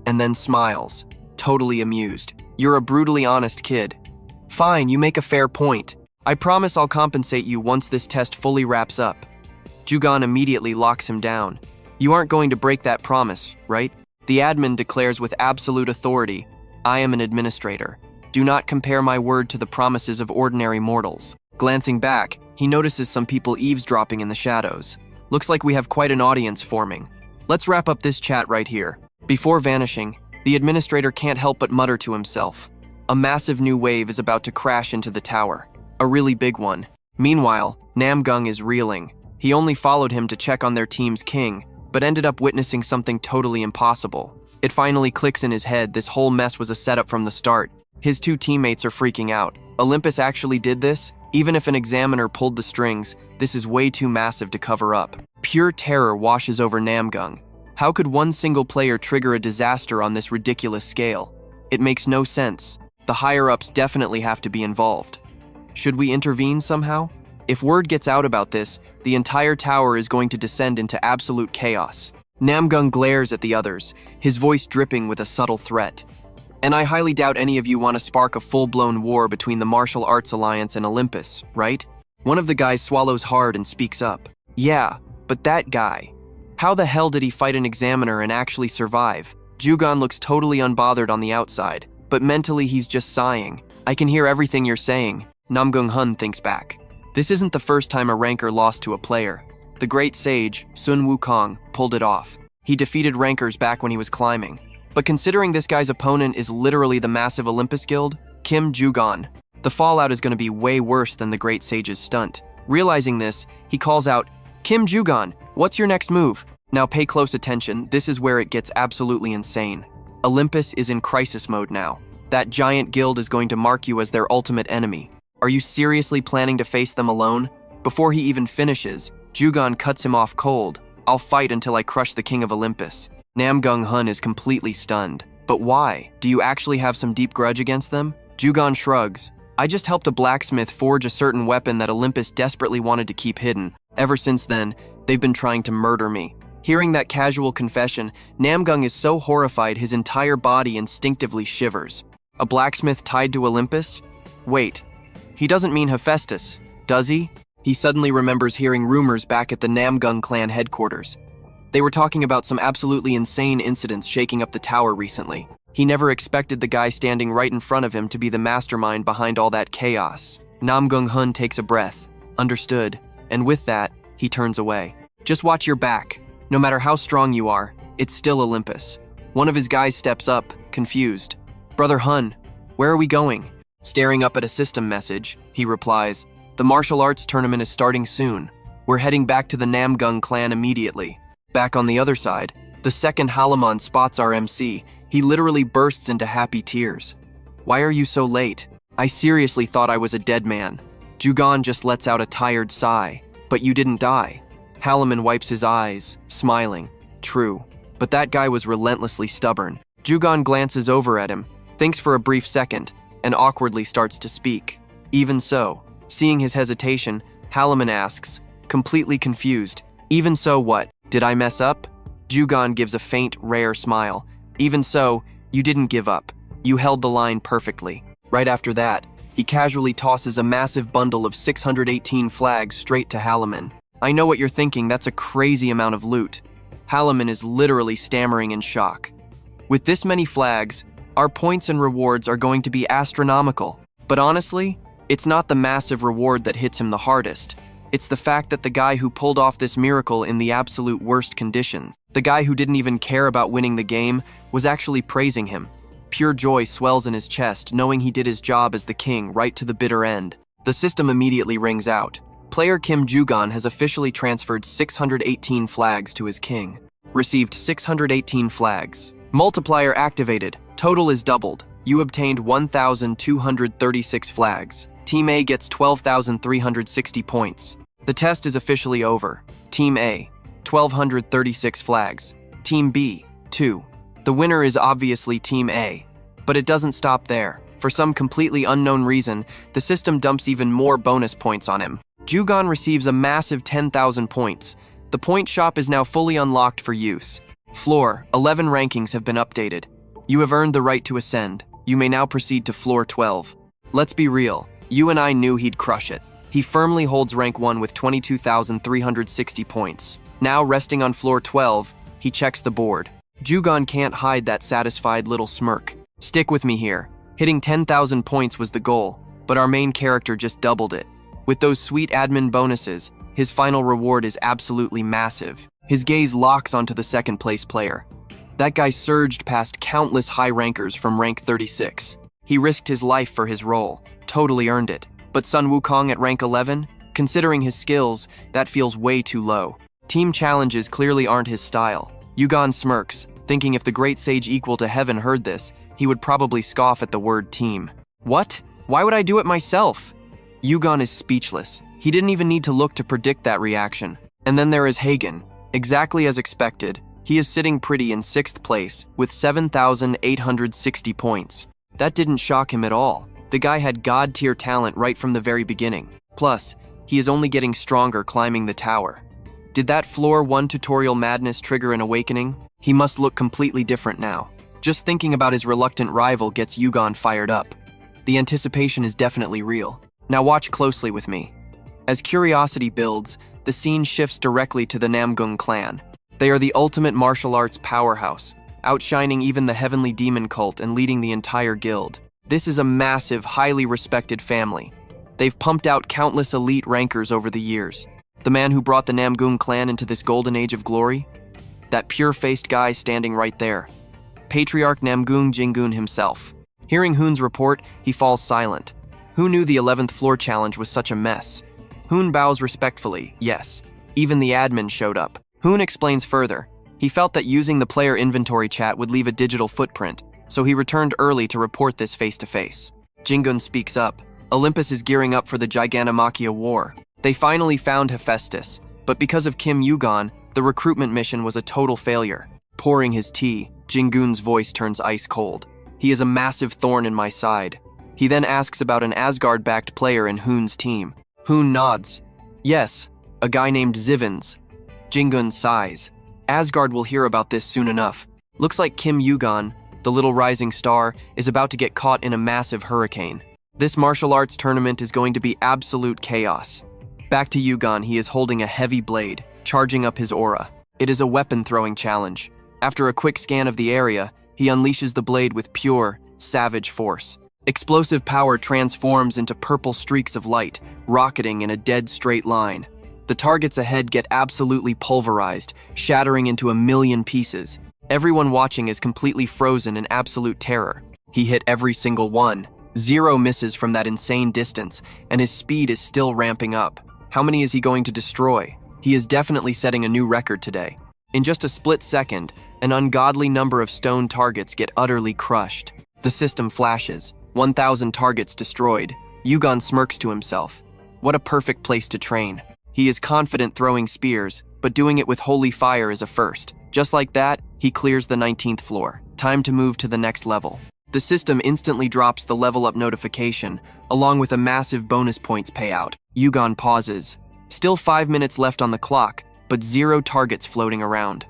and then smiles, totally amused. You're a brutally honest kid. Fine, you make a fair point. I promise I'll compensate you once this test fully wraps up. Du-gon immediately locks him down. You aren't going to break that promise, right? The admin declares with absolute authority, I am an administrator. Do not compare my word to the promises of ordinary mortals. Glancing back, he notices some people eavesdropping in the shadows. Looks like we have quite an audience forming. Let's wrap up this chat right here. Before vanishing, the administrator can't help but mutter to himself. A massive new wave is about to crash into the tower. A really big one. Meanwhile, Nam-gung is reeling. He only followed him to check on their team's king, but ended up witnessing something totally impossible. It finally clicks in his head this whole mess was a setup from the start. His two teammates are freaking out. Olympus actually did this? Even if an examiner pulled the strings, this is way too massive to cover up. Pure terror washes over Nam-gung. How could one single player trigger a disaster on this ridiculous scale? It makes no sense. The higher-ups definitely have to be involved. Should we intervene somehow? If word gets out about this, the entire tower is going to descend into absolute chaos. Nam-gung glares at the others, his voice dripping with a subtle threat. And I highly doubt any of you want to spark a full-blown war between the Martial Arts Alliance and Olympus, right? One of the guys swallows hard and speaks up. Yeah, but that guy. How the hell did he fight an examiner and actually survive? Du-gon looks totally unbothered on the outside, but mentally he's just sighing. I can hear everything you're saying, Nam-gung-hun thinks back. This isn't the first time a ranker lost to a player. The great sage, Sun Wukong, pulled it off. He defeated rankers back when he was climbing. But considering this guy's opponent is literally the massive Olympus guild, Kim Du-gon, the fallout is going to be way worse than the great sage's stunt. Realizing this, he calls out, Kim Du-gon, what's your next move? Now pay close attention, this is where it gets absolutely insane. Olympus is in crisis mode now. That giant guild is going to mark you as their ultimate enemy. Are you seriously planning to face them alone? Before he even finishes, Du-gon cuts him off cold. I'll fight until I crush the king of Olympus. Nam-gung-hun is completely stunned. But why? Do you actually have some deep grudge against them? Du-gon shrugs. I just helped a blacksmith forge a certain weapon that Olympus desperately wanted to keep hidden. Ever since then, they've been trying to murder me. Hearing that casual confession, Nam-gung is so horrified his entire body instinctively shivers. A blacksmith tied to Olympus? Wait, he doesn't mean Hephaestus, does he? He suddenly remembers hearing rumors back at the Nam-gung clan headquarters. They were talking about some absolutely insane incidents shaking up the tower recently. He never expected the guy standing right in front of him to be the mastermind behind all that chaos. Nam-gung-hun takes a breath. Understood. And with that, he turns away. Just watch your back. No matter how strong you are, it's still Olympus. One of his guys steps up, confused. Brother Hun, where are we going? Staring up at a system message, he replies, the martial arts tournament is starting soon. We're heading back to the Nam-gung clan immediately. Back on the other side, the second Halamon spots our MC. He literally bursts into happy tears. Why are you so late? I seriously thought I was a dead man. Du-gon just lets out a tired sigh. But you didn't die. Halamon wipes his eyes, smiling. True, but that guy was relentlessly stubborn. Du-gon glances over at him, thinks for a brief second, and awkwardly starts to speak. Even so, seeing his hesitation, Halamon asks, completely confused, even so what? Did I mess up? Du-gon gives a faint, rare smile. Even so, you didn't give up. You held the line perfectly. Right after that, he casually tosses a massive bundle of 618 flags straight to Halamon. I know what you're thinking, that's a crazy amount of loot. Halamon is literally stammering in shock. With this many flags, our points and rewards are going to be astronomical. But honestly, it's not the massive reward that hits him the hardest. It's the fact that the guy who pulled off this miracle in the absolute worst conditions, the guy who didn't even care about winning the game, was actually praising him. Pure joy swells in his chest, knowing he did his job as the king right to the bitter end. The system immediately rings out. Player Kim Du-gon has officially transferred 618 flags to his king. Received 618 flags. Multiplier activated. Total is doubled. You obtained 1,236 flags. Team A gets 12,360 points. The test is officially over. Team A, 1,236 flags. Team B, 2. The winner is obviously Team A. But it doesn't stop there. For some completely unknown reason, the system dumps even more bonus points on him. Du-gon receives a massive 10,000 points. The point shop is now fully unlocked for use. Floor, 11 rankings have been updated. You have earned the right to ascend. You may now proceed to floor 12. Let's be real. You and I knew he'd crush it. He firmly holds rank 1 with 22,360 points. Now resting on floor 12, he checks the board. Du-gon can't hide that satisfied little smirk. Stick with me here. Hitting 10,000 points was the goal, but our main character just doubled it. With those sweet admin bonuses, his final reward is absolutely massive. His gaze locks onto the second place player. That guy surged past countless high rankers from rank 36. He risked his life for his role, totally earned it. But Sun Wukong at rank 11? Considering his skills, that feels way too low. Team challenges clearly aren't his style. Du-gon smirks, thinking if the great sage equal to heaven heard this, he would probably scoff at the word team. What? Why would I do it myself? Du-gon is speechless. He didn't even need to look to predict that reaction. And then there is Hagen. Exactly as expected, he is sitting pretty in 6th place with 7,860 points. That didn't shock him at all. The guy had god-tier talent right from the very beginning. Plus, he is only getting stronger climbing the tower. Did that floor 1 tutorial madness trigger an awakening? He must look completely different now. Just thinking about his reluctant rival gets Du-gon fired up. The anticipation is definitely real. Now watch closely with me. As curiosity builds, the scene shifts directly to the Namgung clan. They are the ultimate martial arts powerhouse, outshining even the heavenly demon cult and leading the entire guild. This is a massive, highly respected family. They've pumped out countless elite rankers over the years. The man who brought the Namgung clan into this golden age of glory? That pure-faced guy standing right there. Patriarch Namgung Jingun himself. Hearing Hoon's report, he falls silent. Who knew the 11th floor challenge was such a mess? Hoon bows respectfully, yes. Even the admin showed up. Hoon explains further. He felt that using the player inventory chat would leave a digital footprint, so he returned early to report this face-to-face. Jingun speaks up. Olympus is gearing up for the Gigantomachia War. They finally found Hephaestus, but because of Kim Du-gon, the recruitment mission was a total failure. Pouring his tea, Jingun's voice turns ice cold. He is a massive thorn in my side. He then asks about an Asgard-backed player in Hoon's team. Hoon nods. Yes, a guy named Zivans. Jingun sighs. Asgard will hear about this soon enough. Looks like Kim Du-gon, the little rising star, is about to get caught in a massive hurricane. This martial arts tournament is going to be absolute chaos. Back to Du-gon, he is holding a heavy blade, charging up his aura. It is a weapon-throwing challenge. After a quick scan of the area, he unleashes the blade with pure, savage force. Explosive power transforms into purple streaks of light, rocketing in a dead straight line. The targets ahead get absolutely pulverized, shattering into a million pieces. Everyone watching is completely frozen in absolute terror. He hit every single one. 0 misses from that insane distance, and his speed is still ramping up. How many is he going to destroy? He is definitely setting a new record today. In just a split second, an ungodly number of stone targets get utterly crushed. The system flashes. 1,000 targets destroyed. Du-gon smirks to himself. What a perfect place to train. He is confident throwing spears, but doing it with holy fire is a first. Just like that, he clears the 19th floor. Time to move to the next level. The system instantly drops the level up notification, along with a massive bonus points payout. Du-gon pauses. Still 5 minutes left on the clock, but 0 targets floating around.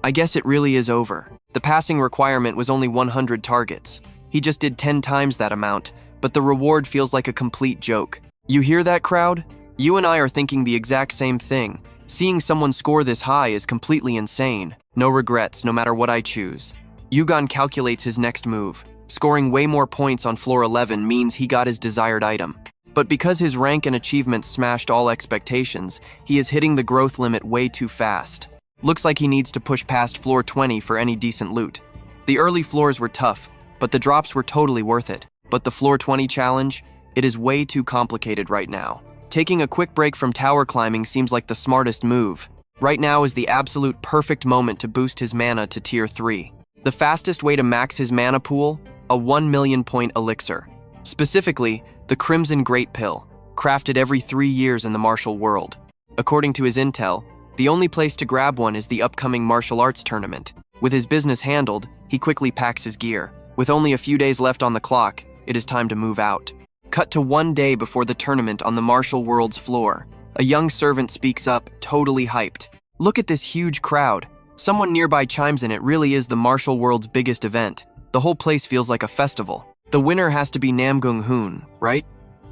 I guess it really is over. The passing requirement was only 100 targets. He just did 10 times that amount, but the reward feels like a complete joke. You hear that, crowd? You and I are thinking the exact same thing. Seeing someone score this high is completely insane. No regrets, no matter what I choose. Du-gon calculates his next move. Scoring way more points on floor 11 means he got his desired item. But because his rank and achievements smashed all expectations, he is hitting the growth limit way too fast. Looks like he needs to push past floor 20 for any decent loot. The early floors were tough, but the drops were totally worth it. But the floor 20 challenge? It is way too complicated right now. Taking a quick break from tower climbing seems like the smartest move. Right now is the absolute perfect moment to boost his mana to tier 3. The fastest way to max his mana pool? A 1 million point elixir. Specifically, the Crimson Great Pill, crafted every 3 years in the martial world. According to his intel, the only place to grab one is the upcoming martial arts tournament. With his business handled, he quickly packs his gear. With only a few days left on the clock, it is time to move out. Cut to 1 day before the tournament on the martial world's floor. A young servant speaks up, totally hyped. Look at this huge crowd. Someone nearby chimes in, it really is the martial world's biggest event. The whole place feels like a festival. The winner has to be Namgung Hoon, right?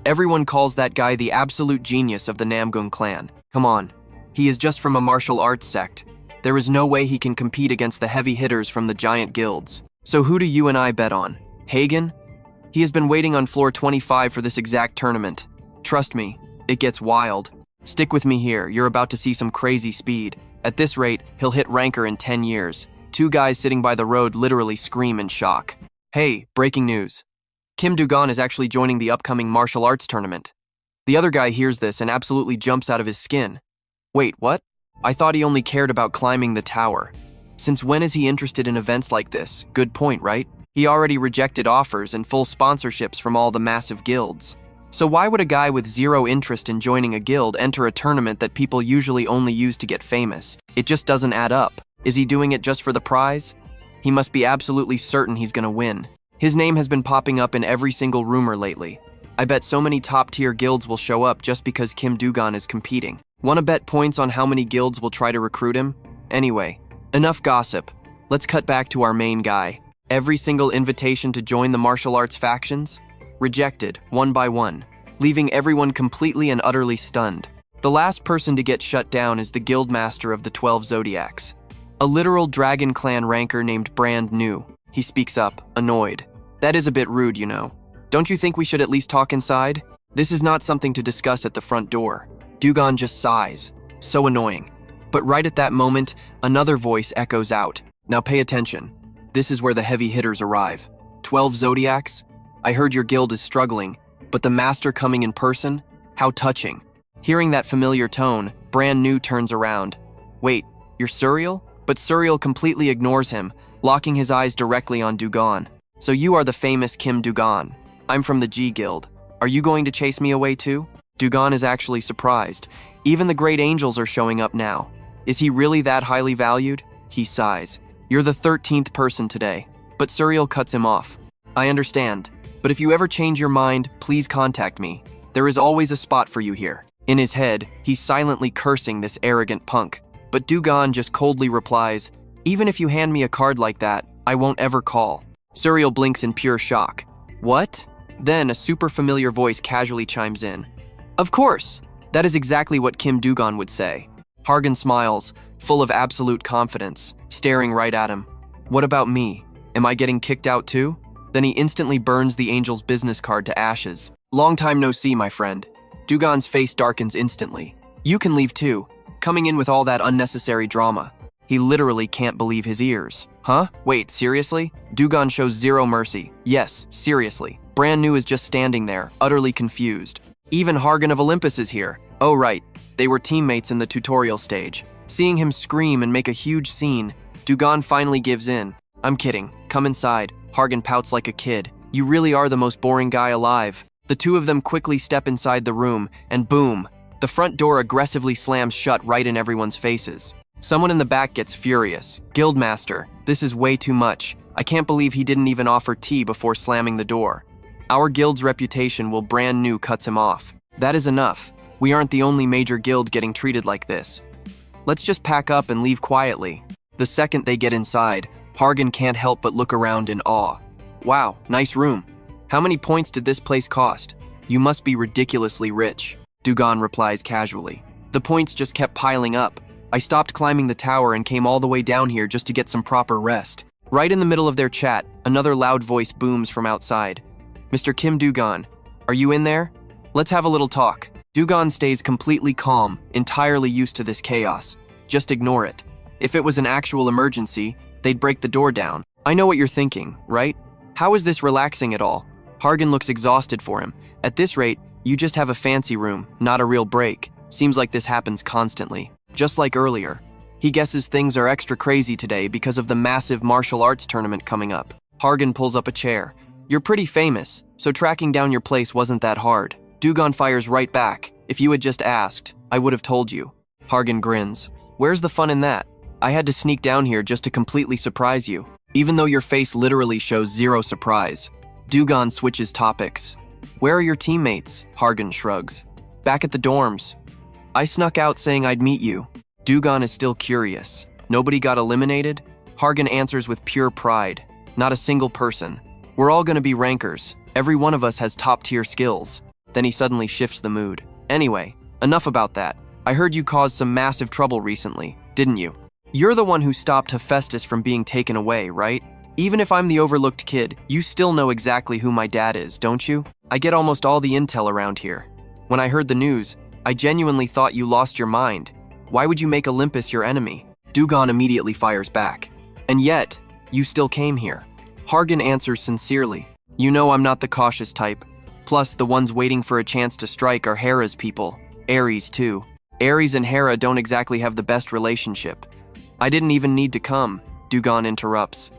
Everyone calls that guy the absolute genius of the Namgung clan. Come on. He is just from a martial arts sect. There is no way he can compete against the heavy hitters from the giant guilds. So who do you and I bet on? Hagen? He has been waiting on floor 25 for this exact tournament. Trust me, It gets wild. Stick with me here, you're about to see some crazy speed. At this rate, he'll hit ranker in 10 years. Two guys sitting by the road literally scream in shock. Hey, breaking news. Kim Du-gon is actually joining the upcoming martial arts tournament. The other guy hears this and absolutely jumps out of his skin. Wait, what? I thought he only cared about climbing the tower. Since when is he interested in events like this? Good point, right? He already rejected offers and full sponsorships from all the massive guilds. So why would a guy with zero interest in joining a guild enter a tournament that people usually only use to get famous? It just doesn't add up. Is he doing it just for the prize? He must be absolutely certain he's gonna win. His name has been popping up in every single rumor lately. I bet so many top-tier guilds will show up just because Kim Du-gon is competing. Wanna bet points on how many guilds will try to recruit him? Anyway, enough gossip. Let's cut back to our main guy. Every single invitation to join the martial arts factions? Rejected, one by one, leaving everyone completely and utterly stunned. The last person to get shut down is the guildmaster of the 12 Zodiacs. A literal dragon clan ranker named Brand New. He speaks up, annoyed. That is a bit rude, you know. Don't you think we should at least talk inside? This is not something to discuss at the front door. Du-gon just sighs. So annoying. But right at that moment, another voice echoes out. Now pay attention. This is where the heavy hitters arrive. 12 Zodiacs? I heard your guild is struggling, but the master coming in person? How touching. Hearing that familiar tone, Brand New turns around. Wait, you're Suriel? But Suriel completely ignores him, locking his eyes directly on Du-gon. So you are the famous Kim Du-gon. I'm from the G Guild. Are you going to chase me away too? Du-gon is actually surprised. Even the great angels are showing up now. Is he really that highly valued? He sighs. You're the 13th person today. But Suriel cuts him off. I understand. But if you ever change your mind, please contact me. There is always a spot for you here. In his head, he's silently cursing this arrogant punk. But Du-gon just coldly replies, even if you hand me a card like that, I won't ever call. Suriel blinks in pure shock. What? Then a super familiar voice casually chimes in. Of course! That is exactly what Kim Du-gon would say. Hargan smiles, full of absolute confidence, staring right at him. What about me? Am I getting kicked out too? Then he instantly burns the angel's business card to ashes. Long time no see, my friend. Du-gon's face darkens instantly. You can leave too, coming in with all that unnecessary drama. He literally can't believe his ears. Huh? Wait, seriously? Du-gon shows zero mercy. Yes, seriously. Brand New is just standing there, utterly confused. Even Hargan of Olympus is here. Oh right, they were teammates in the tutorial stage. Seeing him scream and make a huge scene, Du-gon finally gives in. I'm kidding. Come inside. Hargan pouts like a kid. You really are the most boring guy alive. The two of them quickly step inside the room, and boom! The front door aggressively slams shut right in everyone's faces. Someone in the back gets furious. Guildmaster, this is way too much. I can't believe he didn't even offer tea before slamming the door. Our guild's reputation will Brand New cuts him off. That is enough. We aren't the only major guild getting treated like this. Let's just pack up and leave quietly. The second they get inside, Hargan can't help but look around in awe. Wow, nice room. How many points did this place cost? You must be ridiculously rich. Du-gon replies casually. The points just kept piling up. I stopped climbing the tower and came all the way down here just to get some proper rest. Right in the middle of their chat, another loud voice booms from outside. Mr. Kim Du-gon, are you in there? Let's have a little talk. Du-gon stays completely calm, entirely used to this chaos. Just ignore it. If it was an actual emergency, they'd break the door down. I know what you're thinking, right? How is this relaxing at all? Hargan looks exhausted for him. At this rate, you just have a fancy room, not a real break. Seems like this happens constantly. Just like earlier. He guesses things are extra crazy today because of the massive martial arts tournament coming up. Hargan pulls up a chair. You're pretty famous, so tracking down your place wasn't that hard. Du-gon fires right back. If you had just asked, I would have told you. Hargan grins. Where's the fun in that? I had to sneak down here just to completely surprise you, even though your face literally shows zero surprise. Du-gon switches topics. Where are your teammates? Hargan shrugs. Back at the dorms. I snuck out saying I'd meet you. Du-gon is still curious. Nobody got eliminated? Hargan answers with pure pride. Not a single person. We're all gonna be rankers. Every one of us has top-tier skills. Then he suddenly shifts the mood. Anyway, enough about that. I heard you caused some massive trouble recently, didn't you? You're the one who stopped Hephaestus from being taken away, right? Even if I'm the overlooked kid, you still know exactly who my dad is, don't you? I get almost all the intel around here. When I heard the news, I genuinely thought you lost your mind. Why would you make Olympus your enemy? Du-gon immediately fires back. And yet, you still came here. Hargan answers sincerely. You know I'm not the cautious type. Plus, the ones waiting for a chance to strike are Hera's people. Ares, too. Ares and Hera don't exactly have the best relationship. I didn't even need to come, Du-gon interrupts.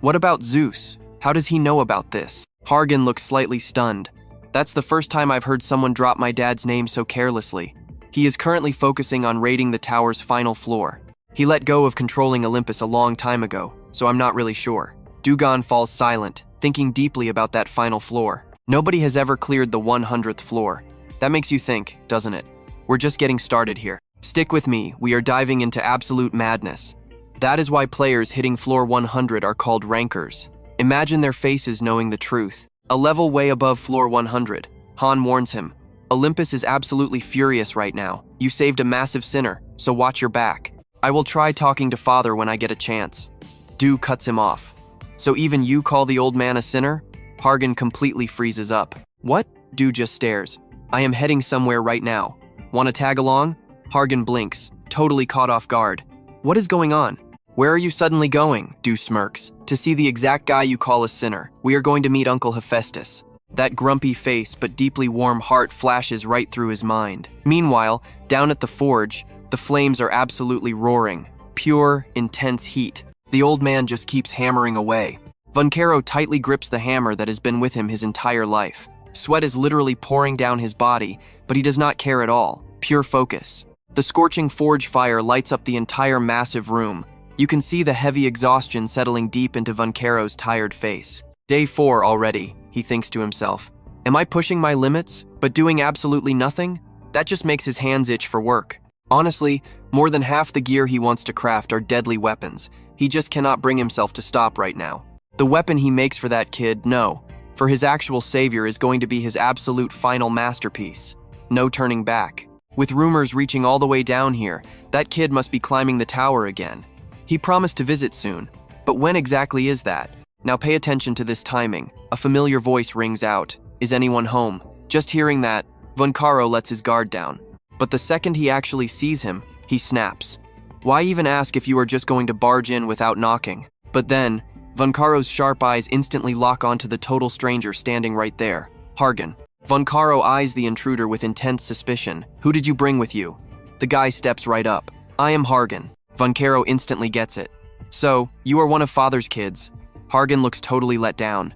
What about Zeus? How does he know about this? Hargan looks slightly stunned. That's the first time I've heard someone drop my dad's name so carelessly. He is currently focusing on raiding the tower's final floor. He let go of controlling Olympus a long time ago, so I'm not really sure. Du-gon falls silent, thinking deeply about that final floor. Nobody has ever cleared the 100th floor. That makes you think, doesn't it? We're just getting started here. Stick with me, we are diving into absolute madness. That is why players hitting floor 100 are called rankers. Imagine their faces knowing the truth. A level way above floor 100. Han warns him. Olympus is absolutely furious right now. You saved a massive sinner, so watch your back. I will try talking to father when I get a chance. Du cuts him off. So even you call the old man a sinner? Hargan completely freezes up. What? Du just stares. I am heading somewhere right now. Want to tag along? Hargan blinks, totally caught off guard. What is going on? Where are you suddenly going? Du smirks. To see the exact guy you call a sinner. We are going to meet Uncle Hephaestus. That grumpy face but deeply warm heart flashes right through his mind. Meanwhile, down at the forge, the flames are absolutely roaring. Pure, intense heat. The old man just keeps hammering away. Vuncaro tightly grips the hammer that has been with him his entire life. Sweat is literally pouring down his body, but he does not care at all. Pure focus. The scorching forge fire lights up the entire massive room. You can see the heavy exhaustion settling deep into Vuncaro's tired face. Day 4 already, he thinks to himself. Am I pushing my limits, but doing absolutely nothing? That just makes his hands itch for work. Honestly, more than half the gear he wants to craft are deadly weapons. He just cannot bring himself to stop right now. The weapon he makes for that kid, no. For his actual savior is going to be his absolute final masterpiece. No turning back. With rumors reaching all the way down here, that kid must be climbing the tower again. He promised to visit soon, but when exactly is that? Now pay attention to this timing. A familiar voice rings out. Is anyone home? Just hearing that, Vuncaro lets his guard down. But the second he actually sees him, he snaps. Why even ask if you are just going to barge in without knocking? But then, Vuncaro's sharp eyes instantly lock onto the total stranger standing right there, Hargan. Vuncaro eyes the intruder with intense suspicion. Who did you bring with you? The guy steps right up. I am Hargan. Vuncaro instantly gets it. So, you are one of father's kids. Hargan looks totally let down.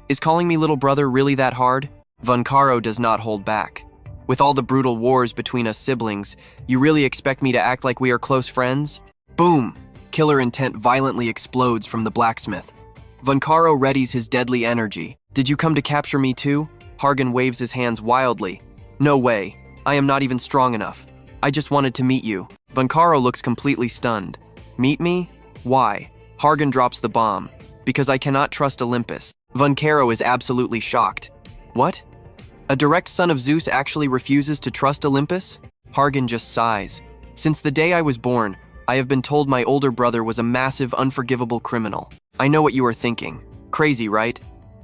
Is calling me little brother really that hard? Vuncaro does not hold back. With all the brutal wars between us siblings, you really expect me to act like we are close friends? Boom! Killer intent violently explodes from the blacksmith. Vuncaro readies his deadly energy. Did you come to capture me too? Hargan waves his hands wildly. No way. I am not even strong enough. I just wanted to meet you. Vuncaro looks completely stunned. Meet me? Why? Hargan drops the bomb. Because I cannot trust Olympus. Vuncaro is absolutely shocked. What? A direct son of Zeus actually refuses to trust Olympus? Hargan just sighs. Since the day I was born, I have been told my older brother was a massive, unforgivable criminal. I know what you are thinking. Crazy, right?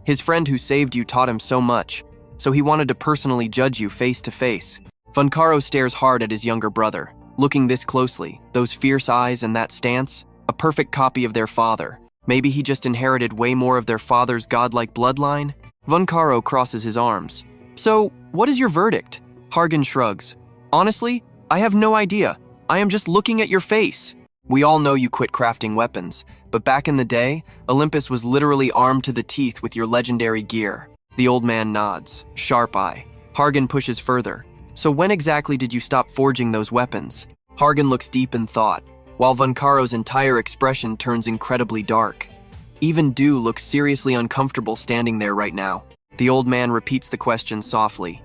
His friend who saved you taught him so much, so he wanted to personally judge you face to face. Vuncaro stares hard at his younger brother, looking this closely, those fierce eyes and that stance, a perfect copy of their father. Maybe he just inherited way more of their father's godlike bloodline? Vuncaro crosses his arms. So, what is your verdict? Hargan shrugs. Honestly, I have no idea. I am just looking at your face. We all know you quit crafting weapons, but back in the day, Olympus was literally armed to the teeth with your legendary gear. The old man nods, sharp eye. Hargan pushes further. So when exactly did you stop forging those weapons? Hargan looks deep in thought, while Vuncaro's entire expression turns incredibly dark. Even Du looks seriously uncomfortable standing there right now. The old man repeats the question softly.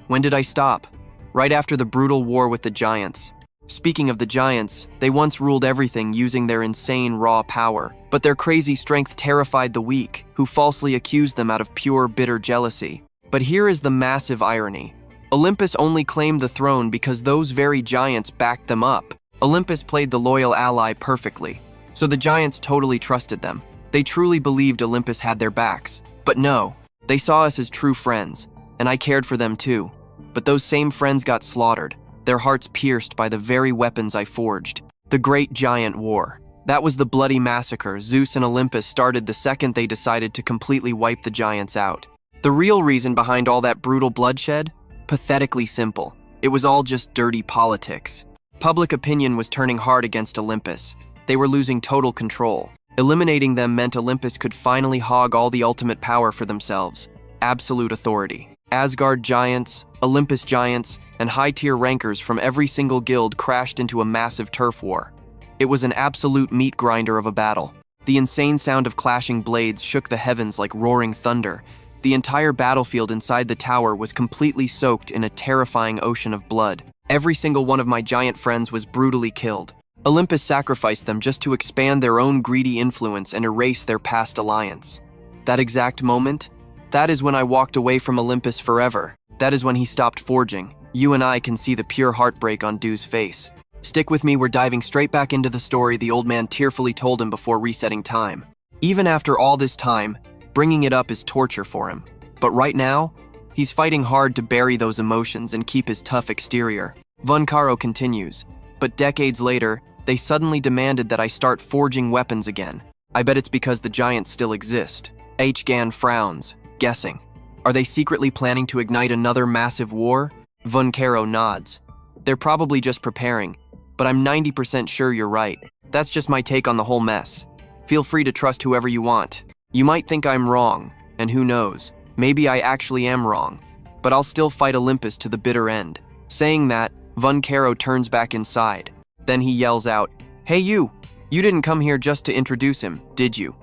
When did I stop? Right after the brutal war with the giants. Speaking of the giants, they once ruled everything using their insane raw power, but their crazy strength terrified the weak, who falsely accused them out of pure, bitter jealousy. But here is the massive irony. Olympus only claimed the throne because those very giants backed them up. Olympus played the loyal ally perfectly, so the giants totally trusted them. They truly believed Olympus had their backs. But no, they saw us as true friends, and I cared for them too. but those same friends got slaughtered, their hearts pierced by the very weapons I forged. The Great Giant War. That was the bloody massacre Zeus and Olympus started the second they decided to completely wipe the giants out. The real reason behind all that brutal bloodshed? Pathetically simple. It was all just dirty politics. Public opinion was turning hard against Olympus. They were losing total control. Eliminating them meant Olympus could finally hog all the ultimate power for themselves. Absolute authority. Asgard giants, Olympus giants, and high-tier rankers from every single guild crashed into a massive turf war. It was an absolute meat grinder of a battle. The insane sound of clashing blades shook the heavens like roaring thunder. The entire battlefield inside the tower was completely soaked in a terrifying ocean of blood. Every single one of my giant friends was brutally killed. Olympus sacrificed them just to expand their own greedy influence and erase their past alliance. That exact moment? That is when I walked away from Olympus forever. That is when he stopped forging. You and I can see the pure heartbreak on Du's face. Stick with me, we're diving straight back into the story the old man tearfully told him before resetting time. Even after all this time, bringing it up is torture for him. But right now, he's fighting hard to bury those emotions and keep his tough exterior. Von Caro continues, but decades later, they suddenly demanded that I start forging weapons again. I bet it's because the giants still exist. H-Gan frowns, guessing. Are they secretly planning to ignite another massive war? Von Caro nods. They're probably just preparing, but I'm 90% sure you're right. That's just my take on the whole mess. Feel free to trust whoever you want. You might think I'm wrong, and who knows, maybe I actually am wrong, but I'll still fight Olympus to the bitter end. Saying that, Von Caro turns back inside. Then he yells out, "Hey you! You didn't come here just to introduce him, did you?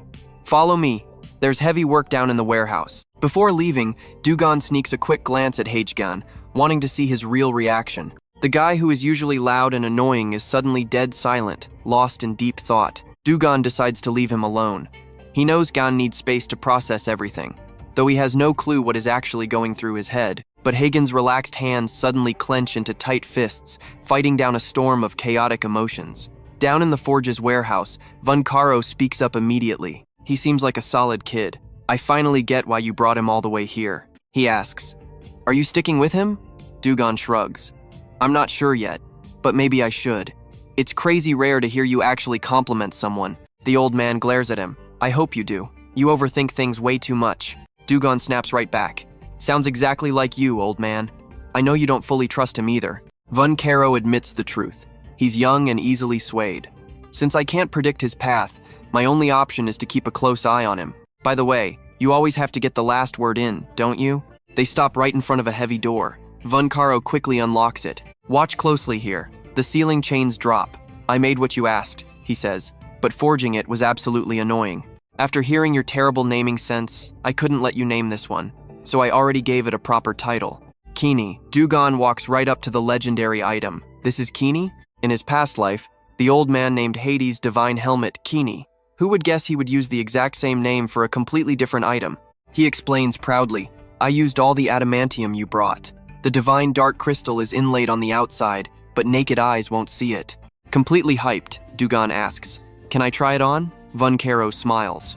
Follow me. There's heavy work down in the warehouse." Before leaving, Du-gon sneaks a quick glance at H-Gan, wanting to see his real reaction. The guy who is usually loud and annoying is suddenly dead silent, lost in deep thought. Du-gon decides to leave him alone. He knows Gan needs space to process everything, though he has no clue what is actually going through his head. But Hagen's relaxed hands suddenly clench into tight fists, fighting down a storm of chaotic emotions. Down in the forge's warehouse, Von Caro speaks up immediately. He seems like a solid kid. "I finally get why you brought him all the way here," he asks. "Are you sticking with him?" Du-gon shrugs. "I'm not sure yet, but maybe I should. It's crazy rare to hear you actually compliment someone." The old man glares at him. "I hope you do. You overthink things way too much." Du-gon snaps right back. "Sounds exactly like you, old man. I know you don't fully trust him either." Von Caro admits the truth. He's young and easily swayed. "Since I can't predict his path, my only option is to keep a close eye on him. By the way, you always have to get the last word in, don't you?" They stop right in front of a heavy door. Von Caro quickly unlocks it. "Watch closely here. The ceiling chains drop. I made what you asked," he says, "but forging it was absolutely annoying. After hearing your terrible naming sense, I couldn't let you name this one, so I already gave it a proper title. Kini." Du-gon walks right up to the legendary item. This is Kini? In his past life, the old man named Hades' divine helmet Kini. Who would guess he would use the exact same name for a completely different item? He explains proudly, "I used all the adamantium you brought. The divine dark crystal is inlaid on the outside, but naked eyes won't see it." Completely hyped, Du-gon asks, "Can I try it on?" Von Caro smiles.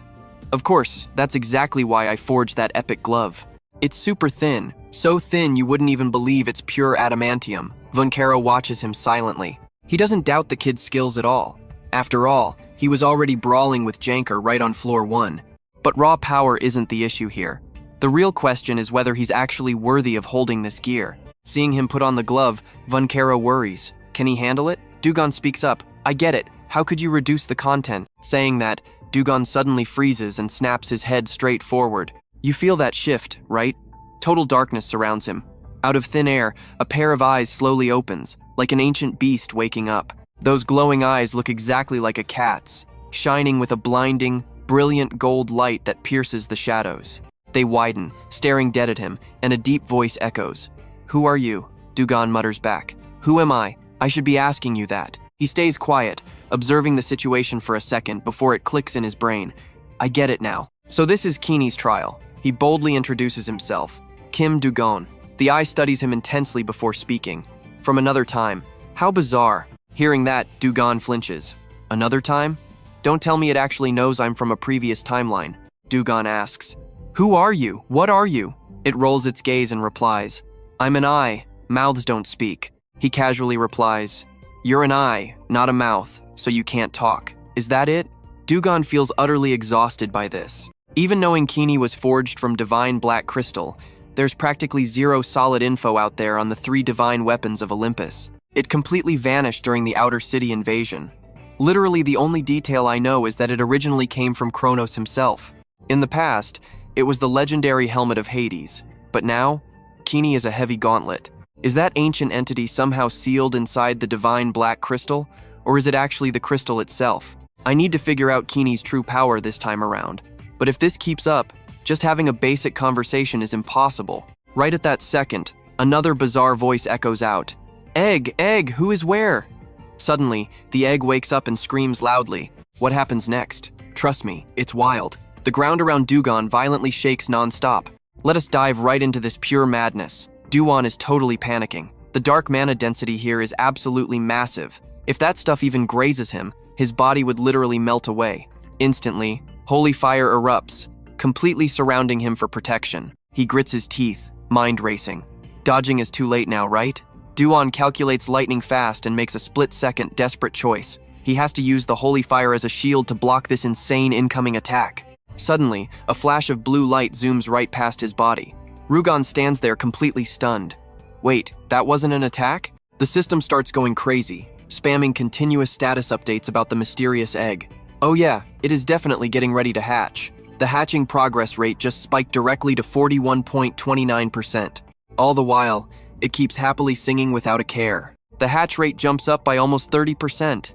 "Of course, that's exactly why I forged that epic glove. It's super thin, so thin you wouldn't even believe it's pure adamantium." Von Caro watches him silently. He doesn't doubt the kid's skills at all. After all, he was already brawling with Janker right on floor 1. But raw power isn't the issue here. The real question is whether he's actually worthy of holding this gear. Seeing him put on the glove, Von Caro worries. Can he handle it? Du-gon speaks up. "I get it. How could you reduce the content?" Saying that, Du-gon suddenly freezes and snaps his head straight forward. You feel that shift, right? Total darkness surrounds him. Out of thin air, a pair of eyes slowly opens, like an ancient beast waking up. Those glowing eyes look exactly like a cat's, shining with a blinding, brilliant gold light that pierces the shadows. They widen, staring dead at him, and a deep voice echoes. "Who are you?" Du-gon mutters back. "Who am I? I should be asking you that." He stays quiet, observing the situation for a second before it clicks in his brain. "I get it now. So this is Kini's trial." He boldly introduces himself. Kim Du-gon. The eye studies him intensely before speaking. "From another time." How bizarre. Hearing that, Du-gon flinches. "Another time? Don't tell me it actually knows I'm from a previous timeline." Du-gon asks. "Who are you? What are you?" It rolls its gaze and replies. I'm an eye, mouths don't speak. He casually replies, you're an eye, not a mouth, so you can't talk. Is that it? Du-gon feels utterly exhausted by this. Even knowing Kini was forged from divine black crystal, there's practically zero solid info out there on the 3 divine weapons of Olympus. It completely vanished during the Outer City invasion. Literally the only detail I know is that it originally came from Chronos himself. In the past, it was the legendary helmet of Hades, but now, Kini is a heavy gauntlet. Is that ancient entity somehow sealed inside the divine black crystal, or is it actually the crystal itself? I need to figure out Kini's true power this time around. But if this keeps up, just having a basic conversation is impossible. Right at that second, another bizarre voice echoes out. Egg, who is where? Suddenly, the egg wakes up and screams loudly. What happens next? Trust me, it's wild. The ground around Du-gon violently shakes non-stop. Let us dive right into this pure madness. Du-gon is totally panicking. The dark mana density here is absolutely massive. If that stuff even grazes him, his body would literally melt away. Instantly, holy fire erupts, completely surrounding him for protection. He grits his teeth, mind racing. Dodging is too late now, right? Du-gon calculates lightning fast and makes a split-second desperate choice. He has to use the holy fire as a shield to block this insane incoming attack. Suddenly, a flash of blue light zooms right past his body. Du-gon stands there completely stunned. Wait, that wasn't an attack? The system starts going crazy, spamming continuous status updates about the mysterious egg. Oh yeah, it is definitely getting ready to hatch. The hatching progress rate just spiked directly to 41.29%. All the while, it keeps happily singing without a care. The hatch rate jumps up by almost 30%.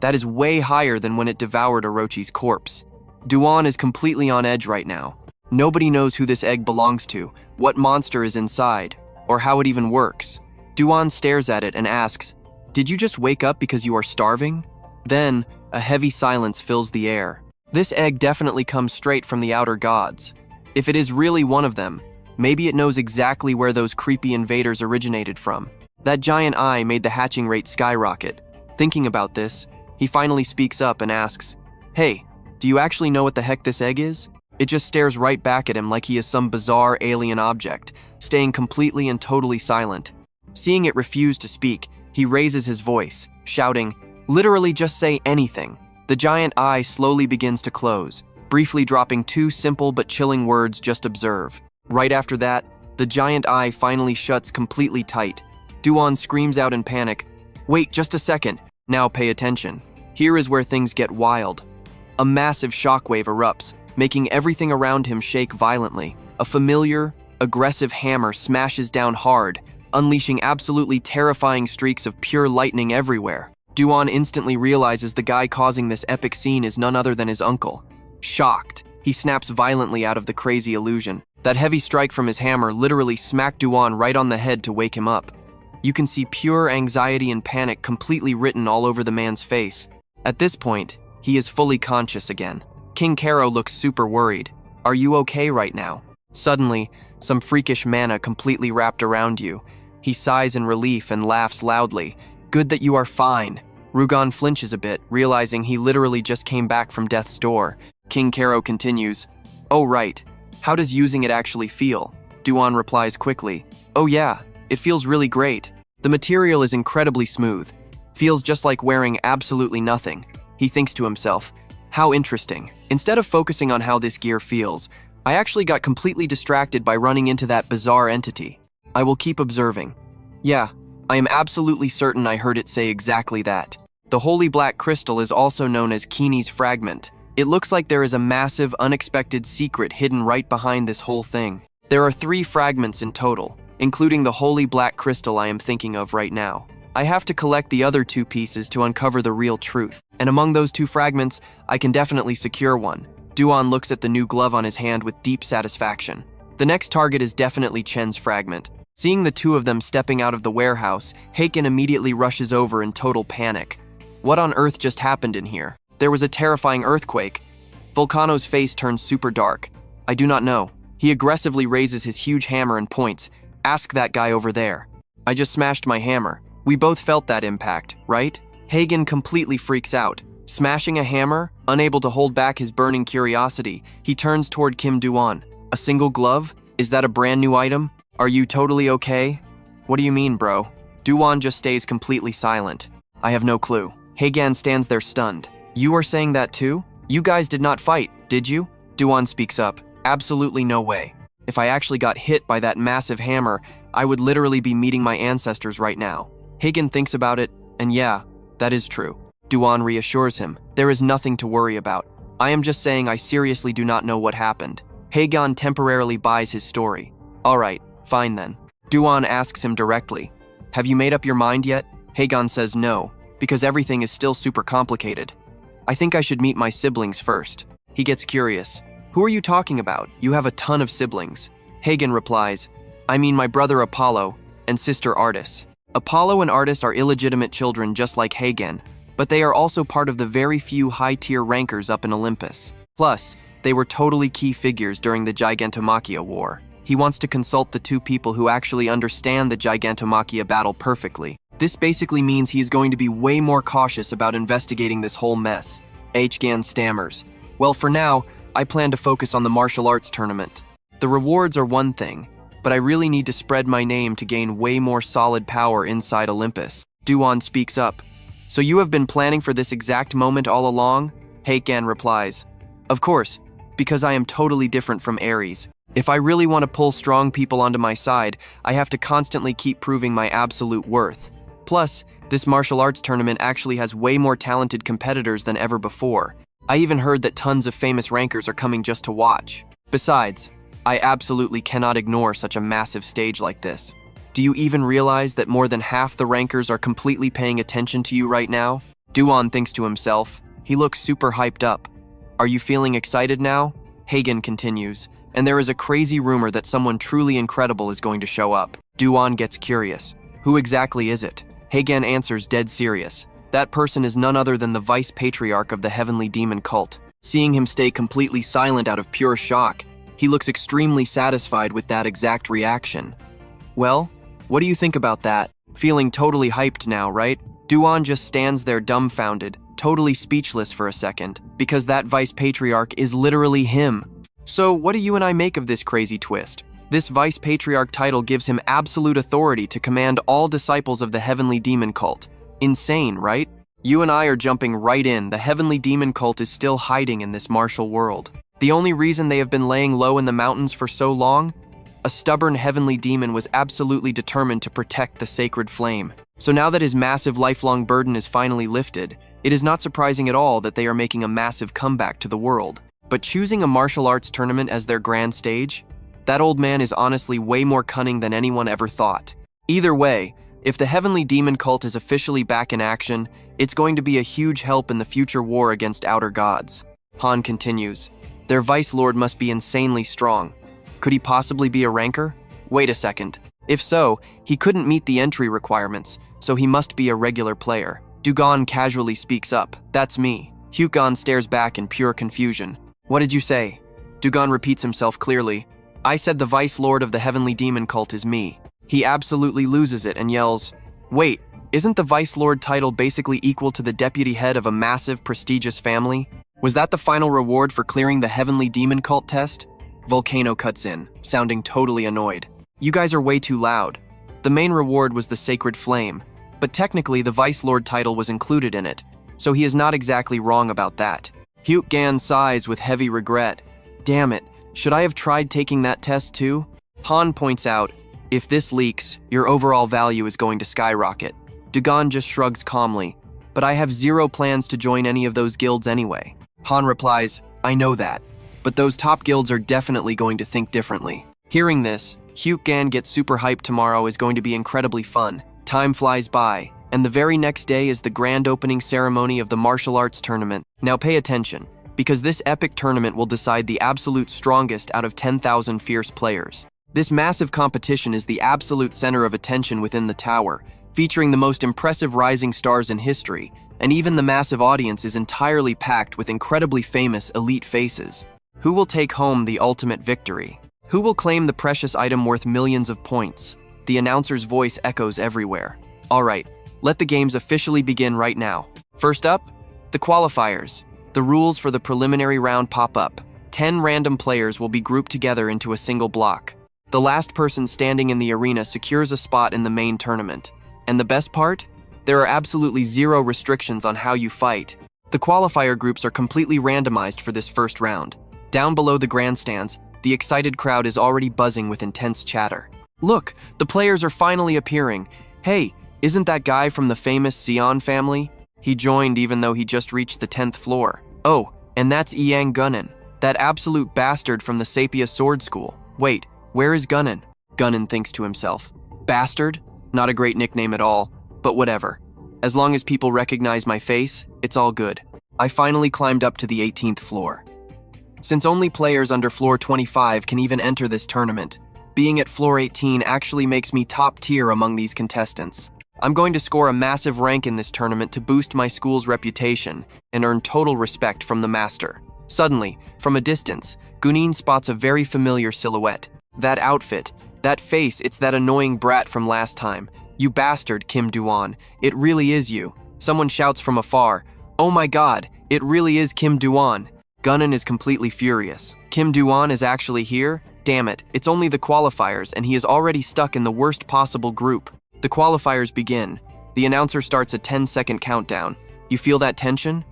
That is way higher than when it devoured Orochi's corpse. Du-gon is completely on edge right now. Nobody knows who this egg belongs to, what monster is inside, or how it even works. Du-gon stares at it and asks, "Did you just wake up because you are starving?" Then, a heavy silence fills the air. This egg definitely comes straight from the outer gods. If it is really one of them, maybe it knows exactly where those creepy invaders originated from. That giant eye made the hatching rate skyrocket. Thinking about this, he finally speaks up and asks, "Hey, do you actually know what the heck this egg is?" It just stares right back at him like he is some bizarre alien object, staying completely and totally silent. Seeing it refuse to speak, he raises his voice, shouting, "Literally just say anything." The giant eye slowly begins to close, briefly dropping 2 simple but chilling words, "Just observe." Right after that, the giant eye finally shuts completely tight. Du-gon screams out in panic, "Wait just a second, now pay attention." Here is where things get wild. A massive shockwave erupts, making everything around him shake violently. A familiar, aggressive hammer smashes down hard, unleashing absolutely terrifying streaks of pure lightning everywhere. Du-gon instantly realizes the guy causing this epic scene is none other than his uncle. Shocked, he snaps violently out of the crazy illusion. That heavy strike from his hammer literally smacked Du-gon right on the head to wake him up. You can see pure anxiety and panic completely written all over the man's face. At this point, he is fully conscious again. King Karo looks super worried. "Are you okay right now?" Suddenly, some freakish mana completely wrapped around you. He sighs in relief and laughs loudly. "Good that you are fine." Du-gon flinches a bit, realizing he literally just came back from death's door. King Karo continues, "Oh right, how does using it actually feel?" Du-gon replies quickly, "Oh yeah, it feels really great. The material is incredibly smooth. Feels just like wearing absolutely nothing." He thinks to himself, "How interesting. Instead of focusing on how this gear feels, I actually got completely distracted by running into that bizarre entity. I will keep observing. Yeah, I am absolutely certain I heard it say exactly that." The holy black crystal is also known as Kini's fragment. It looks like there is a massive, unexpected secret hidden right behind this whole thing. There are 3 fragments in total, including the holy black crystal I am thinking of right now. I have to collect the other 2 pieces to uncover the real truth, and among those 2 fragments, I can definitely secure one. Du-gon looks at the new glove on his hand with deep satisfaction. The next target is definitely Chen's fragment. Seeing the 2 of them stepping out of the warehouse, Haken immediately rushes over in total panic. What on earth just happened in here? There was a terrifying earthquake. Volcano's face turns super dark. "I do not know." He aggressively raises his huge hammer and points. "Ask that guy over there." "I just smashed my hammer. We both felt that impact, right?" Hagen completely freaks out. Smashing a hammer, unable to hold back his burning curiosity, he turns toward Kim Du-gon. "A single glove? Is that a brand new item? Are you totally okay? What do you mean, bro? Du-gon just stays completely silent. I have no clue. Hae-gan stands there stunned. You are saying that too? You guys did not fight, did you? Du-gon speaks up. Absolutely no way. If I actually got hit by that massive hammer, I would literally be meeting my ancestors right now. Hae-gan thinks about it, and yeah, that is true. Du-gon reassures him. There is nothing to worry about. I am just saying I seriously do not know what happened. Hae-gan temporarily buys his story. Alright, fine then. Du-gon asks him directly. Have you made up your mind yet? Hae-gan says no, because everything is still super complicated. I think I should meet my siblings first. He gets curious. Who are you talking about? You have a ton of siblings. Hae-gan replies, I mean my brother Apollo and sister Artis. Apollo and Artis are illegitimate children just like Hae-gan, but they are also part of the very few high-tier rankers up in Olympus. Plus, they were totally key figures during the Gigantomachia War. He wants to consult the two people who actually understand the Gigantomachia battle perfectly. This basically means he is going to be way more cautious about investigating this whole mess. Hae-gan stammers. Well, for now, I plan to focus on the martial arts tournament. The rewards are one thing, but I really need to spread my name to gain way more solid power inside Olympus. Du-gon speaks up. So you have been planning for this exact moment all along? Hae-gan replies. Of course, because I am totally different from Ares. If I really want to pull strong people onto my side, I have to constantly keep proving my absolute worth. Plus, this martial arts tournament actually has way more talented competitors than ever before. I even heard that tons of famous rankers are coming just to watch. Besides, I absolutely cannot ignore such a massive stage like this. Do you even realize that more than half the rankers are completely paying attention to you right now? Du-gon thinks to himself. He looks super hyped up. Are you feeling excited now? Hae-gan continues. And there is a crazy rumor that someone truly incredible is going to show up. Du-gon gets curious. Who exactly is it? Hae-gan answers dead serious. That person is none other than the vice patriarch of the heavenly demon cult. Seeing him stay completely silent out of pure shock, he looks extremely satisfied with that exact reaction. Well, what do you think about that? Feeling totally hyped now, right? Du-gon just stands there dumbfounded, totally speechless for a second, because that vice patriarch is literally him. So what do you and I make of this crazy twist? This vice patriarch title gives him absolute authority to command all disciples of the heavenly demon cult. Insane, right? You and I are jumping right in. The heavenly demon cult is still hiding in this martial world. The only reason they have been laying low in the mountains for so long? A stubborn heavenly demon was absolutely determined to protect the sacred flame. So now that his massive lifelong burden is finally lifted, it is not surprising at all that they are making a massive comeback to the world. But choosing a martial arts tournament as their grand stage? That old man is honestly way more cunning than anyone ever thought. Either way, if the heavenly demon cult is officially back in action, it's going to be a huge help in the future war against outer gods. Han continues. Their vice lord must be insanely strong. Could he possibly be a ranker? Wait a second. If so, he couldn't meet the entry requirements, so he must be a regular player. Du-gon casually speaks up. That's me. Hae-gan stares back in pure confusion. What did you say? Du-gon repeats himself clearly. I said the vice lord of the heavenly demon cult is me. He absolutely loses it and yells, wait, isn't the vice lord title basically equal to the deputy head of a massive, prestigious family? Was that the final reward for clearing the heavenly demon cult test? Volcano cuts in, sounding totally annoyed. You guys are way too loud. The main reward was the sacred flame, but technically the vice lord title was included in it, so he is not exactly wrong about that. Hae-gan sighs with heavy regret. Damn it, should I have tried taking that test too? Han points out, if this leaks, your overall value is going to skyrocket. Du-gon just shrugs calmly, but I have zero plans to join any of those guilds anyway. Han replies, I know that, but those top guilds are definitely going to think differently. Hearing this, Hae-gan gets super hyped. Tomorrow is going to be incredibly fun. Time flies by, and the very next day is the grand opening ceremony of the martial arts tournament. Now pay attention, because this epic tournament will decide the absolute strongest out of 10,000 fierce players. This massive competition is the absolute center of attention within the tower, featuring the most impressive rising stars in history, and even the massive audience is entirely packed with incredibly famous elite faces. Who will take home the ultimate victory? Who will claim the precious item worth millions of points? The announcer's voice echoes everywhere. Alright, let the games officially begin right now. First up, the qualifiers. The rules for the preliminary round pop up. 10 random players will be grouped together into a single block. The last person standing in the arena secures a spot in the main tournament. And the best part? There are absolutely zero restrictions on how you fight. The qualifier groups are completely randomized for this first round. Down below the grandstands, the excited crowd is already buzzing with intense chatter. Look, the players are finally appearing. Hey, isn't that guy from the famous Sion family? He joined even though he just reached the 10th floor. Oh, and that's Yang Gunnan, that absolute bastard from the Sapia Sword School. Wait, where is Gunnan? Gunnan thinks to himself. Bastard? Not a great nickname at all, but whatever. As long as people recognize my face, it's all good. I finally climbed up to the 18th floor. Since only players under floor 25 can even enter this tournament, being at floor 18 actually makes me top tier among these contestants. I'm going to score a massive rank in this tournament to boost my school's reputation and earn total respect from the master. Suddenly, from a distance, Gunin spots a very familiar silhouette. That outfit, that face, it's that annoying brat from last time. You bastard, Kim Du-gon, it really is you. Someone shouts from afar, oh my god, it really is Kim Du-gon. Gunnan is completely furious. Kim Du-gon is actually here? Damn it, it's only the qualifiers and he is already stuck in the worst possible group. The qualifiers begin. The announcer starts a 10-second countdown. You feel that tension?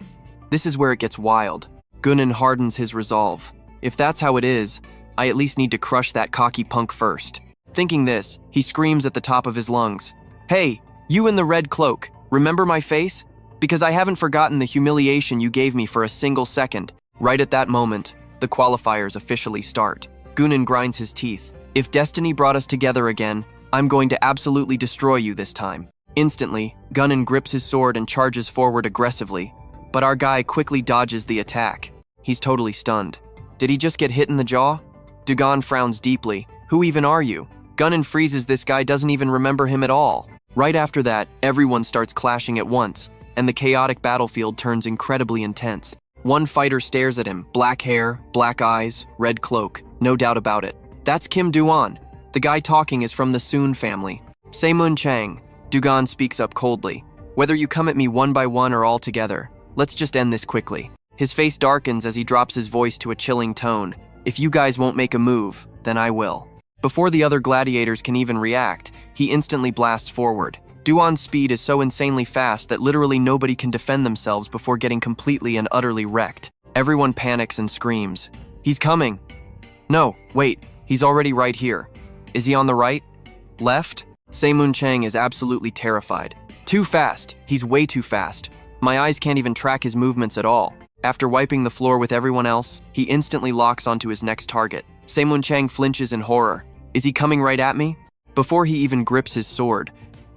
This is where it gets wild. Gunnan hardens his resolve. If that's how it is, I at least need to crush that cocky punk first. Thinking this, he screams at the top of his lungs. Hey, you in the red cloak, remember my face? Because I haven't forgotten the humiliation you gave me for a single second. Right at that moment, the qualifiers officially start. Gunnan grinds his teeth. If destiny brought us together again, I'm going to absolutely destroy you this time. Instantly, Gunnan grips his sword and charges forward aggressively, but our guy quickly dodges the attack. He's totally stunned. Did he just get hit in the jaw? Du-gon frowns deeply. Who even are you? Gunnan freezes. This guy doesn't even remember him at all. Right after that, everyone starts clashing at once, and the chaotic battlefield turns incredibly intense. One fighter stares at him, black hair, black eyes, red cloak, no doubt about it. That's Kim Du-gon. The guy talking is from the Sun family. Seimun Chang, Du-gon speaks up coldly. Whether you come at me one by one or all together, let's just end this quickly. His face darkens as he drops his voice to a chilling tone. If you guys won't make a move, then I will. Before the other gladiators can even react, he instantly blasts forward. Du-gon's speed is so insanely fast that literally nobody can defend themselves before getting completely and utterly wrecked. Everyone panics and screams. He's coming. No, wait, he's already right here. Is he on the right? Left? Seimun Chang is absolutely terrified. Too fast. He's way too fast. My eyes can't even track his movements at all. After wiping the floor with everyone else, he instantly locks onto his next target. Seimun Chang flinches in horror. Is he coming right at me? Before he even grips his sword,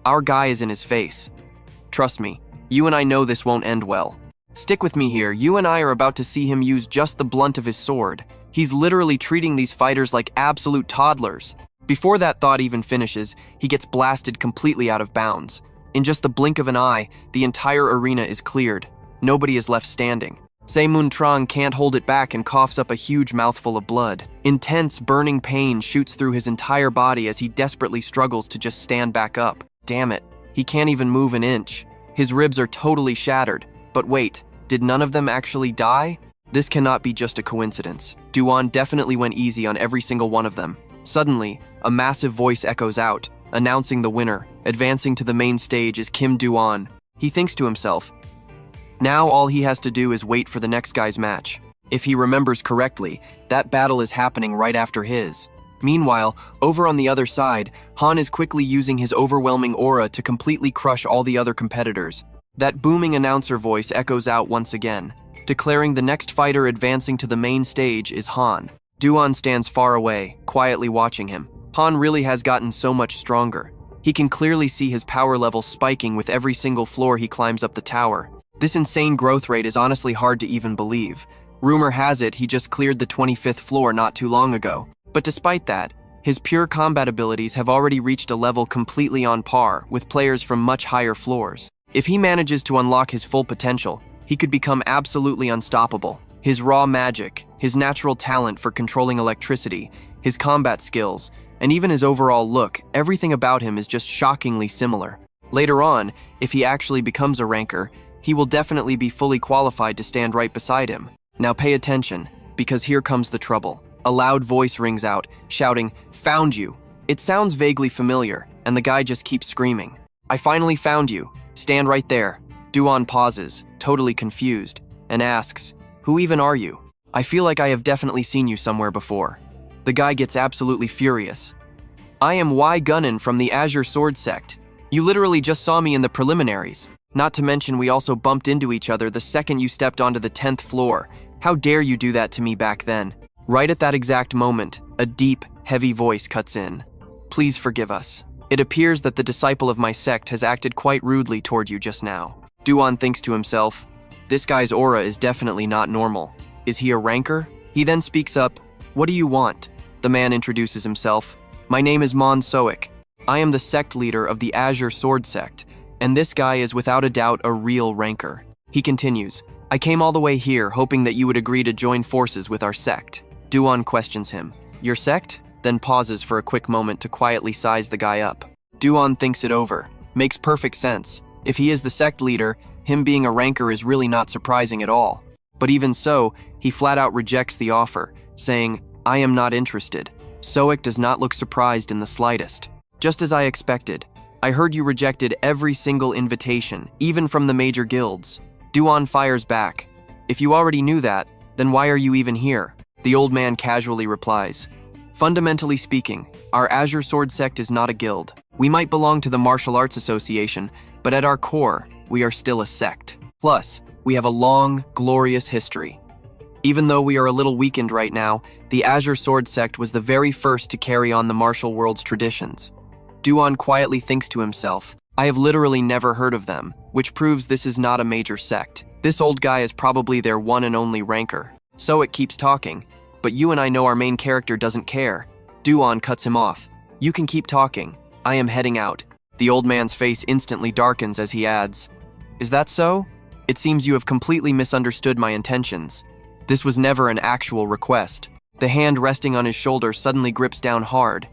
our guy is in his face. Trust me, you and I know this won't end well. Stick with me here. You and I are about to see him use just the blunt of his sword. He's literally treating these fighters like absolute toddlers. Before that thought even finishes, he gets blasted completely out of bounds. In just the blink of an eye, the entire arena is cleared. Nobody is left standing. Seimun Trang can't hold it back and coughs up a huge mouthful of blood. Intense, burning pain shoots through his entire body as he desperately struggles to just stand back up. Damn it, he can't even move an inch. His ribs are totally shattered. But wait, did none of them actually die? This cannot be just a coincidence. Du-gon definitely went easy on every single one of them. Suddenly, a massive voice echoes out, announcing the winner. Advancing to the main stage is Kim Du-gon. He thinks to himself, now all he has to do is wait for the next guy's match. If he remembers correctly, that battle is happening right after his. Meanwhile, over on the other side, Han is quickly using his overwhelming aura to completely crush all the other competitors. That booming announcer voice echoes out once again, declaring the next fighter advancing to the main stage is Han. Du-gon stands far away, quietly watching him. Han really has gotten so much stronger. He can clearly see his power level spiking with every single floor he climbs up the tower. This insane growth rate is honestly hard to even believe. Rumor has it he just cleared the 25th floor not too long ago. But despite that, his pure combat abilities have already reached a level completely on par with players from much higher floors. If he manages to unlock his full potential, he could become absolutely unstoppable. His raw magic, his natural talent for controlling electricity, his combat skills, and even his overall look, everything about him is just shockingly similar. Later on, if he actually becomes a ranker, he will definitely be fully qualified to stand right beside him. Now pay attention, because here comes the trouble. A loud voice rings out, shouting, "Found you!" It sounds vaguely familiar, and the guy just keeps screaming. "I finally found you. Stand right there." Du-gon pauses, totally confused, and asks, "Who even are you? I feel like I have definitely seen you somewhere before." The guy gets absolutely furious. "I am Gunnin from the Azure Sword Sect. You literally just saw me in the preliminaries. Not to mention we also bumped into each other the second you stepped onto the 10th floor. How dare you do that to me back then?" Right at that exact moment, a deep, heavy voice cuts in. "Please forgive us. It appears that the disciple of my sect has acted quite rudely toward you just now." Du-gon thinks to himself, "This guy's aura is definitely not normal. Is he a rancor?" He then speaks up, "What do you want?" The man introduces himself. "My name is Mon Soik. I am the sect leader of the Azure Sword Sect, and this guy is without a doubt a real rancor." He continues, "I came all the way here hoping that you would agree to join forces with our sect." Du-gon questions him, "Your sect?" Then pauses for a quick moment to quietly size the guy up. Du-gon thinks it over. Makes perfect sense. If he is the sect leader, him being a rancor is really not surprising at all. But even so, he flat out rejects the offer, saying, "I am not interested." Soik does not look surprised in the slightest. "Just as I expected. I heard you rejected every single invitation, even from the major guilds." Du-gon fires back, "If you already knew that, then why are you even here?" The old man casually replies, "Fundamentally speaking, our Azure Sword Sect is not a guild. We might belong to the Martial Arts Association, but at our core, we are still a sect. Plus, we have a long, glorious history. Even though we are a little weakened right now, the Azure Sword Sect was the very first to carry on the martial world's traditions." Du-gon quietly thinks to himself, "I have literally never heard of them, which proves this is not a major sect. This old guy is probably their one and only rancor." So it keeps talking, "But you and I know our main character doesn't care." Du-gon cuts him off. "You can keep talking. I am heading out." The old man's face instantly darkens as he adds, "Is that so? It seems you have completely misunderstood my intentions. This was never an actual request." The hand resting on his shoulder suddenly grips down hard.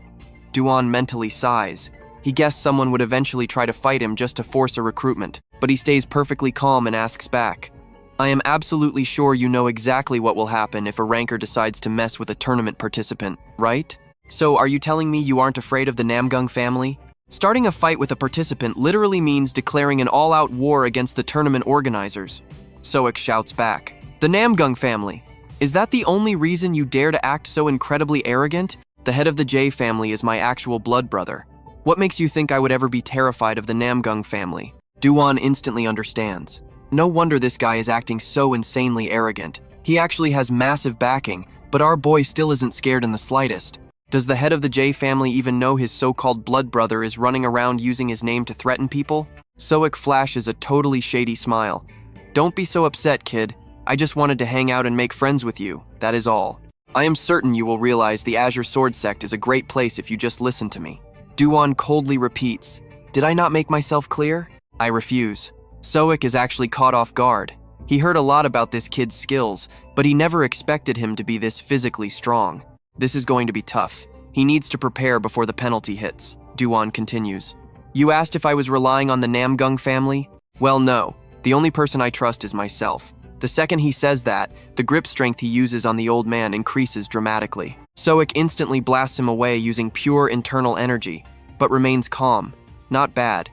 Du-gon mentally sighs. He guessed someone would eventually try to fight him just to force a recruitment, but he stays perfectly calm and asks back, "I am absolutely sure you know exactly what will happen if a rancor decides to mess with a tournament participant, right? So are you telling me you aren't afraid of the Namgung family? Starting a fight with a participant literally means declaring an all-out war against the tournament organizers." Soik shouts back, "The Namgung family? Is that the only reason you dare to act so incredibly arrogant? The head of the J family is my actual blood brother. What makes you think I would ever be terrified of the Namgung family?" Du-gon instantly understands. No wonder this guy is acting so insanely arrogant. He actually has massive backing, but our boy still isn't scared in the slightest. Does the head of the J family even know his so-called blood brother is running around using his name to threaten people? Soik flashes a totally shady smile. "Don't be so upset, kid. I just wanted to hang out and make friends with you, that is all. I am certain you will realize the Azure Sword Sect is a great place if you just listen to me." Du-gon coldly repeats, "Did I not make myself clear?" I refuse. Soik is actually caught off guard. He heard a lot about this kid's skills, but he never expected him to be this physically strong. This is going to be tough. He needs to prepare before the penalty hits. Du-gon continues, "You asked if I was relying on the Namgung family? Well, no. The only person I trust is myself." The second he says that, the grip strength he uses on the old man increases dramatically. Soik instantly blasts him away using pure internal energy, but remains calm. Not bad.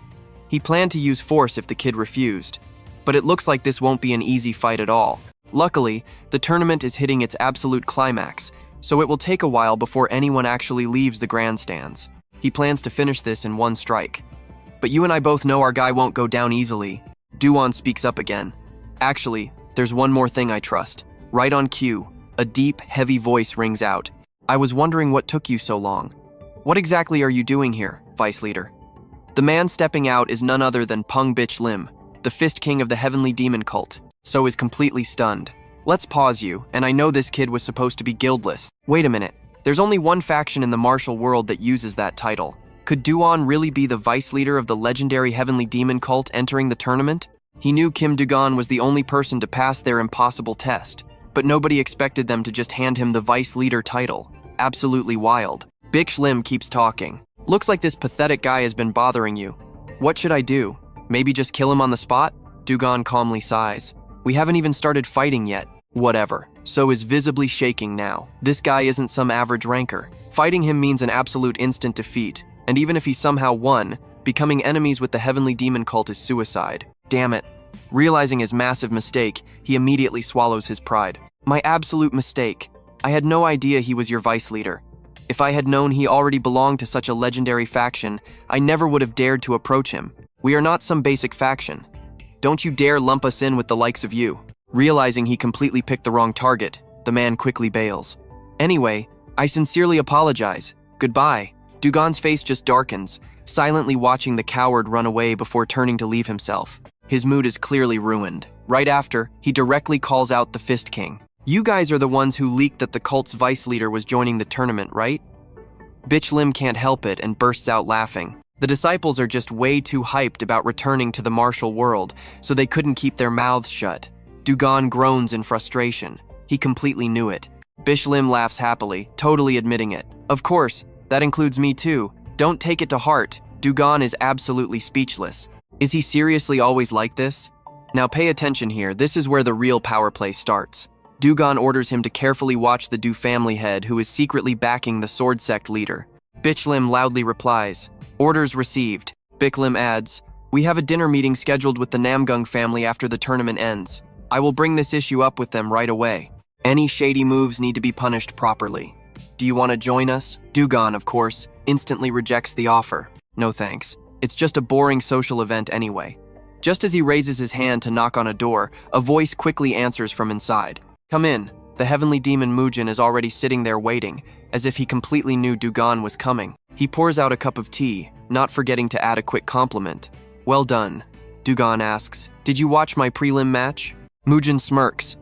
He planned to use force if the kid refused, but it looks like this won't be an easy fight at all. Luckily, the tournament is hitting its absolute climax, so it will take a while before anyone actually leaves the grandstands. He plans to finish this in one strike. "But you and I both know our guy won't go down easily." Du-gon speaks up again. "Actually, there's one more thing I trust." Right on cue, a deep, heavy voice rings out. "I was wondering what took you so long. What exactly are you doing here, Vice Leader?" The man stepping out is none other than Peng Bitch Lim, the Fist King of the Heavenly Demon Cult, so is completely stunned. "Let's pause you, and I know this kid was supposed to be guildless. Wait a minute, there's only one faction in the martial world that uses that title. Could Du-gon really be the vice leader of the legendary Heavenly Demon Cult entering the tournament?" He knew Kim Du-gon was the only person to pass their impossible test, but nobody expected them to just hand him the vice leader title. Absolutely wild. Bitch Lim keeps talking. "Looks like this pathetic guy has been bothering you. What should I do? Maybe just kill him on the spot?" Du-gon calmly sighs. "We haven't even started fighting yet." Whatever. So is visibly shaking now. This guy isn't some average ranker. Fighting him means an absolute instant defeat, and even if he somehow won, becoming enemies with the heavenly demon cult is suicide. Damn it. Realizing his massive mistake, he immediately swallows his pride. My absolute mistake. I had no idea he was your vice leader. If I had known he already belonged to such a legendary faction, I never would have dared to approach him. We are not some basic faction. Don't you dare lump us in with the likes of you. Realizing he completely picked the wrong target, the man quickly bails. Anyway, I sincerely apologize. Goodbye. Du-gon's face just darkens, silently watching the coward run away before turning to leave himself. His mood is clearly ruined. Right after, he directly calls out the Fist King. You guys are the ones who leaked that the cult's vice leader was joining the tournament, right? Bitch Lim can't help it and bursts out laughing. The disciples are just way too hyped about returning to the martial world, so they couldn't keep their mouths shut. Du-gon groans in frustration. He completely knew it. Bish Lim laughs happily, totally admitting it. Of course, that includes me too. Don't take it to heart. Du-gon is absolutely speechless. Is he seriously always like this? Now pay attention here, this is where the real power play starts. Du-gon orders him to carefully watch the Du family head who is secretly backing the sword sect leader. Bitch Lim loudly replies, "Orders received." Bick Lim adds, "We have a dinner meeting scheduled with the Namgung family after the tournament ends. I will bring this issue up with them right away. Any shady moves need to be punished properly. Do you want to join us?" Du-gon, of course, instantly rejects the offer. No thanks. It's just a boring social event anyway. Just as he raises his hand to knock on a door, a voice quickly answers from inside. "Come in." The heavenly demon Mujin is already sitting there waiting, as if he completely knew Du-gon was coming. He pours out a cup of tea, not forgetting to add a quick compliment. "Well done." Du-gon asks, "Did you watch my prelim match?" Mujin smirks.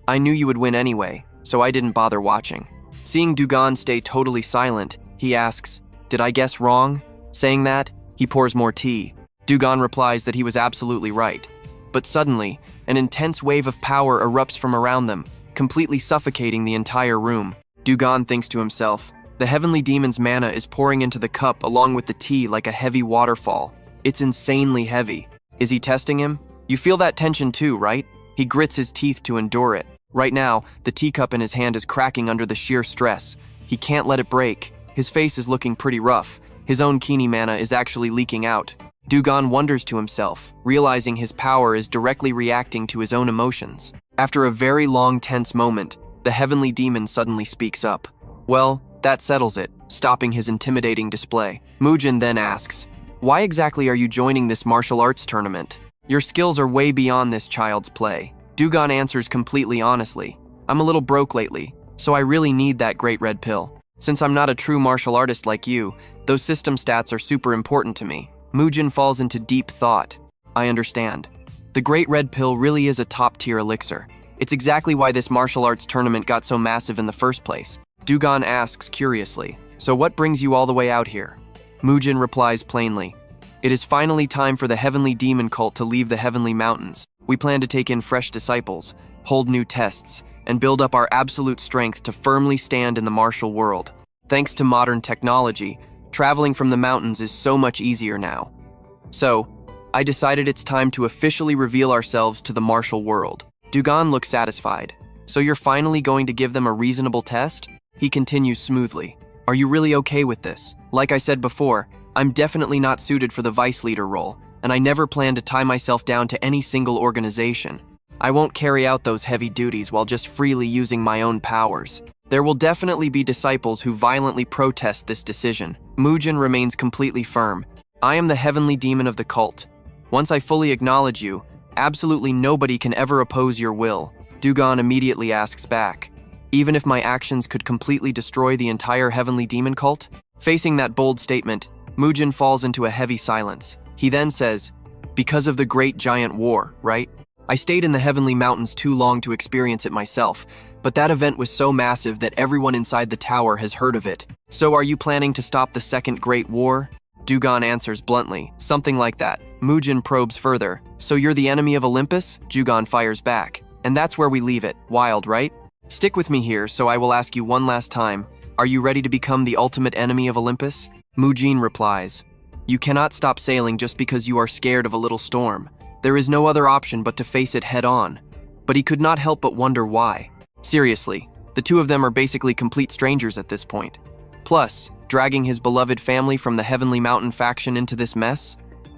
"I knew you would win anyway, so I didn't bother watching." Seeing Du-gon stay totally silent, he asks, "Did I guess wrong?" Saying that, he pours more tea. Du-gon replies that he was absolutely right. But suddenly, an intense wave of power erupts from around them, completely suffocating the entire room. Du-gon thinks to himself, the heavenly demon's mana is pouring into the cup along with the tea like a heavy waterfall. It's insanely heavy. Is he testing him? You feel that tension too, right? He grits his teeth to endure it. Right now, the teacup in his hand is cracking under the sheer stress. He can't let it break. His face is looking pretty rough. His own Kini mana is actually leaking out. Du-gon wonders to himself, realizing his power is directly reacting to his own emotions. After a very long tense moment, the heavenly demon suddenly speaks up. Well, that settles it, stopping his intimidating display. Mujin then asks, "Why exactly are you joining this martial arts tournament? Your skills are way beyond this child's play." Du-gon answers completely honestly, "I'm a little broke lately, so I really need that great red pill. Since I'm not a true martial artist like you, those system stats are super important to me." Mujin falls into deep thought. "I understand. The great red pill really is a top-tier elixir. It's exactly why this martial arts tournament got so massive in the first place." Du-gon asks curiously, "So what brings you all the way out here?" Mujin replies plainly, "It is finally time for the heavenly demon cult to leave the heavenly mountains. We plan to take in fresh disciples, hold new tests, and build up our absolute strength to firmly stand in the martial world. Thanks to modern technology, traveling from the mountains is so much easier now. So, I decided it's time to officially reveal ourselves to the martial world." Du-gon looks satisfied. "So you're finally going to give them a reasonable test?" He continues smoothly, "Are you really okay with this? Like I said before, I'm definitely not suited for the vice leader role, and I never plan to tie myself down to any single organization. I won't carry out those heavy duties while just freely using my own powers. There will definitely be disciples who violently protest this decision." Mujin remains completely firm. "I am the heavenly demon of the cult. Once I fully acknowledge you, absolutely nobody can ever oppose your will." Du-gon immediately asks back, "Even if my actions could completely destroy the entire heavenly demon cult?" Facing that bold statement, Mujin falls into a heavy silence. He then says, "Because of the great giant war, right? I stayed in the heavenly mountains too long to experience it myself, but that event was so massive that everyone inside the tower has heard of it. So are you planning to stop the second great war?" Du-gon answers bluntly, "Something like that." Mujin probes further, "So you're the enemy of Olympus?" Du-gon fires back, "And that's where we leave it. Wild, right? Stick with me here, so I will ask you one last time. Are you ready to become the ultimate enemy of Olympus?" Mujin replies, "You cannot stop sailing just because you are scared of a little storm. There is no other option but to face it head on." but he could not help but wonder why. Seriously, the two of them are basically complete strangers at this point. Plus, dragging his beloved family from the Heavenly Mountain faction into this mess?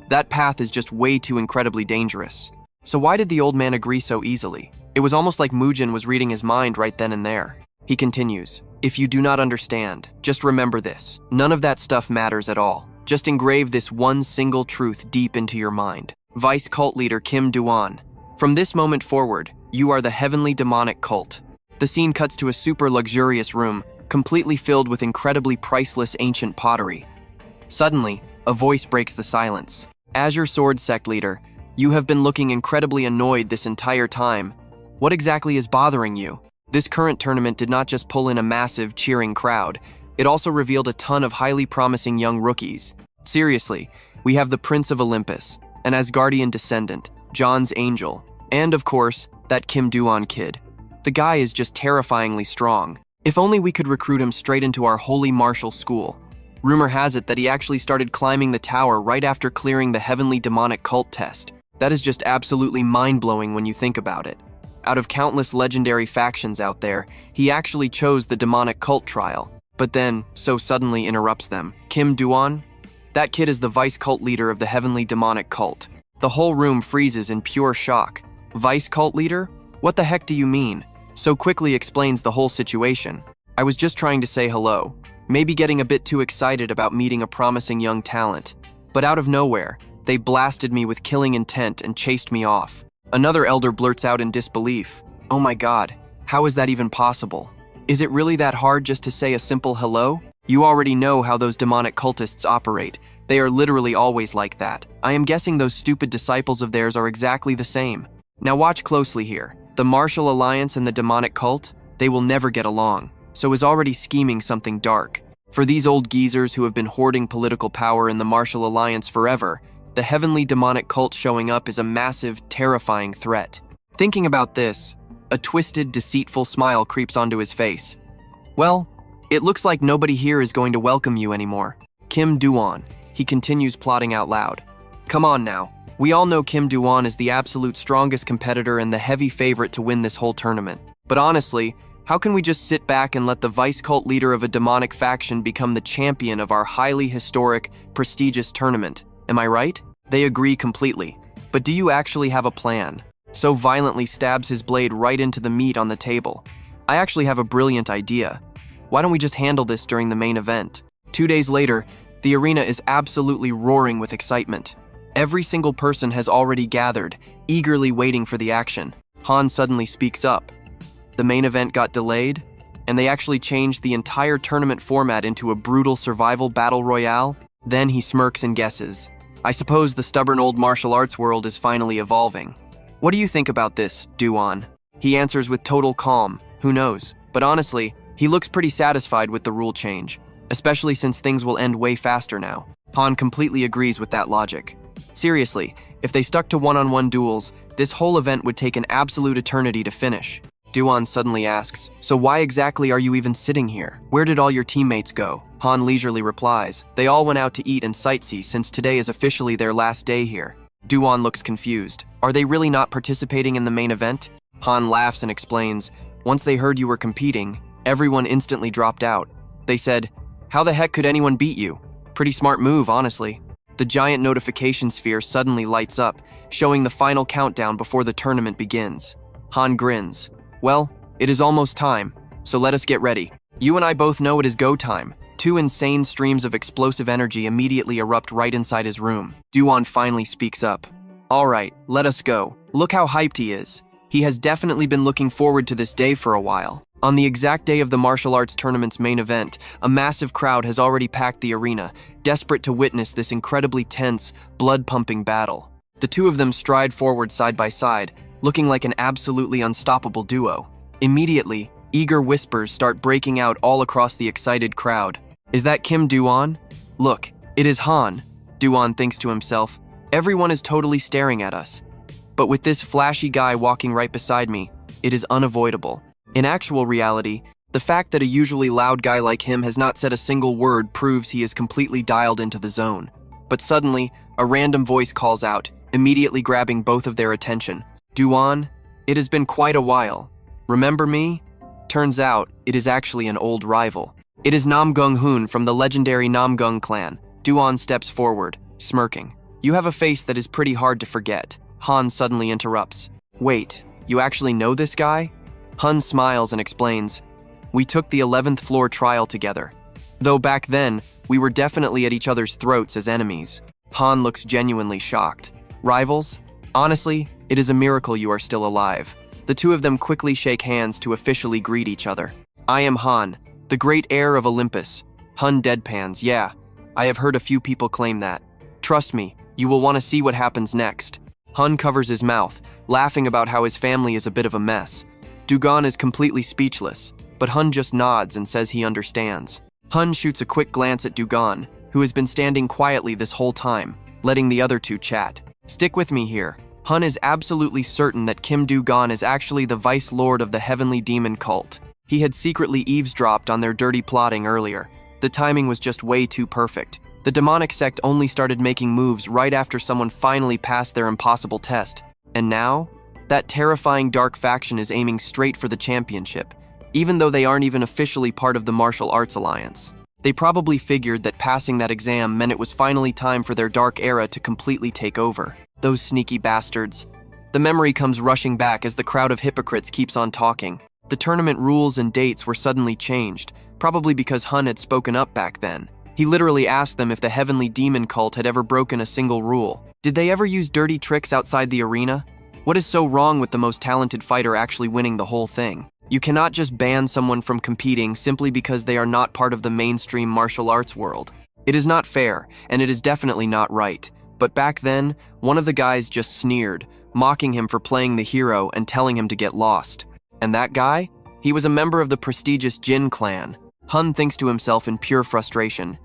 That path is just way too incredibly dangerous. So why did the old man agree so easily? It was almost like Mujin was reading his mind right then and there. He continues, "If you do not understand, just remember this. None of that stuff matters at all. Just engrave this one single truth deep into your mind. Vice cult leader Kim Du-gon. From this moment forward, you are the heavenly demonic cult." The scene cuts to a super luxurious room, completely filled with incredibly priceless ancient pottery. Suddenly, a voice breaks the silence. "Azure Sword Sect leader, you have been looking incredibly annoyed this entire time. What exactly is bothering you?" This current tournament did not just pull in a massive, cheering crowd, it also revealed a ton of highly promising young rookies. Seriously, we have the Prince of Olympus, an Asgardian descendant, John's angel, and of course, that Kim Du-gon kid. The guy is just terrifyingly strong. If only we could recruit him straight into our holy martial school. Rumor has it that he actually started climbing the tower right after clearing the heavenly demonic cult test. That is just absolutely mind-blowing when you think about it. Out of countless legendary factions out there, he actually chose the demonic cult trial, but then, so suddenly interrupts them. Kim Du-gon? That kid is the vice cult leader of the heavenly demonic cult. The whole room freezes in pure shock. Vice cult leader? What the heck do you mean? So quickly explains the whole situation. I was just trying to say hello. Maybe getting a bit too excited about meeting a promising young talent. But out of nowhere, they blasted me with killing intent and chased me off. Another elder blurts out in disbelief. "Oh my god, how is that even possible? Is it really that hard just to say a simple hello? You already know how those demonic cultists operate. They are literally always like that. I am guessing those stupid disciples of theirs are exactly the same. Now watch closely here. The Martial Alliance and the demonic cult, they will never get along, so is already scheming something dark. For these old geezers who have been hoarding political power in the Martial Alliance forever, the heavenly demonic cult showing up is a massive, terrifying threat." Thinking about this, a twisted, deceitful smile creeps onto his face. "Well, it looks like nobody here is going to welcome you anymore. Kim Du-gon," he continues plotting out loud. "Come on now. We all know Kim Du-gon is the absolute strongest competitor and the heavy favorite to win this whole tournament. But honestly, how can we just sit back and let the vice cult leader of a demonic faction become the champion of our highly historic, prestigious tournament? Am I right?" They agree completely. "But do you actually have a plan?" So violently stabs his blade right into the meat on the table. "I actually have a brilliant idea. Why don't we just handle this during the main event?" 2 days later, the arena is absolutely roaring with excitement. Every single person has already gathered, eagerly waiting for the action. Han suddenly speaks up. The main event got delayed, and they actually changed the entire tournament format into a brutal survival battle royale. Then he smirks and guesses. "I suppose the stubborn old martial arts world is finally evolving. What do you think about this, Du-gon?" He answers with total calm. Who knows? But honestly, he looks pretty satisfied with the rule change, especially since things will end way faster now. Han completely agrees with that logic. Seriously, if they stuck to one-on-one duels, this whole event would take an absolute eternity to finish. Du-gon suddenly asks, "So why exactly are you even sitting here? Where did all your teammates go?" Han leisurely replies, "They all went out to eat and sightsee since today is officially their last day here." Du-gon looks confused. "Are they really not participating in the main event?" Han laughs and explains, "Once they heard you were competing, everyone instantly dropped out. They said, 'How the heck could anyone beat you?' Pretty smart move, honestly." The giant notification sphere suddenly lights up, showing the final countdown before the tournament begins. Han grins. "Well, it is almost time, so let us get ready. You and I both know it is go time." 2 insane streams of explosive energy immediately erupt right inside his room. Du-gon finally speaks up. "All right, let us go. Look how hyped he is. He has definitely been looking forward to this day for a while." On the exact day of the martial arts tournament's main event, a massive crowd has already packed the arena, desperate to witness this incredibly tense, blood-pumping battle. The two of them stride forward side by side, looking like an absolutely unstoppable duo. Immediately, eager whispers start breaking out all across the excited crowd. "Is that Kim Du-gon? Look, it is Han," Du-gon thinks to himself. "Everyone is totally staring at us. But with this flashy guy walking right beside me, it is unavoidable." In actual reality, the fact that a usually loud guy like him has not said a single word proves he is completely dialed into the zone. But suddenly, a random voice calls out, immediately grabbing both of their attention. "Du-gon, It has been quite a while. Remember me? Turns out, it is actually an old rival. It is Nam-gung-hoon from the legendary Nam-gung clan. Du-gon steps forward, smirking. You have a face that is pretty hard to forget. Han suddenly interrupts. Wait, you actually know this guy? Hun smiles and explains. We took the 11th floor trial together. Though back then, we were definitely at each other's throats as enemies. Han looks genuinely shocked. Rivals? Honestly, it is a miracle you are still alive. The two of them quickly shake hands to officially greet each other. I am Han, the great heir of Olympus. Hun deadpans, yeah. I have heard a few people claim that. Trust me, you will want to see what happens next. Hun covers his mouth, laughing about how his family is a bit of a mess. Du-gon is completely speechless, but Hun just nods and says he understands. Hun shoots a quick glance at Du-gon, who has been standing quietly this whole time, letting the other two chat. Stick with me here. Hun is absolutely certain that Kim Du-gon is actually the vice lord of the heavenly demon cult. He had secretly eavesdropped on their dirty plotting earlier. The timing was just way too perfect. The demonic sect only started making moves right after someone finally passed their impossible test. And now, that terrifying dark faction is aiming straight for the championship, even though they aren't even officially part of the martial arts alliance. They probably figured that passing that exam meant it was finally time for their dark era to completely take over. Those sneaky bastards. The memory comes rushing back as the crowd of hypocrites keeps on talking. The tournament rules and dates were suddenly changed, probably because Hun had spoken up back then. He literally asked them if the heavenly demon cult had ever broken a single rule. Did they ever use dirty tricks outside the arena? What is so wrong with the most talented fighter actually winning the whole thing? You cannot just ban someone from competing simply because they are not part of the mainstream martial arts world. It is not fair, and it is definitely not right. But back then, one of the guys just sneered, mocking him for playing the hero and telling him to get lost. And that guy? He was a member of the prestigious Jin clan. Hun thinks to himself in pure frustration.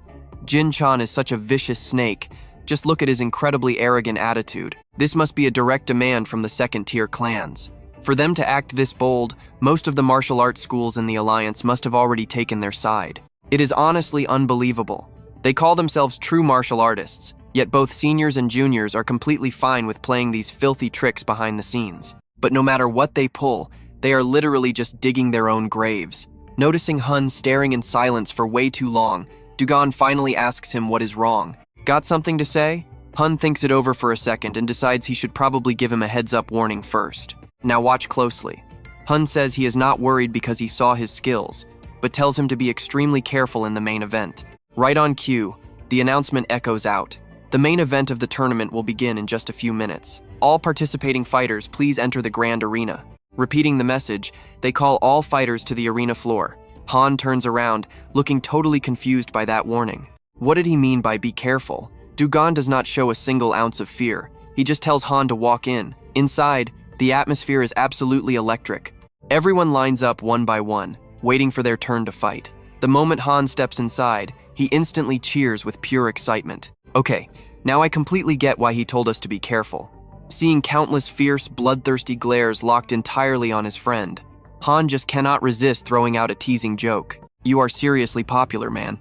Jin-chan is such a vicious snake. Just look at his incredibly arrogant attitude. This must be a direct demand from the second-tier clans. For them to act this bold, most of the martial arts schools in the alliance must have already taken their side. It is honestly unbelievable. They call themselves true martial artists, yet both seniors and juniors are completely fine with playing these filthy tricks behind the scenes. But no matter what they pull, they are literally just digging their own graves. Noticing Hun staring in silence for way too long, Du-gon finally asks him what is wrong. Got something to say? Hun thinks it over for a second and decides he should probably give him a heads-up warning first. Now watch closely. Hun says he is not worried because he saw his skills, but tells him to be extremely careful in the main event. Right on cue, the announcement echoes out. The main event of the tournament will begin in just a few minutes. All participating fighters, please enter the grand arena. Repeating the message, they call all fighters to the arena floor. Han turns around, looking totally confused by that warning. What did he mean by be careful? Du-gon does not show a single ounce of fear. He just tells Han to walk in. Inside, the atmosphere is absolutely electric. Everyone lines up one by one, waiting for their turn to fight. The moment Han steps inside, he instantly cheers with pure excitement. Okay, now I completely get why he told us to be careful. Seeing countless fierce, bloodthirsty glares locked entirely on his friend, Han just cannot resist throwing out a teasing joke. You are seriously popular, man.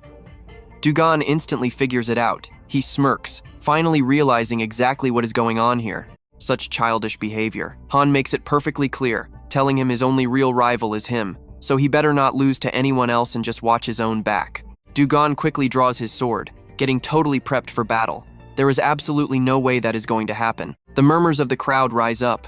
Du-gon instantly figures it out. He smirks, finally realizing exactly what is going on here. Such childish behavior. Han makes it perfectly clear, telling him his only real rival is him, so he better not lose to anyone else and just watch his own back. Du-gon quickly draws his sword, getting totally prepped for battle. There is absolutely no way that is going to happen. The murmurs of the crowd rise up.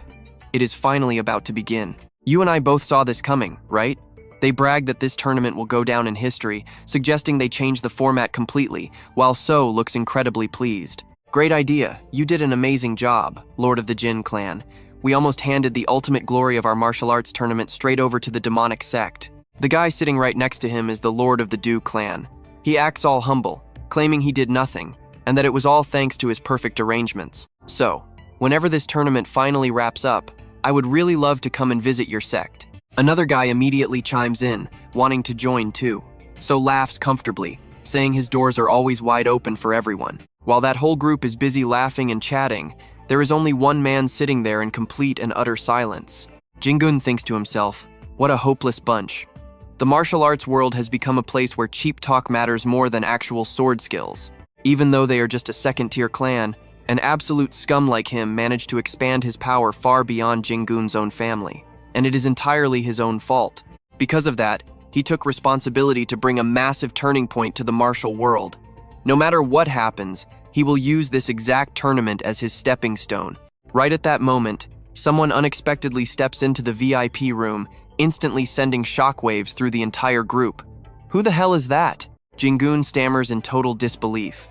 It is finally about to begin. You and I both saw this coming, right? They brag that this tournament will go down in history, suggesting they changed the format completely, while So looks incredibly pleased. Great idea. You did an amazing job, Lord of the Jin clan. We almost handed the ultimate glory of our martial arts tournament straight over to the demonic sect. The guy sitting right next to him is the Lord of the Du clan. He acts all humble, claiming he did nothing, and that it was all thanks to his perfect arrangements. So, whenever this tournament finally wraps up, I would really love to come and visit your sect. Another guy immediately chimes in, wanting to join too. So laughs comfortably, saying his doors are always wide open for everyone. While that whole group is busy laughing and chatting, there is only one man sitting there in complete and utter silence. Jin-gun thinks to himself, what a hopeless bunch. The martial arts world has become a place where cheap talk matters more than actual sword skills. Even though they are just a second-tier clan, An absolute scum like him managed to expand his power far beyond Jingun's own family, and it is entirely his own fault. Because of that, he took responsibility to bring a massive turning point to the martial world. No matter what happens, he will use this exact tournament as his stepping stone. Right at that moment, someone unexpectedly steps into the VIP room, instantly sending shockwaves through the entire group. Who the hell is that? Jingun stammers in total disbelief.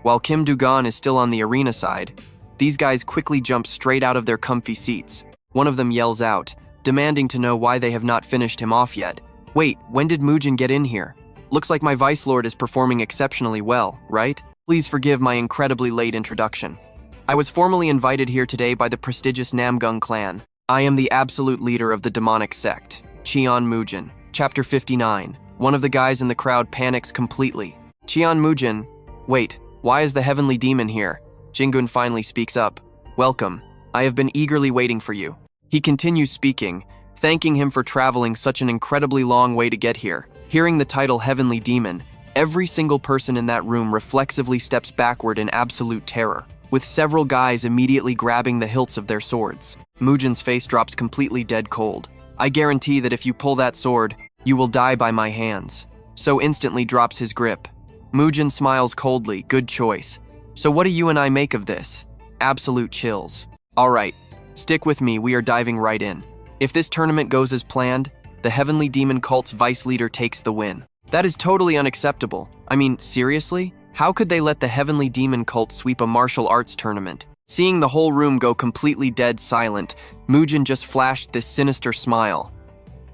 While Kim Du-gon is still on the arena side, these guys quickly jump straight out of their comfy seats. One of them yells out, demanding to know why they have not finished him off yet. Wait, when did Mujin get in here? Looks like my Vice Lord is performing exceptionally well, right? Please forgive my incredibly late introduction. I was formally invited here today by the prestigious Namgung clan. I am the absolute leader of the demonic sect, Cheon Mujin. Chapter 59. One of the guys in the crowd panics completely. Cheon Mujin, wait, why is the heavenly demon here? Jingun finally speaks up. Welcome. I have been eagerly waiting for you. He continues speaking, thanking him for traveling such an incredibly long way to get here. Hearing the title Heavenly Demon, every single person in that room reflexively steps backward in absolute terror, with several guys immediately grabbing the hilts of their swords. Mujin's face drops completely dead cold. I guarantee that if you pull that sword, you will die by my hands. So instantly drops his grip. Mujin smiles coldly, good choice. So what do you and I make of this? Absolute chills. Alright, stick with me, we are diving right in. If this tournament goes as planned, the Heavenly Demon Cult's vice leader takes the win. That is totally unacceptable. I mean, seriously? How could they let the Heavenly Demon Cult sweep a martial arts tournament? Seeing the whole room go completely dead silent, Mujin just flashed this sinister smile.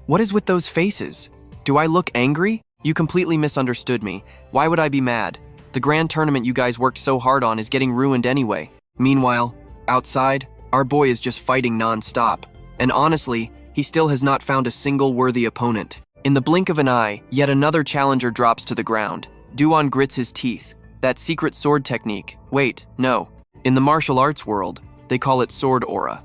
What is with those faces? Do I look angry? You completely misunderstood me. Why would I be mad? The grand tournament you guys worked so hard on is getting ruined anyway. Meanwhile, outside, our boy is just fighting non-stop. And honestly, he still has not found a single worthy opponent. In the blink of an eye, yet another challenger drops to the ground. Du-gon grits his teeth. That secret sword technique. Wait, no. In the martial arts world, they call it sword aura.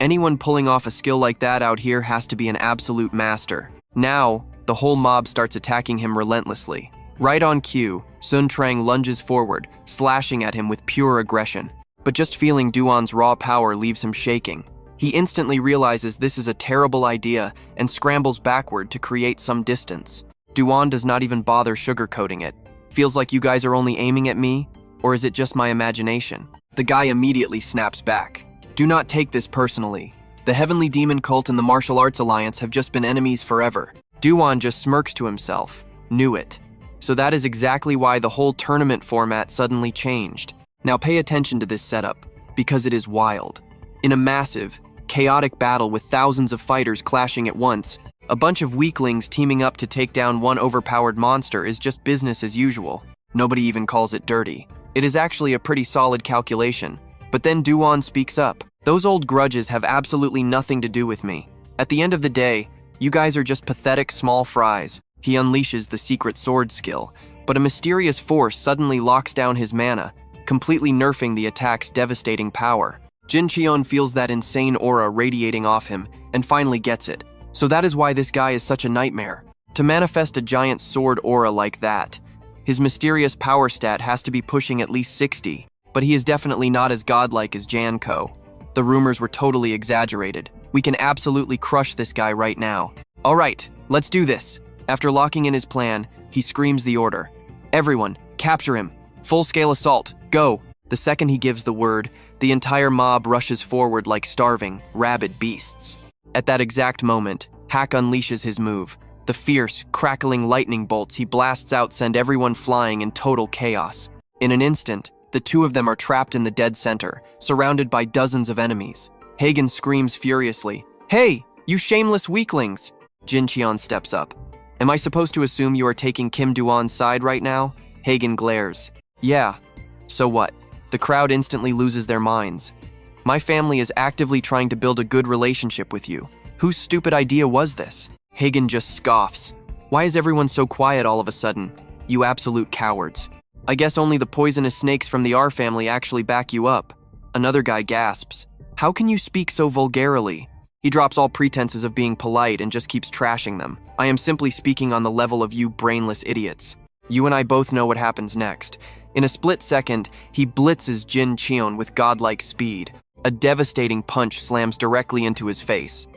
Anyone pulling off a skill like that out here has to be an absolute master. Now, the whole mob starts attacking him relentlessly. Right on cue, Sun Trang lunges forward, slashing at him with pure aggression. But just feeling Du-gon's raw power leaves him shaking. He instantly realizes this is a terrible idea and scrambles backward to create some distance. Du-gon does not even bother sugarcoating it. Feels like you guys are only aiming at me, or is it just my imagination? The guy immediately snaps back. Do not take this personally. The Heavenly Demon Cult and the Martial Arts Alliance have just been enemies forever. Du-gon just smirks to himself. Knew it. So that is exactly why the whole tournament format suddenly changed. Now pay attention to this setup, because it is wild. In a massive, chaotic battle with thousands of fighters clashing at once, a bunch of weaklings teaming up to take down one overpowered monster is just business as usual. Nobody even calls it dirty. It is actually a pretty solid calculation. But then Du-gon speaks up. Those old grudges have absolutely nothing to do with me. At the end of the day, you guys are just pathetic small fries. He unleashes the secret sword skill, but a mysterious force suddenly locks down his mana, completely nerfing the attack's devastating power. Jin Cheon feels that insane aura radiating off him, and finally gets it. So that is why this guy is such a nightmare. To manifest a giant sword aura like that, his mysterious power stat has to be pushing at least 60, but he is definitely not as godlike as Janko. The rumors were totally exaggerated. We can absolutely crush this guy right now. Alright, let's do this. After locking in his plan, he screams the order. Everyone, capture him. Full-scale assault, go. The second he gives the word, the entire mob rushes forward like starving, rabid beasts. At that exact moment, Hack unleashes his move. The fierce, crackling lightning bolts he blasts out send everyone flying in total chaos. In an instant, the two of them are trapped in the dead center, surrounded by dozens of enemies. Hagen screams furiously, "Hey, you shameless weaklings!" Jin Cheon steps up. "Am I supposed to assume you are taking Kim Du-gon's side right now?" Hagen glares. "Yeah. So what?" The crowd instantly loses their minds. "My family is actively trying to build a good relationship with you. Whose stupid idea was this?" Hagen just scoffs. "Why is everyone so quiet all of a sudden? You absolute cowards. I guess only the poisonous snakes from the R family actually back you up." Another guy gasps. "How can you speak so vulgarly?" He drops all pretenses of being polite and just keeps trashing them. "I am simply speaking on the level of you brainless idiots. You and I both know what happens next. In a split second, he blitzes Jin Cheon with godlike speed. A devastating punch slams directly into his face.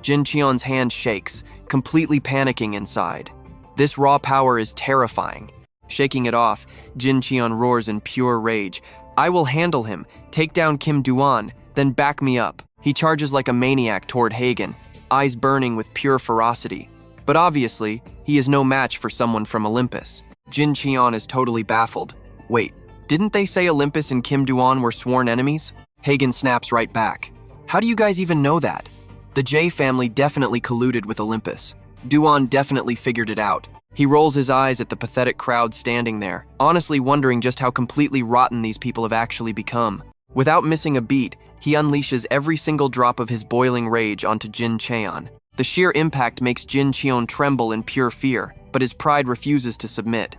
Jin Cheon's hand shakes, completely panicking inside. This raw power is terrifying. Shaking it off, Jin Cheon roars in pure rage. I will handle him, take down Kim Du-gon, then back me up. He charges like a maniac toward Hagen, eyes burning with pure ferocity. But obviously, he is no match for someone from Olympus. Jin Cheon is totally baffled. Wait, didn't they say Olympus and Kim Du-gon were sworn enemies? Hagen snaps right back. How do you guys even know that? The J family definitely colluded with Olympus. Du-gon definitely figured it out. He rolls his eyes at the pathetic crowd standing there, honestly wondering just how completely rotten these people have actually become. Without missing a beat, he unleashes every single drop of his boiling rage onto Jin Cheon. The sheer impact makes Jin Cheon tremble in pure fear, but his pride refuses to submit.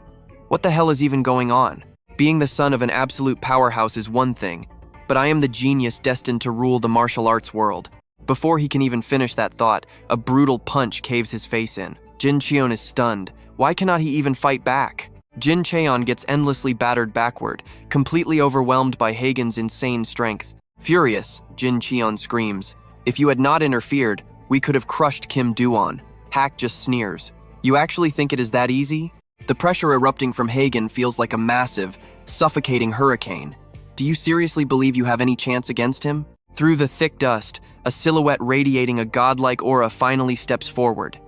What the hell is even going on? Being the son of an absolute powerhouse is one thing, but I am the genius destined to rule the martial arts world. Before he can even finish that thought, a brutal punch caves his face in. Jin Cheon is stunned. Why cannot he even fight back? Jin Cheon gets endlessly battered backward, completely overwhelmed by Hagen's insane strength. Furious, Jin Cheon screams, "If you had not interfered, we could have crushed Kim Du-gon." Hack just sneers. You actually think it is that easy? The pressure erupting from Hagen feels like a massive, suffocating hurricane. Do you seriously believe you have any chance against him? Through the thick dust, a silhouette radiating a godlike aura finally steps forward.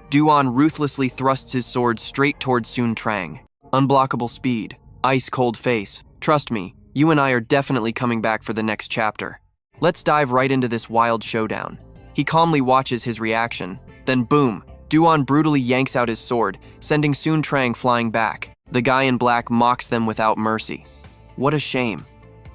Du-gon ruthlessly thrusts his sword straight towards Sun Trang. Unblockable speed, ice-cold face. Trust me, you and I are definitely coming back for the next chapter. Let's dive right into this wild showdown. He calmly watches his reaction. Then boom, Du-gon brutally yanks out his sword, sending Sun Trang flying back. The guy in black mocks them without mercy. What a shame.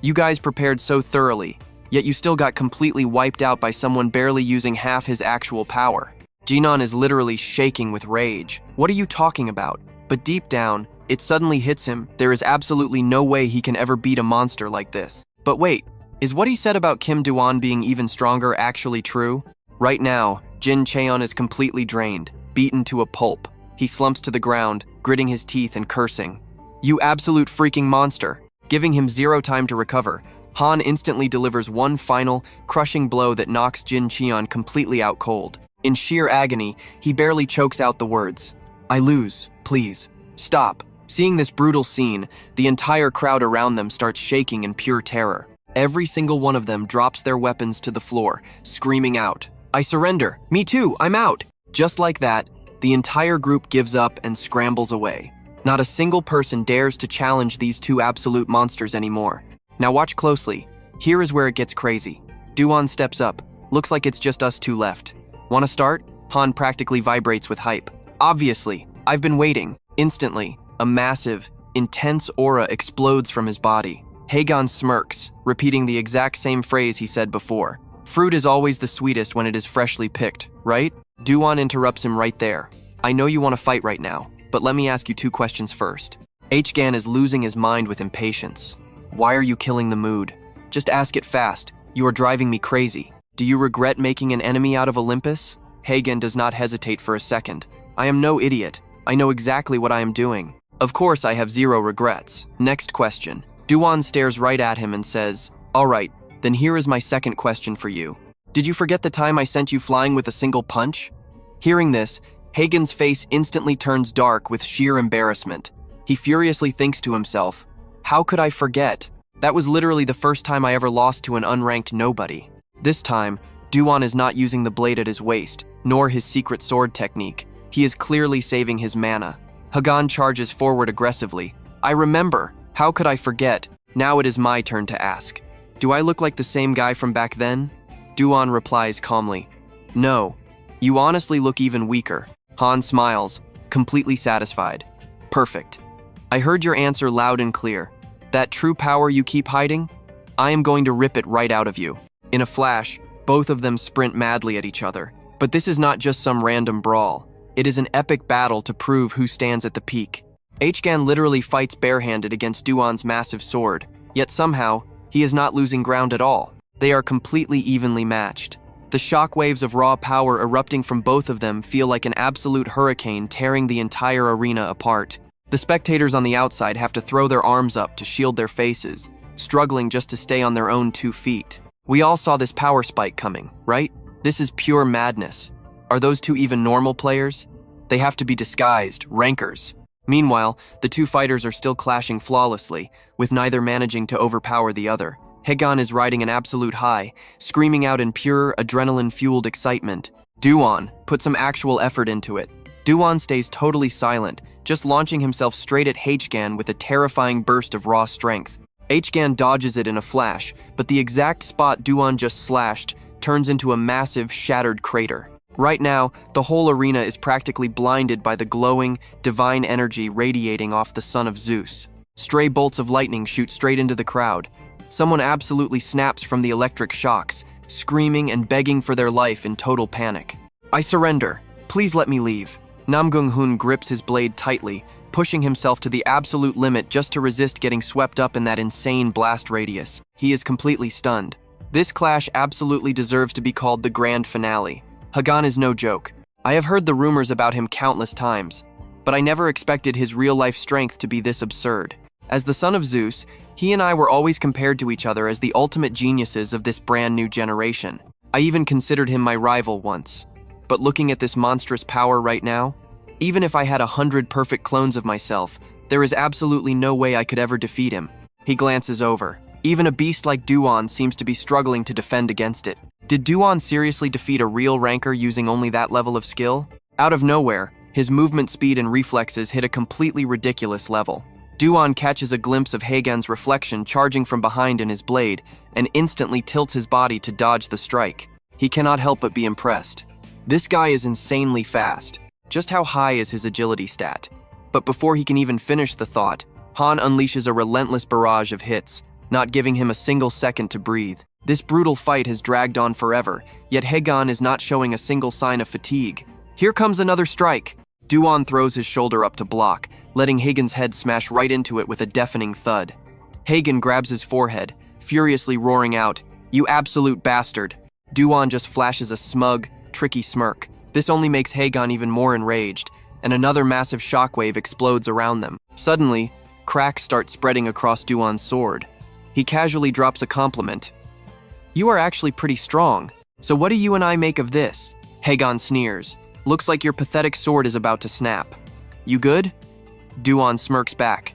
You guys prepared so thoroughly, yet you still got completely wiped out by someone barely using half his actual power. Jinan is literally shaking with rage. What are you talking about? But deep down, it suddenly hits him. There is absolutely no way he can ever beat a monster like this. But wait, is what he said about Kim Du-gon being even stronger actually true? Right now, Jin Cheon is completely drained, beaten to a pulp. He slumps to the ground, gritting his teeth and cursing. You absolute freaking monster! Giving him zero time to recover, Han instantly delivers one final, crushing blow that knocks Jin Cheon completely out cold. In sheer agony, he barely chokes out the words, "I lose, please, stop." Seeing this brutal scene, the entire crowd around them starts shaking in pure terror. Every single one of them drops their weapons to the floor, screaming out, "I surrender, me too, I'm out." Just like that, the entire group gives up and scrambles away. Not a single person dares to challenge these two absolute monsters anymore. Now watch closely. Here is where it gets crazy. Du-gon steps up. Looks like it's just us two left. Wanna start? Han practically vibrates with hype. Obviously, I've been waiting. Instantly, a massive, intense aura explodes from his body. Hagen smirks, repeating the exact same phrase he said before. Fruit is always the sweetest when it is freshly picked, right? Du-gon interrupts him right there. I know you want to fight right now, but let me ask you two questions first. Hagen is losing his mind with impatience. Why are you killing the mood? Just ask it fast. You are driving me crazy. Do you regret making an enemy out of Olympus? Hagen does not hesitate for a second. I am no idiot. I know exactly what I am doing. Of course I have zero regrets. Next question. Du-gon stares right at him and says, all right, then here is my second question for you. Did you forget the time I sent you flying with a single punch? Hearing this, Hagen's face instantly turns dark with sheer embarrassment. He furiously thinks to himself, how could I forget? That was literally the first time I ever lost to an unranked nobody. This time, Du-gon is not using the blade at his waist, nor his secret sword technique. He is clearly saving his mana. Hagen charges forward aggressively. I remember. How could I forget? Now it is my turn to ask. Do I look like the same guy from back then? Du-gon replies calmly. No. You honestly look even weaker. Han smiles, completely satisfied. Perfect. I heard your answer loud and clear. That true power you keep hiding? I am going to rip it right out of you. In a flash, both of them sprint madly at each other. But this is not just some random brawl. It is an epic battle to prove who stands at the peak. Hagen literally fights barehanded against Du-gon's massive sword, yet somehow, he is not losing ground at all. They are completely evenly matched. The shockwaves of raw power erupting from both of them feel like an absolute hurricane tearing the entire arena apart. The spectators on the outside have to throw their arms up to shield their faces, struggling just to stay on their own 2 feet. We all saw this power spike coming, right? This is pure madness. Are those two even normal players? They have to be disguised, rankers. Meanwhile, the two fighters are still clashing flawlessly, with neither managing to overpower the other. Haegon is riding an absolute high, screaming out in pure, adrenaline-fueled excitement. Du-gon, put some actual effort into it. Du-gon stays totally silent, just launching himself straight at Haegan with a terrifying burst of raw strength. Haegan dodges it in a flash, but the exact spot Du-gon just slashed turns into a massive, shattered crater. Right now, the whole arena is practically blinded by the glowing, divine energy radiating off the son of Zeus. Stray bolts of lightning shoot straight into the crowd. Someone absolutely snaps from the electric shocks, screaming and begging for their life in total panic. I surrender. Please let me leave. Namgung-hun grips his blade tightly, pushing himself to the absolute limit just to resist getting swept up in that insane blast radius. He is completely stunned. This clash absolutely deserves to be called the grand finale. Haegan is no joke. I have heard the rumors about him countless times, but I never expected his real-life strength to be this absurd. As the son of Zeus, he and I were always compared to each other as the ultimate geniuses of this brand new generation. I even considered him my rival once. But looking at this monstrous power right now, even if I had 100 perfect clones of myself, there is absolutely no way I could ever defeat him. He glances over. Even a beast like Du-gon seems to be struggling to defend against it. Did Du-gon seriously defeat a real ranker using only that level of skill? Out of nowhere, his movement speed and reflexes hit a completely ridiculous level. Du-gon catches a glimpse of Haegan's reflection charging from behind in his blade and instantly tilts his body to dodge the strike. He cannot help but be impressed. This guy is insanely fast. Just how high is his agility stat? But before he can even finish the thought, Han unleashes a relentless barrage of hits, not giving him a single second to breathe. This brutal fight has dragged on forever, yet Haegan is not showing a single sign of fatigue. Here comes another strike. Du-gon throws his shoulder up to block, letting Haegan's head smash right into it with a deafening thud. Haegan grabs his forehead, furiously roaring out, "You absolute bastard!" Du-gon just flashes a smug, tricky smirk. This only makes Haegan even more enraged, and another massive shockwave explodes around them. Suddenly, cracks start spreading across Du-gon's sword. He casually drops a compliment. "You are actually pretty strong. So what do you and I make of this?" Haegan sneers. "Looks like your pathetic sword is about to snap. You good?" Du-gon smirks back.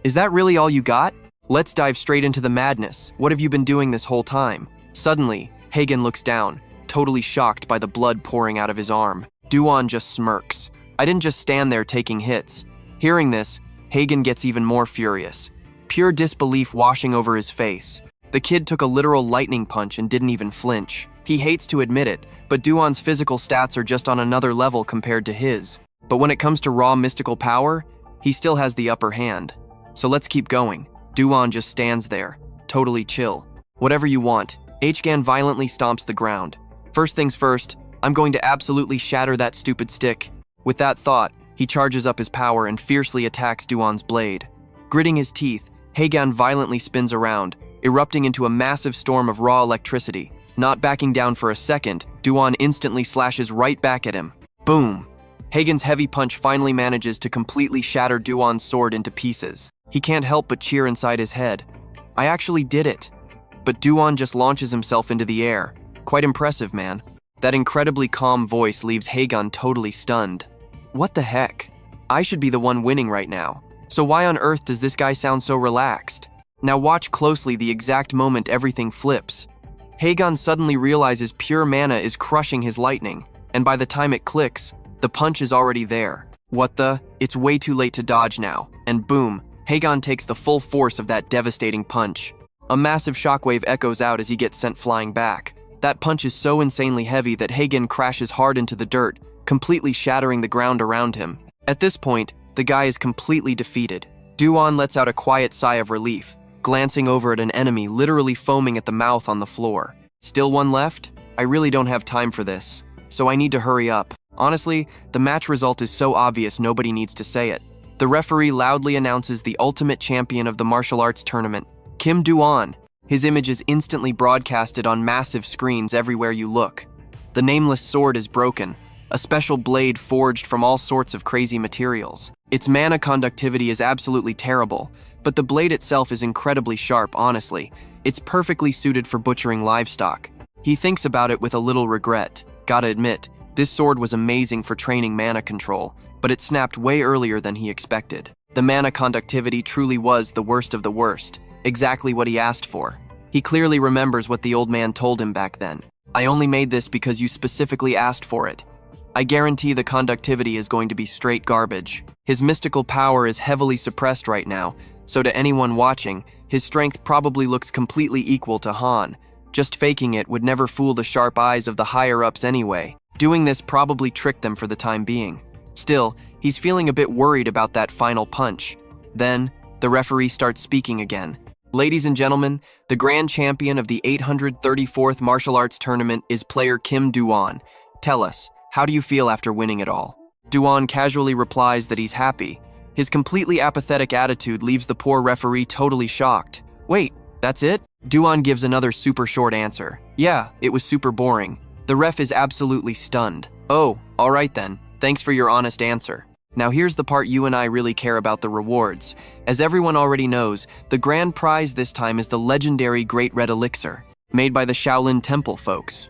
"Is that really all you got? Let's dive straight into the madness. What have you been doing this whole time?" Suddenly, Haegan looks down, totally shocked by the blood pouring out of his arm. Du-gon just smirks. "I didn't just stand there taking hits." Hearing this, Haegan gets even more furious. Pure disbelief washing over his face. The kid took a literal lightning punch and didn't even flinch. He hates to admit it, but Du-gon's physical stats are just on another level compared to his. But when it comes to raw mystical power, he still has the upper hand. So let's keep going. Du-gon just stands there, totally chill. "Whatever you want." Haegan violently stomps the ground. "First things first, I'm going to absolutely shatter that stupid stick." With that thought, he charges up his power and fiercely attacks Du-gon's blade. Gritting his teeth, Haegan violently spins around, erupting into a massive storm of raw electricity. Not backing down for a second, Du-gon instantly slashes right back at him. Boom! Haegan's heavy punch finally manages to completely shatter Du-gon's sword into pieces. He can't help but cheer inside his head. "I actually did it." But Du-gon just launches himself into the air. Quite impressive, man. That incredibly calm voice leaves Haegan totally stunned. What the heck? I should be the one winning right now. So why on earth does this guy sound so relaxed? Now watch closely the exact moment everything flips. Haegan suddenly realizes pure mana is crushing his lightning, and by the time it clicks, the punch is already there. What the? It's way too late to dodge now, and boom, Haegan takes the full force of that devastating punch. A massive shockwave echoes out as he gets sent flying back. That punch is so insanely heavy that Haegan crashes hard into the dirt, completely shattering the ground around him. At this point, the guy is completely defeated. Du-gon lets out a quiet sigh of relief, glancing over at an enemy literally foaming at the mouth on the floor. "Still one left? I really don't have time for this, so I need to hurry up." Honestly, the match result is so obvious nobody needs to say it. The referee loudly announces the ultimate champion of the martial arts tournament, Kim Du-gon. His image is instantly broadcasted on massive screens everywhere you look. The nameless sword is broken. a special blade forged from all sorts of crazy materials. Its mana conductivity is absolutely terrible, but the blade itself is incredibly sharp, honestly. It's perfectly suited for butchering livestock. He thinks about it with a little regret. Gotta admit, this sword was amazing for training mana control, but it snapped way earlier than he expected. The mana conductivity truly was the worst of the worst, exactly what he asked for. He clearly remembers what the old man told him back then. I only made this because you specifically asked for it. I guarantee the conductivity is going to be straight garbage. His mystical power is heavily suppressed right now, so to anyone watching, his strength probably looks completely equal to Han. Just faking it would never fool the sharp eyes of the higher-ups anyway. Doing this probably tricked them for the time being. Still, he's feeling a bit worried about that final punch. Then, the referee starts speaking again. Ladies and gentlemen, the grand champion of the 834th martial arts tournament is player Kim Du-gon. Tell us, how do you feel after winning it all? Du-gon casually replies that he's happy. His completely apathetic attitude leaves the poor referee totally shocked. Wait, that's it? Du-gon gives another super short answer. Yeah, it was super boring. The ref is absolutely stunned. Oh, alright then. Thanks for your honest answer. Now here's the part you and I really care about, the rewards. As everyone already knows, the grand prize this time is the legendary Great Red Elixir, made by the Shaolin Temple folks.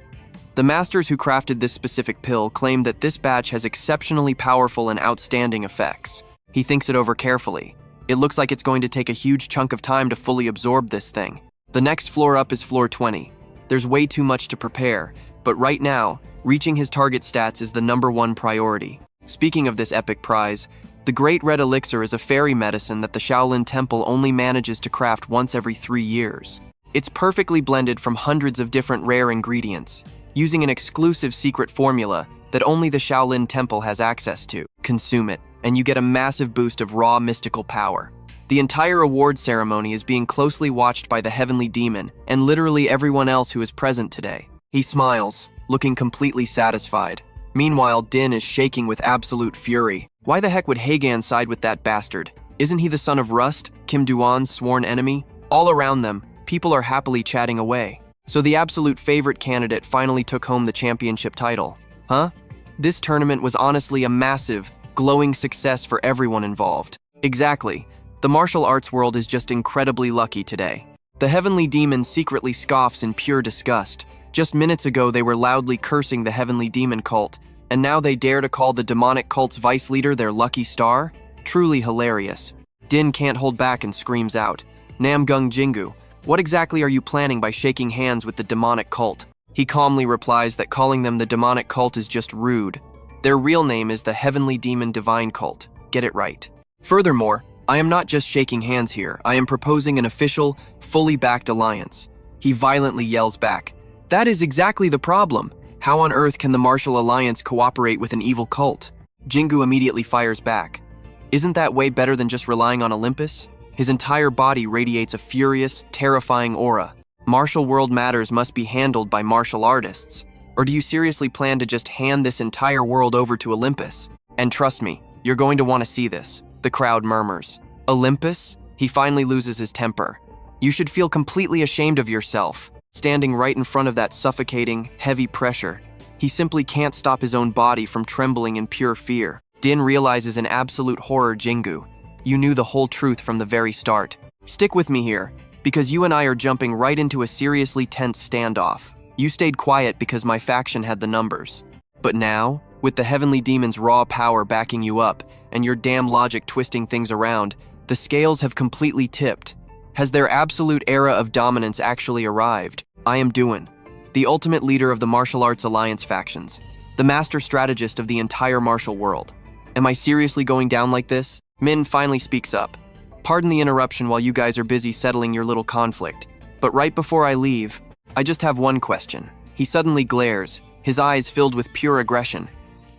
The masters who crafted this specific pill claim that this batch has exceptionally powerful and outstanding effects. He thinks it over carefully. It looks like it's going to take a huge chunk of time to fully absorb this thing. The next floor up is floor 20. There's way too much to prepare, but right now, reaching his target stats is the #1 priority. Speaking of this epic prize, the Great Red Elixir is a fairy medicine that the Shaolin Temple only manages to craft once every 3 years. It's perfectly blended from hundreds of different rare ingredients, using an exclusive secret formula that only the Shaolin Temple has access to. Consume it, and you get a massive boost of raw mystical power. The entire award ceremony is being closely watched by the Heavenly Demon and literally everyone else who is present today. He smiles, looking completely satisfied. Meanwhile, Din is shaking with absolute fury. Why the heck would Hagan side with that bastard? Isn't he the son of Rust, Kim Du-gon's sworn enemy? All around them, people are happily chatting away. So the absolute favorite candidate finally took home the championship title. Huh? This tournament was honestly a massive, glowing success for everyone involved. Exactly. The martial arts world is just incredibly lucky today. The Heavenly Demon secretly scoffs in pure disgust. Just minutes ago, they were loudly cursing the Heavenly Demon cult, and now they dare to call the demonic cult's vice leader their lucky star? Truly hilarious. Din can't hold back and screams out, "Namgung Jingu, what exactly are you planning by shaking hands with the demonic cult?" He calmly replies that calling them the demonic cult is just rude. Their real name is the Heavenly Demon Divine Cult. Get it right. Furthermore, I am not just shaking hands here. I am proposing an official, fully backed alliance. He violently yells back, "That is exactly the problem. How on earth can the Martial Alliance cooperate with an evil cult?" Jingu immediately fires back. Isn't that way better than just relying on Olympus? His entire body radiates a furious, terrifying aura. Martial world matters must be handled by martial artists. Or do you seriously plan to just hand this entire world over to Olympus? And trust me, you're going to want to see this. The crowd murmurs. Olympus? He finally loses his temper. You should feel completely ashamed of yourself. Standing right in front of that suffocating, heavy pressure, he simply can't stop his own body from trembling in pure fear. Din realizes in absolute horror, Jingu, you knew the whole truth from the very start. Stick with me here, because you and I are jumping right into a seriously tense standoff. You stayed quiet because my faction had the numbers. But now, with the Heavenly Demon's raw power backing you up, and your damn logic twisting things around, the scales have completely tipped. Has their absolute era of dominance actually arrived? I am Du-gon, the ultimate leader of the Martial Arts Alliance factions, the master strategist of the entire martial world. Am I seriously going down like this? Min finally speaks up. Pardon the interruption while you guys are busy settling your little conflict, but right before I leave, I just have one question. He suddenly glares, his eyes filled with pure aggression.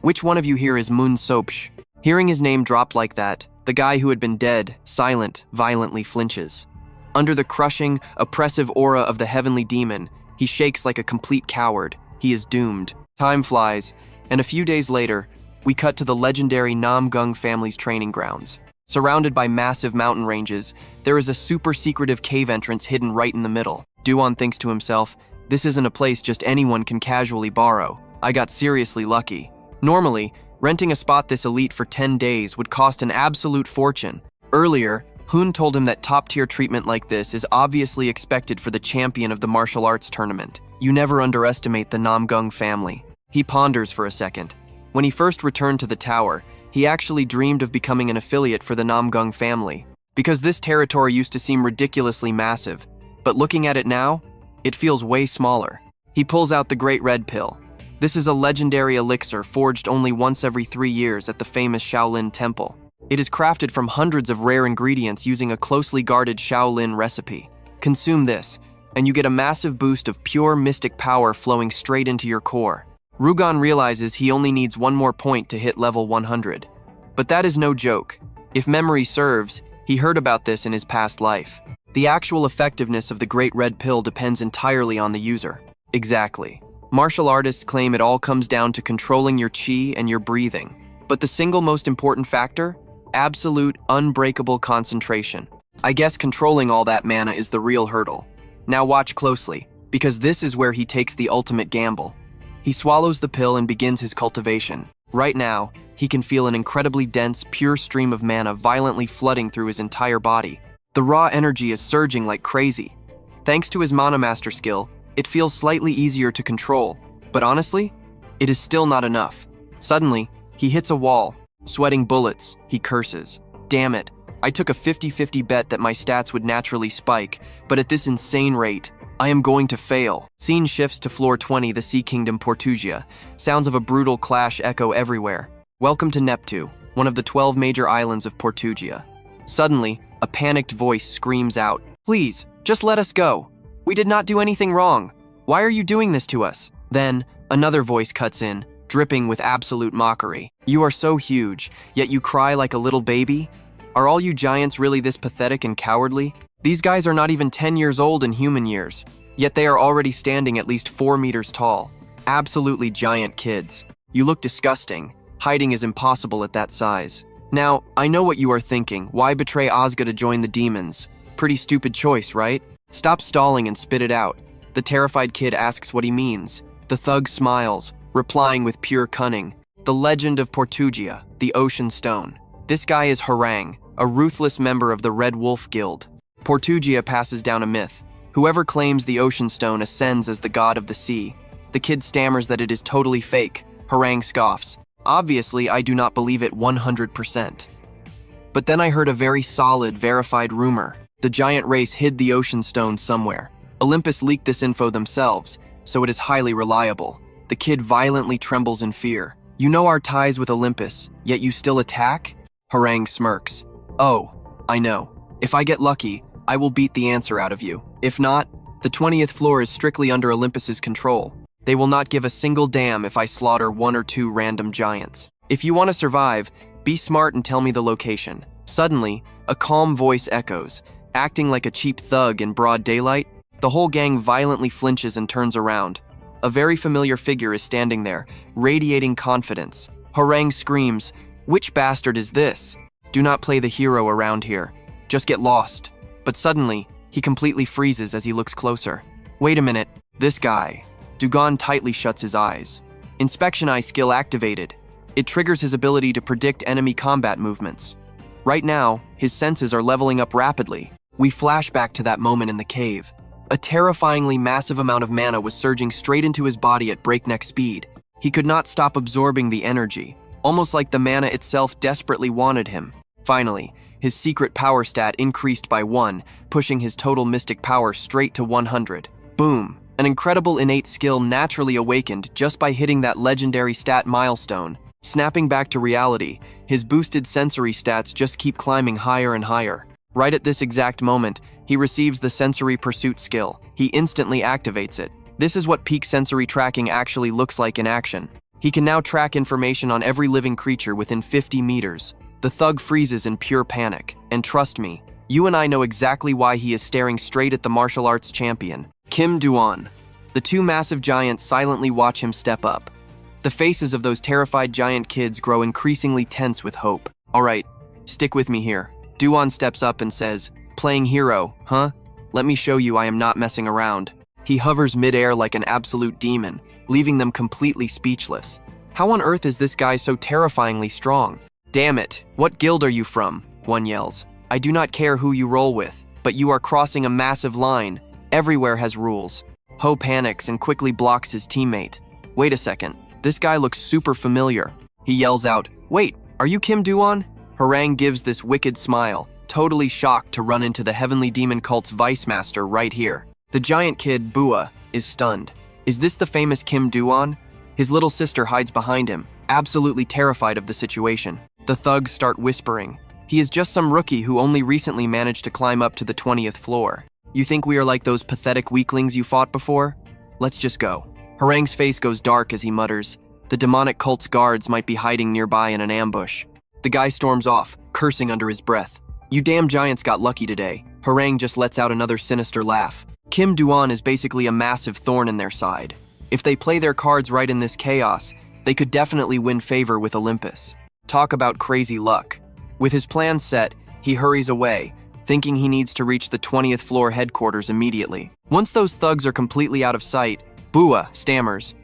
Which one of you here is Mun Sopsh? Hearing his name dropped like that, the guy who had been dead, silent, violently flinches. Under the crushing, oppressive aura of the Heavenly Demon, he shakes like a complete coward. He is doomed. Time flies, and a few days later, we cut to the legendary Namgung family's training grounds. Surrounded by massive mountain ranges, there is a super secretive cave entrance hidden right in the middle. Du-gon thinks to himself, this isn't a place just anyone can casually borrow. I got seriously lucky. Normally, renting a spot this elite for 10 days would cost an absolute fortune. Earlier, Hoon told him that top-tier treatment like this is obviously expected for the champion of the martial arts tournament. You never underestimate the Namgung family. He ponders for a second. When he first returned to the tower, he actually dreamed of becoming an affiliate for the Namgung family, because this territory used to seem ridiculously massive. But looking at it now, it feels way smaller. He pulls out the Great Red Pill. This is a legendary elixir forged only once every 3 years at the famous Shaolin Temple. It is crafted from hundreds of rare ingredients using a closely guarded Shaolin recipe. Consume this, and you get a massive boost of pure mystic power flowing straight into your core. Rugon realizes he only needs one more point to hit level 100. But that is no joke. If memory serves, he heard about this in his past life. The actual effectiveness of the Great Red Pill depends entirely on the user. Exactly. Martial artists claim it all comes down to controlling your chi and your breathing. But the single most important factor? Absolute, unbreakable concentration. I guess controlling all that mana is the real hurdle. Now watch closely, because this is where he takes the ultimate gamble. He swallows the pill and begins his cultivation. Right now, he can feel an incredibly dense, pure stream of mana violently flooding through his entire body. The raw energy is surging like crazy. Thanks to his Mana Master skill, it feels slightly easier to control, but honestly, it is still not enough. Suddenly, he hits a wall. Sweating bullets, he curses. Damn it, I took a 50-50 bet that my stats would naturally spike, but at this insane rate, I am going to fail. Scene shifts to floor 20, the Sea Kingdom Portugia. Sounds of a brutal clash echo everywhere. Welcome to Neptu, one of the 12 major islands of Portugia. Suddenly, a panicked voice screams out, "Please, just let us go. We did not do anything wrong. Why are you doing this to us?" Then, another voice cuts in, dripping with absolute mockery. "You are so huge, yet you cry like a little baby? Are all you giants really this pathetic and cowardly? These guys are not even 10 years old in human years, yet they are already standing at least 4 meters tall. Absolutely giant kids. You look disgusting. Hiding is impossible at that size. Now, I know what you are thinking. Why betray Ozga to join the demons? Pretty stupid choice, right? Stop stalling and spit it out." The terrified kid asks what he means. The thug smiles, replying with pure cunning. "The legend of Portugia, the Ocean Stone. This guy is Harang, a ruthless member of the Red Wolf Guild. Portugia passes down a myth. Whoever claims the Ocean Stone ascends as the god of the sea. The kid stammers that it is totally fake. Harang scoffs. Obviously, I do not believe it 100%. But then I heard a very solid, verified rumor. The giant race hid the Ocean Stone somewhere. Olympus leaked this info themselves, so it is highly reliable." The kid violently trembles in fear. "You know our ties with Olympus, yet you still attack?" Harang smirks. "Oh, I know. If I get lucky, I will beat the answer out of you. If not, the 20th floor is strictly under Olympus's control. They will not give a single damn if I slaughter 1 or 2 random giants. If you want to survive, be smart and tell me the location." Suddenly, a calm voice echoes. Acting like a cheap thug in broad daylight, the whole gang violently flinches and turns around. A very familiar figure is standing there, radiating confidence. Harang screams, "Which bastard is this? Do not play the hero around here. Just get lost." But suddenly, he completely freezes as he looks closer. Wait a minute, this guy. Du-gon tightly shuts his eyes. Inspection Eye skill activated. It triggers his ability to predict enemy combat movements. Right now, his senses are leveling up rapidly. We flash back to that moment in the cave. A terrifyingly massive amount of mana was surging straight into his body at breakneck speed. He could not stop absorbing the energy, almost like the mana itself desperately wanted him. Finally, his secret power stat increased by 1, pushing his total mystic power straight to 100. Boom! An incredible innate skill naturally awakened just by hitting that legendary stat milestone. Snapping back to reality, his boosted sensory stats just keep climbing higher and higher. Right at this exact moment, he receives the sensory pursuit skill. He instantly activates it. This is what peak sensory tracking actually looks like in action. He can now track information on every living creature within 50 meters. The thug freezes in pure panic. And trust me, you and I know exactly why he is staring straight at the martial arts champion, Kim Du-gon. The 2 massive giants silently watch him step up. The faces of those terrified giant kids grow increasingly tense with hope. "Alright, stick with me here." Du-gon steps up and says, "Playing hero, huh? Let me show you I am not messing around." He hovers midair like an absolute demon, leaving them completely speechless. How on earth is this guy so terrifyingly strong? Damn it, what guild are you from? One yells. I do not care who you roll with, but you are crossing a massive line. Everywhere has rules. Ho panics and quickly blocks his teammate. Wait a second, this guy looks super familiar. He yells out, wait, are you Kim Du-gon? Harang gives this wicked smile, totally shocked to run into the Heavenly Demon Cult's vice master right here. The giant kid, Bua, is stunned. Is this the famous Kim Du-gon? His little sister hides behind him, absolutely terrified of the situation. The thugs start whispering. He is just some rookie who only recently managed to climb up to the 20th floor. You think we are like those pathetic weaklings you fought before? Let's just go. Harang's face goes dark as he mutters. The demonic cult's guards might be hiding nearby in an ambush. The guy storms off, cursing under his breath. You damn giants got lucky today. Harang just lets out another sinister laugh. Kim Du-gon is basically a massive thorn in their side. If they play their cards right in this chaos, they could definitely win favor with Olympus. Talk about crazy luck. With his plan set, he hurries away, thinking he needs to reach the 20th floor headquarters immediately. Once those thugs are completely out of sight, Bua stammers,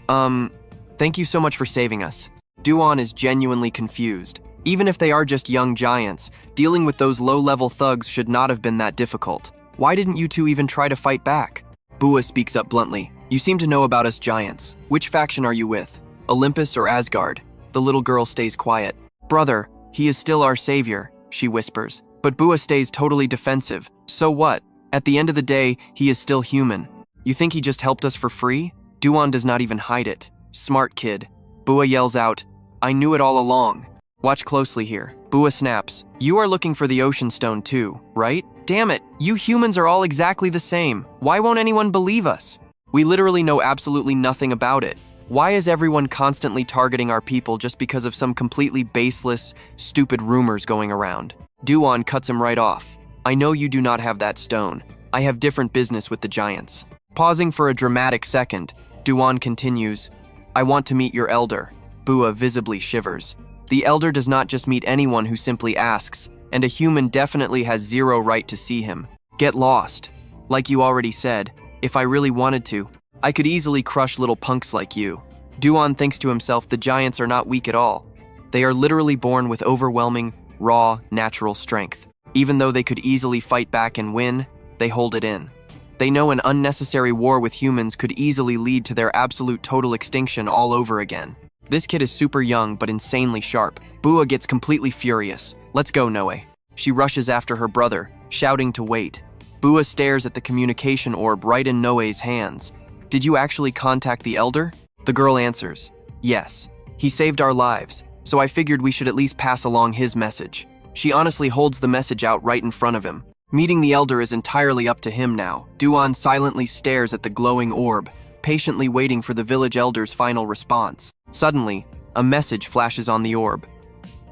thank you so much for saving us. Du-gon is genuinely confused. Even if they are just young giants, dealing with those low-level thugs should not have been that difficult. Why didn't you two even try to fight back? Bua speaks up bluntly. You seem to know about us giants. Which faction are you with? Olympus or Asgard? The little girl stays quiet. Brother, he is still our savior, she whispers. But Bua stays totally defensive. So what? At the end of the day, he is still human. You think he just helped us for free? Du-gon does not even hide it. Smart kid. Bua yells out, I knew it all along. Watch closely here. Bua snaps. You are looking for the ocean stone too, right? Damn it, you humans are all exactly the same. Why won't anyone believe us? We literally know absolutely nothing about it. Why is everyone constantly targeting our people just because of some completely baseless, stupid rumors going around? Du-gon cuts him right off. I know you do not have that stone. I have different business with the giants. Pausing for a dramatic second, Du-gon continues, I want to meet your elder. Bua visibly shivers. The elder does not just meet anyone who simply asks, and a human definitely has zero right to see him. Get lost. Like you already said, if I really wanted to, I could easily crush little punks like you. Du-gon thinks to himself the giants are not weak at all. They are literally born with overwhelming, raw, natural strength. Even though they could easily fight back and win, they hold it in. They know an unnecessary war with humans could easily lead to their absolute total extinction all over again. This kid is super young but insanely sharp. Bua gets completely furious. Let's go, Noe. She rushes after her brother, shouting to wait. Bua stares at the communication orb right in Noe's hands. Did you actually contact the elder? The girl answers, yes. He saved our lives, so I figured we should at least pass along his message. She honestly holds the message out right in front of him. Meeting the elder is entirely up to him now. Du-gon silently stares at the glowing orb, patiently waiting for the village elder's final response. Suddenly, a message flashes on the orb.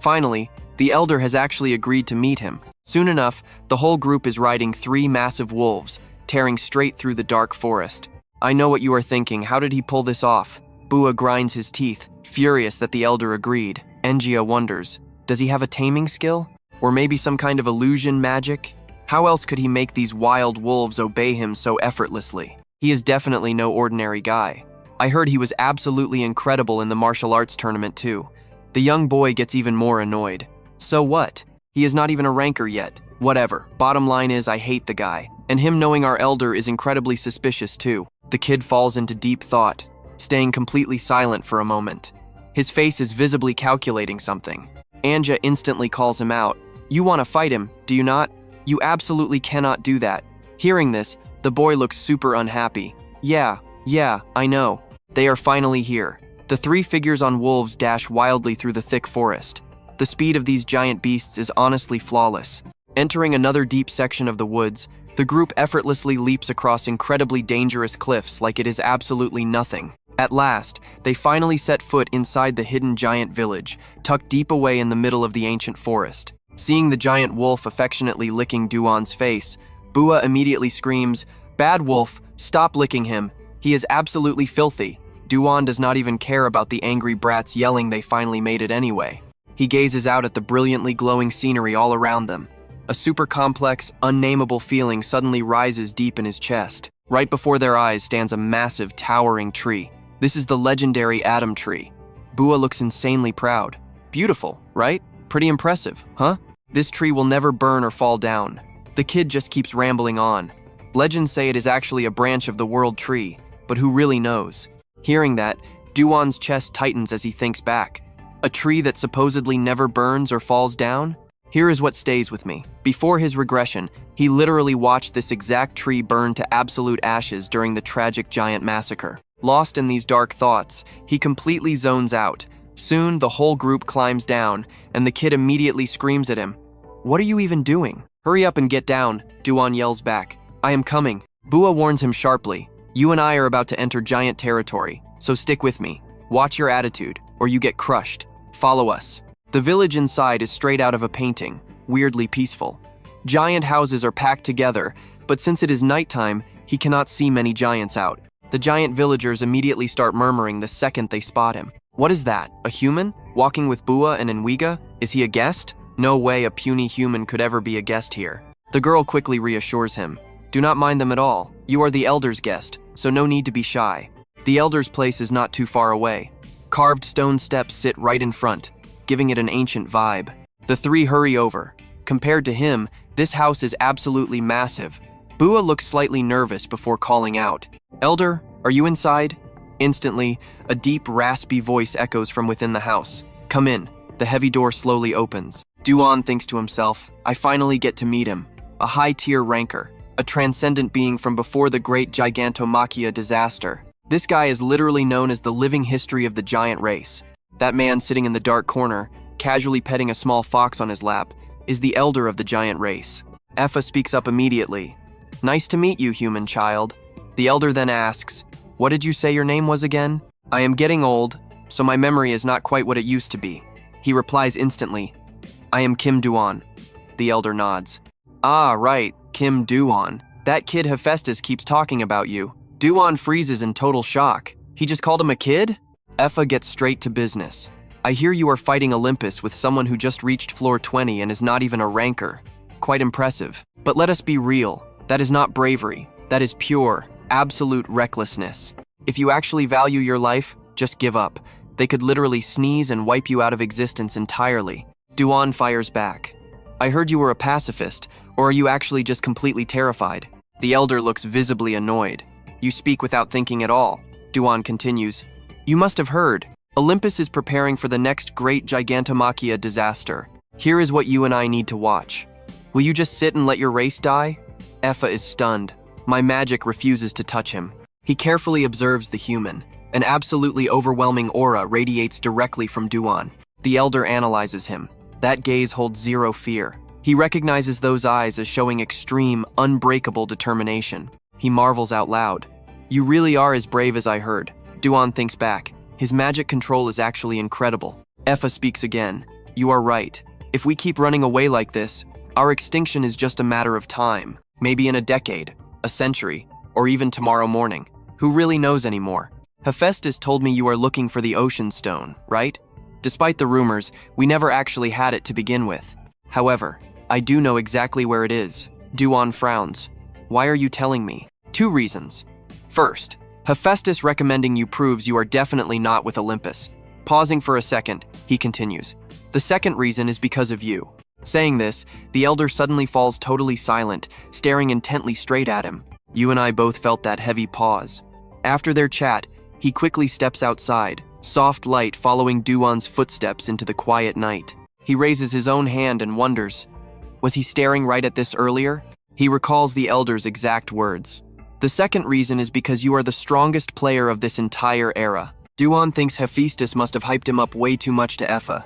Finally, the elder has actually agreed to meet him. Soon enough, the whole group is riding 3 massive wolves, tearing straight through the dark forest. I know what you are thinking, how did he pull this off? Bua grinds his teeth, furious that the elder agreed. Engia wonders, does he have a taming skill? Or maybe some kind of illusion magic? How else could he make these wild wolves obey him so effortlessly? He is definitely no ordinary guy. I heard he was absolutely incredible in the martial arts tournament too. The young boy gets even more annoyed. So what? He is not even a ranker yet. Whatever. Bottom line is I hate the guy. And him knowing our elder is incredibly suspicious too. The kid falls into deep thought, staying completely silent for a moment. His face is visibly calculating something. Anja instantly calls him out. You want to fight him, do you not? You absolutely cannot do that. Hearing this, the boy looks super unhappy. Yeah, I know. They are finally here. The 3 figures on wolves dash wildly through the thick forest. The speed of these giant beasts is honestly flawless. Entering another deep section of the woods, the group effortlessly leaps across incredibly dangerous cliffs like it is absolutely nothing. At last, they finally set foot inside the hidden giant village, tucked deep away in the middle of the ancient forest. Seeing the giant wolf affectionately licking Du-gon's face, Bua immediately screams, Bad wolf, stop licking him. He is absolutely filthy. Du-gon does not even care about the angry brats yelling they finally made it anyway. He gazes out at the brilliantly glowing scenery all around them. A super complex, unnameable feeling suddenly rises deep in his chest. Right before their eyes stands a massive, towering tree. This is the legendary Atom Tree. Bua looks insanely proud. Beautiful, right? Pretty impressive, huh? This tree will never burn or fall down. The kid just keeps rambling on. Legends say it is actually a branch of the world tree, but who really knows? Hearing that, Du-won's chest tightens as he thinks back. A tree that supposedly never burns or falls down? Here is what stays with me. Before his regression, he literally watched this exact tree burn to absolute ashes during the tragic giant massacre. Lost in these dark thoughts, he completely zones out. Soon, the whole group climbs down, and the kid immediately screams at him. "What are you even doing? Hurry up and get down," Du-won yells back. "I am coming." Bua warns him sharply. "You and I are about to enter giant territory, so stick with me. Watch your attitude, or you get crushed. Follow us." The village inside is straight out of a painting, weirdly peaceful. Giant houses are packed together, but since it is nighttime, he cannot see many giants out. The giant villagers immediately start murmuring the second they spot him. What is that? A human? Walking with Bua and Enwiga? Is he a guest? No way a puny human could ever be a guest here. The girl quickly reassures him. Do not mind them at all. You are the elder's guest, so no need to be shy. The elder's place is not too far away. Carved stone steps sit right in front, giving it an ancient vibe. The three hurry over. Compared to him, this house is absolutely massive. Bua looks slightly nervous before calling out. "Elder, are you inside?" Instantly, a deep, raspy voice echoes from within the house. "Come in." The heavy door slowly opens. Du-won thinks to himself, I finally get to meet him. A high-tier ranker, a transcendent being from before the great Gigantomachia disaster. This guy is literally known as the living history of the giant race. That man sitting in the dark corner, casually petting a small fox on his lap, is the elder of the giant race. Effa speaks up immediately. "Nice to meet you, human child." The elder then asks, "What did you say your name was again?" "I am getting old, so my memory is not quite what it used to be." He replies instantly, "I am Kim Du-gon." The elder nods. "Ah, right, Kim Du-gon. That kid Hephaestus keeps talking about you." Du-won freezes in total shock. He just called him a kid? Effa gets straight to business. "I hear you are fighting Olympus with someone who just reached floor 20 and is not even a ranker. Quite impressive. But let us be real. That is not bravery. That is pure, absolute recklessness. If you actually value your life, just give up. They could literally sneeze and wipe you out of existence entirely." Du-won fires back. "I heard you were a pacifist, or are you actually just completely terrified?" The elder looks visibly annoyed. "You speak without thinking at all." Du-won continues. "You must have heard. Olympus is preparing for the next great Gigantomachia disaster. Here is what you and I need to watch. Will you just sit and let your race die?" Effa is stunned. My magic refuses to touch him. He carefully observes the human. An absolutely overwhelming aura radiates directly from Du-won. The elder analyzes him. That gaze holds zero fear. He recognizes those eyes as showing extreme, unbreakable determination. He marvels out loud. "You really are as brave as I heard." Du-won thinks back. His magic control is actually incredible. Effa speaks again. "You are right. If we keep running away like this, our extinction is just a matter of time. Maybe in a decade, a century, or even tomorrow morning. Who really knows anymore? Hephaestus told me you are looking for the ocean stone, right? Despite the rumors, we never actually had it to begin with. However, I do know exactly where it is." Du-won frowns. "Why are you telling me?" "Two reasons. First, Hephaestus recommending you proves you are definitely not with Olympus." Pausing for a second, he continues. "The second reason is because of you." Saying this, the elder suddenly falls totally silent, staring intently straight at him. You and I both felt that heavy pause. After their chat, he quickly steps outside, soft light following Du-won's footsteps into the quiet night. He raises his own hand and wonders, was he staring right at this earlier? He recalls the elder's exact words. "The second reason is because you are the strongest player of this entire era." Du-won thinks Hephaestus must have hyped him up way too much to Effa.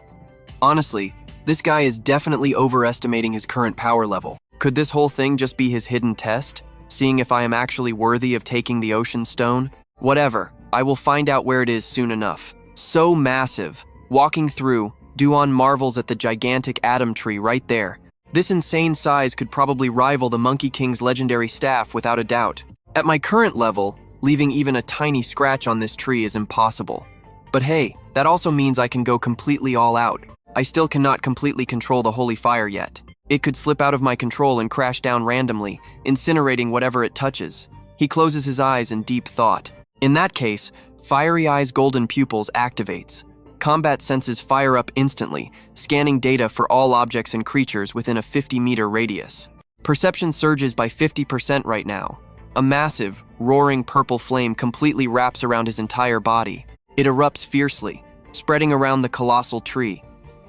Honestly, this guy is definitely overestimating his current power level. Could this whole thing just be his hidden test? Seeing if I am actually worthy of taking the ocean stone? Whatever, I will find out where it is soon enough. So massive. Walking through, Du-won marvels at the gigantic atom tree right there. This insane size could probably rival the Monkey King's legendary staff without a doubt. At my current level, leaving even a tiny scratch on this tree is impossible. But hey, that also means I can go completely all out. I still cannot completely control the holy fire yet. It could slip out of my control and crash down randomly, incinerating whatever it touches. He closes his eyes in deep thought. In that case, Fiery Eye's golden pupils activates. Combat senses fire up instantly, scanning data for all objects and creatures within a 50-meter radius. Perception surges by 50% right now. A massive, roaring purple flame completely wraps around his entire body. It erupts fiercely, spreading around the colossal tree.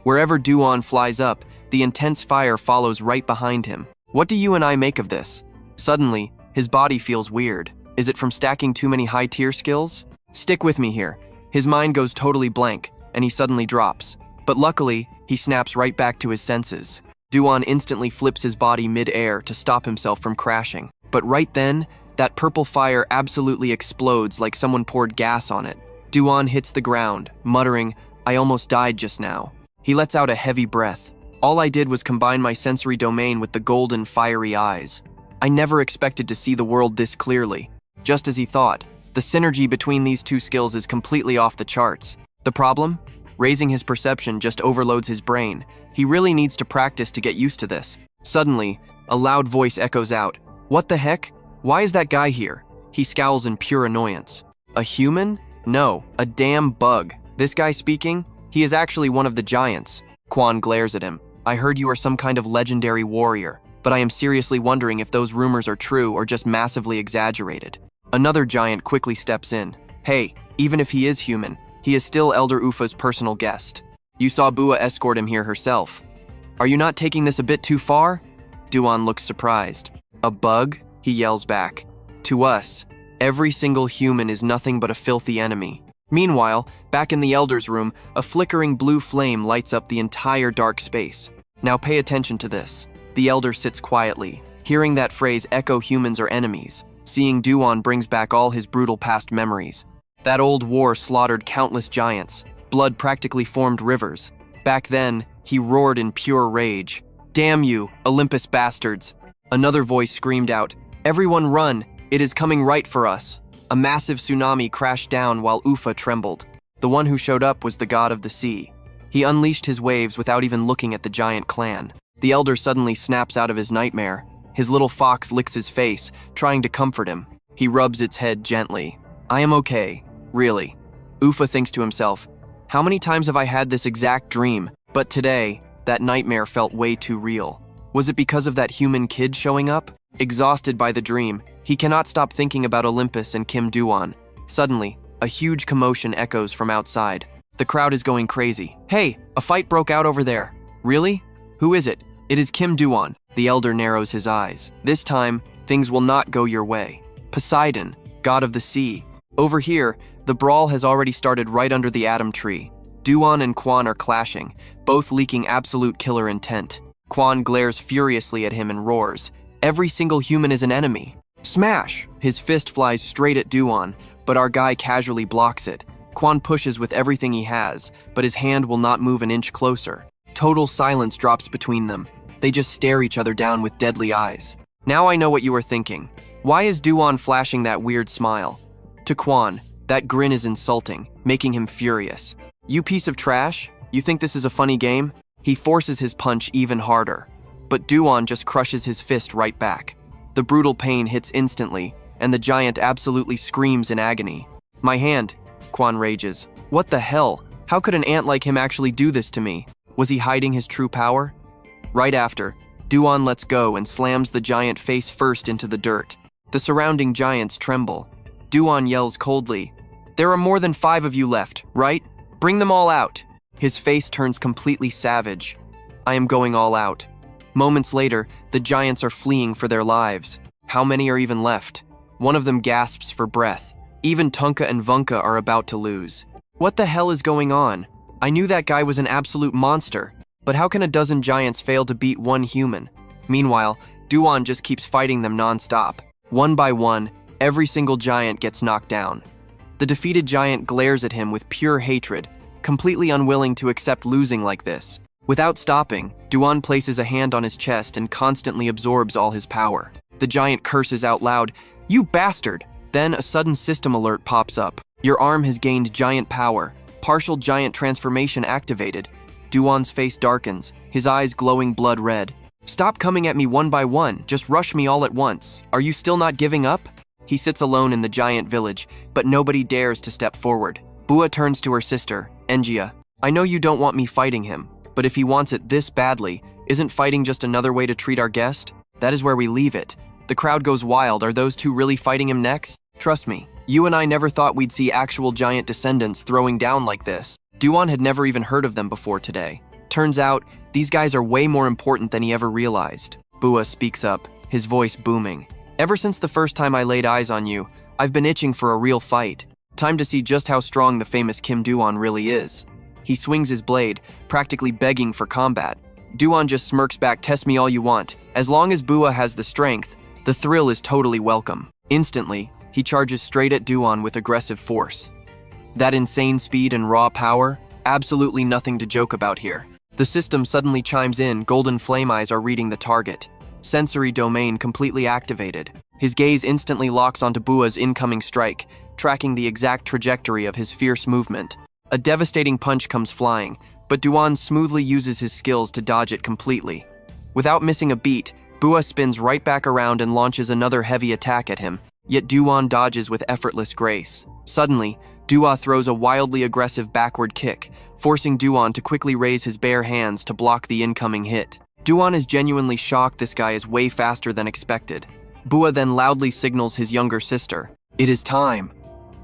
Wherever Du-gon flies up, the intense fire follows right behind him. What do you and I make of this? Suddenly, his body feels weird. Is it from stacking too many high-tier skills? Stick with me here. His mind goes totally blank, and he suddenly drops. But luckily, he snaps right back to his senses. Du-gon instantly flips his body mid-air to stop himself from crashing. But right then, that purple fire absolutely explodes like someone poured gas on it. Du-gon hits the ground, muttering, "I almost died just now." He lets out a heavy breath. All I did was combine my sensory domain with the golden, fiery eyes. I never expected to see the world this clearly. Just as he thought, the synergy between these two skills is completely off the charts. The problem? Raising his perception just overloads his brain. He really needs to practice to get used to this. Suddenly, a loud voice echoes out. "What the heck? Why is that guy here?" He scowls in pure annoyance. A human? No, a damn bug. This guy speaking? He is actually one of the giants. Kwon glares at him. "I heard you are some kind of legendary warrior, but I am seriously wondering if those rumors are true or just massively exaggerated." Another giant quickly steps in. "Hey, even if he is human, he is still Elder Ufa's personal guest. You saw Bua escort him here herself. Are you not taking this a bit too far?" Du-gon looks surprised. "A bug?" he yells back. "To us, every single human is nothing but a filthy enemy." Meanwhile, back in the Elder's room, a flickering blue flame lights up the entire dark space. Now pay attention to this. The Elder sits quietly, hearing that phrase echo humans are enemies. Seeing Du-gon brings back all his brutal past memories. That old war slaughtered countless giants. Blood practically formed rivers. Back then, he roared in pure rage. "Damn you, Olympus bastards!" Another voice screamed out, "Everyone run! It is coming right for us!" A massive tsunami crashed down while Ufa trembled. The one who showed up was the god of the sea. He unleashed his waves without even looking at the giant clan. The Elder suddenly snaps out of his nightmare. His little fox licks his face, trying to comfort him. He rubs its head gently. "I am okay, really." Ufa thinks to himself, "How many times have I had this exact dream? But today, that nightmare felt way too real." Was it because of that human kid showing up? Exhausted by the dream, he cannot stop thinking about Olympus and Kim Du-gon. Suddenly, a huge commotion echoes from outside. The crowd is going crazy. "Hey, a fight broke out over there." "Really? Who is it?" "It is Kim Du-gon." The Elder narrows his eyes. "This time, things will not go your way. Poseidon, god of the sea." Over here, the brawl has already started right under the atom tree. Du-gon and Kwon are clashing, both leaking absolute killer intent. Kwon glares furiously at him and roars, "Every single human is an enemy." Smash! His fist flies straight at Du-gon, but our guy casually blocks it. Kwon pushes with everything he has, but his hand will not move an inch closer. Total silence drops between them. They just stare each other down with deadly eyes. Now I know what you are thinking. Why is Du-gon flashing that weird smile? To Kwon, that grin is insulting, making him furious. "You piece of trash? You think this is a funny game?" He forces his punch even harder, but Du-gon just crushes his fist right back. The brutal pain hits instantly, and the giant absolutely screams in agony. "My hand," Kwon rages. "What the hell? How could an ant like him actually do this to me? Was he hiding his true power?" Right after, Du-gon lets go and slams the giant face first into the dirt. The surrounding giants tremble. Du-gon yells coldly, "There are more than 5 of you left, right? Bring them all out." His face turns completely savage. "I am going all out." Moments later, the giants are fleeing for their lives. How many are even left? One of them gasps for breath. Even Tunka and Vunka are about to lose. What the hell is going on? I knew that guy was an absolute monster, but how can a dozen giants fail to beat one human? Meanwhile, Du-gon just keeps fighting them non-stop. One by one, every single giant gets knocked down. The defeated giant glares at him with pure hatred, completely unwilling to accept losing like this. Without stopping, Du-gon places a hand on his chest and constantly absorbs all his power. The giant curses out loud, "You bastard!" Then a sudden system alert pops up. "Your arm has gained giant power. Partial giant transformation activated." Du-gon's face darkens, his eyes glowing blood red. "Stop coming at me one by one, just rush me all at once. Are you still not giving up?" He sits alone in the giant village, but nobody dares to step forward. Bua turns to her sister, Engia. I know you don't want me fighting him, but if he wants it this badly, isn't fighting just another way to treat our guest? That is where we leave it. The crowd goes wild. Are those two really fighting him next? Trust me, you and I never thought we'd see actual giant descendants throwing down like this. Du-gon had never even heard of them before today. Turns out, these guys are way more important than he ever realized. Bua speaks up, his voice booming. Ever since the first time I laid eyes on you, I've been itching for a real fight. Time to see just how strong the famous Kim Du-gon really is. He swings his blade, practically begging for combat. Du-gon just smirks back, test me all you want. As long as Bua has the strength, the thrill is totally welcome. Instantly, he charges straight at Du-gon with aggressive force. That insane speed and raw power, absolutely nothing to joke about here. The system suddenly chimes in, golden flame eyes are reading the target. Sensory domain completely activated. His gaze instantly locks onto Bua's incoming strike, tracking the exact trajectory of his fierce movement. A devastating punch comes flying, but Du-gon smoothly uses his skills to dodge it completely. Without missing a beat, Bua spins right back around and launches another heavy attack at him, yet Du-gon dodges with effortless grace. Suddenly, Du-gon throws a wildly aggressive backward kick, forcing Du-gon to quickly raise his bare hands to block the incoming hit. Du-gon is genuinely shocked this guy is way faster than expected. Bua then loudly signals his younger sister. It is time.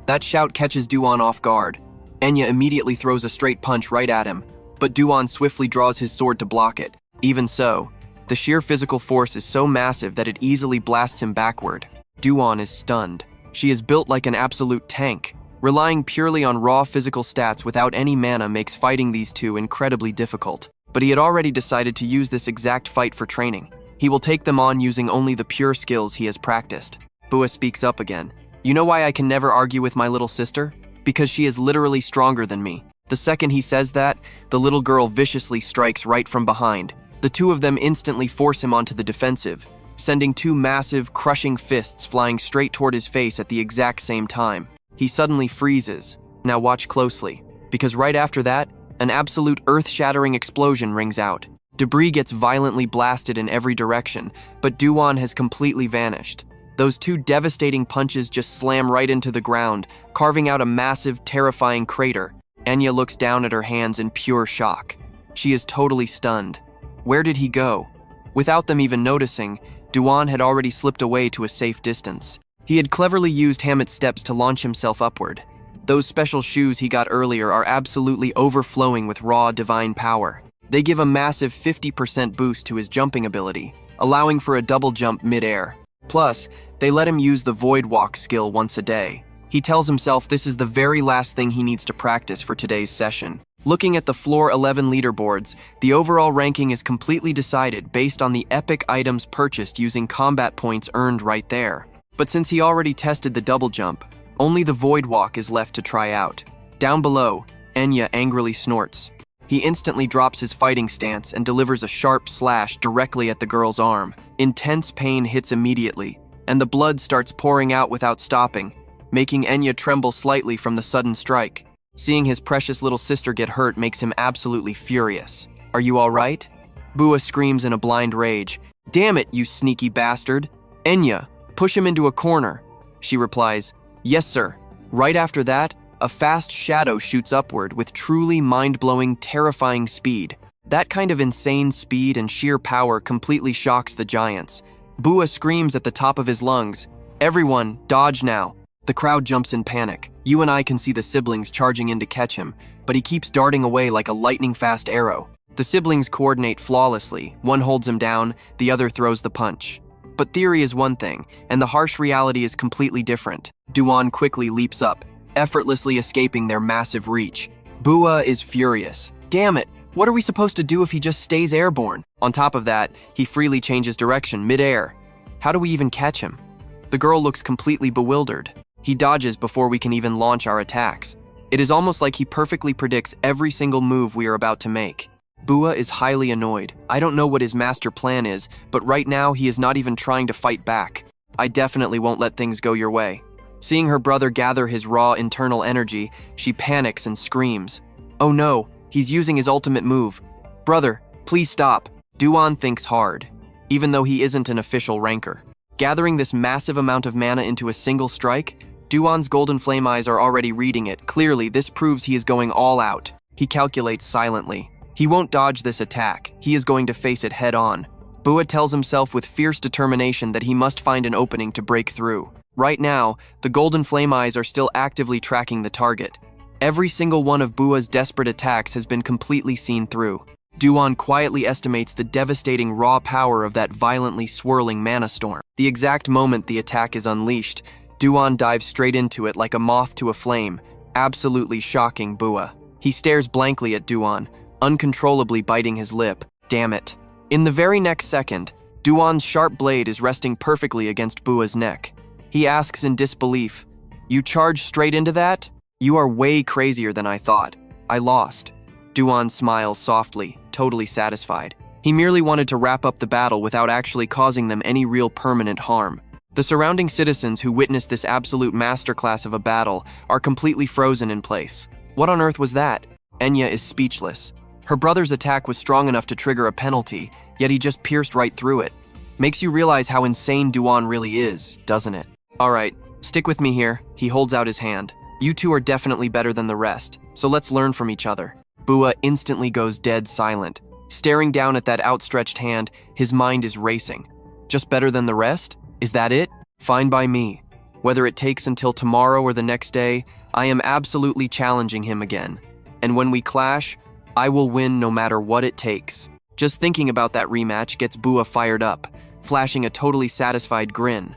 That shout catches Du-gon off guard. Enya immediately throws a straight punch right at him, but Du-gon swiftly draws his sword to block it. Even so, the sheer physical force is so massive that it easily blasts him backward. Du-gon is stunned. She is built like an absolute tank. Relying purely on raw physical stats without any mana makes fighting these two incredibly difficult. But he had already decided to use this exact fight for training. He will take them on using only the pure skills he has practiced. Bua speaks up again. You know why I can never argue with my little sister? Because she is literally stronger than me. The second he says that, the little girl viciously strikes right from behind. The two of them instantly force him onto the defensive, sending two massive, crushing fists flying straight toward his face at the exact same time. He suddenly freezes. Now watch closely, because right after that, an absolute earth-shattering explosion rings out. Debris gets violently blasted in every direction, but Du-gon has completely vanished. Those two devastating punches just slam right into the ground, carving out a massive, terrifying crater. Enya looks down at her hands in pure shock. She is totally stunned. Where did he go? Without them even noticing, Du-gon had already slipped away to a safe distance. He had cleverly used Hammet's steps to launch himself upward. Those special shoes he got earlier are absolutely overflowing with raw divine power. They give a massive 50% boost to his jumping ability, allowing for a double jump mid-air. Plus, they let him use the Void Walk skill once a day. He tells himself this is the very last thing he needs to practice for today's session. Looking at the Floor 11 leaderboards, the overall ranking is completely decided based on the epic items purchased using combat points earned right there. But since he already tested the double jump, only the Void Walk is left to try out. Down below, Enya angrily snorts. He instantly drops his fighting stance and delivers a sharp slash directly at the girl's arm. Intense pain hits immediately, and the blood starts pouring out without stopping, making Enya tremble slightly from the sudden strike. Seeing his precious little sister get hurt makes him absolutely furious. Are you all right? Bua screams in a blind rage. Damn it, you sneaky bastard! Enya, push him into a corner. She replies, yes, sir. Right after that, a fast shadow shoots upward with truly mind-blowing, terrifying speed. That kind of insane speed and sheer power completely shocks the giants. Bua screams at the top of his lungs, everyone, dodge now. The crowd jumps in panic. You and I can see the siblings charging in to catch him, but he keeps darting away like a lightning-fast arrow. The siblings coordinate flawlessly. One holds him down, the other throws the punch. But theory is one thing, and the harsh reality is completely different. Du-gon quickly leaps up, effortlessly escaping their massive reach. Bua is furious. Damn it, what are we supposed to do if he just stays airborne? On top of that, he freely changes direction mid-air. How do we even catch him? The girl looks completely bewildered. He dodges before we can even launch our attacks. It is almost like he perfectly predicts every single move we are about to make. Bua is highly annoyed. I don't know what his master plan is, but right now he is not even trying to fight back. I definitely won't let things go your way. Seeing her brother gather his raw internal energy, she panics and screams. Oh no, he's using his ultimate move. Brother, please stop. Du-gon thinks hard, even though he isn't an official ranker. Gathering this massive amount of mana into a single strike, Du-gon's golden flame eyes are already reading it. Clearly, this proves he is going all out. He calculates silently. He won't dodge this attack. He is going to face it head-on. Bua tells himself with fierce determination that he must find an opening to break through. Right now, the golden flame eyes are still actively tracking the target. Every single one of Bua's desperate attacks has been completely seen through. Du-gon quietly estimates the devastating raw power of that violently swirling mana storm. The exact moment the attack is unleashed, Du-gon dives straight into it like a moth to a flame, absolutely shocking Bua. He stares blankly at Du-gon, uncontrollably biting his lip. Damn it. In the very next second, Du-gon's sharp blade is resting perfectly against Bua's neck. He asks in disbelief, "You charged straight into that? You are way crazier than I thought. I lost." Du-gon smiles softly, totally satisfied. He merely wanted to wrap up the battle without actually causing them any real permanent harm. The surrounding citizens who witnessed this absolute masterclass of a battle are completely frozen in place. What on earth was that? Enya is speechless. Her brother's attack was strong enough to trigger a penalty, yet he just pierced right through it. Makes you realize how insane Du-gon really is, doesn't it? Alright, stick with me here. He holds out his hand. You two are definitely better than the rest, so let's learn from each other. Bua instantly goes dead silent. Staring down at that outstretched hand, his mind is racing. Just better than the rest? Is that it? Fine by me. Whether it takes until tomorrow or the next day, I am absolutely challenging him again. And when we clash, I will win no matter what it takes. Just thinking about that rematch gets Bua fired up, flashing a totally satisfied grin.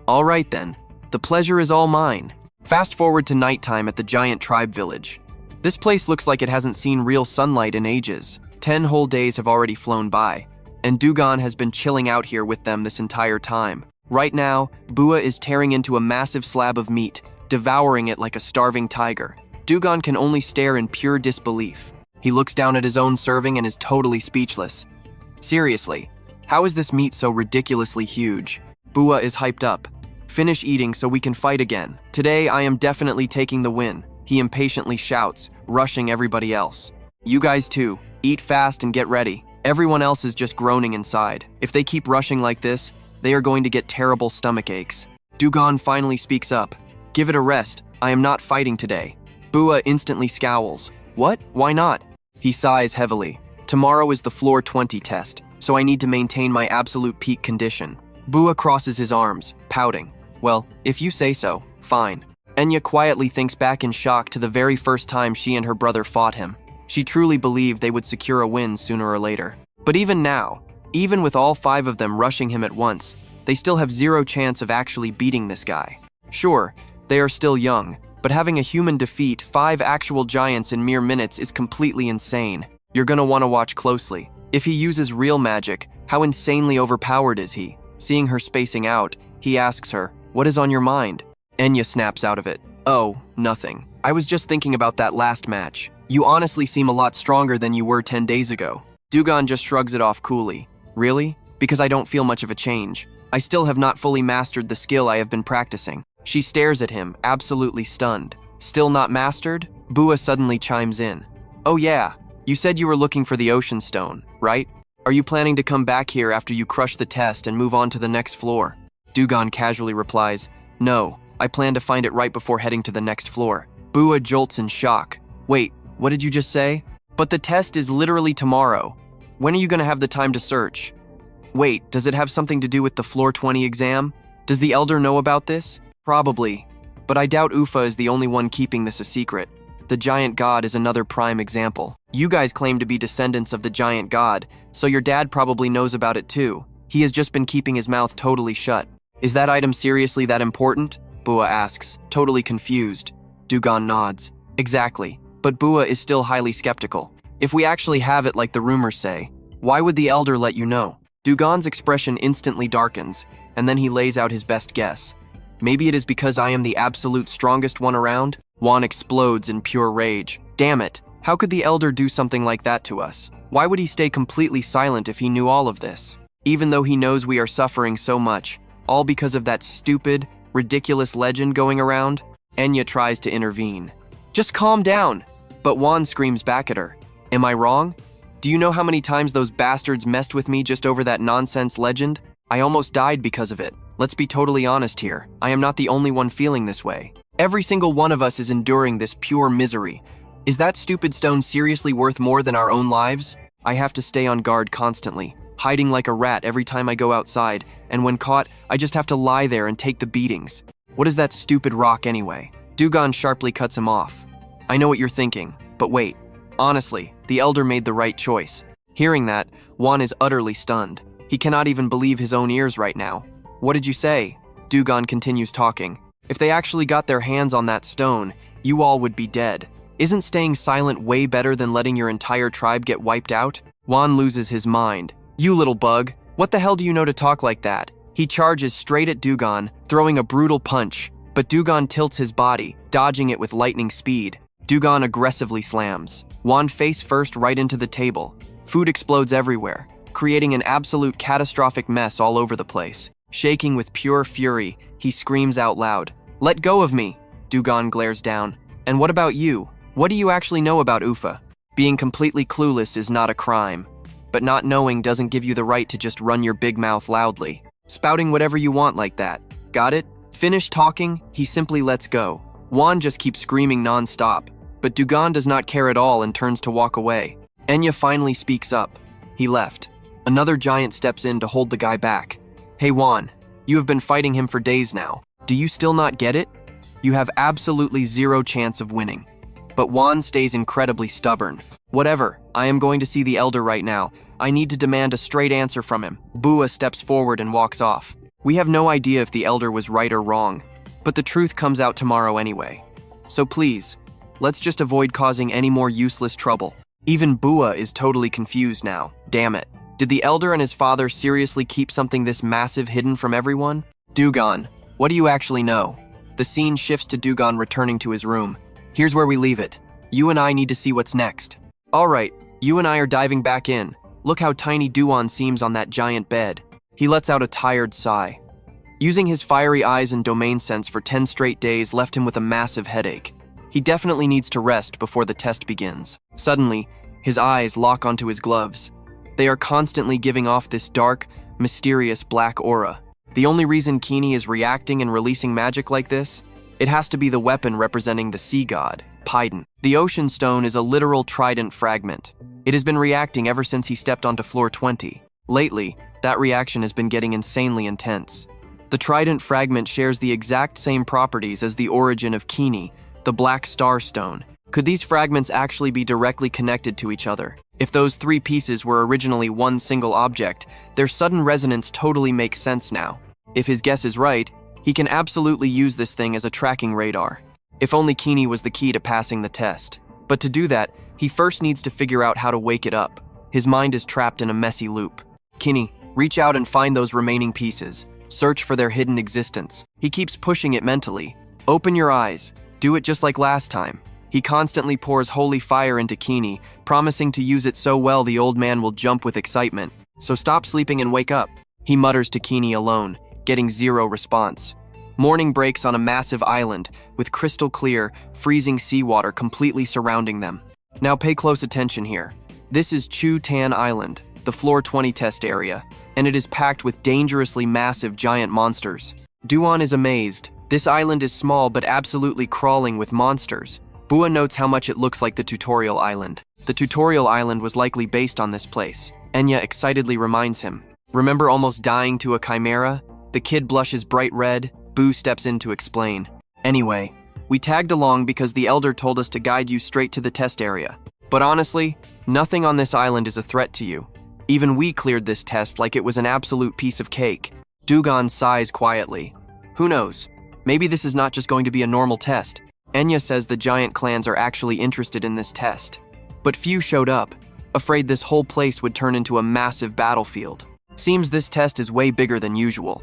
All right then, the pleasure is all mine. Fast forward to nighttime at the giant tribe village. This place looks like it hasn't seen real sunlight in ages. 10 whole days have already flown by, and Du-gon has been chilling out here with them this entire time. Right now, Bua is tearing into a massive slab of meat, devouring it like a starving tiger. Du-gon can only stare in pure disbelief. He looks down at his own serving and is totally speechless. Seriously, how is this meat so ridiculously huge? Bua is hyped up. Finish eating so we can fight again. Today I am definitely taking the win, he impatiently shouts, rushing everybody else. You guys too, eat fast and get ready. Everyone else is just groaning inside. If they keep rushing like this, they are going to get terrible stomach aches. Du-gon finally speaks up. Give it a rest, I am not fighting today. Bua instantly scowls. What? Why not? He sighs heavily. Tomorrow is the floor 20 test, so I need to maintain my absolute peak condition. Bua crosses his arms, pouting. Well, if you say so, fine. Enya quietly thinks back in shock to the very first time she and her brother fought him. She truly believed they would secure a win sooner or later. But even now, even with all 5 of them rushing him at once, they still have zero chance of actually beating this guy. Sure, they are still young, but having a human defeat 5 actual giants in mere minutes is completely insane. You're gonna want to watch closely. If he uses real magic, how insanely overpowered is he? Seeing her spacing out, he asks her, "What is on your mind?" Enya snaps out of it. "Oh, nothing. I was just thinking about that last match. You honestly seem a lot stronger than you were 10 days ago." Du-gon just shrugs it off coolly. Really? Because I don't feel much of a change. I still have not fully mastered the skill I have been practicing. She stares at him, absolutely stunned. Still not mastered? Bua suddenly chimes in. "Oh yeah, you said you were looking for the ocean stone, right? Are you planning to come back here after you crush the test and move on to the next floor?" Du-gon casually replies, "No, I plan to find it right before heading to the next floor." Bua jolts in shock. "Wait, what did you just say? But the test is literally tomorrow. When are you gonna have the time to search? Wait, does it have something to do with the floor 20 exam? Does the elder know about this? Probably, but I doubt Ufa is the only one keeping this a secret. The giant god is another prime example. You guys claim to be descendants of the giant god, so your dad probably knows about it too. He has just been keeping his mouth totally shut. Is that item seriously that important? Bua asks, totally confused. Du-gon nods. Exactly, but Bua is still highly skeptical. If we actually have it like the rumors say, why would the elder let you know? Du-gon's expression instantly darkens, and then he lays out his best guess. Maybe it is because I am the absolute strongest one around? Juan explodes in pure rage. Damn it, how could the elder do something like that to us? Why would he stay completely silent if he knew all of this? Even though he knows we are suffering so much, all because of that stupid, ridiculous legend going around? Enya tries to intervene. Just calm down! But Juan screams back at her. Am I wrong? Do you know how many times those bastards messed with me just over that nonsense legend? I almost died because of it. Let's be totally honest here. I am not the only one feeling this way. Every single one of us is enduring this pure misery. Is that stupid stone seriously worth more than our own lives? I have to stay on guard constantly, hiding like a rat every time I go outside, and when caught, I just have to lie there and take the beatings. What is that stupid rock anyway? Du-gon sharply cuts him off. I know what you're thinking, but wait. Honestly, the elder made the right choice. Hearing that, Wan is utterly stunned. He cannot even believe his own ears right now. What did you say? Du-gon continues talking. If they actually got their hands on that stone, you all would be dead. Isn't staying silent way better than letting your entire tribe get wiped out? Wan loses his mind. You little bug, what the hell do you know to talk like that? He charges straight at Du-gon, throwing a brutal punch, but Du-gon tilts his body, dodging it with lightning speed. Du-gon aggressively slams Wan face first right into the table. Food explodes everywhere, creating an absolute catastrophic mess all over the place. Shaking with pure fury, he screams out loud, "Let go of me!" Du-gon glares down. And what about you? What do you actually know about Ufa? Being completely clueless is not a crime, but not knowing doesn't give you the right to just run your big mouth loudly, spouting whatever you want like that. Got it? Finished talking, he simply lets go. Wan just keeps screaming non-stop, but Du-gon does not care at all and turns to walk away. Enya finally speaks up. He left. Another giant steps in to hold the guy back. Hey Wan, you have been fighting him for days now. Do you still not get it? You have absolutely zero chance of winning. But Wan stays incredibly stubborn. Whatever, I am going to see the elder right now. I need to demand a straight answer from him. Bua steps forward and walks off. We have no idea if the elder was right or wrong, but the truth comes out tomorrow anyway. So please, let's just avoid causing any more useless trouble. Even Bua is totally confused now. Damn it. Did the elder and his father seriously keep something this massive hidden from everyone? Du-gon, what do you actually know? The scene shifts to Du-gon returning to his room. Here's where we leave it. You and I need to see what's next. Alright, you and I are diving back in. Look how tiny Du-gon seems on that giant bed. He lets out a tired sigh. Using his fiery eyes and domain sense for 10 straight days left him with a massive headache. He definitely needs to rest before the test begins. Suddenly, his eyes lock onto his gloves. They are constantly giving off this dark, mysterious black aura. The only reason Kini is reacting and releasing magic like this? It has to be the weapon representing the sea god, Poseidon. The ocean stone is a literal trident fragment. It has been reacting ever since he stepped onto floor 20. Lately, that reaction has been getting insanely intense. The trident fragment shares the exact same properties as the origin of Kini, the black star stone. Could these fragments actually be directly connected to each other? If those three pieces were originally one single object, their sudden resonance totally makes sense now. If his guess is right, he can absolutely use this thing as a tracking radar. If only Kini was the key to passing the test. But to do that, he first needs to figure out how to wake it up. His mind is trapped in a messy loop. Kini, reach out and find those remaining pieces. Search for their hidden existence. He keeps pushing it mentally. Open your eyes. Do it just like last time. He constantly pours holy fire into Kini, promising to use it so well the old man will jump with excitement. So stop sleeping and wake up. He mutters to Kini alone, getting zero response. Morning breaks on a massive island, with crystal clear, freezing seawater completely surrounding them. Now pay close attention here. This is Chu Tan Island, the floor 20 test area, and it is packed with dangerously massive giant monsters. Du-gon is amazed. This island is small but absolutely crawling with monsters. Bua notes how much it looks like the tutorial island. The tutorial island was likely based on this place. Enya excitedly reminds him. Remember almost dying to a chimera? The kid blushes bright red. Boo steps in to explain. Anyway, we tagged along because the elder told us to guide you straight to the test area. But honestly, nothing on this island is a threat to you. Even we cleared this test like it was an absolute piece of cake. Du-gon sighs quietly. Who knows? Maybe this is not just going to be a normal test. Enya says the giant clans are actually interested in this test. But few showed up, afraid this whole place would turn into a massive battlefield. Seems this test is way bigger than usual.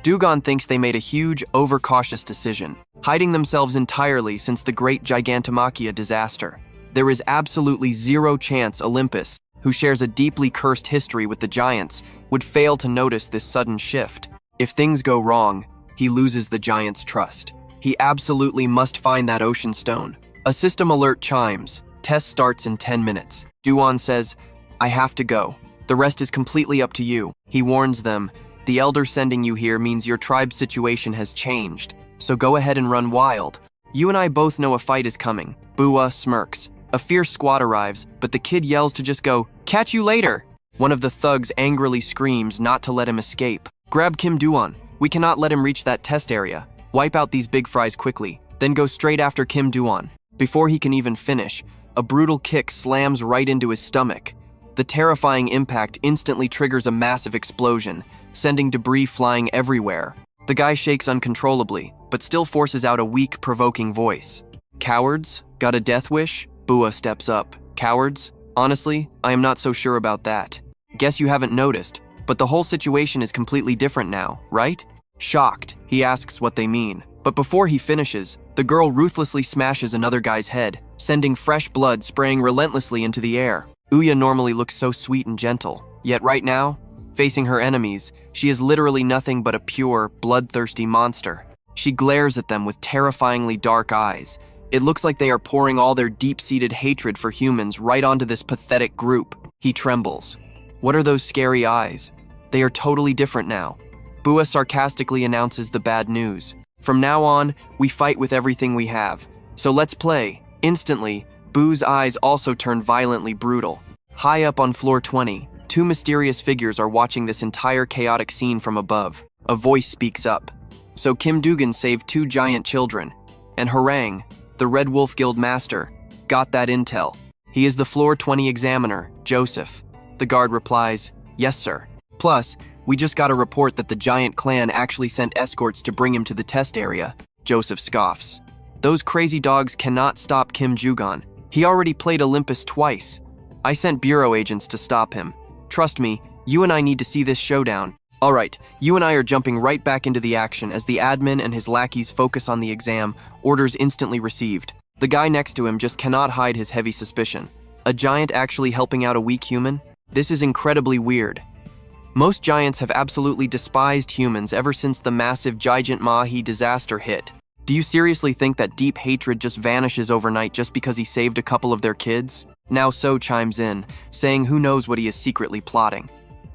Du-gon thinks they made a huge, overcautious decision, hiding themselves entirely since the Great Gigantomachia disaster. There is absolutely zero chance Olympus, who shares a deeply cursed history with the giants, would fail to notice this sudden shift. If things go wrong, he loses the giants' trust. He absolutely must find that ocean stone. A system alert chimes. Test starts in 10 minutes. Du-gon says, I have to go. The rest is completely up to you. He warns them, the elder sending you here means your tribe's situation has changed, so go ahead and run wild. You and I both know a fight is coming. Bua smirks. A fierce squad arrives, but the kid yells to just go, "Catch you later!" One of the thugs angrily screams not to let him escape. "Grab Kim Du-gon. We cannot let him reach that test area. Wipe out these big fries quickly, then go straight after Kim Du-gon." Before he can even finish, a brutal kick slams right into his stomach. The terrifying impact instantly triggers a massive explosion, sending debris flying everywhere. The guy shakes uncontrollably, but still forces out a weak, provoking voice. "Cowards? Got a death wish?" Bua steps up. "Cowards? Honestly, I am not so sure about that. Guess you haven't noticed, but the whole situation is completely different now, right?" Shocked, he asks what they mean. But before he finishes, the girl ruthlessly smashes another guy's head, sending fresh blood spraying relentlessly into the air. Uya normally looks so sweet and gentle, yet right now, facing her enemies, she is literally nothing but a pure, bloodthirsty monster. She glares at them with terrifyingly dark eyes. It looks like they are pouring all their deep-seated hatred for humans right onto this pathetic group. He trembles. What are those scary eyes? They are totally different now. Bua sarcastically announces the bad news. "From now on, we fight with everything we have. So let's play." Instantly, Boo's eyes also turn violently brutal. High up on floor 20, two mysterious figures are watching this entire chaotic scene from above. A voice speaks up. So Kim Du-gon saved two giant children, and Harang, the Red Wolf Guild master, got that intel. He is the floor 20 examiner, Joseph. The guard replies, "Yes, sir. Plus, we just got a report that the giant clan actually sent escorts to bring him to the test area." Joseph scoffs. "Those crazy dogs cannot stop Kim Du-gon. He already played Olympus twice. I sent bureau agents to stop him. Trust me, you and I need to see this showdown." All right, you and I are jumping right back into the action as the admin and his lackeys focus on the exam, orders instantly received. The guy next to him just cannot hide his heavy suspicion. A giant actually helping out a weak human? This is incredibly weird. Most giants have absolutely despised humans ever since the massive Gigant Mahi disaster hit. Do you seriously think that deep hatred just vanishes overnight just because he saved a couple of their kids? Now So chimes in, saying who knows what he is secretly plotting.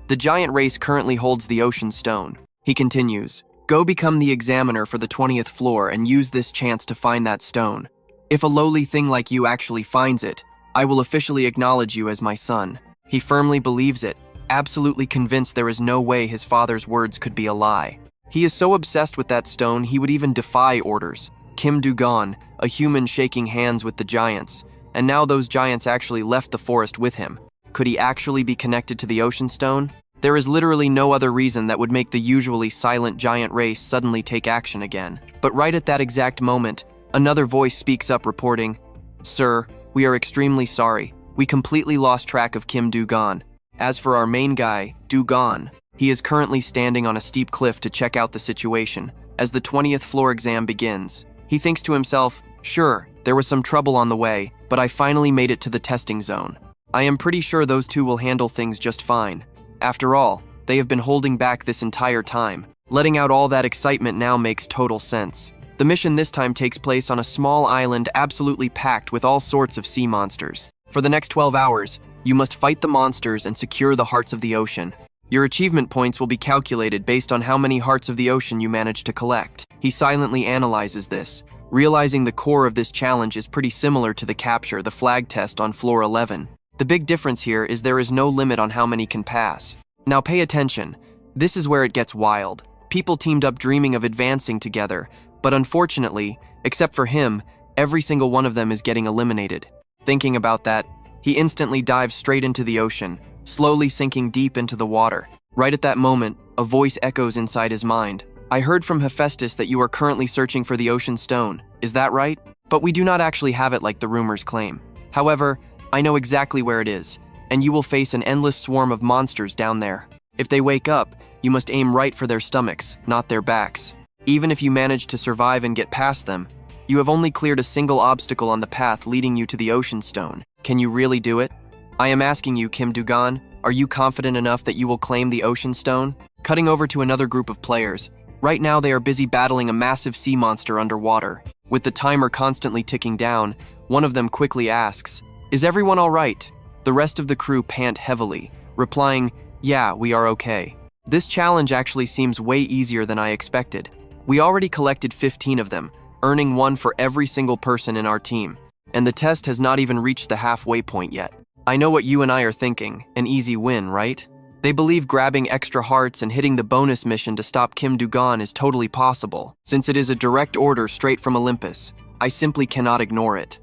The giant race currently holds the Ocean Stone. He continues, "Go become the examiner for the 20th floor and use this chance to find that stone. If a lowly thing like you actually finds it, I will officially acknowledge you as my son." He firmly believes it, absolutely convinced there is no way his father's words could be a lie. He is so obsessed with that stone he would even defy orders. Kim Du-gon, a human shaking hands with the giants, and now those giants actually left the forest with him. Could he actually be connected to the Ocean Stone? There is literally no other reason that would make the usually silent giant race suddenly take action again. But right at that exact moment, another voice speaks up reporting, "Sir, we are extremely sorry. We completely lost track of Kim Du-gon. As for our main guy, Du-gon, he is currently standing on a steep cliff to check out the situation. As the 20th floor exam begins, he thinks to himself, sure, there was some trouble on the way, but I finally made it to the testing zone. I am pretty sure those two will handle things just fine. After all, they have been holding back this entire time. Letting out all that excitement now makes total sense. The mission this time takes place on a small island absolutely packed with all sorts of sea monsters. For the next 12 hours, you must fight the monsters and secure the hearts of the ocean. Your achievement points will be calculated based on how many hearts of the ocean you manage to collect. He silently analyzes this, realizing the core of this challenge is pretty similar to the capture the flag test on floor 11. The big difference here is there is no limit on how many can pass. Now pay attention. This is where it gets wild. People teamed up dreaming of advancing together, but unfortunately, except for him, every single one of them is getting eliminated. Thinking about that, he instantly dives straight into the ocean, slowly sinking deep into the water. Right at that moment, a voice echoes inside his mind. "I heard from Hephaestus that you are currently searching for the Ocean Stone. Is that right? But we do not actually have it like the rumors claim. However, I know exactly where it is, and you will face an endless swarm of monsters down there. If they wake up, you must aim right for their stomachs, not their backs. Even if you manage to survive and get past them, you have only cleared a single obstacle on the path leading you to the Ocean Stone. Can you really do it? I am asking you, Kim Du-gon, are you confident enough that you will claim the Ocean Stone?" Cutting over to another group of players. Right now they are busy battling a massive sea monster underwater. With the timer constantly ticking down, one of them quickly asks, "Is everyone all right?" The rest of the crew pant heavily, replying, "Yeah, we are okay." This challenge actually seems way easier than I expected. We already collected 15 of them, earning one for every single person in our team. and the test has not even reached the halfway point yet. I know what you and I are thinking, an easy win, right? They believe grabbing extra hearts and hitting the bonus mission to stop Kim Du-gon is totally possible, since it is a direct order straight from Olympus. I simply cannot ignore it.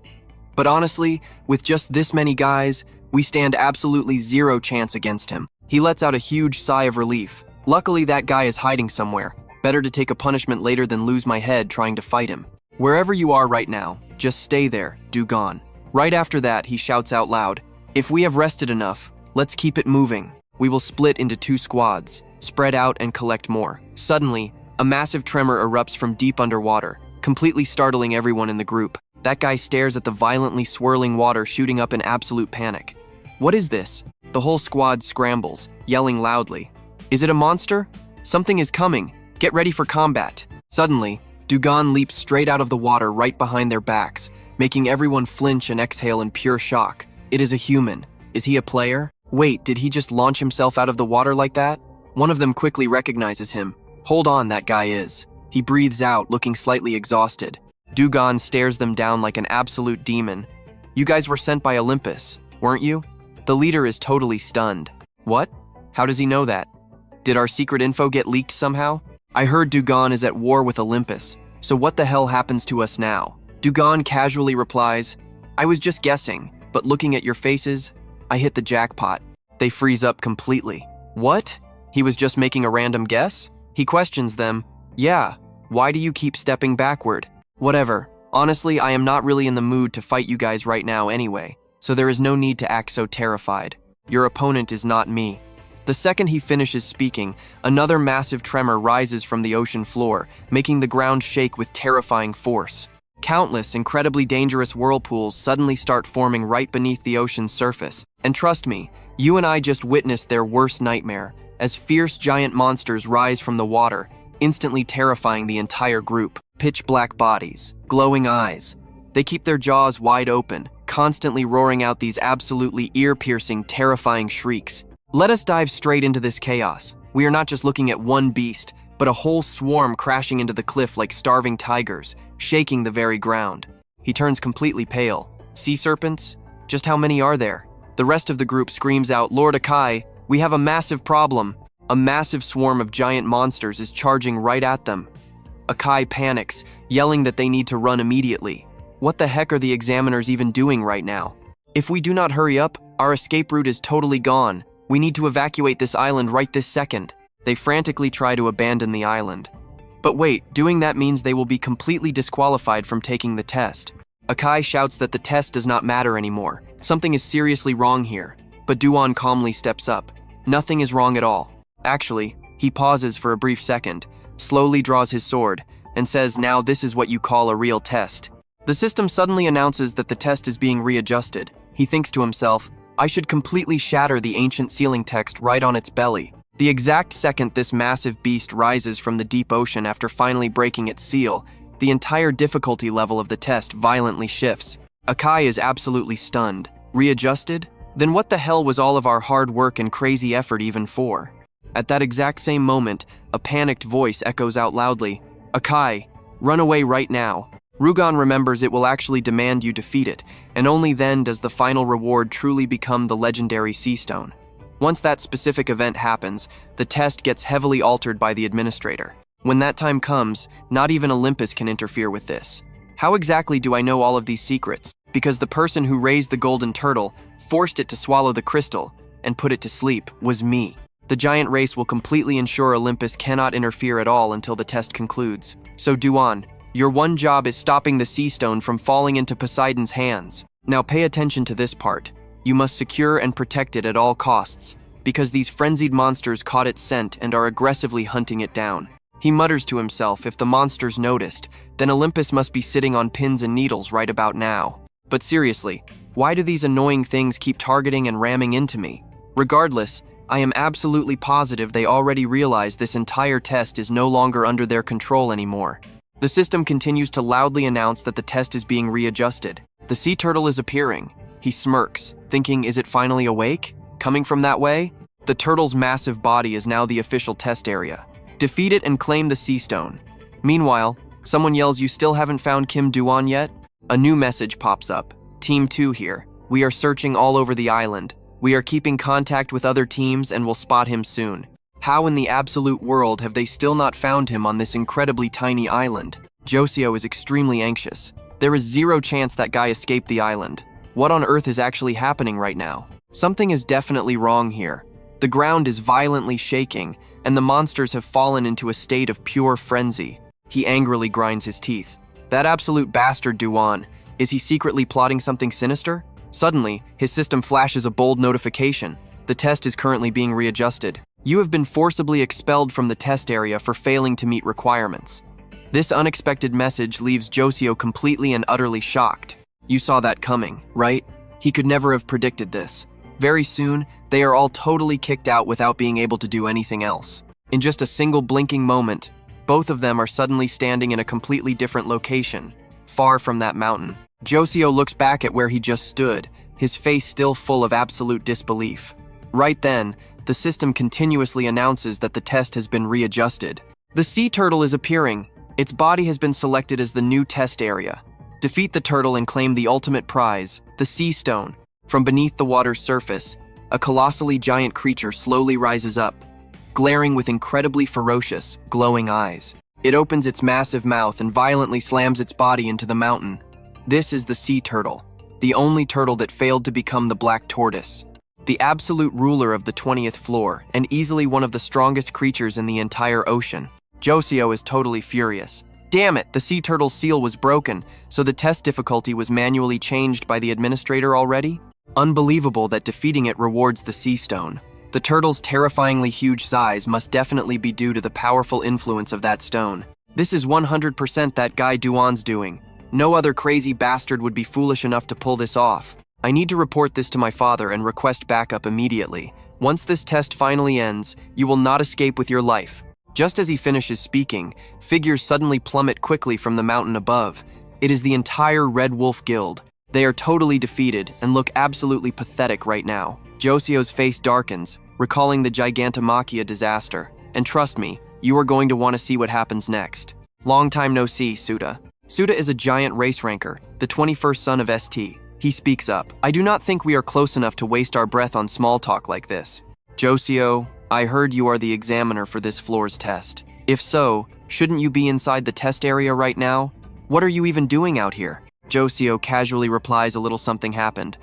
But honestly, with just this many guys, we stand absolutely zero chance against him. He lets out a huge sigh of relief. Luckily, that guy is hiding somewhere. Better to take a punishment later than lose my head trying to fight him. Wherever you are right now, just stay there, Du-gon. Right after that, he shouts out loud, "If we have rested enough, let's keep it moving. We will split into 2 squads, spread out and collect more." Suddenly, a massive tremor erupts from deep underwater, completely startling everyone in the group. That guy stares at the violently swirling water, shooting up in absolute panic. What is this? The whole squad scrambles, yelling loudly. Is it a monster? Something is coming. Get ready for combat. Suddenly, Du-gon leaps straight out of the water right behind their backs, making everyone flinch and exhale in pure shock. It is a human. Is he a player? Wait, did he just launch himself out of the water like that? One of them quickly recognizes him. Hold on, that guy is. He breathes out, looking slightly exhausted. Du-gon stares them down like an absolute demon. You guys were sent by Olympus, weren't you? The leader is totally stunned. What? How does he know that? Did our secret info get leaked somehow? I heard Du-gon is at war with Olympus, so what the hell happens to us now? Du-gon casually replies, I was just guessing, but looking at your faces, I hit the jackpot. They freeze up completely. What? He was just making a random guess? He questions them. Yeah, why do you keep stepping backward? Whatever. Honestly, I am not really in the mood to fight you guys right now anyway, so there is no need to act so terrified. Your opponent is not me. The second he finishes speaking, another massive tremor rises from the ocean floor, making the ground shake with terrifying force. Countless, incredibly dangerous whirlpools suddenly start forming right beneath the ocean's surface. And trust me, you and I just witnessed their worst nightmare, as fierce giant monsters rise from the water, instantly terrifying the entire group. Pitch black bodies, glowing eyes. They keep their jaws wide open, constantly roaring out these absolutely ear-piercing, terrifying shrieks. Let us dive straight into this chaos. We are not just looking at one beast, but a whole swarm crashing into the cliff like starving tigers, shaking the very ground. He turns completely pale. Sea serpents? Just how many are there? The rest of the group screams out, Lord Akai, we have a massive problem. A massive swarm of giant monsters is charging right at them. Akai panics, yelling that they need to run immediately. What the heck are the examiners even doing right now? If we do not hurry up, our escape route is totally gone. We need to evacuate this island right this second. They frantically try to abandon the island. But wait, doing that means they will be completely disqualified from taking the test. Akai shouts that the test does not matter anymore. Something is seriously wrong here. But Du-gon calmly steps up. Nothing is wrong at all. Actually, he pauses for a brief second, slowly draws his sword, and says, now this is what you call a real test. The system suddenly announces that the test is being readjusted. He thinks to himself, I should completely shatter the ancient sealing text right on its belly. The exact second this massive beast rises from the deep ocean after finally breaking its seal, the entire difficulty level of the test violently shifts. Akai is absolutely stunned. Readjusted? Then what the hell was all of our hard work and crazy effort even for? At that exact same moment, a panicked voice echoes out loudly, Akai, run away right now. Rugon remembers it will actually demand you defeat it, and only then does the final reward truly become the legendary Sea Stone. Once that specific event happens, the test gets heavily altered by the administrator. When that time comes, not even Olympus can interfere with this. How exactly do I know all of these secrets? Because the person who raised the golden turtle, forced it to swallow the crystal, and put it to sleep, was me. The giant race will completely ensure Olympus cannot interfere at all until the test concludes. So Du-gon, your one job is stopping the Sea Stone from falling into Poseidon's hands. Now pay attention to this part. You must secure and protect it at all costs, because these frenzied monsters caught its scent and are aggressively hunting it down. He mutters to himself, if the monsters noticed, then Olympus must be sitting on pins and needles right about now. But seriously, why do these annoying things keep targeting and ramming into me? Regardless, I am absolutely positive they already realize this entire test is no longer under their control anymore. The system continues to loudly announce that the test is being readjusted. The sea turtle is appearing. He smirks, thinking, is it finally awake? Coming from that way? The turtle's massive body is now the official test area. Defeat it and claim the Sea Stone. Meanwhile, someone yells, you still haven't found Kim Du-gon yet? A new message pops up. Team 2 here. We are searching all over the island. We are keeping contact with other teams and will spot him soon. How in the absolute world have they still not found him on this incredibly tiny island? Joseo is extremely anxious. There is zero chance that guy escaped the island. What on earth is actually happening right now? Something is definitely wrong here. The ground is violently shaking, and the monsters have fallen into a state of pure frenzy. He angrily grinds his teeth. That absolute bastard Du-gon. Is he secretly plotting something sinister? Suddenly, his system flashes a bold notification. The test is currently being readjusted. You have been forcibly expelled from the test area for failing to meet requirements. This unexpected message leaves Joseo completely and utterly shocked. You saw that coming, right? He could never have predicted this. Very soon, they are all totally kicked out without being able to do anything else. In just a single blinking moment, both of them are suddenly standing in a completely different location, far from that mountain. Joseo looks back at where he just stood, his face still full of absolute disbelief. Right then, the system continuously announces that the test has been readjusted. The sea turtle is appearing. Its body has been selected as the new test area. Defeat the turtle and claim the ultimate prize, the sea stone. From beneath the water's surface, a colossally giant creature slowly rises up, glaring with incredibly ferocious, glowing eyes. It opens its massive mouth and violently slams its body into the mountain. This is the sea turtle, the only turtle that failed to become the black tortoise. The absolute ruler of the 20th floor, and easily one of the strongest creatures in the entire ocean. Joseo is totally furious. Damn it, the sea turtle's seal was broken, so the test difficulty was manually changed by the administrator already? Unbelievable that defeating it rewards the sea stone. The turtle's terrifyingly huge size must definitely be due to the powerful influence of that stone. This is 100% that guy Du-gon's doing. No other crazy bastard would be foolish enough to pull this off. I need to report this to my father and request backup immediately. Once this test finally ends, you will not escape with your life. Just as he finishes speaking, figures suddenly plummet quickly from the mountain above. It is the entire Red Wolf Guild. They are totally defeated and look absolutely pathetic right now. Joseo's face darkens, recalling the Gigantomachia disaster. And trust me, you are going to want to see what happens next. Long time no see, Suda. Suda is a giant race ranker, the 21st son of ST. He speaks up. I do not think we are close enough to waste our breath on small talk like this. Joseo, I heard you are the examiner for this floor's test. If so, shouldn't you be inside the test area right now? What are you even doing out here? Joseo casually replies a little something happened.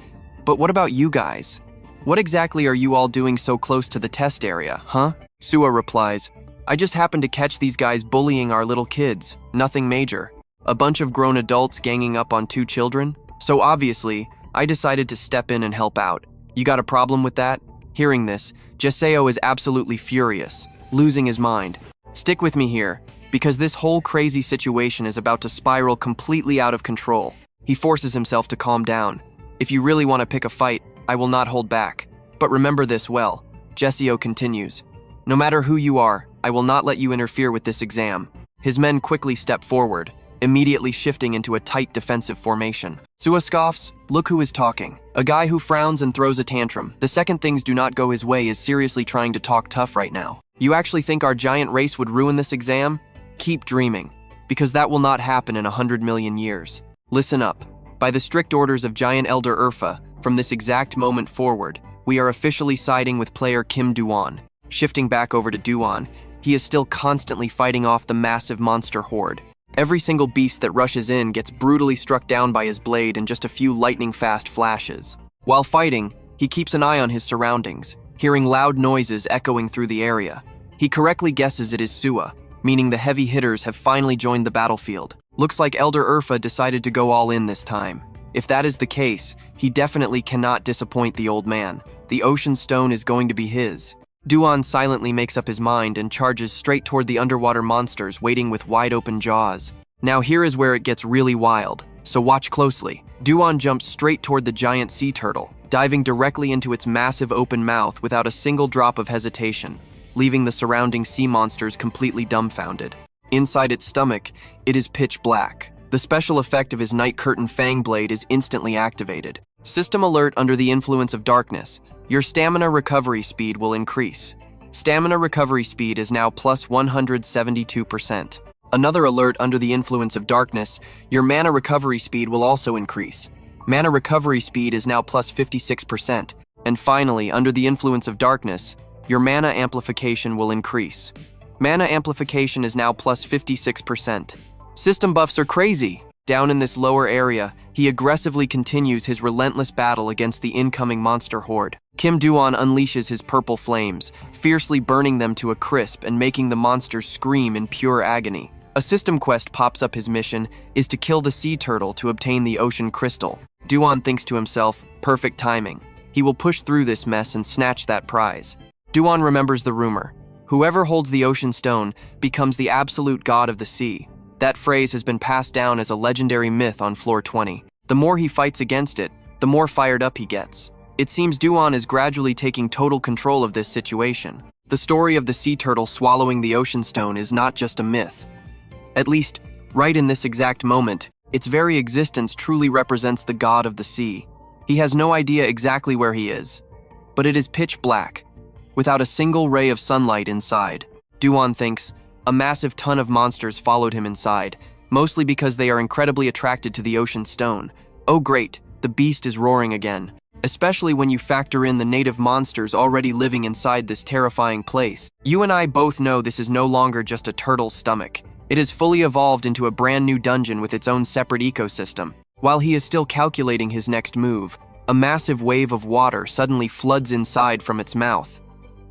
But what about you guys? What exactly are you all doing so close to the test area, huh? Sua replies, I just happened to catch these guys bullying our little kids. Nothing major. A bunch of grown adults ganging up on 2 children? So obviously, I decided to step in and help out. You got a problem with that? Hearing this, Joseo is absolutely furious, losing his mind. Stick with me here, because this whole crazy situation is about to spiral completely out of control. He forces himself to calm down. If you really want to pick a fight, I will not hold back. But remember this well. Joseo continues. No matter who you are, I will not let you interfere with this exam. His men quickly step forward, immediately shifting into a tight defensive formation. Sua scoffs, look who is talking. A guy who frowns and throws a tantrum. The second things do not go his way is seriously trying to talk tough right now. You actually think our giant race would ruin this exam? Keep dreaming, because that will not happen in 100 million years. Listen up. By the strict orders of Giant Elder Urfa, from this exact moment forward, we are officially siding with player Kim Du-gon. Shifting back over to Du-gon, he is still constantly fighting off the massive monster horde. Every single beast that rushes in gets brutally struck down by his blade in just a few lightning-fast flashes. While fighting, he keeps an eye on his surroundings, hearing loud noises echoing through the area. He correctly guesses it is Sua, meaning the heavy hitters have finally joined the battlefield. Looks like Elder Urfa decided to go all in this time. If that is the case, he definitely cannot disappoint the old man. The ocean stone is going to be his. Du-gon silently makes up his mind and charges straight toward the underwater monsters waiting with wide-open jaws. Now here is where it gets really wild, so watch closely. Du-gon jumps straight toward the giant sea turtle, diving directly into its massive open mouth without a single drop of hesitation, leaving the surrounding sea monsters completely dumbfounded. Inside its stomach, it is pitch black. The special effect of his Night Curtain Fang Blade is instantly activated. System alert: under the influence of darkness, your stamina recovery speed will increase. Stamina recovery speed is now plus 172%. Another alert: under the influence of darkness, your mana recovery speed will also increase. Mana recovery speed is now plus 56%. And finally, under the influence of darkness, your mana amplification will increase. Mana amplification is now plus 56%. System buffs are crazy! Down in this lower area, he aggressively continues his relentless battle against the incoming monster horde. Kim Du-gon unleashes his purple flames, fiercely burning them to a crisp and making the monsters scream in pure agony. A system quest pops up. His mission is to kill the sea turtle to obtain the ocean crystal. Du-gon thinks to himself, perfect timing. He will push through this mess and snatch that prize. Du-gon remembers the rumor. Whoever holds the ocean stone becomes the absolute god of the sea. That phrase has been passed down as a legendary myth on floor 20. The more he fights against it, the more fired up he gets. It seems Du-gon is gradually taking total control of this situation. The story of the sea turtle swallowing the ocean stone is not just a myth. At least, right in this exact moment, its very existence truly represents the god of the sea. He has no idea exactly where he is, but it is pitch black, without a single ray of sunlight inside. Du-gon thinks, a massive ton of monsters followed him inside, mostly because they are incredibly attracted to the ocean stone. Oh great, the beast is roaring again, especially when you factor in the native monsters already living inside this terrifying place. You and I both know this is no longer just a turtle's stomach. It has fully evolved into a brand new dungeon with its own separate ecosystem. While he is still calculating his next move, a massive wave of water suddenly floods inside from its mouth.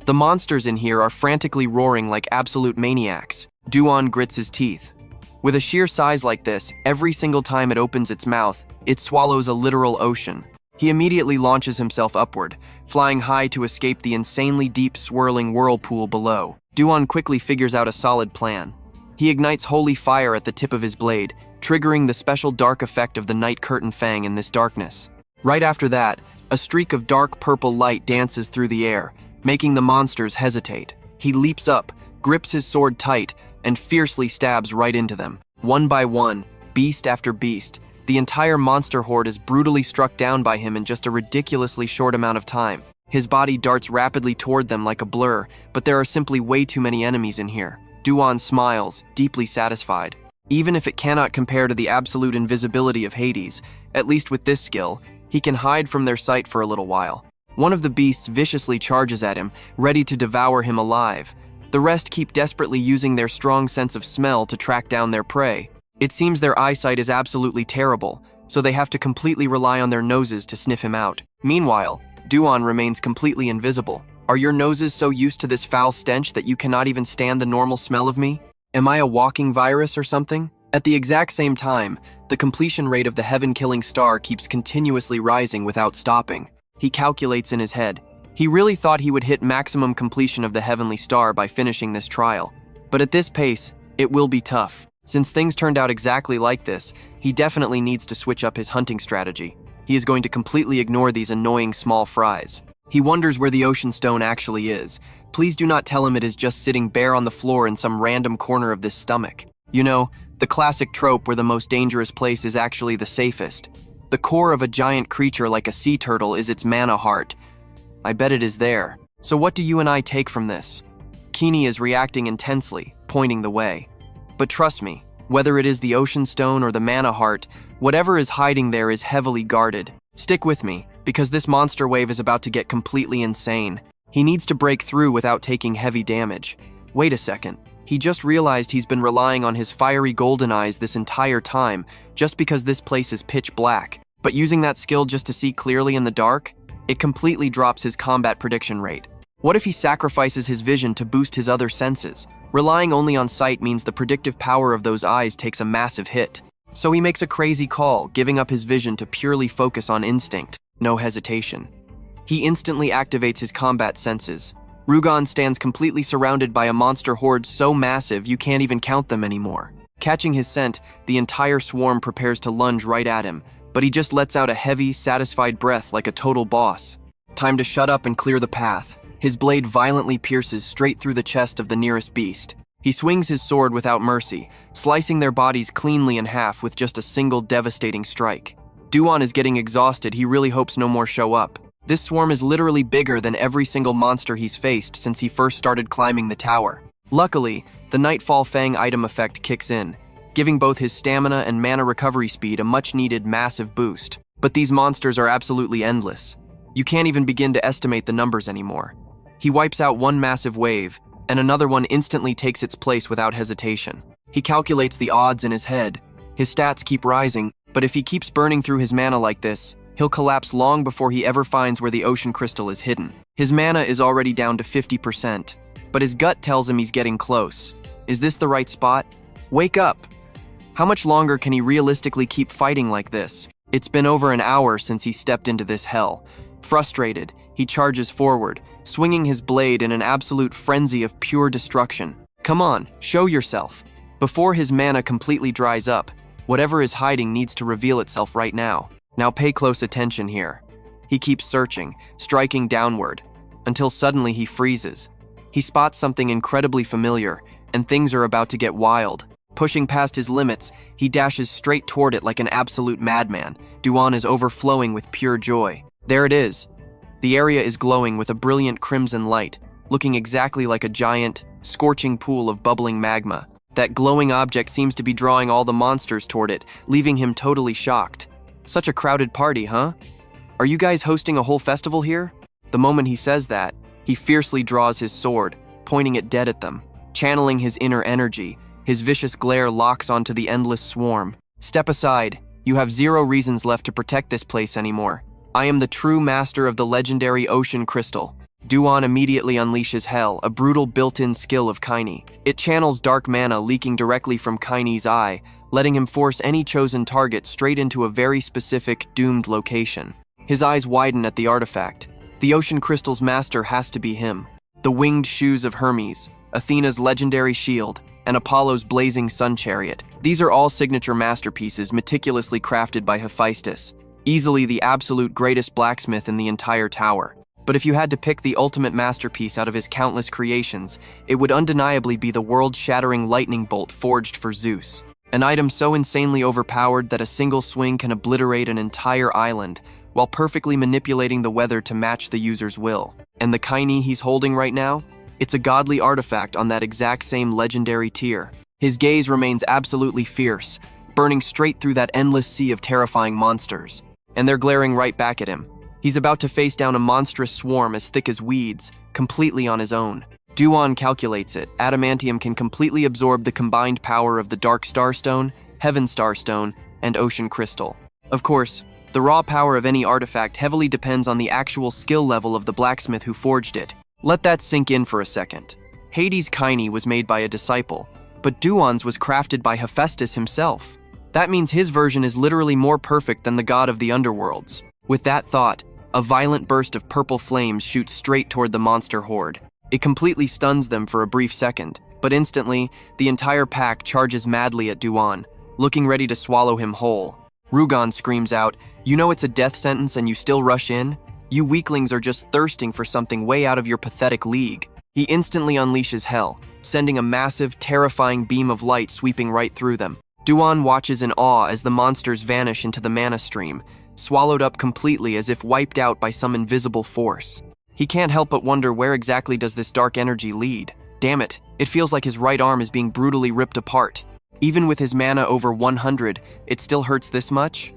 The monsters in here are frantically roaring like absolute maniacs. Du-gon grits his teeth. With a sheer size like this, every single time it opens its mouth, it swallows a literal ocean. He immediately launches himself upward, flying high to escape the insanely deep swirling whirlpool below. Du-gon quickly figures out a solid plan. He ignites holy fire at the tip of his blade, triggering the special dark effect of the night curtain fang in this darkness. Right after that, a streak of dark purple light dances through the air, making the monsters hesitate. He leaps up, grips his sword tight, and fiercely stabs right into them. One by one, beast after beast, the entire monster horde is brutally struck down by him in just a ridiculously short amount of time. His body darts rapidly toward them like a blur, but there are simply way too many enemies in here. Du-gon smiles, deeply satisfied. Even if it cannot compare to the absolute invisibility of Hades, at least with this skill, he can hide from their sight for a little while. One of the beasts viciously charges at him, ready to devour him alive. The rest keep desperately using their strong sense of smell to track down their prey. It seems their eyesight is absolutely terrible, so they have to completely rely on their noses to sniff him out. Meanwhile, Du-gon remains completely invisible. Are your noses so used to this foul stench that you cannot even stand the normal smell of me? Am I a walking virus or something? At the exact same time, the completion rate of the heaven-killing star keeps continuously rising without stopping. He calculates in his head. He really thought he would hit maximum completion of the heavenly star by finishing this trial. But at this pace, it will be tough. Since things turned out exactly like this, he definitely needs to switch up his hunting strategy. He is going to completely ignore these annoying small fries. He wonders where the ocean stone actually is. Please do not tell him it is just sitting bare on the floor in some random corner of this stomach. You know, the classic trope where the most dangerous place is actually the safest. The core of a giant creature like a sea turtle is its mana heart. I bet it is there. So what do you and I take from this? Kini is reacting intensely, pointing the way. But trust me, whether it is the ocean stone or the mana heart, whatever is hiding there is heavily guarded. Stick with me, because this monster wave is about to get completely insane. He needs to break through without taking heavy damage. Wait a second. He just realized he's been relying on his fiery golden eyes this entire time, just because this place is pitch black. But using that skill just to see clearly in the dark, it completely drops his combat prediction rate. What if he sacrifices his vision to boost his other senses? Relying only on sight means the predictive power of those eyes takes a massive hit. So he makes a crazy call, giving up his vision to purely focus on instinct. No hesitation. He instantly activates his combat senses. Rugon stands completely surrounded by a monster horde so massive you can't even count them anymore. Catching his scent, the entire swarm prepares to lunge right at him, but he just lets out a heavy, satisfied breath like a total boss. Time to shut up and clear the path. His blade violently pierces straight through the chest of the nearest beast. He swings his sword without mercy, slicing their bodies cleanly in half with just a single devastating strike. Du-gon is getting exhausted. He really hopes no more show up. This swarm is literally bigger than every single monster he's faced since he first started climbing the tower. Luckily, the Nightfall Fang item effect kicks in, giving both his stamina and mana recovery speed a much-needed massive boost. But these monsters are absolutely endless. You can't even begin to estimate the numbers anymore. He wipes out one massive wave, and another one instantly takes its place without hesitation. He calculates the odds in his head. His stats keep rising, but if he keeps burning through his mana like this, he'll collapse long before he ever finds where the ocean crystal is hidden. His mana is already down to 50%, but his gut tells him he's getting close. Is this the right spot? Wake up! How much longer can he realistically keep fighting like this? It's been over an hour since he stepped into this hell. Frustrated, he charges forward, swinging his blade in an absolute frenzy of pure destruction. Come on, show yourself. Before his mana completely dries up, whatever is hiding needs to reveal itself right now. Now pay close attention here. He keeps searching, striking downward, until suddenly he freezes. He spots something incredibly familiar, and things are about to get wild. Pushing past his limits, he dashes straight toward it like an absolute madman. Du-gon is overflowing with pure joy. There it is. The area is glowing with a brilliant crimson light, looking exactly like a giant, scorching pool of bubbling magma. That glowing object seems to be drawing all the monsters toward it, leaving him totally shocked. Such a crowded party, huh? Are you guys hosting a whole festival here? The moment he says that, he fiercely draws his sword, pointing it dead at them. Channeling his inner energy, his vicious glare locks onto the endless swarm. Step aside. You have zero reasons left to protect this place anymore. I am the true master of the legendary ocean crystal. Du-gon immediately unleashes Hell, a brutal built-in skill of Kaini. It channels dark mana leaking directly from Kaini's eye, letting him force any chosen target straight into a very specific, doomed location. His eyes widen at the artifact. The ocean crystal's master has to be him. The winged shoes of Hermes, Athena's legendary shield, and Apollo's blazing sun chariot. These are all signature masterpieces meticulously crafted by Hephaestus, easily the absolute greatest blacksmith in the entire tower. But if you had to pick the ultimate masterpiece out of his countless creations, it would undeniably be the world-shattering lightning bolt forged for Zeus. An item so insanely overpowered that a single swing can obliterate an entire island, while perfectly manipulating the weather to match the user's will. And the Kaini he's holding right now? It's a godly artifact on that exact same legendary tier. His gaze remains absolutely fierce, burning straight through that endless sea of terrifying monsters. And they're glaring right back at him. He's about to face down a monstrous swarm as thick as weeds, completely on his own. Du-gon calculates it. Adamantium can completely absorb the combined power of the Dark Starstone, Heaven Starstone, and Ocean Crystal. Of course, the raw power of any artifact heavily depends on the actual skill level of the blacksmith who forged it. Let that sink in for a second. Hades' Kaini was made by a disciple, but Du-gon's was crafted by Hephaestus himself. That means his version is literally more perfect than the god of the underworlds. With that thought, a violent burst of purple flames shoots straight toward the monster horde. It completely stuns them for a brief second, but instantly, the entire pack charges madly at Du-gon, looking ready to swallow him whole. Rugon screams out, "You know it's a death sentence and you still rush in? You weaklings are just thirsting for something way out of your pathetic league." He instantly unleashes Hell, sending a massive, terrifying beam of light sweeping right through them. Du-gon watches in awe as the monsters vanish into the mana stream, swallowed up completely as if wiped out by some invisible force. He can't help but wonder where exactly does this dark energy lead. Damn it, it feels like his right arm is being brutally ripped apart. Even with his mana over 100, it still hurts this much?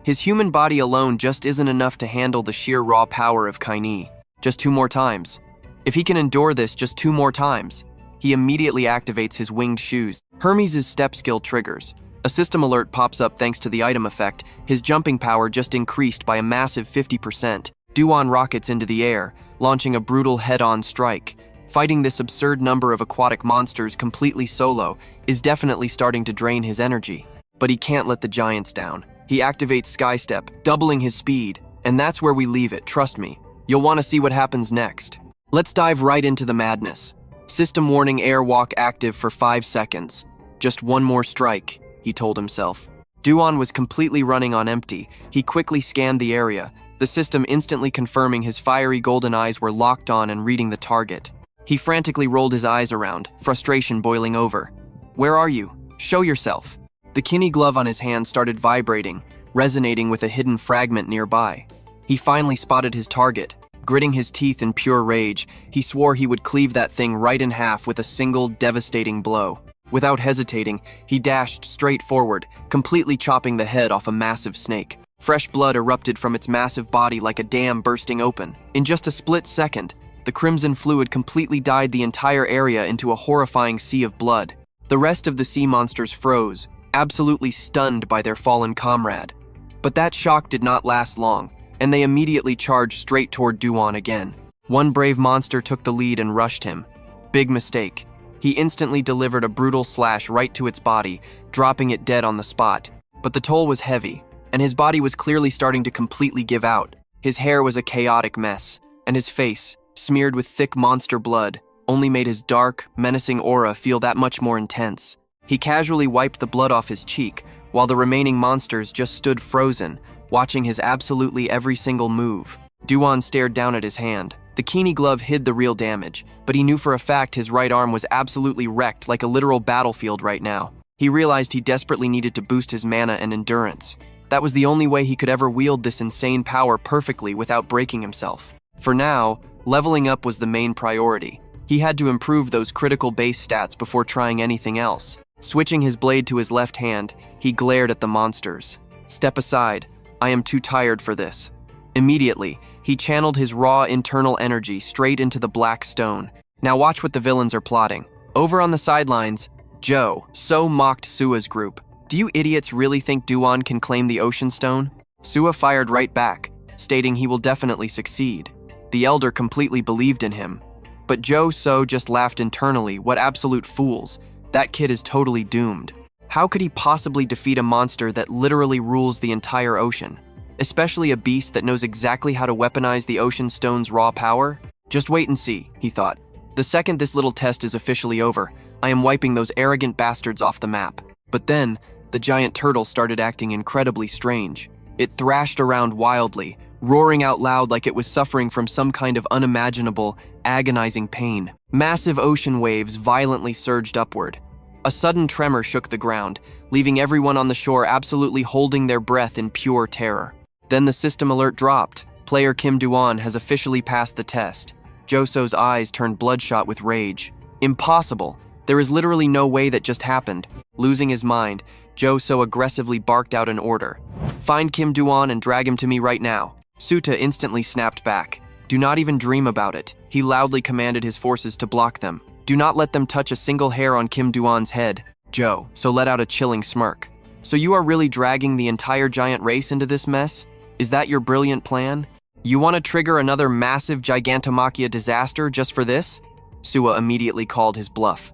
His human body alone just isn't enough to handle the sheer raw power of Kaini. Just 2 more times. If he can endure this just 2 more times, he immediately activates his winged shoes. Hermes' step skill triggers. A system alert pops up thanks to the item effect. His jumping power just increased by a massive 50%. Du-gon rockets into the air, launching a brutal head-on strike. Fighting this absurd number of aquatic monsters completely solo is definitely starting to drain his energy. But he can't let the giants down. He activates Skystep, doubling his speed, and that's where we leave it, trust me. You'll want to see what happens next. Let's dive right into the madness. System warning airwalk active for 5 seconds. Just one more strike, he told himself. Du-gon was completely running on empty. He quickly scanned the area, the system instantly confirming his fiery golden eyes were locked on and reading the target. He frantically rolled his eyes around, frustration boiling over. "Where are you? Show yourself." The kini glove on his hand started vibrating, resonating with a hidden fragment nearby. He finally spotted his target. Gritting his teeth in pure rage, he swore he would cleave that thing right in half with a single devastating blow. Without hesitating, he dashed straight forward, completely chopping the head off a massive snake. Fresh blood erupted from its massive body like a dam bursting open. In just a split second, the crimson fluid completely dyed the entire area into a horrifying sea of blood. The rest of the sea monsters froze, absolutely stunned by their fallen comrade. But that shock did not last long, and they immediately charged straight toward Du-gon again. One brave monster took the lead and rushed him. Big mistake. He instantly delivered a brutal slash right to its body, dropping it dead on the spot. But the toll was heavy, and his body was clearly starting to completely give out. His hair was a chaotic mess, and his face, smeared with thick monster blood, only made his dark, menacing aura feel that much more intense. He casually wiped the blood off his cheek, while the remaining monsters just stood frozen, watching his absolutely every single move. Du-gon stared down at his hand. The Kini glove hid the real damage, but he knew for a fact his right arm was absolutely wrecked like a literal battlefield right now. He realized he desperately needed to boost his mana and endurance. That was the only way he could ever wield this insane power perfectly without breaking himself. For now, leveling up was the main priority. He had to improve those critical base stats before trying anything else. Switching his blade to his left hand, he glared at the monsters. "Step aside. I am too tired for this." Immediately, he channeled his raw internal energy straight into the black stone. Now watch what the villains are plotting. Over on the sidelines, Joe so mocked Sua's group. "Do you idiots really think Du-gon can claim the Ocean Stone?" Sua fired right back, stating he will definitely succeed. The elder completely believed in him. But Joe So just laughed internally. What absolute fools. That kid is totally doomed. How could he possibly defeat a monster that literally rules the entire ocean? Especially a beast that knows exactly how to weaponize the Ocean Stone's raw power? Just wait and see, he thought. The second this little test is officially over, I am wiping those arrogant bastards off the map. But then, the giant turtle started acting incredibly strange. It thrashed around wildly, roaring out loud like it was suffering from some kind of unimaginable, agonizing pain. Massive ocean waves violently surged upward. A sudden tremor shook the ground, leaving everyone on the shore absolutely holding their breath in pure terror. Then the system alert dropped. Player Kim Du-gon has officially passed the test. Joso's eyes turned bloodshot with rage. Impossible. There is literally no way that just happened. Losing his mind, Joso aggressively barked out an order. "Find Kim Du-gon and drag him to me right now." Suta instantly snapped back. "Do not even dream about it." He loudly commanded his forces to block them. "Do not let them touch a single hair on Kim Du-gon's head." Joe So let out a chilling smirk. "So you are really dragging the entire giant race into this mess? Is that your brilliant plan? You want to trigger another massive Gigantomachia disaster just for this?" Sua immediately called his bluff.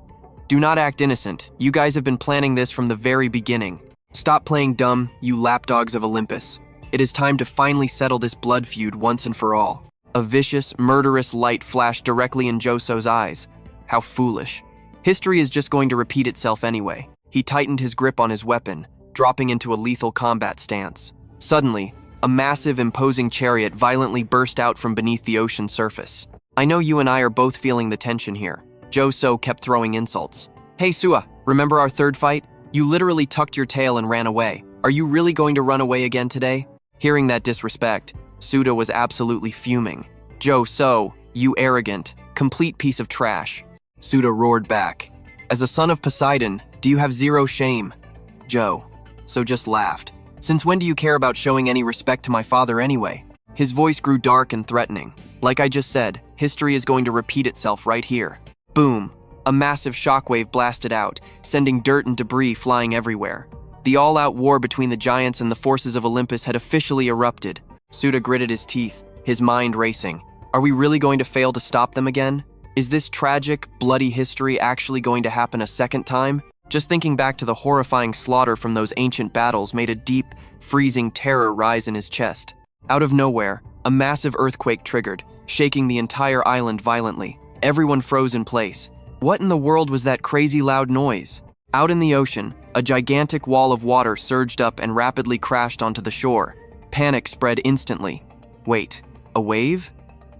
"Do not act innocent. You guys have been planning this from the very beginning. Stop playing dumb, you lapdogs of Olympus. It is time to finally settle this blood feud once and for all." A vicious, murderous light flashed directly in Joso's eyes. How foolish. History is just going to repeat itself anyway. He tightened his grip on his weapon, dropping into a lethal combat stance. Suddenly, a massive, imposing chariot violently burst out from beneath the ocean surface. "I know you and I are both feeling the tension here." Joso kept throwing insults. "Hey Sua, remember our third fight? You literally tucked your tail and ran away. Are you really going to run away again today?" Hearing that disrespect, Suda was absolutely fuming. "Joso, you arrogant, complete piece of trash." Suda roared back. "As a son of Poseidon, do you have zero shame?" So just laughed. "Since when do you care about showing any respect to my father anyway?" His voice grew dark and threatening. "Like I just said, history is going to repeat itself right here." Boom! A massive shockwave blasted out, sending dirt and debris flying everywhere. The all-out war between the giants and the forces of Olympus had officially erupted. Suda gritted his teeth, his mind racing. Are we really going to fail to stop them again? Is this tragic, bloody history actually going to happen a second time? Just thinking back to the horrifying slaughter from those ancient battles made a deep, freezing terror rise in his chest. Out of nowhere, a massive earthquake triggered, shaking the entire island violently. Everyone froze in place. What in the world was that crazy loud noise? Out in the ocean, a gigantic wall of water surged up and rapidly crashed onto the shore. Panic spread instantly. Wait, a wave?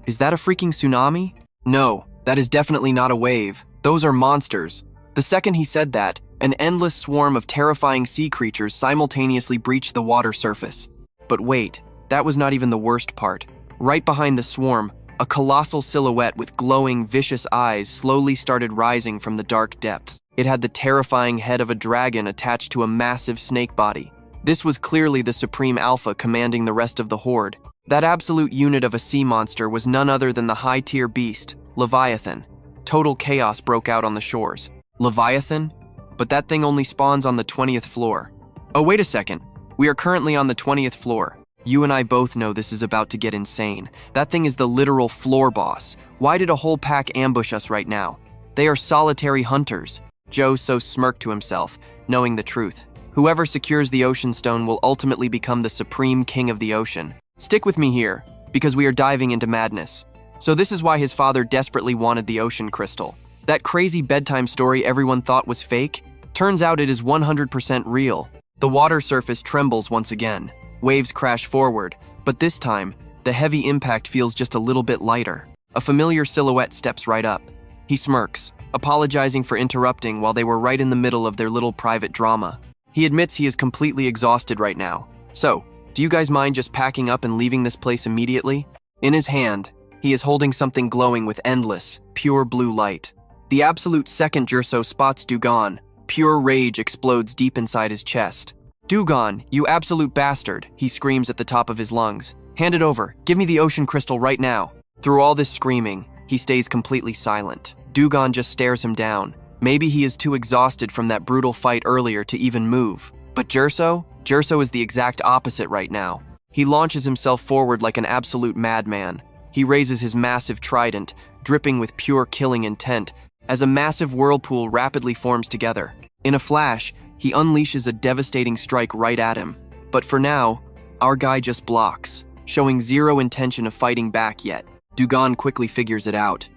Is that a freaking tsunami? No, that is definitely not a wave. Those are monsters. The second he said that, an endless swarm of terrifying sea creatures simultaneously breached the water surface. But wait, that was not even the worst part. Right behind the swarm, a colossal silhouette with glowing, vicious eyes slowly started rising from the dark depths. It had the terrifying head of a dragon attached to a massive snake body. This was clearly the Supreme Alpha commanding the rest of the horde. That absolute unit of a sea monster was none other than the high-tier beast, Leviathan. Total chaos broke out on the shores. Leviathan? But that thing only spawns on the 20th floor. Oh, wait a second. We are currently on the 20th floor. You and I both know this is about to get insane. That thing is the literal floor boss. Why did a whole pack ambush us right now? They are solitary hunters. Joe so smirked to himself, knowing the truth. Whoever secures the ocean stone will ultimately become the supreme king of the ocean. Stick with me here, because we are diving into madness. So this is why his father desperately wanted the ocean crystal. That crazy bedtime story everyone thought was fake? Turns out it is 100% real. The water surface trembles once again. Waves crash forward, but this time, the heavy impact feels just a little bit lighter. A familiar silhouette steps right up. He smirks, apologizing for interrupting while they were right in the middle of their little private drama. He admits he is completely exhausted right now. So, do you guys mind just packing up and leaving this place immediately? In his hand, he is holding something glowing with endless, pure blue light. The absolute second Jerso spots Du-gon, pure rage explodes deep inside his chest. Du-gon, you absolute bastard, he screams at the top of his lungs. Hand it over, give me the ocean crystal right now. Through all this screaming, he stays completely silent. Du-gon just stares him down. Maybe he is too exhausted from that brutal fight earlier to even move. But Jerso? Jerso is the exact opposite right now. He launches himself forward like an absolute madman. He raises his massive trident, dripping with pure killing intent, as a massive whirlpool rapidly forms together. In a flash, he unleashes a devastating strike right at him. But for now, our guy just blocks, showing zero intention of fighting back yet. Du-gon quickly figures it out.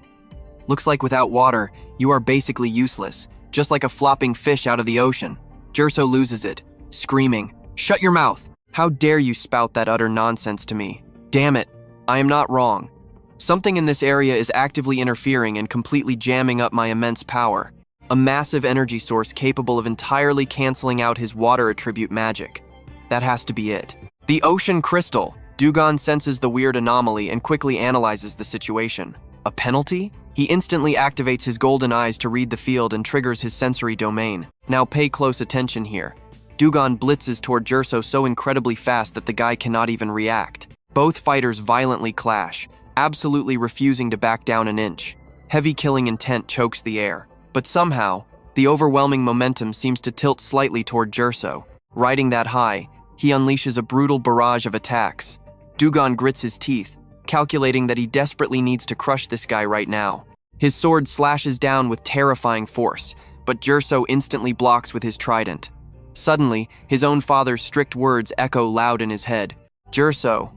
Looks like without water, you are basically useless, just like a flopping fish out of the ocean. Jerso loses it, screaming, "Shut your mouth! How dare you spout that utter nonsense to me? Damn it, I am not wrong. Something in this area is actively interfering and completely jamming up my immense power. A massive energy source capable of entirely canceling out his water attribute magic. That has to be it. The ocean crystal!" Du-gon senses the weird anomaly and quickly analyzes the situation. A penalty? He instantly activates his golden eyes to read the field and triggers his sensory domain. Now pay close attention here. Du-gon blitzes toward Jerso so incredibly fast that the guy cannot even react. Both fighters violently clash, absolutely refusing to back down an inch. Heavy killing intent chokes the air. But somehow, the overwhelming momentum seems to tilt slightly toward Jerso. Riding that high, he unleashes a brutal barrage of attacks. Du-gon grits his teeth, calculating that he desperately needs to crush this guy right now. His sword slashes down with terrifying force, but Jerso instantly blocks with his trident. Suddenly, his own father's strict words echo loud in his head. "Jerso,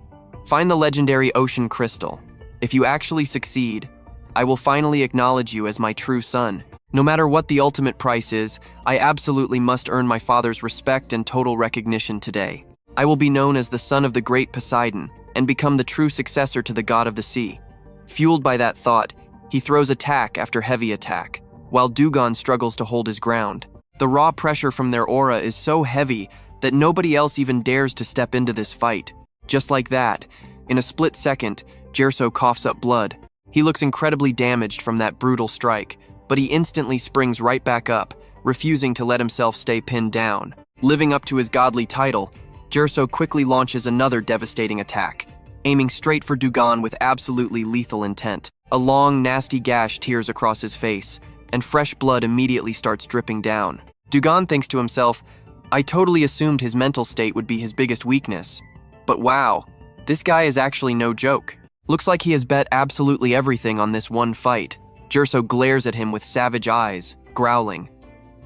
find the legendary ocean crystal. If you actually succeed, I will finally acknowledge you as my true son. No matter what the ultimate price is, I absolutely must earn my father's respect and total recognition today. I will be known as the son of the great Poseidon and become the true successor to the god of the sea." Fueled by that thought, he throws attack after heavy attack, while Du-gon struggles to hold his ground. The raw pressure from their aura is so heavy that nobody else even dares to step into this fight. Just like that, in a split second, Jerso coughs up blood. He looks incredibly damaged from that brutal strike, but he instantly springs right back up, refusing to let himself stay pinned down. Living up to his godly title, Jerso quickly launches another devastating attack, aiming straight for Du-gon with absolutely lethal intent. A long, nasty gash tears across his face, and fresh blood immediately starts dripping down. Du-gon thinks to himself, I totally assumed his mental state would be his biggest weakness. But wow, this guy is actually no joke. Looks like he has bet absolutely everything on this one fight. Jerso glares at him with savage eyes, growling.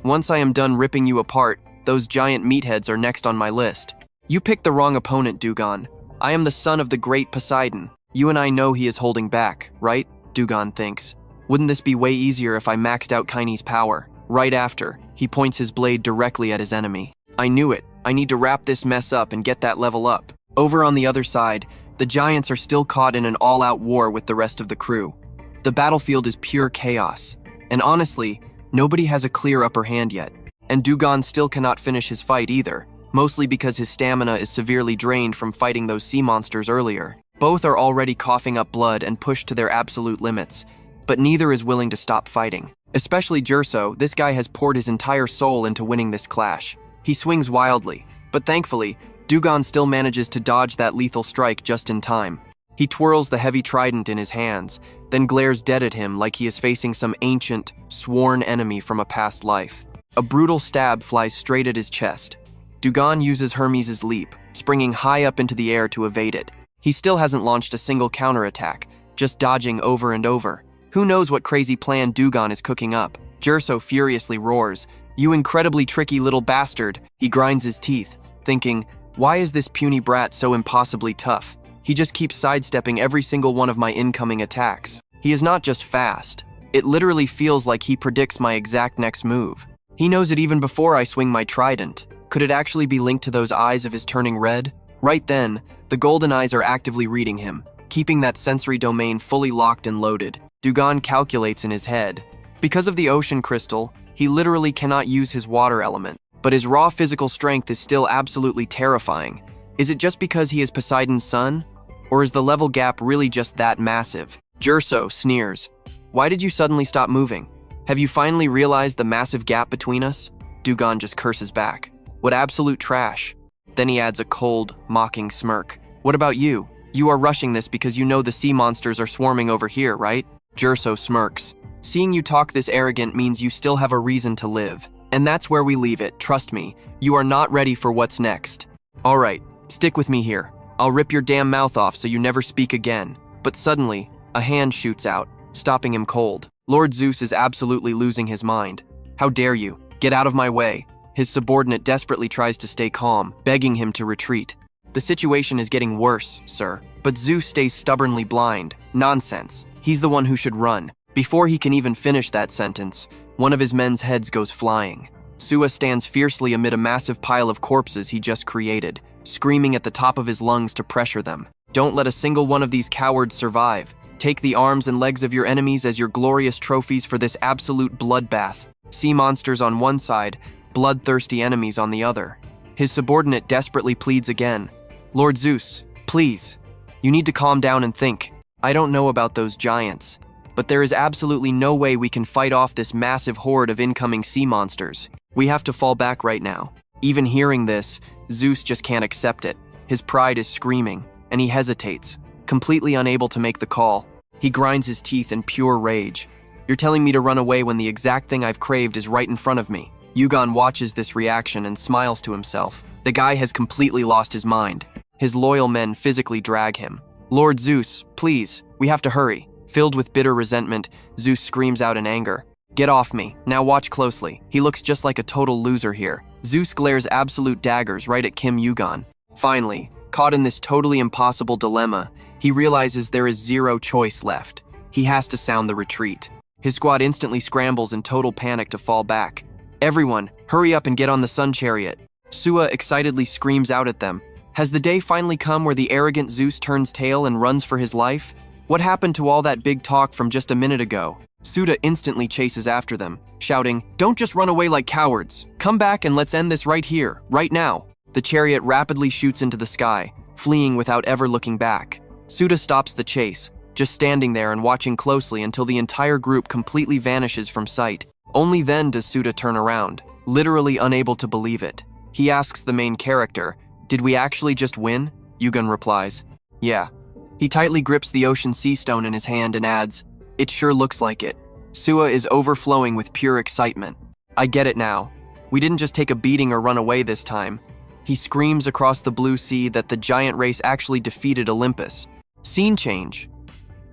"Once I am done ripping you apart, those giant meatheads are next on my list. You picked the wrong opponent, Du-gon. I am the son of the great Poseidon. You and I know he is holding back, right?" Du-gon thinks. "Wouldn't this be way easier if I maxed out Kaine's power?" Right after, he points his blade directly at his enemy. "I knew it. I need to wrap this mess up and get that level up." Over on the other side, the giants are still caught in an all-out war with the rest of the crew. The battlefield is pure chaos, and honestly, nobody has a clear upper hand yet. And Du-gon still cannot finish his fight either, mostly because his stamina is severely drained from fighting those sea monsters earlier. Both are already coughing up blood and pushed to their absolute limits, but neither is willing to stop fighting. Especially Jerso, this guy has poured his entire soul into winning this clash. He swings wildly, But thankfully, Du-gon still manages to dodge that lethal strike just in time. He twirls the heavy trident in his hands, then glares dead at him like he is facing some ancient, sworn enemy from a past life. A brutal stab flies straight at his chest. Du-gon uses Hermes' leap, springing high up into the air to evade it. He still hasn't launched a single counterattack, just dodging over and over. Who knows what crazy plan Du-gon is cooking up? Jerso furiously roars, "You incredibly tricky little bastard!" He grinds his teeth, thinking, why is this puny brat so impossibly tough? He just keeps sidestepping every single one of my incoming attacks. He is not just fast. It literally feels like he predicts my exact next move. He knows it even before I swing my trident. Could it actually be linked to those eyes of his turning red? Right then, the golden eyes are actively reading him, keeping that sensory domain fully locked and loaded. Du-gon calculates in his head. Because of the ocean crystal, he literally cannot use his water element, but his raw physical strength is still absolutely terrifying. Is it just because he is Poseidon's son? Or is the level gap really just that massive? Jerso sneers. Why did you suddenly stop moving? Have you finally realized the massive gap between us? Du-gon just curses back. What absolute trash. Then he adds a cold, mocking smirk. What about you? You are rushing this because you know the sea monsters are swarming over here, right? Jerso smirks. Seeing you talk this arrogant means you still have a reason to live. And that's where we leave it, trust me. You are not ready for what's next. Alright, stick with me here. I'll rip your damn mouth off so you never speak again. But suddenly, a hand shoots out, stopping him cold. Lord Zeus is absolutely losing his mind. How dare you? Get out of my way. His subordinate desperately tries to stay calm, begging him to retreat. The situation is getting worse, sir. But Zeus stays stubbornly blind. Nonsense. He's the one who should run. Before he can even finish that sentence, one of his men's heads goes flying. Sua stands fiercely amid a massive pile of corpses he just created, screaming at the top of his lungs to pressure them. Don't let a single one of these cowards survive. Take the arms and legs of your enemies as your glorious trophies for this absolute bloodbath. Sea monsters on one side, bloodthirsty enemies on the other. His subordinate desperately pleads again. Lord Zeus, please. You need to calm down and think. I don't know about those giants, but there is absolutely no way we can fight off this massive horde of incoming sea monsters. We have to fall back right now. Even hearing this, Zeus just can't accept it. His pride is screaming, and he hesitates, completely unable to make the call. He grinds his teeth in pure rage. You're telling me to run away when the exact thing I've craved is right in front of me. Du-gon watches this reaction and smiles to himself. The guy has completely lost his mind. His loyal men physically drag him. Lord Zeus, please, we have to hurry. Filled with bitter resentment, Zeus screams out in anger. Get off me. Now watch closely. He looks just like a total loser here. Zeus glares absolute daggers right at Kim Du-gon. Finally, caught in this totally impossible dilemma, he realizes there is zero choice left. He has to sound the retreat. His squad instantly scrambles in total panic to fall back. Everyone, hurry up and get on the sun chariot. Sua excitedly screams out at them. Has the day finally come where the arrogant Zeus turns tail and runs for his life? What happened to all that big talk from just a minute ago? Suda instantly chases after them, shouting, Don't just run away like cowards. Come back and let's end this right here, right now. The chariot rapidly shoots into the sky, fleeing without ever looking back. Suda stops the chase, just standing there and watching closely until the entire group completely vanishes from sight. Only then does Suda turn around, literally unable to believe it. He asks the main character, Did we actually just win? Du-gon replies, Yeah. He tightly grips the ocean sea stone in his hand and adds, It sure looks like it. Sua is overflowing with pure excitement. I get it now. We didn't just take a beating or run away this time. He screams across the blue sea that the giant race actually defeated Olympus. Scene change.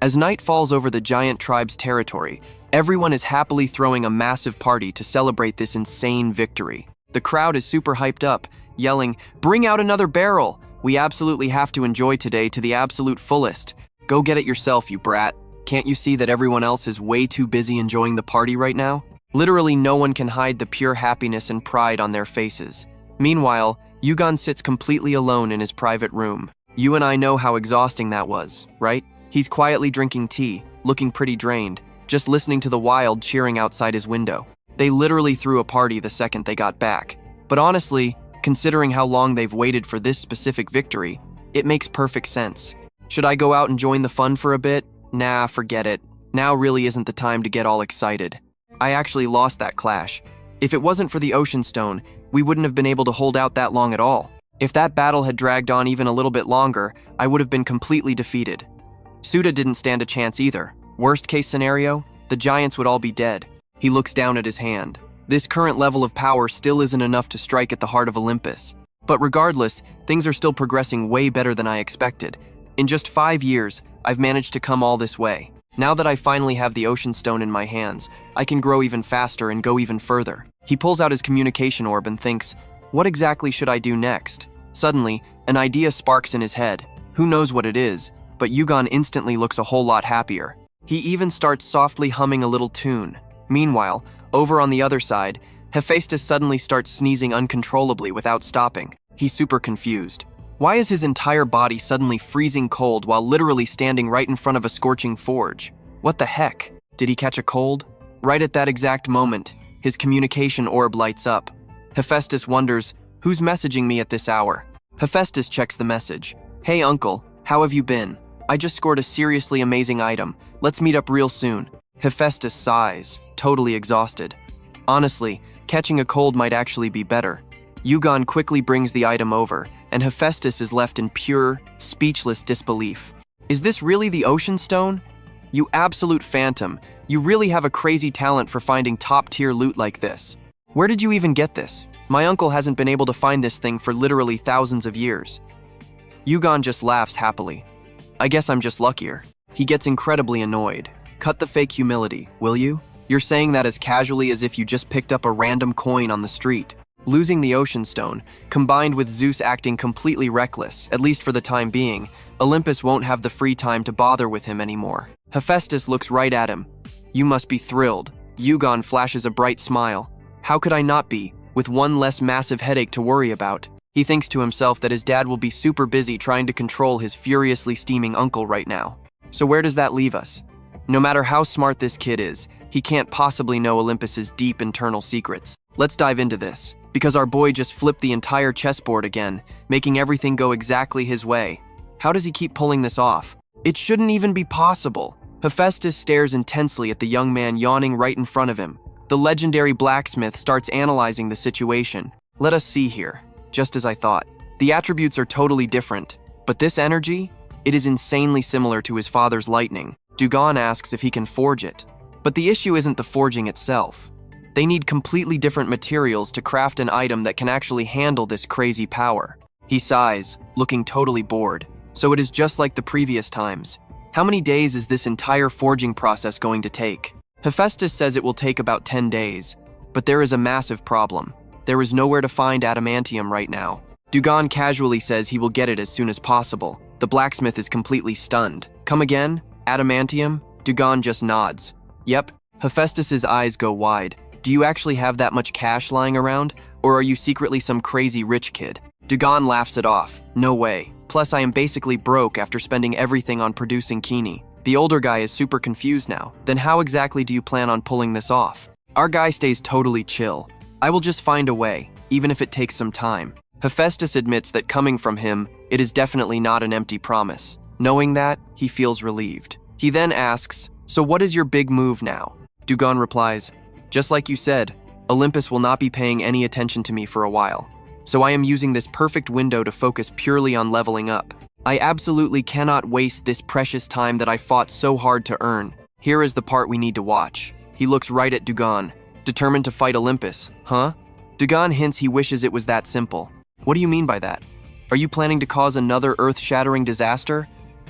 As night falls over the giant tribe's territory, everyone is happily throwing a massive party to celebrate this insane victory. The crowd is super hyped up, yelling, Bring out another barrel! We absolutely have to enjoy today to the absolute fullest. Go get it yourself, you brat. Can't you see that everyone else is way too busy enjoying the party right now? Literally no one can hide the pure happiness and pride on their faces. Meanwhile, Du-gon sits completely alone in his private room. You and I know how exhausting that was, right? He's quietly drinking tea, looking pretty drained, just listening to the wild cheering outside his window. They literally threw a party the second they got back. But honestly, considering how long they've waited for this specific victory, it makes perfect sense. Should I go out and join the fun for a bit? Nah, forget it. Now really isn't the time to get all excited. I actually lost that clash. If it wasn't for the ocean stone, we wouldn't have been able to hold out that long at all. If that battle had dragged on even a little bit longer, I would have been completely defeated. Suda didn't stand a chance either. Worst case scenario, the giants would all be dead. He looks down at his hand. This current level of power still isn't enough to strike at the heart of Olympus. But regardless, things are still progressing way better than I expected. In just 5 years, I've managed to come all this way. Now that I finally have the ocean stone in my hands, I can grow even faster and go even further. He pulls out his communication orb and thinks, what exactly should I do next? Suddenly, an idea sparks in his head. Who knows what it is, but Du-gon instantly looks a whole lot happier. He even starts softly humming a little tune. Meanwhile, over on the other side, Hephaestus suddenly starts sneezing uncontrollably without stopping. He's super confused. Why is his entire body suddenly freezing cold while literally standing right in front of a scorching forge? What the heck? Did he catch a cold? Right at that exact moment, his communication orb lights up. Hephaestus wonders, who's messaging me at this hour? Hephaestus checks the message. Hey uncle, how have you been? I just scored a seriously amazing item. Let's meet up real soon. Hephaestus sighs, totally exhausted. Honestly, catching a cold might actually be better. Du-gon quickly brings the item over, and Hephaestus is left in pure, speechless disbelief. Is this really the ocean stone? You absolute phantom, you really have a crazy talent for finding top-tier loot like this. Where did you even get this? My uncle hasn't been able to find this thing for literally thousands of years. Du-gon just laughs happily. I guess I'm just luckier. He gets incredibly annoyed. Cut the fake humility, will you? You're saying that as casually as if you just picked up a random coin on the street. Losing the ocean stone, combined with Zeus acting completely reckless, at least for the time being, Olympus won't have the free time to bother with him anymore. Hephaestus looks right at him. You must be thrilled. Du-gon flashes a bright smile. How could I not be, with one less massive headache to worry about? He thinks to himself that his dad will be super busy trying to control his furiously steaming uncle right now. So where does that leave us? No matter how smart this kid is, he can't possibly know Olympus's deep internal secrets. Let's dive into this. Because our boy just flipped the entire chessboard again, making everything go exactly his way. How does he keep pulling this off? It shouldn't even be possible. Hephaestus stares intensely at the young man yawning right in front of him. The legendary blacksmith starts analyzing the situation. Let us see here. Just as I thought. The attributes are totally different, but this energy? It is insanely similar to his father's lightning. Du-gon asks if he can forge it. But the issue isn't the forging itself. They need completely different materials to craft an item that can actually handle this crazy power. He sighs, looking totally bored. So it is just like the previous times. How many days is this entire forging process going to take? Hephaestus says it will take about 10 days. But there is a massive problem. There is nowhere to find adamantium right now. Du-gon casually says he will get it as soon as possible. The blacksmith is completely stunned. Come again? Adamantium? Du-gon just nods. Yep. Hephaestus's eyes go wide. Do you actually have that much cash lying around? Or are you secretly some crazy rich kid? Du-gon laughs it off. No way. Plus I am basically broke after spending everything on producing kini. The older guy is super confused now. Then how exactly do you plan on pulling this off? Our guy stays totally chill. I will just find a way, even if it takes some time. Hephaestus admits that coming from him, it is definitely not an empty promise. Knowing that, he feels relieved. He then asks, so what is your big move now? Du-gon replies, just like you said, Olympus will not be paying any attention to me for a while. So I am using this perfect window to focus purely on leveling up. I absolutely cannot waste this precious time that I fought so hard to earn. Here is the part we need to watch. He looks right at Du-gon, determined to fight Olympus, huh? Du-gon hints he wishes it was that simple. What do you mean by that? Are you planning to cause another earth-shattering disaster?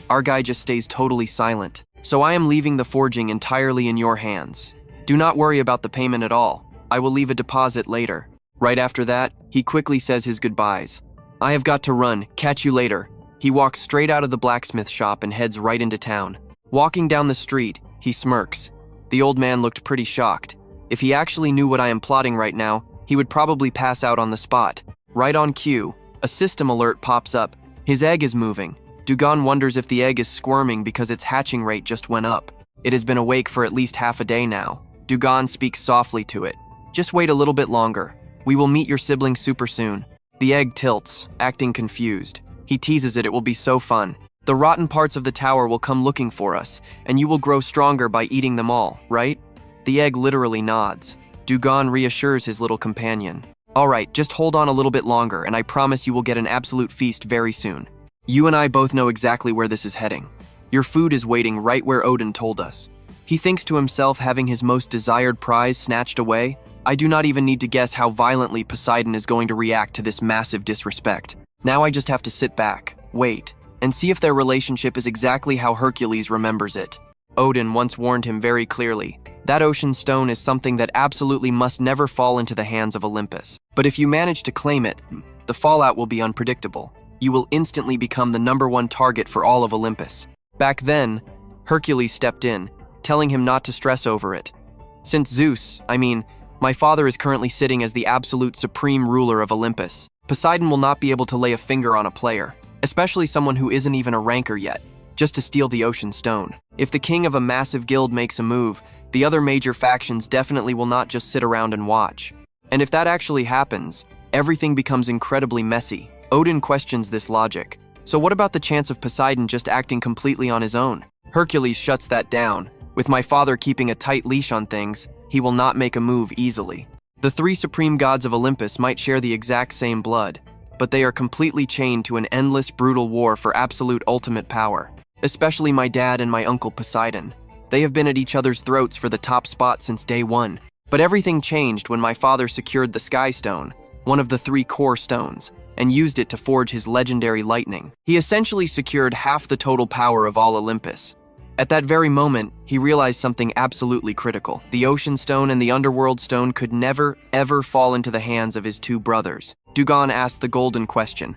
Our guy just stays totally silent. So I am leaving the forging entirely in your hands. Do not worry about the payment at all. I will leave a deposit later. Right after that, he quickly says his goodbyes. I have got to run. Catch you later. He walks straight out of the blacksmith shop and heads right into town. Walking down the street, he smirks. The old man looked pretty shocked. If he actually knew what I am plotting right now, he would probably pass out on the spot. Right on cue, a system alert pops up. His egg is moving. Du-gon wonders if the egg is squirming because its hatching rate just went up. It has been awake for at least half a day now. Du-gon speaks softly to it. Just wait a little bit longer. We will meet your sibling super soon. The egg tilts, acting confused. He teases it will be so fun. The rotten parts of the tower will come looking for us, and you will grow stronger by eating them all, right? The egg literally nods. Du-gon reassures his little companion. Alright, just hold on a little bit longer, and I promise you will get an absolute feast very soon. You and I both know exactly where this is heading. Your food is waiting right where Odin told us. He thinks to himself, having his most desired prize snatched away. I do not even need to guess how violently Poseidon is going to react to this massive disrespect. Now I just have to sit back, wait, and see if their relationship is exactly how Hercules remembers it. Odin once warned him very clearly. That ocean stone is something that absolutely must never fall into the hands of Olympus. But if you manage to claim it, the fallout will be unpredictable. You will instantly become the #1 target for all of Olympus. Back then, Hercules stepped in, telling him not to stress over it. Since my father is currently sitting as the absolute supreme ruler of Olympus, Poseidon will not be able to lay a finger on a player, especially someone who isn't even a ranker yet, just to steal the ocean stone. If the king of a massive guild makes a move, the other major factions definitely will not just sit around and watch. And if that actually happens, everything becomes incredibly messy. Odin questions this logic. So what about the chance of Poseidon just acting completely on his own? Hercules shuts that down. With my father keeping a tight leash on things, he will not make a move easily. The 3 supreme gods of Olympus might share the exact same blood, but they are completely chained to an endless, brutal war for absolute ultimate power. Especially my dad and my uncle Poseidon. They have been at each other's throats for the top spot since day one. But everything changed when my father secured the Sky Stone, one of the 3 core stones, and used it to forge his legendary lightning. He essentially secured half the total power of all Olympus. At that very moment, he realized something absolutely critical. The Ocean Stone and the Underworld Stone could never, ever fall into the hands of his 2 brothers. Du-gon asked the golden question.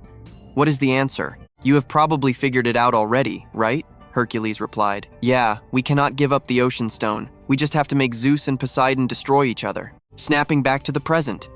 What is the answer? You have probably figured it out already, right? Hercules replied. Yeah, we cannot give up the Ocean Stone. We just have to make Zeus and Poseidon destroy each other. Snapping back to the present.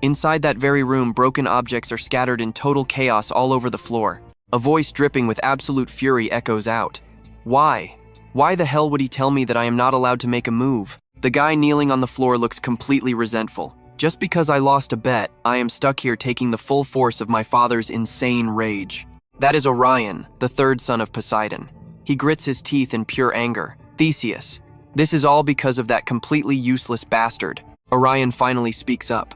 Inside that very room, broken objects are scattered in total chaos all over the floor. A voice dripping with absolute fury echoes out. Why? Why the hell would he tell me that I am not allowed to make a move? The guy kneeling on the floor looks completely resentful. Just because I lost a bet, I am stuck here taking the full force of my father's insane rage. That is Orion, the 3rd son of Poseidon. He grits his teeth in pure anger. Theseus. This is all because of that completely useless bastard. Orion finally speaks up.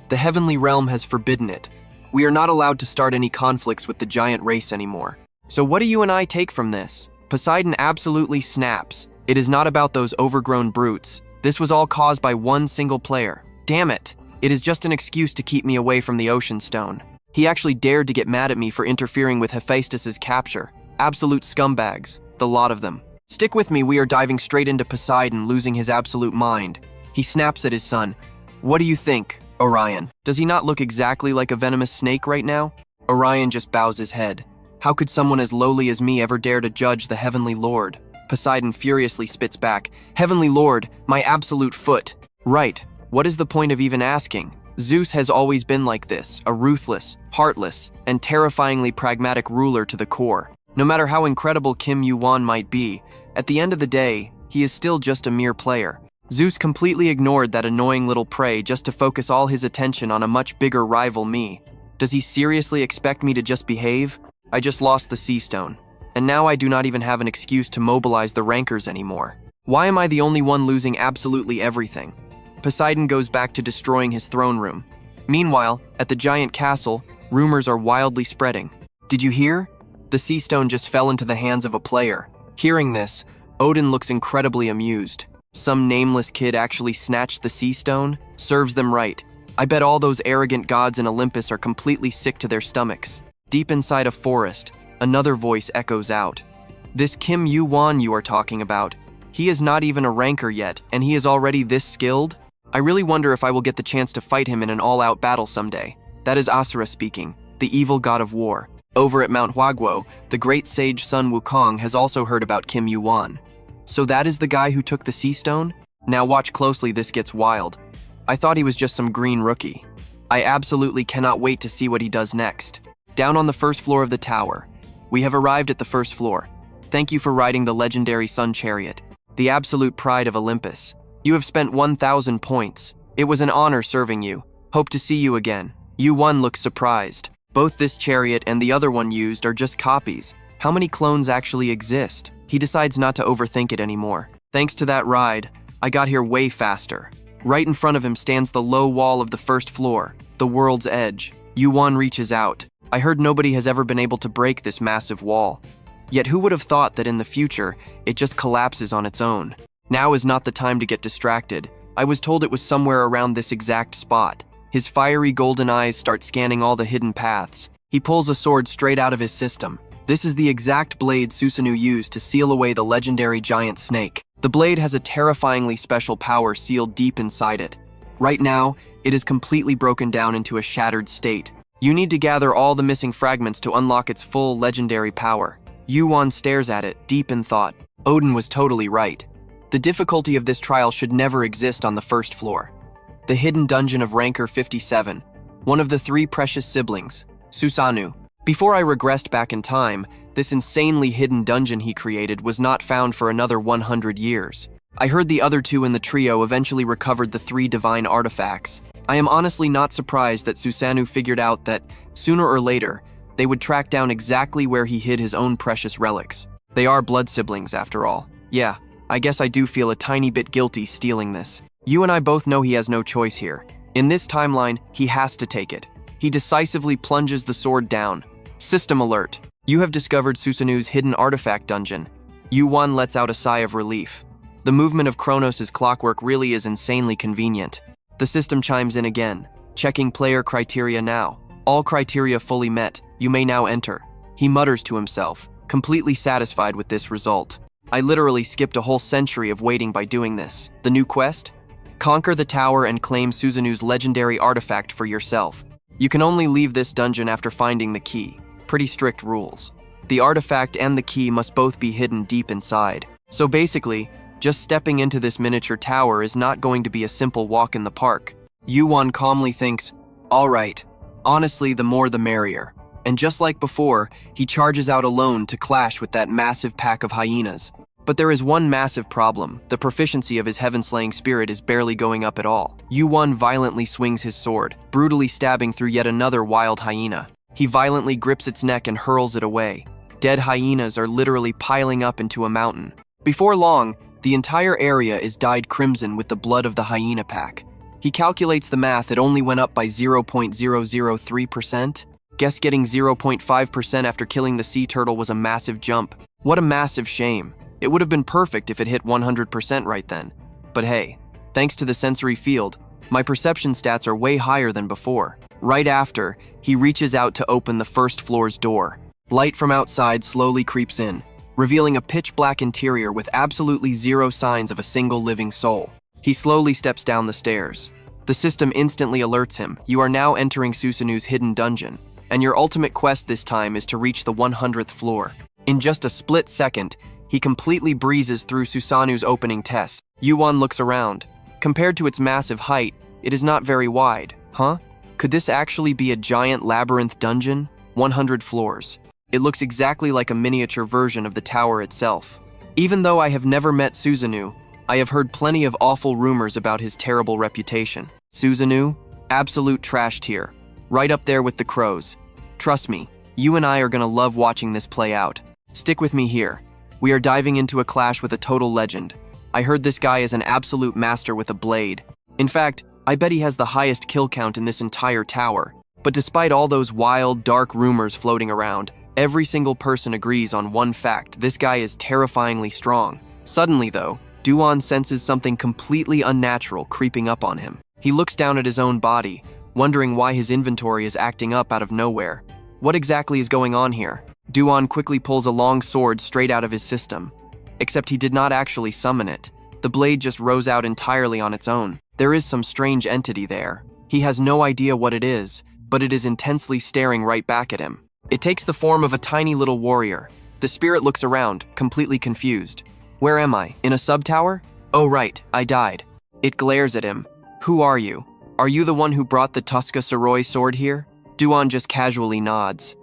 The heavenly realm has forbidden it. We are not allowed to start any conflicts with the giant race anymore. So what do you and I take from this? Poseidon absolutely snaps. It is not about those overgrown brutes. This was all caused by one single player. Damn it. It is just an excuse to keep me away from the Ocean Stone. He actually dared to get mad at me for interfering with Hephaestus's capture. Absolute scumbags, the lot of them. Stick with me, we are diving straight into Poseidon, losing his absolute mind. He snaps at his son. What do you think, Orion? Does he not look exactly like a venomous snake right now? Orion just bows his head. How could someone as lowly as me ever dare to judge the Heavenly Lord? Poseidon furiously spits back. Heavenly Lord, my absolute foot. Right, what is the point of even asking? Zeus has always been like this, a ruthless, heartless, and terrifyingly pragmatic ruler to the core. No matter how incredible Kim Du-gon might be, at the end of the day, he is still just a mere player. Zeus completely ignored that annoying little prey just to focus all his attention on a much bigger rival, me. Does he seriously expect me to just behave? I just lost the Sea Stone, and now I do not even have an excuse to mobilize the rankers anymore. Why am I the only one losing absolutely everything? Poseidon goes back to destroying his throne room. Meanwhile, at the giant castle, rumors are wildly spreading. Did you hear? The Sea Stone just fell into the hands of a player. Hearing this, Odin looks incredibly amused. Some nameless kid actually snatched the Sea Stone? Serves them right. I bet all those arrogant gods in Olympus are completely sick to their stomachs. Deep inside a forest, another voice echoes out. This Kim Du-gon you are talking about, he is not even a ranker yet, and he is already this skilled? I really wonder if I will get the chance to fight him in an all-out battle someday. That is Asura speaking, the evil god of war. Over at Mount Huaguo, the great sage Sun Wukong has also heard about Kim Du-gon. So that is the guy who took the Sea Stone? Now watch closely, this gets wild. I thought he was just some green rookie. I absolutely cannot wait to see what he does next. Down on the first floor of the tower. We have arrived at the first floor. Thank you for riding the legendary Sun Chariot, the absolute pride of Olympus. You have spent 1,000 points. It was an honor serving you. Hope to see you again. Du-gon looks surprised. Both this chariot and the other one used are just copies. How many clones actually exist? He decides not to overthink it anymore. Thanks to that ride, I got here way faster. Right in front of him stands the low wall of the first floor, the world's edge. Yu-won reaches out. I heard nobody has ever been able to break this massive wall. Yet who would have thought that in the future, it just collapses on its own? Now is not the time to get distracted. I was told it was somewhere around this exact spot. His fiery golden eyes start scanning all the hidden paths. He pulls a sword straight out of his system. This is the exact blade Susanoo used to seal away the legendary giant snake. The blade has a terrifyingly special power sealed deep inside it. Right now, it is completely broken down into a shattered state. You need to gather all the missing fragments to unlock its full legendary power. Yu-won stares at it, deep in thought. Odin was totally right. The difficulty of this trial should never exist on the first floor. The hidden dungeon of Rancor 57, one of the three precious siblings, Susanoo. Before I regressed back in time, this insanely hidden dungeon he created was not found for another 100 years. I heard the other two in the trio eventually recovered the three divine artifacts. I am honestly not surprised that Susanoo figured out that, sooner or later, they would track down exactly where he hid his own precious relics. They are blood siblings, after all. Yeah, I guess I do feel a tiny bit guilty stealing this. You and I both know he has no choice here. In this timeline, he has to take it. He decisively plunges the sword down. System alert. You have discovered Susanoo's hidden artifact dungeon. Yu-won lets out a sigh of relief. The movement of Chronos' clockwork really is insanely convenient. The system chimes in again. Checking player criteria now. All criteria fully met. You may now enter. He mutters to himself, completely satisfied with this result. I literally skipped a whole century of waiting by doing this. The new quest? Conquer the tower and claim Susanoo's legendary artifact for yourself. You can only leave this dungeon after finding the key. Pretty strict rules. The artifact and the key must both be hidden deep inside. So basically, just stepping into this miniature tower is not going to be a simple walk in the park. Yu-won calmly thinks, all right, honestly, the more the merrier. And just like before, he charges out alone to clash with that massive pack of hyenas. But there is one massive problem. The proficiency of his heaven-slaying spirit is barely going up at all. Yu-won violently swings his sword, brutally stabbing through yet another wild hyena. He violently grips its neck and hurls it away. Dead hyenas are literally piling up into a mountain. Before long, the entire area is dyed crimson with the blood of the hyena pack. He calculates the math, it only went up by 0.003%. Guess getting 0.5% after killing the sea turtle was a massive jump. What a massive shame. It would have been perfect if it hit 100% right then. But hey, thanks to the sensory field, my perception stats are way higher than before. Right after, he reaches out to open the first floor's door. Light from outside slowly creeps in, revealing a pitch-black interior with absolutely zero signs of a single living soul. He slowly steps down the stairs. The system instantly alerts him. You are now entering Susanoo's hidden dungeon, and your ultimate quest this time is to reach the 100th floor. In just a split second, he completely breezes through Susanoo's opening test. Yu-won looks around. Compared to its massive height, it is not very wide. Huh? Could this actually be a giant labyrinth dungeon? 100 floors. It looks exactly like a miniature version of the tower itself. Even though I have never met Susanoo, I have heard plenty of awful rumors about his terrible reputation. Susanoo? Absolute trash tier. Right up there with the crows. Trust me, you and I are gonna love watching this play out. Stick with me here. We are diving into a clash with a total legend. I heard this guy is an absolute master with a blade. In fact, I bet he has the highest kill count in this entire tower. But despite all those wild, dark rumors floating around, every single person agrees on one fact: this guy is terrifyingly strong. Suddenly though, Du-gon senses something completely unnatural creeping up on him. He looks down at his own body, wondering why his inventory is acting up out of nowhere. What exactly is going on here? Du-gon quickly pulls a long sword straight out of his system. Except he did not actually summon it. The blade just rose out entirely on its own. There is some strange entity there. He has no idea what it is, but it is intensely staring right back at him. It takes the form of a tiny little warrior. The spirit looks around, completely confused. Where am I? In a sub-tower? Oh right, I died. It glares at him. Who are you? Are you the one who brought the Tuska Soroi sword here? Du-gon just casually nods.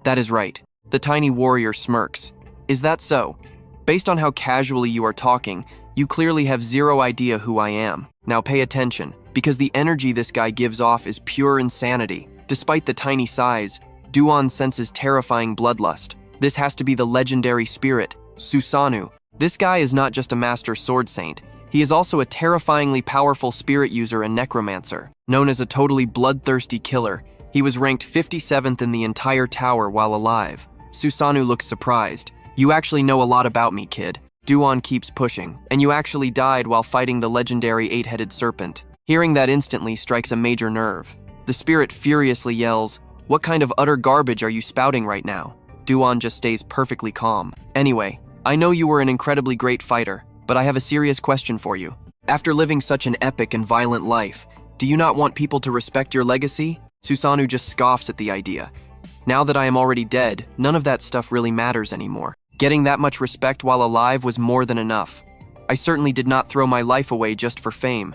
That is right. The tiny warrior smirks. Is that so? Based on how casually you are talking, you clearly have zero idea who I am. Now pay attention, because the energy this guy gives off is pure insanity. Despite the tiny size, Du-gon senses terrifying bloodlust. This has to be the legendary spirit, Susanoo. This guy is not just a master sword saint. He is also a terrifyingly powerful spirit user and necromancer. Known as a totally bloodthirsty killer, he was ranked 57th in the entire tower while alive. Susanoo looks surprised. You actually know a lot about me, kid. Du-gon keeps pushing, and you actually died while fighting the legendary 8-headed serpent. Hearing that instantly strikes a major nerve. The spirit furiously yells, "What kind of utter garbage are you spouting right now?" Du-gon just stays perfectly calm. "Anyway, I know you were an incredibly great fighter, but I have a serious question for you. After living such an epic and violent life, do you not want people to respect your legacy?" Susanoo just scoffs at the idea. "Now that I am already dead, none of that stuff really matters anymore. Getting that much respect while alive was more than enough. I certainly did not throw my life away just for fame.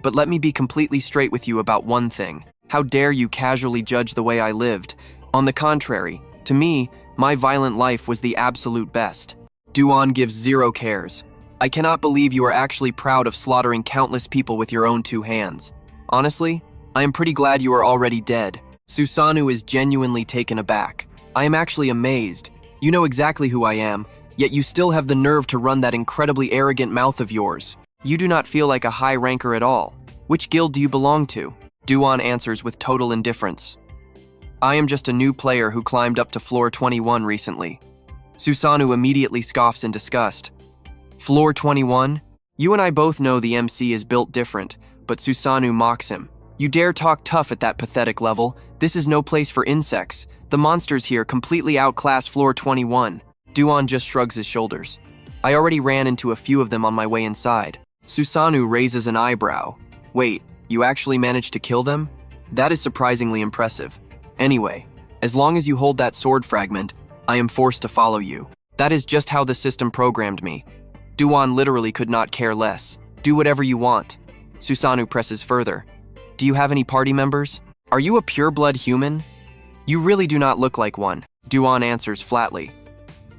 But let me be completely straight with you about one thing. How dare you casually judge the way I lived? On the contrary, to me, my violent life was the absolute best." Du-gon gives zero cares. "I cannot believe you are actually proud of slaughtering countless people with your own 2 hands. Honestly, I am pretty glad you are already dead." Susanoo is genuinely taken aback. "I am actually amazed. You know exactly who I am, yet you still have the nerve to run that incredibly arrogant mouth of yours. You do not feel like a high ranker at all. Which guild do you belong to?" Du-gon answers with total indifference. "I am just a new player who climbed up to floor 21 recently." Susanoo immediately scoffs in disgust. "Floor 21? You and I both know the MC is built different," but Susanoo mocks him. "You dare talk tough at that pathetic level? This is no place for insects. The monsters here completely outclass floor 21. Du-gon just shrugs his shoulders. "I already ran into a few of them on my way inside." Susanoo raises an eyebrow. "Wait, you actually managed to kill them? That is surprisingly impressive. Anyway, as long as you hold that sword fragment, I am forced to follow you. That is just how the system programmed me." Du-gon literally could not care less. "Do whatever you want." Susanoo presses further. "Do you have any party members? Are you a pureblood human?" "You really do not look like one," Du-gon answers flatly.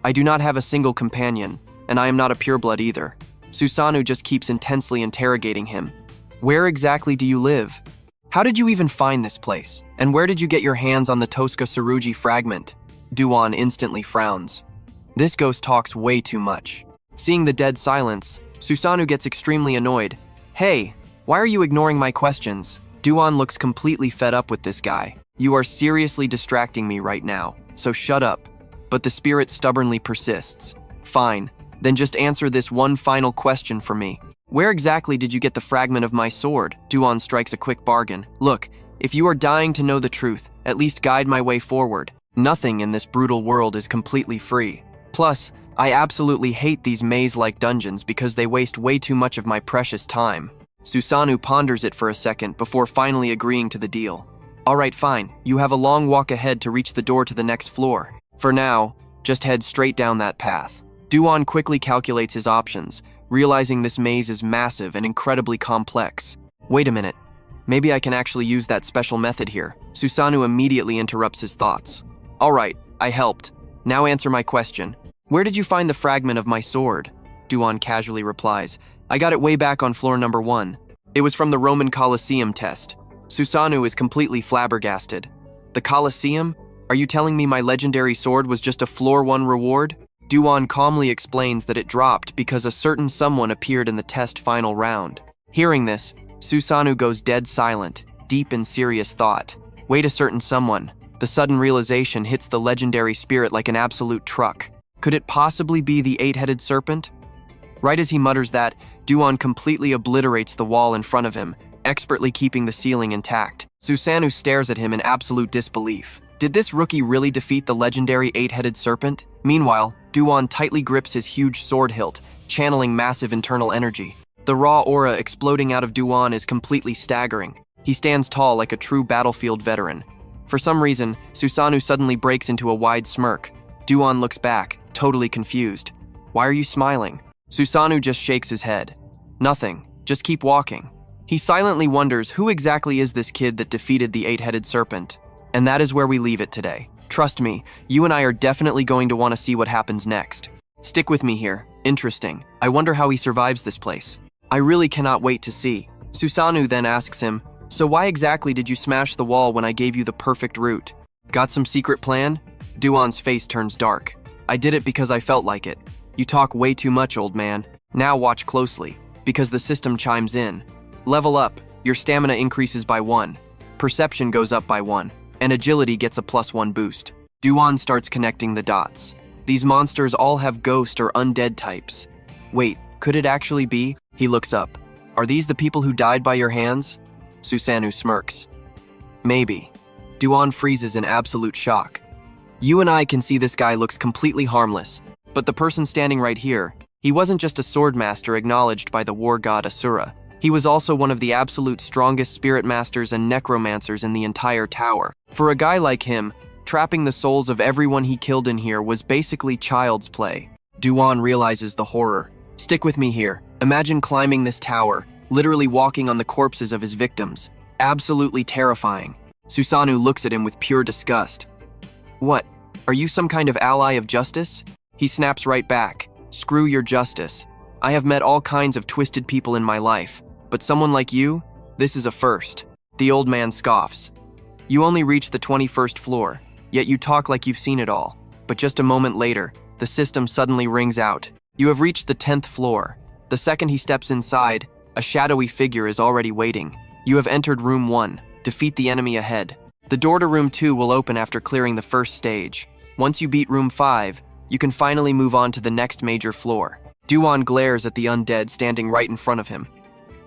"I do not have a single companion, and I am not a pureblood either." Susanoo just keeps intensely interrogating him. "Where exactly do you live? How did you even find this place? And where did you get your hands on the Tosca Tsurugi fragment?" Du-gon instantly frowns. This ghost talks way too much. Seeing the dead silence, Susanoo gets extremely annoyed. "Hey, why are you ignoring my questions?" Du-gon looks completely fed up with this guy. "You are seriously distracting me right now, so shut up." But the spirit stubbornly persists. "Fine, then just answer this one final question for me. Where exactly did you get the fragment of my sword?" Du-gon strikes a quick bargain. "Look, if you are dying to know the truth, at least guide my way forward. Nothing in this brutal world is completely free. Plus, I absolutely hate these maze-like dungeons because they waste way too much of my precious time." Susanoo ponders it for a second before finally agreeing to the deal. "Alright, fine. You have a long walk ahead to reach the door to the next floor. For now, just head straight down that path." Du-gon quickly calculates his options, realizing this maze is massive and incredibly complex. "Wait a minute. Maybe I can actually use that special method here." Susanoo immediately interrupts his thoughts. "Alright, I helped. Now answer my question. Where did you find the fragment of my sword?" Du-gon casually replies. "I got it way back on floor number 1. It was from the Roman Colosseum test." Susanoo is completely flabbergasted. "The Colosseum? Are you telling me my legendary sword was just a floor 1 reward?" Du-gon calmly explains that it dropped because a certain someone appeared in the test final round. Hearing this, Susanoo goes dead silent, deep in serious thought. Wait, a certain someone. The sudden realization hits the legendary spirit like an absolute truck. Could it possibly be the 8-headed serpent? Right as he mutters that, Du-gon completely obliterates the wall in front of him, expertly keeping the ceiling intact. Susanoo stares at him in absolute disbelief. Did this rookie really defeat the legendary 8-headed serpent? Meanwhile, Du-gon tightly grips his huge sword hilt, channeling massive internal energy. The raw aura exploding out of Du-gon is completely staggering. He stands tall like a true battlefield veteran. For some reason, Susanoo suddenly breaks into a wide smirk. Du-gon looks back, totally confused. "Why are you smiling?" Susanoo just shakes his head. "Nothing, just keep walking." He silently wonders who exactly is this kid that defeated the 8-headed serpent. And that is where we leave it today. Trust me, you and I are definitely going to want to see what happens next. Stick with me here. Interesting. I wonder how he survives this place. I really cannot wait to see. Susanoo then asks him, "So why exactly did you smash the wall when I gave you the perfect route? Got some secret plan?" Du-gon's face turns dark. "I did it because I felt like it. You talk way too much, old man. Now watch closely." because the system chimes in. Level up, your stamina increases by 1, perception goes up by 1, and agility gets a +1 boost. Du-gon starts connecting the dots. These monsters all have ghost or undead types. Wait, could it actually be? He looks up. Are these the people who died by your hands? Susanoo smirks. Maybe. Du-gon freezes in absolute shock. You and I can see this guy looks completely harmless, but the person standing right here, he wasn't just a swordmaster acknowledged by the war god Asura. He was also one of the absolute strongest spirit masters and necromancers in the entire tower. For a guy like him, trapping the souls of everyone he killed in here was basically child's play. Du-gon realizes the horror. Stick with me here. Imagine climbing this tower, literally walking on the corpses of his victims. Absolutely terrifying. Susanoo looks at him with pure disgust. What? Are you some kind of ally of justice? He snaps right back. Screw your justice. I have met all kinds of twisted people in my life, but someone like you? This is a first. The old man scoffs. You only reached the 21st floor, yet you talk like you've seen it all. But just a moment later, the system suddenly rings out. You have reached the 10th floor. The second he steps inside, a shadowy figure is already waiting. You have entered room 1. Defeat the enemy ahead. The door to room 2 will open after clearing the first stage. Once you beat room 5, you can finally move on to the next major floor. Du-gon glares at the undead standing right in front of him.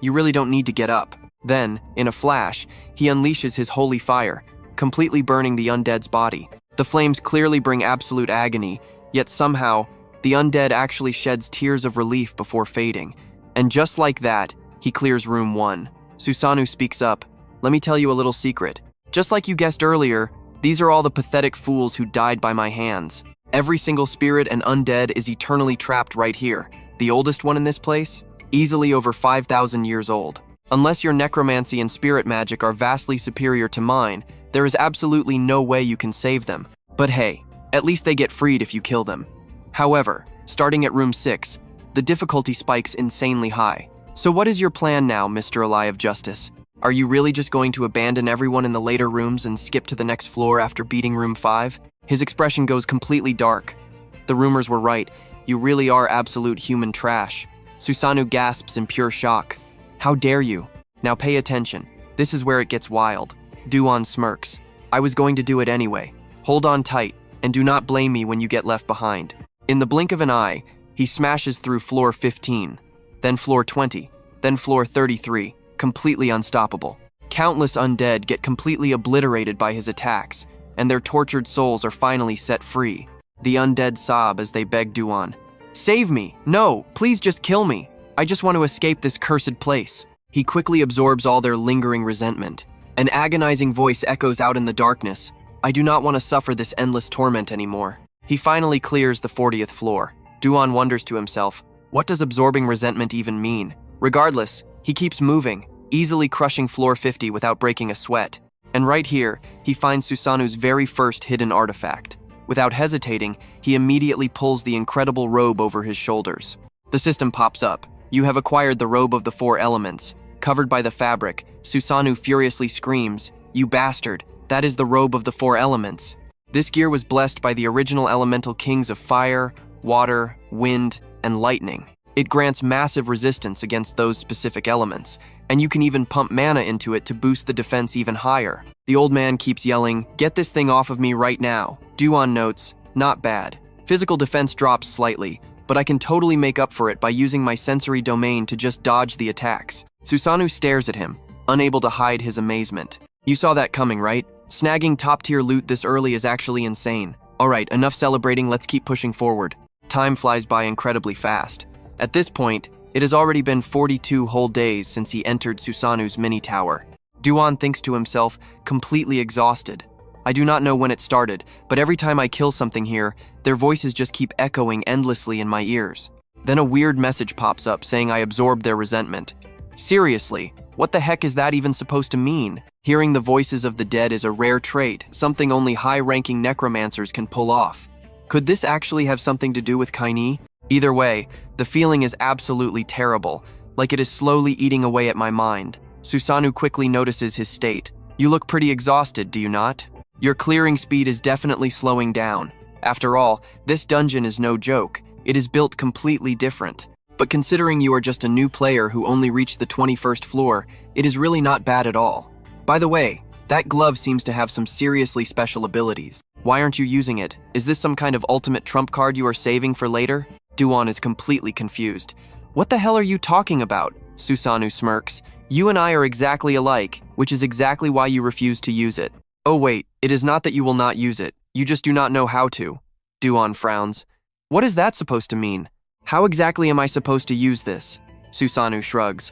You really don't need to get up. Then, in a flash, he unleashes his holy fire, completely burning the undead's body. The flames clearly bring absolute agony, yet somehow, the undead actually sheds tears of relief before fading. And just like that, he clears room 1. Susanoo speaks up. Let me tell you a little secret. Just like you guessed earlier, these are all the pathetic fools who died by my hands. Every single spirit and undead is eternally trapped right here. The oldest one in this place? Easily over 5,000 years old. Unless your necromancy and spirit magic are vastly superior to mine, there is absolutely no way you can save them. But hey, at least they get freed if you kill them. However, starting at room 6, the difficulty spikes insanely high. So what is your plan now, Mr. Ally of Justice? Are you really just going to abandon everyone in the later rooms and skip to the next floor after beating room 5? His expression goes completely dark. The rumors were right. You really are absolute human trash. Susanoo gasps in pure shock. How dare you? Now pay attention. This is where it gets wild. Du-gon smirks. I was going to do it anyway. Hold on tight, and do not blame me when you get left behind. In the blink of an eye, he smashes through floor 15, then floor 20, then floor 33, completely unstoppable. Countless undead get completely obliterated by his attacks, and their tortured souls are finally set free. The undead sob as they beg Du-gon. Save me! No! Please just kill me! I just want to escape this cursed place. He quickly absorbs all their lingering resentment. An agonizing voice echoes out in the darkness. I do not want to suffer this endless torment anymore. He finally clears the 40th floor. Du-gon wonders to himself, what does absorbing resentment even mean? Regardless, he keeps moving, easily crushing floor 50 without breaking a sweat. And right here, he finds Susanoo's very first hidden artifact. Without hesitating, he immediately pulls the incredible robe over his shoulders. The system pops up. You have acquired the robe of the 4 elements. Covered by the fabric, Susanoo furiously screams, You bastard, that is the robe of the 4 elements. This gear was blessed by the original elemental kings of fire, water, wind, and lightning. It grants massive resistance against those specific elements, and you can even pump mana into it to boost the defense even higher. The old man keeps yelling, Get this thing off of me right now. Du-gon notes, not bad. Physical defense drops slightly, but I can totally make up for it by using my sensory domain to just dodge the attacks. Susanoo stares at him, unable to hide his amazement. You saw that coming, right? Snagging top-tier loot this early is actually insane. Alright, enough celebrating, let's keep pushing forward. Time flies by incredibly fast. At this point, it has already been 42 whole days since he entered Susanoo's mini-tower. Du-gon thinks to himself, completely exhausted. I do not know when it started, but every time I kill something here, their voices just keep echoing endlessly in my ears. Then a weird message pops up saying I absorbed their resentment. Seriously, what the heck is that even supposed to mean? Hearing the voices of the dead is a rare trait, something only high-ranking necromancers can pull off. Could this actually have something to do with Kaini? Either way, the feeling is absolutely terrible, like it is slowly eating away at my mind. Susanoo quickly notices his state. You look pretty exhausted, do you not? Your clearing speed is definitely slowing down. After all, this dungeon is no joke. It is built completely different. But considering you are just a new player who only reached the 21st floor, it is really not bad at all. By the way, that glove seems to have some seriously special abilities. Why aren't you using it? Is this some kind of ultimate trump card you are saving for later? Du-gon is completely confused. What the hell are you talking about? Susanoo smirks. You and I are exactly alike, which is exactly why you refuse to use it. Oh wait, it is not that you will not use it. You just do not know how to. Du-gon frowns. What is that supposed to mean? How exactly am I supposed to use this? Susanoo shrugs.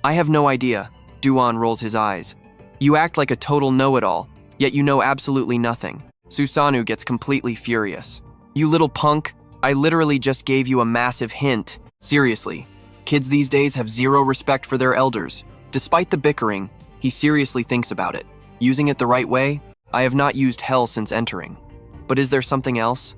I have no idea. Du-gon rolls his eyes. You act like a total know-it-all, yet you know absolutely nothing. Susanoo gets completely furious. You little punk, I literally just gave you a massive hint. Seriously, kids these days have zero respect for their elders. Despite the bickering, he seriously thinks about it. Using it the right way? I have not used hell since entering. But is there something else?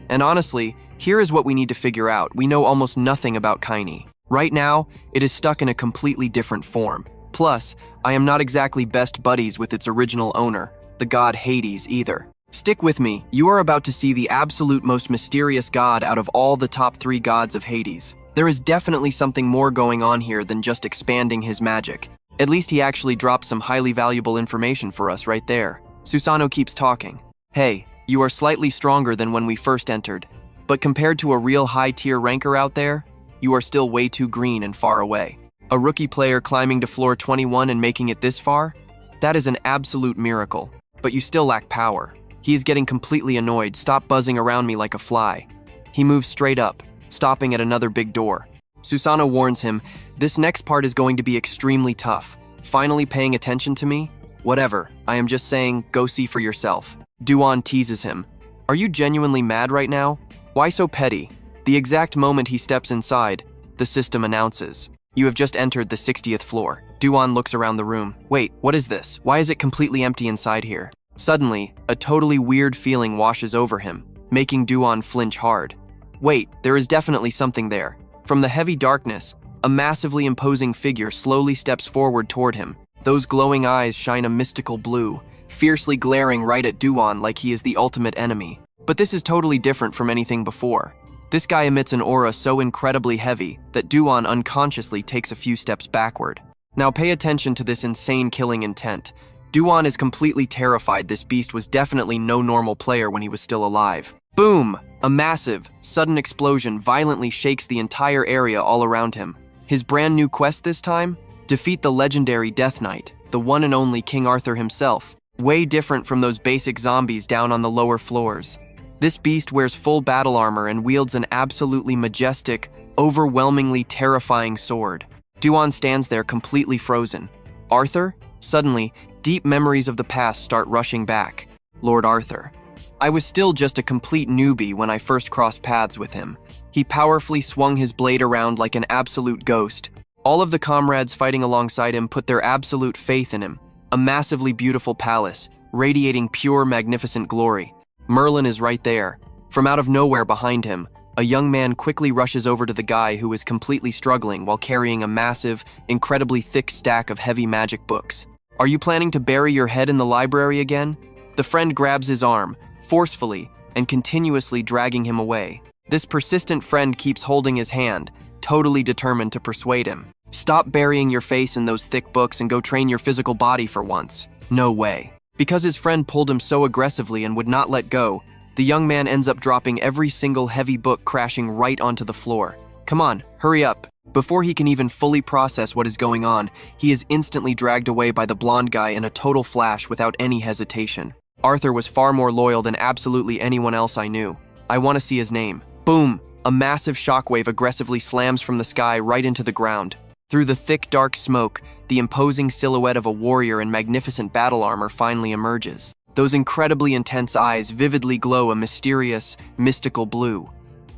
And honestly, here is what we need to figure out. We know almost nothing about Kaini. Right now, it is stuck in a completely different form. Plus, I am not exactly best buddies with its original owner, the god Hades, either. Stick with me, you are about to see the absolute most mysterious god out of all the top 3 gods of Hades. There is definitely something more going on here than just expanding his magic. At least he actually dropped some highly valuable information for us right there. Susanoo keeps talking. Hey, you are slightly stronger than when we first entered, but compared to a real high-tier ranker out there, you are still way too green and far away. A rookie player climbing to floor 21 and making it this far? That is an absolute miracle, but you still lack power. He is getting completely annoyed. Stop buzzing around me like a fly. He moves straight up, stopping at another big door. Susanoo warns him, this next part is going to be extremely tough. Finally paying attention to me? Whatever, I am just saying, go see for yourself. Du-gon teases him. Are you genuinely mad right now? Why so petty? The exact moment he steps inside, the system announces. You have just entered the 60th floor. Du-gon looks around the room. Wait, what is this? Why is it completely empty inside here? Suddenly, a totally weird feeling washes over him, making Du-gon flinch hard. Wait, there is definitely something there. From the heavy darkness, a massively imposing figure slowly steps forward toward him. Those glowing eyes shine a mystical blue, fiercely glaring right at Du-gon like he is the ultimate enemy. But this is totally different from anything before. This guy emits an aura so incredibly heavy that Du-gon unconsciously takes a few steps backward. Now pay attention to this insane killing intent. Du-gon is completely terrified. This beast was definitely no normal player when he was still alive. Boom! A massive, sudden explosion violently shakes the entire area all around him. His brand new quest this time? Defeat the legendary Death Knight, the one and only King Arthur himself. Way different from those basic zombies down on the lower floors. This beast wears full battle armor and wields an absolutely majestic, overwhelmingly terrifying sword. Du-gon stands there completely frozen. Arthur? Suddenly, deep memories of the past start rushing back. Lord Arthur. I was still just a complete newbie when I first crossed paths with him. He powerfully swung his blade around like an absolute ghost. All of the comrades fighting alongside him put their absolute faith in him. A massively beautiful palace, radiating pure, magnificent glory. Merlin is right there. From out of nowhere behind him, a young man quickly rushes over to the guy who is completely struggling while carrying a massive, incredibly thick stack of heavy magic books. Are you planning to bury your head in the library again? The friend grabs his arm, forcefully, and continuously dragging him away. This persistent friend keeps holding his hand, totally determined to persuade him. Stop burying your face in those thick books and go train your physical body for once. No way. Because his friend pulled him so aggressively and would not let go, the young man ends up dropping every single heavy book, crashing right onto the floor. Come on, hurry up. Before he can even fully process what is going on, he is instantly dragged away by the blonde guy in a total flash without any hesitation. Arthur was far more loyal than absolutely anyone else I knew. I want to see his name. Boom! A massive shockwave aggressively slams from the sky right into the ground. Through the thick, dark smoke, the imposing silhouette of a warrior in magnificent battle armor finally emerges. Those incredibly intense eyes vividly glow a mysterious, mystical blue.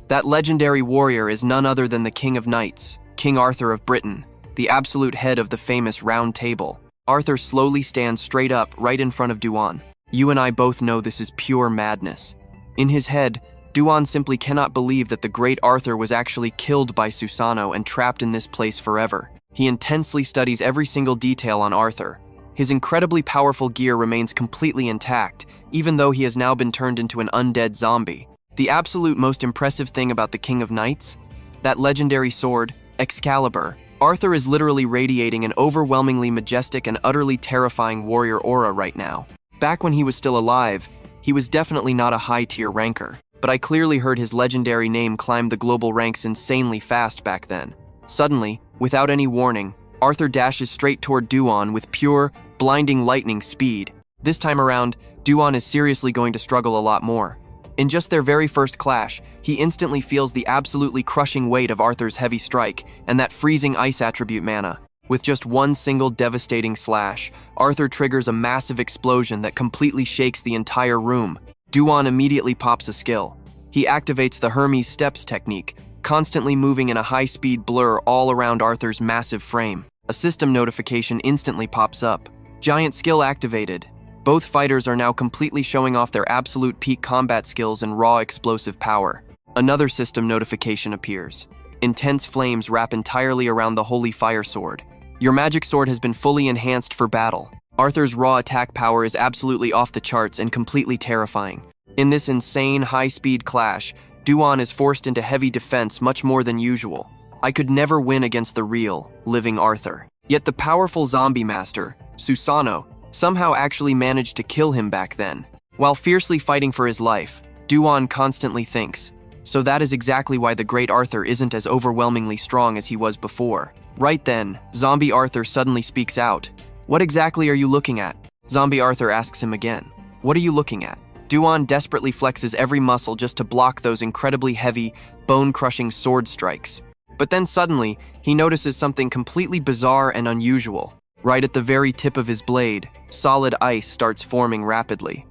That legendary warrior is none other than the King of Knights, King Arthur of Britain, the absolute head of the famous Round Table. Arthur slowly stands straight up right in front of Du-gon. You and I both know this is pure madness. In his head, Du-gon simply cannot believe that the great Arthur was actually killed by Susanoo and trapped in this place forever. He intensely studies every single detail on Arthur. His incredibly powerful gear remains completely intact, even though he has now been turned into an undead zombie. The absolute most impressive thing about the King of Knights? that legendary sword, Excalibur. Arthur is literally radiating an overwhelmingly majestic and utterly terrifying warrior aura right now. Back when he was still alive, he was definitely not a high-tier ranker, but I clearly heard his legendary name climb the global ranks insanely fast back then. Suddenly, without any warning, Arthur dashes straight toward Du-gon with pure, blinding lightning speed. This time around, Du-gon is seriously going to struggle a lot more. In just their very first clash, he instantly feels the absolutely crushing weight of Arthur's heavy strike and that freezing ice attribute mana. With just one single devastating slash, Arthur triggers a massive explosion that completely shakes the entire room. Du-gon immediately pops a skill. He activates the Hermes Steps technique, constantly moving in a high-speed blur all around Arthur's massive frame. A system notification instantly pops up. Giant skill activated. Both fighters are now completely showing off their absolute peak combat skills and raw explosive power. Another system notification appears. Intense flames wrap entirely around the holy fire sword. Your magic sword has been fully enhanced for battle. Arthur's raw attack power is absolutely off the charts and completely terrifying. In this insane high-speed clash, Du-gon is forced into heavy defense much more than usual. I could never win against the real, living Arthur. Yet the powerful zombie master, Susanoo, somehow actually managed to kill him back then. While fiercely fighting for his life, Du-gon constantly thinks, so that is exactly why the great Arthur isn't as overwhelmingly strong as he was before. Right then, Zombie Arthur suddenly speaks out. What exactly are you looking at? Zombie Arthur asks him again. What are you looking at? Du-gon desperately flexes every muscle just to block those incredibly heavy, bone-crushing sword strikes. But then suddenly, he notices something completely bizarre and unusual. Right at the very tip of his blade, solid ice starts forming rapidly.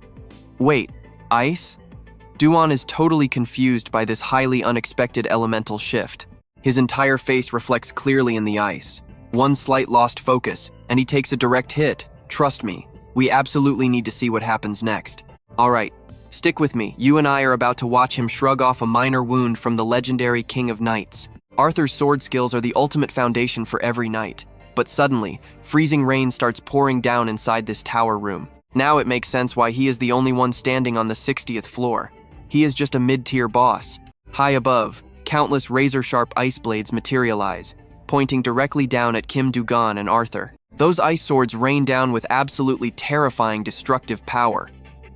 Wait, ice? Du-gon is totally confused by this highly unexpected elemental shift. His entire face reflects clearly in the ice. One slight lost focus, and he takes a direct hit. Trust me, we absolutely need to see what happens next. Alright, stick with me. You and I are about to watch him shrug off a minor wound from the legendary King of Knights. Arthur's sword skills are the ultimate foundation for every knight. But suddenly, freezing rain starts pouring down inside this tower room. Now it makes sense why he is the only one standing on the 60th floor. He is just a mid-tier boss. High above, countless razor-sharp ice blades materialize, pointing directly down at Kim Du-gon and Arthur. Those ice swords rain down with absolutely terrifying destructive power.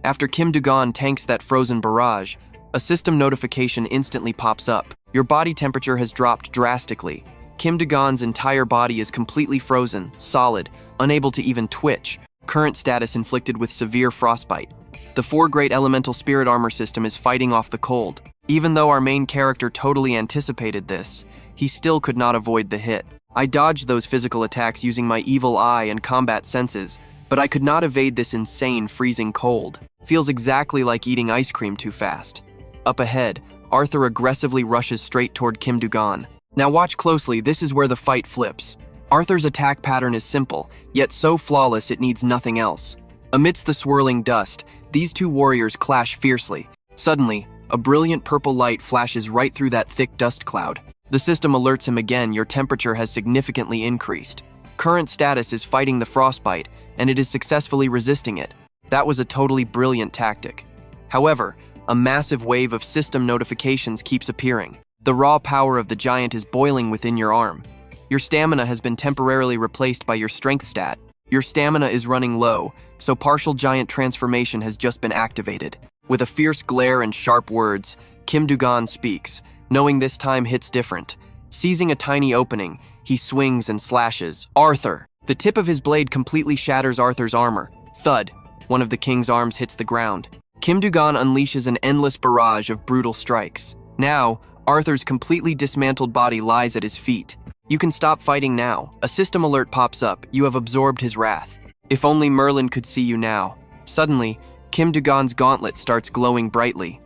After Kim Du-gon tanks that frozen barrage, a system notification instantly pops up. Your body temperature has dropped drastically. Kim Du-gon's entire body is completely frozen, solid, unable to even twitch. Current status inflicted with severe frostbite. The 4 Great Elemental Spirit Armor system is fighting off the cold. Even though our main character totally anticipated this, he still could not avoid the hit. I dodged those physical attacks using my evil eye and combat senses, but I could not evade this insane freezing cold. Feels exactly like eating ice cream too fast. Up ahead, Arthur aggressively rushes straight toward Kim Du-gon. Now watch closely, this is where the fight flips. Arthur's attack pattern is simple, yet so flawless it needs nothing else. Amidst the swirling dust, these two warriors clash fiercely. Suddenly, a brilliant purple light flashes right through that thick dust cloud. The system alerts him again, your temperature has significantly increased. Current status is fighting the frostbite, and it is successfully resisting it. That was a totally brilliant tactic. However, a massive wave of system notifications keeps appearing. The raw power of the giant is boiling within your arm. Your stamina has been temporarily replaced by your strength stat. Your stamina is running low, so partial giant transformation has just been activated. With a fierce glare and sharp words, Kim Du-gon speaks, knowing this time hits different. Seizing a tiny opening, he swings and slashes. Arthur! The tip of his blade completely shatters Arthur's armor. Thud! One of the king's arms hits the ground. Kim Du-gon unleashes an endless barrage of brutal strikes. Now, Arthur's completely dismantled body lies at his feet. You can stop fighting now. A system alert pops up. You have absorbed his wrath. If only Merlin could see you now. Suddenly, Kim Du-gon's gauntlet starts glowing brightly.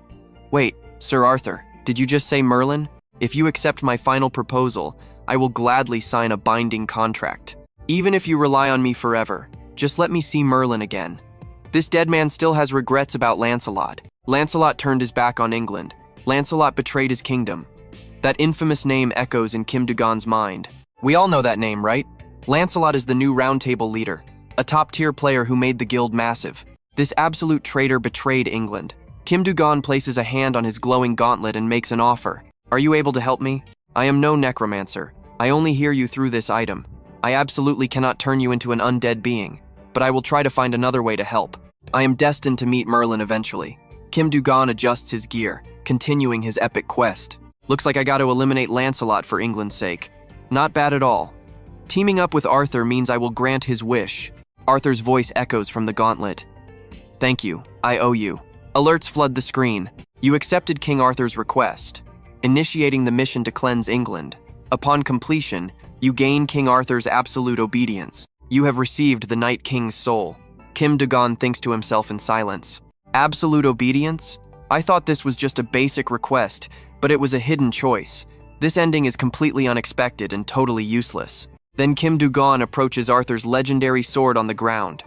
Wait, Sir Arthur, did you just say Merlin? If you accept my final proposal, I will gladly sign a binding contract. Even if you rely on me forever, just let me see Merlin again. This dead man still has regrets about Lancelot. Lancelot turned his back on England. Lancelot betrayed his kingdom. That infamous name echoes in Kim Du-gon's mind. We all know that name, right? Lancelot is the new Round Table leader, a top-tier player who made the guild massive. This absolute traitor betrayed England. Kim Du-gon places a hand on his glowing gauntlet and makes an offer. Are you able to help me? I am no necromancer. I only hear you through this item. I absolutely cannot turn you into an undead being, but I will try to find another way to help. I am destined to meet Merlin eventually. Kim Du-gon adjusts his gear, continuing his epic quest. Looks like I got to eliminate Lancelot for England's sake. Not bad at all. Teaming up with Arthur means I will grant his wish. Arthur's voice echoes from the gauntlet. Thank you, I owe you. Alerts flood the screen. You accepted King Arthur's request, initiating the mission to cleanse England. Upon completion, you gain King Arthur's absolute obedience. You have received the Night King's soul. Kim Du-gon thinks to himself in silence. Absolute obedience? I thought this was just a basic request, but it was a hidden choice. This ending is completely unexpected and totally useless. Then Kim Du-gon approaches Arthur's legendary sword on the ground.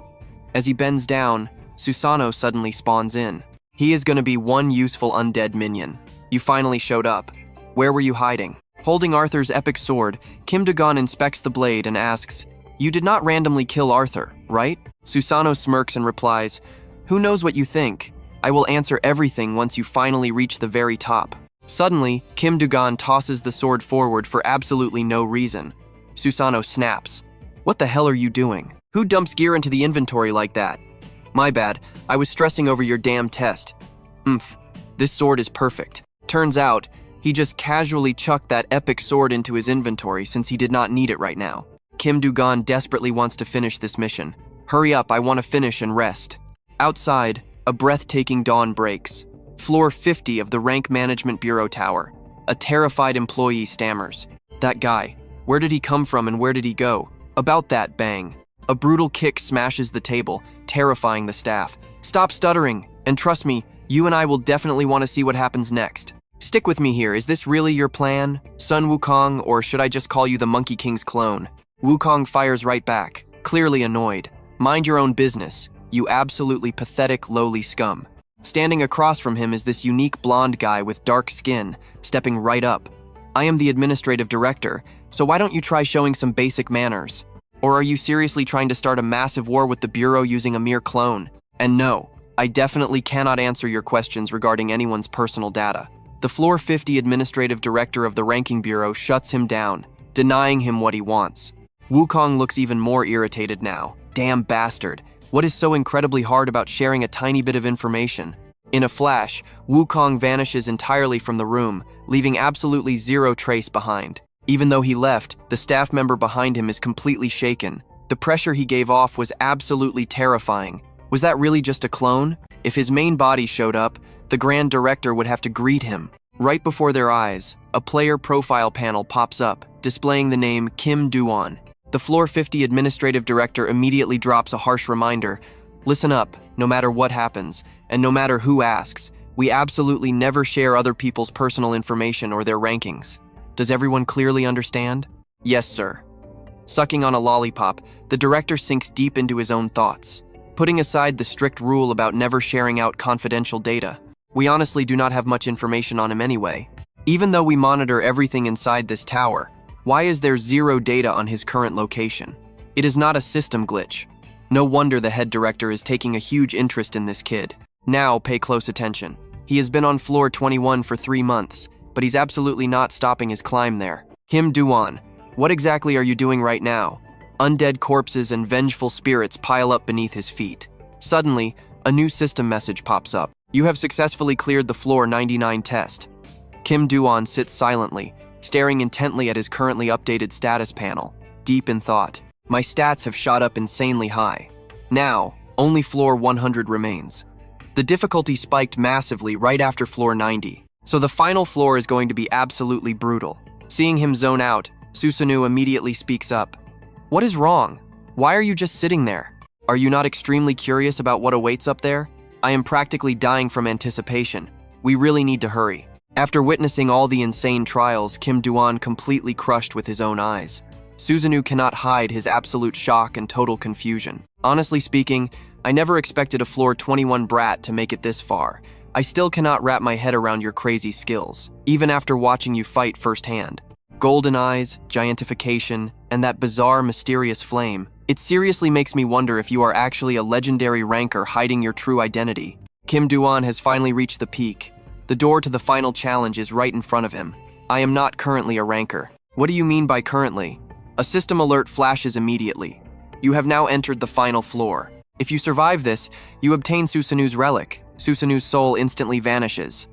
As he bends down, Susanoo suddenly spawns in. He is going to be one useful undead minion. You finally showed up. Where were you hiding? Holding Arthur's epic sword, Kim Du-gon inspects the blade and asks, "You did not randomly kill Arthur, right?" Susanoo smirks and replies, "Who knows what you think? I will answer everything once you finally reach the very top." Suddenly, Kim Du-gon tosses the sword forward for absolutely no reason. Susanoo snaps. "What the hell are you doing? Who dumps gear into the inventory like that?" "My bad, I was stressing over your damn test." This sword is perfect." Turns out, he just casually chucked that epic sword into his inventory since he did not need it right now. Kim Du-gon desperately wants to finish this mission. "Hurry up, I want to finish and rest." Outside, a breathtaking dawn breaks. Floor 50 of the Rank Management Bureau Tower. A terrified employee stammers. "That guy, where did he come from and where did he go?" About that, bang. A brutal kick smashes the table, terrifying the staff. "Stop stuttering, and trust me, you and I will definitely want to see what happens next. Stick with me here, is this really your plan? Sun Wukong, or should I just call you the Monkey King's clone?" Wukong fires right back, clearly annoyed. "Mind your own business, you absolutely pathetic, lowly scum." Standing across from him is this unique blonde guy with dark skin, stepping right up. "I am the administrative director, so why don't you try showing some basic manners? Or are you seriously trying to start a massive war with the Bureau using a mere clone? And no, I definitely cannot answer your questions regarding anyone's personal data." The Floor 50 administrative director of the Ranking Bureau shuts him down, denying him what he wants. Wukong looks even more irritated now. Damn bastard. What is so incredibly hard about sharing a tiny bit of information? In a flash, Wukong vanishes entirely from the room, leaving absolutely zero trace behind. Even though he left, the staff member behind him is completely shaken. The pressure he gave off was absolutely terrifying. Was that really just a clone? If his main body showed up, the Grand Director would have to greet him. Right before their eyes, a player profile panel pops up, displaying the name Kim Du-gon. The Floor 50 administrative director immediately drops a harsh reminder. "Listen up, no matter what happens, and no matter who asks, we absolutely never share other people's personal information or their rankings. Does everyone clearly understand?" "Yes, sir." Sucking on a lollipop, the director sinks deep into his own thoughts. Putting aside the strict rule about never sharing out confidential data, we honestly do not have much information on him anyway. Even though we monitor everything inside this tower, why is there zero data on his current location? It is not a system glitch. No wonder the head director is taking a huge interest in this kid. Now pay close attention. He has been on floor 21 for 3 months, but he's absolutely not stopping his climb there. Kim Du-gon, what exactly are you doing right now? Undead corpses and vengeful spirits pile up beneath his feet. Suddenly, a new system message pops up. You have successfully cleared the floor 99 test. Kim Du-gon sits silently, staring intently at his currently updated status panel, deep in thought. My stats have shot up insanely high. Now, only floor 100 remains. The difficulty spiked massively right after floor 90, so the final floor is going to be absolutely brutal. Seeing him zone out, Susanoo immediately speaks up. What is wrong? Why are you just sitting there? Are you not extremely curious about what awaits up there? I am practically dying from anticipation. We really need to hurry. After witnessing all the insane trials, Kim Du-gon completely crushed with his own eyes. Susanoo cannot hide his absolute shock and total confusion. Honestly speaking, I never expected a floor 21 brat to make it this far. I still cannot wrap my head around your crazy skills, even after watching you fight firsthand. Golden eyes, giantification, and that bizarre, mysterious flame. It seriously makes me wonder if you are actually a legendary ranker hiding your true identity. Kim Du-gon has finally reached the peak. The door to the final challenge is right in front of him. I am not currently a ranker. What do you mean by currently? A system alert flashes immediately. You have now entered the final floor. If you survive this, you obtain Susanu's relic. Susanu's soul instantly vanishes.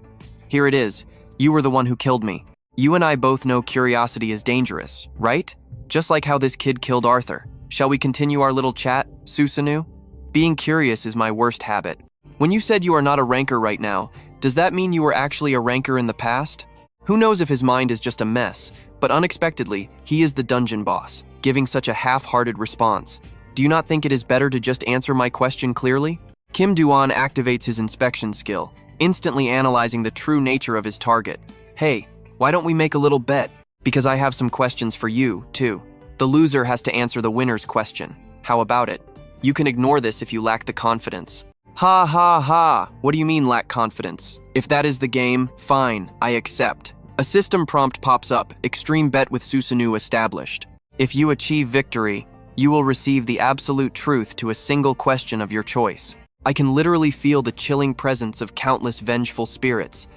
Here it is. You were the one who killed me. You and I both know curiosity is dangerous, right? Just like how this kid killed Arthur. Shall we continue our little chat, Susanu? Being curious is my worst habit. When you said you are not a ranker right now, does that mean you were actually a ranker in the past? Who knows if his mind is just a mess, but unexpectedly, he is the dungeon boss, giving such a half-hearted response. Do you not think it is better to just answer my question clearly? Kim Du-gon activates his inspection skill, instantly analyzing the true nature of his target. Hey, why don't we make a little bet? Because I have some questions for you, too. The loser has to answer the winner's question. How about it? You can ignore this if you lack the confidence. Ha ha ha! What do you mean lack confidence? If that is the game, fine, I accept. A system prompt pops up, extreme bet with Susanu established. If you achieve victory, you will receive the absolute truth to a single question of your choice. I can literally feel the chilling presence of countless vengeful spirits.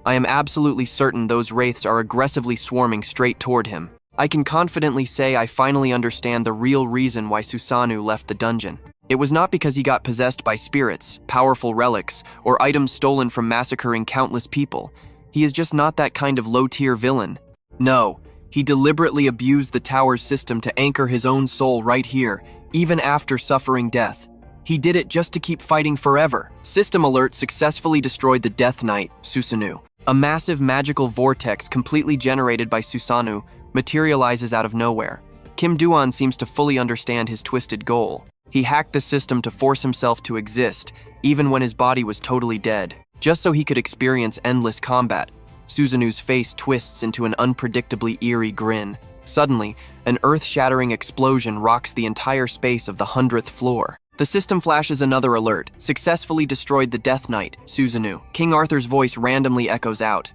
I am absolutely certain those wraiths are aggressively swarming straight toward him. I can confidently say I finally understand the real reason why Susanu left the dungeon. It was not because he got possessed by spirits, powerful relics, or items stolen from massacring countless people. He is just not that kind of low-tier villain. No, he deliberately abused the tower's system to anchor his own soul right here, even after suffering death. He did it just to keep fighting forever. System alert successfully destroyed the Death Knight, Susanu. A massive magical vortex completely generated by Susanu materializes out of nowhere. Kim Du-gon seems to fully understand his twisted goal. He hacked the system to force himself to exist, even when his body was totally dead, just so he could experience endless combat. Susanu's face twists into an unpredictably eerie grin. Suddenly, an earth-shattering explosion rocks the entire space of the 100th floor. The system flashes another alert, successfully destroyed the Death Knight, Susanu. King Arthur's voice randomly echoes out.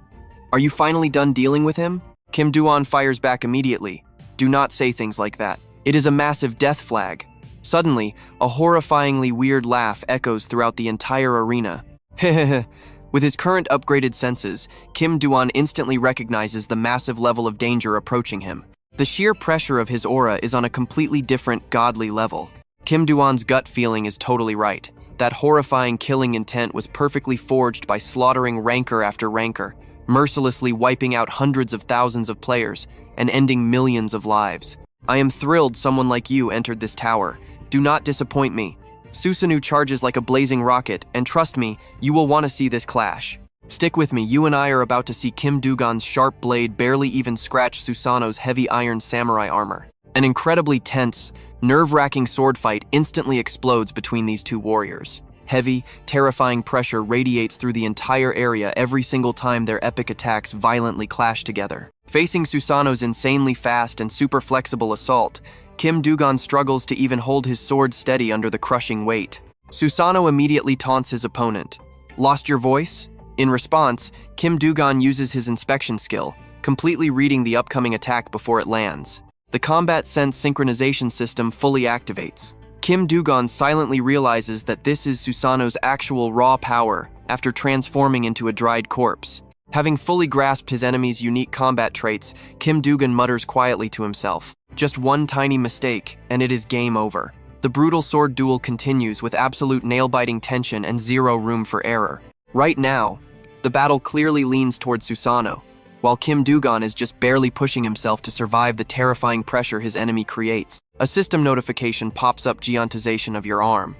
Are you finally done dealing with him? Kim Du-gon fires back immediately. Do not say things like that. It is a massive death flag. Suddenly, a horrifyingly weird laugh echoes throughout the entire arena. Hehehe. With his current upgraded senses, Kim Du-gon instantly recognizes the massive level of danger approaching him. The sheer pressure of his aura is on a completely different, godly level. Kim Du-gon's gut feeling is totally right. That horrifying killing intent was perfectly forged by slaughtering ranker after ranker, mercilessly wiping out hundreds of thousands of players, and ending millions of lives. I am thrilled someone like you entered this tower. Do not disappoint me. Susanu charges like a blazing rocket, and trust me, you will want to see this clash. Stick with me, you and I are about to see Kim Du-gon's sharp blade barely even scratch Susanoo's heavy iron samurai armor. An incredibly tense, nerve-wracking sword fight instantly explodes between these two warriors. Heavy, terrifying pressure radiates through the entire area every single time their epic attacks violently clash together. Facing Susanoo's insanely fast and super flexible assault, Kim Du-gon struggles to even hold his sword steady under the crushing weight. Susanoo immediately taunts his opponent. Lost your voice? In response, Kim Du-gon uses his inspection skill, completely reading the upcoming attack before it lands. The combat sense synchronization system fully activates. Kim Du-gon silently realizes that this is Susanoo's actual raw power after transforming into a dried corpse. Having fully grasped his enemy's unique combat traits, Kim Du-gon mutters quietly to himself. Just one tiny mistake, and it is game over. The brutal sword duel continues with absolute nail-biting tension and zero room for error. Right now, the battle clearly leans towards Susanoo, while Kim Du-gon is just barely pushing himself to survive the terrifying pressure his enemy creates. A system notification pops up: geontization of your arm.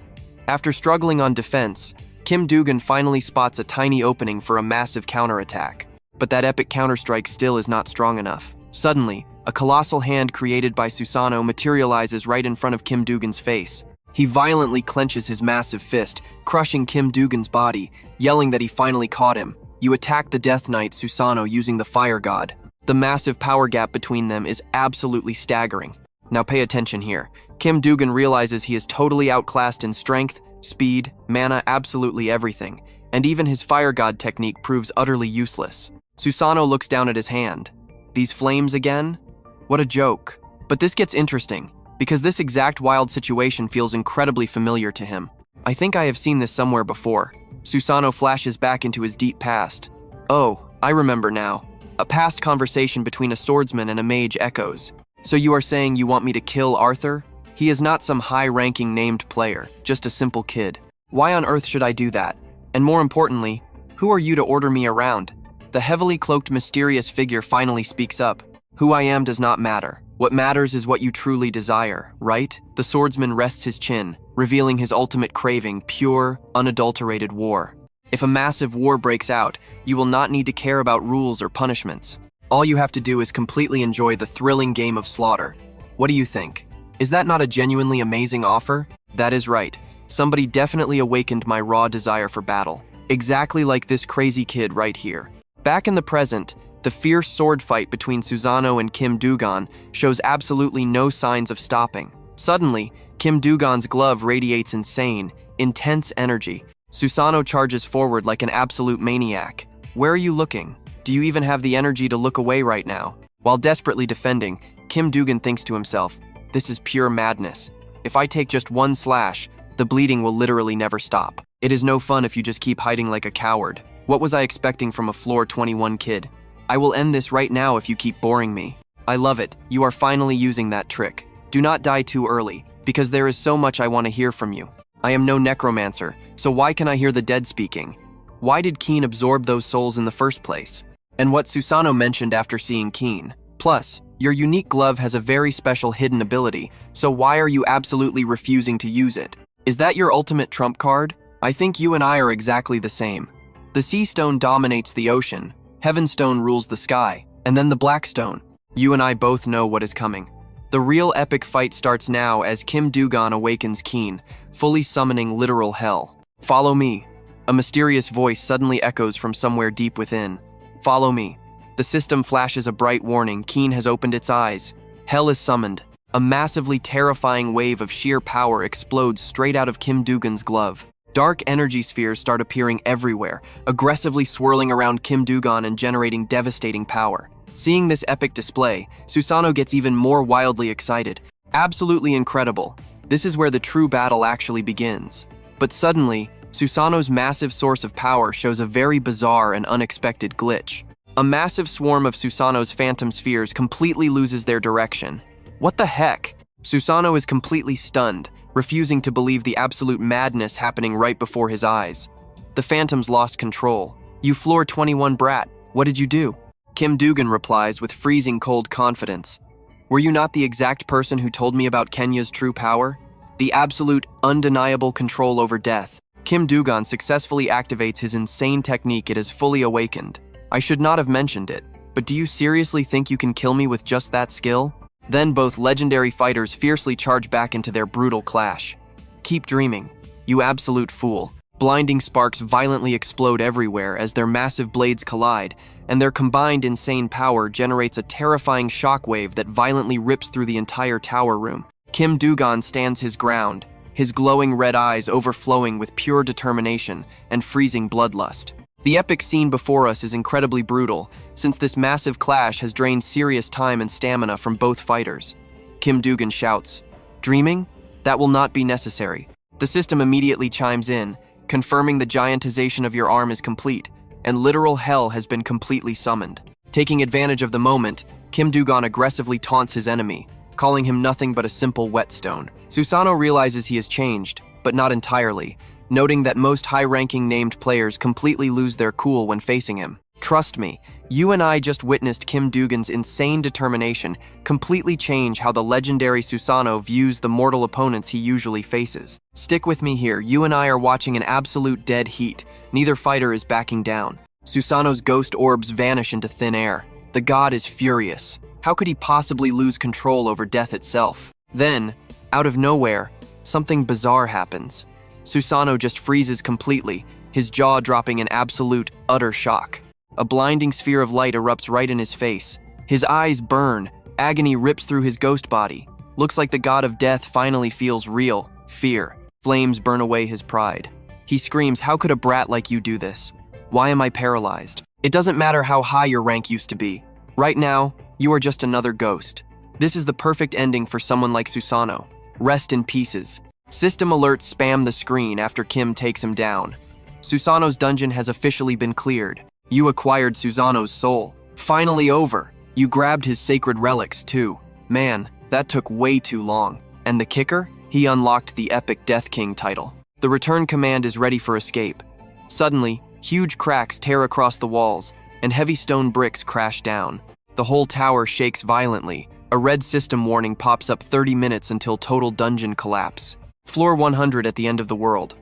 After struggling on defense, Kim Du-gon finally spots a tiny opening for a massive counterattack. But that epic counterstrike still is not strong enough. Suddenly, a colossal hand created by Susanoo materializes right in front of Kim Du-gon's face. He violently clenches his massive fist, crushing Kim Du-gon's body, yelling that he finally caught him. You attack the Death Knight, Susanoo, using the Fire God. The massive power gap between them is absolutely staggering. Now pay attention here. Kim Du-gon realizes he is totally outclassed in strength, speed, mana, absolutely everything, and even his Fire God technique proves utterly useless. Susanoo looks down at his hand. These flames again? What a joke. But this gets interesting, because this exact wild situation feels incredibly familiar to him. I think I have seen this somewhere before. Susanoo flashes back into his deep past. Oh, I remember now. A past conversation between a swordsman and a mage echoes. So you are saying you want me to kill Arthur? He is not some high-ranking named player, just a simple kid. Why on earth should I do that? And more importantly, who are you to order me around? The heavily cloaked mysterious figure finally speaks up. Who I am does not matter. What matters is what you truly desire, right? The swordsman rests his chin, revealing his ultimate craving, pure, unadulterated war. If a massive war breaks out, you will not need to care about rules or punishments. All you have to do is completely enjoy the thrilling game of slaughter. What do you think? Is that not a genuinely amazing offer? That is right. Somebody definitely awakened my raw desire for battle. Exactly like this crazy kid right here. Back in the present, the fierce sword fight between Susanoo and Kim Du-gon shows absolutely no signs of stopping. Suddenly, Kim Du-gon's glove radiates insane, intense energy. Susanoo charges forward like an absolute maniac. Where are you looking? Do you even have the energy to look away right now? While desperately defending, Kim Du-gon thinks to himself, this is pure madness. If I take just one slash, the bleeding will literally never stop. It is no fun if you just keep hiding like a coward. What was I expecting from a floor 21 kid? I will end this right now if you keep boring me. I love it. You are finally using that trick. Do not die too early, because there is so much I want to hear from you. I am no necromancer, so why can I hear the dead speaking? Why did Keen absorb those souls in the first place? And what Susanoo mentioned after seeing Keen. Plus, your unique glove has a very special hidden ability, so why are you absolutely refusing to use it? Is that your ultimate trump card? I think you and I are exactly the same. The sea stone dominates the ocean, heaven stone rules the sky, and then the black stone. You and I both know what is coming. The real epic fight starts now as Kim Du-gon awakens Keen, fully summoning literal hell. Follow me. A mysterious voice suddenly echoes from somewhere deep within. Follow me. The system flashes a bright warning. Keen has opened its eyes. Hell is summoned. A massively terrifying wave of sheer power explodes straight out of Kim Du-gon's glove. Dark energy spheres start appearing everywhere, aggressively swirling around Kim Du-gon and generating devastating power. Seeing this epic display, Susanoo gets even more wildly excited. Absolutely incredible. This is where the true battle actually begins. But suddenly, Susanoo's massive source of power shows a very bizarre and unexpected glitch. A massive swarm of Susanoo's phantom spheres completely loses their direction. What the heck? Susanoo is completely stunned, refusing to believe the absolute madness happening right before his eyes. The phantoms lost control. You floor 21 brat, what did you do? Kim Du-gon replies with freezing cold confidence. Were you not the exact person who told me about Kenya's true power? The absolute, undeniable control over death. Kim Du-gon successfully activates his insane technique. It is fully awakened. I should not have mentioned it, but do you seriously think you can kill me with just that skill? Then both legendary fighters fiercely charge back into their brutal clash. Keep dreaming, you absolute fool. Blinding sparks violently explode everywhere as their massive blades collide, and their combined insane power generates a terrifying shockwave that violently rips through the entire tower room. Kim Du-gon stands his ground, his glowing red eyes overflowing with pure determination and freezing bloodlust. The epic scene before us is incredibly brutal, since this massive clash has drained serious time and stamina from both fighters. Kim Du-gon shouts, "Dreaming? That will not be necessary." The system immediately chimes in, confirming the giantization of your arm is complete, and literal hell has been completely summoned. Taking advantage of the moment, Kim Du-gon aggressively taunts his enemy, calling him nothing but a simple whetstone. Susanoo realizes he has changed, but not entirely, noting that most high-ranking named players completely lose their cool when facing him. Trust me, you and I just witnessed Kim Du-gon's insane determination completely change how the legendary Susanoo views the mortal opponents he usually faces. Stick with me here, you and I are watching an absolute dead heat. Neither fighter is backing down. Susanoo's ghost orbs vanish into thin air. The god is furious. How could he possibly lose control over death itself? Then, out of nowhere, something bizarre happens. Susanoo just freezes completely, his jaw dropping in absolute, utter shock. A blinding sphere of light erupts right in his face. His eyes burn, agony rips through his ghost body. Looks like the god of death finally feels real fear. Flames burn away his pride. He screams, "How could a brat like you do this? Why am I paralyzed?" It doesn't matter how high your rank used to be. Right now, you are just another ghost. This is the perfect ending for someone like Susanoo. Rest in pieces. System alerts spam the screen after Kim takes him down. Susanoo's dungeon has officially been cleared. You acquired Susanoo's soul. Finally over. You grabbed his sacred relics, too. Man, that took way too long. And the kicker? He unlocked the epic Death King title. The return command is ready for escape. Suddenly, huge cracks tear across the walls, and heavy stone bricks crash down. The whole tower shakes violently. A red system warning pops up 30 minutes until total dungeon collapse. Floor 100 at the end of the world.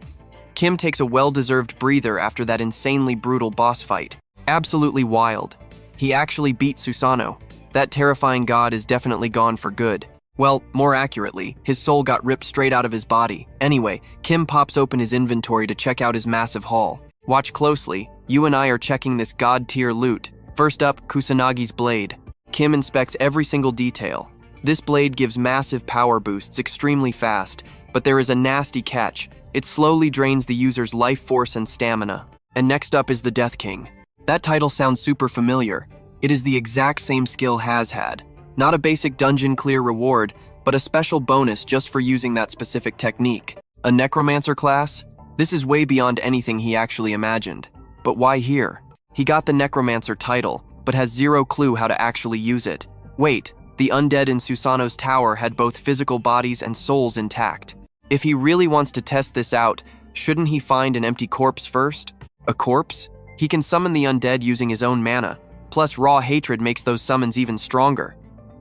Kim takes a well-deserved breather after that insanely brutal boss fight. Absolutely wild. He actually beat Susanoo. That terrifying god is definitely gone for good. Well, more accurately, his soul got ripped straight out of his body. Anyway, Kim pops open his inventory to check out his massive haul. Watch closely, you and I are checking this god-tier loot. First up, Kusanagi's blade. Kim inspects every single detail. This blade gives massive power boosts extremely fast, but there is a nasty catch. It slowly drains the user's life force and stamina. And next up is the Death King. That title sounds super familiar. It is the exact same skill Has had. Not a basic dungeon clear reward, but a special bonus just for using that specific technique. A necromancer class? This is way beyond anything he actually imagined. But why here? He got the necromancer title, but has zero clue how to actually use it. Wait, the undead in Susanoo's tower had both physical bodies and souls intact. If he really wants to test this out, shouldn't he find an empty corpse first? A corpse? He can summon the undead using his own mana, plus raw hatred makes those summons even stronger.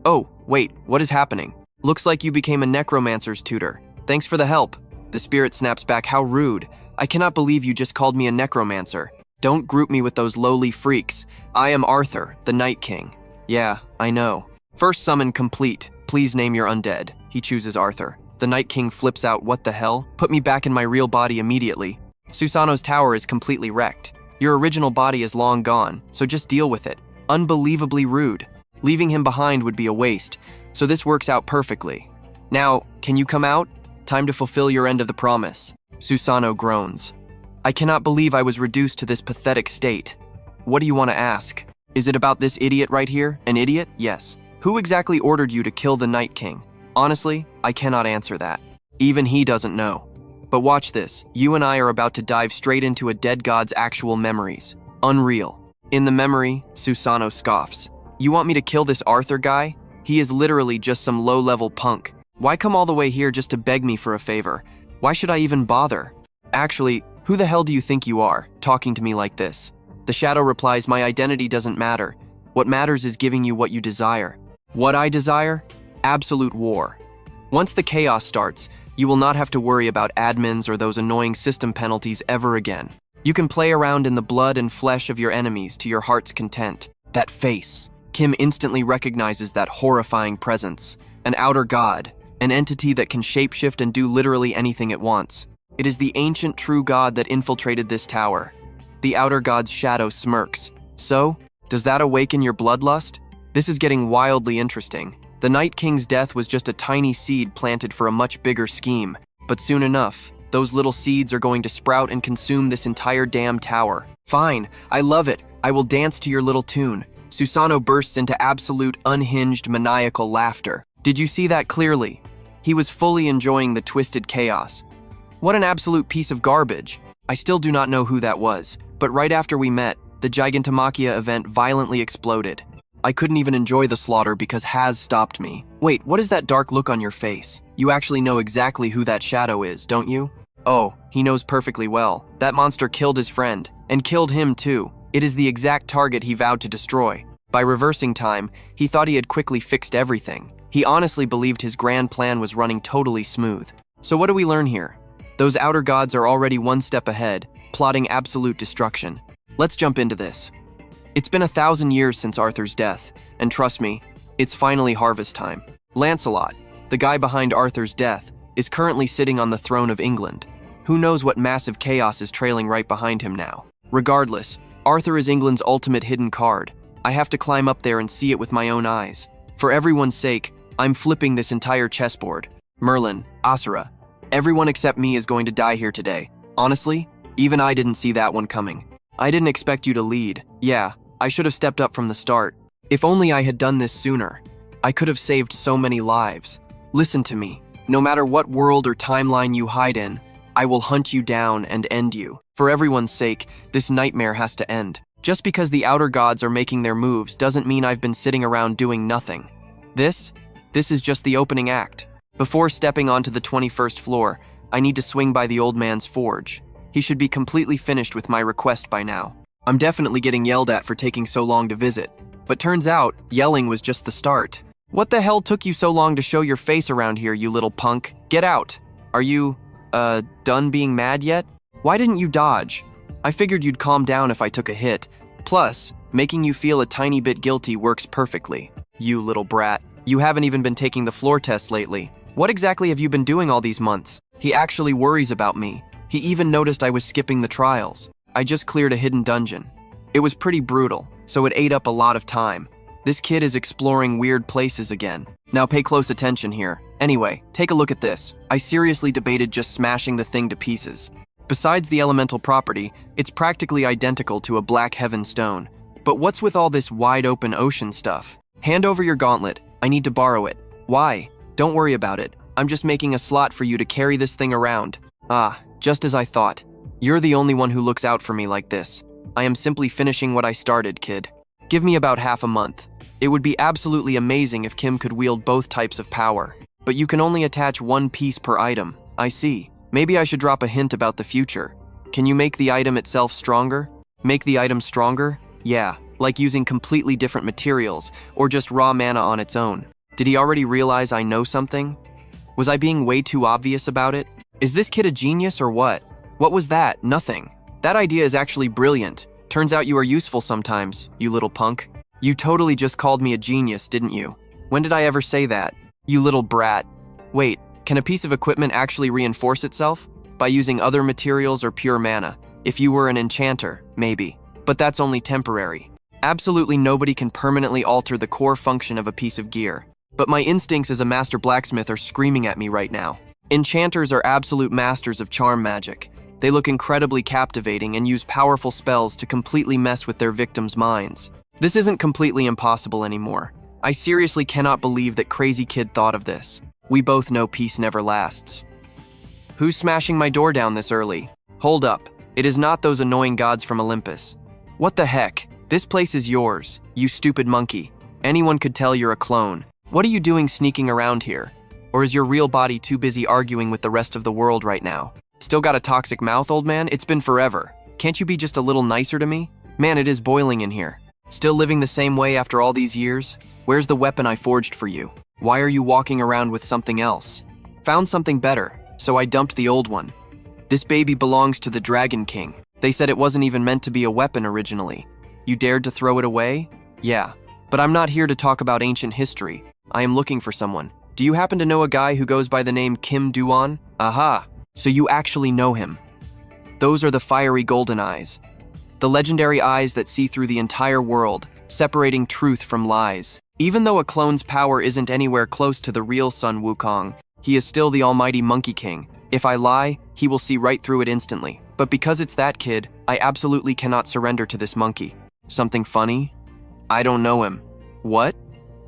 Oh, wait, what is happening? Looks like you became a necromancer's tutor. Thanks for the help. The spirit snaps back, how rude. I cannot believe you just called me a necromancer. Don't group me with those lowly freaks. I am Arthur, the Night King. Yeah, I know. First summon complete. Please name your undead. He chooses Arthur. The Night King flips out, what the hell? Put me back in my real body immediately. Susanoo's tower is completely wrecked. Your original body is long gone, so just deal with it. Unbelievably rude. Leaving him behind would be a waste, so this works out perfectly. Now, can you come out? Time to fulfill your end of the promise. Susanoo groans. I cannot believe I was reduced to this pathetic state. What do you want to ask? Is it about this idiot right here? An idiot? Yes. Who exactly ordered you to kill the Night King? Honestly, I cannot answer that. Even he doesn't know. But watch this. You and I are about to dive straight into a dead god's actual memories. Unreal. In the memory, Susanoo scoffs. You want me to kill this Arthur guy? He is literally just some low-level punk. Why come all the way here just to beg me for a favor? Why should I even bother? Actually, who the hell do you think you are, talking to me like this? The shadow replies, my identity doesn't matter. What matters is giving you what you desire. What I desire? Absolute war. Once the chaos starts, you will not have to worry about admins or those annoying system penalties ever again. You can play around in the blood and flesh of your enemies to your heart's content. That face. Kim instantly recognizes that horrifying presence. An outer god, an entity that can shapeshift and do literally anything it wants. It is the ancient true god that infiltrated this tower. The outer god's shadow smirks. So, does that awaken your bloodlust? This is getting wildly interesting. The Night King's death was just a tiny seed planted for a much bigger scheme. But soon enough, those little seeds are going to sprout and consume this entire damn tower. Fine, I love it. I will dance to your little tune. Susanoo bursts into absolute unhinged maniacal laughter. Did you see that clearly? He was fully enjoying the twisted chaos. What an absolute piece of garbage. I still do not know who that was, but right after we met, the Gigantomachia event violently exploded. I couldn't even enjoy the slaughter because Has stopped me. Wait, what is that dark look on your face? You actually know exactly who that shadow is, don't you? Oh, he knows perfectly well. That monster killed his friend, and killed him too. It is the exact target he vowed to destroy. By reversing time, he thought he had quickly fixed everything. He honestly believed his grand plan was running totally smooth. So what do we learn here? Those outer gods are already one step ahead, plotting absolute destruction. Let's jump into this. It's been 1,000 years since Arthur's death, and trust me, it's finally harvest time. Lancelot, the guy behind Arthur's death, is currently sitting on the throne of England. Who knows what massive chaos is trailing right behind him now? Regardless, Arthur is England's ultimate hidden card. I have to climb up there and see it with my own eyes. For everyone's sake, I'm flipping this entire chessboard. Merlin, Asura, everyone except me is going to die here today. Honestly, even I didn't see that one coming. I didn't expect you to lead. Yeah, I should have stepped up from the start. If only I had done this sooner. I could have saved so many lives. Listen to me. No matter what world or timeline you hide in, I will hunt you down and end you. For everyone's sake, this nightmare has to end. Just because the outer gods are making their moves doesn't mean I've been sitting around doing nothing. This is just the opening act. Before stepping onto the 21st floor, I need to swing by the old man's forge. He should be completely finished with my request by now. I'm definitely getting yelled at for taking so long to visit. But turns out, yelling was just the start. What the hell took you so long to show your face around here, you little punk? Get out! Are you, done being mad yet? Why didn't you dodge? I figured you'd calm down if I took a hit. Plus, making you feel a tiny bit guilty works perfectly. You little brat. You haven't even been taking the floor test lately. What exactly have you been doing all these months? He actually worries about me. He even noticed I was skipping the trials. I just cleared a hidden dungeon. It was pretty brutal, so it ate up a lot of time. This kid is exploring weird places again. Now pay close attention here. Anyway, take a look at this. I seriously debated just smashing the thing to pieces. Besides the elemental property, it's practically identical to a black heaven stone. But what's with all this wide open ocean stuff? Hand over your gauntlet. I need to borrow it. Why? Don't worry about it. I'm just making a slot for you to carry this thing around. Ah, just as I thought. You're the only one who looks out for me like this. I am simply finishing what I started, kid. Give me about half a month. It would be absolutely amazing if Kim could wield both types of power. But you can only attach one piece per item. I see. Maybe I should drop a hint about the future. Can you make the item itself stronger? Make the item stronger? Yeah, like using completely different materials, or just raw mana on its own. Did he already realize I know something? Was I being way too obvious about it? Is this kid a genius or what? What was that? Nothing. That idea is actually brilliant. Turns out you are useful sometimes, you little punk. You totally just called me a genius, didn't you? When did I ever say that? You little brat. Wait, can a piece of equipment actually reinforce itself? By using other materials or pure mana? If you were an enchanter, maybe. But that's only temporary. Absolutely nobody can permanently alter the core function of a piece of gear. But my instincts as a master blacksmith are screaming at me right now. Enchanters are absolute masters of charm magic. They look incredibly captivating and use powerful spells to completely mess with their victims' minds. This isn't completely impossible anymore. I seriously cannot believe that crazy kid thought of this. We both know peace never lasts. Who's smashing my door down this early? Hold up. It is not those annoying gods from Olympus. What the heck? This place is yours, you stupid monkey. Anyone could tell you're a clone. What are you doing sneaking around here? Or is your real body too busy arguing with the rest of the world right now? Still got a toxic mouth, old man? It's been forever. Can't you be just a little nicer to me? Man, it is boiling in here. Still living the same way after all these years? Where's the weapon I forged for you? Why are you walking around with something else? Found something better, so I dumped the old one. This baby belongs to the Dragon King. They said it wasn't even meant to be a weapon originally. You dared to throw it away? Yeah, but I'm not here to talk about ancient history. I am looking for someone. Do you happen to know a guy who goes by the name Kim Du-gon? Aha, so you actually know him. Those are the fiery golden eyes. The legendary eyes that see through the entire world, separating truth from lies. Even though a clone's power isn't anywhere close to the real Sun Wukong, he is still the almighty Monkey King. If I lie, he will see right through it instantly. But because it's that kid, I absolutely cannot surrender to this monkey. Something funny? I don't know him. What?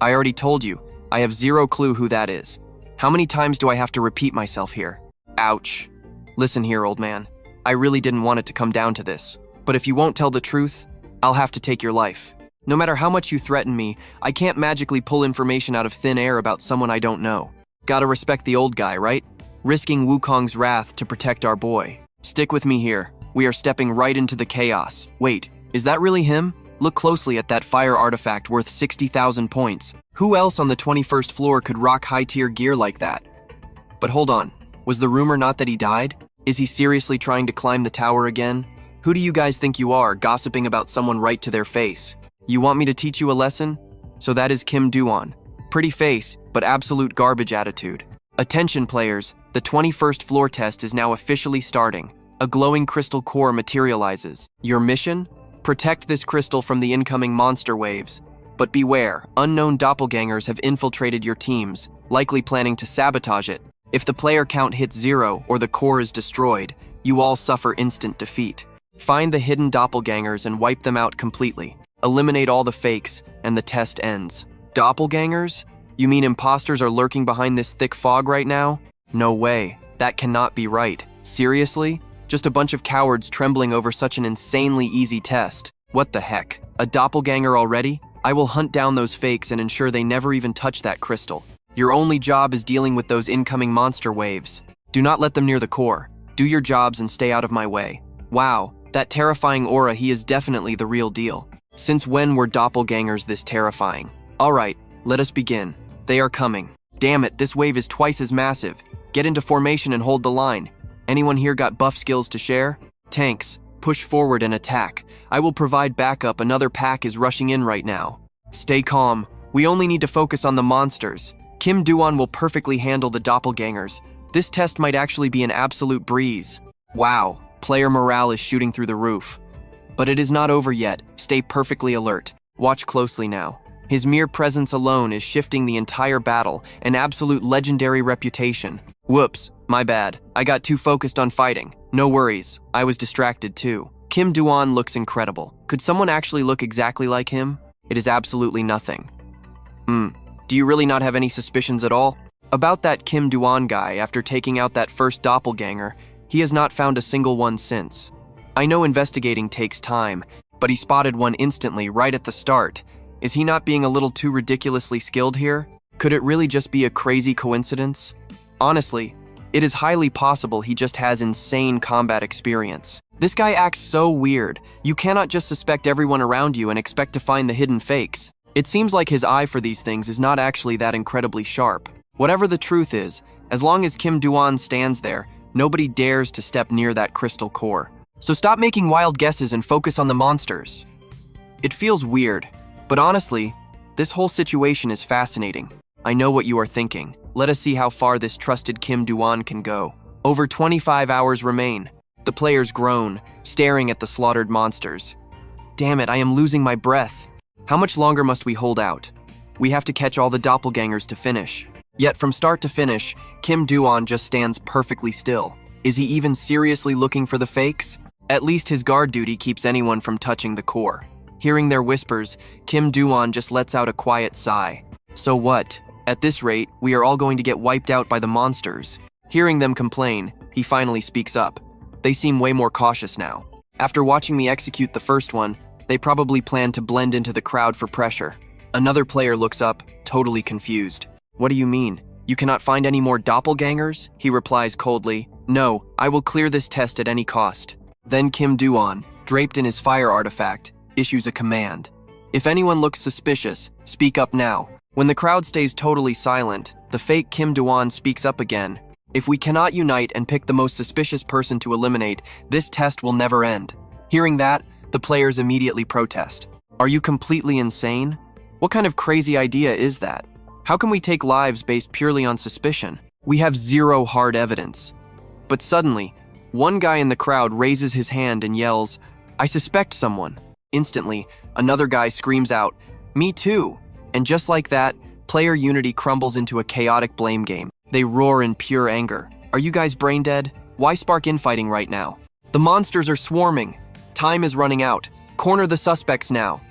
I already told you. I have zero clue who that is. How many times do I have to repeat myself here? Ouch. Listen here, old man. I really didn't want it to come down to this. But if you won't tell the truth, I'll have to take your life. No matter how much you threaten me, I can't magically pull information out of thin air about someone I don't know. Gotta respect the old guy, right? Risking Wukong's wrath to protect our boy. Stick with me here. We are stepping right into the chaos. Wait, is that really him? Look closely at that fire artifact worth 60,000 points. Who else on the 21st floor could rock high-tier gear like that? But hold on, was the rumor not that he died? Is he seriously trying to climb the tower again? Who do you guys think you are, gossiping about someone right to their face? You want me to teach you a lesson? So that is Kim Du-gon. Pretty face, but absolute garbage attitude. Attention players, the 21st floor test is now officially starting. A glowing crystal core materializes. Your mission? Protect this crystal from the incoming monster waves. But beware, unknown doppelgangers have infiltrated your teams, likely planning to sabotage it. If the player count hits 0 or the core is destroyed, you all suffer instant defeat. Find the hidden doppelgangers and wipe them out completely. Eliminate all the fakes, and the test ends. Doppelgangers? You mean imposters are lurking behind this thick fog right now? No way. That cannot be right. Seriously? Just a bunch of cowards trembling over such an insanely easy test. What the heck? A doppelganger already? I will hunt down those fakes and ensure they never even touch that crystal. Your only job is dealing with those incoming monster waves. Do not let them near the core. Do your jobs and stay out of my way. Wow, that terrifying aura, he is definitely the real deal. Since when were doppelgangers this terrifying? Alright, let us begin. They are coming. Damn it, this wave is twice as massive. Get into formation and hold the line. Anyone here got buff skills to share? Tanks, push forward and attack. I will provide backup, another pack is rushing in right now. Stay calm, we only need to focus on the monsters. Kim Du-gon will perfectly handle the doppelgangers. This test might actually be an absolute breeze. Wow, player morale is shooting through the roof. But it is not over yet, stay perfectly alert. Watch closely now. His mere presence alone is shifting the entire battle, an absolute legendary reputation. Whoops, my bad. I got too focused on fighting. No worries, I was distracted too. Kim Du-gon looks incredible. Could someone actually look exactly like him? It is absolutely nothing. Do you really not have any suspicions at all? About that Kim Du-gon guy, after taking out that first doppelganger, he has not found a single one since. I know investigating takes time, but he spotted one instantly right at the start. Is he not being a little too ridiculously skilled here? Could it really just be a crazy coincidence? Honestly, it is highly possible he just has insane combat experience. This guy acts so weird. You cannot just suspect everyone around you and expect to find the hidden fakes. It seems like his eye for these things is not actually that incredibly sharp. Whatever the truth is, as long as Kim Du-gon stands there, nobody dares to step near that crystal core. So stop making wild guesses and focus on the monsters. It feels weird, but honestly, this whole situation is fascinating. I know what you are thinking. Let us see how far this trusted Kim Du-gon can go. Over 25 hours remain. The players groan, staring at the slaughtered monsters. Damn it, I am losing my breath. How much longer must we hold out? We have to catch all the doppelgangers to finish. Yet from start to finish, Kim Du-gon just stands perfectly still. Is he even seriously looking for the fakes? At least his guard duty keeps anyone from touching the core. Hearing their whispers, Kim Du-gon just lets out a quiet sigh. So what? At this rate, we are all going to get wiped out by the monsters. Hearing them complain, he finally speaks up. They seem way more cautious now. After watching me execute the first one, they probably plan to blend into the crowd for pressure. Another player looks up, totally confused. What do you mean? You cannot find any more doppelgangers? He replies coldly. No, I will clear this test at any cost. Then Kim Du-gon, draped in his fire artifact, issues a command. If anyone looks suspicious, speak up now. When the crowd stays totally silent, the fake Kim Du-gon speaks up again. If we cannot unite and pick the most suspicious person to eliminate, this test will never end. Hearing that, the players immediately protest. Are you completely insane? What kind of crazy idea is that? How can we take lives based purely on suspicion? We have zero hard evidence. But suddenly, one guy in the crowd raises his hand and yells, I suspect someone. Instantly, another guy screams out, me too. And just like that, player unity crumbles into a chaotic blame game. They roar in pure anger. Are you guys brain dead? Why spark infighting right now? The monsters are swarming. Time is running out. Corner the suspects now.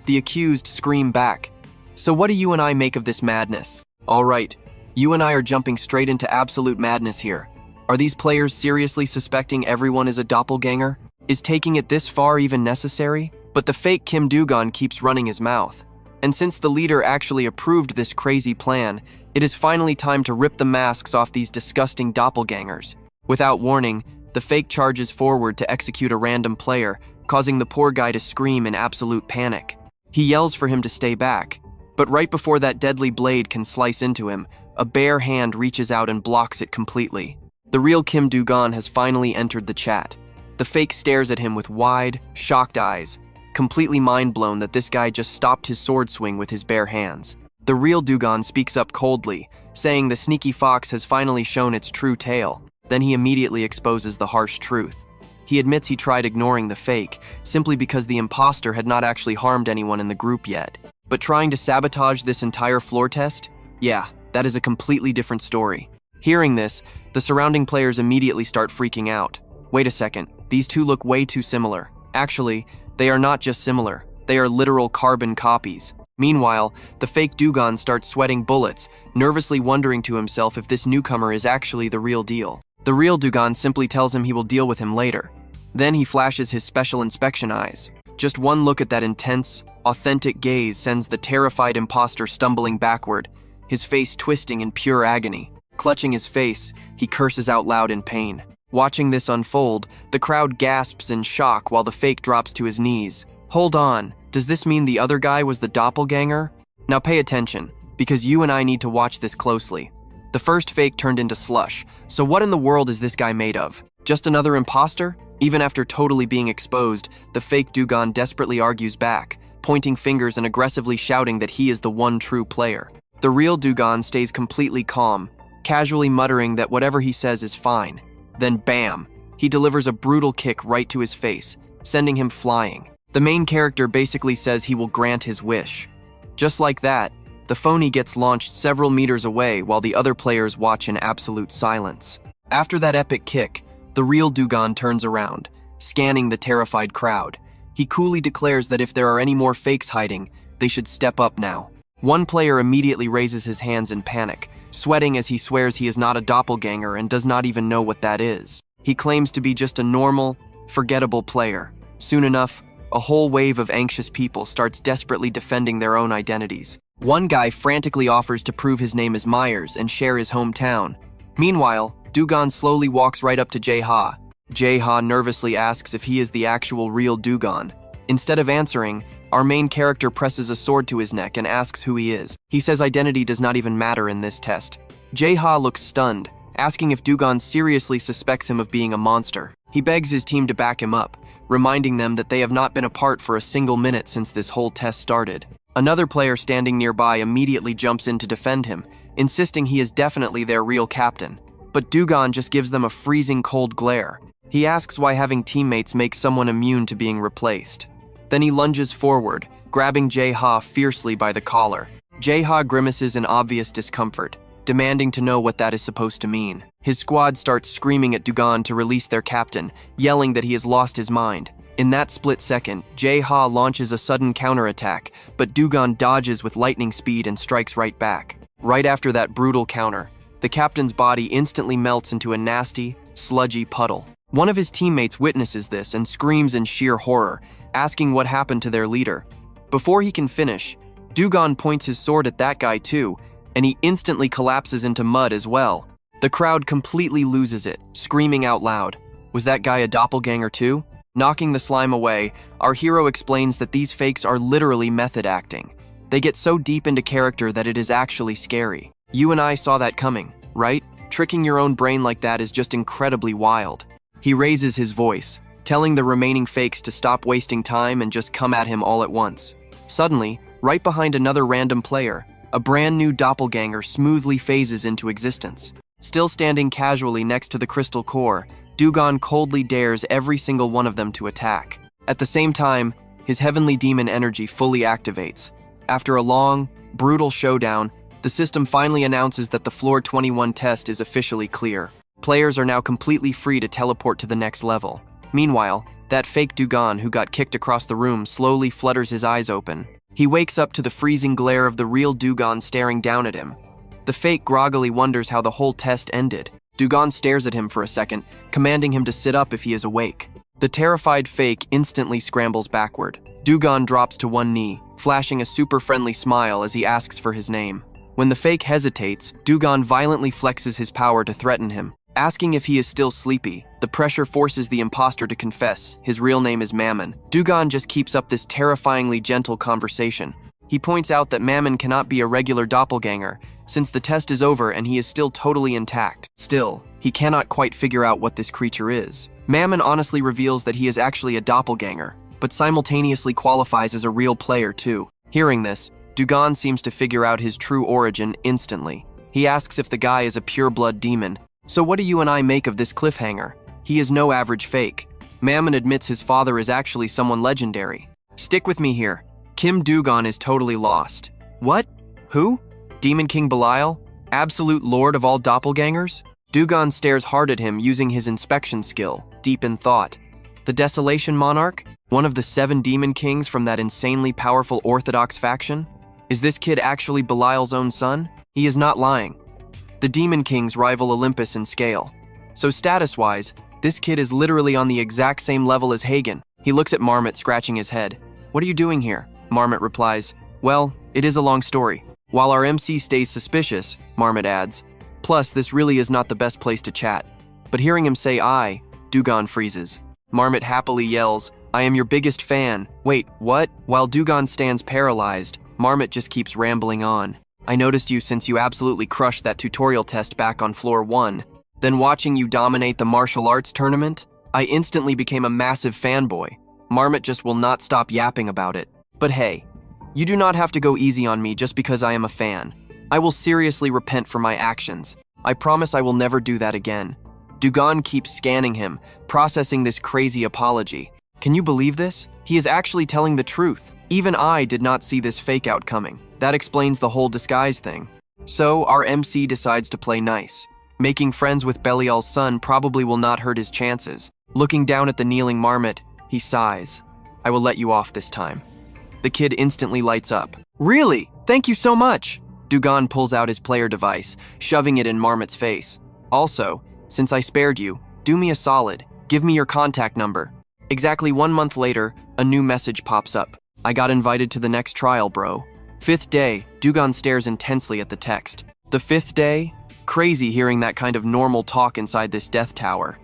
The accused scream back. So what do you and I make of this madness? All right, you and I are jumping straight into absolute madness here. Are these players seriously suspecting everyone is a doppelganger? Is taking it this far even necessary? But the fake Kim Du-gon keeps running his mouth. And since the leader actually approved this crazy plan, it is finally time to rip the masks off these disgusting doppelgangers. Without warning, the fake charges forward to execute a random player, causing the poor guy to scream in absolute panic. He yells for him to stay back, but right before that deadly blade can slice into him, a bare hand reaches out and blocks it completely. The real Kim Du-gon has finally entered the chat. The fake stares at him with wide, shocked eyes, completely mind-blown that this guy just stopped his sword swing with his bare hands. The real Du-gon speaks up coldly, saying the sneaky fox has finally shown its true tail. Then he immediately exposes the harsh truth. He admits he tried ignoring the fake, simply because the imposter had not actually harmed anyone in the group yet. But trying to sabotage this entire floor test? Yeah, that is a completely different story. Hearing this, the surrounding players immediately start freaking out. Wait a second, these two look way too similar. Actually, they are not just similar, they are literal carbon copies. Meanwhile, the fake Du-gon starts sweating bullets, nervously wondering to himself if this newcomer is actually the real deal. The real Du-gon simply tells him he will deal with him later. Then he flashes his special inspection eyes. Just one look at that intense, authentic gaze sends the terrified imposter stumbling backward, his face twisting in pure agony. Clutching his face, he curses out loud in pain. Watching this unfold, the crowd gasps in shock while the fake drops to his knees. Hold on, does this mean the other guy was the doppelganger? Now pay attention, because you and I need to watch this closely. The first fake turned into slush, so what in the world is this guy made of? Just another imposter? Even after totally being exposed, the fake Du-gon desperately argues back, pointing fingers and aggressively shouting that he is the one true player. The real Du-gon stays completely calm, casually muttering that whatever he says is fine. Then bam, he delivers a brutal kick right to his face, sending him flying. The main character basically says he will grant his wish. Just like that, the phony gets launched several meters away while the other players watch in absolute silence. After that epic kick, the real Du-gon turns around, scanning the terrified crowd. He coolly declares that if there are any more fakes hiding, they should step up now. One player immediately raises his hands in panic, sweating as he swears he is not a doppelganger and does not even know what that is. He claims to be just a normal, forgettable player. Soon enough, a whole wave of anxious people starts desperately defending their own identities. One guy frantically offers to prove his name is Myers and share his hometown. Meanwhile, Du-gon slowly walks right up to Jae-ha. Jae-ha nervously asks if he is the actual real Du-gon. Instead of answering, our main character presses a sword to his neck and asks who he is. He says identity does not even matter in this test. Jae-ha looks stunned, asking if Du-gon seriously suspects him of being a monster. He begs his team to back him up, reminding them that they have not been apart for a single minute since this whole test started. Another player standing nearby immediately jumps in to defend him, insisting he is definitely their real captain. But Du-gon just gives them a freezing cold glare. He asks why having teammates makes someone immune to being replaced. Then he lunges forward, grabbing Jae-ha fiercely by the collar. Jae-ha grimaces in obvious discomfort, demanding to know what that is supposed to mean. His squad starts screaming at Du-gon to release their captain, yelling that he has lost his mind. In that split second, Jae-ha launches a sudden counterattack, but Du-gon dodges with lightning speed and strikes right back. Right after that brutal counter, the captain's body instantly melts into a nasty, sludgy puddle. One of his teammates witnesses this and screams in sheer horror, asking what happened to their leader. Before he can finish, Du-gon points his sword at that guy too, and he instantly collapses into mud as well. The crowd completely loses it, screaming out loud. Was that guy a doppelganger too? Knocking the slime away, our hero explains that these fakes are literally method acting. They get so deep into character that it is actually scary. You and I saw that coming, right? Tricking your own brain like that is just incredibly wild. He raises his voice, telling the remaining fakes to stop wasting time and just come at him all at once. Suddenly, right behind another random player, a brand new doppelganger smoothly phases into existence. Still standing casually next to the crystal core, Du-gon coldly dares every single one of them to attack. At the same time, his heavenly demon energy fully activates. After a long, brutal showdown, the system finally announces that the Floor 21 test is officially clear. Players are now completely free to teleport to the next level. Meanwhile, that fake Du-gon who got kicked across the room slowly flutters his eyes open. He wakes up to the freezing glare of the real Du-gon staring down at him. The fake groggily wonders how the whole test ended. Du-gon stares at him for a second, commanding him to sit up if he is awake. The terrified fake instantly scrambles backward. Du-gon drops to one knee, flashing a super friendly smile as he asks for his name. When the fake hesitates, Du-gon violently flexes his power to threaten him. Asking if he is still sleepy, the pressure forces the imposter to confess his real name is Mammon. Du-gon just keeps up this terrifyingly gentle conversation. He points out that Mammon cannot be a regular doppelganger, since the test is over and he is still totally intact. Still, he cannot quite figure out what this creature is. Mammon honestly reveals that he is actually a doppelganger, but simultaneously qualifies as a real player too. Hearing this, Du-gon seems to figure out his true origin instantly. He asks if the guy is a pure-blood demon. So what do you and I make of this cliffhanger? He is no average fake. Mammon admits his father is actually someone legendary. Stick with me here. Kim Du-gon is totally lost. What? Who? Demon King Belial? Absolute lord of all doppelgangers? Du-gon stares hard at him using his inspection skill, deep in thought. The Desolation Monarch? One of the 7 demon kings from that insanely powerful Orthodox faction? Is this kid actually Belial's own son? He is not lying. The demon kings rival Olympus in scale. So status-wise, this kid is literally on the exact same level as Hagen. He looks at Marmot, scratching his head. What are you doing here? Marmot replies, well, it is a long story. While our MC stays suspicious, Marmot adds, plus this really is not the best place to chat. But hearing him say I, Du-gon freezes. Marmot happily yells, I am your biggest fan. Wait, what? While Du-gon stands paralyzed, Marmot just keeps rambling on. I noticed you since you absolutely crushed that tutorial test back on floor 1. Then watching you dominate the martial arts tournament, I instantly became a massive fanboy. Marmot just will not stop yapping about it. But hey, you do not have to go easy on me just because I am a fan. I will seriously repent for my actions. I promise I will never do that again. Du-gon keeps scanning him, processing this crazy apology. Can you believe this? He is actually telling the truth. Even I did not see this fake out coming. That explains the whole disguise thing. So our MC decides to play nice. Making friends with Belial's son probably will not hurt his chances. Looking down at the kneeling Marmot, he sighs. I will let you off this time. The kid instantly lights up. Really? Thank you so much. Du-gon pulls out his player device, shoving it in Marmot's face. Also, since I spared you, do me a solid. Give me your contact number. Exactly 1 month later, a new message pops up. I got invited to the next trial, bro. 5th day, Du-gon stares intensely at the text. The 5th day? Crazy hearing that kind of normal talk inside this death tower.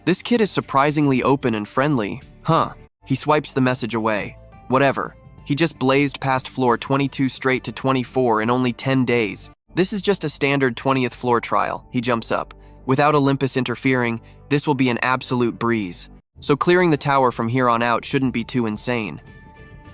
This kid is surprisingly open and friendly. Huh. He swipes the message away. Whatever. He just blazed past floor 22 straight to 24 in only 10 days. This is just a standard 20th floor trial. He jumps up. Without Olympus interfering, this will be an absolute breeze. So clearing the tower from here on out shouldn't be too insane.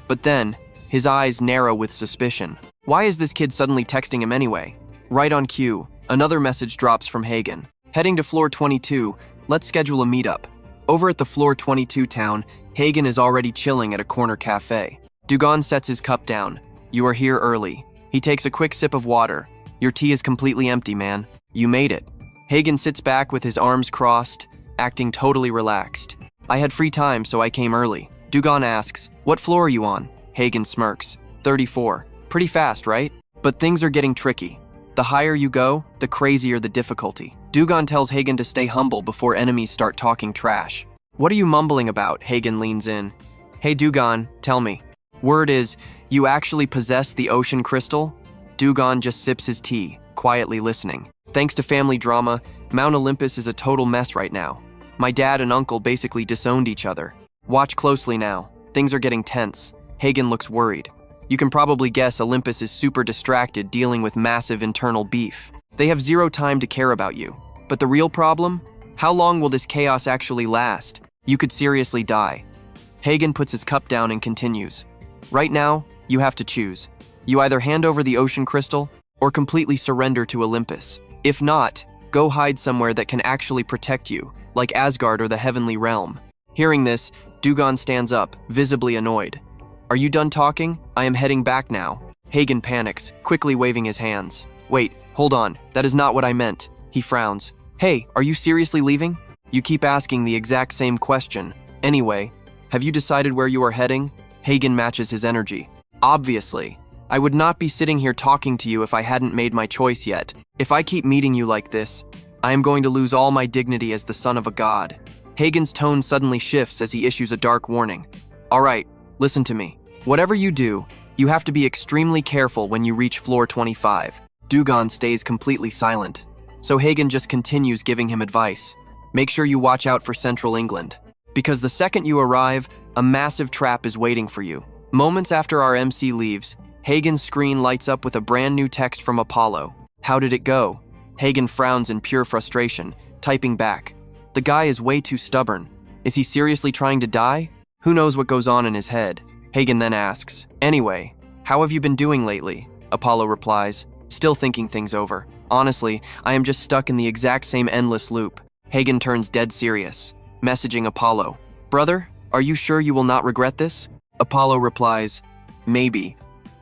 But then, his eyes narrow with suspicion. Why is this kid suddenly texting him anyway? Right on cue, another message drops from Hagen. Heading to floor 22, let's schedule a meetup. Over at the floor 22 town, Hagen is already chilling at a corner cafe. Du-gon sets his cup down. You are here early. He takes a quick sip of water. Your tea is completely empty, man. You made it. Hagen sits back with his arms crossed, acting totally relaxed. I had free time, so I came early. Du-gon asks, what floor are you on? Hagen smirks. 34. Pretty fast, right? But things are getting tricky. The higher you go, the crazier the difficulty. Du-gon tells Hagen to stay humble before enemies start talking trash. What are you mumbling about? Hagen leans in. Hey Du-gon, tell me. Word is, you actually possess the ocean crystal? Du-gon just sips his tea, quietly listening. Thanks to family drama, Mount Olympus is a total mess right now. My dad and uncle basically disowned each other. Watch closely now. Things are getting tense. Hagen looks worried. You can probably guess Olympus is super distracted dealing with massive internal beef. They have zero time to care about you. But the real problem? How long will this chaos actually last? You could seriously die. Hagen puts his cup down and continues. Right now, you have to choose. You either hand over the ocean crystal or completely surrender to Olympus. If not, go hide somewhere that can actually protect you, like Asgard or the Heavenly Realm. Hearing this, Du-gon stands up, visibly annoyed. Are you done talking? I am heading back now. Hagen panics, quickly waving his hands. Wait, hold on, that is not what I meant. He frowns. Hey, are you seriously leaving? You keep asking the exact same question. Anyway, have you decided where you are heading? Hagen matches his energy. Obviously. I would not be sitting here talking to you if I hadn't made my choice yet. If I keep meeting you like this, I am going to lose all my dignity as the son of a god. Hagen's tone suddenly shifts as he issues a dark warning. All right, listen to me. Whatever you do, you have to be extremely careful when you reach floor 25. Du-gon stays completely silent. So Hagen just continues giving him advice. Make sure you watch out for Central England. Because the second you arrive, a massive trap is waiting for you. Moments after our MC leaves, Hagen's screen lights up with a brand new text from Apollo. How did it go? Hagen frowns in pure frustration, typing back. The guy is way too stubborn. Is he seriously trying to die? Who knows what goes on in his head? Hagen then asks, anyway, how have you been doing lately? Apollo replies, still thinking things over. Honestly, I am just stuck in the exact same endless loop. Hagen turns dead serious, messaging Apollo. Brother, are you sure you will not regret this? Apollo replies, maybe,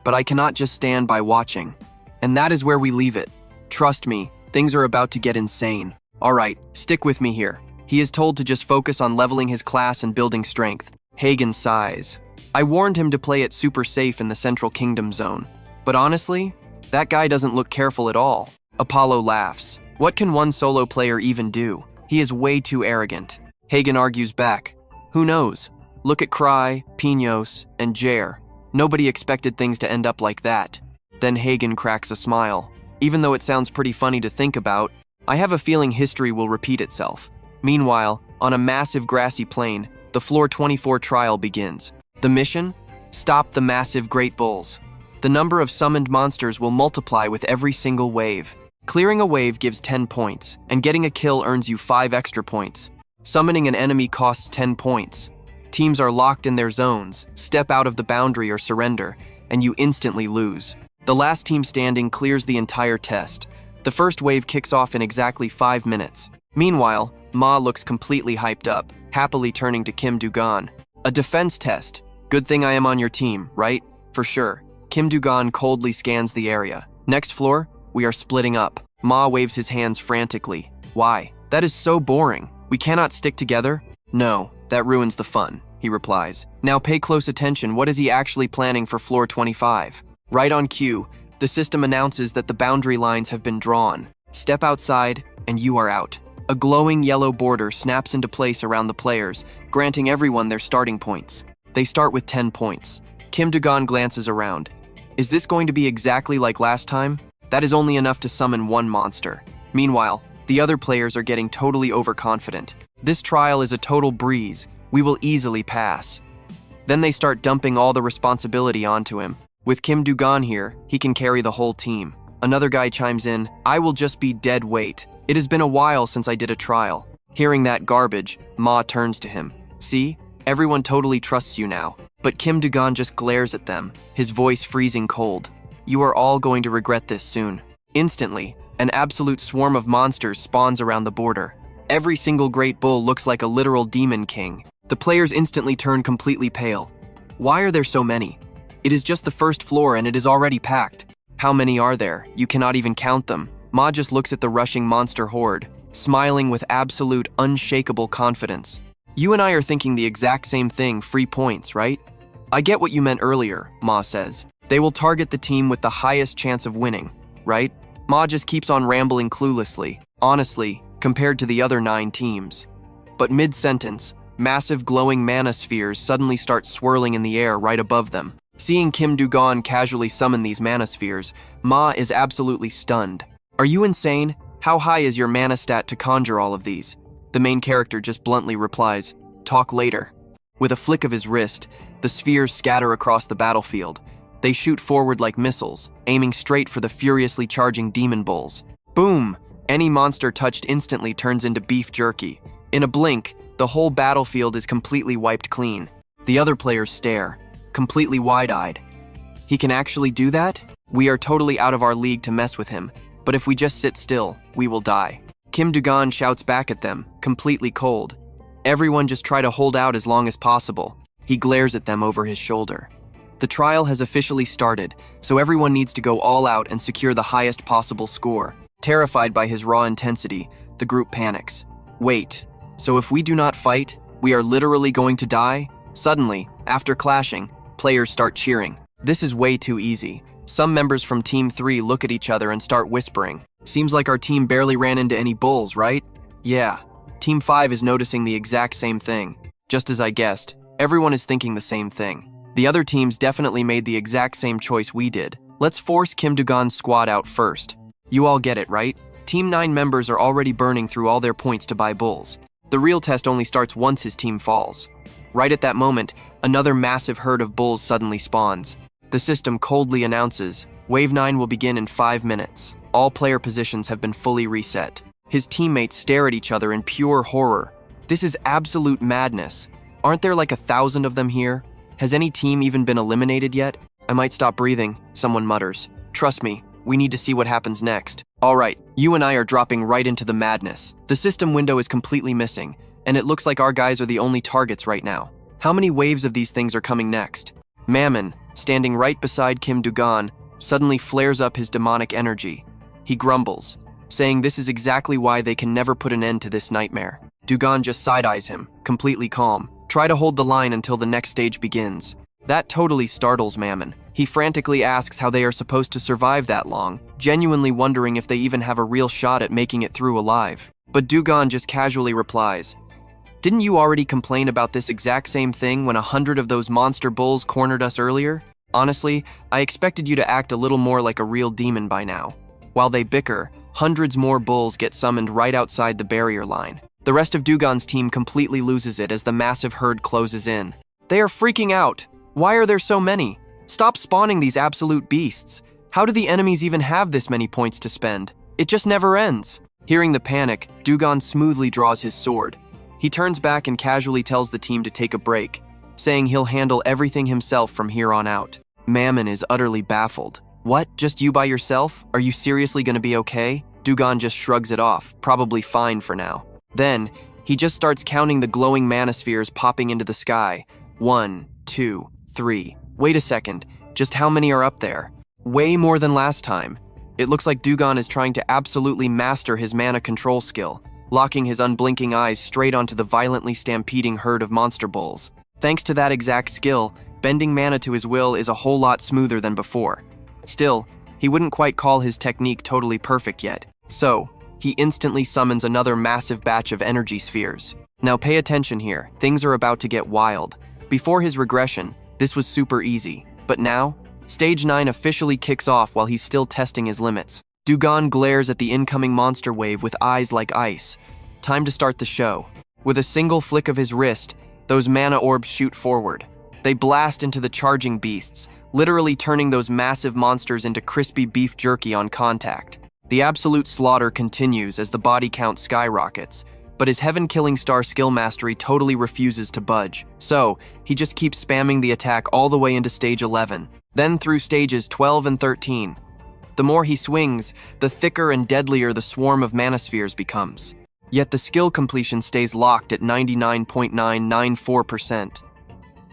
but I cannot just stand by watching. And that is where we leave it. Trust me, things are about to get insane. All right, stick with me here. He is told to just focus on leveling his class and building strength. Hagen sighs. I warned him to play it super safe in the Central Kingdom zone. But honestly, that guy doesn't look careful at all. Apollo laughs. What can one solo player even do? He is way too arrogant. Hagen argues back. Who knows? Look at Cry, Pinos, and Jair. Nobody expected things to end up like that. Then Hagen cracks a smile. Even though it sounds pretty funny to think about, I have a feeling history will repeat itself. Meanwhile, on a massive grassy plain, the Floor 24 trial begins. The mission? Stop the massive Great Bulls. The number of summoned monsters will multiply with every single wave. Clearing a wave gives 10 points, and getting a kill earns you 5 extra points. Summoning an enemy costs 10 points. Teams are locked in their zones, step out of the boundary or surrender, and you instantly lose. The last team standing clears the entire test. The first wave kicks off in exactly 5 minutes. Meanwhile, Ma looks completely hyped up, happily turning to Kim Du-gon. A defense test. Good thing I am on your team, right? For sure. Kim Du-gon coldly scans the area. Next floor, we are splitting up. Ma waves his hands frantically. Why? That is so boring. We cannot stick together? No, that ruins the fun, he replies. Now pay close attention. What is he actually planning for floor 25? Right on cue, the system announces that the boundary lines have been drawn. Step outside, and you are out. A glowing yellow border snaps into place around the players, granting everyone their starting points. They start with 10 points. Kim Du-gon glances around. Is this going to be exactly like last time? That is only enough to summon one monster. Meanwhile, the other players are getting totally overconfident. This trial is a total breeze. We will easily pass. Then they start dumping all the responsibility onto him. With Kim Du-gon here, he can carry the whole team. Another guy chimes in, I will just be dead weight. It has been a while since I did a trial. Hearing that garbage, Ma turns to him. See? Everyone totally trusts you now. But Kim Du-gon just glares at them, his voice freezing cold. You are all going to regret this soon. Instantly, an absolute swarm of monsters spawns around the border. Every single great bull looks like a literal demon king. The players instantly turn completely pale. Why are there so many? It is just the first floor and it is already packed. How many are there? You cannot even count them. Ma just looks at the rushing monster horde, smiling with absolute, unshakable confidence. You and I are thinking the exact same thing, free points, right? I get what you meant earlier, Ma says. They will target the team with the highest chance of winning, right? Ma just keeps on rambling cluelessly, honestly, compared to the other 9 teams. But mid-sentence, massive glowing mana spheres suddenly start swirling in the air right above them. Seeing Kim Du-gon casually summon these mana spheres, Ma is absolutely stunned. Are you insane? How high is your mana stat to conjure all of these? The main character just bluntly replies, talk later. With a flick of his wrist, the spheres scatter across the battlefield. They shoot forward like missiles, aiming straight for the furiously charging demon bulls. Boom! Any monster touched instantly turns into beef jerky. In a blink, the whole battlefield is completely wiped clean. The other players stare, completely wide-eyed. He can actually do that? We are totally out of our league to mess with him, but if we just sit still, we will die. Kim Du-gon shouts back at them, completely cold. Everyone just try to hold out as long as possible. He glares at them over his shoulder. The trial has officially started, so everyone needs to go all out and secure the highest possible score. Terrified by his raw intensity, the group panics. Wait, so if we do not fight, we are literally going to die? Suddenly, after clashing, players start cheering. This is way too easy. Some members from Team 3 look at each other and start whispering. Seems like our team barely ran into any bulls, right? Yeah. Team 5 is noticing the exact same thing. Just as I guessed, everyone is thinking the same thing. The other teams definitely made the exact same choice we did. Let's force Kim Du-gon's squad out first. You all get it, right? Team 9 members are already burning through all their points to buy bulls. The real test only starts once his team falls. Right at that moment, another massive herd of bulls suddenly spawns. The system coldly announces, Wave 9 will begin in 5 minutes. All player positions have been fully reset. His teammates stare at each other in pure horror. This is absolute madness. Aren't there like 1,000 of them here? Has any team even been eliminated yet? I might stop breathing, someone mutters. Trust me, we need to see what happens next. Alright, you and I are dropping right into the madness. The system window is completely missing, and it looks like our guys are the only targets right now. How many waves of these things are coming next? Mammon, standing right beside Kim Du-gon, suddenly flares up his demonic energy. He grumbles, saying this is exactly why they can never put an end to this nightmare. Du-gon just side-eyes him, completely calm. Try to hold the line until the next stage begins. That totally startles Mammon. He frantically asks how they are supposed to survive that long, genuinely wondering if they even have a real shot at making it through alive. But Du-gon just casually replies, Didn't you already complain about this exact same thing when 100 of those monster bulls cornered us earlier? Honestly, I expected you to act a little more like a real demon by now. While they bicker, hundreds more bulls get summoned right outside the barrier line. The rest of Du-gon's team completely loses it as the massive herd closes in. They are freaking out. Why are there so many? Stop spawning these absolute beasts. How do the enemies even have this many points to spend? It just never ends. Hearing the panic, Du-gon smoothly draws his sword. He turns back and casually tells the team to take a break, saying he'll handle everything himself from here on out. Mammon is utterly baffled. What? Just you by yourself? Are you seriously gonna be okay? Du-gon just shrugs it off, probably fine for now. Then, he just starts counting the glowing manospheres popping into the sky. 1, 2, 3. Wait a second, just how many are up there? Way more than last time. It looks like Du-gon is trying to absolutely master his mana control skill, locking his unblinking eyes straight onto the violently stampeding herd of monster bulls. Thanks to that exact skill, bending mana to his will is a whole lot smoother than before. Still, he wouldn't quite call his technique totally perfect yet, so he instantly summons another massive batch of energy spheres. Now pay attention here, things are about to get wild. Before his regression, this was super easy, but now, Stage 9 officially kicks off while he's still testing his limits. Du-gon glares at the incoming monster wave with eyes like ice. Time to start the show. With a single flick of his wrist, those mana orbs shoot forward. They blast into the charging beasts, literally turning those massive monsters into crispy beef jerky on contact. The absolute slaughter continues as the body count skyrockets, but his heaven-killing star skill mastery totally refuses to budge, so he just keeps spamming the attack all the way into stage 11, then through stages 12 and 13. The more he swings, the thicker and deadlier the swarm of manospheres becomes. Yet the skill completion stays locked at 99.994%.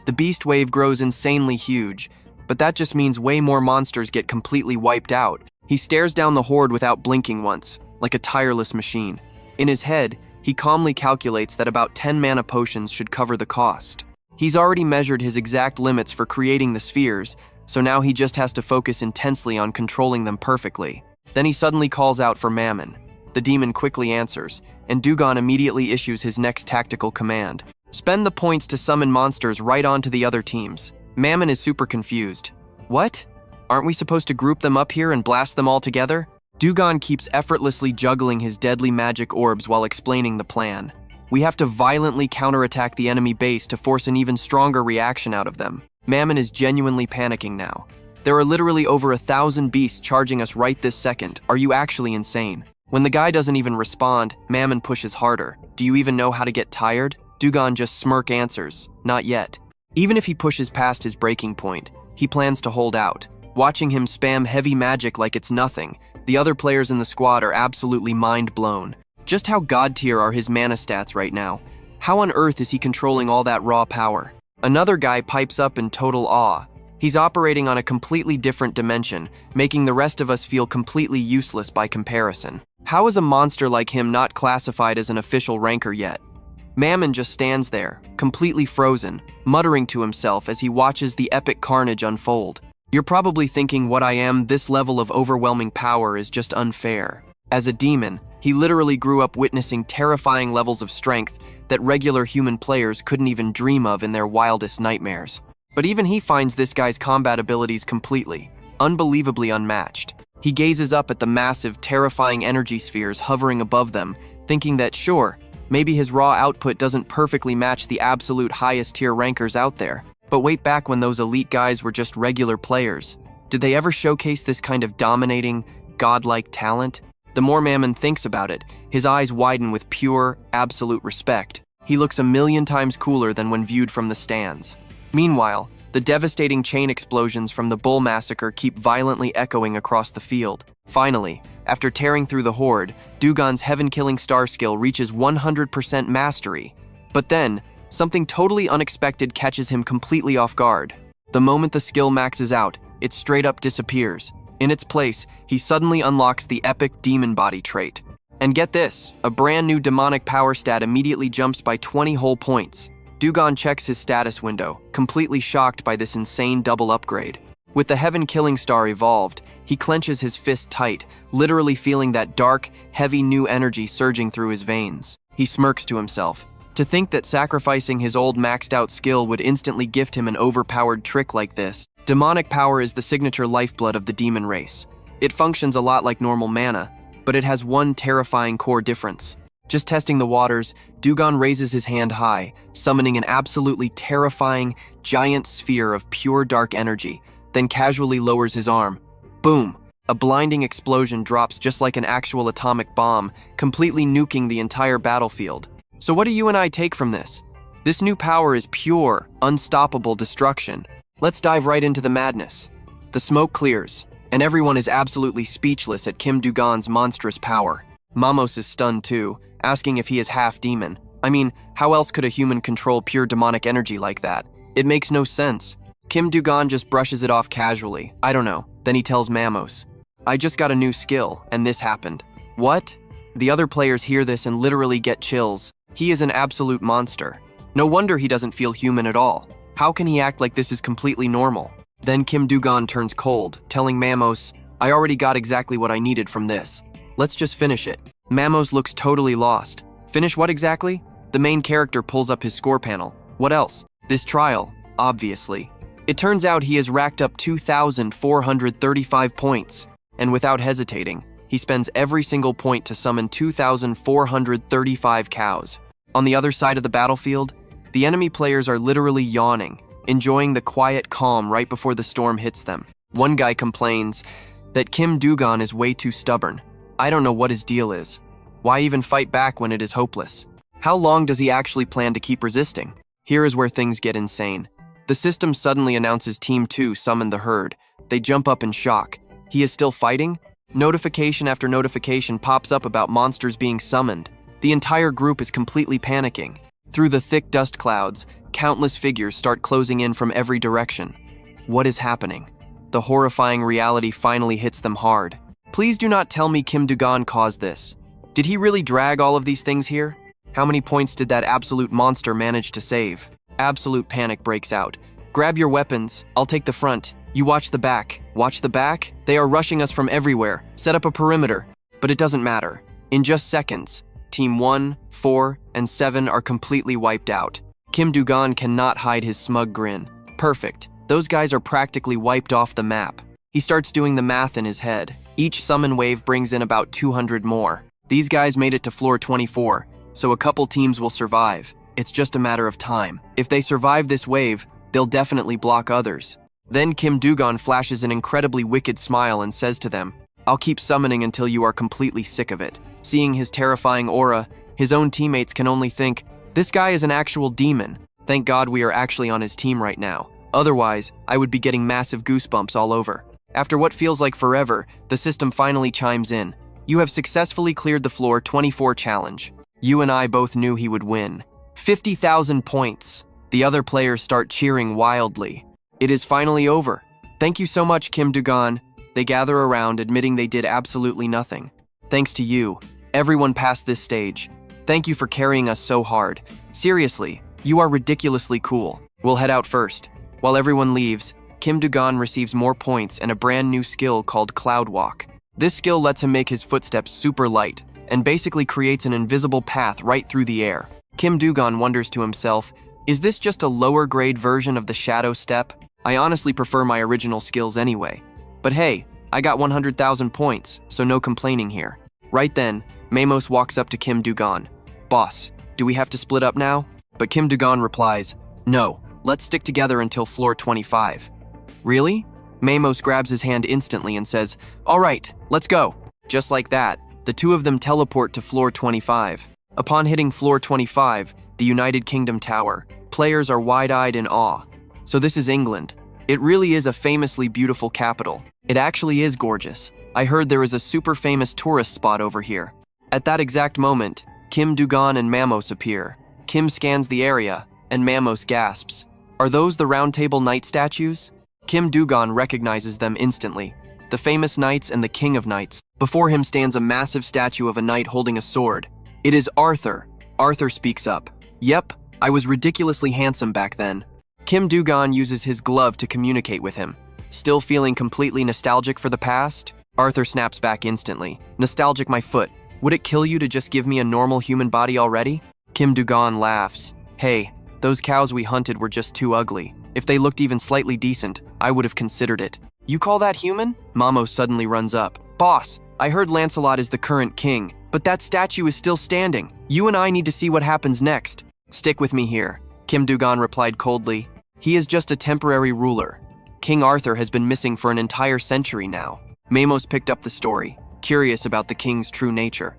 The beast wave grows insanely huge, but that just means way more monsters get completely wiped out. He stares down the horde without blinking once, like a tireless machine. In his head, he calmly calculates that about 10 mana potions should cover the cost. He's already measured his exact limits for creating the spheres, so now he just has to focus intensely on controlling them perfectly. Then he suddenly calls out for Mammon. The demon quickly answers, and Du-gon immediately issues his next tactical command. Spend the points to summon monsters right onto the other teams. Mammon is super confused. What? Aren't we supposed to group them up here and blast them all together? Du-gon keeps effortlessly juggling his deadly magic orbs while explaining the plan. We have to violently counterattack the enemy base to force an even stronger reaction out of them. Mammon is genuinely panicking now. There are literally over 1,000 beasts charging us right this second. Are you actually insane? When the guy doesn't even respond, Mammon pushes harder. Do you even know how to get tired? Du-gon just smirk answers, not yet. Even if he pushes past his breaking point, he plans to hold out. Watching him spam heavy magic like it's nothing, the other players in the squad are absolutely mind blown. Just how god tier are his mana stats right now? How on earth is he controlling all that raw power? Another guy pipes up in total awe. He's operating on a completely different dimension, making the rest of us feel completely useless by comparison. How is a monster like him not classified as an official ranker yet? Mammon just stands there, completely frozen, muttering to himself as he watches the epic carnage unfold. You're probably thinking this level of overwhelming power is just unfair. As a demon, he literally grew up witnessing terrifying levels of strength that regular human players couldn't even dream of in their wildest nightmares. But even he finds this guy's combat abilities completely, unbelievably unmatched. He gazes up at the massive, terrifying energy spheres hovering above them, thinking that sure, maybe his raw output doesn't perfectly match the absolute highest tier rankers out there. But wait, back when those elite guys were just regular players, did they ever showcase this kind of dominating, godlike talent? The more Mammon thinks about it, his eyes widen with pure, absolute respect. He looks a million times cooler than when viewed from the stands. Meanwhile, the devastating chain explosions from the Bull Massacre keep violently echoing across the field. Finally, after tearing through the horde, Du-gon's heaven-killing star skill reaches 100% mastery. But then, something totally unexpected catches him completely off guard. The moment the skill maxes out, it straight up disappears. In its place, he suddenly unlocks the epic demon body trait. And get this, a brand new demonic power stat immediately jumps by 20 whole points. Du-gon checks his status window, completely shocked by this insane double upgrade. With the heaven-killing star evolved, he clenches his fist tight, literally feeling that dark, heavy new energy surging through his veins. He smirks to himself. To think that sacrificing his old maxed-out skill would instantly gift him an overpowered trick like this. Demonic power is the signature lifeblood of the demon race. It functions a lot like normal mana, but it has one terrifying core difference. Just testing the waters, Du-gon raises his hand high, summoning an absolutely terrifying, giant sphere of pure dark energy, then casually lowers his arm. Boom! A blinding explosion drops just like an actual atomic bomb, completely nuking the entire battlefield. So what do you and I take from this? This new power is pure, unstoppable destruction. Let's dive right into the madness. The smoke clears, and everyone is absolutely speechless at Kim Du-gon's monstrous power. Mamos is stunned too, asking if he is half demon. I mean, how else could a human control pure demonic energy like that? It makes no sense. Kim Du-gon just brushes it off casually. I don't know. Then he tells Mamos, I just got a new skill, and this happened. What? The other players hear this and literally get chills. He is an absolute monster. No wonder he doesn't feel human at all. How can he act like this is completely normal? Then Kim Du-gon turns cold, telling Mamos, I already got exactly what I needed from this. Let's just finish it. Mamos looks totally lost. Finish what exactly? The main character pulls up his score panel. What else? This trial, obviously. It turns out he has racked up 2,435 points, and without hesitating, he spends every single point to summon 2,435 cows. On the other side of the battlefield, the enemy players are literally yawning, enjoying the quiet calm right before the storm hits them. One guy complains that Kim Du-gon is way too stubborn. I don't know what his deal is. Why even fight back when it is hopeless? How long does he actually plan to keep resisting? Here is where things get insane. The system suddenly announces Team 2 summoned the herd. They jump up in shock. He is still fighting? Notification after notification pops up about monsters being summoned. The entire group is completely panicking. Through the thick dust clouds, countless figures start closing in from every direction. What is happening? The horrifying reality finally hits them hard. Please do not tell me Kim Du-gon caused this. Did he really drag all of these things here? How many points did that absolute monster manage to save? Absolute panic breaks out. Grab your weapons, I'll take the front. You watch the back. Watch the back? They are rushing us from everywhere. Set up a perimeter. But it doesn't matter. In just seconds, Team 1, 4, and 7 are completely wiped out. Kim Du-gon cannot hide his smug grin. Perfect. Those guys are practically wiped off the map. He starts doing the math in his head. Each summon wave brings in about 200 more. These guys made it to floor 24, so a couple teams will survive. It's just a matter of time. If they survive this wave, they'll definitely block others. Then Kim Du-gon flashes an incredibly wicked smile and says to them, I'll keep summoning until you are completely sick of it. Seeing his terrifying aura, his own teammates can only think, this guy is an actual demon. Thank God we are actually on his team right now. Otherwise, I would be getting massive goosebumps all over. After what feels like forever, the system finally chimes in. You have successfully cleared the floor 24 challenge. You and I both knew he would win. 50,000 points. The other players start cheering wildly. It is finally over. Thank you so much, Kim Du-gon. They gather around, admitting they did absolutely nothing. Thanks to you, everyone passed this stage. Thank you for carrying us so hard. Seriously, you are ridiculously cool. We'll head out first. While everyone leaves, Kim Du-gon receives more points and a brand new skill called Cloud Walk. This skill lets him make his footsteps super light and basically creates an invisible path right through the air. Kim Du-gon wonders to himself, is this just a lower grade version of the Shadow Step? I honestly prefer my original skills anyway. But hey, I got 100,000 points, so no complaining here. Right then, Mamos walks up to Kim Du-gon. Boss, do we have to split up now? But Kim Du-gon replies, no, let's stick together until floor 25. Really? Mamos grabs his hand instantly and says, all right, let's go. Just like that, the two of them teleport to floor 25. Upon hitting floor 25, the United Kingdom Tower, players are wide-eyed in awe. So this is England. It really is a famously beautiful capital. It actually is gorgeous. I heard there is a super famous tourist spot over here. At that exact moment, Kim Du-gon and Mamos appear. Kim scans the area, and Mamos gasps. Are those the Round Table Knight statues? Kim Du-gon recognizes them instantly. The famous knights and the king of knights. Before him stands a massive statue of a knight holding a sword. It is Arthur. Arthur speaks up. Yep, I was ridiculously handsome back then. Kim Du-gon uses his glove to communicate with him. Still feeling completely nostalgic for the past? Arthur snaps back instantly. Nostalgic my foot. Would it kill you to just give me a normal human body already? Kim Du-gon laughs. Hey, those cows we hunted were just too ugly. If they looked even slightly decent, I would have considered it. You call that human? Mamo suddenly runs up. Boss, I heard Lancelot is the current king, but that statue is still standing. You and I need to see what happens next. Stick with me here, Kim Du-gon replied coldly. He is just a temporary ruler. King Arthur has been missing for an entire century now. Mamos picked up the story, curious about the king's true nature.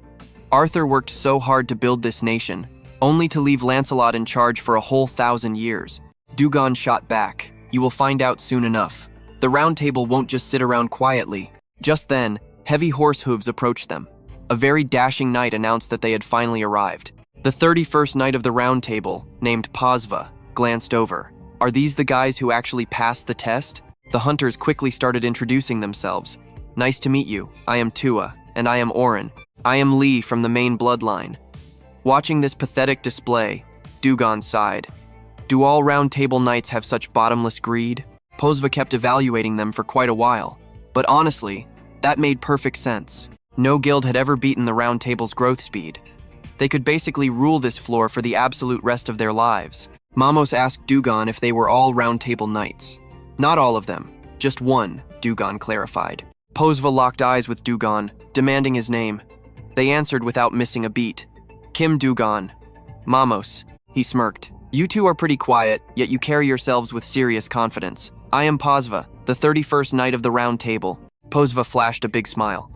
Arthur worked so hard to build this nation, only to leave Lancelot in charge for a whole 1,000 years. Du-gon shot back. You will find out soon enough. The Round Table won't just sit around quietly. Just then, heavy horse hooves approached them. A very dashing knight announced that they had finally arrived. The 31st Knight of the Round Table, named Pasva, glanced over. Are these the guys who actually passed the test? The hunters quickly started introducing themselves. Nice to meet you. I am Tua, and I am Orin. I am Lee from the main bloodline. Watching this pathetic display, Du-gon sighed. Do all Round Table knights have such bottomless greed? Pasva kept evaluating them for quite a while. But honestly, that made perfect sense. No guild had ever beaten the Round Table's growth speed. They could basically rule this floor for the absolute rest of their lives. Mamos asked Du-gon if they were all Round Table knights. Not all of them, just one, Du-gon clarified. Pasva locked eyes with Du-gon, demanding his name. They answered without missing a beat. Kim Du-gon. Mamos. He smirked. You two are pretty quiet, yet you carry yourselves with serious confidence. I am Pasva, the 31st Knight of the Round Table. Pasva flashed a big smile.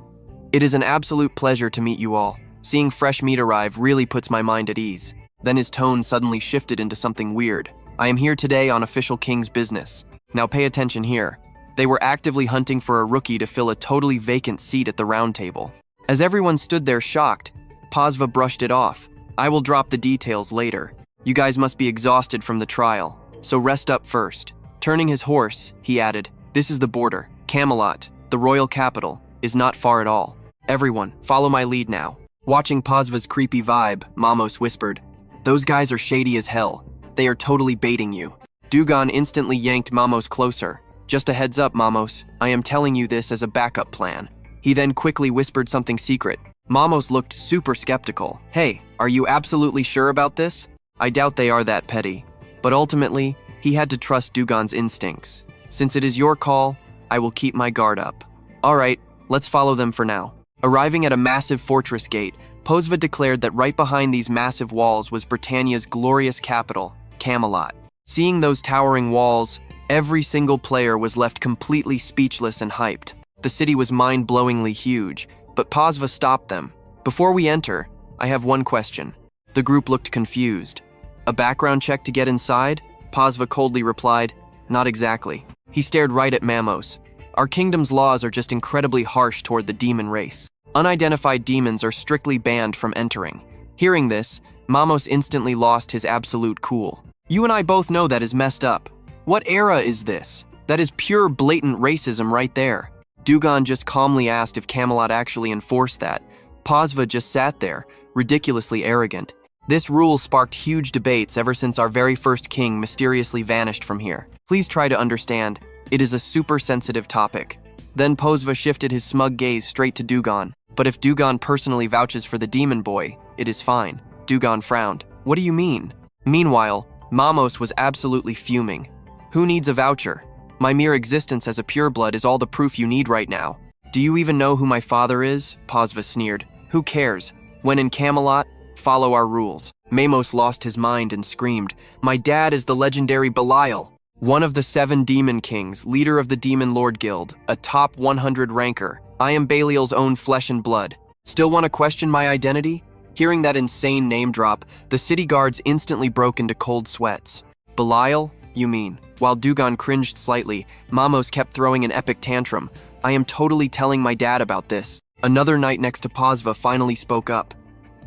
It is an absolute pleasure to meet you all. Seeing fresh meat arrive really puts my mind at ease. Then his tone suddenly shifted into something weird. I am here today on official king's business. Now pay attention here. They were actively hunting for a rookie to fill a totally vacant seat at the Round Table. As everyone stood there shocked, Pasva brushed it off. I will drop the details later. You guys must be exhausted from the trial, so rest up first. Turning his horse, he added, this is the border. Camelot, the royal capital, is not far at all. Everyone, follow my lead now. Watching Pasva's creepy vibe, Mamos whispered, those guys are shady as hell. They are totally baiting you. Du-gon instantly yanked Mamos closer. Just a heads up, Mamos, I am telling you this as a backup plan. He then quickly whispered something secret. Mamos looked super skeptical. Hey, are you absolutely sure about this? I doubt they are that petty. But ultimately, he had to trust Du-gon's instincts. Since it is your call, I will keep my guard up. Alright, let's follow them for now. Arriving at a massive fortress gate, Pasva declared that right behind these massive walls was Britannia's glorious capital, Camelot. Seeing those towering walls, every single player was left completely speechless and hyped. The city was mind-blowingly huge, but Pasva stopped them. Before we enter, I have one question. The group looked confused. A background check to get inside? Pasva coldly replied, not exactly. He stared right at Mamos. Our kingdom's laws are just incredibly harsh toward the demon race. Unidentified demons are strictly banned from entering. Hearing this, Mamos instantly lost his absolute cool. You and I both know that is messed up. What era is this? That is pure blatant racism right there. Du-gon just calmly asked if Camelot actually enforced that. Pasva just sat there, ridiculously arrogant. This rule sparked huge debates ever since our very first king mysteriously vanished from here. Please try to understand, it is a super sensitive topic. Then Pasva shifted his smug gaze straight to Du-gon. But if Du-gon personally vouches for the demon boy, it is fine. Du-gon frowned. What do you mean? Meanwhile, Mamos was absolutely fuming. Who needs a voucher? My mere existence as a pureblood is all the proof you need right now. Do you even know who my father is? Pasva sneered. Who cares? When in Camelot, follow our rules. Mamos lost his mind and screamed, my dad is the legendary Belial, one of the 7 demon kings, leader of the Demon Lord Guild, a top 100 ranker. I am Belial's own flesh and blood. Still want to question my identity? Hearing that insane name drop, the city guards instantly broke into cold sweats. Belial, you mean? While Du-gon cringed slightly, Mamos kept throwing an epic tantrum. I am totally telling my dad about this. Another knight next to Pasva finally spoke up.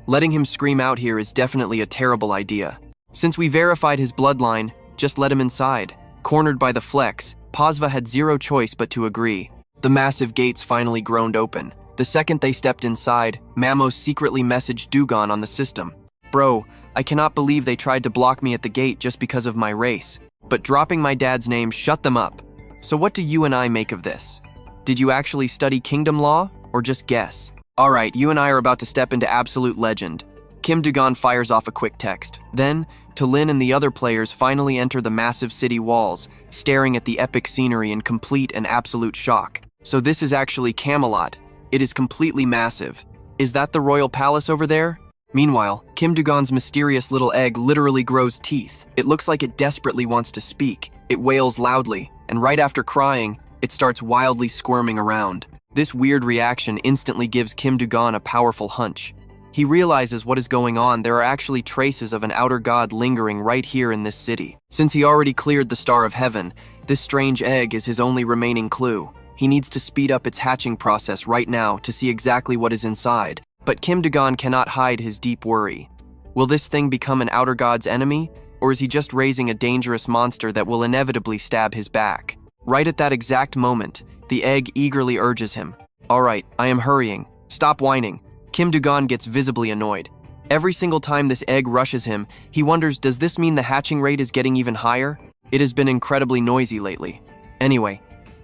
Letting him scream out here is definitely a terrible idea. Since we verified his bloodline, just let him inside. Cornered by the flex, Pasva had zero choice but to agree. The massive gates finally groaned open. The second they stepped inside, Mamos secretly messaged Du-gon on the system. Bro, I cannot believe they tried to block me at the gate just because of my race. But dropping my dad's name shut them up. So what do you and I make of this? Did you actually study kingdom law, or just guess? Alright, you and I are about to step into absolute legend. Kim Du-gon fires off a quick text. Then, Lin and the other players finally enter the massive city walls, staring at the epic scenery in complete and absolute shock. So this is actually Camelot. It is completely massive. Is that the royal palace over there? Meanwhile, Kim Du-gon's mysterious little egg literally grows teeth. It looks like it desperately wants to speak. It wails loudly, and right after crying, it starts wildly squirming around. This weird reaction instantly gives Kim Du-gon a powerful hunch. He realizes what is going on. There are actually traces of an outer god lingering right here in this city. Since he already cleared the Star of Heaven, this strange egg is his only remaining clue. He needs to speed up its hatching process right now to see exactly what is inside. But Kim Du-gon cannot hide his deep worry. Will this thing become an outer god's enemy, or is he just raising a dangerous monster that will inevitably stab his back? Right at that exact moment, the egg eagerly urges him. All right, I am hurrying. Stop whining. Kim Du-gon gets visibly annoyed. Every single time this egg rushes him, he wonders, does this mean the hatching rate is getting even higher? It has been incredibly noisy lately. Anyway,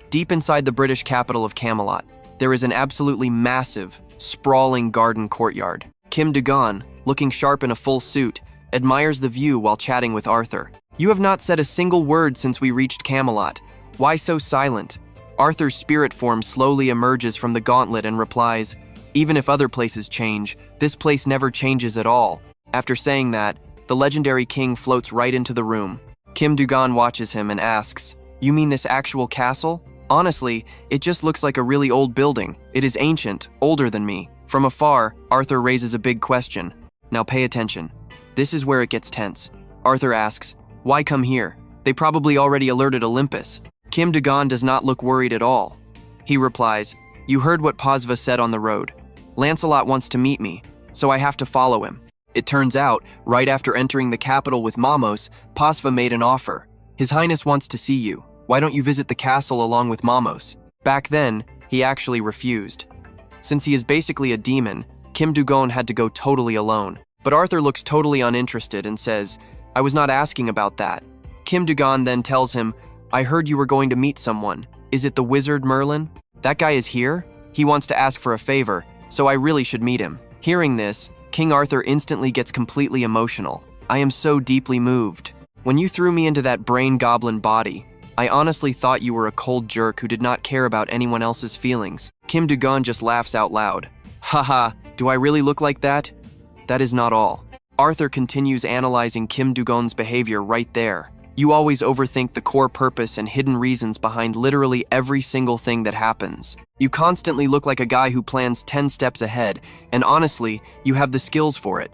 deep inside the British capital of Camelot, there is an absolutely massive, sprawling garden courtyard. Kim Du-gon, looking sharp in a full suit, admires the view while chatting with Arthur. You have not said a single word since we reached Camelot. Why so silent? Arthur's spirit form slowly emerges from the gauntlet and replies, even if other places change, this place never changes at all. After saying that, the legendary king floats right into the room. Kim Du-gon watches him and asks, you mean this actual castle? Honestly, it just looks like a really old building. It is ancient, older than me. From afar, Arthur raises a big question. Now pay attention. This is where it gets tense. Arthur asks, why come here? They probably already alerted Olympus. Kim Du-gon does not look worried at all. He replies, you heard what Pasva said on the road. Lancelot wants to meet me, so I have to follow him. It turns out, right after entering the capital with Mamos, Pasva made an offer. His Highness wants to see you. Why don't you visit the castle along with Mamos? Back then, he actually refused. Since he is basically a demon, Kim Du-gon had to go totally alone. But Arthur looks totally uninterested and says, I was not asking about that. Kim Du-gon then tells him, I heard you were going to meet someone. Is it the wizard Merlin? That guy is here? He wants to ask for a favor, so I really should meet him. Hearing this, King Arthur instantly gets completely emotional. I am so deeply moved. When you threw me into that brain goblin body, I honestly thought you were a cold jerk who did not care about anyone else's feelings. Kim Du-gon just laughs out loud. Haha, do I really look like that? That is not all. Arthur continues analyzing Kim Du-gon's behavior right there. You always overthink the core purpose and hidden reasons behind literally every single thing that happens. You constantly look like a guy who plans 10 steps ahead, and honestly, you have the skills for it.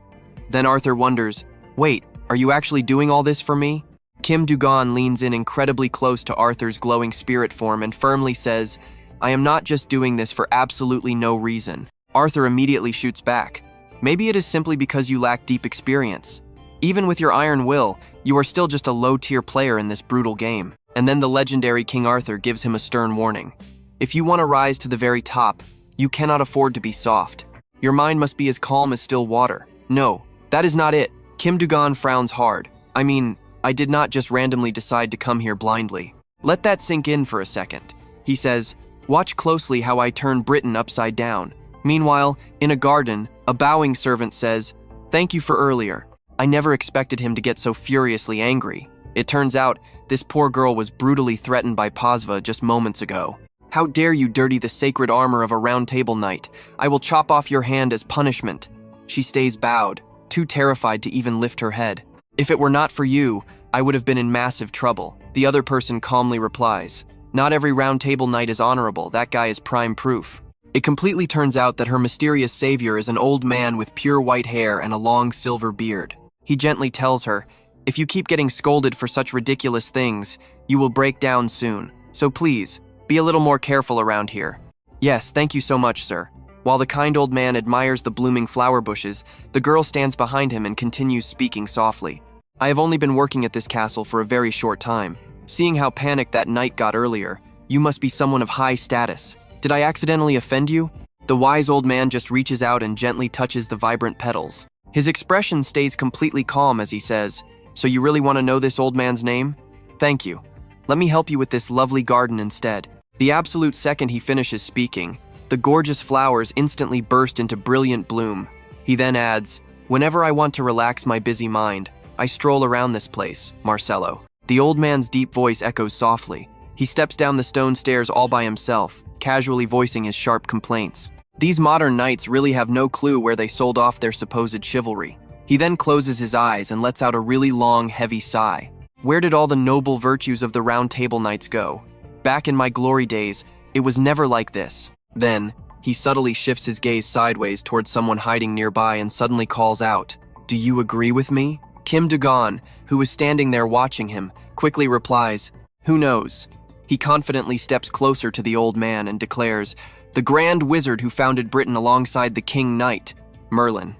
Then Arthur wonders, wait, are you actually doing all this for me? Kim Du-gon leans in incredibly close to Arthur's glowing spirit form and firmly says, I am not just doing this for absolutely no reason. Arthur immediately shoots back. Maybe it is simply because you lack deep experience. Even with your iron will, you are still just a low-tier player in this brutal game. And then the legendary King Arthur gives him a stern warning. If you want to rise to the very top, you cannot afford to be soft. Your mind must be as calm as still water. No, that is not it. Kim Du-gon frowns hard. I mean, I did not just randomly decide to come here blindly. Let that sink in for a second. He says, watch closely how I turn Britain upside down. Meanwhile, in a garden, a bowing servant says, thank you for earlier. I never expected him to get so furiously angry. It turns out, this poor girl was brutally threatened by Pasva just moments ago. How dare you dirty the sacred armor of a round table knight? I will chop off your hand as punishment. She stays bowed, too terrified to even lift her head. If it were not for you, I would have been in massive trouble. The other person calmly replies, not every round table knight is honorable. That guy is prime proof. It completely turns out that her mysterious savior is an old man with pure white hair and a long silver beard. He gently tells her, if you keep getting scolded for such ridiculous things, you will break down soon. So please, be a little more careful around here. Yes, thank you so much, sir. While the kind old man admires the blooming flower bushes, the girl stands behind him and continues speaking softly. I have only been working at this castle for a very short time. Seeing how panicked that knight got earlier, you must be someone of high status. Did I accidentally offend you? The wise old man just reaches out and gently touches the vibrant petals. His expression stays completely calm as he says, so you really want to know this old man's name? Thank you. Let me help you with this lovely garden instead. The absolute second he finishes speaking, the gorgeous flowers instantly burst into brilliant bloom. He then adds, Whenever I want to relax my busy mind, I stroll around this place, Marcello. The old man's deep voice echoes softly. He steps down the stone stairs all by himself, casually voicing his sharp complaints. These modern knights really have no clue where they sold off their supposed chivalry. He then closes his eyes and lets out a really long, heavy sigh. Where did all the noble virtues of the Round Table Knights go? Back in my glory days, it was never like this. Then, he subtly shifts his gaze sideways towards someone hiding nearby and suddenly calls out, "Do you agree with me?" Kim Du-gon, who is standing there watching him, quickly replies, "Who knows?" He confidently steps closer to the old man and declares, "The grand wizard who founded Britain alongside the King Knight, Merlin.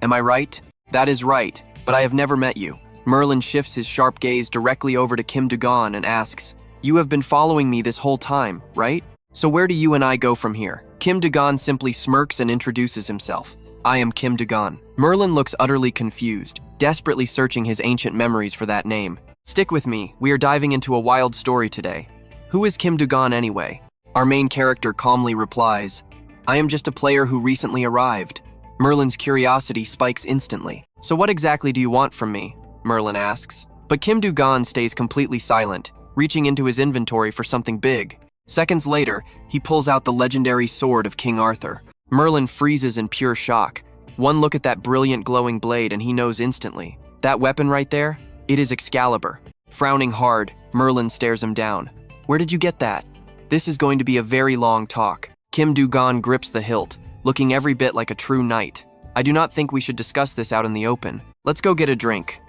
Am I right?" "That is right, but I have never met you." Merlin shifts his sharp gaze directly over to Kim Du-gon and asks, "You have been following me this whole time, right? So where do you and I go from here?" Kim Du-gon simply smirks and introduces himself. "I am Kim Du-gon." Merlin looks utterly confused, desperately searching his ancient memories for that name. "Stick with me, we are diving into a wild story today." "Who is Kim Du-gon anyway?" Our main character calmly replies, "I am just a player who recently arrived." Merlin's curiosity spikes instantly. "So what exactly do you want from me?" Merlin asks. But Kim Du-gon stays completely silent, reaching into his inventory for something big. Seconds later, he pulls out the legendary sword of King Arthur. Merlin freezes in pure shock. One look at that brilliant glowing blade and he knows instantly. That weapon right there? It is Excalibur. Frowning hard, Merlin stares him down. "Where did you get that?" This is going to be a very long talk. Kim Du-gon grips the hilt, looking every bit like a true knight. "I do not think we should discuss this out in the open. Let's go get a drink."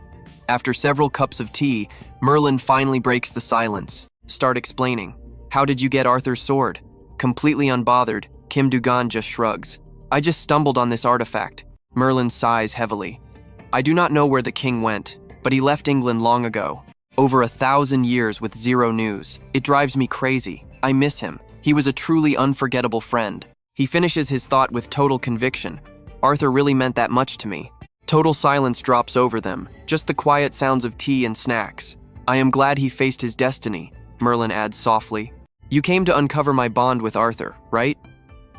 After several cups of tea, Merlin finally breaks the silence. "Start explaining. How did you get Arthur's sword?" Completely unbothered, Kim Du-gon just shrugs. "I just stumbled on this artifact." Merlin sighs heavily. "I do not know where the king went, but he left England long ago. Over 1,000 years with zero news. It drives me crazy. I miss him. He was a truly unforgettable friend." He finishes his thought with total conviction. "Arthur really meant that much to me." Total silence drops over them, just the quiet sounds of tea and snacks. "I am glad he faced his destiny," Merlin adds softly. "You came to uncover my bond with Arthur, right?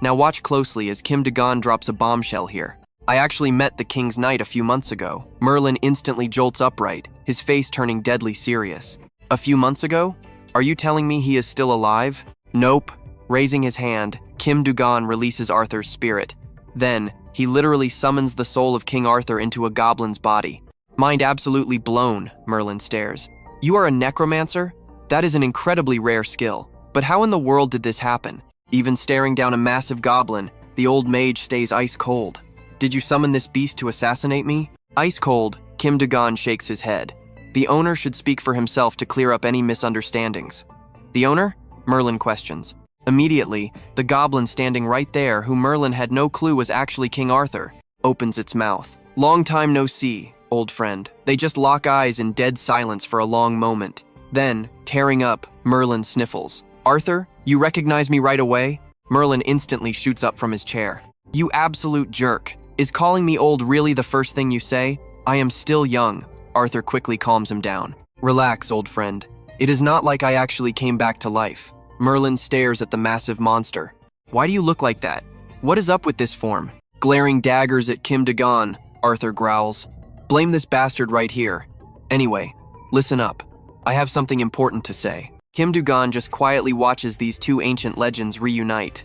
Now watch closely as Kim Du-gon drops a bombshell here. I actually met the King's Knight a few months ago." Merlin instantly jolts upright, his face turning deadly serious. "A few months ago? Are you telling me he is still alive?" "Nope." Raising his hand, Kim Du-gon releases Arthur's spirit. Then, he literally summons the soul of King Arthur into a goblin's body. Mind absolutely blown, Merlin stares. "You are a necromancer? That is an incredibly rare skill. But how in the world did this happen?" Even staring down a massive goblin, the old mage stays ice cold. "Did you summon this beast to assassinate me?" Ice cold, Kim Du-gon shakes his head. The owner should speak for himself to clear up any misunderstandings. "The owner?" Merlin questions. Immediately, the goblin standing right there, who Merlin had no clue was actually King Arthur, opens its mouth. "Long time no see, old friend." They just lock eyes in dead silence for a long moment. Then, tearing up, Merlin sniffles. "Arthur, you recognize me right away?" Merlin instantly shoots up from his chair. "You absolute jerk. Is calling me old really the first thing you say? I am still young." Arthur quickly calms him down. "Relax, old friend. It is not like I actually came back to life." Merlin stares at the massive monster. "Why do you look like that? What is up with this form?" Glaring daggers at Kim Du-gon, Arthur growls. "Blame this bastard right here. Anyway, listen up. I have something important to say." Kim Du-gon just quietly watches these two ancient legends reunite.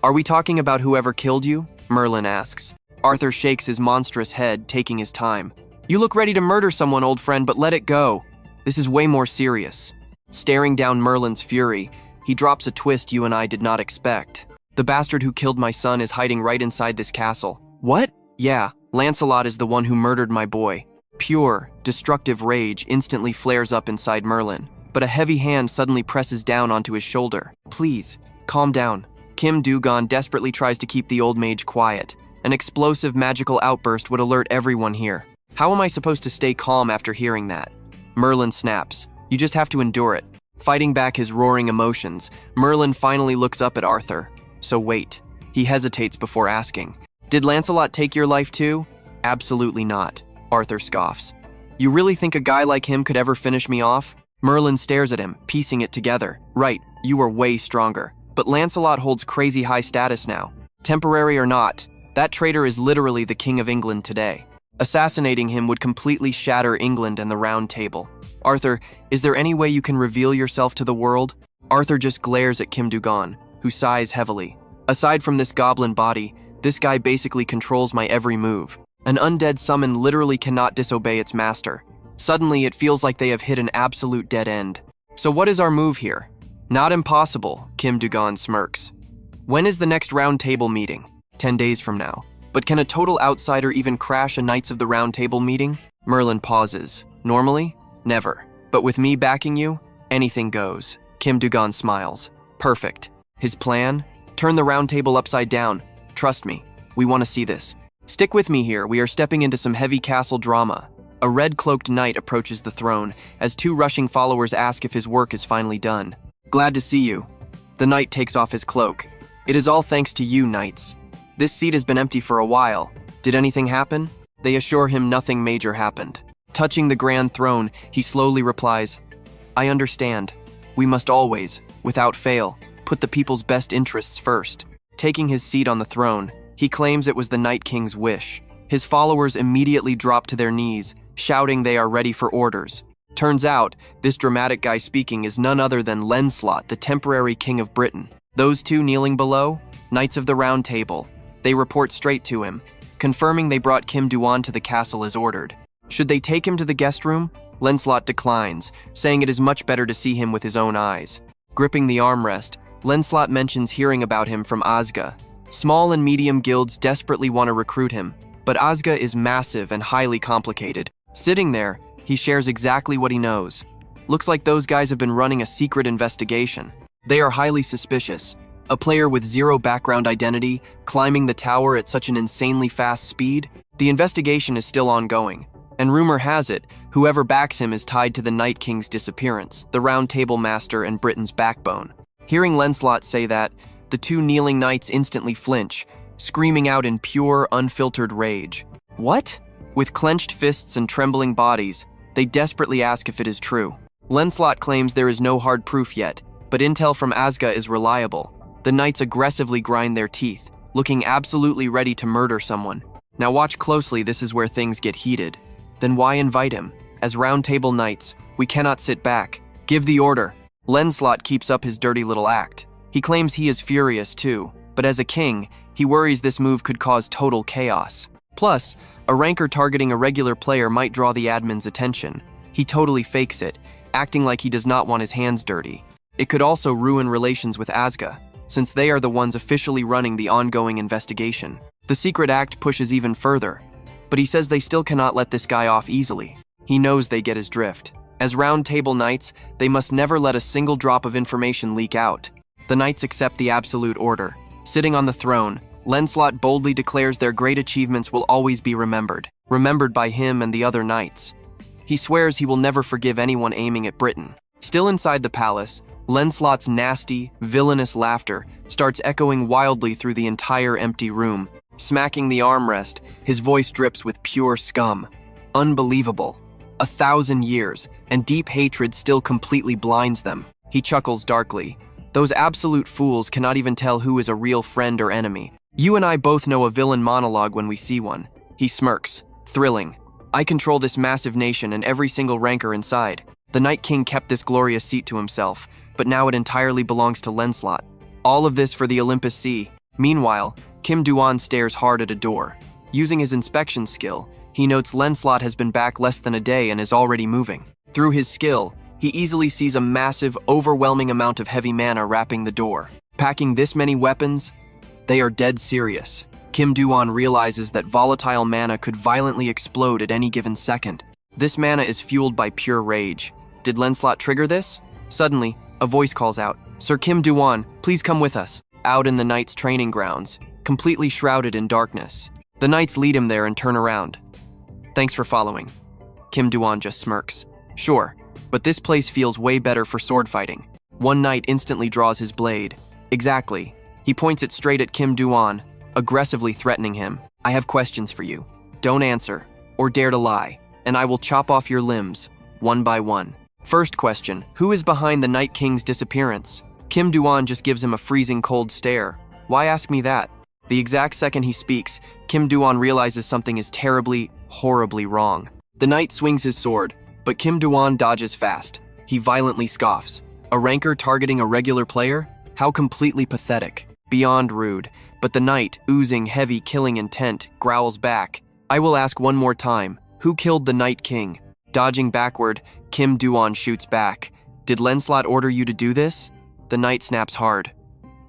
"Are we talking about whoever killed you?" Merlin asks. Arthur shakes his monstrous head, taking his time. "You look ready to murder someone, old friend, but let it go. This is way more serious." Staring down Merlin's fury, he drops a twist you and I did not expect. "The bastard who killed my son is hiding right inside this castle." "What?" "Yeah, Lancelot is the one who murdered my boy." Pure, destructive rage instantly flares up inside Merlin, but a heavy hand suddenly presses down onto his shoulder. "Please, calm down." Kim Du-gon desperately tries to keep the old mage quiet. An explosive magical outburst would alert everyone here. "How am I supposed to stay calm after hearing that?" Merlin snaps. "You just have to endure it." Fighting back his roaring emotions, Merlin finally looks up at Arthur. "So wait." He hesitates before asking, "Did Lancelot take your life too?" "Absolutely not," Arthur scoffs. "You really think a guy like him could ever finish me off?" Merlin stares at him, piecing it together. "Right, you are way stronger. But Lancelot holds crazy high status now. Temporary or not, that traitor is literally the King of England today." Assassinating him would completely shatter England and the Round Table. Arthur, is there any way you can reveal yourself to the world? Arthur just glares at Kim Du-gon, who sighs heavily. Aside from this goblin body, this guy basically controls my every move. An undead summon literally cannot disobey its master. Suddenly, it feels like they have hit an absolute dead end. So what is our move here? Not impossible, Kim Du-gon smirks. When is the next Round Table meeting? 10 days from now. But can a total outsider even crash a Knights of the Round Table meeting? Merlin pauses. Normally? Never. But with me backing you, anything goes. Kim Du-gon smiles. Perfect. His plan? Turn the Round Table upside down. Trust me, we want to see this. Stick with me here, we are stepping into some heavy castle drama. A red-cloaked knight approaches the throne, as two rushing followers ask if his work is finally done. Glad to see you. The knight takes off his cloak. It is all thanks to you, knights. This seat has been empty for a while. Did anything happen? They assure him nothing major happened. Touching the grand throne, he slowly replies, I understand. We must always, without fail, put the people's best interests first. Taking his seat on the throne, he claims it was the Night King's wish. His followers immediately drop to their knees, shouting they are ready for orders. Turns out, this dramatic guy speaking is none other than Lancelot, the temporary king of Britain. Those two kneeling below, Knights of the Round Table. They report straight to him, confirming they brought Kim Du-gon to the castle as ordered. Should they take him to the guest room? Lancelot declines, saying it is much better to see him with his own eyes. Gripping the armrest, Lancelot mentions hearing about him from Asga. Small and medium guilds desperately want to recruit him, but Asga is massive and highly complicated. Sitting there, he shares exactly what he knows. Looks like those guys have been running a secret investigation. They are highly suspicious. A player with zero background identity, climbing the tower at such an insanely fast speed? The investigation is still ongoing, and rumor has it, whoever backs him is tied to the Night King's disappearance, the Round Table Master and Britain's backbone. Hearing Lancelot say that, the two kneeling knights instantly flinch, screaming out in pure, unfiltered rage. What? With clenched fists and trembling bodies, they desperately ask if it is true. Lancelot claims there is no hard proof yet, but intel from Asga is reliable. The knights aggressively grind their teeth, looking absolutely ready to murder someone. Now watch closely, this is where things get heated. Then why invite him? As Round Table Knights, we cannot sit back. Give the order. Lancelot keeps up his dirty little act. He claims he is furious too, but as a king, he worries this move could cause total chaos. Plus, a ranker targeting a regular player might draw the admin's attention. He totally fakes it, acting like he does not want his hands dirty. It could also ruin relations with Asga, since they are the ones officially running the ongoing investigation. The secret act pushes even further, but he says they still cannot let this guy off easily. He knows they get his drift. As Round Table Knights, they must never let a single drop of information leak out. The knights accept the absolute order. Sitting on the throne, Lancelot boldly declares their great achievements will always be remembered by him and the other knights. He swears he will never forgive anyone aiming at Britain. Still inside the palace, Lancelot's nasty, villainous laughter starts echoing wildly through the entire empty room. Smacking the armrest, his voice drips with pure scum. Unbelievable. 1,000 years, and deep hatred still completely blinds them. He chuckles darkly. Those absolute fools cannot even tell who is a real friend or enemy. You and I both know a villain monologue when we see one. He smirks. Thrilling. I control this massive nation and every single ranker inside. The Night King kept this glorious seat to himself, but now it entirely belongs to Lancelot. All of this for the Olympus Sea. Meanwhile, Kim Du-gon stares hard at a door. Using his inspection skill, he notes Lancelot has been back less than a day and is already moving. Through his skill, he easily sees a massive, overwhelming amount of heavy mana wrapping the door. Packing this many weapons? They are dead serious. Kim Du-gon realizes that volatile mana could violently explode at any given second. This mana is fueled by pure rage. Did Lancelot trigger this? Suddenly, a voice calls out, Sir Kim Du-gon, please come with us. Out in the knight's training grounds, completely shrouded in darkness. The knights lead him there and turn around. Thanks for following. Kim Du-gon just smirks. Sure, but this place feels way better for sword fighting. One knight instantly draws his blade. Exactly. He points it straight at Kim Du-gon, aggressively threatening him. I have questions for you. Don't answer, or dare to lie, and I will chop off your limbs, one by one. First question, who is behind the Night King's disappearance? Kim Du-gon just gives him a freezing cold stare. Why ask me that? The exact second he speaks, Kim Du-gon realizes something is terribly, horribly wrong. The knight swings his sword, but Kim Du-gon dodges fast. He violently scoffs. A ranker targeting a regular player? How completely pathetic. Beyond rude. But the knight, oozing heavy killing intent, growls back. I will ask one more time. Who killed the Night King? Dodging backward, Kim Du-gon shoots back. Did Lancelot order you to do this? The knight snaps hard.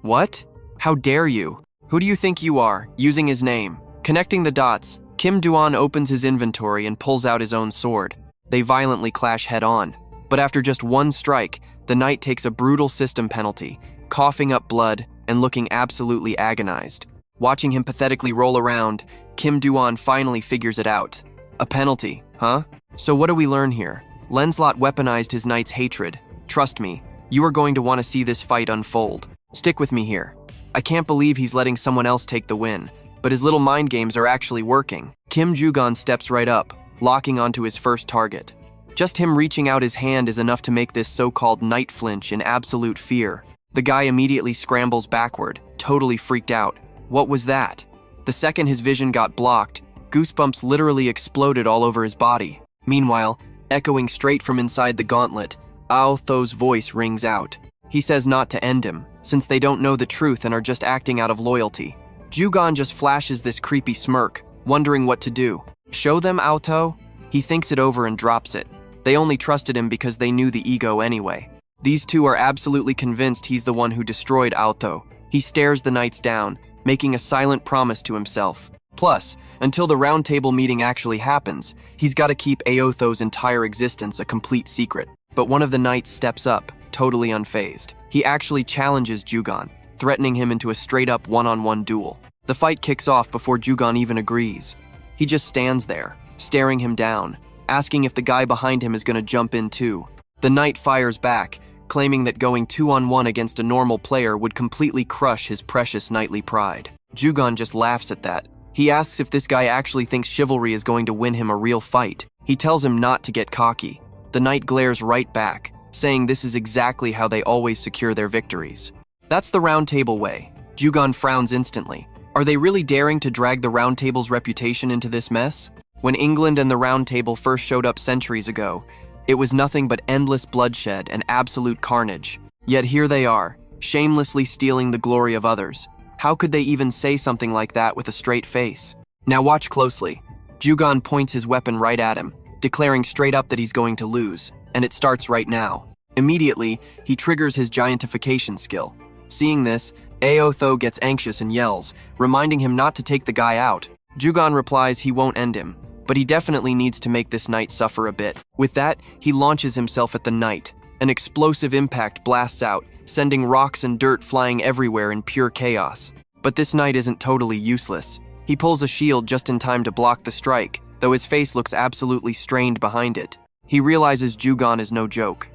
What? How dare you? Who do you think you are? Using his name. Connecting the dots, Kim Du-gon opens his inventory and pulls out his own sword. They violently clash head-on. But after just one strike, the knight takes a brutal system penalty, coughing up blood and looking absolutely agonized. Watching him pathetically roll around, Kim Du-gon finally figures it out. A penalty, huh? So what do we learn here? Lancelot weaponized his knight's hatred. Trust me, you are going to want to see this fight unfold. Stick with me here. I can't believe he's letting someone else take the win, but his little mind games are actually working. Kim Du-gon steps right up, locking onto his first target. Just him reaching out his hand is enough to make this so-called knight flinch in absolute fear. The guy immediately scrambles backward, totally freaked out. What was that? The second his vision got blocked, goosebumps literally exploded all over his body. Meanwhile, echoing straight from inside the gauntlet, Ao Tho's voice rings out. He says not to end him, since they don't know the truth and are just acting out of loyalty. Du-gon just flashes this creepy smirk, wondering what to do. Show them Ao Tho? He thinks it over and drops it. They only trusted him because they knew the ego anyway. These two are absolutely convinced he's the one who destroyed Ao Tho. He stares the knights down, making a silent promise to himself. Plus, until the roundtable meeting actually happens, he's got to keep Ao Tho's entire existence a complete secret. But one of the knights steps up, totally unfazed. He actually challenges Du-gon, threatening him into a straight-up one-on-one duel. The fight kicks off before Du-gon even agrees. He just stands there, staring him down, asking if the guy behind him is going to jump in too. The knight fires back, claiming that going 2-on-1 against a normal player would completely crush his precious knightly pride. Du-gon just laughs at that. He asks if this guy actually thinks chivalry is going to win him a real fight. He tells him not to get cocky. The knight glares right back, saying this is exactly how they always secure their victories. That's the Round Table way. Du-gon frowns instantly. Are they really daring to drag the Round Table's reputation into this mess? When England and the Round Table first showed up centuries ago, it was nothing but endless bloodshed and absolute carnage. Yet here they are, shamelessly stealing the glory of others. How could they even say something like that with a straight face? Now watch closely. Du-gon points his weapon right at him, declaring straight up that he's going to lose, and it starts right now. Immediately, he triggers his giantification skill. Seeing this, Ao Tho gets anxious and yells, reminding him not to take the guy out. Du-gon replies he won't end him, but he definitely needs to make this knight suffer a bit. With that, he launches himself at the knight. An explosive impact blasts out, sending rocks and dirt flying everywhere in pure chaos. But this knight isn't totally useless. He pulls a shield just in time to block the strike, though his face looks absolutely strained behind it. He realizes Du-gon is no joke.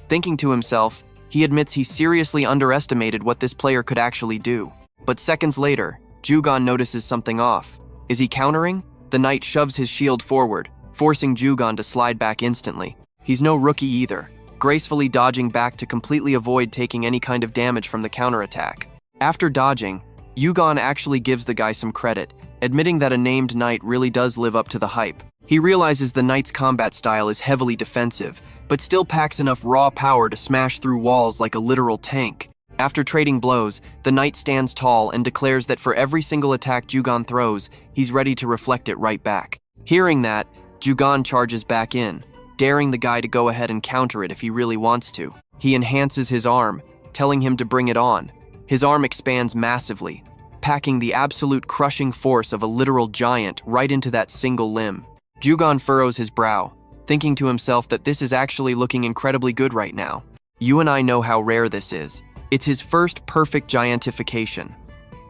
Thinking to himself, he admits he seriously underestimated what this player could actually do. But seconds later, Du-gon notices something off. Is he countering? The knight shoves his shield forward, forcing Du-gon to slide back instantly. He's no rookie either, gracefully dodging back to completely avoid taking any kind of damage from the counterattack. After dodging, Du-gon actually gives the guy some credit, admitting that a named knight really does live up to the hype. He realizes the knight's combat style is heavily defensive, but still packs enough raw power to smash through walls like a literal tank. After trading blows, the knight stands tall and declares that for every single attack Du-gon throws, he's ready to reflect it right back. Hearing that, Du-gon charges back in, daring the guy to go ahead and counter it if he really wants to. He enhances his arm, telling him to bring it on. His arm expands massively, packing the absolute crushing force of a literal giant right into that single limb. Du-gon furrows his brow, thinking to himself that this is actually looking incredibly good right now. You and I know how rare this is. It's his first perfect giantification.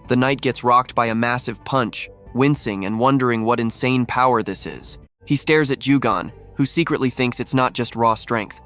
The knight gets rocked by a massive punch, wincing and wondering what insane power this is. He stares at Du-gon, who secretly thinks it's not just raw strength.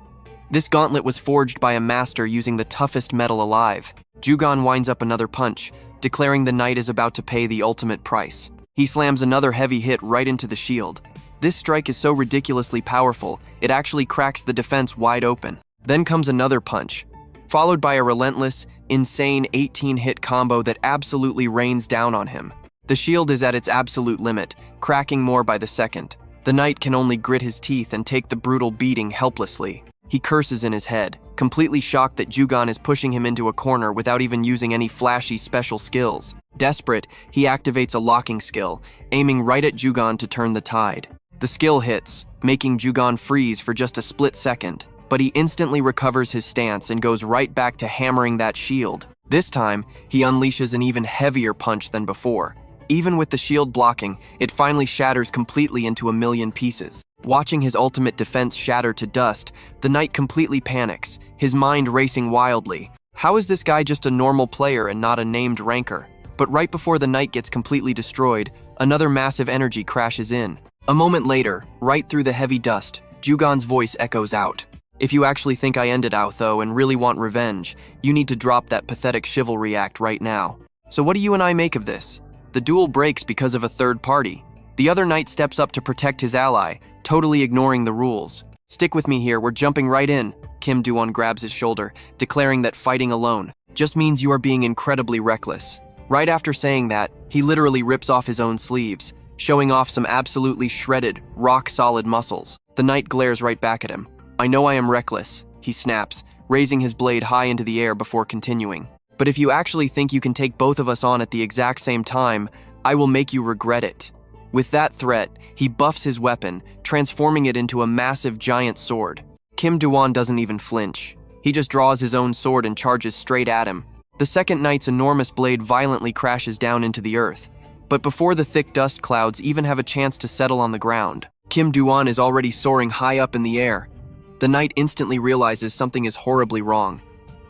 This gauntlet was forged by a master using the toughest metal alive. Du-gon winds up another punch, declaring the knight is about to pay the ultimate price. He slams another heavy hit right into the shield. This strike is so ridiculously powerful, it actually cracks the defense wide open. Then comes another punch, followed by a relentless, insane 18-hit combo that absolutely rains down on him. The shield is at its absolute limit, cracking more by the second. The knight can only grit his teeth and take the brutal beating helplessly. He curses in his head, completely shocked that Du-gon is pushing him into a corner without even using any flashy special skills. Desperate, he activates a locking skill, aiming right at Du-gon to turn the tide. The skill hits, making Du-gon freeze for just a split second, but he instantly recovers his stance and goes right back to hammering that shield. This time, he unleashes an even heavier punch than before. Even with the shield blocking, it finally shatters completely into a million pieces. Watching his ultimate defense shatter to dust, the knight completely panics, his mind racing wildly. How is this guy just a normal player and not a named ranker? But right before the knight gets completely destroyed, another massive energy crashes in. A moment later, right through the heavy dust, Du-gon's voice echoes out. If you actually think I ended out though and really want revenge, you need to drop that pathetic chivalry act right now. So what do you and I make of this? The duel breaks because of a third party. The other knight steps up to protect his ally, totally ignoring the rules. Stick with me here, we're jumping right in. Kim Du-gon grabs his shoulder, declaring that fighting alone just means you are being incredibly reckless. Right after saying that, he literally rips off his own sleeves, showing off some absolutely shredded, rock-solid muscles. The knight glares right back at him. I know I am reckless, he snaps, raising his blade high into the air before continuing. But if you actually think you can take both of us on at the exact same time, I will make you regret it. With that threat, he buffs his weapon, transforming it into a massive giant sword. Kim Du-gon doesn't even flinch. He just draws his own sword and charges straight at him. The second knight's enormous blade violently crashes down into the earth. But before the thick dust clouds even have a chance to settle on the ground, Kim Du-gon is already soaring high up in the air. The knight instantly realizes something is horribly wrong.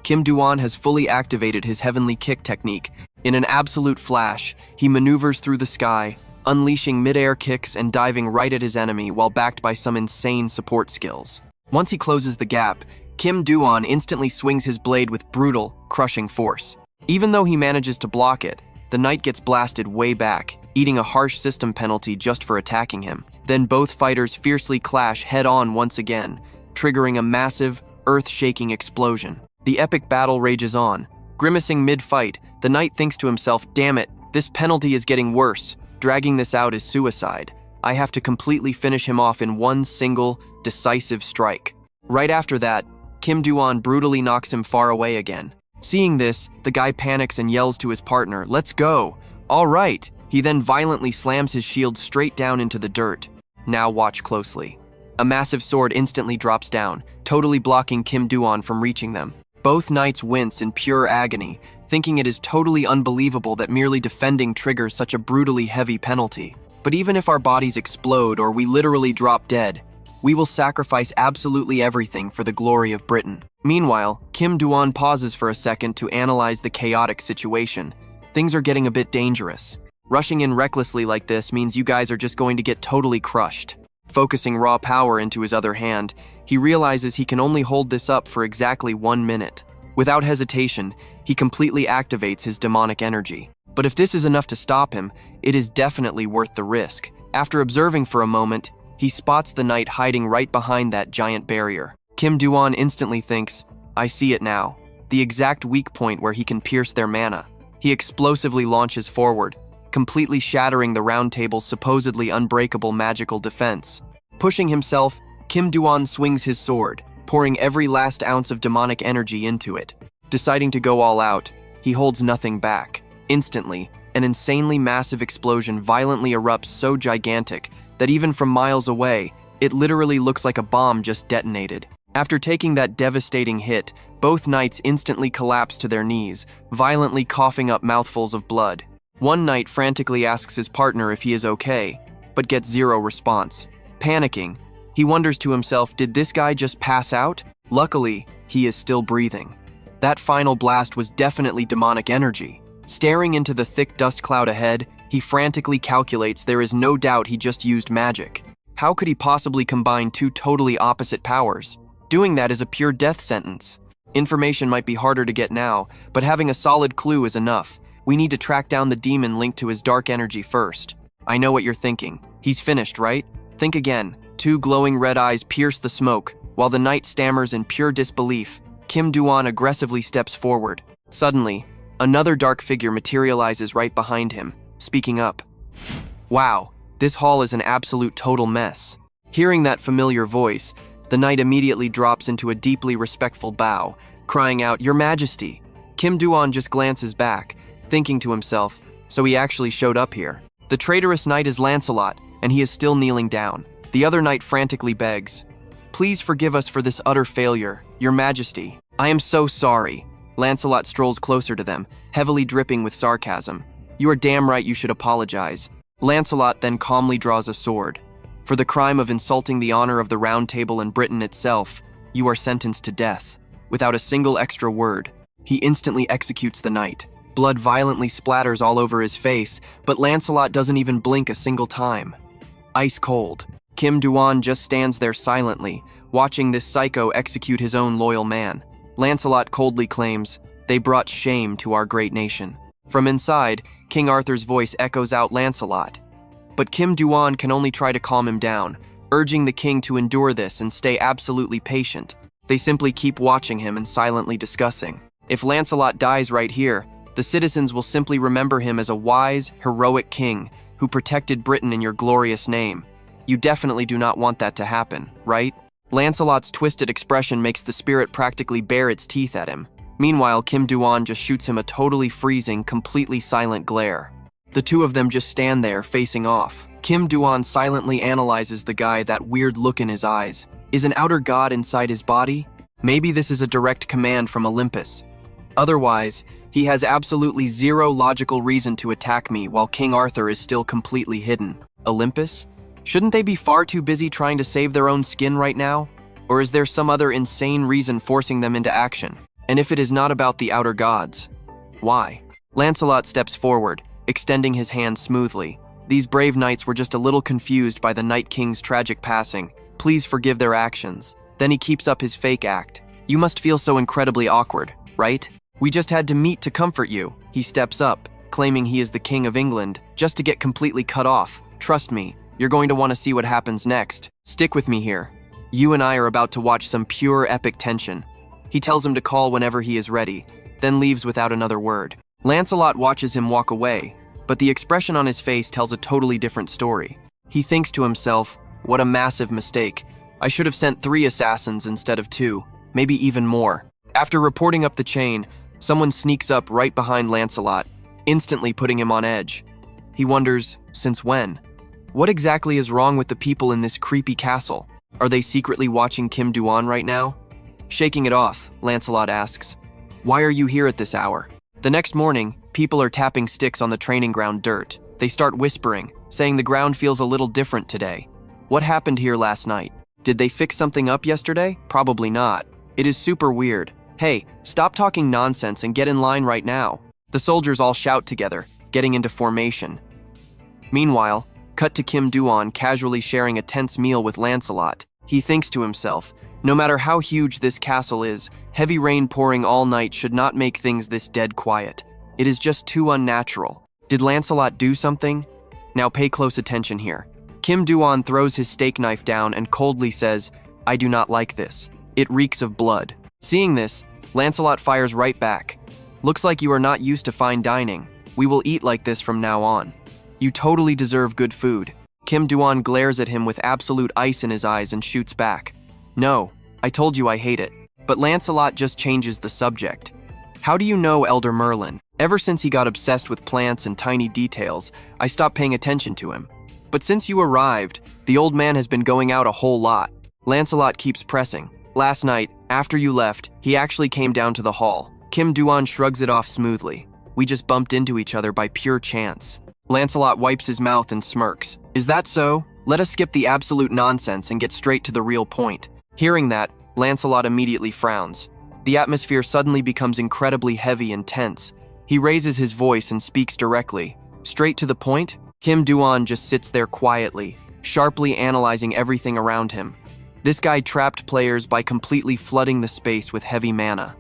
Kim Du-gon has fully activated his heavenly kick technique. In an absolute flash, he maneuvers through the sky, unleashing mid-air kicks and diving right at his enemy while backed by some insane support skills. Once he closes the gap, Kim Du-gon instantly swings his blade with brutal, crushing force. Even though he manages to block it, the knight gets blasted way back, eating a harsh system penalty just for attacking him. Then both fighters fiercely clash head-on once again, triggering a massive, earth-shaking explosion. The epic battle rages on. Grimacing mid-fight, the knight thinks to himself, damn it, this penalty is getting worse. Dragging this out is suicide. I have to completely finish him off in one single, decisive strike. Right after that, Kim Du-gon brutally knocks him far away again. Seeing this, the guy panics and yells to his partner, let's go. All right. He then violently slams his shield straight down into the dirt. Now watch closely. A massive sword instantly drops down, totally blocking Kim Du-gon from reaching them. Both knights wince in pure agony, thinking it is totally unbelievable that merely defending triggers such a brutally heavy penalty. But even if our bodies explode or we literally drop dead, we will sacrifice absolutely everything for the glory of Britain. Meanwhile, Kim Du-gon pauses for a second to analyze the chaotic situation. Things are getting a bit dangerous. Rushing in recklessly like this means you guys are just going to get totally crushed. Focusing raw power into his other hand, he realizes he can only hold this up for exactly 1 minute. Without hesitation, he completely activates his demonic energy. But if this is enough to stop him, it is definitely worth the risk. After observing for a moment, he spots the knight hiding right behind that giant barrier. Kim Du-gon instantly thinks, I see it now. The exact weak point where he can pierce their mana. He explosively launches forward, completely shattering the Round Table's supposedly unbreakable magical defense. Pushing himself, Kim Du-gon swings his sword, pouring every last ounce of demonic energy into it. Deciding to go all out, he holds nothing back. Instantly, an insanely massive explosion violently erupts so gigantic that even from miles away, it literally looks like a bomb just detonated. After taking that devastating hit, both knights instantly collapse to their knees, violently coughing up mouthfuls of blood. One knight frantically asks his partner if he is okay, but gets zero response. Panicking, he wonders to himself, did this guy just pass out? Luckily, he is still breathing. That final blast was definitely demonic energy. Staring into the thick dust cloud ahead, he frantically calculates there is no doubt he just used magic. How could he possibly combine two totally opposite powers? Doing that is a pure death sentence. Information might be harder to get now, but having a solid clue is enough. We need to track down the demon linked to his dark energy first. I know what you're thinking. He's finished, right? Think again. Two glowing red eyes pierce the smoke. While the knight stammers in pure disbelief, Kim Du-gon aggressively steps forward. Suddenly, another dark figure materializes right behind him, speaking up. Wow, This hall is an absolute total mess. Hearing that familiar voice, the knight immediately drops into a deeply respectful bow, crying out, "Your Majesty." Kim Du-gon just glances back, thinking to himself, so he actually showed up here. The traitorous knight is Lancelot, and he is still kneeling down. The other knight frantically begs, "Please forgive us for this utter failure, Your Majesty." "I am so sorry." Lancelot strolls closer to them, heavily dripping with sarcasm. "You are damn right you should apologize." Lancelot then calmly draws a sword. "For the crime of insulting the honor of the Round Table and Britain itself, you are sentenced to death." Without a single extra word, he instantly executes the knight. Blood violently splatters all over his face, but Lancelot doesn't even blink a single time. Ice cold, Kim Du-gon just stands there silently, watching this psycho execute his own loyal man. Lancelot coldly claims, "They brought shame to our great nation." From inside, King Arthur's voice echoes out Lancelot. But Kim Du-gon can only try to calm him down, urging the king to endure this and stay absolutely patient. They simply keep watching him and silently discussing. If Lancelot dies right here, the citizens will simply remember him as a wise, heroic king who protected Britain in your glorious name. You definitely do not want that to happen, right? Lancelot's twisted expression makes the spirit practically bare its teeth at him. Meanwhile, Kim Du-gon just shoots him a totally freezing, completely silent glare. The two of them just stand there, facing off. Kim Du-gon silently analyzes the guy, that weird look in his eyes. Is an outer god inside his body? Maybe this is a direct command from Olympus. Otherwise, he has absolutely zero logical reason to attack me while King Arthur is still completely hidden. Olympus? Shouldn't they be far too busy trying to save their own skin right now? Or is there some other insane reason forcing them into action? And if it is not about the outer gods, why? Lancelot steps forward, extending his hand smoothly. These brave knights were just a little confused by the Night King's tragic passing. Please forgive their actions. Then he keeps up his fake act. You must feel so incredibly awkward, right? We just had to meet to comfort you. He steps up, claiming he is the King of England, just to get completely cut off. Trust me, you're going to want to see what happens next. Stick with me here. You and I are about to watch some pure epic tension. He tells him to call whenever he is ready, then leaves without another word. Lancelot watches him walk away, but the expression on his face tells a totally different story. He thinks to himself, what a massive mistake. I should have sent 3 assassins instead of 2, maybe even more. After reporting up the chain, someone sneaks up right behind Lancelot, instantly putting him on edge. He wonders, since when? What exactly is wrong with the people in this creepy castle? Are they secretly watching Kim Du-gon right now? Shaking it off, Lancelot asks, "Why are you here at this hour?" The next morning, people are tapping sticks on the training ground dirt. They start whispering, saying the ground feels a little different today. What happened here last night? Did they fix something up yesterday? Probably not. It is super weird. Hey, stop talking nonsense and get in line right now. The soldiers all shout together, getting into formation. Meanwhile, cut to Kim Du-gon casually sharing a tense meal with Lancelot. He thinks to himself, no matter how huge this castle is, heavy rain pouring all night should not make things this dead quiet. It is just too unnatural. Did Lancelot do something? Now pay close attention here. Kim Du-gon throws his steak knife down and coldly says, "I do not like this. It reeks of blood." Seeing this, Lancelot fires right back. "Looks like you are not used to fine dining. We will eat like this from now on. You totally deserve good food." Kim Du-gon glares at him with absolute ice in his eyes and shoots back. "No, I told you I hate it." But Lancelot just changes the subject. "How do you know Elder Merlin? Ever since he got obsessed with plants and tiny details, I stopped paying attention to him. But since you arrived, the old man has been going out a whole lot." Lancelot keeps pressing. "Last night, after you left, he actually came down to the hall." Kim Du-gon shrugs it off smoothly. "We just bumped into each other by pure chance." Lancelot wipes his mouth and smirks. "Is that so? Let us skip the absolute nonsense and get straight to the real point." Hearing that, Lancelot immediately frowns. The atmosphere suddenly becomes incredibly heavy and tense. He raises his voice and speaks directly. Straight to the point, Kim Du-gon just sits there quietly, sharply analyzing everything around him. This guy trapped players by completely flooding the space with heavy mana.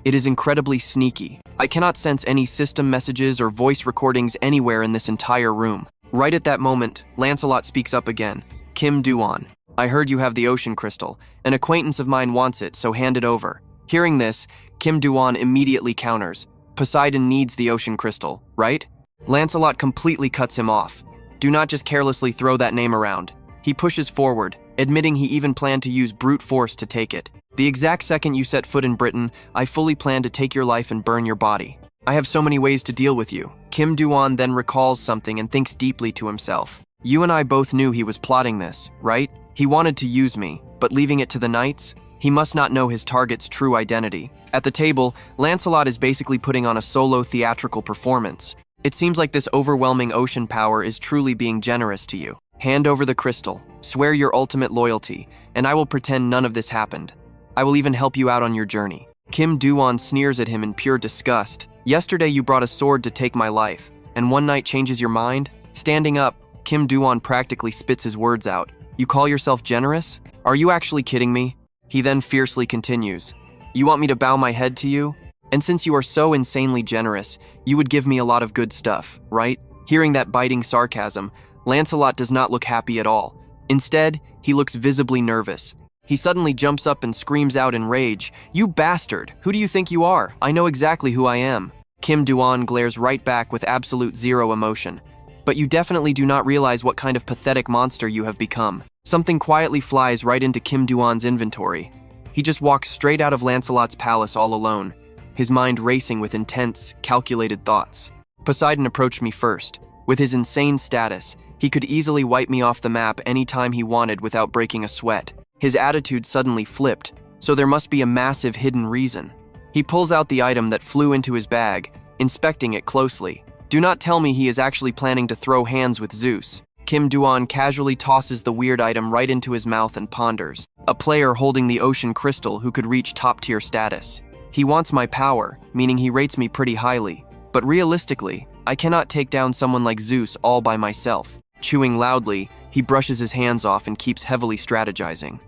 It is incredibly sneaky. I cannot sense any system messages or voice recordings anywhere in this entire room. Right at that moment, Lancelot speaks up again. "Kim Du-gon, I heard you have the ocean crystal. An acquaintance of mine wants it, so hand it over." Hearing this, Kim Du-gon immediately counters. "Poseidon needs the ocean crystal, right?" Lancelot completely cuts him off. Do not just carelessly throw that name around. He pushes forward, admitting he even planned to use brute force to take it. The exact second you set foot in Britain, I fully plan to take your life and burn your body. I have so many ways to deal with you. Kim Du-gon then recalls something and thinks deeply to himself. You and I both knew he was plotting this, right? He wanted to use me, but leaving it to the knights? He must not know his target's true identity. At the table, Lancelot is basically putting on a solo theatrical performance. It seems like this overwhelming ocean power is truly being generous to you. Hand over the crystal, swear your ultimate loyalty, and I will pretend none of this happened. I will even help you out on your journey. Kim Du-gon sneers at him in pure disgust. Yesterday you brought a sword to take my life, and one night changes your mind? Standing up, Kim Du-gon practically spits his words out. You call yourself generous? Are you actually kidding me? He then fiercely continues. You want me to bow my head to you? And since you are so insanely generous, you would give me a lot of good stuff, right? Hearing that biting sarcasm, Lancelot does not look happy at all. Instead, he looks visibly nervous. He suddenly jumps up and screams out in rage, You bastard! Who do you think you are? I know exactly who I am. Kim Du-gon glares right back with absolute zero emotion. But you definitely do not realize what kind of pathetic monster you have become. Something quietly flies right into Kim Du-gon's inventory. He just walks straight out of Lancelot's palace all alone, his mind racing with intense, calculated thoughts. Poseidon approached me first. With his insane status, he could easily wipe me off the map anytime he wanted without breaking a sweat. His attitude suddenly flipped, so there must be a massive hidden reason. He pulls out the item that flew into his bag, inspecting it closely. Do not tell me he is actually planning to throw hands with Zeus. Kim Du-gon casually tosses the weird item right into his mouth and ponders. A player holding the ocean crystal who could reach top-tier status. He wants my power, meaning he rates me pretty highly. But realistically, I cannot take down someone like Zeus all by myself. Chewing loudly, he brushes his hands off and keeps heavily strategizing.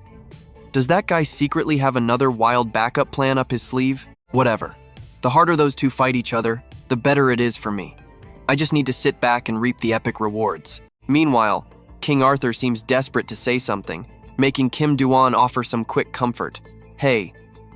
Does that guy secretly have another wild backup plan up his sleeve? Whatever. The harder those two fight each other, the better it is for me. I just need to sit back and reap the epic rewards. Meanwhile, King Arthur seems desperate to say something, making Kim Du-gon offer some quick comfort. Hey,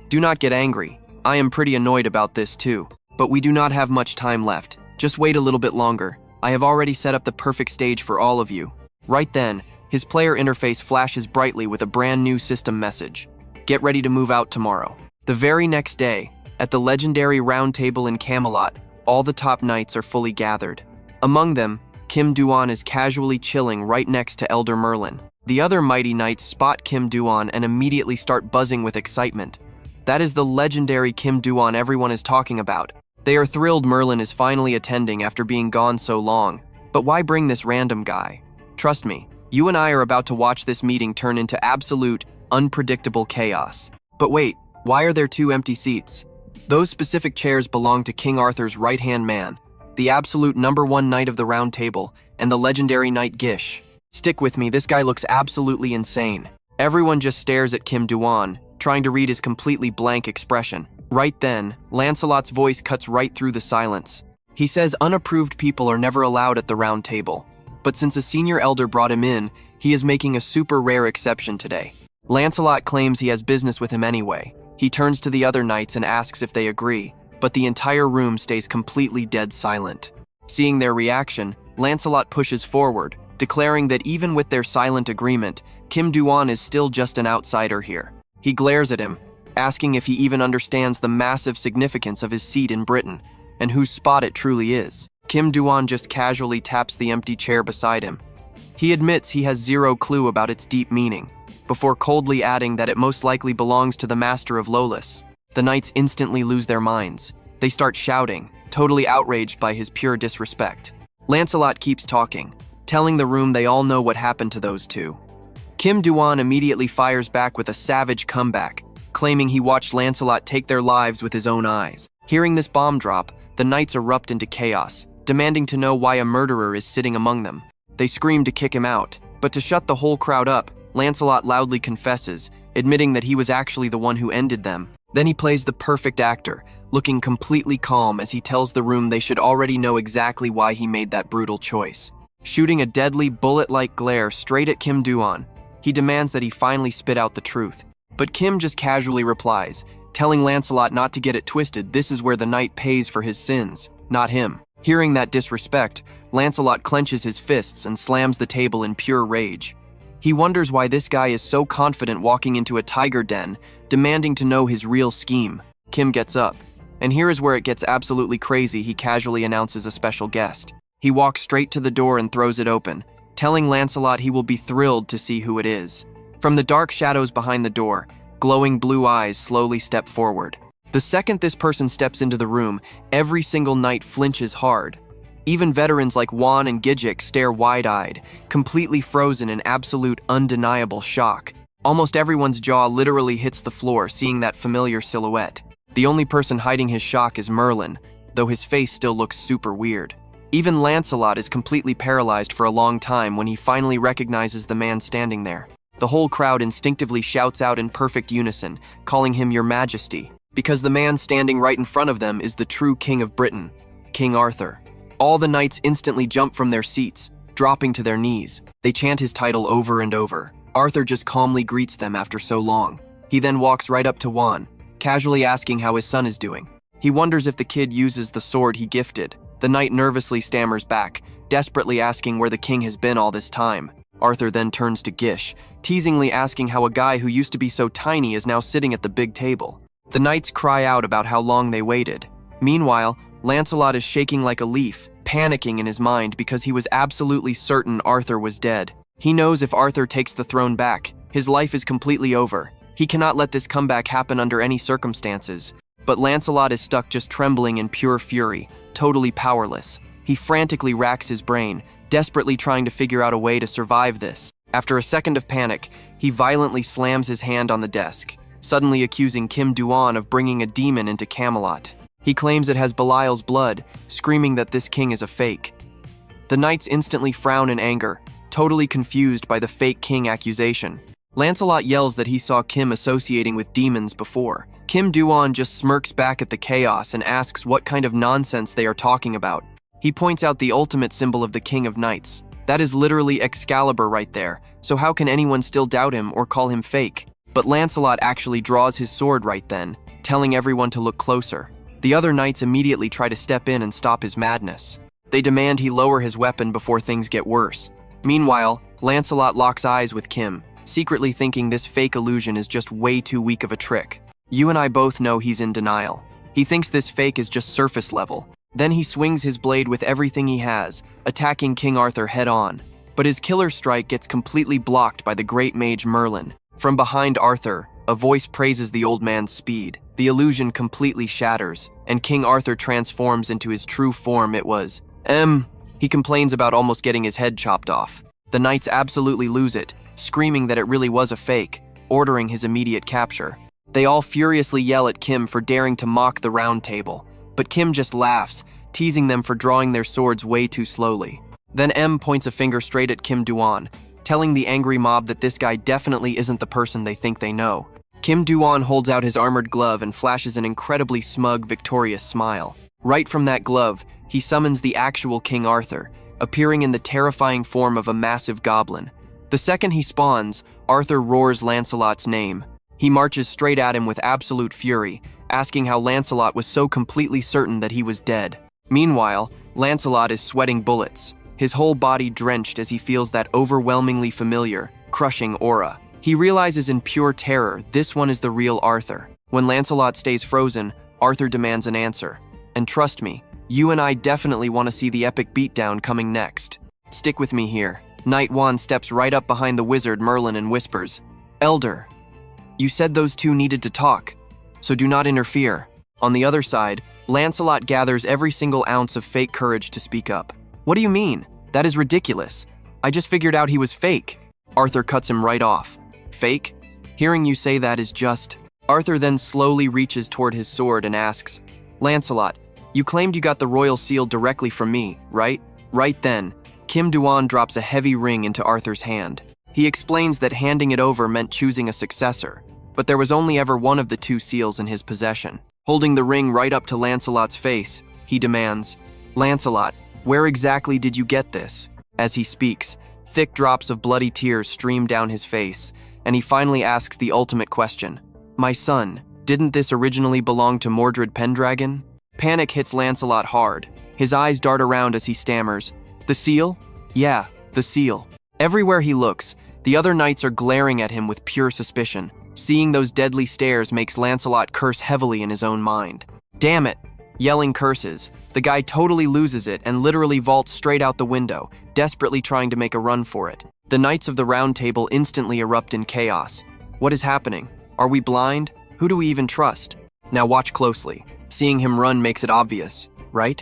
do not get angry. I am pretty annoyed about this too. But we do not have much time left. Just wait a little bit longer. I have already set up the perfect stage for all of you. Right then, his player interface flashes brightly with a brand new system message. Get ready to move out tomorrow. The very next day, at the legendary round table in Camelot, all the top knights are fully gathered. Among them, Kim Du-gon is casually chilling right next to Elder Merlin. The other mighty knights spot Kim Du-gon and immediately start buzzing with excitement. That is the legendary Kim Du-gon everyone is talking about. They are thrilled Merlin is finally attending after being gone so long. But why bring this random guy? Trust me, you and I are about to watch this meeting turn into absolute, unpredictable chaos. But wait, why are there two empty seats? Those specific chairs belong to King Arthur's right-hand man, the absolute #1 knight of the Round Table, and the legendary knight Gish. Stick with me, this guy looks absolutely insane. Everyone just stares at Kim Du-gon, trying to read his completely blank expression. Right then, Lancelot's voice cuts right through the silence. He says unapproved people are never allowed at the Round Table. But since a senior elder brought him in, he is making a super rare exception today. Lancelot claims he has business with him anyway. He turns to the other knights and asks if they agree, but the entire room stays completely dead silent. Seeing their reaction, Lancelot pushes forward, declaring that even with their silent agreement, Kim Du-gon is still just an outsider here. He glares at him, asking if he even understands the massive significance of his seat in Britain, and whose spot it truly is. Kim Du-gon just casually taps the empty chair beside him. He admits he has zero clue about its deep meaning, before coldly adding that it most likely belongs to the master of Lolus. The knights instantly lose their minds. They start shouting, totally outraged by his pure disrespect. Lancelot keeps talking, telling the room they all know what happened to those two. Kim Du-gon immediately fires back with a savage comeback, claiming he watched Lancelot take their lives with his own eyes. Hearing this bomb drop, the knights erupt into chaos, demanding to know why a murderer is sitting among them. They scream to kick him out, but to shut the whole crowd up, Lancelot loudly confesses, admitting that he was actually the one who ended them. Then he plays the perfect actor, looking completely calm as he tells the room they should already know exactly why he made that brutal choice. Shooting a deadly bullet-like glare straight at Kim Du-gon, he demands that he finally spit out the truth. But Kim just casually replies, telling Lancelot not to get it twisted. This is where the knight pays for his sins, not him. Hearing that disrespect, Lancelot clenches his fists and slams the table in pure rage. He wonders why this guy is so confident walking into a tiger den, demanding to know his real scheme. Kim gets up, and here is where it gets absolutely crazy. He casually announces a special guest. He walks straight to the door and throws it open, telling Lancelot he will be thrilled to see who it is. From the dark shadows behind the door, glowing blue eyes slowly step forward. The second this person steps into the room, every single knight flinches hard. Even veterans like Juan and Gijik stare wide-eyed, completely frozen in absolute undeniable shock. Almost everyone's jaw literally hits the floor seeing that familiar silhouette. The only person hiding his shock is Merlin, though his face still looks super weird. Even Lancelot is completely paralyzed for a long time when he finally recognizes the man standing there. The whole crowd instinctively shouts out in perfect unison, calling him Your Majesty, because the man standing right in front of them is the true King of Britain, King Arthur. All the knights instantly jump from their seats, dropping to their knees. They chant his title over and over. Arthur just calmly greets them after so long. He then walks right up to Juan, casually asking how his son is doing. He wonders if the kid uses the sword he gifted. The knight nervously stammers back, desperately asking where the king has been all this time. Arthur then turns to Gish, teasingly asking how a guy who used to be so tiny is now sitting at the big table. The knights cry out about how long they waited. Meanwhile, Lancelot is shaking like a leaf, panicking in his mind because he was absolutely certain Arthur was dead. He knows if Arthur takes the throne back, his life is completely over. He cannot let this comeback happen under any circumstances. But Lancelot is stuck just trembling in pure fury, totally powerless. He frantically racks his brain, desperately trying to figure out a way to survive this. After a second of panic, he violently slams his hand on the desk, suddenly accusing Kim Du-gon of bringing a demon into Camelot. He claims it has Belial's blood, screaming that this king is a fake. The knights instantly frown in anger, totally confused by the fake king accusation. Lancelot yells that he saw Kim associating with demons before. Kim Du-gon just smirks back at the chaos and asks what kind of nonsense they are talking about. He points out the ultimate symbol of the King of Knights. That is literally Excalibur right there, so how can anyone still doubt him or call him fake? But Lancelot actually draws his sword right then, telling everyone to look closer. The other knights immediately try to step in and stop his madness. They demand he lower his weapon before things get worse. Meanwhile, Lancelot locks eyes with Kim, secretly thinking this fake illusion is just way too weak of a trick. You and I both know he's in denial. He thinks this fake is just surface level. Then he swings his blade with everything he has, attacking King Arthur head-on. But his killer strike gets completely blocked by the great mage Merlin. From behind Arthur, a voice praises the old man's speed. The illusion completely shatters, and King Arthur transforms into his true form. It was He complains about almost getting his head chopped off. The knights absolutely lose it, screaming that it really was a fake, ordering his immediate capture. They all furiously yell at Kim for daring to mock the round table, but Kim just laughs, teasing them for drawing their swords way too slowly. Then points a finger straight at Kim Du-gon, telling the angry mob that this guy definitely isn't the person they think they know. Kim Du-gon holds out his armored glove and flashes an incredibly smug, victorious smile. Right from that glove, he summons the actual King Arthur, appearing in the terrifying form of a massive goblin. The second he spawns, Arthur roars Lancelot's name. He marches straight at him with absolute fury, asking how Lancelot was so completely certain that he was dead. Meanwhile, Lancelot is sweating bullets, his whole body drenched as he feels that overwhelmingly familiar, crushing aura. He realizes in pure terror this one is the real Arthur. When Lancelot stays frozen, Arthur demands an answer. And trust me, you and I definitely want to see the epic beatdown coming next. Stick with me here. Knight Juan steps right up behind the wizard Merlin and whispers, "Elder, you said those two needed to talk, so do not interfere." On the other side, Lancelot gathers every single ounce of fake courage to speak up. "What do you mean? That is ridiculous. I just figured out he was fake." Arthur cuts him right off. "Fake? Hearing you say that is just..." Arthur then slowly reaches toward his sword and asks, "Lancelot, you claimed you got the royal seal directly from me, right?" Right then, Kim Du-gon drops a heavy ring into Arthur's hand. He explains that handing it over meant choosing a successor, but there was only ever one of the two seals in his possession. Holding the ring right up to Lancelot's face, he demands, "Lancelot, where exactly did you get this?" As he speaks, thick drops of bloody tears stream down his face, and he finally asks the ultimate question. "My son, didn't this originally belong to Mordred Pendragon?" Panic hits Lancelot hard. His eyes dart around as he stammers, "The seal? Yeah, the seal." Everywhere he looks, the other knights are glaring at him with pure suspicion. Seeing those deadly stares makes Lancelot curse heavily in his own mind. "Damn it!" Yelling curses, the guy totally loses it and literally vaults straight out the window, desperately trying to make a run for it. The Knights of the Round Table instantly erupt in chaos. What is happening? Are we blind? Who do we even trust? Now watch closely. Seeing him run makes it obvious, right?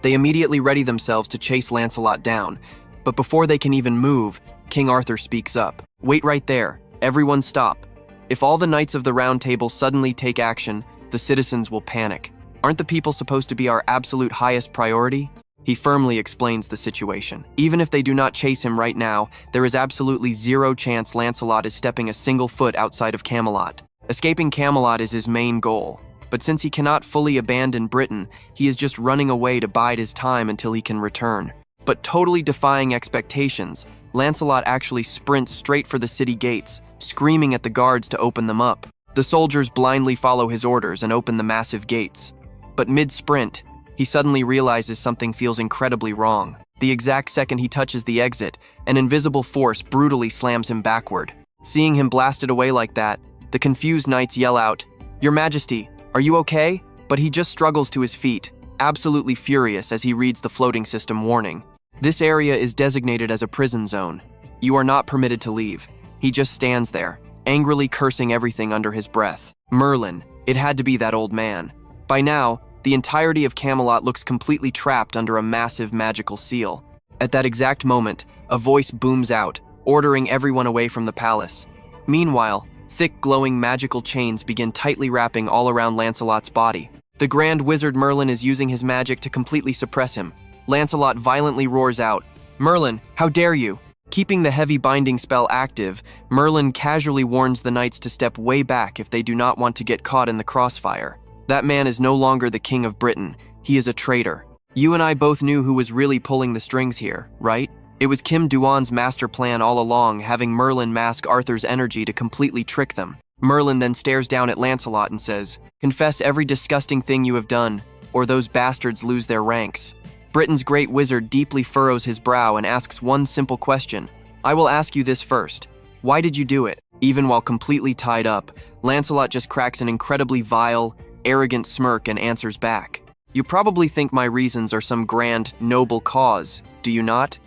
They immediately ready themselves to chase Lancelot down, but before they can even move, King Arthur speaks up. "Wait right there. Everyone stop. If all the Knights of the Round Table suddenly take action, the citizens will panic. Aren't the people supposed to be our absolute highest priority?" He firmly explains the situation. Even if they do not chase him right now, there is absolutely zero chance Lancelot is stepping a single foot outside of Camelot. Escaping Camelot is his main goal, but since he cannot fully abandon Britain, he is just running away to bide his time until he can return. But totally defying expectations, Lancelot actually sprints straight for the city gates, screaming at the guards to open them up. The soldiers blindly follow his orders and open the massive gates. But mid-sprint, he suddenly realizes something feels incredibly wrong. The exact second he touches the exit, an invisible force brutally slams him backward. Seeing him blasted away like that, the confused knights yell out, "Your Majesty, are you okay?" But he just struggles to his feet, absolutely furious as he reads the floating system warning. This area is designated as a prison zone. You are not permitted to leave. He just stands there, angrily cursing everything under his breath. Merlin, it had to be that old man. By now, the entirety of Camelot looks completely trapped under a massive magical seal. At that exact moment, a voice booms out, ordering everyone away from the palace. Meanwhile, thick glowing magical chains begin tightly wrapping all around Lancelot's body. The Grand Wizard Merlin is using his magic to completely suppress him. Lancelot violently roars out, "Merlin, how dare you!" Keeping the heavy binding spell active, Merlin casually warns the knights to step way back if they do not want to get caught in the crossfire. That man is no longer the king of Britain. He is a traitor. You and I both knew who was really pulling the strings here, right? It was Kim Du-gon's master plan all along, having Merlin mask Arthur's energy to completely trick them. Merlin then stares down at Lancelot and says, "Confess every disgusting thing you have done, or those bastards lose their ranks." Britain's great wizard deeply furrows his brow and asks one simple question. "I will ask you this first. Why did you do it?" Even while completely tied up, Lancelot just cracks an incredibly vile, arrogant smirk and answers back. "You probably think my reasons are some grand, noble cause, do you not?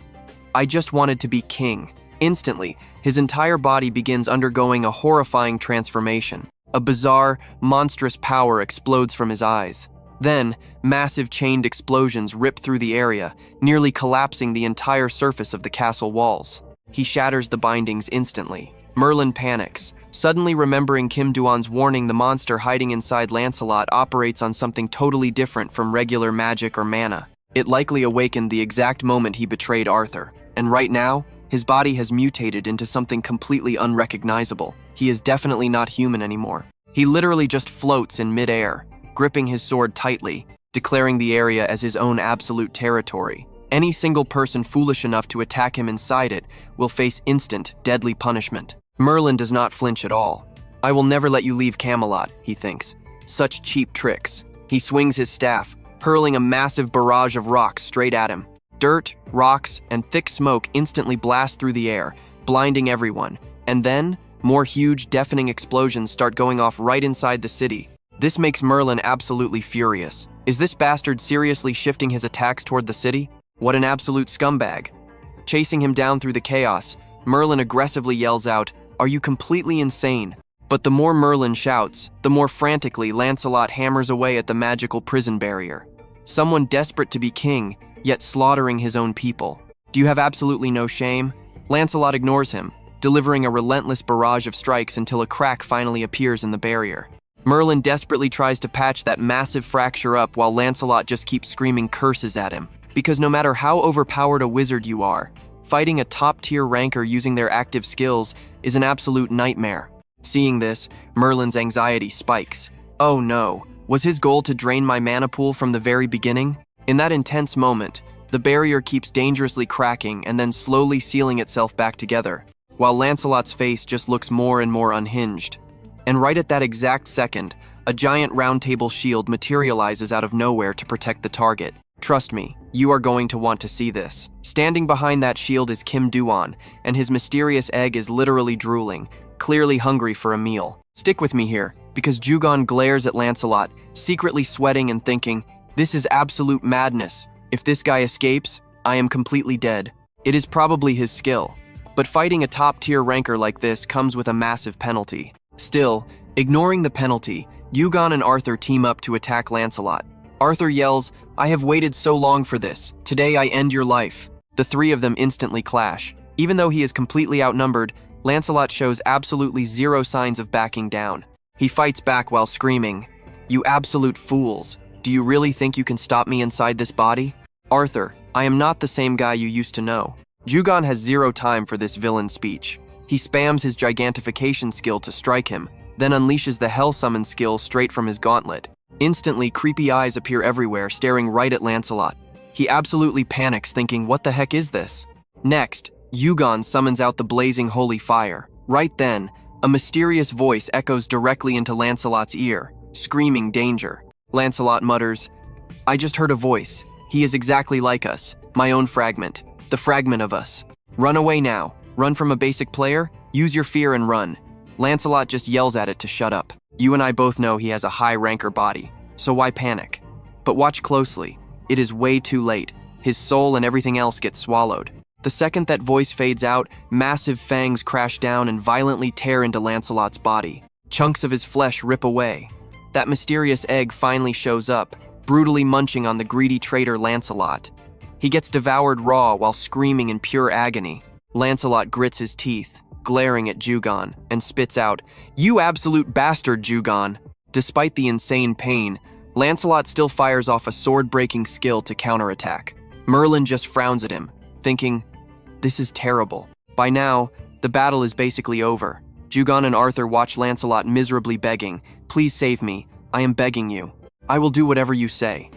I just wanted to be king." Instantly, his entire body begins undergoing a horrifying transformation. A bizarre, monstrous power explodes from his eyes. Then, massive chained explosions rip through the area, nearly collapsing the entire surface of the castle walls. He shatters the bindings instantly. Merlin panics. Suddenly remembering Kim Du-gon's warning, the monster hiding inside Lancelot operates on something totally different from regular magic or mana. It likely awakened the exact moment he betrayed Arthur. And right now, his body has mutated into something completely unrecognizable. He is definitely not human anymore. He literally just floats in midair, gripping his sword tightly, declaring the area as his own absolute territory. Any single person foolish enough to attack him inside it will face instant, deadly punishment. Merlin does not flinch at all. "I will never let you leave Camelot," he thinks. Such cheap tricks. He swings his staff, hurling a massive barrage of rocks straight at him. Dirt, rocks, and thick smoke instantly blast through the air, blinding everyone. And then, more huge, deafening explosions start going off right inside the city. This makes Merlin absolutely furious. Is this bastard seriously shifting his attacks toward the city? What an absolute scumbag. Chasing him down through the chaos, Merlin aggressively yells out, "Are you completely insane?" But the more Merlin shouts, the more frantically Lancelot hammers away at the magical prison barrier. Someone desperate to be king, yet slaughtering his own people. Do you have absolutely no shame? Lancelot ignores him, delivering a relentless barrage of strikes until a crack finally appears in the barrier. Merlin desperately tries to patch that massive fracture up while Lancelot just keeps screaming curses at him. Because no matter how overpowered a wizard you are, fighting a top-tier ranker using their active skills is an absolute nightmare. Seeing this, Merlin's anxiety spikes. Oh no, was his goal to drain my mana pool from the very beginning? In that intense moment, the barrier keeps dangerously cracking and then slowly sealing itself back together, while Lancelot's face just looks more and more unhinged. And right at that exact second, a giant round table shield materializes out of nowhere to protect the target. Trust me, you are going to want to see this. Standing behind that shield is Kim Du-gon, and his mysterious egg is literally drooling, clearly hungry for a meal. Stick with me here, because Du-gon glares at Lancelot, secretly sweating and thinking, this is absolute madness. If this guy escapes, I am completely dead. It is probably his skill. But fighting a top-tier ranker like this comes with a massive penalty. Still, ignoring the penalty, Du-gon and Arthur team up to attack Lancelot. Arthur yells, I have waited so long for this. Today I end your life. The three of them instantly clash. Even though he is completely outnumbered, Lancelot shows absolutely zero signs of backing down. He fights back while screaming, you absolute fools. Do you really think you can stop me inside this body? Arthur, I am not the same guy you used to know. Du-gon has zero time for this villain speech. He spams his gigantification skill to strike him, then unleashes the Hell Summon skill straight from his gauntlet. Instantly, creepy eyes appear everywhere, staring right at Lancelot. He absolutely panics, thinking, what the heck is this? Next, Du-gon summons out the blazing holy fire. Right then, a mysterious voice echoes directly into Lancelot's ear, screaming danger. Lancelot mutters, I just heard a voice. He is exactly like us. My own fragment. The fragment of us. Run away now. Run from a basic player? Use your fear and run. Lancelot just yells at it to shut up. You and I both know he has a high ranker body, so why panic? But watch closely. It is way too late. His soul and everything else gets swallowed. The second that voice fades out, massive fangs crash down and violently tear into Lancelot's body. Chunks of his flesh rip away. That mysterious egg finally shows up, brutally munching on the greedy traitor Lancelot. He gets devoured raw while screaming in pure agony. Lancelot grits his teeth, glaring at Du-gon, and spits out, you absolute bastard, Du-gon. Despite the insane pain, Lancelot still fires off a sword-breaking skill to counterattack. Merlin just frowns at him, thinking, this is terrible. By now, the battle is basically over. Du-gon and Arthur watch Lancelot miserably begging, please save me, I am begging you. I will do whatever you say.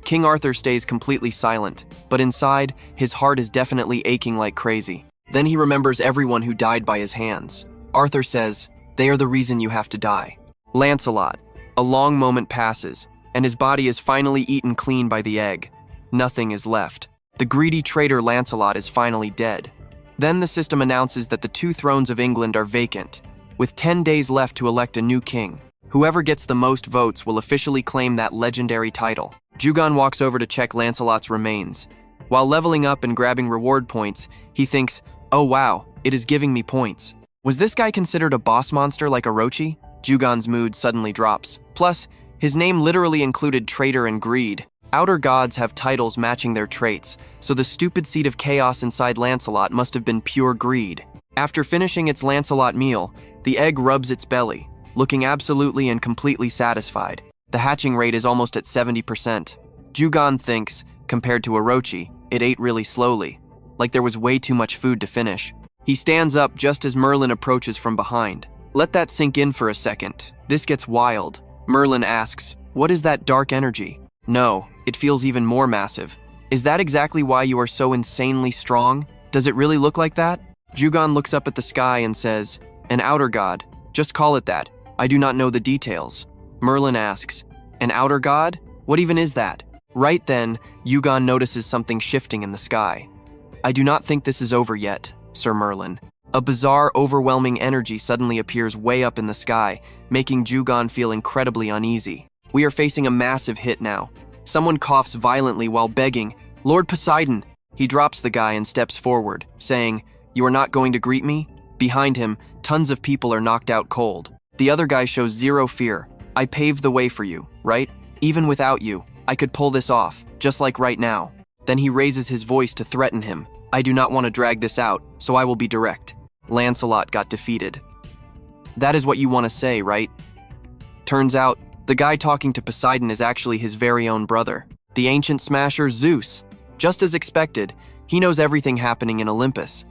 King Arthur stays completely silent, but inside, his heart is definitely aching like crazy. Then he remembers everyone who died by his hands. Arthur says, they are the reason you have to die. Lancelot. A long moment passes, and his body is finally eaten clean by the egg. Nothing is left. The greedy traitor Lancelot is finally dead. Then the system announces that the 2 thrones of England are vacant, with 10 days left to elect a new king. Whoever gets the most votes will officially claim that legendary title. Du-gon walks over to check Lancelot's remains. While leveling up and grabbing reward points, he thinks, oh wow, it is giving me points. Was this guy considered a boss monster like Orochi? Du-gon's mood suddenly drops. Plus, his name literally included traitor and greed. Outer gods have titles matching their traits, so the stupid seed of chaos inside Lancelot must have been pure greed. After finishing its Lancelot meal, the egg rubs its belly, looking absolutely and completely satisfied. The hatching rate is almost at 70%. Du-gon thinks, compared to Orochi, it ate really slowly, like there was way too much food to finish. He stands up just as Merlin approaches from behind. Let that sink in for a second. This gets wild. Merlin asks, what is that dark energy? No, it feels even more massive. Is that exactly why you are so insanely strong? Does it really look like that? Du-gon looks up at the sky and says, an outer god. Just call it that. I do not know the details. Merlin asks, an outer god? What even is that? Right then, Du-gon notices something shifting in the sky. I do not think this is over yet, Sir Merlin. A bizarre, overwhelming energy suddenly appears way up in the sky, making Du-gon feel incredibly uneasy. We are facing a massive hit now. Someone coughs violently while begging, Lord Poseidon! He drops the guy and steps forward, saying, you are not going to greet me? Behind him, tons of people are knocked out cold. The other guy shows zero fear. I paved the way for you, right? Even without you, I could pull this off, just like right now. Then he raises his voice to threaten him. I do not want to drag this out, so I will be direct. Lancelot got defeated. That is what you want to say, right? Turns out, the guy talking to Poseidon is actually his very own brother, the ancient smasher Zeus. Just as expected, he knows everything happening in Olympus.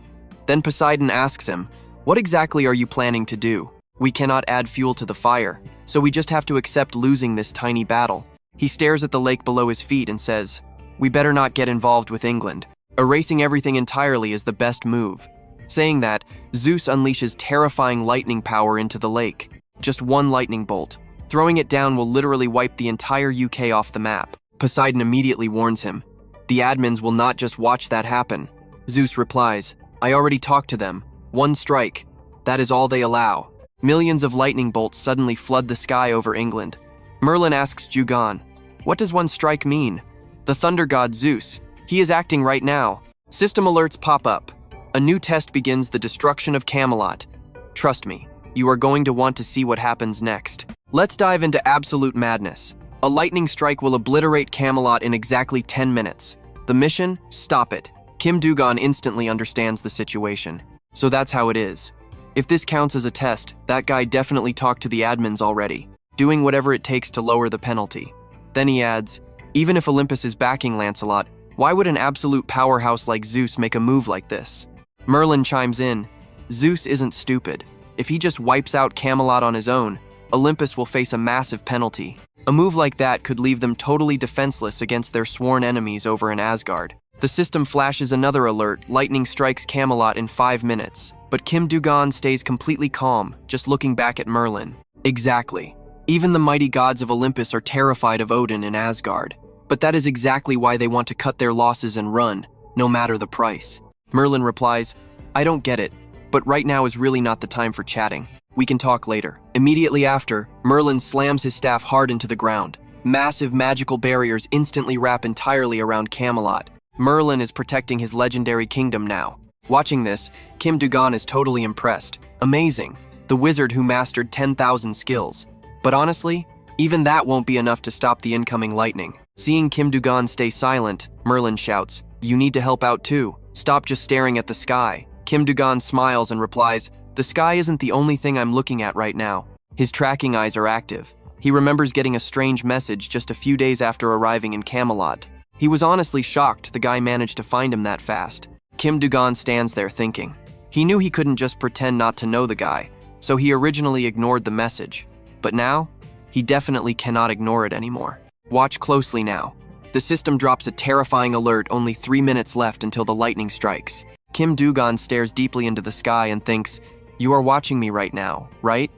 Then Poseidon asks him, what exactly are you planning to do? We cannot add fuel to the fire, so we just have to accept losing this tiny battle. He stares at the lake below his feet and says, we better not get involved with England. Erasing everything entirely is the best move. Saying that, Zeus unleashes terrifying lightning power into the lake. Just one lightning bolt. Throwing it down will literally wipe the entire UK off the map. Poseidon immediately warns him. The admins will not just watch that happen. Zeus replies, I already talked to them. One strike. That is all they allow. Millions of lightning bolts suddenly flood the sky over England. Merlin asks Du-gon, what does one strike mean? The thunder god Zeus. He is acting right now. System alerts pop up. A new test begins, the destruction of Camelot. Trust me, you are going to want to see what happens next. Let's dive into absolute madness. A lightning strike will obliterate Camelot in exactly 10 minutes. The mission? Stop it. Kim Du-gon instantly understands the situation. So that's how it is. If this counts as a test, that guy definitely talked to the admins already, doing whatever it takes to lower the penalty. Then he adds, even if Olympus is backing Lancelot, why would an absolute powerhouse like Zeus make a move like this? Merlin chimes in, Zeus isn't stupid. If he just wipes out Camelot on his own, Olympus will face a massive penalty. A move like that could leave them totally defenseless against their sworn enemies over in Asgard. The system flashes another alert, lightning strikes Camelot in 5 minutes. But Kim Du-gon stays completely calm, just looking back at Merlin. Exactly. Even the mighty gods of Olympus are terrified of Odin in Asgard. But that is exactly why they want to cut their losses and run, no matter the price. Merlin replies, I don't get it, but right now is really not the time for chatting. We can talk later. Immediately after, Merlin slams his staff hard into the ground. Massive magical barriers instantly wrap entirely around Camelot. Merlin is protecting his legendary kingdom now. Watching this, Kim Du-gon is totally impressed. Amazing. The wizard who mastered 10,000 skills. But honestly, even that won't be enough to stop the incoming lightning. Seeing Kim Du-gon stay silent, Merlin shouts, you need to help out too. Stop just staring at the sky. Kim Du-gon smiles and replies, the sky isn't the only thing I'm looking at right now. His tracking eyes are active. He remembers getting a strange message just a few days after arriving in Camelot. He was honestly shocked the guy managed to find him that fast. Kim Du-gon stands there thinking. He knew he couldn't just pretend not to know the guy, so he originally ignored the message. But now, he definitely cannot ignore it anymore. Watch closely now. The system drops a terrifying alert, only 3 minutes left until the lightning strikes. Kim Du-gon stares deeply into the sky and thinks, you are watching me right now, right?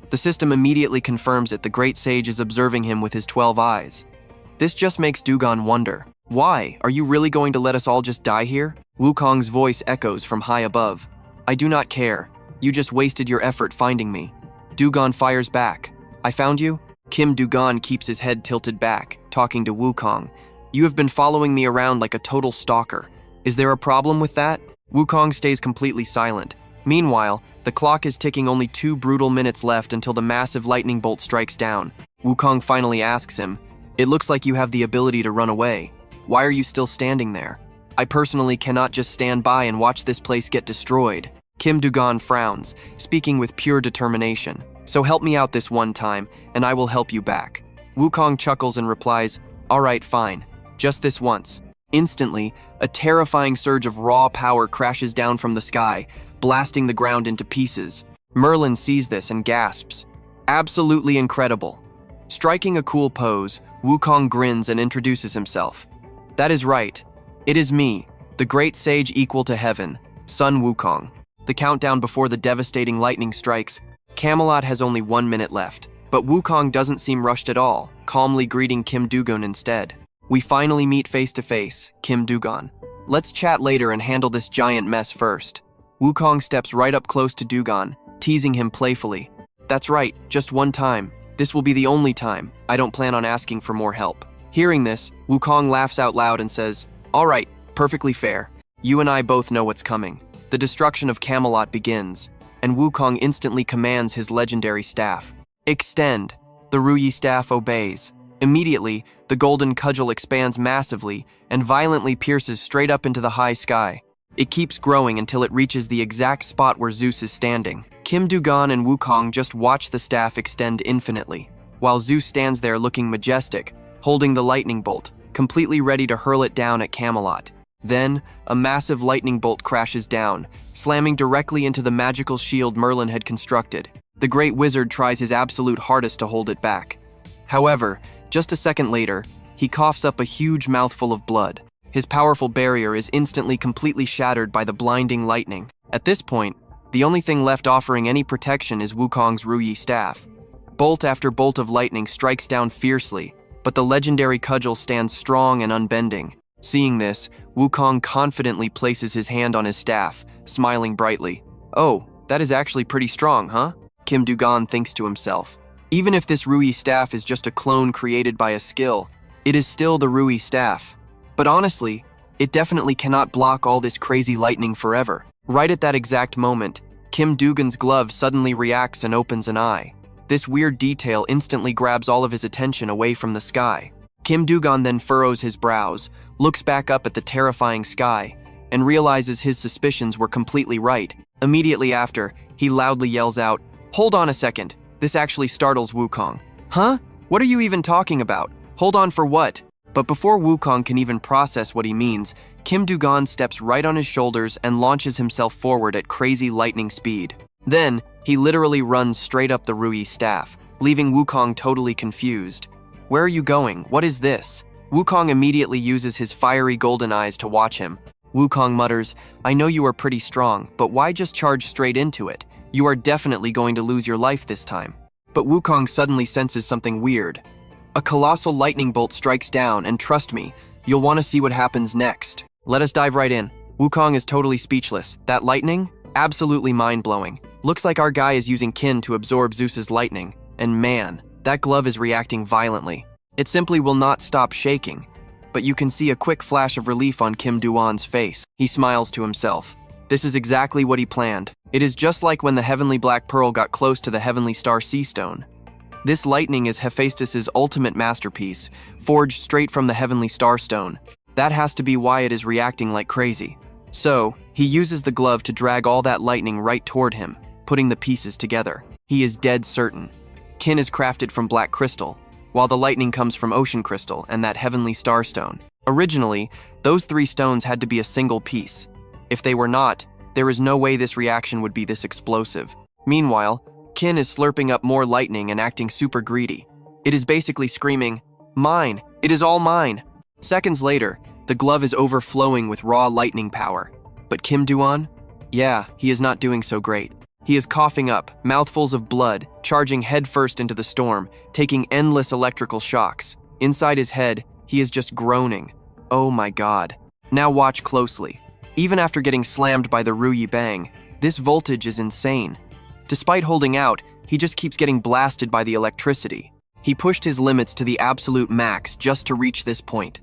The system immediately confirms it. The great sage is observing him with his 12 eyes. This just makes Du-gon wonder, why? Are you really going to let us all just die here? Wukong's voice echoes from high above. I do not care. You just wasted your effort finding me. Du-gon fires back. I found you? Kim Du-gon keeps his head tilted back, talking to Wukong. You have been following me around like a total stalker. Is there a problem with that? Wukong stays completely silent. Meanwhile, the clock is ticking, only 2 brutal minutes left until the massive lightning bolt strikes down. Wukong finally asks him, it looks like you have the ability to run away. Why are you still standing there? I personally cannot just stand by and watch this place get destroyed. Kim Du-gon frowns, speaking with pure determination. So help me out this one time, and I will help you back. Wukong chuckles and replies, all right, fine. Just this once. Instantly, a terrifying surge of raw power crashes down from the sky, blasting the ground into pieces. Merlin sees this and gasps. Absolutely incredible. Striking a cool pose, Wukong grins and introduces himself. That is right. It is me, the great sage equal to heaven, Sun Wukong. The countdown before the devastating lightning strikes. Camelot has only 1 minute left, but Wukong doesn't seem rushed at all, calmly greeting Kim Du-gon instead. We finally meet face to face, Kim Du-gon. Let's chat later and handle this giant mess first. Wukong steps right up close to Du-gon, teasing him playfully. That's right, just one time. This will be the only time. I don't plan on asking for more help. Hearing this, Wukong laughs out loud and says, all right, perfectly fair. You and I both know what's coming. The destruction of Camelot begins, and Wukong instantly commands his legendary staff. Extend. The Ruyi staff obeys. Immediately, the golden cudgel expands massively and violently pierces straight up into the high sky. It keeps growing until it reaches the exact spot where Zeus is standing. Kim Du-gon and Wukong just watch the staff extend infinitely, while Zeus stands there looking majestic, holding the lightning bolt, completely ready to hurl it down at Camelot. Then, a massive lightning bolt crashes down, slamming directly into the magical shield Merlin had constructed. The great wizard tries his absolute hardest to hold it back. However, just a second later, he coughs up a huge mouthful of blood. His powerful barrier is instantly completely shattered by the blinding lightning. At this point, the only thing left offering any protection is Wukong's Ruyi staff. Bolt after bolt of lightning strikes down fiercely, but the legendary cudgel stands strong and unbending. Seeing this, Wukong confidently places his hand on his staff, smiling brightly. "Oh, that is actually pretty strong, huh?" Kim Du-gon thinks to himself. Even if this Rui staff is just a clone created by a skill, it is still the Rui staff. But honestly, it definitely cannot block all this crazy lightning forever. Right at that exact moment, Kim Du-gon's glove suddenly reacts and opens an eye. This weird detail instantly grabs all of his attention away from the sky. Kim Du-gon then furrows his brows, looks back up at the terrifying sky, and realizes his suspicions were completely right. Immediately after, he loudly yells out, "Hold on a second." This actually startles Wukong. "Huh? What are you even talking about? Hold on for what?" But before Wukong can even process what he means, Kim Du-gon steps right on his shoulders and launches himself forward at crazy lightning speed. Then, he literally runs straight up the Rui staff, leaving Wukong totally confused. "Where are you going? What is this?" Wukong immediately uses his fiery golden eyes to watch him. Wukong mutters, "I know you are pretty strong, but why just charge straight into it? You are definitely going to lose your life this time." But Wukong suddenly senses something weird. A colossal lightning bolt strikes down, and trust me, you'll want to see what happens next. Let us dive right in. Wukong is totally speechless. That lightning? Absolutely mind-blowing. Looks like our guy is using Kin to absorb Zeus's lightning. And man, that glove is reacting violently. It simply will not stop shaking. But you can see a quick flash of relief on Kim Du-gon's face. He smiles to himself. This is exactly what he planned. It is just like when the heavenly black pearl got close to the heavenly star sea stone. This lightning is Hephaestus's ultimate masterpiece, forged straight from the heavenly star stone. That has to be why it is reacting like crazy. So, he uses the glove to drag all that lightning right toward him, putting the pieces together. He is dead certain. Kin is crafted from black crystal, while the lightning comes from ocean crystal and that heavenly star stone. Originally, those three stones had to be a single piece. If they were not, there is no way this reaction would be this explosive. Meanwhile, Kin is slurping up more lightning and acting super greedy. It is basically screaming, "Mine! It is all mine!" Seconds later, the glove is overflowing with raw lightning power. But Kim Du-gon? Yeah, he is not doing so great. He is coughing up, mouthfuls of blood, charging headfirst into the storm, taking endless electrical shocks. Inside his head, he is just groaning. Oh my god. Now watch closely. Even after getting slammed by the Rui bang, this voltage is insane. Despite holding out, he just keeps getting blasted by the electricity. He pushed his limits to the absolute max just to reach this point.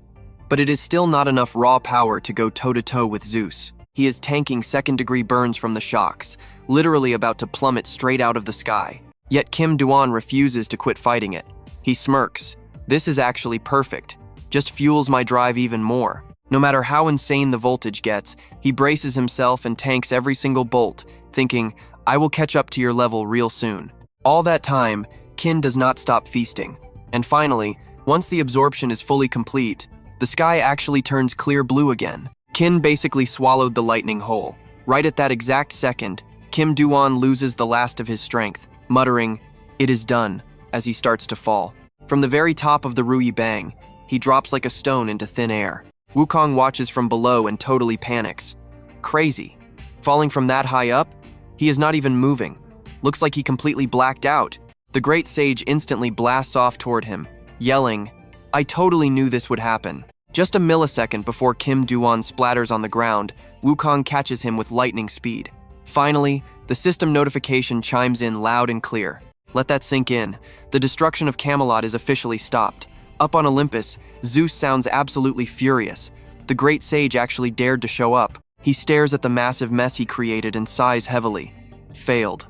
But it is still not enough raw power to go toe-to-toe with Zeus. He is tanking second-degree burns from the shocks, literally about to plummet straight out of the sky. Yet Kim Du-gon refuses to quit fighting it. He smirks. "This is actually perfect. Just fuels my drive even more." No matter how insane the voltage gets, he braces himself and tanks every single bolt, thinking, "I will catch up to your level real soon." All that time, Kin does not stop feasting. And finally, once the absorption is fully complete, the sky actually turns clear blue again. Kin basically swallowed the lightning whole. Right at that exact second, Kim Du-gon loses the last of his strength, muttering, "It is done," as he starts to fall. From the very top of the Rui bang, he drops like a stone into thin air. Wukong watches from below and totally panics. Crazy. Falling from that high up? He is not even moving. Looks like he completely blacked out. The great sage instantly blasts off toward him, yelling, "I totally knew this would happen." Just a millisecond before Kim Du-gon splatters on the ground, Wukong catches him with lightning speed. Finally, the system notification chimes in loud and clear. Let that sink in. The destruction of Camelot is officially stopped. Up on Olympus, Zeus sounds absolutely furious. The great sage actually dared to show up. He stares at the massive mess he created and sighs heavily. Failed.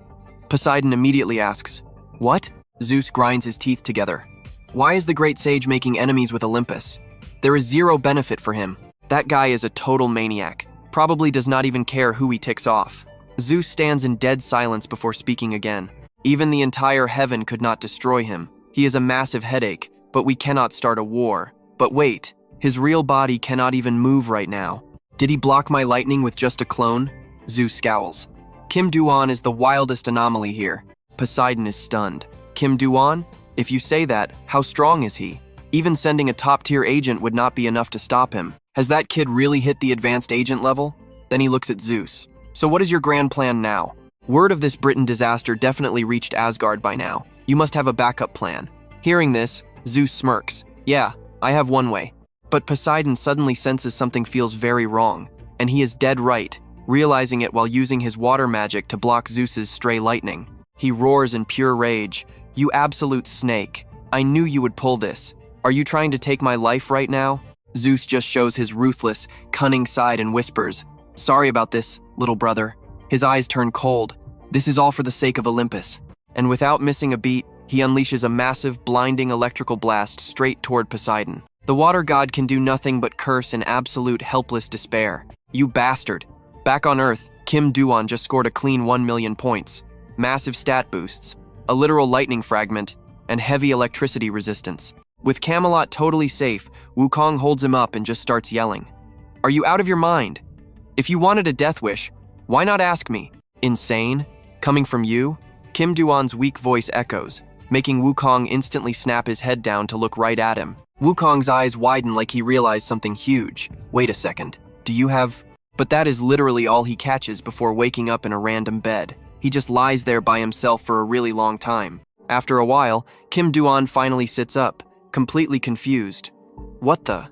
Poseidon immediately asks, "What?" Zeus grinds his teeth together. Why is the great sage making enemies with Olympus? There is zero benefit for him. That guy is a total maniac. Probably does not even care who he ticks off. Zeus stands in dead silence before speaking again. Even the entire heaven could not destroy him. He is a massive headache, but we cannot start a war. But wait, his real body cannot even move right now. Did he block my lightning with just a clone? Zeus scowls. Kim Du-gon is the wildest anomaly here. Poseidon is stunned. Kim Du-gon? If you say that, how strong is he? Even sending a top-tier agent would not be enough to stop him. Has that kid really hit the advanced agent level? Then he looks at Zeus. So what is your grand plan now? Word of this Britain disaster definitely reached Asgard by now. You must have a backup plan. Hearing this, Zeus smirks. Yeah, I have one way. But Poseidon suddenly senses something feels very wrong, and he is dead right, realizing it while using his water magic to block Zeus's stray lightning. He roars in pure rage, "You absolute snake. I knew you would pull this. Are you trying to take my life right now?" Zeus just shows his ruthless, cunning side and whispers, "Sorry about this, little brother." His eyes turn cold. This is all for the sake of Olympus. And without missing a beat, he unleashes a massive, blinding electrical blast straight toward Poseidon. The water god can do nothing but curse in absolute helpless despair. "You bastard." Back on Earth, Kim Du-gon just scored a clean 1 million points. Massive stat boosts, a literal lightning fragment, and heavy electricity resistance. With Camelot totally safe, Wukong holds him up and just starts yelling, "Are you out of your mind? If you wanted a death wish, why not ask me? Insane? Coming from you?" Kim Du-gon's weak voice echoes, making Wukong instantly snap his head down to look right at him. Wukong's eyes widen like he realized something huge. Wait a second, do you have... But that is literally all he catches before waking up in a random bed. He just lies there by himself for a really long time. After a while, Kim Du-gon finally sits up, completely confused. "What the?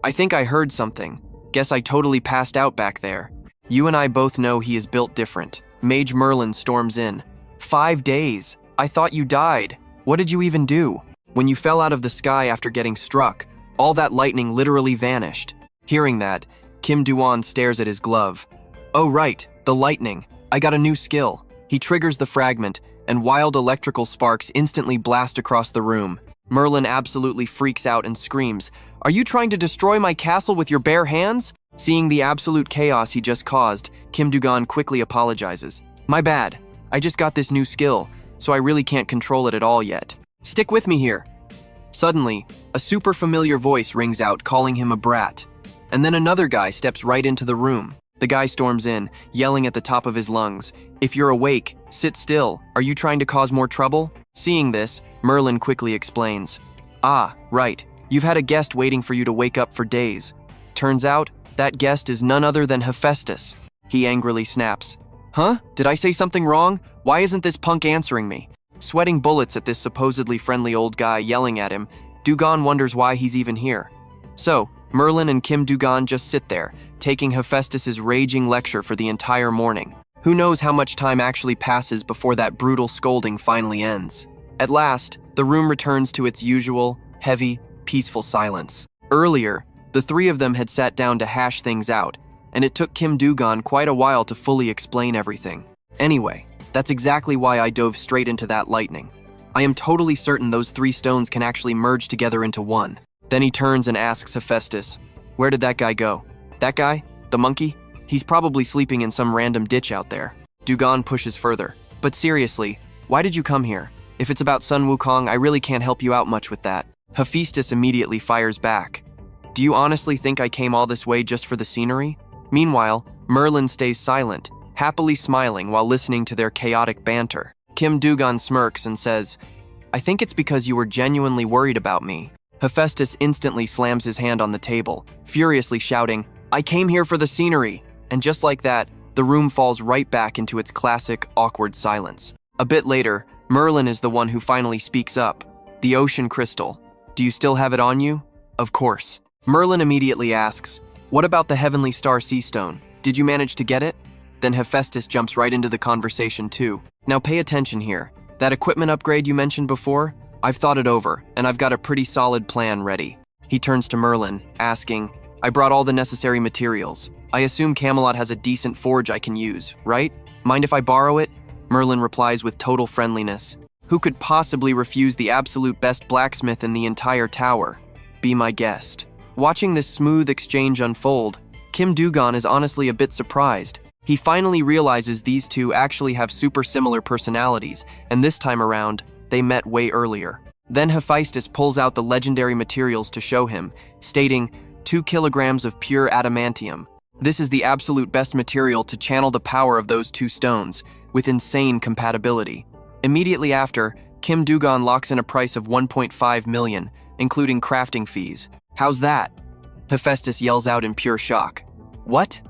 I think I heard something. Guess I totally passed out back there." You and I both know he is built different. Mage Merlin storms in. 5 days? I thought you died. What did you even do? When you fell out of the sky after getting struck, all that lightning literally vanished. Hearing that, Kim Du-gon stares at his glove. "Oh right, the lightning. I got a new skill." He triggers the fragment, and wild electrical sparks instantly blast across the room. Merlin absolutely freaks out and screams, "Are you trying to destroy my castle with your bare hands?" Seeing the absolute chaos he just caused, Kim Du-gon quickly apologizes. "My bad. I just got this new skill, so I really can't control it at all yet. Stick with me here." Suddenly, a super familiar voice rings out calling him a brat. And then another guy steps right into the room. The guy storms in, yelling at the top of his lungs, "If you're awake, sit still. Are you trying to cause more trouble?" Seeing this, Merlin quickly explains, "Ah, right. You've had a guest waiting for you to wake up for days. Turns out, that guest is none other than Hephaestus." He angrily snaps, "Huh? Did I say something wrong? Why isn't this punk answering me?" Sweating bullets at this supposedly friendly old guy yelling at him, Du-gon wonders why he's even here. So, Merlin and Kim Du-gon just sit there, taking Hephaestus's raging lecture for the entire morning. Who knows how much time actually passes before that brutal scolding finally ends. At last, the room returns to its usual, heavy, peaceful silence. Earlier, the three of them had sat down to hash things out, and it took Kim Du-gon quite a while to fully explain everything. Anyway, that's exactly why I dove straight into that lightning. I am totally certain those 3 stones can actually merge together into one. Then he turns and asks Hephaestus, "Where did that guy go?" "That guy? The monkey? He's probably sleeping in some random ditch out there." Du-gon pushes further. "But seriously, why did you come here? If it's about Sun Wukong, I really can't help you out much with that." Hephaestus immediately fires back. "Do you honestly think I came all this way just for the scenery?" Meanwhile, Merlin stays silent, happily smiling while listening to their chaotic banter. Kim Du-gon smirks and says, "I think it's because you were genuinely worried about me." Hephaestus instantly slams his hand on the table, furiously shouting, "I came here for the scenery!" And just like that, the room falls right back into its classic, awkward silence. A bit later, Merlin is the one who finally speaks up. "The ocean crystal. Do you still have it on you?" "Of course." Merlin immediately asks, "What about the heavenly star sea stone? Did you manage to get it?" Then Hephaestus jumps right into the conversation too. "Now pay attention here. That equipment upgrade you mentioned before? I've thought it over, and I've got a pretty solid plan ready." He turns to Merlin, asking, "I brought all the necessary materials. I assume Camelot has a decent forge I can use, right? Mind if I borrow it?" Merlin replies with total friendliness. Who could possibly refuse the absolute best blacksmith in the entire tower? Be my guest. Watching this smooth exchange unfold, Kim Du-gon is honestly a bit surprised. He finally realizes these two actually have super similar personalities, and this time around, they met way earlier. Then Hephaestus pulls out the legendary materials to show him, stating, 2 kilograms of pure adamantium. This is the absolute best material to channel the power of those 2 stones, with insane compatibility. Immediately after, Kim Du-gon locks in a price of 1.5 million, including crafting fees. "How's that?" Hephaestus yells out in pure shock. "What?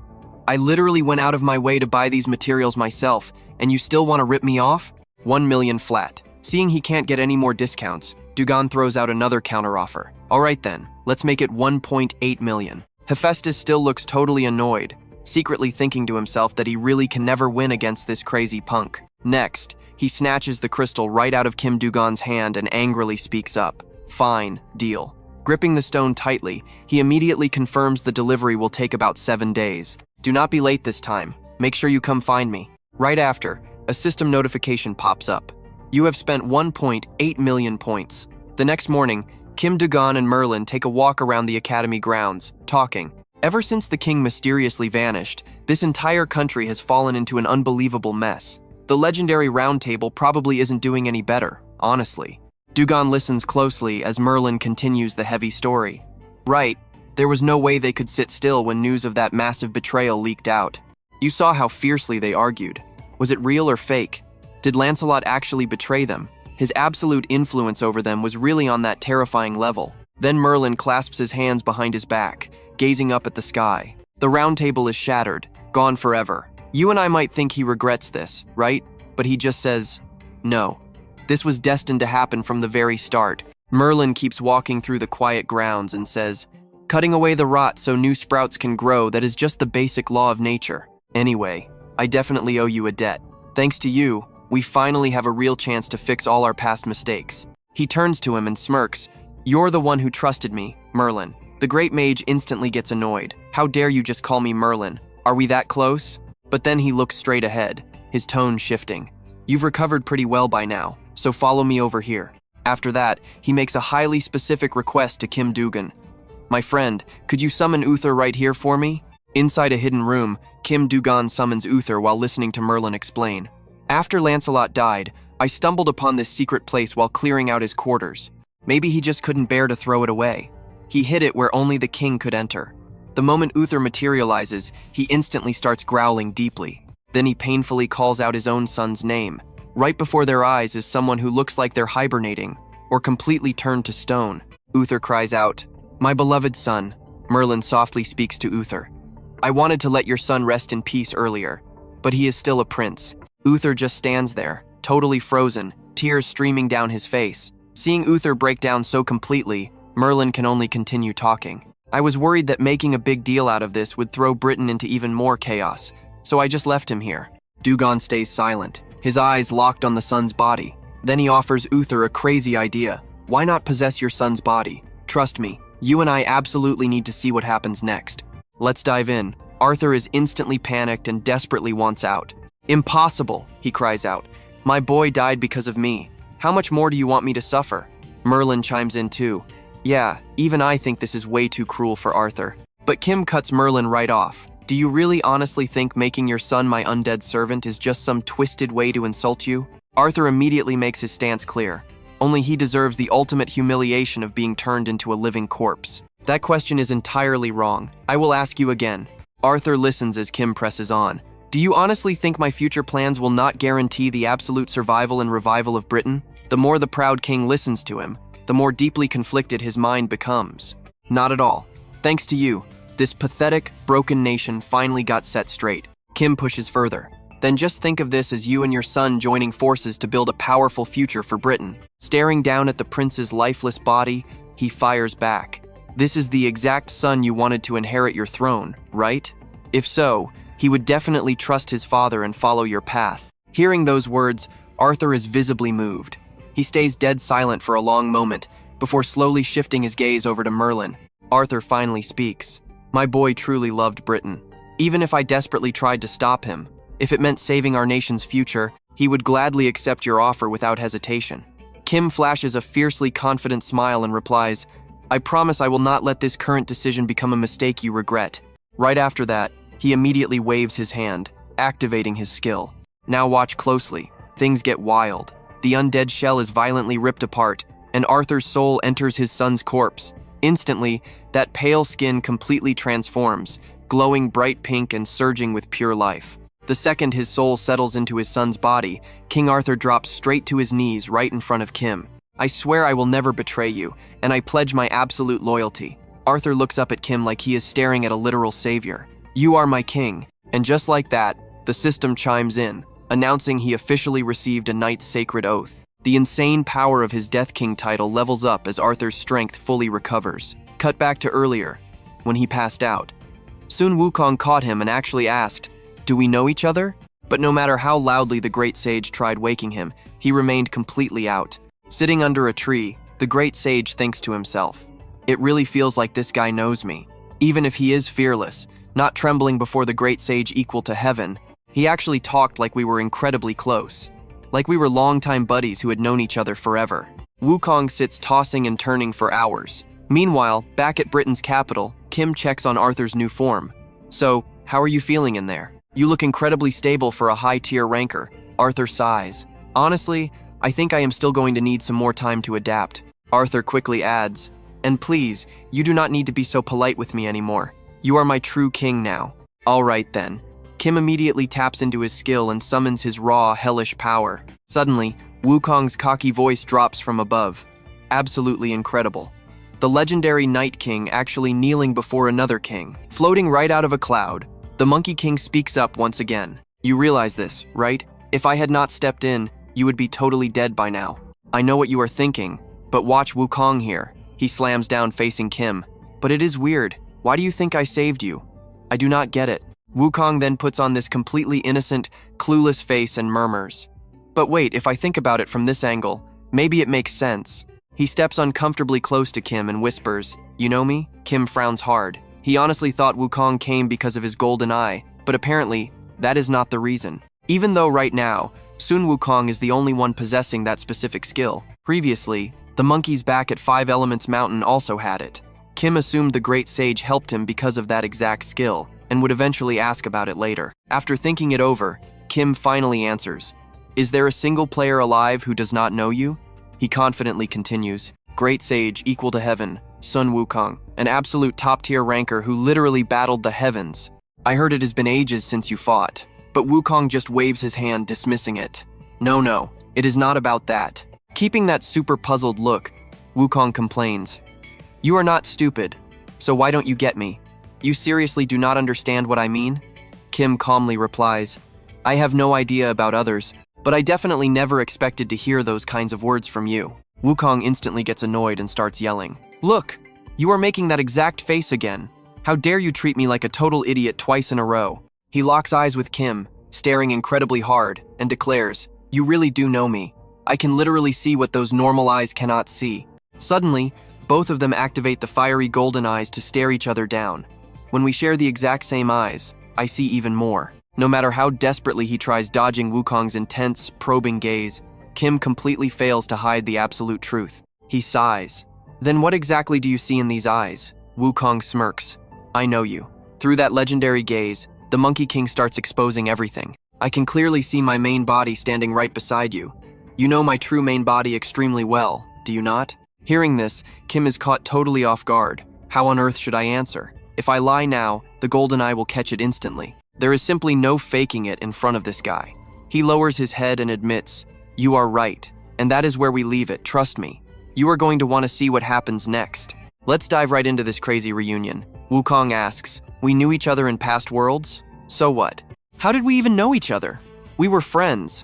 I literally went out of my way to buy these materials myself, and you still want to rip me off?" 1 million flat. Seeing he can't get any more discounts, Du-gon throws out another counteroffer. All right then, let's make it 1.8 million. Hephaestus still looks totally annoyed, secretly thinking to himself that he really can never win against this crazy punk. Next, he snatches the crystal right out of Kim Du-gon's hand and angrily speaks up. Fine, deal. Gripping the stone tightly, he immediately confirms the delivery will take about 7 days. Do not be late this time. Make sure you come find me. Right after, a system notification pops up. You have spent 1.8 million points. The next morning, Kim Du-gon and Merlin take a walk around the academy grounds, talking. Ever since the king mysteriously vanished, this entire country has fallen into an unbelievable mess. The legendary round table probably isn't doing any better, honestly. Du-gon listens closely as Merlin continues the heavy story. Right, there was no way they could sit still when news of that massive betrayal leaked out. You saw how fiercely they argued. Was it real or fake? Did Lancelot actually betray them? His absolute influence over them was really on that terrifying level. Then Merlin clasps his hands behind his back, gazing up at the sky. The round table is shattered, gone forever. You and I might think he regrets this, right? But he just says, no. This was destined to happen from the very start. Merlin keeps walking through the quiet grounds and says, cutting away the rot so new sprouts can grow, that is just the basic law of nature. Anyway, I definitely owe you a debt. Thanks to you, we finally have a real chance to fix all our past mistakes. He turns to him and smirks. You're the one who trusted me, Merlin. The great mage instantly gets annoyed. How dare you just call me Merlin? Are we that close? But then he looks straight ahead, his tone shifting. You've recovered pretty well by now, so follow me over here. After that, he makes a highly specific request to Kim Du-gon. My friend, could you summon Uther right here for me? Inside a hidden room, Kim Du-gon summons Uther while listening to Merlin explain. After Lancelot died, I stumbled upon this secret place while clearing out his quarters. Maybe he just couldn't bear to throw it away. He hid it where only the king could enter. The moment Uther materializes, he instantly starts growling deeply. Then he painfully calls out his own son's name. Right before their eyes is someone who looks like they're hibernating, or completely turned to stone. Uther cries out, my beloved son. Merlin softly speaks to Uther. I wanted to let your son rest in peace earlier, but he is still a prince. Uther just stands there, totally frozen, tears streaming down his face. Seeing Uther break down so completely, Merlin can only continue talking. I was worried that making a big deal out of this would throw Britain into even more chaos, so I just left him here. Du-gon stays silent, his eyes locked on the son's body. Then he offers Uther a crazy idea. Why not possess your son's body? Trust me, you and I absolutely need to see what happens next. Let's dive in. Arthur is instantly panicked and desperately wants out. Impossible, he cries out. My boy died because of me. How much more do you want me to suffer? Merlin chimes in too. Yeah, even I think this is way too cruel for Arthur. But Kim cuts Merlin right off. Do you really honestly think making your son my undead servant is just some twisted way to insult you? Arthur immediately makes his stance clear. Only he deserves the ultimate humiliation of being turned into a living corpse. That question is entirely wrong. I will ask you again. Arthur listens as Kim presses on. Do you honestly think my future plans will not guarantee the absolute survival and revival of Britain? The more the proud king listens to him, the more deeply conflicted his mind becomes. Not at all. Thanks to you, this pathetic, broken nation finally got set straight. Kim pushes further. Then just think of this as you and your son joining forces to build a powerful future for Britain. Staring down at the prince's lifeless body, he fires back. This is the exact son you wanted to inherit your throne, right? If so, he would definitely trust his father and follow your path. Hearing those words, Arthur is visibly moved. He stays dead silent for a long moment, before slowly shifting his gaze over to Merlin. Arthur finally speaks. My boy truly loved Britain. Even if I desperately tried to stop him, if it meant saving our nation's future, he would gladly accept your offer without hesitation. Kim flashes a fiercely confident smile and replies, I promise I will not let this current decision become a mistake you regret. Right after that, he immediately waves his hand, activating his skill. Now watch closely. Things get wild. The undead shell is violently ripped apart, and Arthur's soul enters his son's corpse. Instantly, that pale skin completely transforms, glowing bright pink and surging with pure life. The second his soul settles into his son's body, King Arthur drops straight to his knees right in front of Kim. I swear I will never betray you, and I pledge my absolute loyalty. Arthur looks up at Kim like he is staring at a literal savior. You are my king. And just like that, the system chimes in, announcing he officially received a knight's sacred oath. The insane power of his Death King title levels up as Arthur's strength fully recovers. Cut back to earlier, when he passed out. Sun Wukong caught him and actually asked, "Do we know each other?" But no matter how loudly the great sage tried waking him, he remained completely out. Sitting under a tree, the great sage thinks to himself, "It really feels like this guy knows me. Even if he is fearless, not trembling before the great sage equal to heaven, he actually talked like we were incredibly close. Like we were longtime buddies who had known each other forever." Wukong sits tossing and turning for hours. Meanwhile, back at Britain's capital, Kim checks on Arthur's new form. "So, how are you feeling in there? You look incredibly stable for a high-tier ranker." Arthur sighs. "Honestly, I think I am still going to need some more time to adapt." Arthur quickly adds, "And please, you do not need to be so polite with me anymore. You are my true king now." "All right then." Kim immediately taps into his skill and summons his raw, hellish power. Suddenly, Wukong's cocky voice drops from above. Absolutely incredible. The legendary Night King actually kneeling before another king, floating right out of a cloud. The Monkey King speaks up once again. "You realize this, right? If I had not stepped in, you would be totally dead by now. I know what you are thinking, but watch Wukong here." He slams down facing Kim. "But it is weird. Why do you think I saved you? I do not get it." Wukong then puts on this completely innocent, clueless face and murmurs, "But wait, if I think about it from this angle, maybe it makes sense." He steps uncomfortably close to Kim and whispers, "You know me?" Kim frowns hard. He honestly thought Wukong came because of his golden eye, but apparently, that is not the reason. Even though right now, Sun Wukong is the only one possessing that specific skill. Previously, the monkeys back at Five Elements Mountain also had it. Kim assumed the great sage helped him because of that exact skill, and would eventually ask about it later. After thinking it over, Kim finally answers, "Is there a single player alive who does not know you?" He confidently continues, "Great sage equal to heaven, Sun Wukong, an absolute top-tier ranker who literally battled the heavens. I heard it has been ages since you fought." But Wukong just waves his hand, dismissing it. No, it is not about that." Keeping that super puzzled look, Wukong complains, "You are not stupid, so why don't you get me? You seriously do not understand what I mean?" Kim calmly replies, "I have no idea about others, but I definitely never expected to hear those kinds of words from you." Wukong instantly gets annoyed and starts yelling, "Look, you are making that exact face again. How dare you treat me like a total idiot twice in a row?" He locks eyes with Kim, staring incredibly hard, and declares, "You really do know me. I can literally see what those normal eyes cannot see." Suddenly, both of them activate the fiery golden eyes to stare each other down. When we share the exact same eyes, I see even more. No matter how desperately he tries dodging Wukong's intense, probing gaze, Kim completely fails to hide the absolute truth. He sighs. "Then what exactly do you see in these eyes?" Wukong smirks. "I know you." Through that legendary gaze, the Monkey King starts exposing everything. "I can clearly see my main body standing right beside you. You know my true main body extremely well, do you not?" Hearing this, Kim is caught totally off guard. How on earth should I answer? If I lie now, the golden eye will catch it instantly. There is simply no faking it in front of this guy. He lowers his head and admits, "You are right, and that is where we leave it, trust me. You are going to want to see what happens next." Let's dive right into this crazy reunion. Wukong asks, "We knew each other in past worlds? So what? How did we even know each other? We were friends."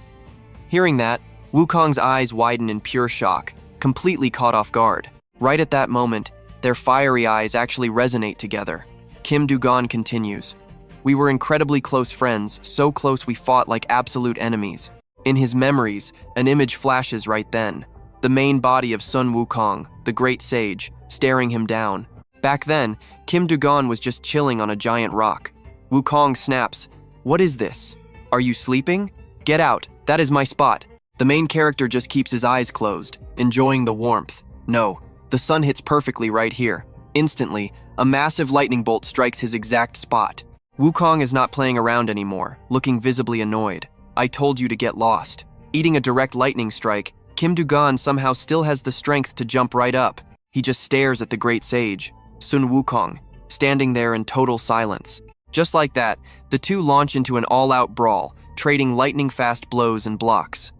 Hearing that, Wukong's eyes widen in pure shock, completely caught off guard. Right at that moment, their fiery eyes actually resonate together. Kim Du-gon continues, "We were incredibly close friends, so close we fought like absolute enemies." In his memories, an image flashes right then. The main body of Sun Wukong, the great sage, staring him down. Back then, Kim Du-gon was just chilling on a giant rock. Wukong snaps, "What is this? Are you sleeping? Get out, that is my spot." The main character just keeps his eyes closed, enjoying the warmth. No, the sun hits perfectly right here. Instantly, a massive lightning bolt strikes his exact spot. Wukong is not playing around anymore, looking visibly annoyed. "I told you to get lost." Eating a direct lightning strike, Kim Du-gon somehow still has the strength to jump right up. He just stares at the great sage, Sun Wukong, standing there in total silence. Just like that, the two launch into an all-out brawl, trading lightning-fast blows and blocks.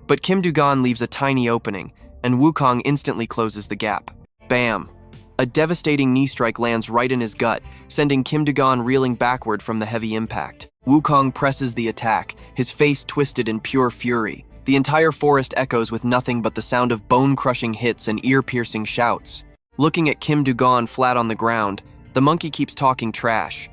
But Kim Du-gon leaves a tiny opening, and Wukong instantly closes the gap. Bam! A devastating knee strike lands right in his gut, sending Kim Du-gon reeling backward from the heavy impact. Wukong presses the attack, his face twisted in pure fury. The entire forest echoes with nothing but the sound of bone-crushing hits and ear-piercing shouts. Looking at Kim Du-gon flat on the ground, the monkey keeps talking trash.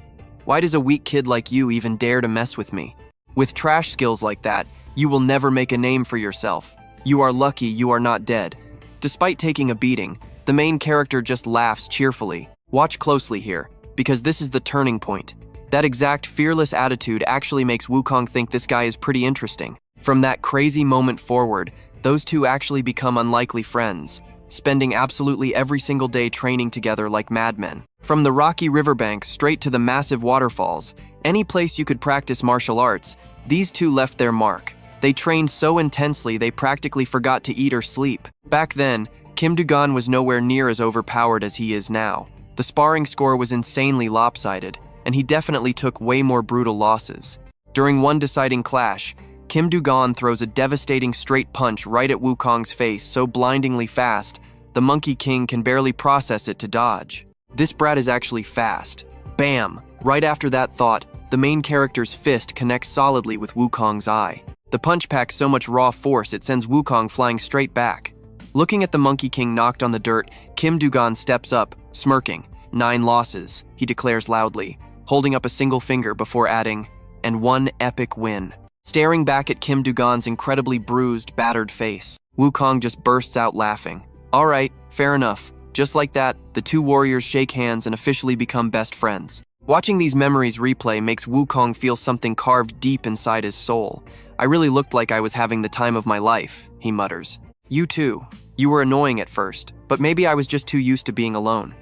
Why does a weak kid like you even dare to mess with me? With trash skills like that, you will never make a name for yourself. You are lucky you are not dead. Despite taking a beating, the main character just laughs cheerfully. Watch closely here, because this is the turning point. That exact fearless attitude actually makes Wukong think this guy is pretty interesting. From that crazy moment forward, those two actually become unlikely friends, spending absolutely every single day training together like madmen. From the rocky riverbank straight to the massive waterfalls, any place you could practice martial arts, these two left their mark. They trained so intensely they practically forgot to eat or sleep. Back then, Kim Du-gon was nowhere near as overpowered as he is now. The sparring score was insanely lopsided, and he definitely took way more brutal losses. During one deciding clash, Kim Du-gon throws a devastating straight punch right at Wukong's face so blindingly fast, the Monkey King can barely process it to dodge. This brat is actually fast. Bam! Right after that thought, the main character's fist connects solidly with Wukong's eye. The punch packs so much raw force it sends Wukong flying straight back. Looking at the Monkey King knocked on the dirt, Kim Du-gon steps up, smirking. 9 losses, he declares loudly, holding up a single finger before adding, and 1 epic win. Staring back at Kim Du-gon's incredibly bruised, battered face, Wukong just bursts out laughing. All right, fair enough. Just like that, the two warriors shake hands and officially become best friends. Watching these memories replay makes Wukong feel something carved deep inside his soul. I really looked like I was having the time of my life, he mutters. You too. You were annoying at first, but maybe I was just too used to being alone.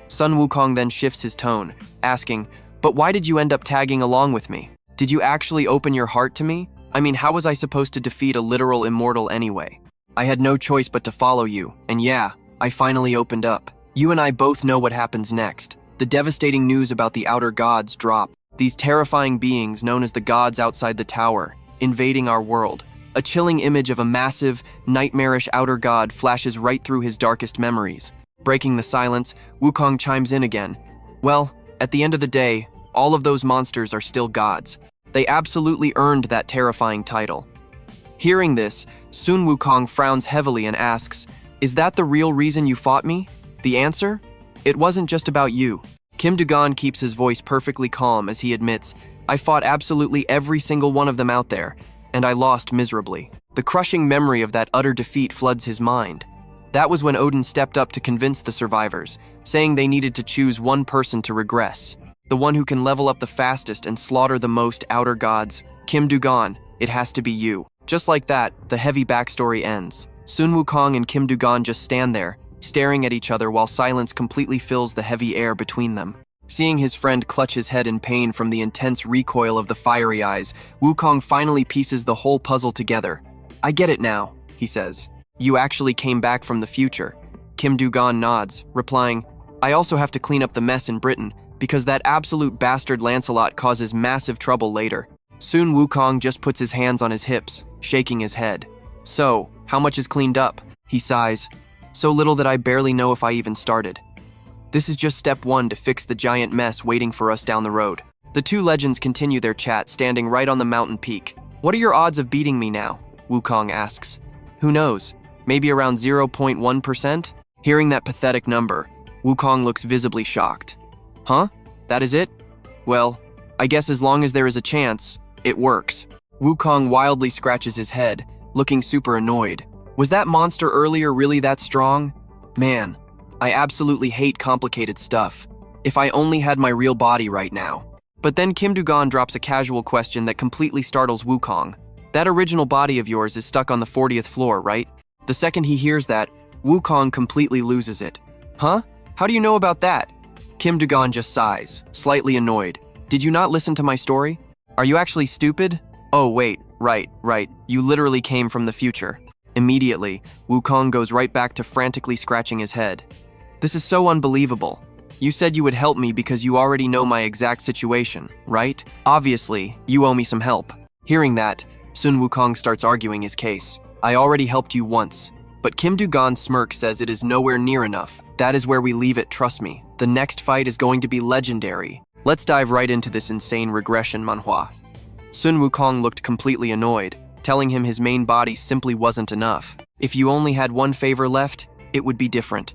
Sun Wukong then shifts his tone, asking, but why did you end up tagging along with me? Did you actually open your heart to me? I mean, how was I supposed to defeat a literal immortal anyway? I had no choice but to follow you, and yeah, I finally opened up. You and I both know what happens next. The devastating news about the outer gods drop. These terrifying beings known as the gods outside the tower, invading our world. A chilling image of a massive, nightmarish outer god flashes right through his darkest memories. Breaking the silence, Wukong chimes in again. Well, at the end of the day, all of those monsters are still gods. They absolutely earned that terrifying title. Hearing this, Sun Wukong frowns heavily and asks, is that the real reason you fought me? The answer? It wasn't just about you. Kim Du-gon keeps his voice perfectly calm as he admits, I fought absolutely every single one of them out there, and I lost miserably. The crushing memory of that utter defeat floods his mind. That was when Odin stepped up to convince the survivors, saying they needed to choose one person to regress. The one who can level up the fastest and slaughter the most outer gods. Kim Du-gon, it has to be you. Just like that, the heavy backstory ends. Sun Wukong and Kim Du-gon just stand there, staring at each other while silence completely fills the heavy air between them. Seeing his friend clutch his head in pain from the intense recoil of the fiery eyes, Wukong finally pieces the whole puzzle together. I get it now, he says. You actually came back from the future. Kim Du-gon nods, replying, I also have to clean up the mess in Britain, because that absolute bastard Lancelot causes massive trouble later. Sun Wukong just puts his hands on his hips, shaking his head. So, how much is cleaned up? He sighs. So little that I barely know if I even started. This is just step 1 to fix the giant mess waiting for us down the road. The two legends continue their chat, standing right on the mountain peak. What are your odds of beating me now? Wukong asks. Who knows? Maybe around 0.1%? Hearing that pathetic number, Wukong looks visibly shocked. Huh? That is it? Well, I guess as long as there is a chance, it works. Wukong wildly scratches his head, looking super annoyed. Was that monster earlier really that strong? Man, I absolutely hate complicated stuff. If I only had my real body right now. But then Kim Du-gon drops a casual question that completely startles Wukong. That original body of yours is stuck on the 40th floor, right? The second he hears that, Wukong completely loses it. Huh? How do you know about that? Kim Du-gon just sighs, slightly annoyed. Did you not listen to my story? Are you actually stupid? Oh wait, right, you literally came from the future. Immediately, Wukong goes right back to frantically scratching his head. This is so unbelievable. You said you would help me because you already know my exact situation, right? Obviously, you owe me some help. Hearing that, Sun Wukong starts arguing his case. I already helped you once. But Kim Du-gon's smirk says it is nowhere near enough. That is where we leave it, trust me. The next fight is going to be legendary. Let's dive right into this insane regression manhwa. Sun Wukong looked completely annoyed. telling him his main body simply wasn't enough. If you only had one favor left, it would be different.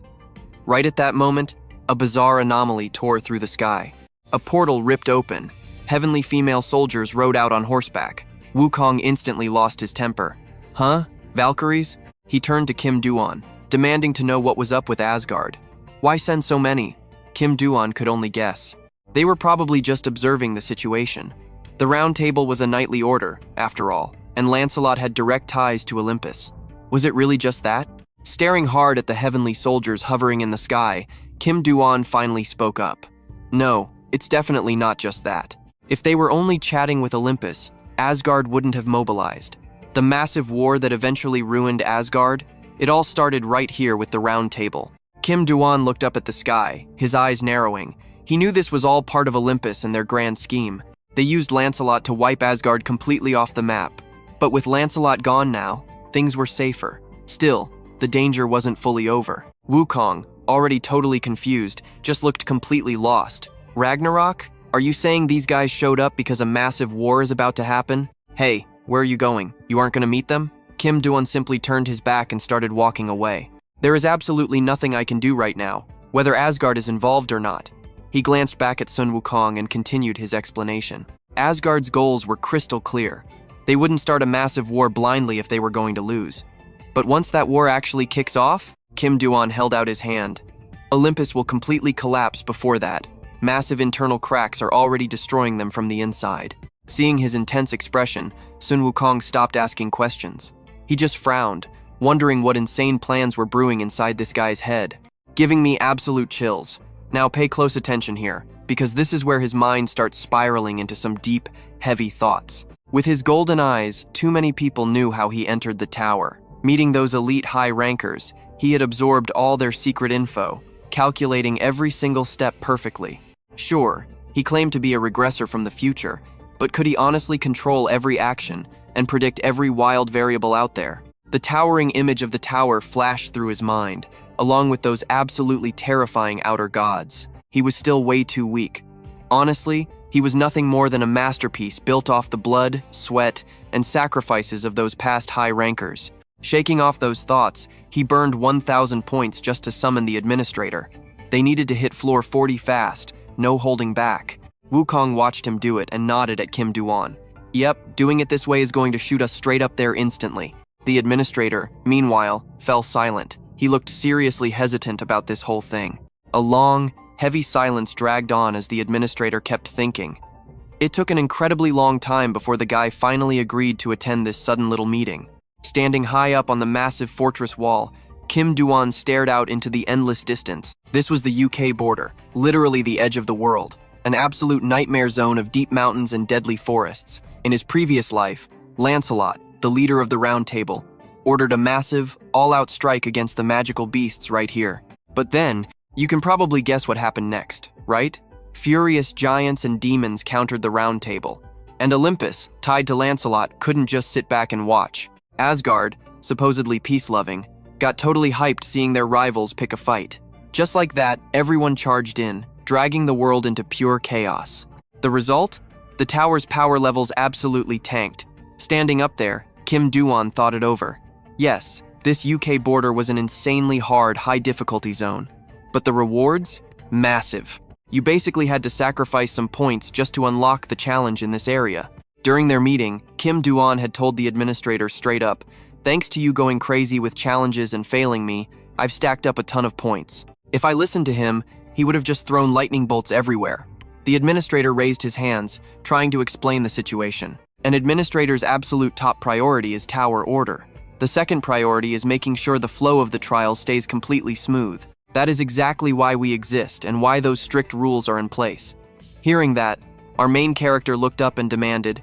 Right at that moment, a bizarre anomaly tore through the sky. A portal ripped open. Heavenly female soldiers rode out on horseback. Wukong instantly lost his temper. Huh? Valkyries? He turned to Kim Du-gon, demanding to know what was up with Asgard. Why send so many? Kim Du-gon could only guess. They were probably just observing the situation. The Round Table was a knightly order, after all, and Lancelot had direct ties to Olympus. Was it really just that? Staring hard at the heavenly soldiers hovering in the sky, Kim Du-gon finally spoke up. No, it's definitely not just that. If they were only chatting with Olympus, Asgard wouldn't have mobilized. The massive war that eventually ruined Asgard, it all started right here with the Round Table. Kim Du-gon looked up at the sky, his eyes narrowing. He knew this was all part of Olympus and their grand scheme. They used Lancelot to wipe Asgard completely off the map. But with Lancelot gone now, things were safer. Still, the danger wasn't fully over. Wukong, already totally confused, just looked completely lost. Ragnarok? Are you saying these guys showed up because a massive war is about to happen? Hey, where are you going? You aren't going to meet them? Kim Du-gon simply turned his back and started walking away. There is absolutely nothing I can do right now, whether Asgard is involved or not. He glanced back at Sun Wukong and continued his explanation. Asgard's goals were crystal clear. They wouldn't start a massive war blindly if they were going to lose. But once that war actually kicks off, Kim Du-gon held out his hand. Olympus will completely collapse before that. Massive internal cracks are already destroying them from the inside. Seeing his intense expression, Sun Wukong stopped asking questions. He just frowned, wondering what insane plans were brewing inside this guy's head. Giving me absolute chills. Now pay close attention here, because this is where his mind starts spiraling into some deep, heavy thoughts. With his golden eyes, too many people knew how he entered the tower. Meeting those elite high rankers, he had absorbed all their secret info, calculating every single step perfectly. Sure, he claimed to be a regressor from the future, but could he honestly control every action and predict every wild variable out there? The towering image of the tower flashed through his mind, along with those absolutely terrifying outer gods. He was still way too weak. Honestly, he was nothing more than a masterpiece built off the blood, sweat, and sacrifices of those past high rankers. Shaking off those thoughts, he burned 1,000 points just to summon the administrator. They needed to hit floor 40 fast, no holding back. Wukong watched him do it and nodded at Kim Du-gon. Yep, doing it this way is going to shoot us straight up there instantly. The administrator, meanwhile, fell silent. He looked seriously hesitant about this whole thing. A long, heavy silence dragged on as the administrator kept thinking. It took an incredibly long time before the guy finally agreed to attend this sudden little meeting. Standing high up on the massive fortress wall, Kim Du-gon stared out into the endless distance. This was the UK border, literally the edge of the world, an absolute nightmare zone of deep mountains and deadly forests. In his previous life, Lancelot, the leader of the Round Table, ordered a massive, all-out strike against the magical beasts right here. But then, you can probably guess what happened next, right? Furious giants and demons countered the Round Table, and Olympus, tied to Lancelot, couldn't just sit back and watch. Asgard, supposedly peace-loving, got totally hyped seeing their rivals pick a fight. Just like that, everyone charged in, dragging the world into pure chaos. The result? The tower's power levels absolutely tanked. Standing up there, Kim Du-gon thought it over. Yes, this UK border was an insanely hard, high-difficulty zone. But the rewards? Massive. You basically had to sacrifice some points just to unlock the challenge in this area. During their meeting, Kim Du-gon had told the administrator straight up, "Thanks to you going crazy with challenges and failing me, I've stacked up a ton of points." If I listened to him, he would have just thrown lightning bolts everywhere. The administrator raised his hands, trying to explain the situation. An administrator's absolute top priority is tower order. The second priority is making sure the flow of the trial stays completely smooth. That is exactly why we exist and why those strict rules are in place. Hearing that, our main character looked up and demanded,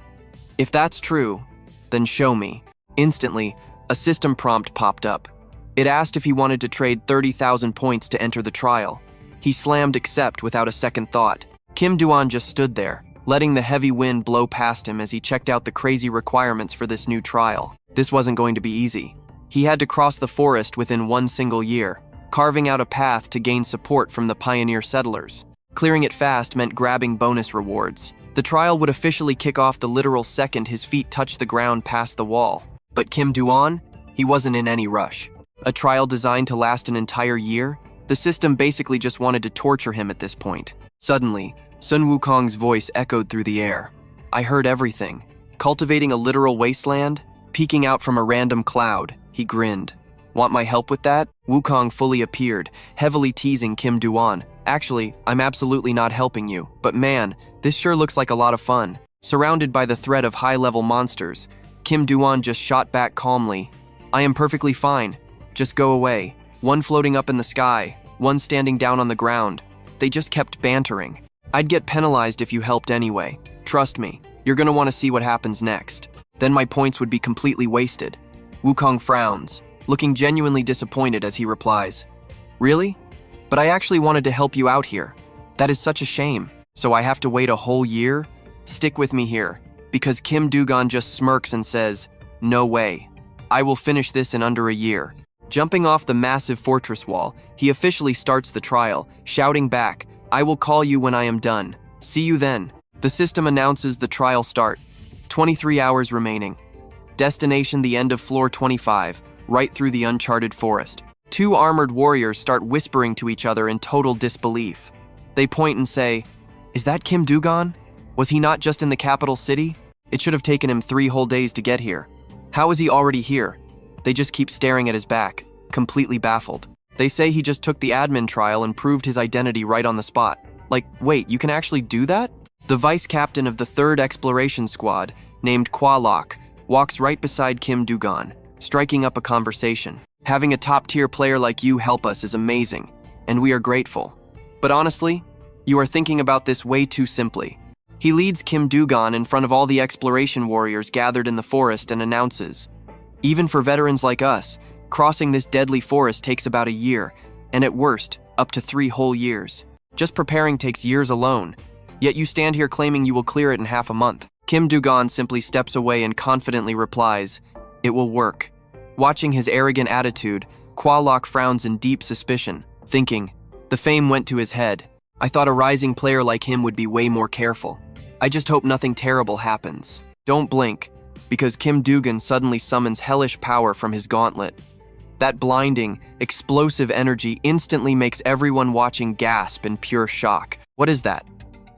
"If that's true, then show me." Instantly, a system prompt popped up. It asked if he wanted to trade 30,000 points to enter the trial. He slammed accept without a second thought. Kim Du-gon just stood there, letting the heavy wind blow past him as he checked out the crazy requirements for this new trial. This wasn't going to be easy. He had to cross the forest within one single year, carving out a path to gain support from the pioneer settlers. Clearing it fast meant grabbing bonus rewards. The trial would officially kick off the literal second his feet touched the ground past the wall. But Kim Du-gon? He wasn't in any rush. A trial designed to last an entire year? The system basically just wanted to torture him at this point. Suddenly, Sun Wukong's voice echoed through the air. I heard everything. Cultivating a literal wasteland? Peeking out from a random cloud, he grinned. Want my help with that? Wukong fully appeared, heavily teasing Kim Du-gon. Actually, I'm absolutely not helping you, but man, this sure looks like a lot of fun. Surrounded by the threat of high-level monsters, Kim Du-gon just shot back calmly. I am perfectly fine. Just go away. One floating up in the sky, one standing down on the ground. They just kept bantering. I'd get penalized if you helped anyway. Trust me, you're gonna want to see what happens next. Then my points would be completely wasted. Wukong frowns, looking genuinely disappointed as he replies, Really? But I actually wanted to help you out here. That is such a shame. So I have to wait a whole year? Stick with me here, because Kim Du-gon just smirks and says, No way. I will finish this in under a year. Jumping off the massive fortress wall, he officially starts the trial, shouting back, I will call you when I am done. See you then. The system announces the trial start. 23 hours remaining. Destination the end of floor 25, right through the uncharted forest. Two armored warriors start whispering to each other in total disbelief. They point and say, Is that Kim Du-gon? Was he not just in the capital city? It should have taken him 3 whole days to get here. How is he already here? They just keep staring at his back, completely baffled. They say he just took the admin trial and proved his identity right on the spot. Like, wait, you can actually do that? The vice captain of the 3rd exploration squad, named Kwa-lok, walks right beside Kim Du-gon, striking up a conversation. Having a top-tier player like you help us is amazing, and we are grateful. But honestly, you are thinking about this way too simply. He leads Kim Du-gon in front of all the exploration warriors gathered in the forest and announces, Even for veterans like us, crossing this deadly forest takes about a year, and at worst, up to 3 whole years. Just preparing takes years alone, yet you stand here claiming you will clear it in half a month. Kim Du-gon simply steps away and confidently replies, It will work. Watching his arrogant attitude, Kwa-lok frowns in deep suspicion, thinking, the fame went to his head. I thought a rising player like him would be way more careful. I just hope nothing terrible happens. Don't blink, because Kim Du-gon suddenly summons hellish power from his gauntlet. That blinding, explosive energy instantly makes everyone watching gasp in pure shock. What is that?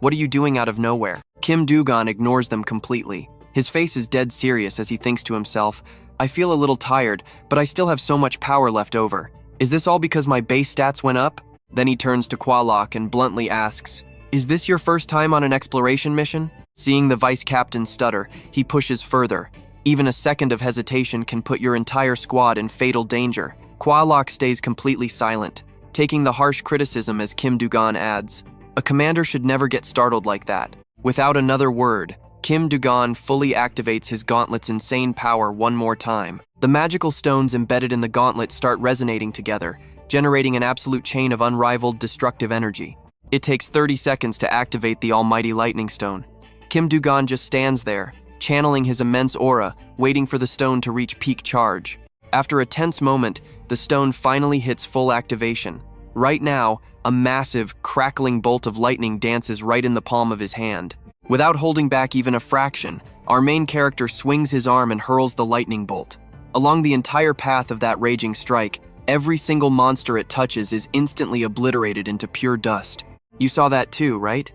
What are you doing out of nowhere? Kim Du-gon ignores them completely. His face is dead serious as he thinks to himself, I feel a little tired, but I still have so much power left over. Is this all because my base stats went up? Then he turns to Kwa-lok and bluntly asks, Is this your first time on an exploration mission? Seeing the vice captain stutter, he pushes further. Even a second of hesitation can put your entire squad in fatal danger. Kwa-lok stays completely silent, taking the harsh criticism as Kim Du-gon adds, A commander should never get startled like that. Without another word, Kim Du-gon fully activates his gauntlet's insane power one more time. The magical stones embedded in the gauntlet start resonating together, generating an absolute chain of unrivaled destructive energy. It takes 30 seconds to activate the almighty lightning stone. Kim Du-gon just stands there, channeling his immense aura, waiting for the stone to reach peak charge. After a tense moment, the stone finally hits full activation. Right now, a massive, crackling bolt of lightning dances right in the palm of his hand. Without holding back even a fraction, our main character swings his arm and hurls the lightning bolt. Along the entire path of that raging strike, every single monster it touches is instantly obliterated into pure dust. You saw that too, right?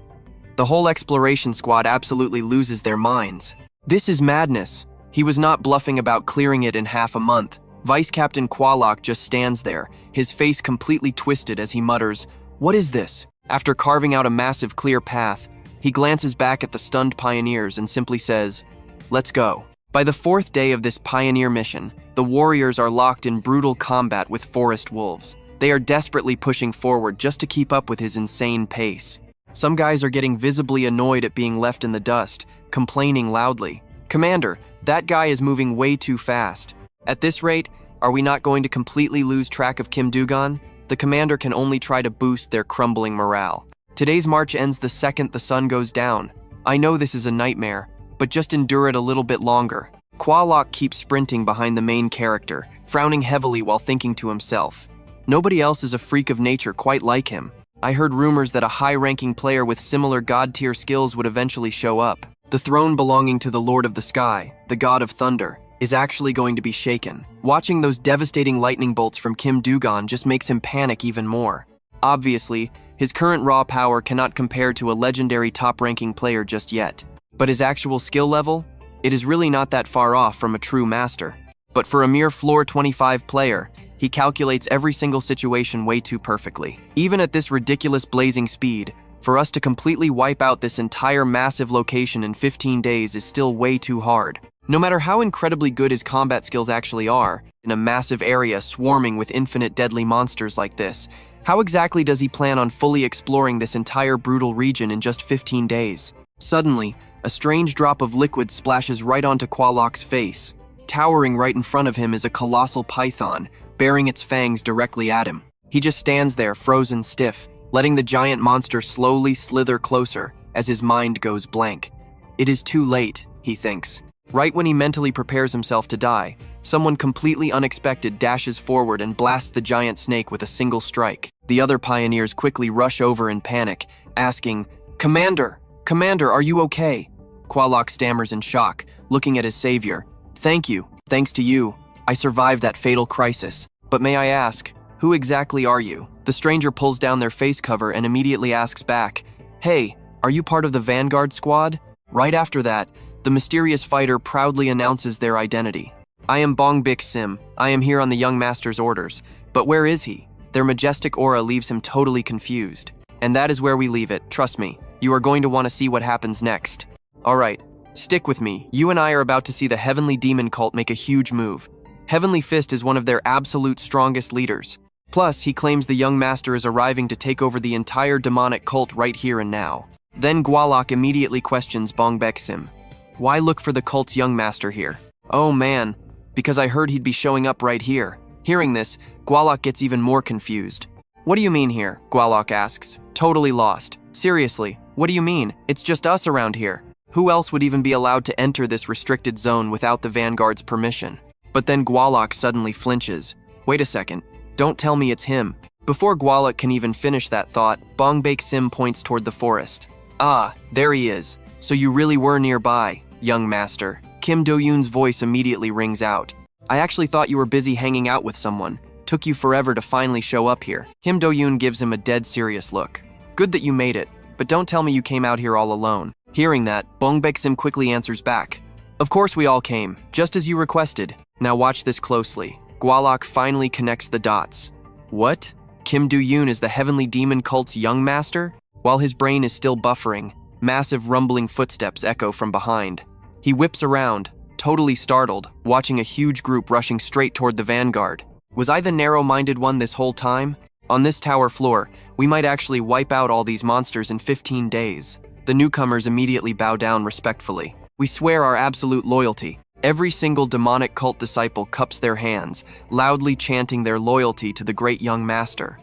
The whole exploration squad absolutely loses their minds. This is madness. He was not bluffing about clearing it in half a month. Vice Captain Kwa-lok just stands there, his face completely twisted as he mutters, What is this? After carving out a massive clear path, he glances back at the stunned pioneers and simply says, Let's go. By the 4th day of this pioneer mission, the warriors are locked in brutal combat with forest wolves. They are desperately pushing forward just to keep up with his insane pace. Some guys are getting visibly annoyed at being left in the dust, complaining loudly. Commander, that guy is moving way too fast. At this rate, are we not going to completely lose track of Kim Du-gon? The commander can only try to boost their crumbling morale. Today's march ends the second the sun goes down. I know this is a nightmare, but just endure it a little bit longer. Kwa-lok keeps sprinting behind the main character, frowning heavily while thinking to himself. Nobody else is a freak of nature quite like him. I heard rumors that a high-ranking player with similar god-tier skills would eventually show up. The throne belonging to the Lord of the Sky, the God of Thunder, is actually going to be shaken. Watching those devastating lightning bolts from Kim Du-gon just makes him panic even more. Obviously, his current raw power cannot compare to a legendary top-ranking player just yet. But his actual skill level? It is really not that far off from a true master. But for a mere floor 25 player, he calculates every single situation way too perfectly. Even at this ridiculous blazing speed, for us to completely wipe out this entire massive location in 15 days is still way too hard. No matter how incredibly good his combat skills actually are, in a massive area swarming with infinite deadly monsters like this, how exactly does he plan on fully exploring this entire brutal region in just 15 days? Suddenly, a strange drop of liquid splashes right onto Qualok's face. Towering right in front of him is a colossal python, bearing its fangs directly at him. He just stands there, frozen stiff, letting the giant monster slowly slither closer as his mind goes blank. It is too late, he thinks. Right when he mentally prepares himself to die, someone completely unexpected dashes forward and blasts the giant snake with a single strike. The other pioneers quickly rush over in panic, asking, "Commander! Commander, are you okay?" Qualok stammers in shock, looking at his savior. "Thank you. Thanks to you, I survived that fatal crisis. But may I ask, who exactly are you?" The stranger pulls down their face cover and immediately asks back, "Hey, are you part of the Vanguard squad?" Right after that, the mysterious fighter proudly announces their identity. "I am Bongbik Sim. I am here on the young master's orders. But where is he?" Their majestic aura leaves him totally confused. And that is where we leave it, trust me. You are going to want to see what happens next. Alright, stick with me. You and I are about to see the Heavenly Demon cult make a huge move. Heavenly Fist is one of their absolute strongest leaders. Plus, he claims the young master is arriving to take over the entire demonic cult right here and now. Then Qualok immediately questions Bongbek Sim. "Why look for the cult's young master here?" "Oh man, because I heard he'd be showing up right here." Hearing this, Qualok gets even more confused. "What do you mean here?" Qualok asks, totally lost. "Seriously, what do you mean? It's just us around here. Who else would even be allowed to enter this restricted zone without the Vanguard's permission?" But then Qualok suddenly flinches. "Wait a second, don't tell me it's him." Before Qualok can even finish that thought, Bongbek Sim points toward the forest. "Ah, there he is. So you really were nearby, young master." Kim Do-yoon's voice immediately rings out. "I actually thought you were busy hanging out with someone. Took you forever to finally show up here." Kim Do-yoon gives him a dead serious look. "Good that you made it, but don't tell me you came out here all alone." Hearing that, Bongbek Sim quickly answers back. "Of course we all came, just as you requested. Now watch this closely." Qualok finally connects the dots. What? Kim Do-yoon is the Heavenly Demon cult's young master? While his brain is still buffering, massive rumbling footsteps echo from behind. He whips around, totally startled, watching a huge group rushing straight toward the Vanguard. Was I the narrow-minded one this whole time? On this tower floor, we might actually wipe out all these monsters in 15 days. The newcomers immediately bow down respectfully. "We swear our absolute loyalty." Every single demonic cult disciple cups their hands, loudly chanting their loyalty to the great young master.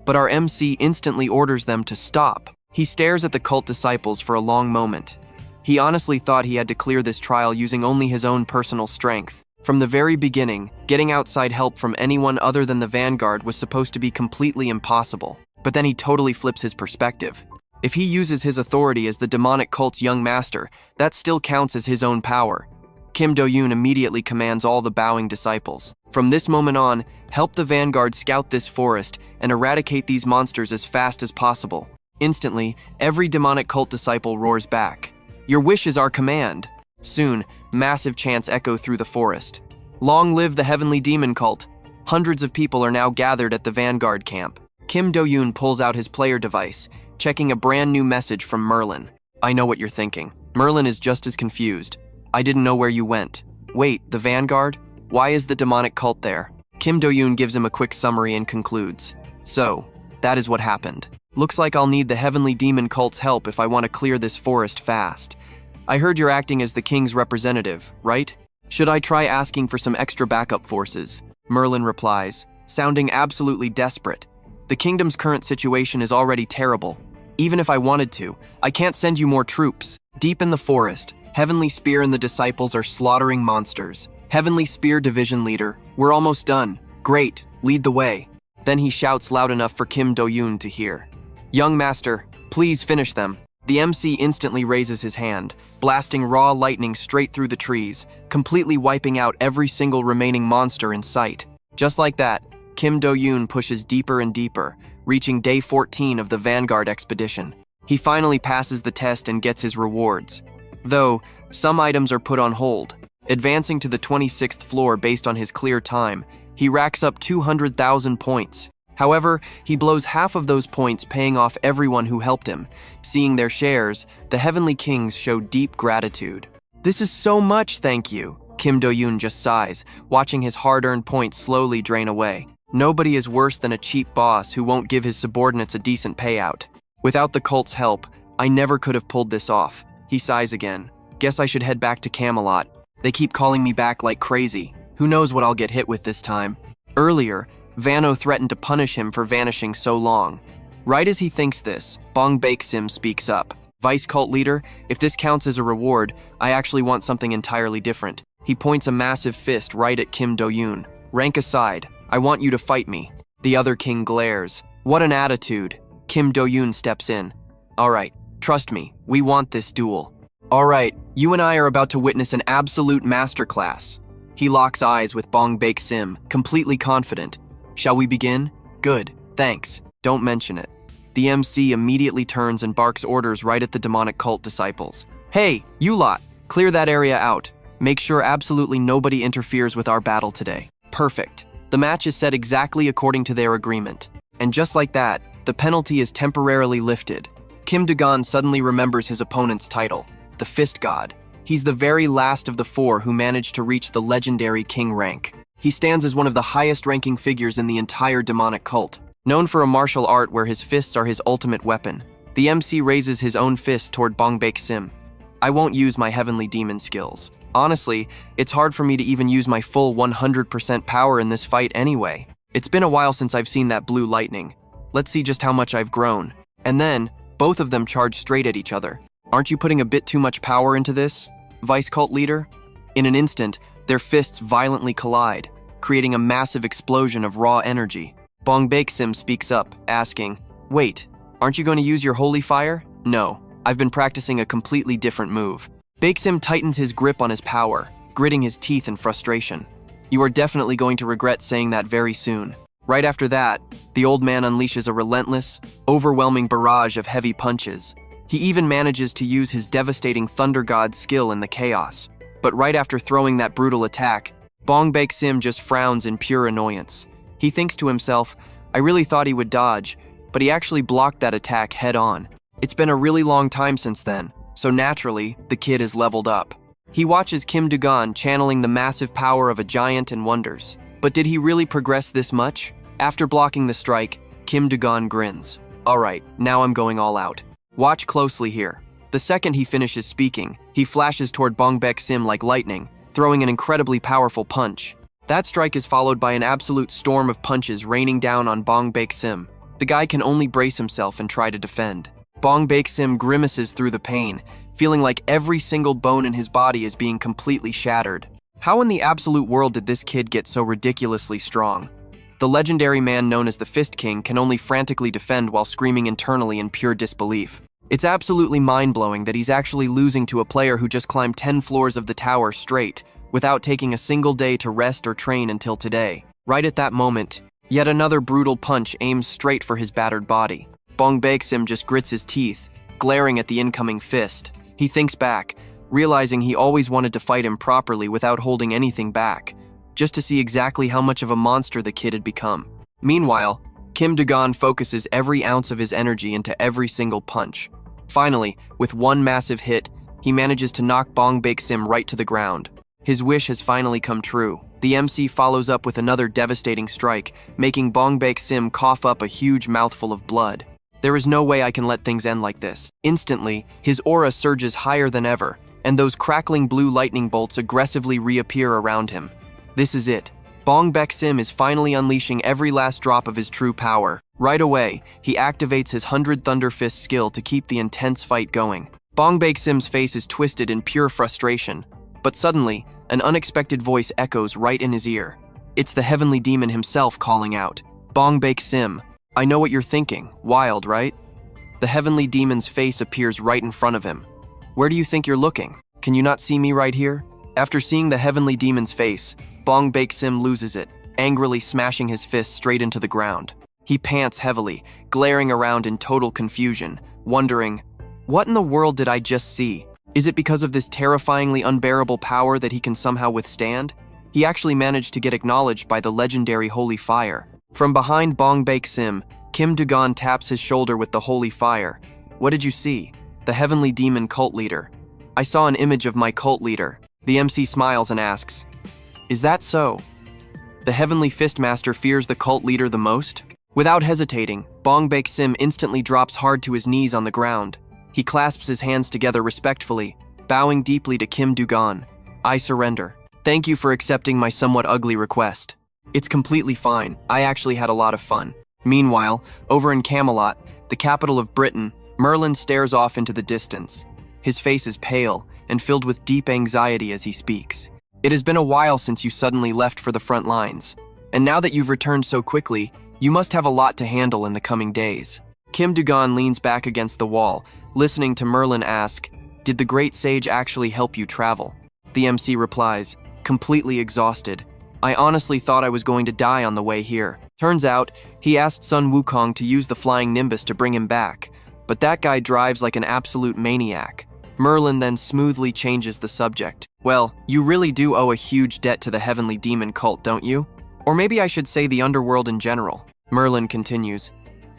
But our MC instantly orders them to stop. He stares at the cult disciples for a long moment. He honestly thought he had to clear this trial using only his own personal strength. From the very beginning, getting outside help from anyone other than the Vanguard was supposed to be completely impossible. But then he totally flips his perspective. If he uses his authority as the demonic cult's young master, that still counts as his own power. Kim Do-yoon immediately commands all the bowing disciples. From this moment on, help the Vanguard scout this forest and eradicate these monsters as fast as possible. Instantly, every demonic cult disciple roars back. "Your wish is our command." Soon, massive chants echo through the forest. "Long live the Heavenly Demon cult." Hundreds of people are now gathered at the Vanguard camp. Kim Do-yoon pulls out his player device, checking a brand new message from Merlin. "I know what you're thinking." Merlin is just as confused. "I didn't know where you went." "Wait, the Vanguard? Why is the demonic cult there?" Kim Do-yoon gives him a quick summary and concludes. "So, that is what happened. Looks like I'll need the Heavenly Demon cult's help if I want to clear this forest fast. I heard you're acting as the king's representative, right? Should I try asking for some extra backup forces?" Merlin replies, sounding absolutely desperate. "The kingdom's current situation is already terrible. Even if I wanted to, I can't send you more troops." Deep in the forest, Heavenly Spear and the disciples are slaughtering monsters. Heavenly Spear division leader, "We're almost done." "Great, lead the way." Then he shouts loud enough for Kim Do-yoon to hear. Young master, please finish them. The MC instantly raises his hand, blasting raw lightning straight through the trees, completely wiping out every single remaining monster in sight. Just like that, Kim Do-gon pushes deeper and deeper, reaching day 14 of the Vanguard expedition. He finally passes the test and gets his rewards. Though, some items are put on hold. Advancing to the 26th floor based on his clear time, he racks up 200,000 points. However, he blows half of those points paying off everyone who helped him. Seeing their shares, the Heavenly Kings show deep gratitude. This is so much, thank you. Kim Do-gon just sighs, watching his hard-earned points slowly drain away. Nobody is worse than a cheap boss who won't give his subordinates a decent payout. Without the cult's help, I never could have pulled this off. He sighs again. Guess I should head back to Camelot. They keep calling me back like crazy. Who knows what I'll get hit with this time? Earlier, Vano threatened to punish him for vanishing so long. Right as he thinks this, Bong Baek-sim speaks up. Vice cult leader, if this counts as a reward, I actually want something entirely different. He points a massive fist right at Kim Do-gon. Rank aside, I want you to fight me. The other king glares. What an attitude. Kim Do-gon steps in. All right, trust me, we want this duel. All right, you and I are about to witness an absolute masterclass. He locks eyes with Bong Baek-sim, completely confident. Shall we begin? Good, thanks. Don't mention it. The MC immediately turns and barks orders right at the demonic cult disciples. Hey, you lot, clear that area out. Make sure absolutely nobody interferes with our battle today. Perfect. The match is set exactly according to their agreement. And just like that, the penalty is temporarily lifted. Kim Du-gon suddenly remembers his opponent's title, the Fist God. He's the very last of the four who managed to reach the legendary king rank. He stands as one of the highest-ranking figures in the entire demonic cult. Known for a martial art where his fists are his ultimate weapon, the MC raises his own fist toward Bong Baek-sim. I won't use my heavenly demon skills. Honestly, it's hard for me to even use my full 100% power in this fight anyway. It's been a while since I've seen that blue lightning. Let's see just how much I've grown. And then, both of them charge straight at each other. Aren't you putting a bit too much power into this, Vice Cult Leader? In an instant, their fists violently collide, creating a massive explosion of raw energy. Bong Baek-sim speaks up, asking, Wait, aren't you going to use your holy fire? No, I've been practicing a completely different move. Baek-sim tightens his grip on his power, gritting his teeth in frustration. You are definitely going to regret saying that very soon. Right after that, the old man unleashes a relentless, overwhelming barrage of heavy punches. He even manages to use his devastating Thunder God skill in the chaos. But right after throwing that brutal attack, Bong Baek-sim just frowns in pure annoyance. He thinks to himself, I really thought he would dodge, but he actually blocked that attack head on. It's been a really long time since then, so naturally, the kid is leveled up. He watches Kim Du-gon channeling the massive power of a giant and wonders. But did he really progress this much? After blocking the strike, Kim Du-gon grins. All right, now I'm going all out. Watch closely here. The second he finishes speaking, he flashes toward Bong Baek-sim like lightning, throwing an incredibly powerful punch. That strike is followed by an absolute storm of punches raining down on Bong Baek-sim. The guy can only brace himself and try to defend. Bong Baek-sim grimaces through the pain, feeling like every single bone in his body is being completely shattered. How in the absolute world did this kid get so ridiculously strong? The legendary man known as the Fist King can only frantically defend while screaming internally in pure disbelief. It's absolutely mind-blowing that he's actually losing to a player who just climbed 10 floors of the tower straight, without taking a single day to rest or train until today. Right at that moment, yet another brutal punch aims straight for his battered body. Bong Baek-sim just grits his teeth, glaring at the incoming fist. He thinks back, realizing he always wanted to fight him properly without holding anything back, just to see exactly how much of a monster the kid had become. Meanwhile, Kim Du-gon focuses every ounce of his energy into every single punch. Finally, with one massive hit, he manages to knock Bong Baek-sim right to the ground. His wish has finally come true. The MC follows up with another devastating strike, making Bong Baek-sim cough up a huge mouthful of blood. There is no way I can let things end like this. Instantly, his aura surges higher than ever, and those crackling blue lightning bolts aggressively reappear around him. This is it. Bong Baek-sim is finally unleashing every last drop of his true power. Right away, he activates his 100 Thunder Fist skill to keep the intense fight going. Bong Baek-sim's face is twisted in pure frustration, but suddenly, an unexpected voice echoes right in his ear. It's the heavenly demon himself calling out. Bong Baek-sim, I know what you're thinking. Wild, right? The heavenly demon's face appears right in front of him. Where do you think you're looking? Can you not see me right here? After seeing the heavenly demon's face, Bong Baek-sim loses it, angrily smashing his fist straight into the ground. He pants heavily, glaring around in total confusion, wondering, what in the world did I just see? Is it because of this terrifyingly unbearable power that he can somehow withstand? He actually managed to get acknowledged by the legendary holy fire. From behind Bong Baek-sim, Kim Du-gon taps his shoulder with the holy fire. What did you see? The heavenly demon cult leader. I saw an image of my cult leader. The MC smiles and asks, is that so? The heavenly fistmaster fears the cult leader the most? Without hesitating, Bong Baek-sim instantly drops hard to his knees on the ground. He clasps his hands together respectfully, bowing deeply to Kim Du-gon. I surrender. Thank you for accepting my somewhat ugly request. It's completely fine. I actually had a lot of fun. Meanwhile, over in Camelot, the capital of Britain, Merlin stares off into the distance. His face is pale and filled with deep anxiety as he speaks. It has been a while since you suddenly left for the front lines. And now that you've returned so quickly, you must have a lot to handle in the coming days. Kim Du-gon leans back against the wall, listening to Merlin ask, did the great sage actually help you travel? The MC replies, completely exhausted. I honestly thought I was going to die on the way here. Turns out, he asked Sun Wukong to use the flying Nimbus to bring him back, but that guy drives like an absolute maniac. Merlin then smoothly changes the subject. Well, you really do owe a huge debt to the heavenly demon cult, don't you? Or maybe I should say the underworld in general. Merlin continues,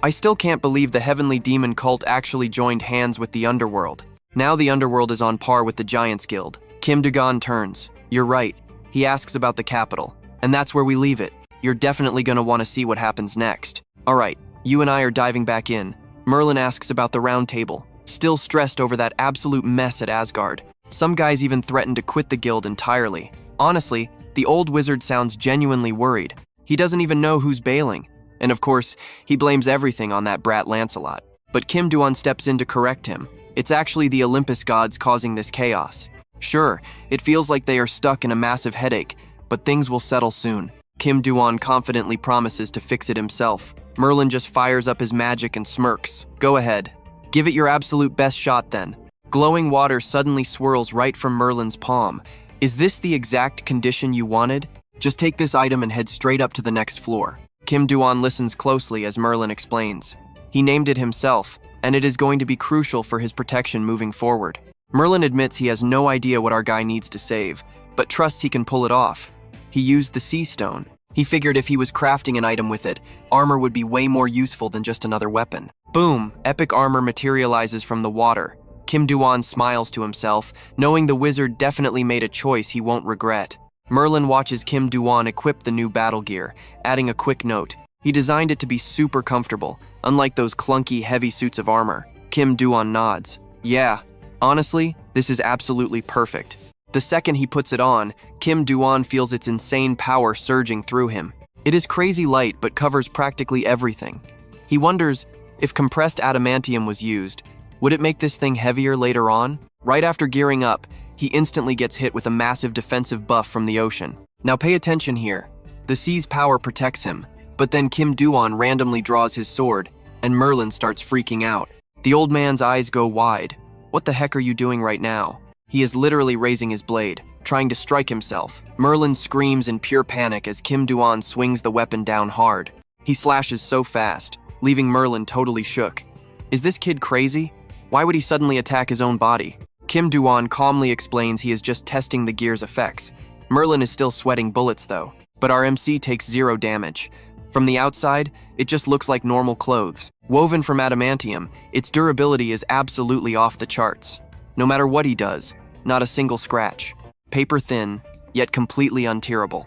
I still can't believe the heavenly demon cult actually joined hands with the underworld. Now the underworld is on par with the Giants Guild. Kim Du-gon turns. You're right. He asks about the capital. And that's where we leave it. You're definitely gonna want to see what happens next. Alright, you and I are diving back in. Merlin asks about the round table, still stressed over that absolute mess at Asgard. Some guys even threatened to quit the guild entirely. Honestly, the old wizard sounds genuinely worried. He doesn't even know who's bailing. And of course, he blames everything on that brat Lancelot. But Kim Du-gon steps in to correct him. It's actually the Olympus gods causing this chaos. Sure, it feels like they are stuck in a massive headache, but things will settle soon. Kim Du-gon confidently promises to fix it himself. Merlin just fires up his magic and smirks. Go ahead. Give it your absolute best shot then. Glowing water suddenly swirls right from Merlin's palm. Is this the exact condition you wanted? Just take this item and head straight up to the next floor. Kim Du-gon listens closely as Merlin explains. He named it himself, and it is going to be crucial for his protection moving forward. Merlin admits he has no idea what our guy needs to save, but trusts he can pull it off. He used the Sea Stone. He figured if he was crafting an item with it, armor would be way more useful than just another weapon. Boom! Epic armor materializes from the water. Kim Du-gon smiles to himself, knowing the wizard definitely made a choice he won't regret. Merlin watches Kim Du-gon equip the new battle gear, adding a quick note. He designed it to be super comfortable, unlike those clunky, heavy suits of armor. Kim Du-gon nods. Yeah, honestly, this is absolutely perfect. The second he puts it on, Kim Du-gon feels its insane power surging through him. It is crazy light but covers practically everything. He wonders, if compressed adamantium was used, would it make this thing heavier later on? Right after gearing up, he instantly gets hit with a massive defensive buff from the ocean. Now pay attention here. The sea's power protects him, but then Kim Du-gon randomly draws his sword, and Merlin starts freaking out. The old man's eyes go wide. What the heck are you doing right now? He is literally raising his blade, trying to strike himself. Merlin screams in pure panic as Kim Du-gon swings the weapon down hard. He slashes so fast, leaving Merlin totally shook. Is this kid crazy? Why would he suddenly attack his own body? Kim Du-gon calmly explains he is just testing the gear's effects. Merlin is still sweating bullets though, but our MC takes 0 damage. From the outside, it just looks like normal clothes. Woven from adamantium, its durability is absolutely off the charts. No matter what he does, not a single scratch. Paper thin, yet completely untearable.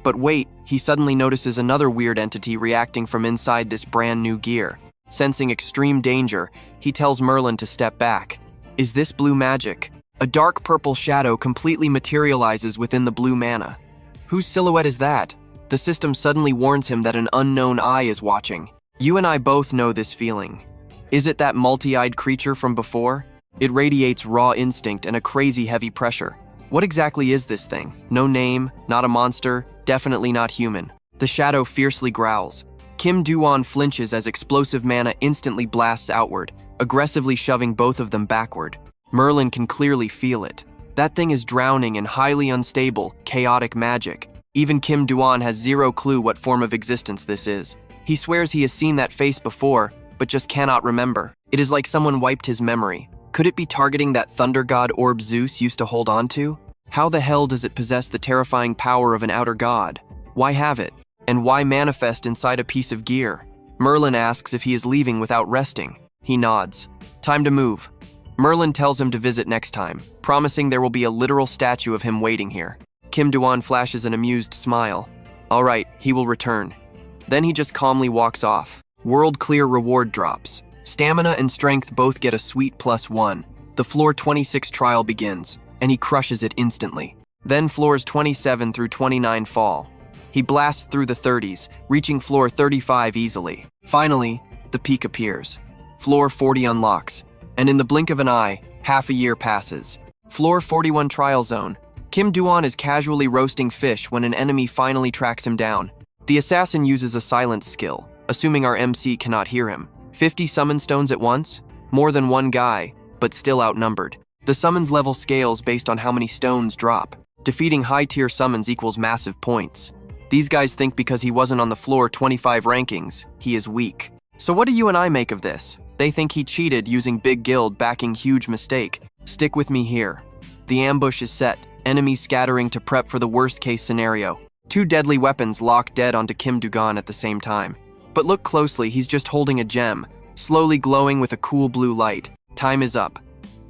But wait, he suddenly notices another weird entity reacting from inside this brand new gear. Sensing extreme danger, he tells Merlin to step back. Is this blue magic? A dark purple shadow completely materializes within the blue mana. Whose silhouette is that? The system suddenly warns him that an unknown eye is watching. You and I both know this feeling. Is it that multi-eyed creature from before? It radiates raw instinct and a crazy heavy pressure. What exactly is this thing? No name, not a monster, definitely not human. The shadow fiercely growls. Kim Du-gon flinches as explosive mana instantly blasts outward, aggressively shoving both of them backward. Merlin can clearly feel it. That thing is drowning in highly unstable, chaotic magic. Even Kim Du-gon has zero clue what form of existence this is. He swears he has seen that face before, but just cannot remember. It is like someone wiped his memory. Could it be targeting that thunder god orb Zeus used to hold on to? How the hell does it possess the terrifying power of an outer god? Why have it? And why manifest inside a piece of gear? Merlin asks if he is leaving without resting. He nods. Time to move. Merlin tells him to visit next time, promising there will be a literal statue of him waiting here. Kim Du-gon flashes an amused smile. All right, he will return. Then he just calmly walks off. World-clear reward drops. Stamina and strength both get a sweet +1. The floor 26 trial begins, and he crushes it instantly. Then floors 27 through 29 fall. He blasts through the 30s, reaching floor 35 easily. Finally, the peak appears. Floor 40 unlocks, and in the blink of an eye, half a year passes. Floor 41 trial zone. Kim Du-gon is casually roasting fish when an enemy finally tracks him down. The assassin uses a silence skill, assuming our MC cannot hear him. 50 summon stones at once? More than one guy, but still outnumbered. The summons level scales based on how many stones drop. Defeating high-tier summons equals massive points. These guys think because he wasn't on the floor 25 rankings, he is weak. So what do you and I make of this? They think he cheated using big guild backing huge mistake. Stick with me here. The ambush is set, enemies scattering to prep for the worst-case scenario. 2 deadly weapons lock dead onto Kim Du-gon at the same time. But look closely, he's just holding a gem, slowly glowing with a cool blue light. Time is up.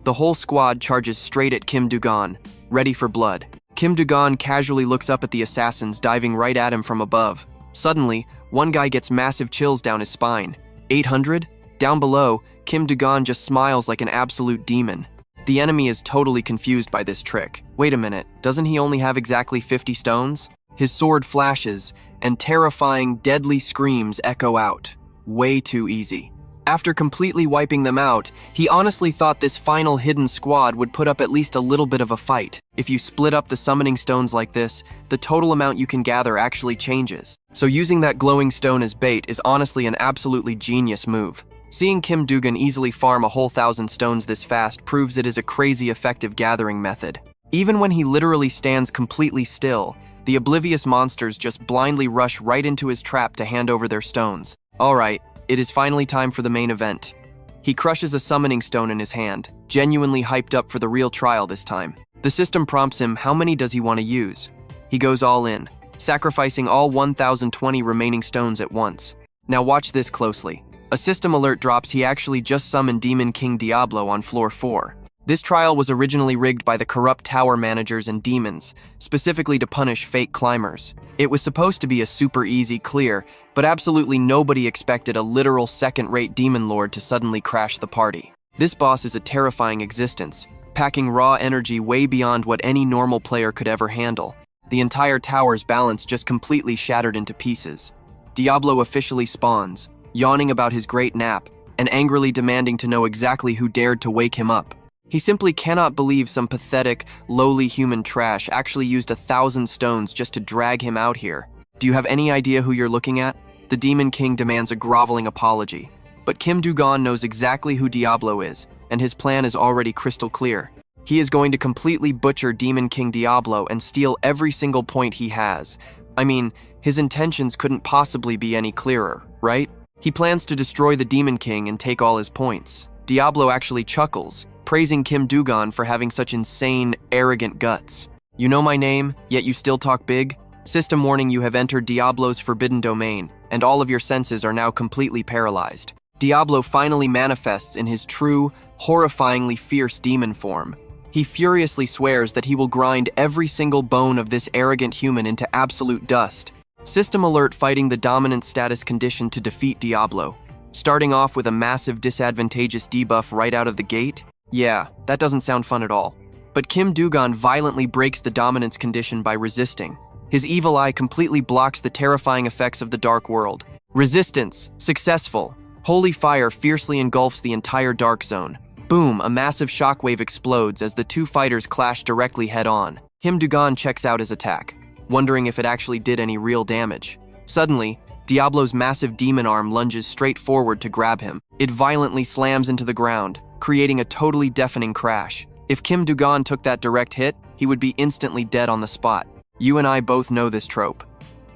The whole squad charges straight at Kim Du-gon, ready for blood. Kim Du-gon casually looks up at the assassins diving right at him from above. Suddenly, one guy gets massive chills down his spine. 800? Down below, Kim Du-gon just smiles like an absolute demon. The enemy is totally confused by this trick. Wait a minute, doesn't he only have exactly 50 stones? His sword flashes, and terrifying, deadly screams echo out. Way too easy. After completely wiping them out, he honestly thought this final hidden squad would put up at least a little bit of a fight. If you split up the summoning stones like this, the total amount you can gather actually changes. So using that glowing stone as bait is honestly an absolutely genius move. Seeing Kim Du-gon easily farm a whole 1,000 stones this fast proves it is a crazy effective gathering method. Even when he literally stands completely still, the oblivious monsters just blindly rush right into his trap to hand over their stones. Alright, it is finally time for the main event. He crushes a summoning stone in his hand, genuinely hyped up for the real trial this time. The system prompts him how many does he want to use. He goes all in, sacrificing all 1,020 remaining stones at once. Now watch this closely. A system alert drops he actually just summoned Demon King Diablo on floor 4. This trial was originally rigged by the corrupt tower managers and demons, specifically to punish fake climbers. It was supposed to be a super easy clear, but absolutely nobody expected a literal second-rate demon lord to suddenly crash the party. This boss is a terrifying existence, packing raw energy way beyond what any normal player could ever handle. The entire tower's balance just completely shattered into pieces. Diablo officially spawns, yawning about his great nap, and angrily demanding to know exactly who dared to wake him up. He simply cannot believe some pathetic, lowly human trash actually used 1,000 stones just to drag him out here. Do you have any idea who you're looking at? The Demon King demands a groveling apology. But Kim Du-gon knows exactly who Diablo is, and his plan is already crystal clear. He is going to completely butcher Demon King Diablo and steal every single point he has. I mean, his intentions couldn't possibly be any clearer, right? He plans to destroy the Demon King and take all his points. Diablo actually chuckles, praising Kim Du-gon for having such insane, arrogant guts. You know my name, yet you still talk big? System warning, you have entered Diablo's forbidden domain, and all of your senses are now completely paralyzed. Diablo finally manifests in his true, horrifyingly fierce demon form. He furiously swears that he will grind every single bone of this arrogant human into absolute dust. System alert, fighting the dominant status condition to defeat Diablo. Starting off with a massive disadvantageous debuff right out of the gate? Yeah, that doesn't sound fun at all. But Kim Du-gon violently breaks the dominance condition by resisting. His evil eye completely blocks the terrifying effects of the dark world. Resistance, successful. Holy fire fiercely engulfs the entire dark zone. Boom, a massive shockwave explodes as the two fighters clash directly head-on. Kim Du-gon checks out his attack, wondering if it actually did any real damage. Suddenly, Diablo's massive demon arm lunges straight forward to grab him. It violently slams into the ground, creating a totally deafening crash. If Kim Du-gon took that direct hit, he would be instantly dead on the spot. You and I both know this trope.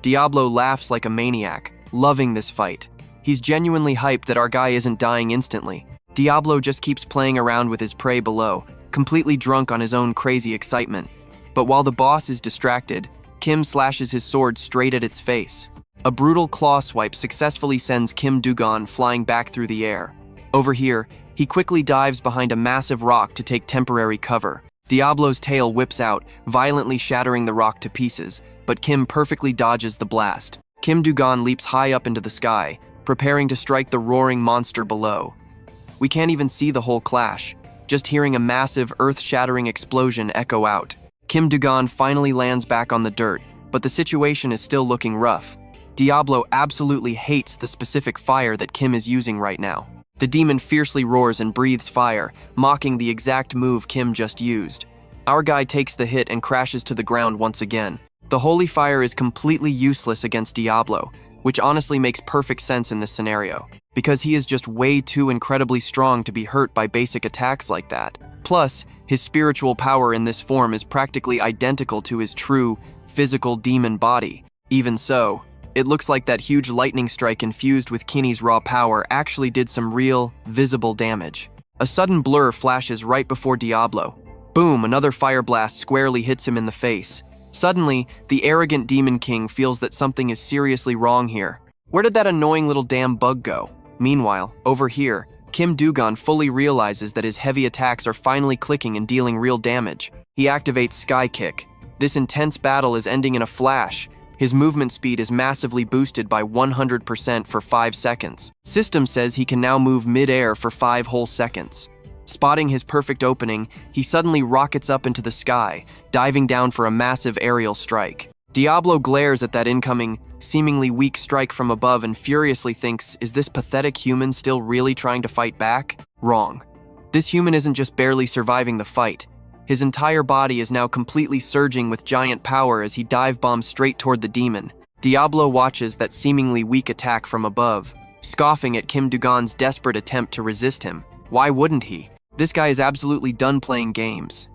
Diablo laughs like a maniac, loving this fight. He's genuinely hyped that our guy isn't dying instantly. Diablo just keeps playing around with his prey below, completely drunk on his own crazy excitement. But while the boss is distracted, Kim slashes his sword straight at its face. A brutal claw swipe successfully sends Kim Du-gon flying back through the air. Over here, he quickly dives behind a massive rock to take temporary cover. Diablo's tail whips out, violently shattering the rock to pieces, but Kim perfectly dodges the blast. Kim Du-gon leaps high up into the sky, preparing to strike the roaring monster below. We can't even see the whole clash, just hearing a massive, earth-shattering explosion echo out. Kim Du-gon finally lands back on the dirt, but the situation is still looking rough. Diablo absolutely hates the specific fire that Kim is using right now. The demon fiercely roars and breathes fire, mocking the exact move Kim just used. Our guy takes the hit and crashes to the ground once again. The holy fire is completely useless against Diablo, which honestly makes perfect sense in this scenario, because he is just way too incredibly strong to be hurt by basic attacks like that. Plus, his spiritual power in this form is practically identical to his true, physical demon body. Even so, it looks like that huge lightning strike infused with Kinney's raw power actually did some real, visible damage. A sudden blur flashes right before Diablo. Boom, another fire blast squarely hits him in the face. Suddenly, the arrogant Demon King feels that something is seriously wrong here. Where did that annoying little damn bug go? Meanwhile, over here, Kim Du-gon fully realizes that his heavy attacks are finally clicking and dealing real damage. He activates Sky Kick. This intense battle is ending in a flash. His movement speed is massively boosted by 100% for 5 seconds. System says he can now move mid-air for 5 whole seconds. Spotting his perfect opening, he suddenly rockets up into the sky, diving down for a massive aerial strike. Diablo glares at that incoming, seemingly weak strike from above and furiously thinks, is this pathetic human still really trying to fight back? Wrong. This human isn't just barely surviving the fight. His entire body is now completely surging with giant power as he dive bombs straight toward the demon. Diablo watches that seemingly weak attack from above, scoffing at Kim Du-gon's desperate attempt to resist him. Why wouldn't he? This guy is absolutely done playing games.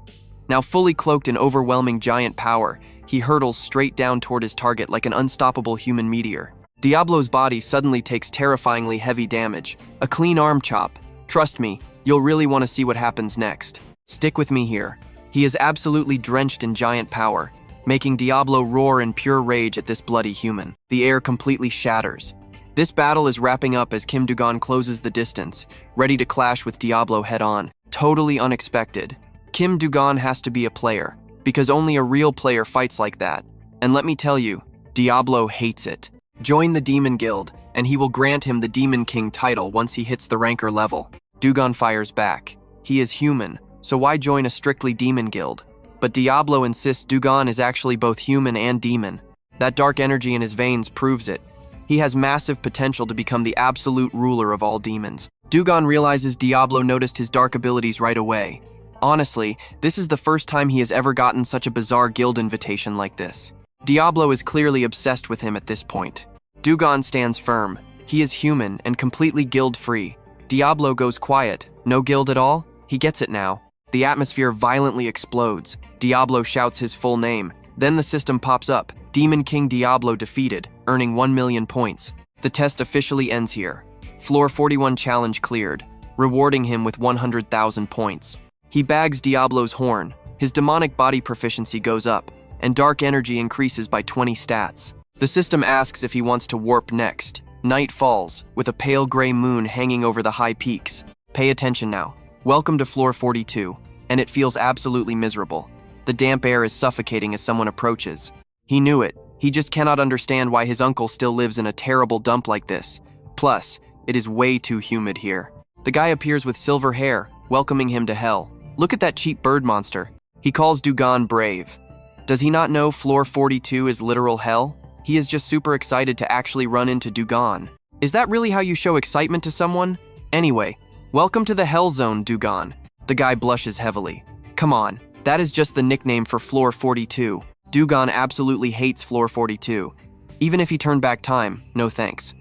Now fully cloaked in overwhelming giant power, he hurtles straight down toward his target like an unstoppable human meteor. Diablo's body suddenly takes terrifyingly heavy damage. A clean arm chop. Trust me, you'll really want to see what happens next. Stick with me here. He is absolutely drenched in giant power, making Diablo roar in pure rage at this bloody human. The air completely shatters. This battle is wrapping up as Kim Du-gon closes the distance, ready to clash with Diablo head-on. Totally unexpected. Kim Du-gon has to be a player, because only a real player fights like that. And let me tell you, Diablo hates it. Join the Demon Guild, and he will grant him the Demon King title once he hits the ranker level. Du-gon fires back. He is human, so why join a strictly Demon Guild? But Diablo insists Du-gon is actually both human and demon. That dark energy in his veins proves it. He has massive potential to become the absolute ruler of all demons. Du-gon realizes Diablo noticed his dark abilities right away. Honestly, this is the first time he has ever gotten such a bizarre guild invitation like this. Diablo is clearly obsessed with him at this point. Du-gon stands firm. He is human and completely guild-free. Diablo goes quiet. No guild at all? He gets it now. The atmosphere violently explodes. Diablo shouts his full name. Then the system pops up. Demon King Diablo defeated, earning 1 million points. The test officially ends here. Floor 41 challenge cleared, rewarding him with 100,000 points. He bags Diablo's horn. His demonic body proficiency goes up, and dark energy increases by 20 stats. The system asks if he wants to warp next. Night falls, with a pale gray moon hanging over the high peaks. Pay attention now. Welcome to floor 42, and it feels absolutely miserable. The damp air is suffocating as someone approaches. He knew it. He just cannot understand why his uncle still lives in a terrible dump like this. Plus, it is way too humid here. The guy appears with silver hair, welcoming him to hell. Look at that cheap bird monster. He calls Du-gon brave. Does he not know floor 42 is literal hell? He is just super excited to actually run into Du-gon. Is that really how you show excitement to someone? Anyway, welcome to the Hell Zone, Du-gon. The guy blushes heavily. Come on, that is just the nickname for floor 42. Du-gon absolutely hates floor 42. Even if he turned back time, no thanks.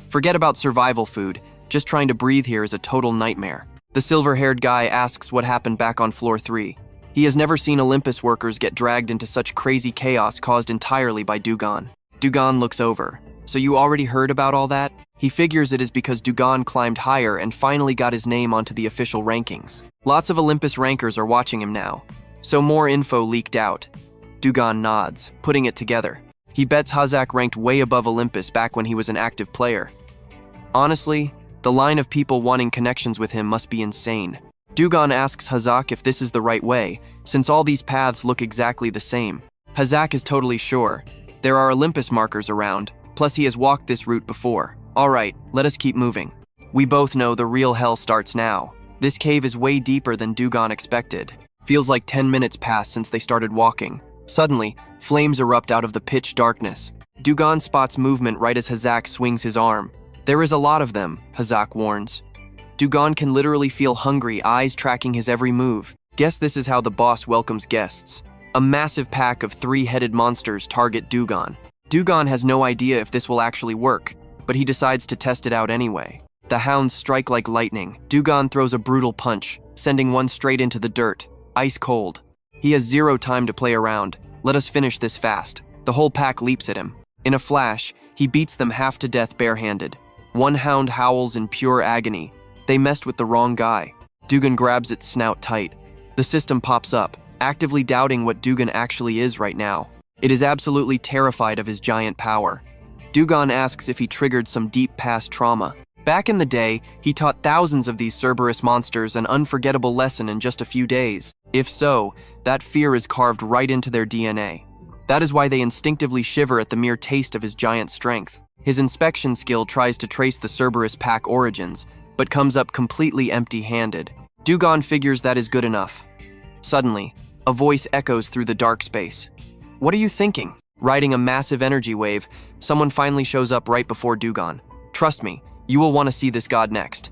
Forget about survival food. Just trying to breathe here is a total nightmare. The silver-haired guy asks what happened back on floor 3. He has never seen Olympus workers get dragged into such crazy chaos caused entirely by Du-gon. Du-gon looks over. So you already heard about all that? He figures it is because Du-gon climbed higher and finally got his name onto the official rankings. Lots of Olympus rankers are watching him now. So more info leaked out. Du-gon nods, putting it together. He bets Hazak ranked way above Olympus back when he was an active player. Honestly, the line of people wanting connections with him must be insane. Du-gon asks Hazak if this is the right way, since all these paths look exactly the same. Hazak is totally sure. There are Olympus markers around, plus he has walked this route before. Alright, let us keep moving. We both know the real hell starts now. This cave is way deeper than Du-gon expected. Feels like 10 minutes passed since they started walking. Suddenly, flames erupt out of the pitch darkness. Du-gon spots movement right as Hazak swings his arm. There is a lot of them, Hazak warns. Du-gon can literally feel hungry, eyes tracking his every move. Guess this is how the boss welcomes guests. A massive pack of 3-headed monsters target Du-gon. Du-gon has no idea if this will actually work, but he decides to test it out anyway. The hounds strike like lightning. Du-gon throws a brutal punch, sending one straight into the dirt, ice cold. He has zero time to play around. Let us finish this fast. The whole pack leaps at him. In a flash, he beats them half to death barehanded. One hound howls in pure agony. They messed with the wrong guy. Du-gon grabs its snout tight. The system pops up, actively doubting what Du-gon actually is right now. It is absolutely terrified of his giant power. Du-gon asks if he triggered some deep past trauma. Back in the day, he taught thousands of these Cerberus monsters an unforgettable lesson in just a few days. If so, that fear is carved right into their DNA. That is why they instinctively shiver at the mere taste of his giant strength. His inspection skill tries to trace the Cerberus pack origins, but comes up completely empty-handed. Du-gon figures that is good enough. Suddenly, a voice echoes through the dark space. What are you thinking? Riding a massive energy wave, someone finally shows up right before Du-gon. Trust me, you will want to see this god next.